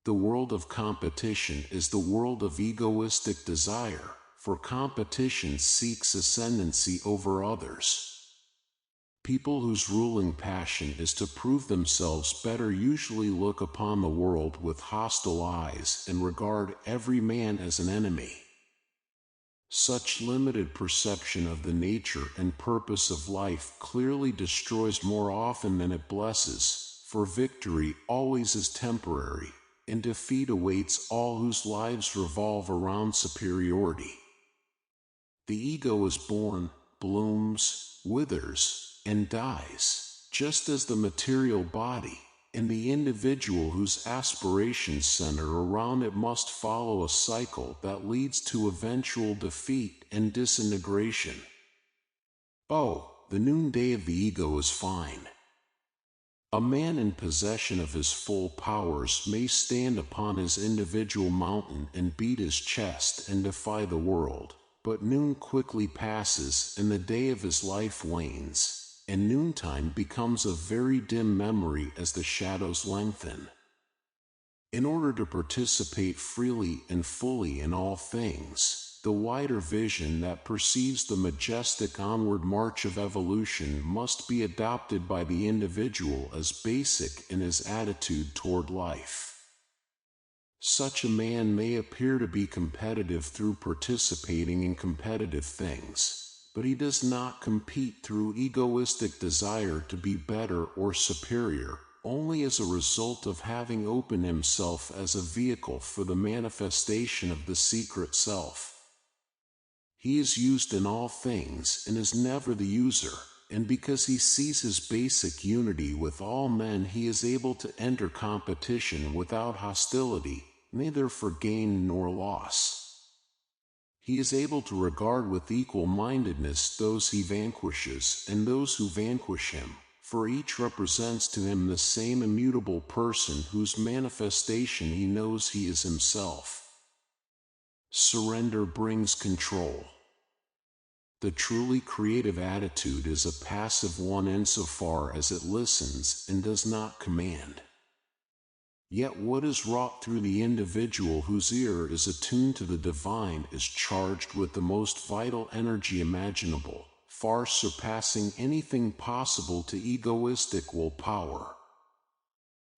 A: The world of competition is the world of egoistic desire, for competition seeks ascendancy over others. People whose ruling passion is to prove themselves better usually look upon the world with hostile eyes and regard every man as an enemy. Such limited perception of the nature and purpose of life clearly destroys more often than it blesses, for victory always is temporary, and defeat awaits all whose lives revolve around superiority. The ego is born, blooms, withers, and dies, just as the material body, and the individual whose aspirations center around it must follow a cycle that leads to eventual defeat and disintegration. Oh, the noonday of the ego is fine. A man in possession of his full powers may stand upon his individual mountain and beat his chest and defy the world, but noon quickly passes and the day of his life wanes, and noontime becomes a very dim memory as the shadows lengthen. In order to participate freely and fully in all things, the wider vision that perceives the majestic onward march of evolution must be adopted by the individual as basic in his attitude toward life. Such a man may appear to be competitive through participating in competitive things, but he does not compete through egoistic desire to be better or superior, only as a result of having opened himself as a vehicle for the manifestation of the secret self. He is used in all things and is never the user, and because he sees his basic unity with all men, he is able to enter competition without hostility, neither for gain nor loss. He is able to regard with equal-mindedness those he vanquishes and those who vanquish him, for each represents to him the same immutable person whose manifestation he knows he is himself. Surrender brings control. The truly creative attitude is a passive one insofar as it listens and does not command. Yet what is wrought through the individual whose ear is attuned to the divine is charged with the most vital energy imaginable, far surpassing anything possible to egoistic willpower.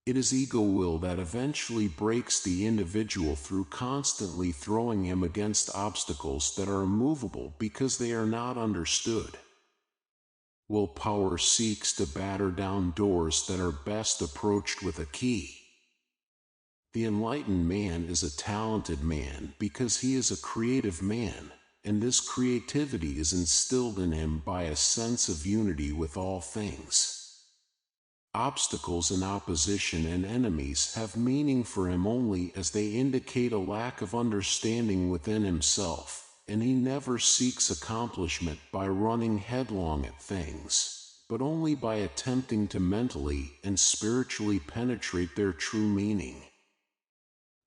A: It is ego will that eventually breaks the individual through constantly throwing him against obstacles that are immovable because they are not understood. Willpower seeks to batter down doors that are best approached with a key. The enlightened man is a talented man because he is a creative man, and this creativity is instilled in him by a sense of unity with all things. Obstacles and opposition and enemies have meaning for him only as they indicate a lack of understanding within himself, and he never seeks accomplishment by running headlong at things, but only by attempting to mentally and spiritually penetrate their true meaning.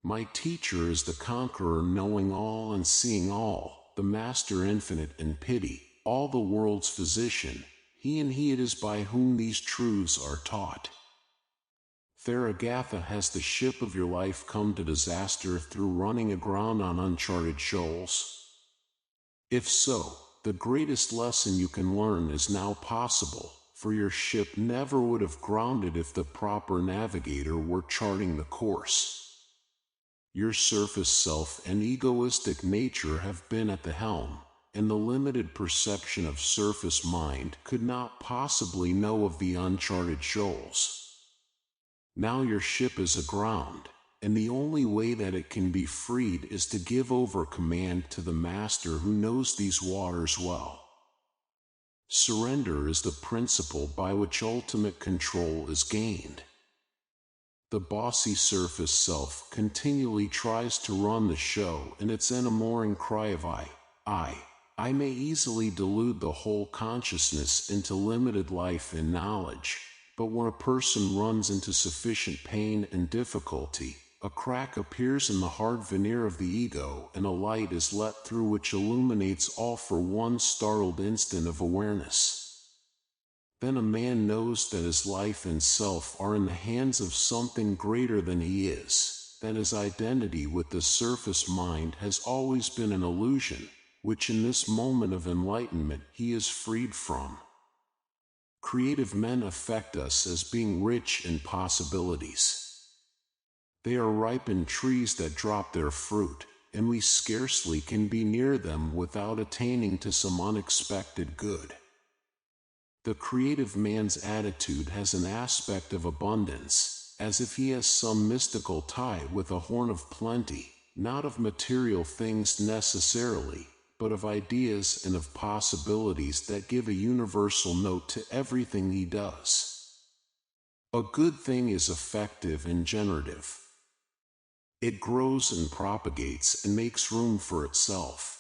A: My teacher is the conqueror, knowing all and seeing all, the master infinite in pity, all the world's physician, he and he it is by whom these truths are taught. Theragatha, has the ship of your life come to disaster through running aground on uncharted shoals? If so, the greatest lesson you can learn is now possible, for your ship never would have grounded if the proper navigator were charting the course. Your surface self and egoistic nature have been at the helm, and the limited perception of surface mind could not possibly know of the uncharted shoals. Now your ship is aground, and the only way that it can be freed is to give over command to the Master who knows these waters well. Surrender is the principle by which ultimate control is gained. The bossy surface self continually tries to run the show, and its enamoring cry of I may easily delude the whole consciousness into limited life and knowledge, but when a person runs into sufficient pain and difficulty, a crack appears in the hard veneer of the ego, and a light is let through which illuminates all for one startled instant of awareness. Then a man knows that his life and self are in the hands of something greater than he is, that his identity with the surface mind has always been an illusion, which in this moment of enlightenment he is freed from. Creative men affect us as being rich in possibilities. They are ripened trees that drop their fruit, and we scarcely can be near them without attaining to some unexpected good. The creative man's attitude has an aspect of abundance, as if he has some mystical tie with a horn of plenty, not of material things necessarily, but of ideas and of possibilities that give a universal note to everything he does. A good thing is effective and generative. It grows and propagates and makes room for itself.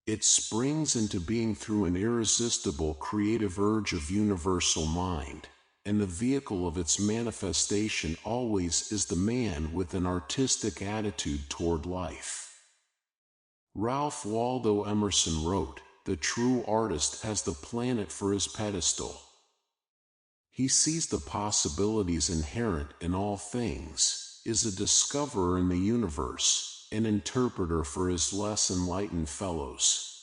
A: It springs into being through an irresistible creative urge of universal mind, and the vehicle of its manifestation always is the man with an artistic attitude toward life. Ralph Waldo Emerson wrote, "The true artist has the planet for his pedestal." He sees the possibilities inherent in all things, is a discoverer in the universe, an interpreter for his less enlightened fellows.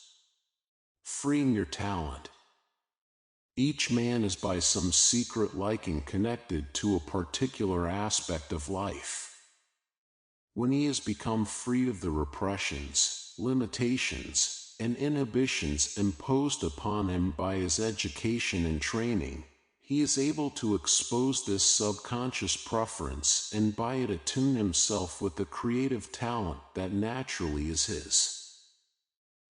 A: Freeing your talent. Each man is by some secret liking connected to a particular aspect of life. When he has become free of the repressions, limitations, and inhibitions imposed upon him by his education and training, he is able to expose this subconscious preference and by it attune himself with the creative talent that naturally is his.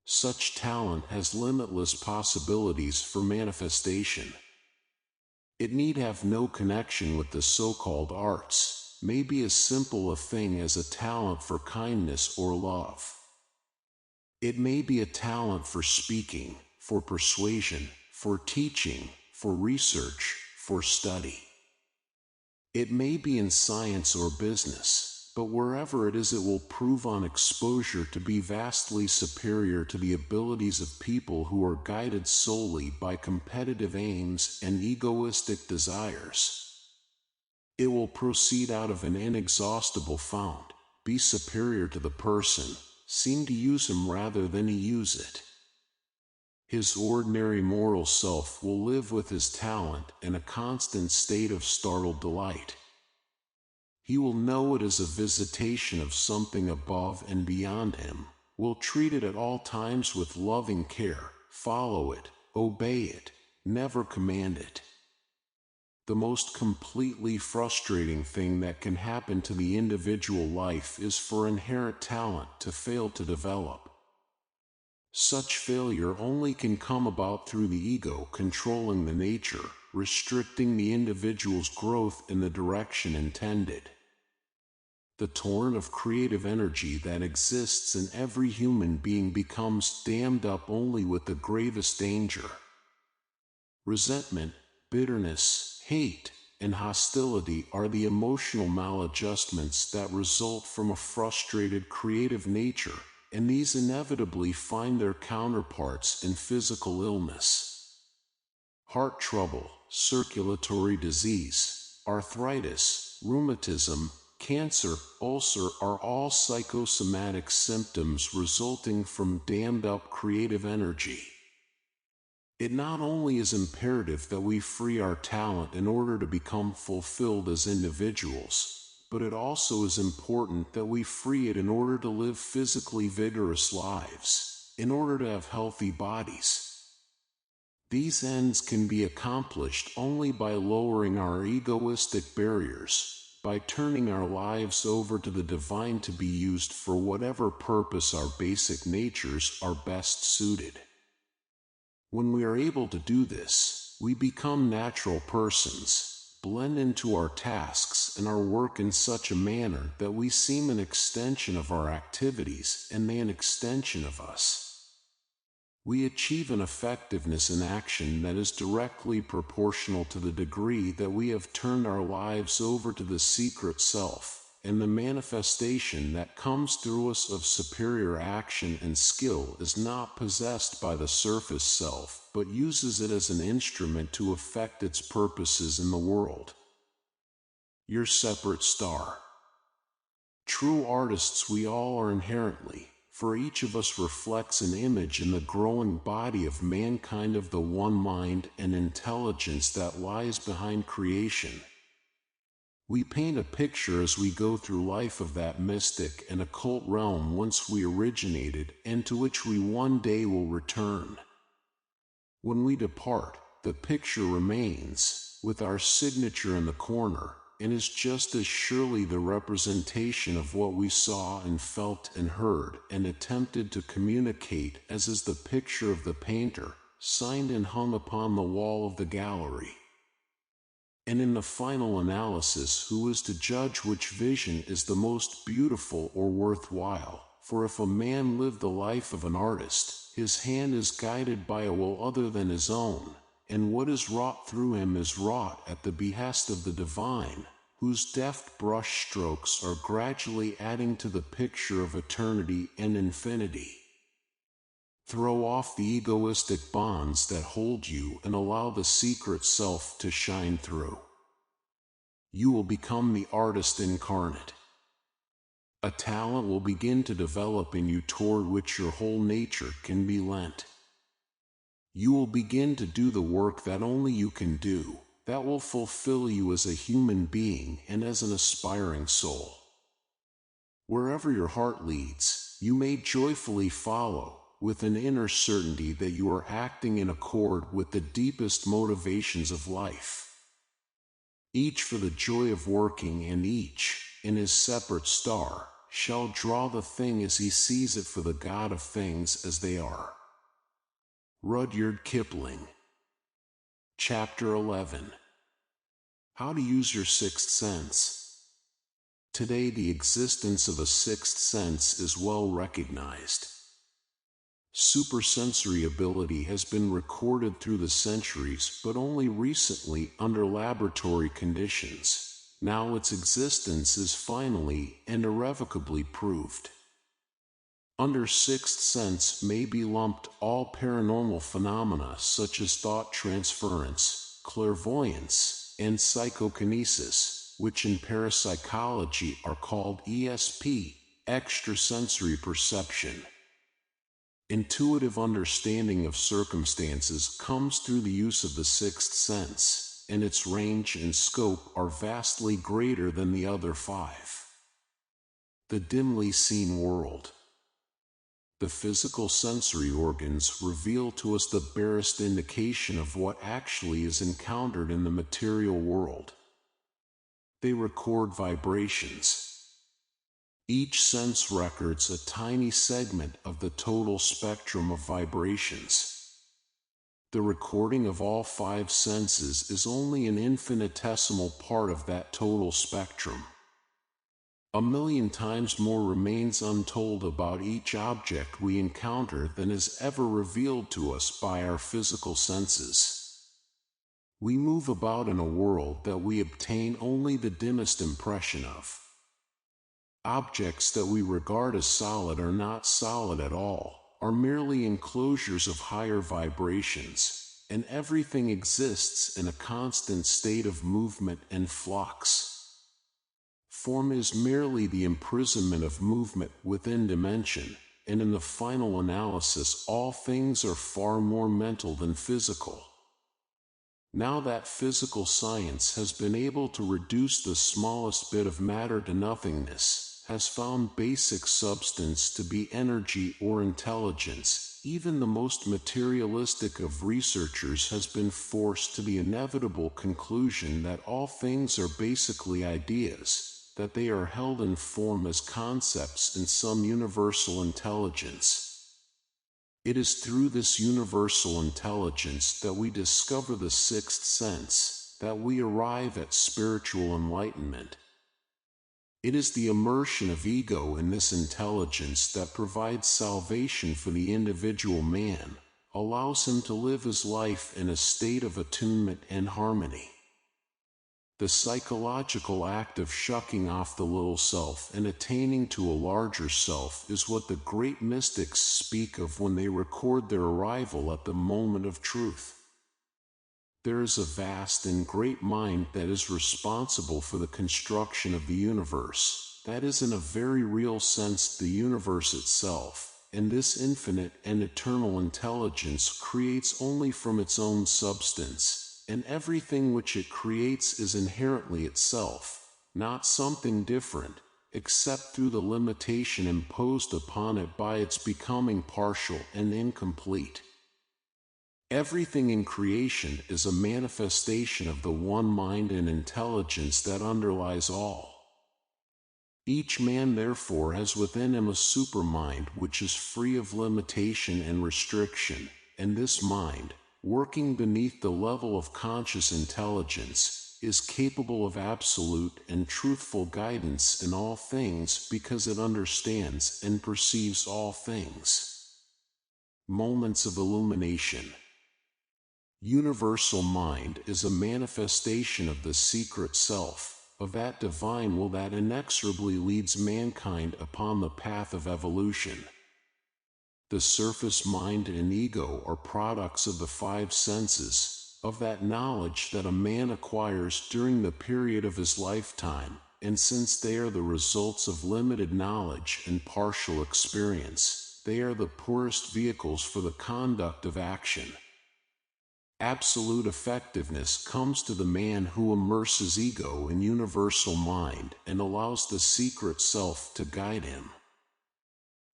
A: Such talent has limitless possibilities for manifestation. It need have no connection with the so-called arts, may be as simple a thing as a talent for kindness or love. It may be a talent for speaking, for persuasion, for teaching, for research, for study. It may be in science or business, but wherever it is, it will prove on exposure to be vastly superior to the abilities of people who are guided solely by competitive aims and egoistic desires. It will proceed out of an inexhaustible fount, be superior to the person, seem to use him rather than he use it. His ordinary moral self will live with his talent in a constant state of startled delight. He will know it as a visitation of something above and beyond him, will treat it at all times with loving care, follow it, obey it, never command it. The most completely frustrating thing that can happen to the individual life is for inherent talent to fail to develop. Such failure only can come about through the ego controlling the nature, restricting the individual's growth in the direction intended. The torrent of creative energy that exists in every human being becomes dammed up only with the gravest danger. Resentment, bitterness, hate, and hostility are the emotional maladjustments that result from a frustrated creative nature, and these inevitably find their counterparts in physical illness. Heart trouble, circulatory disease, arthritis, rheumatism, cancer, ulcer are all psychosomatic symptoms resulting from dammed up creative energy. It not only is imperative that we free our talent in order to become fulfilled as individuals, but it also is important that we free it in order to live physically vigorous lives, in order to have healthy bodies. These ends can be accomplished only by lowering our egoistic barriers, by turning our lives over to the divine to be used for whatever purpose our basic natures are best suited. When we are able to do this, we become natural persons, blend into our tasks and our work in such a manner that we seem an extension of our activities and they an extension of us. We achieve an effectiveness in action that is directly proportional to the degree that we have turned our lives over to the secret self, and the manifestation that comes through us of superior action and skill is not possessed by the surface self, but uses it as an instrument to effect its purposes in the world. Your separate star. True artists we all are inherently, for each of us reflects an image in the growing body of mankind of the one mind and intelligence that lies behind creation. We paint a picture as we go through life of that mystic and occult realm whence we originated and to which we one day will return. When we depart, the picture remains, with our signature in the corner, and is just as surely the representation of what we saw and felt and heard and attempted to communicate as is the picture of the painter, signed and hung upon the wall of the gallery. And in the final analysis, who is to judge which vision is the most beautiful or worthwhile? For if a man live the life of an artist, his hand is guided by a will other than his own, and what is wrought through him is wrought at the behest of the divine, whose deft brush strokes are gradually adding to the picture of eternity and infinity. Throw off the egoistic bonds that hold you and allow the secret self to shine through. You will become the artist incarnate. A talent will begin to develop in you toward which your whole nature can be lent. You will begin to do the work that only you can do, that will fulfill you as a human being and as an aspiring soul. Wherever your heart leads, you may joyfully follow, with an inner certainty that you are acting in accord with the deepest motivations of life. Each for the joy of working, and each, in his separate star, shall draw the thing as he sees it for the God of things as they are. Rudyard Kipling. Chapter 11. How to use your sixth sense. Today the existence of a sixth sense is well recognized. Supersensory ability has been recorded through the centuries, but only recently under laboratory conditions. Now its existence is finally and irrevocably proved. Under sixth sense may be lumped all paranormal phenomena such as thought transference, clairvoyance, and psychokinesis, which in parapsychology are called ESP, extrasensory perception. Intuitive understanding of circumstances comes through the use of the sixth sense, and its range and scope are vastly greater than the other five. The dimly seen world. The physical sensory organs reveal to us the barest indication of what actually is encountered in the material world. They record vibrations. Each sense records a tiny segment of the total spectrum of vibrations. The recording of all five senses is only an infinitesimal part of that total spectrum. 1,000,000 times more remains untold about each object we encounter than is ever revealed to us by our physical senses. We move about in a world that we obtain only the dimmest impression of. Objects that we regard as solid are not solid at all, are merely enclosures of higher vibrations, and everything exists in a constant state of movement and flux. Form is merely the imprisonment of movement within dimension, and in the final analysis all things are far more mental than physical. Now that physical science has been able to reduce the smallest bit of matter to nothingness, has found basic substance to be energy or intelligence. Even the most materialistic of researchers has been forced to the inevitable conclusion that all things are basically ideas, that they are held in form as concepts in some universal intelligence. It is through this universal intelligence that we discover the sixth sense, that we arrive at spiritual enlightenment. It is the immersion of ego in this intelligence that provides salvation for the individual man, allows him to live his life in a state of attunement and harmony. The psychological act of shucking off the little self and attaining to a larger self is what the great mystics speak of when they record their arrival at the moment of truth. There is a vast and great mind that is responsible for the construction of the universe, that is in a very real sense the universe itself, and this infinite and eternal intelligence creates only from its own substance. And everything which it creates is inherently itself, not something different, except through the limitation imposed upon it by its becoming partial and incomplete. Everything in creation is a manifestation of the one mind and intelligence that underlies all. Each man therefore has within him a supermind which is free of limitation and restriction, and this mind, working beneath the level of conscious intelligence, is capable of absolute and truthful guidance in all things because it understands and perceives all things. Moments of illumination. Universal mind is a manifestation of the secret self, of that divine will that inexorably leads mankind upon the path of evolution. The surface mind and ego are products of the five senses, of that knowledge that a man acquires during the period of his lifetime, and since they are the results of limited knowledge and partial experience, they are the poorest vehicles for the conduct of action. Absolute effectiveness comes to the man who immerses ego in universal mind and allows the secret self to guide him.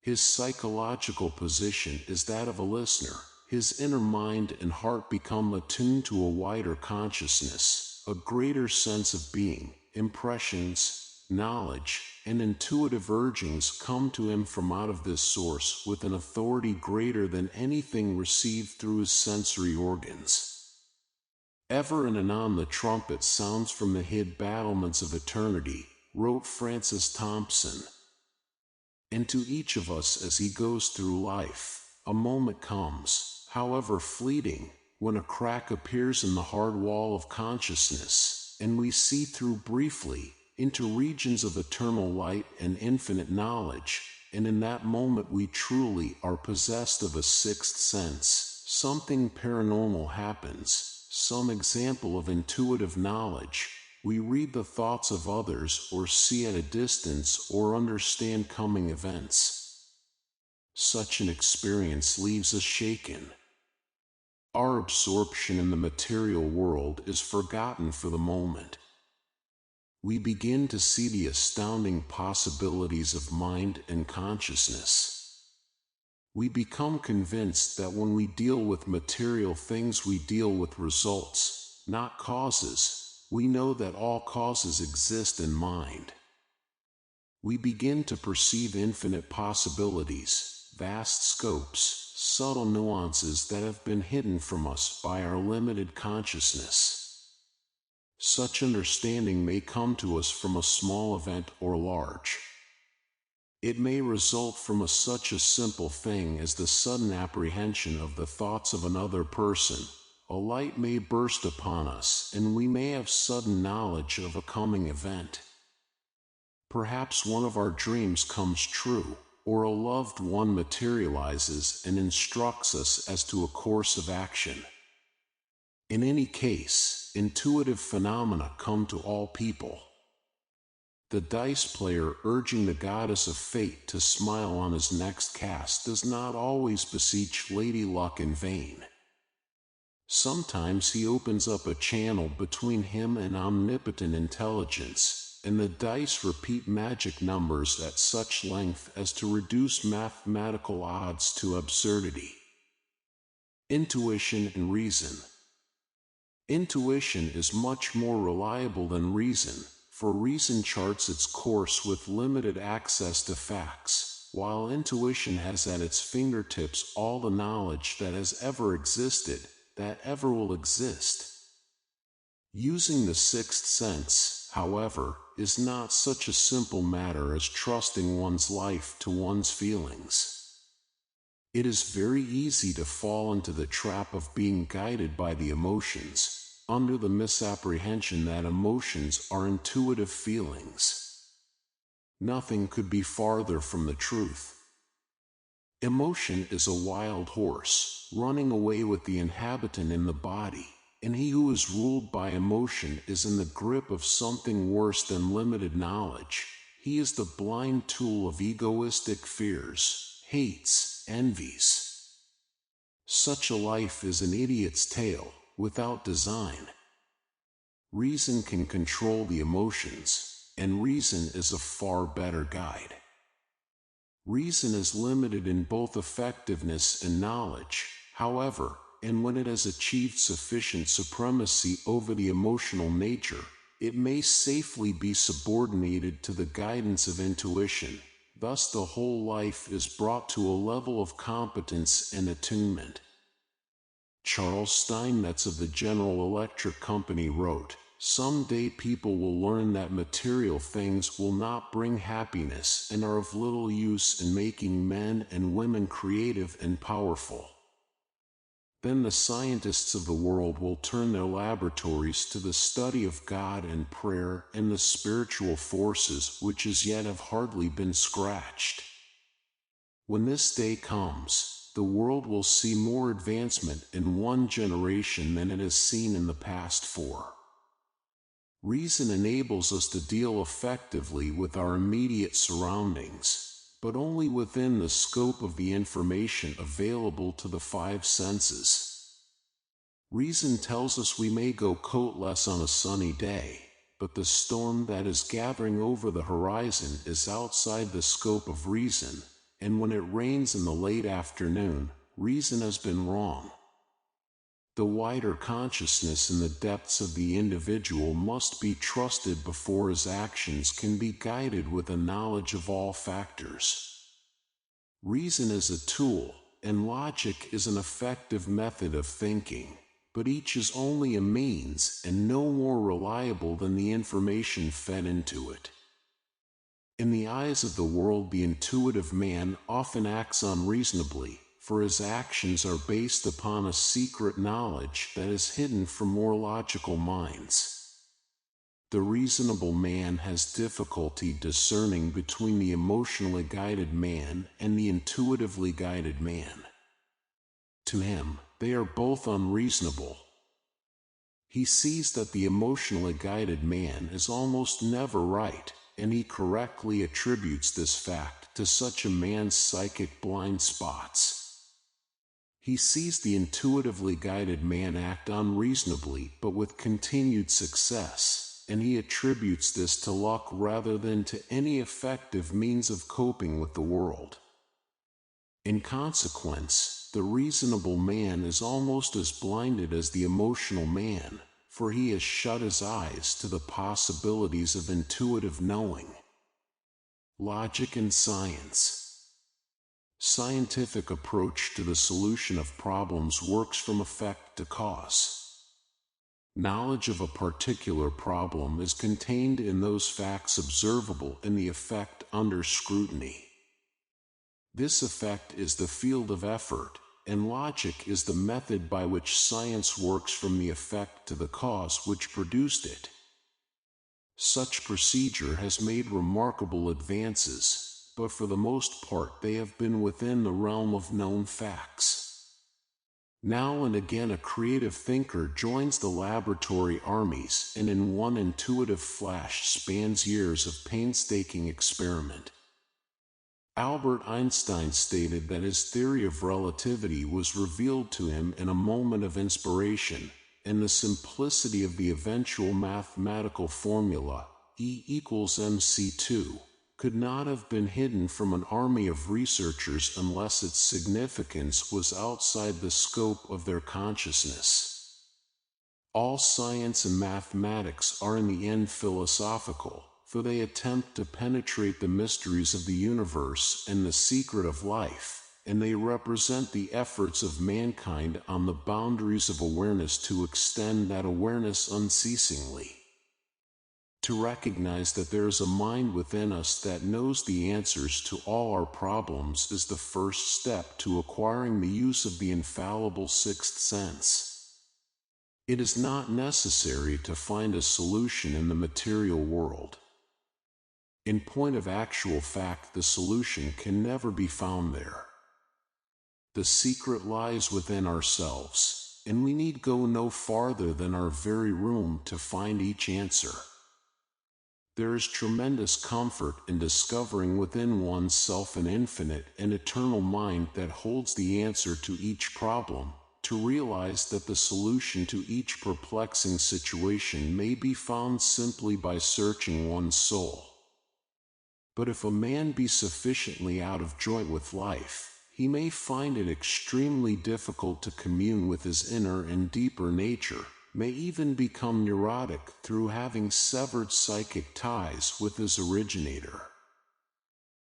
A: His psychological position is that of a listener. His inner mind and heart become attuned to a wider consciousness, a greater sense of being. Impressions, knowledge, and intuitive urgings come to him from out of this source with an authority greater than anything received through his sensory organs. Ever and anon the trumpet sounds from the hid battlements of eternity, wrote Francis Thompson. And to each of us as he goes through life, a moment comes, however fleeting, when a crack appears in the hard wall of consciousness, and we see through briefly, into regions of eternal light and infinite knowledge, and in that moment we truly are possessed of a sixth sense. Something paranormal happens, some example of intuitive knowledge. We read the thoughts of others or see at a distance or understand coming events. Such an experience leaves us shaken. Our absorption in the material world is forgotten for the moment. We begin to see the astounding possibilities of mind and consciousness. We become convinced that when we deal with material things we deal with results, not causes. We know that all causes exist in mind. We begin to perceive infinite possibilities, vast scopes, subtle nuances that have been hidden from us by our limited consciousness. Such understanding may come to us from a small event or large. It may result from such a simple thing as the sudden apprehension of the thoughts of another person. A light may burst upon us, and we may have sudden knowledge of a coming event. Perhaps one of our dreams comes true, or a loved one materializes and instructs us as to a course of action. In any case, intuitive phenomena come to all people. The dice player urging the goddess of fate to smile on his next cast does not always beseech Lady Luck in vain. Sometimes he opens up a channel between him and omnipotent intelligence, and the dice repeat magic numbers at such length as to reduce mathematical odds to absurdity. Intuition and reason. Intuition is much more reliable than reason, for reason charts its course with limited access to facts, while intuition has at its fingertips all the knowledge that has ever existed, that ever will exist. Using the sixth sense, however, is not such a simple matter as trusting one's life to one's feelings. It is very easy to fall into the trap of being guided by the emotions, under the misapprehension that emotions are intuitive feelings. Nothing could be farther from the truth. Emotion is a wild horse, running away with the inhabitant in the body, and he who is ruled by emotion is in the grip of something worse than limited knowledge. He is the blind tool of egoistic fears, hates, envies. Such a life is an idiot's tale, without design. Reason can control the emotions, and reason is a far better guide. Reason is limited in both effectiveness and knowledge, however, and when it has achieved sufficient supremacy over the emotional nature, it may safely be subordinated to the guidance of intuition. Thus the whole life is brought to a level of competence and attunement. Charles Steinmetz of the General Electric Company wrote, "Someday people will learn that material things will not bring happiness and are of little use in making men and women creative and powerful. Then the scientists of the world will turn their laboratories to the study of God and prayer and the spiritual forces which as yet have hardly been scratched. When this day comes, the world will see more advancement in one generation than it has seen in the past 4. Reason enables us to deal effectively with our immediate surroundings, but only within the scope of the information available to the 5 senses. Reason tells us we may go coatless on a sunny day, but the storm that is gathering over the horizon is outside the scope of reason, and when it rains in the late afternoon, reason has been wrong. The wider consciousness in the depths of the individual must be trusted before his actions can be guided with a knowledge of all factors. Reason is a tool, and logic is an effective method of thinking, but each is only a means and no more reliable than the information fed into it. In the eyes of the world, the intuitive man often acts unreasonably, for his actions are based upon a secret knowledge that is hidden from more logical minds. The reasonable man has difficulty discerning between the emotionally guided man and the intuitively guided man. To him, they are both unreasonable. He sees that the emotionally guided man is almost never right, and he correctly attributes this fact to such a man's psychic blind spots. He sees the intuitively guided man act unreasonably but with continued success, and he attributes this to luck rather than to any effective means of coping with the world. In consequence, the reasonable man is almost as blinded as the emotional man, for he has shut his eyes to the possibilities of intuitive knowing. Logic and science. Scientific approach to the solution of problems works from effect to cause. Knowledge of a particular problem is contained in those facts observable in the effect under scrutiny. This effect is the field of effort, and logic is the method by which science works from the effect to the cause which produced it. Such procedure has made remarkable advances, but for the most part they have been within the realm of known facts. Now and again a creative thinker joins the laboratory armies and in one intuitive flash spans years of painstaking experiment. Albert Einstein stated that his theory of relativity was revealed to him in a moment of inspiration, and the simplicity of the eventual mathematical formula, E equals mc2, could not have been hidden from an army of researchers unless its significance was outside the scope of their consciousness. All science and mathematics are in the end philosophical, for they attempt to penetrate the mysteries of the universe and the secret of life, and they represent the efforts of mankind on the boundaries of awareness to extend that awareness unceasingly. To recognize that there is a mind within us that knows the answers to all our problems is the first step to acquiring the use of the infallible sixth sense. It is not necessary to find a solution in the material world. In point of actual fact, the solution can never be found there. The secret lies within ourselves, and we need go no farther than our very room to find each answer. There is tremendous comfort in discovering within oneself an infinite and eternal mind that holds the answer to each problem, to realize that the solution to each perplexing situation may be found simply by searching one's soul. But if a man be sufficiently out of joint with life, he may find it extremely difficult to commune with his inner and deeper nature, may even become neurotic through having severed psychic ties with his originator.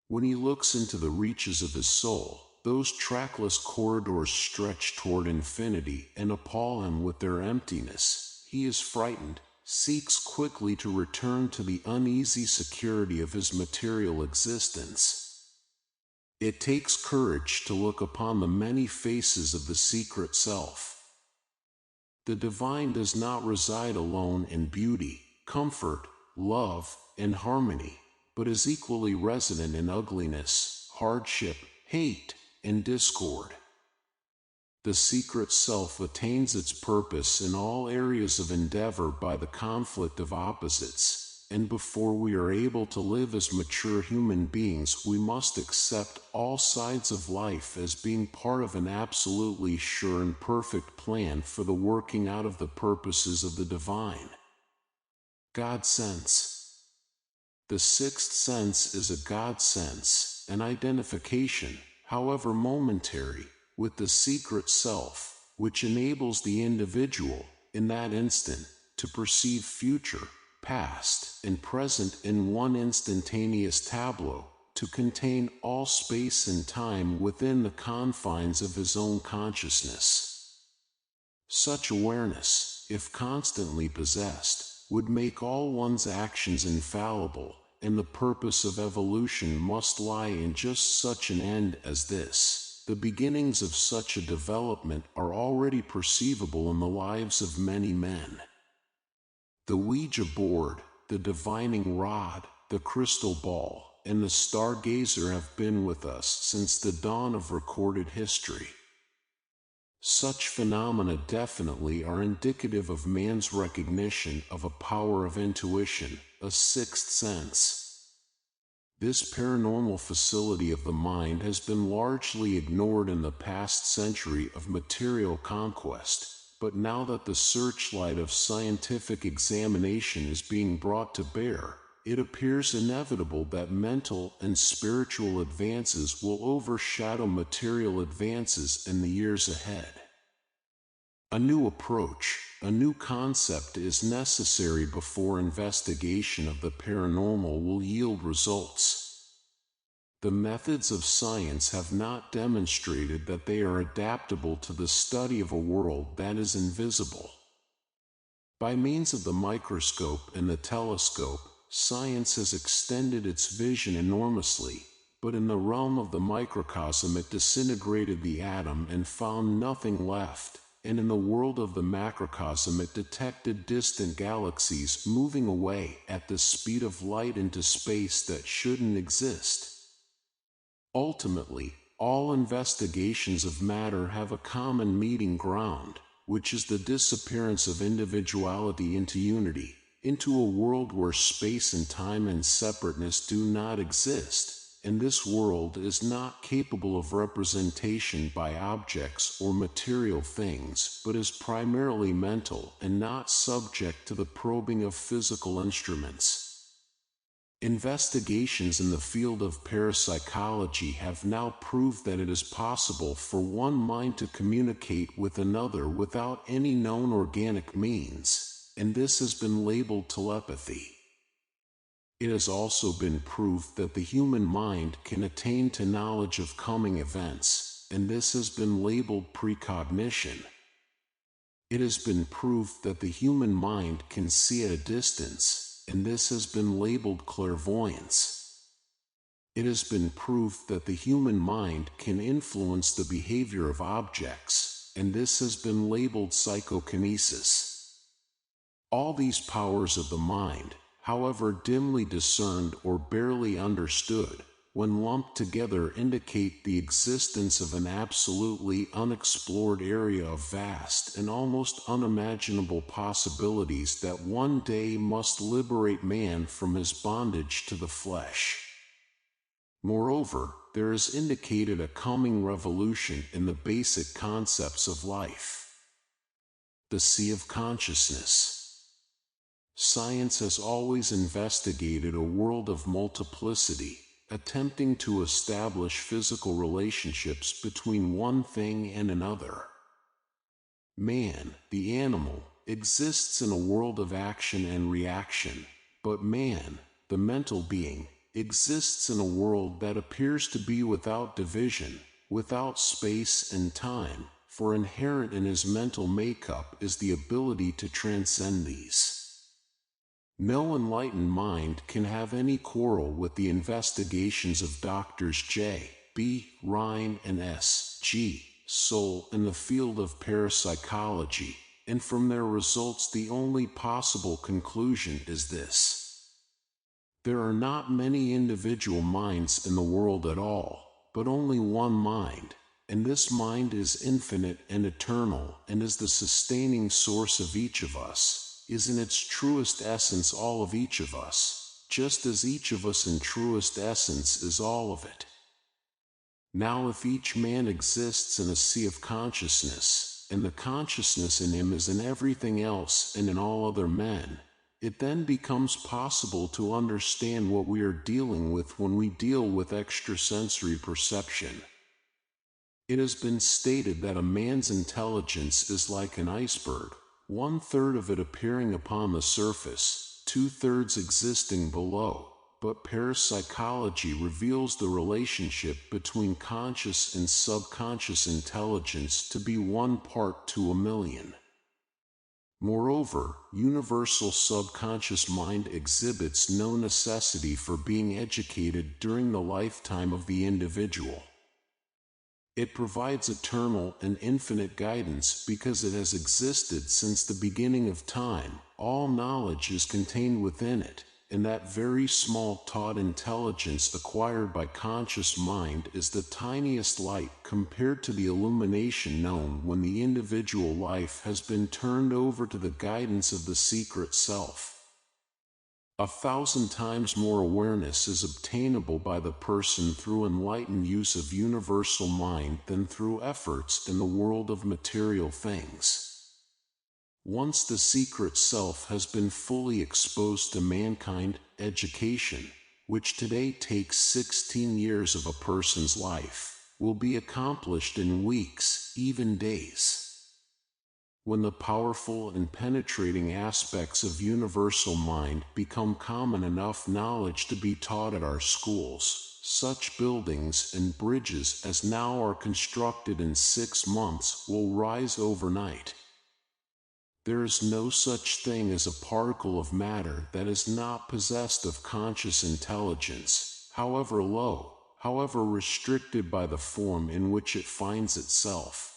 A: When he looks into the reaches of his soul, those trackless corridors stretch toward infinity and appall him with their emptiness. He is frightened, seeks quickly to return to the uneasy security of his material existence. It takes courage to look upon the many faces of the secret self. The divine does not reside alone in beauty, comfort, love, and harmony, but is equally resident in ugliness, hardship, hate, and discord. The secret self attains its purpose in all areas of endeavor by the conflict of opposites, and before we are able to live as mature human beings, we must accept all sides of life as being part of an absolutely sure and perfect plan for the working out of the purposes of the divine. God sense. The sixth sense is a God sense, an identification, however momentary, with the secret self, which enables the individual, in that instant, to perceive future, past, and present in one instantaneous tableau, to contain all space and time within the confines of his own consciousness. Such awareness, if constantly possessed, would make all one's actions infallible, and the purpose of evolution must lie in just such an end as this. The beginnings of such a development are already perceivable in the lives of many men. The Ouija board, the divining rod, the crystal ball, and the stargazer have been with us since the dawn of recorded history. Such phenomena definitely are indicative of man's recognition of a power of intuition, a sixth sense. This paranormal facility of the mind has been largely ignored in the past century of material conquest, but now that the searchlight of scientific examination is being brought to bear, it appears inevitable that mental and spiritual advances will overshadow material advances in the years ahead. A new approach, a new concept is necessary before investigation of the paranormal will yield results. The methods of science have not demonstrated that they are adaptable to the study of a world that is invisible. By means of the microscope and the telescope, science has extended its vision enormously, but in the realm of the microcosm it disintegrated the atom and found nothing left. And in the world of the macrocosm it detected distant galaxies moving away at the speed of light into space that shouldn't exist. Ultimately, all investigations of matter have a common meeting ground, which is the disappearance of individuality into unity, into a world where space and time and separateness do not exist. And this world is not capable of representation by objects or material things, but is primarily mental and not subject to the probing of physical instruments. Investigations in the field of parapsychology have now proved that it is possible for one mind to communicate with another without any known organic means, and this has been labeled telepathy. It has also been proved that the human mind can attain to knowledge of coming events, and this has been labeled precognition. It has been proved that the human mind can see at a distance, and this has been labeled clairvoyance. It has been proved that the human mind can influence the behavior of objects, and this has been labeled psychokinesis. All these powers of the mind, however dimly discerned or barely understood, when lumped together indicate the existence of an absolutely unexplored area of vast and almost unimaginable possibilities that one day must liberate man from his bondage to the flesh. Moreover, there is indicated a coming revolution in the basic concepts of life. The Sea of Consciousness. Science has always investigated a world of multiplicity, attempting to establish physical relationships between one thing and another. Man, the animal, exists in a world of action and reaction, but man, the mental being, exists in a world that appears to be without division, without space and time, for inherent in his mental makeup is the ability to transcend these. No enlightened mind can have any quarrel with the investigations of Drs. J. B. Rhine and S. G. Soule in the field of parapsychology, and from their results the only possible conclusion is this. There are not many individual minds in the world at all, but only one mind, and this mind is infinite and eternal and is the sustaining source of each of us. Is in its truest essence all of each of us, just as each of us in truest essence is all of it. Now if each man exists in a sea of consciousness, and the consciousness in him is in everything else and in all other men, it then becomes possible to understand what we are dealing with when we deal with extrasensory perception. It has been stated that a man's intelligence is like an iceberg, 1/3 of it appearing upon the surface, 2/3 existing below, but parapsychology reveals the relationship between conscious and subconscious intelligence to be 1 part to 1,000,000. Moreover, universal subconscious mind exhibits no necessity for being educated during the lifetime of the individual. It provides eternal and infinite guidance because it has existed since the beginning of time. All knowledge is contained within it, and that very small taught intelligence acquired by conscious mind is the tiniest light compared to the illumination known when the individual life has been turned over to the guidance of the secret self. 1,000 times more awareness is obtainable by the person through enlightened use of universal mind than through efforts in the world of material things. Once the secret self has been fully exposed to mankind, education, which today takes 16 years of a person's life, will be accomplished in weeks, even days. When the powerful and penetrating aspects of universal mind become common enough knowledge to be taught at our schools, such buildings and bridges as now are constructed in 6 months will rise overnight. There is no such thing as a particle of matter that is not possessed of conscious intelligence, however low, however restricted by the form in which it finds itself.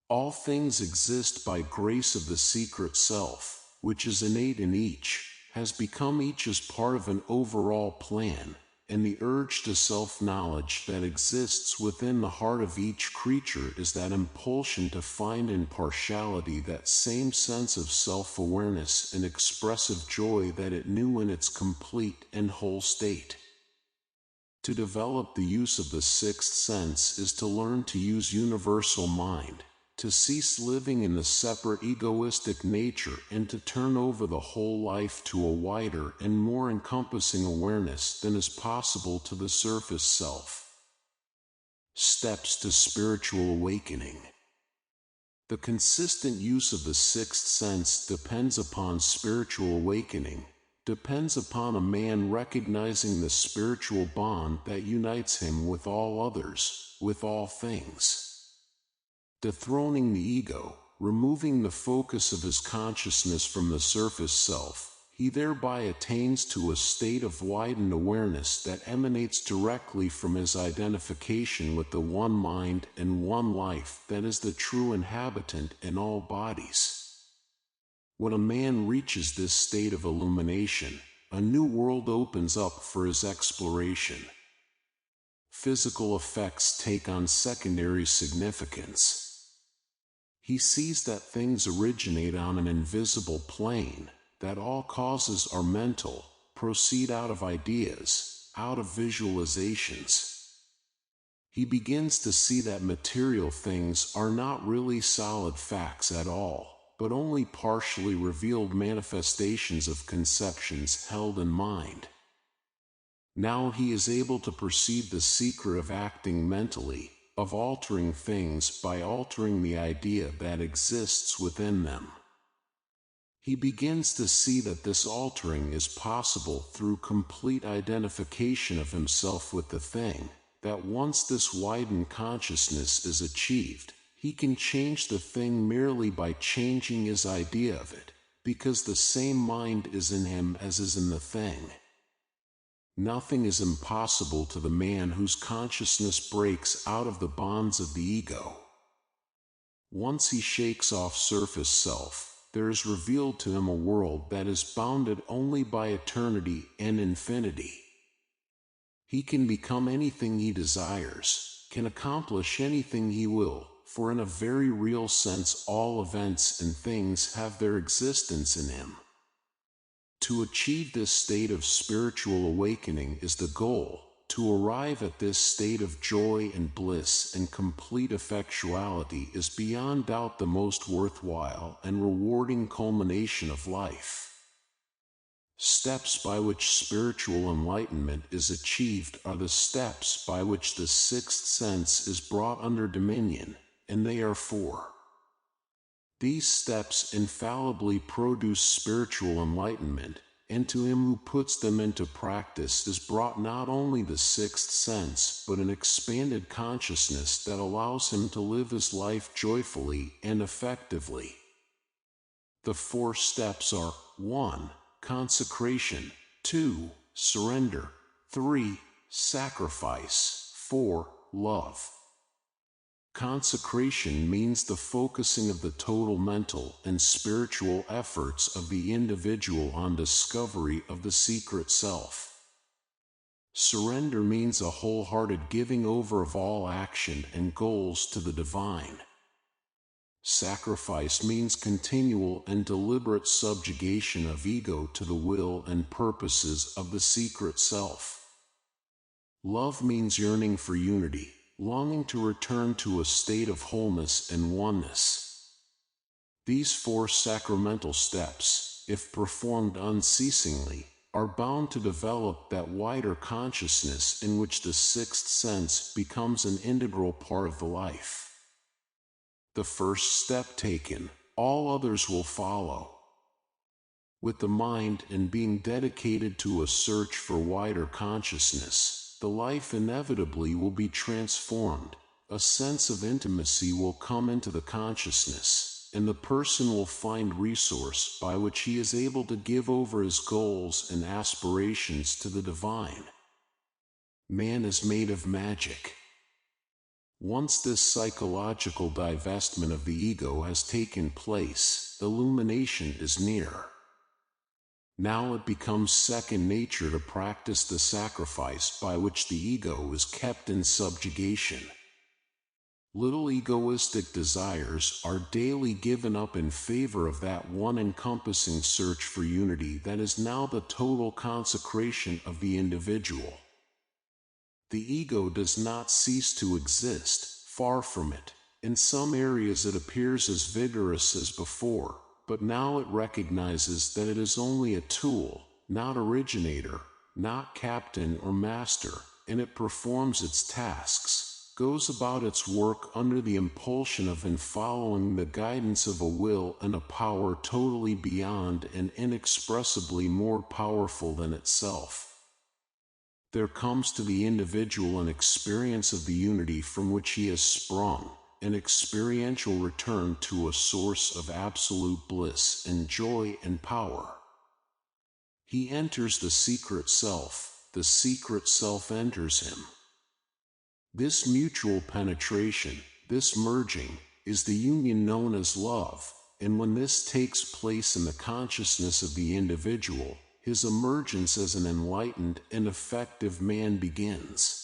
A: All things exist by grace of the secret self, which is innate in each, has become each as part of an overall plan, and the urge to self-knowledge that exists within the heart of each creature is that impulsion to find in partiality that same sense of self-awareness and expressive joy that it knew in its complete and whole state. To develop the use of the sixth sense is to learn to use universal mind, to cease living in the separate egoistic nature and to turn over the whole life to a wider and more encompassing awareness than is possible to the surface self. Steps to spiritual awakening. The consistent use of the sixth sense depends upon spiritual awakening, depends upon a man recognizing the spiritual bond that unites him with all others, with all things. Dethroning the ego, removing the focus of his consciousness from the surface self, he thereby attains to a state of widened awareness that emanates directly from his identification with the one mind and one life that is the true inhabitant in all bodies. When a man reaches this state of illumination, a new world opens up for his exploration. Physical effects take on secondary significance. He sees that things originate on an invisible plane, that all causes are mental, proceed out of ideas, out of visualizations. He begins to see that material things are not really solid facts at all, but only partially revealed manifestations of conceptions held in mind. Now he is able to perceive the secret of acting mentally, of altering things by altering the idea that exists within them. He begins to see that this altering is possible through complete identification of himself with the thing, that once this widened consciousness is achieved, he can change the thing merely by changing his idea of it, because the same mind is in him as is in the thing. Nothing is impossible to the man whose consciousness breaks out of the bonds of the ego. Once he shakes off surface self, there is revealed to him a world that is bounded only by eternity and infinity. He can become anything he desires, can accomplish anything he will, for in a very real sense all events and things have their existence in him. To achieve this state of spiritual awakening is the goal. To arrive at this state of joy and bliss and complete effectuality is beyond doubt the most worthwhile and rewarding culmination of life. Steps by which spiritual enlightenment is achieved are the steps by which the sixth sense is brought under dominion, and they are four. These steps infallibly produce spiritual enlightenment, and to him who puts them into practice is brought not only the sixth sense but an expanded consciousness that allows him to live his life joyfully and effectively. The four steps are 1. Consecration, 2. Surrender, 3. Sacrifice, 4. Love. Consecration means the focusing of the total mental and spiritual efforts of the individual on discovery of the secret self. Surrender means a wholehearted giving over of all action and goals to the divine. Sacrifice means continual and deliberate subjugation of ego to the will and purposes of the secret self. Love means yearning for unity, longing to return to a state of wholeness and oneness. These four sacramental steps, if performed unceasingly, are bound to develop that wider consciousness in which the sixth sense becomes an integral part of the life. The first step taken, all others will follow. With the mind and being dedicated to a search for wider consciousness, the life inevitably will be transformed, a sense of intimacy will come into the consciousness, and the person will find resource by which he is able to give over his goals and aspirations to the divine. Man is made of magic. Once this psychological divestment of the ego has taken place, illumination is near. Now it becomes second nature to practice the sacrifice by which the ego is kept in subjugation. Little egoistic desires are daily given up in favor of that one encompassing search for unity that is now the total consecration of the individual. The ego does not cease to exist, far from it, In some areas it appears as vigorous as before, but now it recognizes that it is only a tool, not originator, not captain or master, and it performs its tasks, goes about its work under the impulsion of and following the guidance of a will and a power totally beyond and inexpressibly more powerful than itself. There comes to the individual an experience of the unity from which he has sprung, an experiential return to a source of absolute bliss and joy and power. He enters the secret self enters him. This mutual penetration, this merging, is the union known as love, and when this takes place in the consciousness of the individual, his emergence as an enlightened and effective man begins.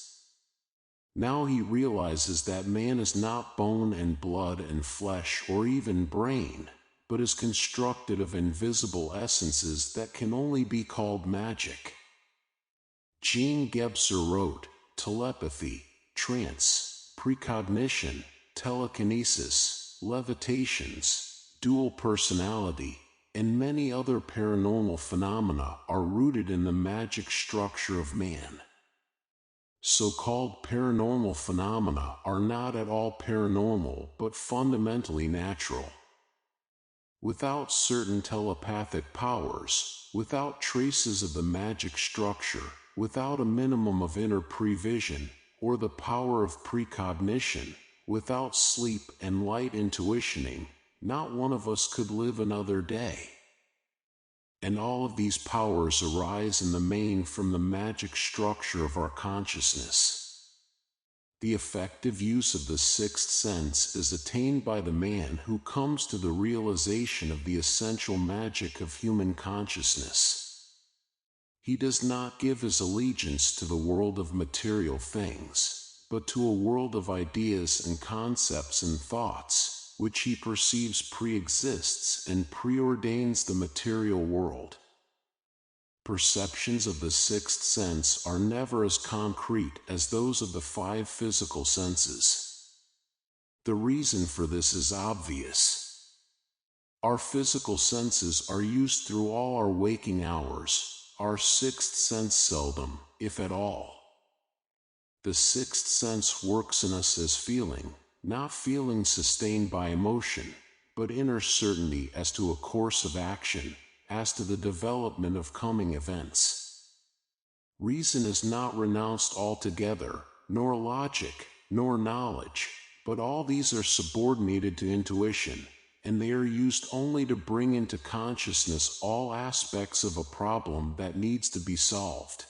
A: Now he realizes that man is not bone and blood and flesh or even brain, but is constructed of invisible essences that can only be called magic. Jean Gebser wrote, telepathy, trance, precognition, telekinesis, levitations, dual personality, and many other paranormal phenomena are rooted in the magic structure of man. So-called paranormal phenomena are not at all paranormal but fundamentally natural. Without certain telepathic powers, without traces of the magic structure, without a minimum of inner prevision, or the power of precognition, without sleep and light intuitioning, not one of us could live another day. And all of these powers arise in the main from the magic structure of our consciousness. The effective use of the sixth sense is attained by the man who comes to the realization of the essential magic of human consciousness. He does not give his allegiance to the world of material things, but to a world of ideas and concepts and thoughts, which he perceives pre-exists and preordains the material world. Perceptions of the sixth sense are never as concrete as those of the five physical senses. The reason for this is obvious. Our physical senses are used through all our waking hours, our sixth sense seldom, if at all. The sixth sense works in us as feeling, not feeling sustained by emotion, but inner certainty as to a course of action, as to the development of coming events. Reason is not renounced altogether, nor logic, nor knowledge, but all these are subordinated to intuition, and they are used only to bring into consciousness all aspects of a problem that needs to be solved.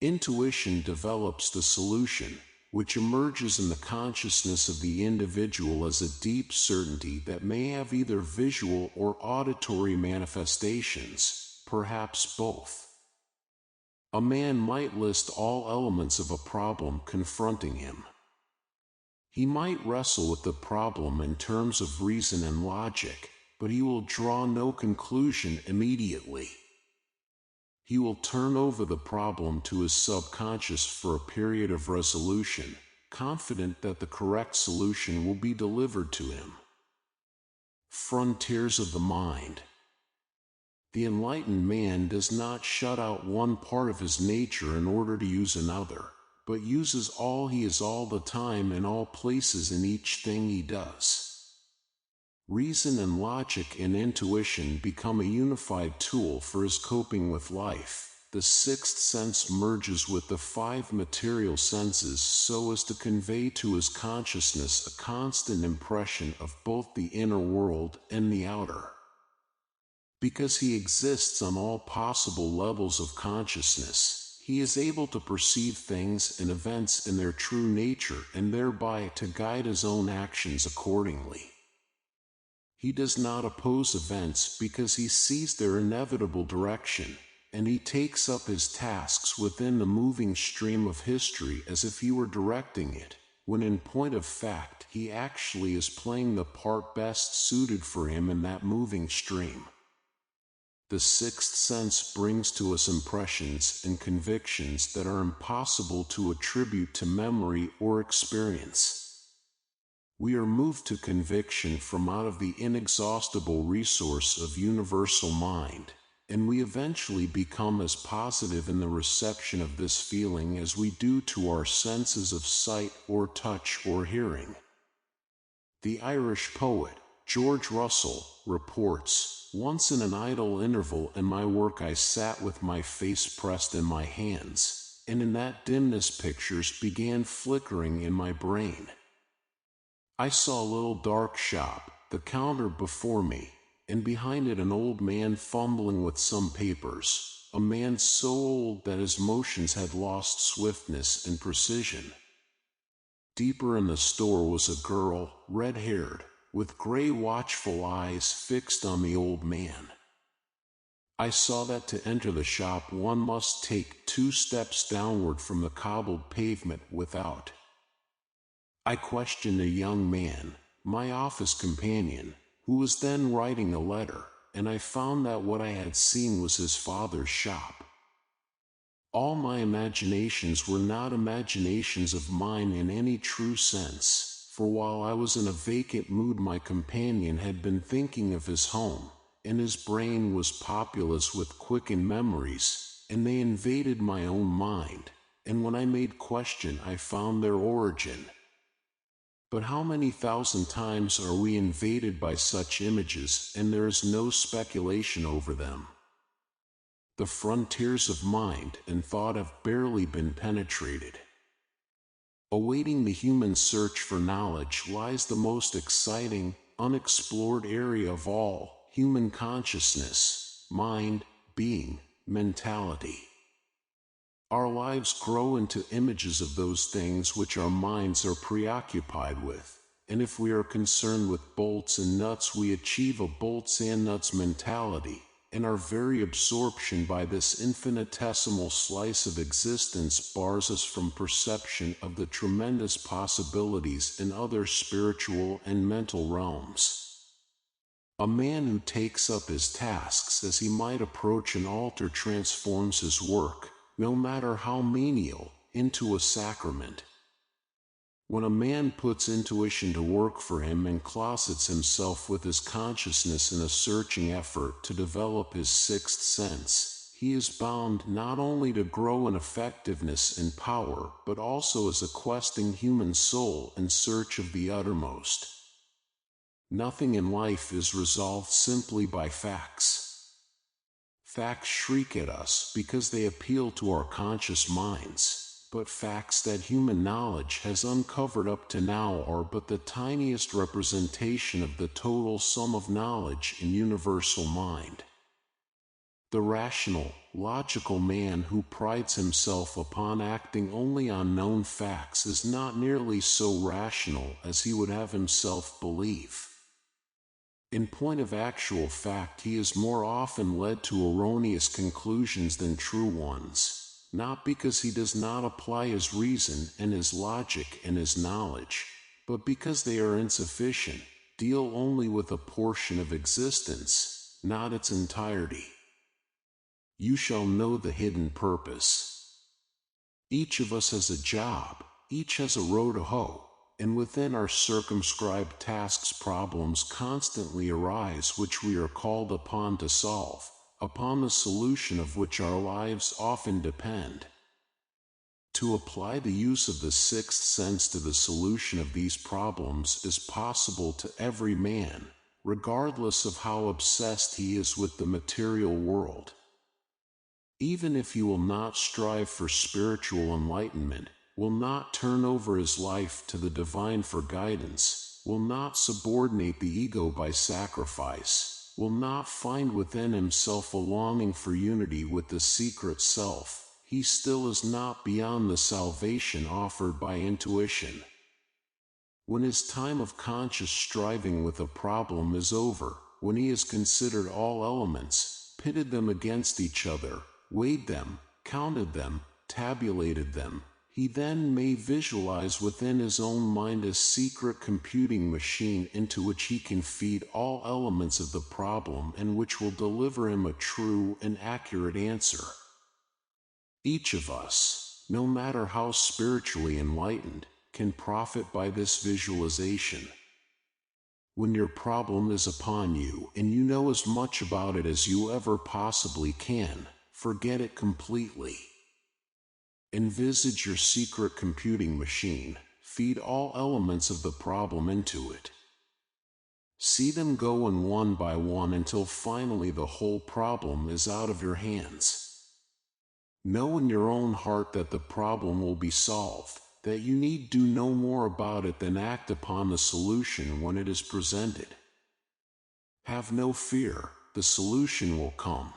A: Intuition develops the solution, which emerges in the consciousness of the individual as a deep certainty that may have either visual or auditory manifestations, perhaps both. A man might list all elements of a problem confronting him. He might wrestle with the problem in terms of reason and logic, but he will draw no conclusion immediately. He will turn over the problem to his subconscious for a period of resolution, confident that the correct solution will be delivered to him. Frontiers of the mind. The enlightened man does not shut out one part of his nature in order to use another, but uses all he is all the time in all places in each thing he does. Reason and logic and intuition become a unified tool for his coping with life. The sixth sense merges with the five material senses so as to convey to his consciousness a constant impression of both the inner world and the outer. Because he exists on all possible levels of consciousness, he is able to perceive things and events in their true nature and thereby to guide his own actions accordingly. He does not oppose events because he sees their inevitable direction, and he takes up his tasks within the moving stream of history as if he were directing it, when in point of fact he actually is playing the part best suited for him in that moving stream. The sixth sense brings to us impressions and convictions that are impossible to attribute to memory or experience. We are moved to conviction from out of the inexhaustible resource of universal mind, and we eventually become as positive in the reception of this feeling as we do to our senses of sight or touch or hearing. The Irish poet, George Russell, reports, "Once in an idle interval in my work I sat with my face pressed in my hands, and in that dimness pictures began flickering in my brain. I saw a little dark shop, the counter before me, and behind it an old man fumbling with some papers, a man so old that his motions had lost swiftness and precision. Deeper in the store was a girl, red-haired, with gray watchful eyes fixed on the old man. I saw that to enter the shop one must take 2 steps downward from the cobbled pavement without. I questioned a young man, my office companion, who was then writing a letter, and I found that what I had seen was his father's shop. All my imaginations were not imaginations of mine in any true sense, for while I was in a vacant mood my companion had been thinking of his home, and his brain was populous with quickened memories, and they invaded my own mind, and when I made question I found their origin. But how many thousand times are we invaded by such images, and there is no speculation over them? The frontiers of mind and thought have barely been penetrated. Awaiting the human search for knowledge lies the most exciting, unexplored area of all, human consciousness, mind, being, mentality. Our lives grow into images of those things which our minds are preoccupied with, and if we are concerned with bolts and nuts we achieve a bolts and nuts mentality, and our very absorption by this infinitesimal slice of existence bars us from perception of the tremendous possibilities in other spiritual and mental realms. A man who takes up his tasks as he might approach an altar transforms his work, no matter how menial, into a sacrament. When a man puts intuition to work for him and closets himself with his consciousness in a searching effort to develop his sixth sense, he is bound not only to grow in effectiveness and power, but also as a questing human soul in search of the uttermost. Nothing in life is resolved simply by facts. Facts shriek at us because they appeal to our conscious minds, but facts that human knowledge has uncovered up to now are but the tiniest representation of the total sum of knowledge in universal mind. The rational, logical man who prides himself upon acting only on known facts is not nearly so rational as he would have himself believe. In point of actual fact, he is more often led to erroneous conclusions than true ones, not because he does not apply his reason and his logic and his knowledge, but because they are insufficient, deal only with a portion of existence, not its entirety. You shall know the hidden purpose. Each of us has a job, each has a row to hoe. And within our circumscribed tasks problems constantly arise which we are called upon to solve, upon the solution of which our lives often depend. To apply the use of the sixth sense to the solution of these problems is possible to every man, regardless of how obsessed he is with the material world. Even if he will not strive for spiritual enlightenment, will not turn over his life to the divine for guidance, will not subordinate the ego by sacrifice, will not find within himself a longing for unity with the secret self, he still is not beyond the salvation offered by intuition. When his time of conscious striving with a problem is over, when he has considered all elements, pitted them against each other, weighed them, counted them, tabulated them, he then may visualize within his own mind a secret computing machine into which he can feed all elements of the problem and which will deliver him a true and accurate answer. Each of us, no matter how spiritually enlightened, can profit by this visualization. When your problem is upon you and you know as much about it as you ever possibly can, forget it completely. Envisage your secret computing machine. Feed all elements of the problem into it. See them go in one by one until finally the whole problem is out of your hands. Know in your own heart that the problem will be solved, that you need do no more about it than act upon the solution when it is presented. Have no fear, the solution will come.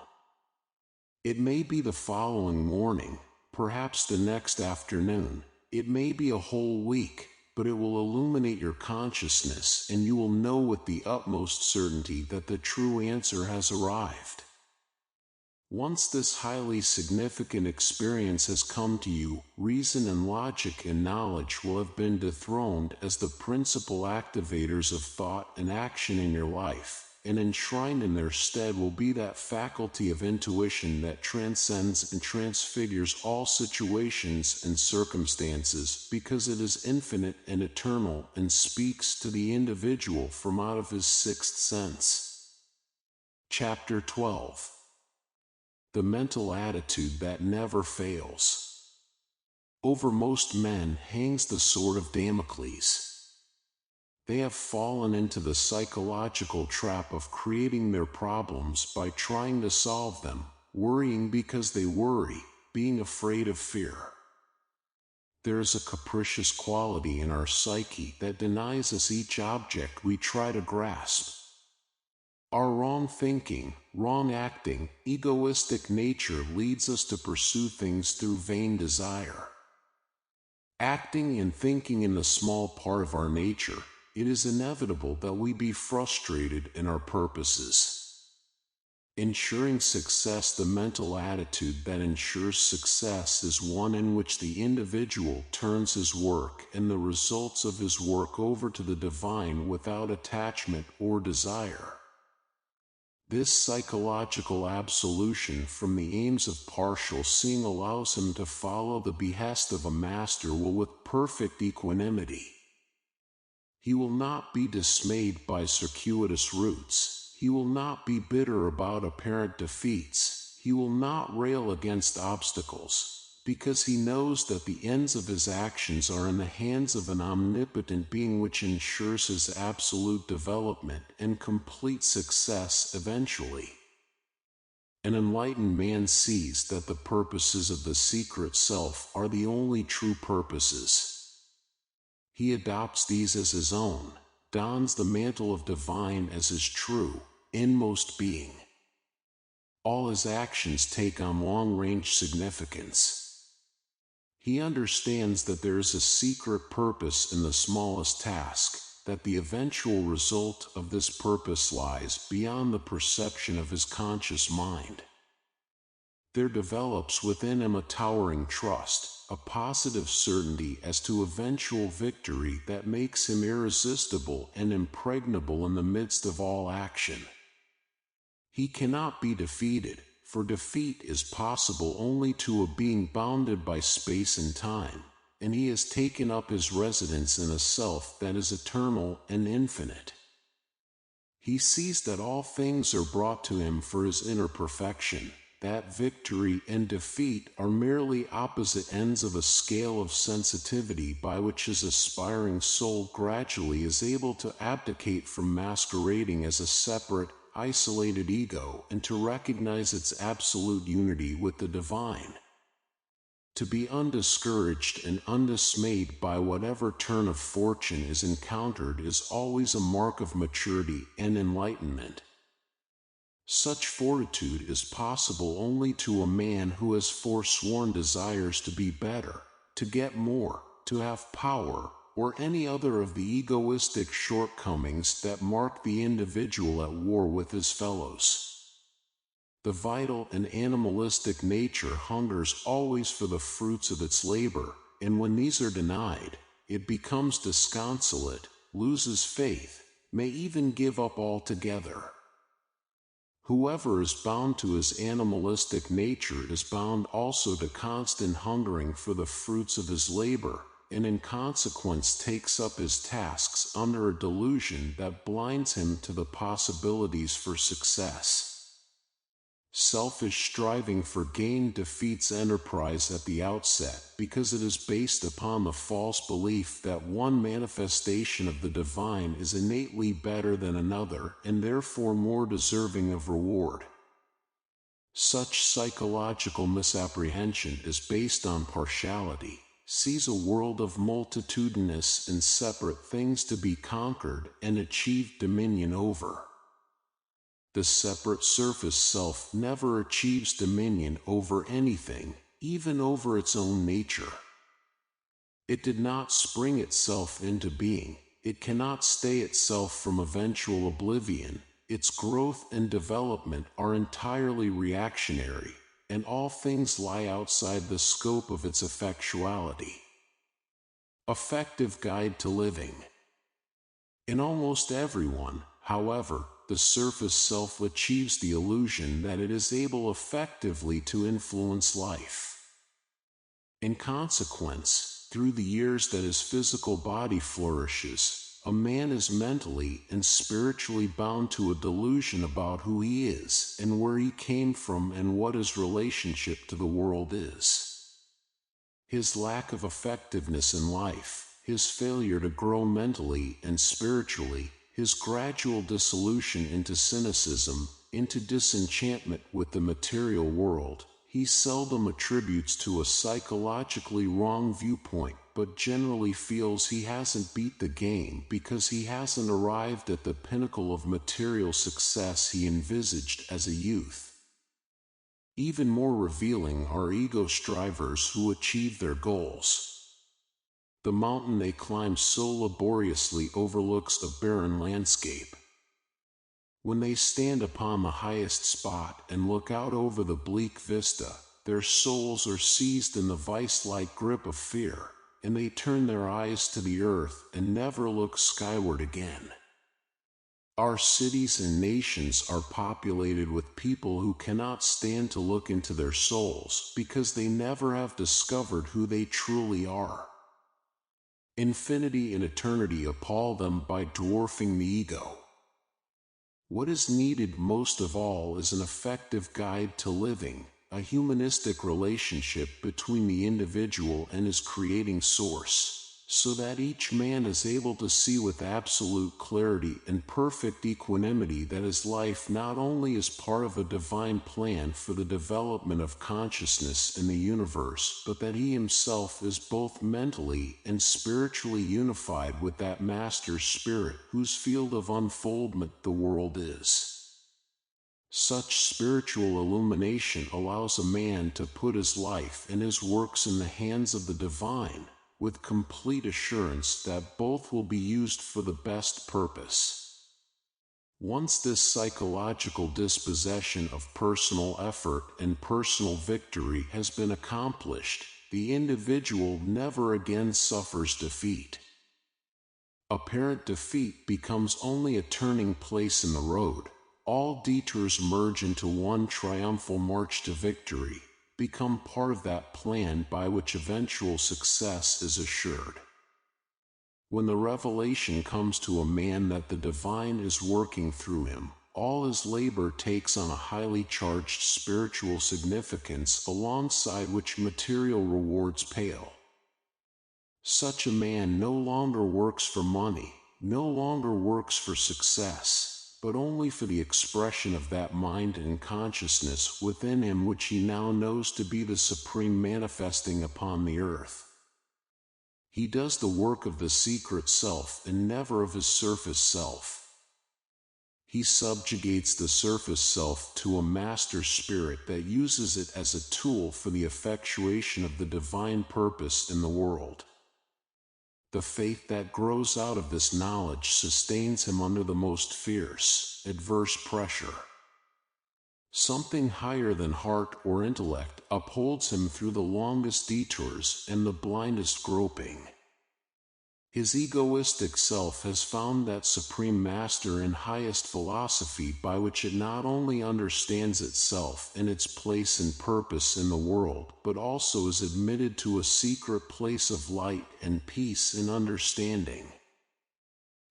A: It may be the following morning, perhaps the next afternoon, it may be a whole week, but it will illuminate your consciousness and you will know with the utmost certainty that the true answer has arrived. Once this highly significant experience has come to you, reason and logic and knowledge will have been dethroned as the principal activators of thought and action in your life, and enshrined in their stead will be that faculty of intuition that transcends and transfigures all situations and circumstances because it is infinite and eternal and speaks to the individual from out of his sixth sense. Chapter 12. The mental attitude that never fails. Over most men hangs the sword of Damocles. They have fallen into the psychological trap of creating their problems by trying to solve them, worrying because they worry, being afraid of fear. There is a capricious quality in our psyche that denies us each object we try to grasp. Our wrong thinking, wrong acting, egoistic nature leads us to pursue things through vain desire. Acting and thinking in the small part of our nature, it is inevitable that we be frustrated in our purposes. Ensuring success, the mental attitude that ensures success is one in which the individual turns his work and the results of his work over to the divine without attachment or desire. This psychological absolution from the aims of partial seeing allows him to follow the behest of a master will with perfect equanimity. He will not be dismayed by circuitous routes. He will not be bitter about apparent defeats. He will not rail against obstacles, because he knows that the ends of his actions are in the hands of an omnipotent being which ensures his absolute development and complete success eventually. An enlightened man sees that the purposes of the secret self are the only true purposes. He adopts these as his own, dons the mantle of divine as his true, inmost being. All his actions take on long-range significance. He understands that there is a secret purpose in the smallest task, that the eventual result of this purpose lies beyond the perception of his conscious mind. There develops within him a towering trust, a positive certainty as to eventual victory that makes him irresistible and impregnable in the midst of all action. He cannot be defeated, for defeat is possible only to a being bounded by space and time, and he has taken up his residence in a self that is eternal and infinite. He sees that all things are brought to him for his inner perfection, that victory and defeat are merely opposite ends of a scale of sensitivity by which his aspiring soul gradually is able to abdicate from masquerading as a separate, isolated ego and to recognize its absolute unity with the divine. To be undiscouraged and undismayed by whatever turn of fortune is encountered is always a mark of maturity and enlightenment. Such fortitude is possible only to a man who has forsworn desires to be better, to get more, to have power, or any other of the egoistic shortcomings that mark the individual at war with his fellows. The vital and animalistic nature hungers always for the fruits of its labor, and when these are denied, it becomes disconsolate, loses faith, may even give up altogether. Whoever is bound to his animalistic nature is bound also to constant hungering for the fruits of his labor, and in consequence takes up his tasks under a delusion that blinds him to the possibilities for success. Selfish striving for gain defeats enterprise at the outset because it is based upon the false belief that one manifestation of the divine is innately better than another and therefore more deserving of reward. Such psychological misapprehension is based on partiality, sees a world of multitudinous and separate things to be conquered and achieved dominion over. The separate surface self never achieves dominion over anything, even over its own nature. It did not spring itself into being, it cannot stay itself from eventual oblivion, its growth and development are entirely reactionary, and all things lie outside the scope of its effectuality. Effective guide to living. In almost everyone, however, the surface self achieves the illusion that it is able effectively to influence life. In consequence, through the years that his physical body flourishes, a man is mentally and spiritually bound to a delusion about who he is and where he came from and what his relationship to the world is. His lack of effectiveness in life, his failure to grow mentally and spiritually, his gradual dissolution into cynicism, into disenchantment with the material world, he seldom attributes to a psychologically wrong viewpoint, but generally feels he hasn't beat the game because he hasn't arrived at the pinnacle of material success he envisaged as a youth. Even more revealing are ego strivers who achieve their goals. The mountain they climb so laboriously overlooks a barren landscape. When they stand upon the highest spot and look out over the bleak vista, their souls are seized in the vice-like grip of fear, and they turn their eyes to the earth and never look skyward again. Our cities and nations are populated with people who cannot stand to look into their souls because they never have discovered who they truly are. Infinity and eternity appall them by dwarfing the ego. What is needed most of all is an effective guide to living, a humanistic relationship between the individual and his creating source, so that each man is able to see with absolute clarity and perfect equanimity that his life not only is part of a divine plan for the development of consciousness in the universe, but that he himself is both mentally and spiritually unified with that master spirit whose field of unfoldment the world is. Such spiritual illumination allows a man to put his life and his works in the hands of the divine, with complete assurance that both will be used for the best purpose. Once this psychological dispossession of personal effort and personal victory has been accomplished, the individual never again suffers defeat. Apparent defeat becomes only a turning place in the road. All detours merge into one triumphal march to victory, become part of that plan by which eventual success is assured. When the revelation comes to a man that the divine is working through him, all his labor takes on a highly charged spiritual significance alongside which material rewards pale. Such a man no longer works for money, no longer works for success, but only for the expression of that mind and consciousness within him which he now knows to be the supreme manifesting upon the earth. He does the work of the secret self and never of his surface self. He subjugates the surface self to a master spirit that uses it as a tool for the effectuation of the divine purpose in the world. The faith that grows out of this knowledge sustains him under the most fierce, adverse pressure. Something higher than heart or intellect upholds him through the longest detours and the blindest groping. His egoistic self has found that supreme master and highest philosophy by which it not only understands itself and its place and purpose in the world, but also is admitted to a secret place of light and peace and understanding.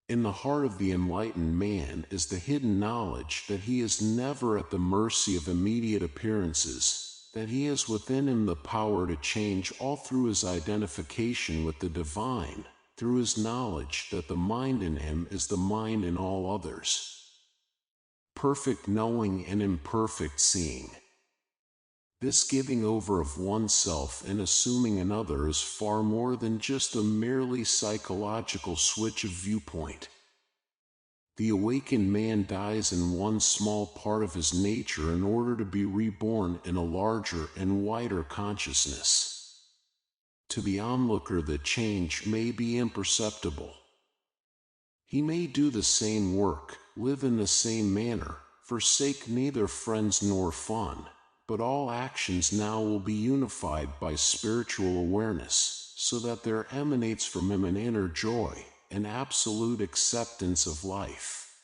A: In the heart of the enlightened man is the hidden knowledge that he is never at the mercy of immediate appearances, that he has within him the power to change all through his identification with the divine, through his knowledge that the mind in him is the mind in all others. Perfect knowing and imperfect seeing. This giving over of oneself and assuming another is far more than just a merely psychological switch of viewpoint. The awakened man dies in one small part of his nature in order to be reborn in a larger and wider consciousness. To the onlooker, the change may be imperceptible. He may do the same work, live in the same manner, forsake neither friends nor fun, but all actions now will be unified by spiritual awareness, so that there emanates from him an inner joy, an absolute acceptance of life.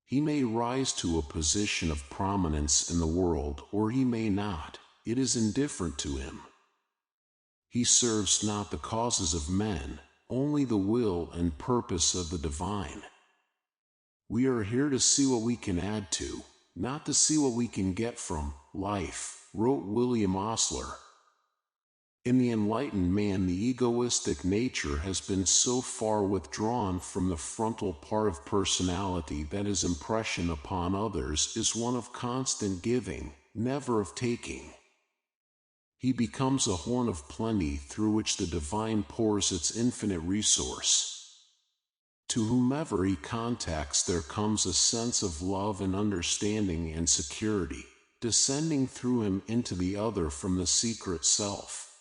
A: He may rise to a position of prominence in the world, or he may not. It is indifferent to him. He serves not the causes of men, only the will and purpose of the divine. We are here to see what we can add to, not to see what we can get from, life, wrote William Osler. In the enlightened man, the egoistic nature has been so far withdrawn from the frontal part of personality that his impression upon others is one of constant giving, never of taking. He becomes a horn of plenty through which the divine pours its infinite resource. To whomever he contacts there comes a sense of love and understanding and security, descending through him into the other from the secret self.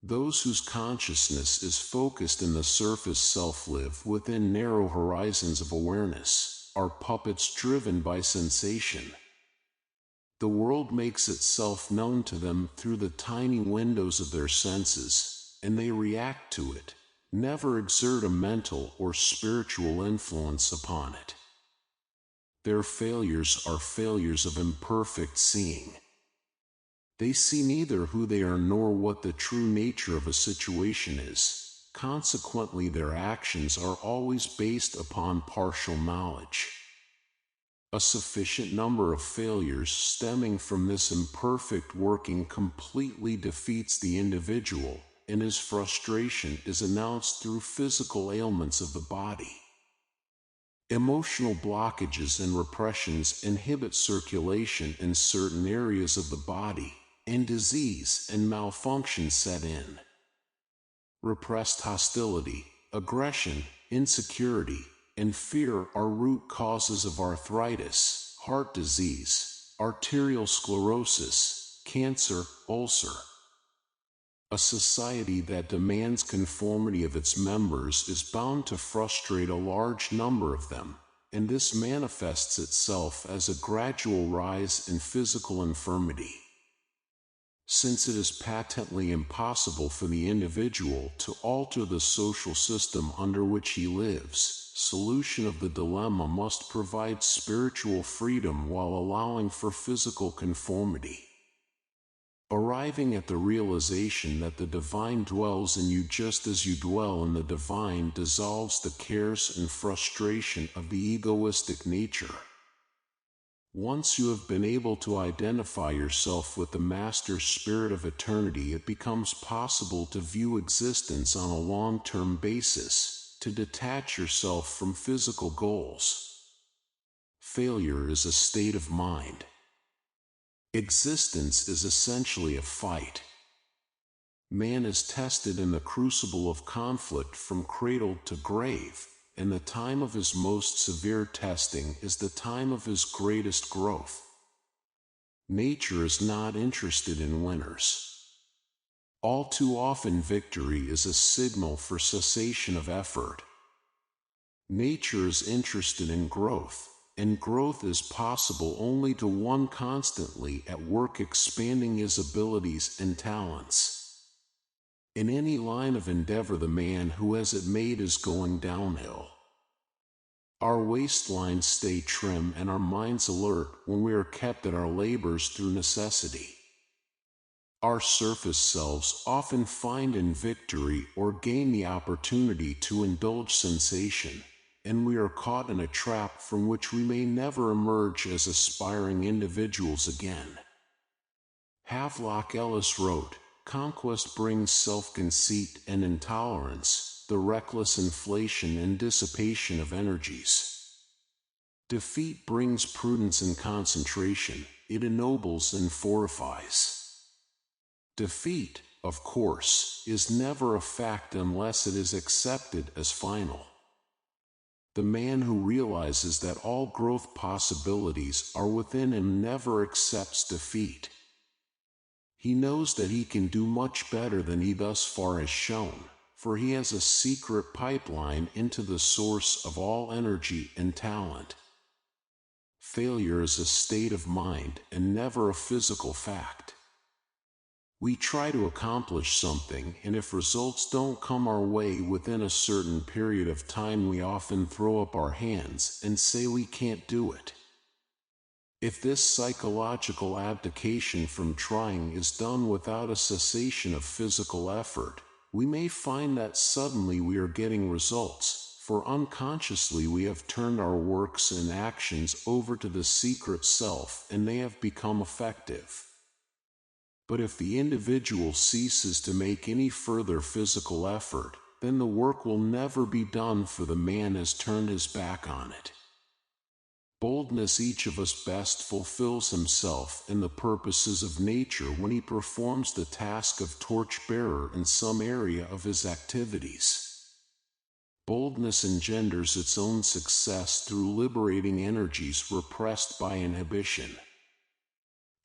A: Those whose consciousness is focused in the surface self live within narrow horizons of awareness, are puppets driven by sensation. The world makes itself known to them through the tiny windows of their senses, and they react to it, never exert a mental or spiritual influence upon it. Their failures are failures of imperfect seeing. They see neither who they are nor what the true nature of a situation is. Consequently, their actions are always based upon partial knowledge. A sufficient number of failures stemming from this imperfect working completely defeats the individual, and his frustration is announced through physical ailments of the body. Emotional blockages and repressions inhibit circulation in certain areas of the body, and disease and malfunction set in. Repressed hostility, aggression, insecurity, and fear are root causes of arthritis, heart disease, arterial sclerosis, cancer, ulcer. A society that demands conformity of its members is bound to frustrate a large number of them, and this manifests itself as a gradual rise in physical infirmity. Since it is patently impossible for the individual to alter the social system under which he lives, solution of the dilemma must provide spiritual freedom while allowing for physical conformity. Arriving at the realization that the divine dwells in you just as you dwell in the divine dissolves the cares and frustration of the egoistic nature. Once you have been able to identify yourself with the Master Spirit of Eternity, it becomes possible to view existence on a long-term basis, to detach yourself from physical goals. Failure is a state of mind. Existence is essentially a fight. Man is tested in the crucible of conflict from cradle to grave, and the time of his most severe testing is the time of his greatest growth. Nature is not interested in winners. All too often victory is a signal for cessation of effort. Nature is interested in growth, and growth is possible only to one constantly at work expanding his abilities and talents. In any line of endeavor, the man who has it made is going downhill. Our waistlines stay trim and our minds alert when we are kept at our labors through necessity. Our surface selves often find in victory or gain the opportunity to indulge sensation, and we are caught in a trap from which we may never emerge as aspiring individuals again. Havelock Ellis wrote, "Conquest brings self-conceit and intolerance, the reckless inflation and dissipation of energies. Defeat brings prudence and concentration, it ennobles and fortifies." Defeat, of course, is never a fact unless it is accepted as final. The man who realizes that all growth possibilities are within him never accepts defeat. He knows that he can do much better than he thus far has shown, for he has a secret pipeline into the source of all energy and talent. Failure is a state of mind and never a physical fact. We try to accomplish something, and if results don't come our way within a certain period of time, we often throw up our hands and say we can't do it. If this psychological abdication from trying is done without a cessation of physical effort, we may find that suddenly we are getting results, for unconsciously we have turned our works and actions over to the secret self and they have become effective. But if the individual ceases to make any further physical effort, then the work will never be done, for the man has turned his back on it. Boldness, each of us best fulfills himself and the purposes of nature when he performs the task of torch-bearer in some area of his activities. Boldness engenders its own success through liberating energies repressed by inhibition.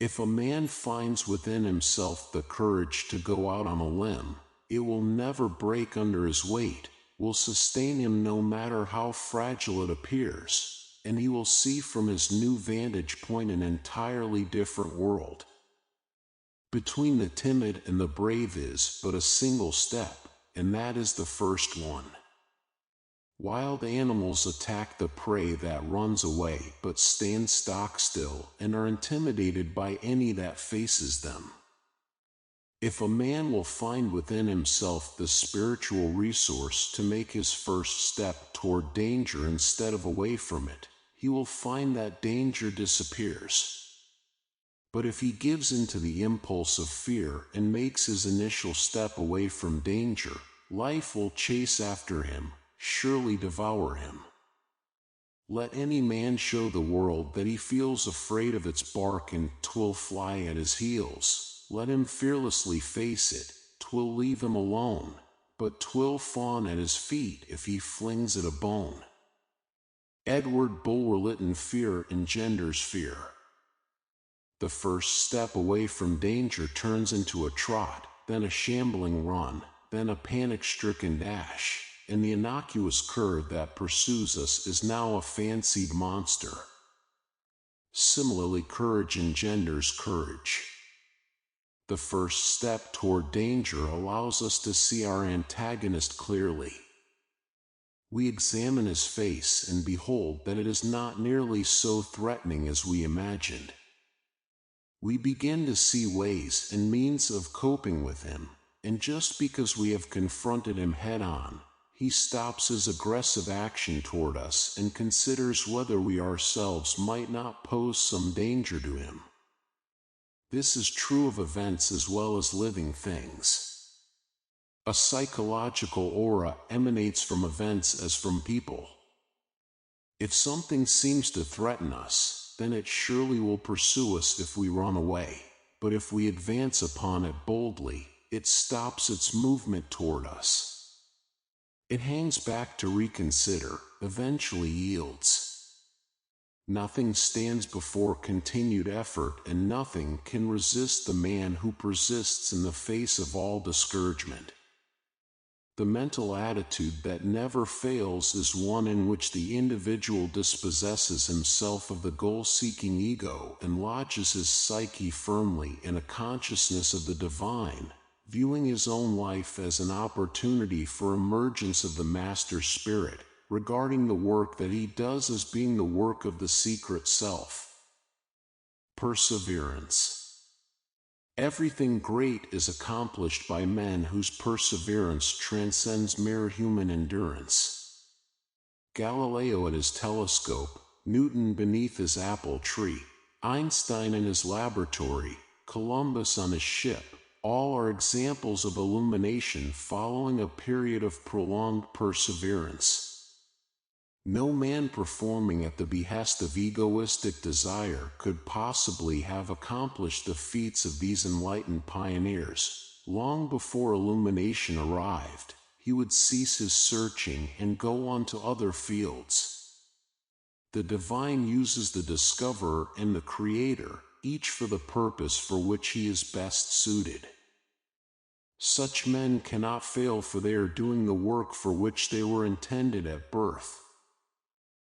A: If a man finds within himself the courage to go out on a limb, it will never break under his weight, will sustain him no matter how fragile it appears, and he will see from his new vantage point an entirely different world. Between the timid and the brave is but a single step, and that is the first one. Wild animals attack the prey that runs away but stand stock still and are intimidated by any that faces them. If a man will find within himself the spiritual resource to make his first step toward danger instead of away from it, he will find that danger disappears. But if he gives in to the impulse of fear and makes his initial step away from danger, life will chase after him, surely devour him. Let any man show the world that he feels afraid of its bark and 'twill fly at his heels. Let him fearlessly face it, 'twill leave him alone, but 'twill fawn at his feet if he flings it a bone. Edward Bulwer Lytton. Fear engenders fear. The first step away from danger turns into a trot, then a shambling run, then a panic-stricken dash, and the innocuous cur that pursues us is now a fancied monster. Similarly, courage engenders courage. The first step toward danger allows us to see our antagonist clearly. We examine his face and behold that it is not nearly so threatening as we imagined. We begin to see ways and means of coping with him, and just because we have confronted him head-on, he stops his aggressive action toward us and considers whether we ourselves might not pose some danger to him. This is true of events as well as living things. A psychological aura emanates from events as from people. If something seems to threaten us, then it surely will pursue us if we run away, but if we advance upon it boldly, it stops its movement toward us. It hangs back to reconsider, eventually yields. Nothing stands before continued effort, and nothing can resist the man who persists in the face of all discouragement. The mental attitude that never fails is one in which the individual dispossesses himself of the goal-seeking ego and lodges his psyche firmly in a consciousness of the divine, viewing his own life as an opportunity for emergence of the Master Spirit, regarding the work that he does as being the work of the secret self. Perseverance. Everything great is accomplished by men whose perseverance transcends mere human endurance. Galileo at his telescope, Newton beneath his apple tree, Einstein in his laboratory, Columbus on his ship, all are examples of illumination following a period of prolonged perseverance. No man performing at the behest of egoistic desire could possibly have accomplished the feats of these enlightened pioneers. Long before illumination arrived, he would cease his searching and go on to other fields. The divine uses the discoverer and the creator, each for the purpose for which he is best suited. Such men cannot fail, for they are doing the work for which they were intended at birth.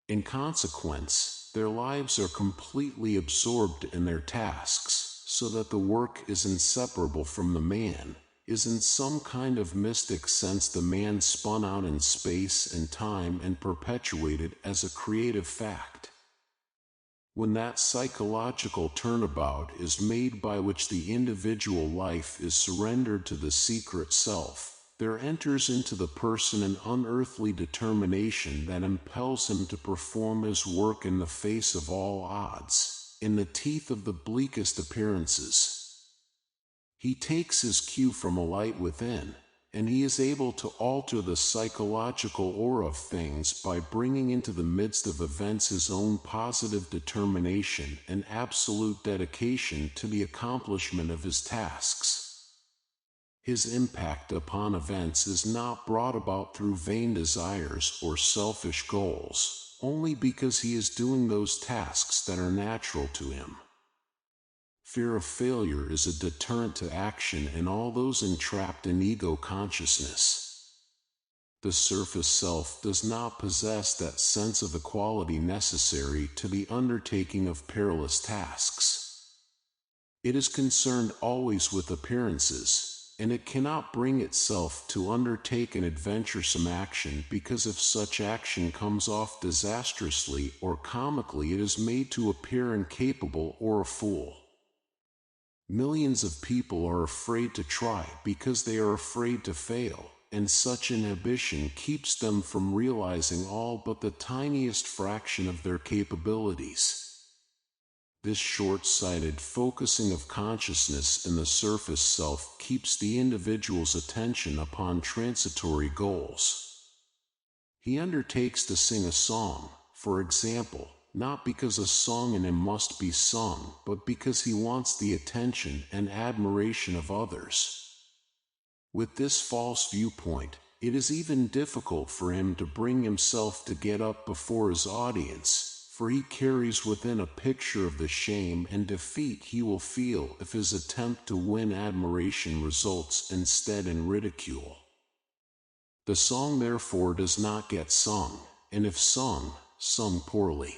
A: In consequence, their lives are completely absorbed in their tasks, so that the work is inseparable from the man, is in some kind of mystic sense the man spun out in space and time and perpetuated as a creative fact. When that psychological turnabout is made by which the individual life is surrendered to the secret self, there enters into the person an unearthly determination that impels him to perform his work in the face of all odds, in the teeth of the bleakest appearances. He takes his cue from a light within, and he is able to alter the psychological aura of things by bringing into the midst of events his own positive determination and absolute dedication to the accomplishment of his tasks. His impact upon events is not brought about through vain desires or selfish goals, only because he is doing those tasks that are natural to him. Fear of failure is a deterrent to action in all those entrapped in ego consciousness. The surface self does not possess that sense of equality necessary to the undertaking of perilous tasks. It is concerned always with appearances, and it cannot bring itself to undertake an adventuresome action, because if such action comes off disastrously or comically, it is made to appear incapable or a fool. Millions of people are afraid to try because they are afraid to fail, and such inhibition keeps them from realizing all but the tiniest fraction of their capabilities. This short-sighted focusing of consciousness in the surface self keeps the individual's attention upon transitory goals. He undertakes to sing a song, for example, not because a song in him must be sung, but because he wants the attention and admiration of others. With this false viewpoint, it is even difficult for him to bring himself to get up before his audience, for he carries within a picture of the shame and defeat he will feel if his attempt to win admiration results instead in ridicule. The song therefore does not get sung, and if sung poorly.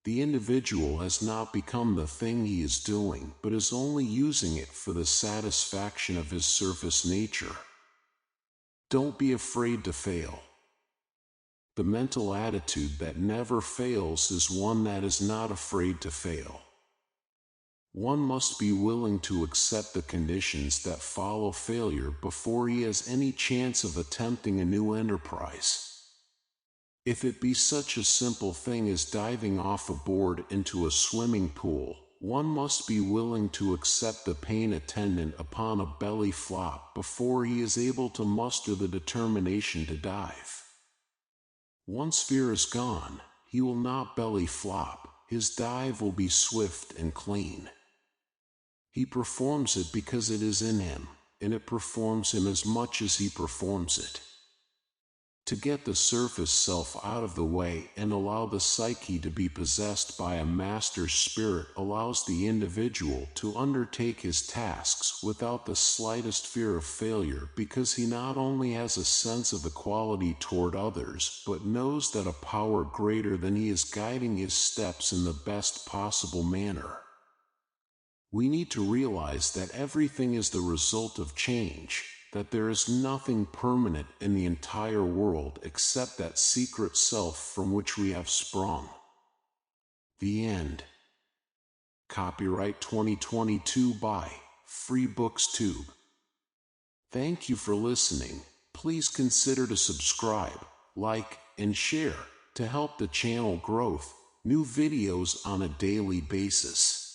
A: The individual has not become the thing he is doing, but is only using it for the satisfaction of his surface nature. Don't be afraid to fail. The mental attitude that never fails is one that is not afraid to fail. One must be willing to accept the conditions that follow failure before he has any chance of attempting a new enterprise. If it be such a simple thing as diving off a board into a swimming pool, one must be willing to accept the pain attendant upon a belly flop before he is able to muster the determination to dive. Once fear is gone, he will not belly flop, his dive will be swift and clean. He performs it because it is in him, and it performs him as much as he performs it. To get the surface self out of the way and allow the psyche to be possessed by a master spirit allows the individual to undertake his tasks without the slightest fear of failure, because he not only has a sense of equality toward others, but knows that a power greater than he is guiding his steps in the best possible manner. We need to realize that everything is the result of change, that there is nothing permanent in the entire world except that secret self from which we have sprung. The end. Copyright 2022 by Free Books Tube. Thank you for listening. Please consider to subscribe, like, and share to help the channel growth. New videos on a daily basis.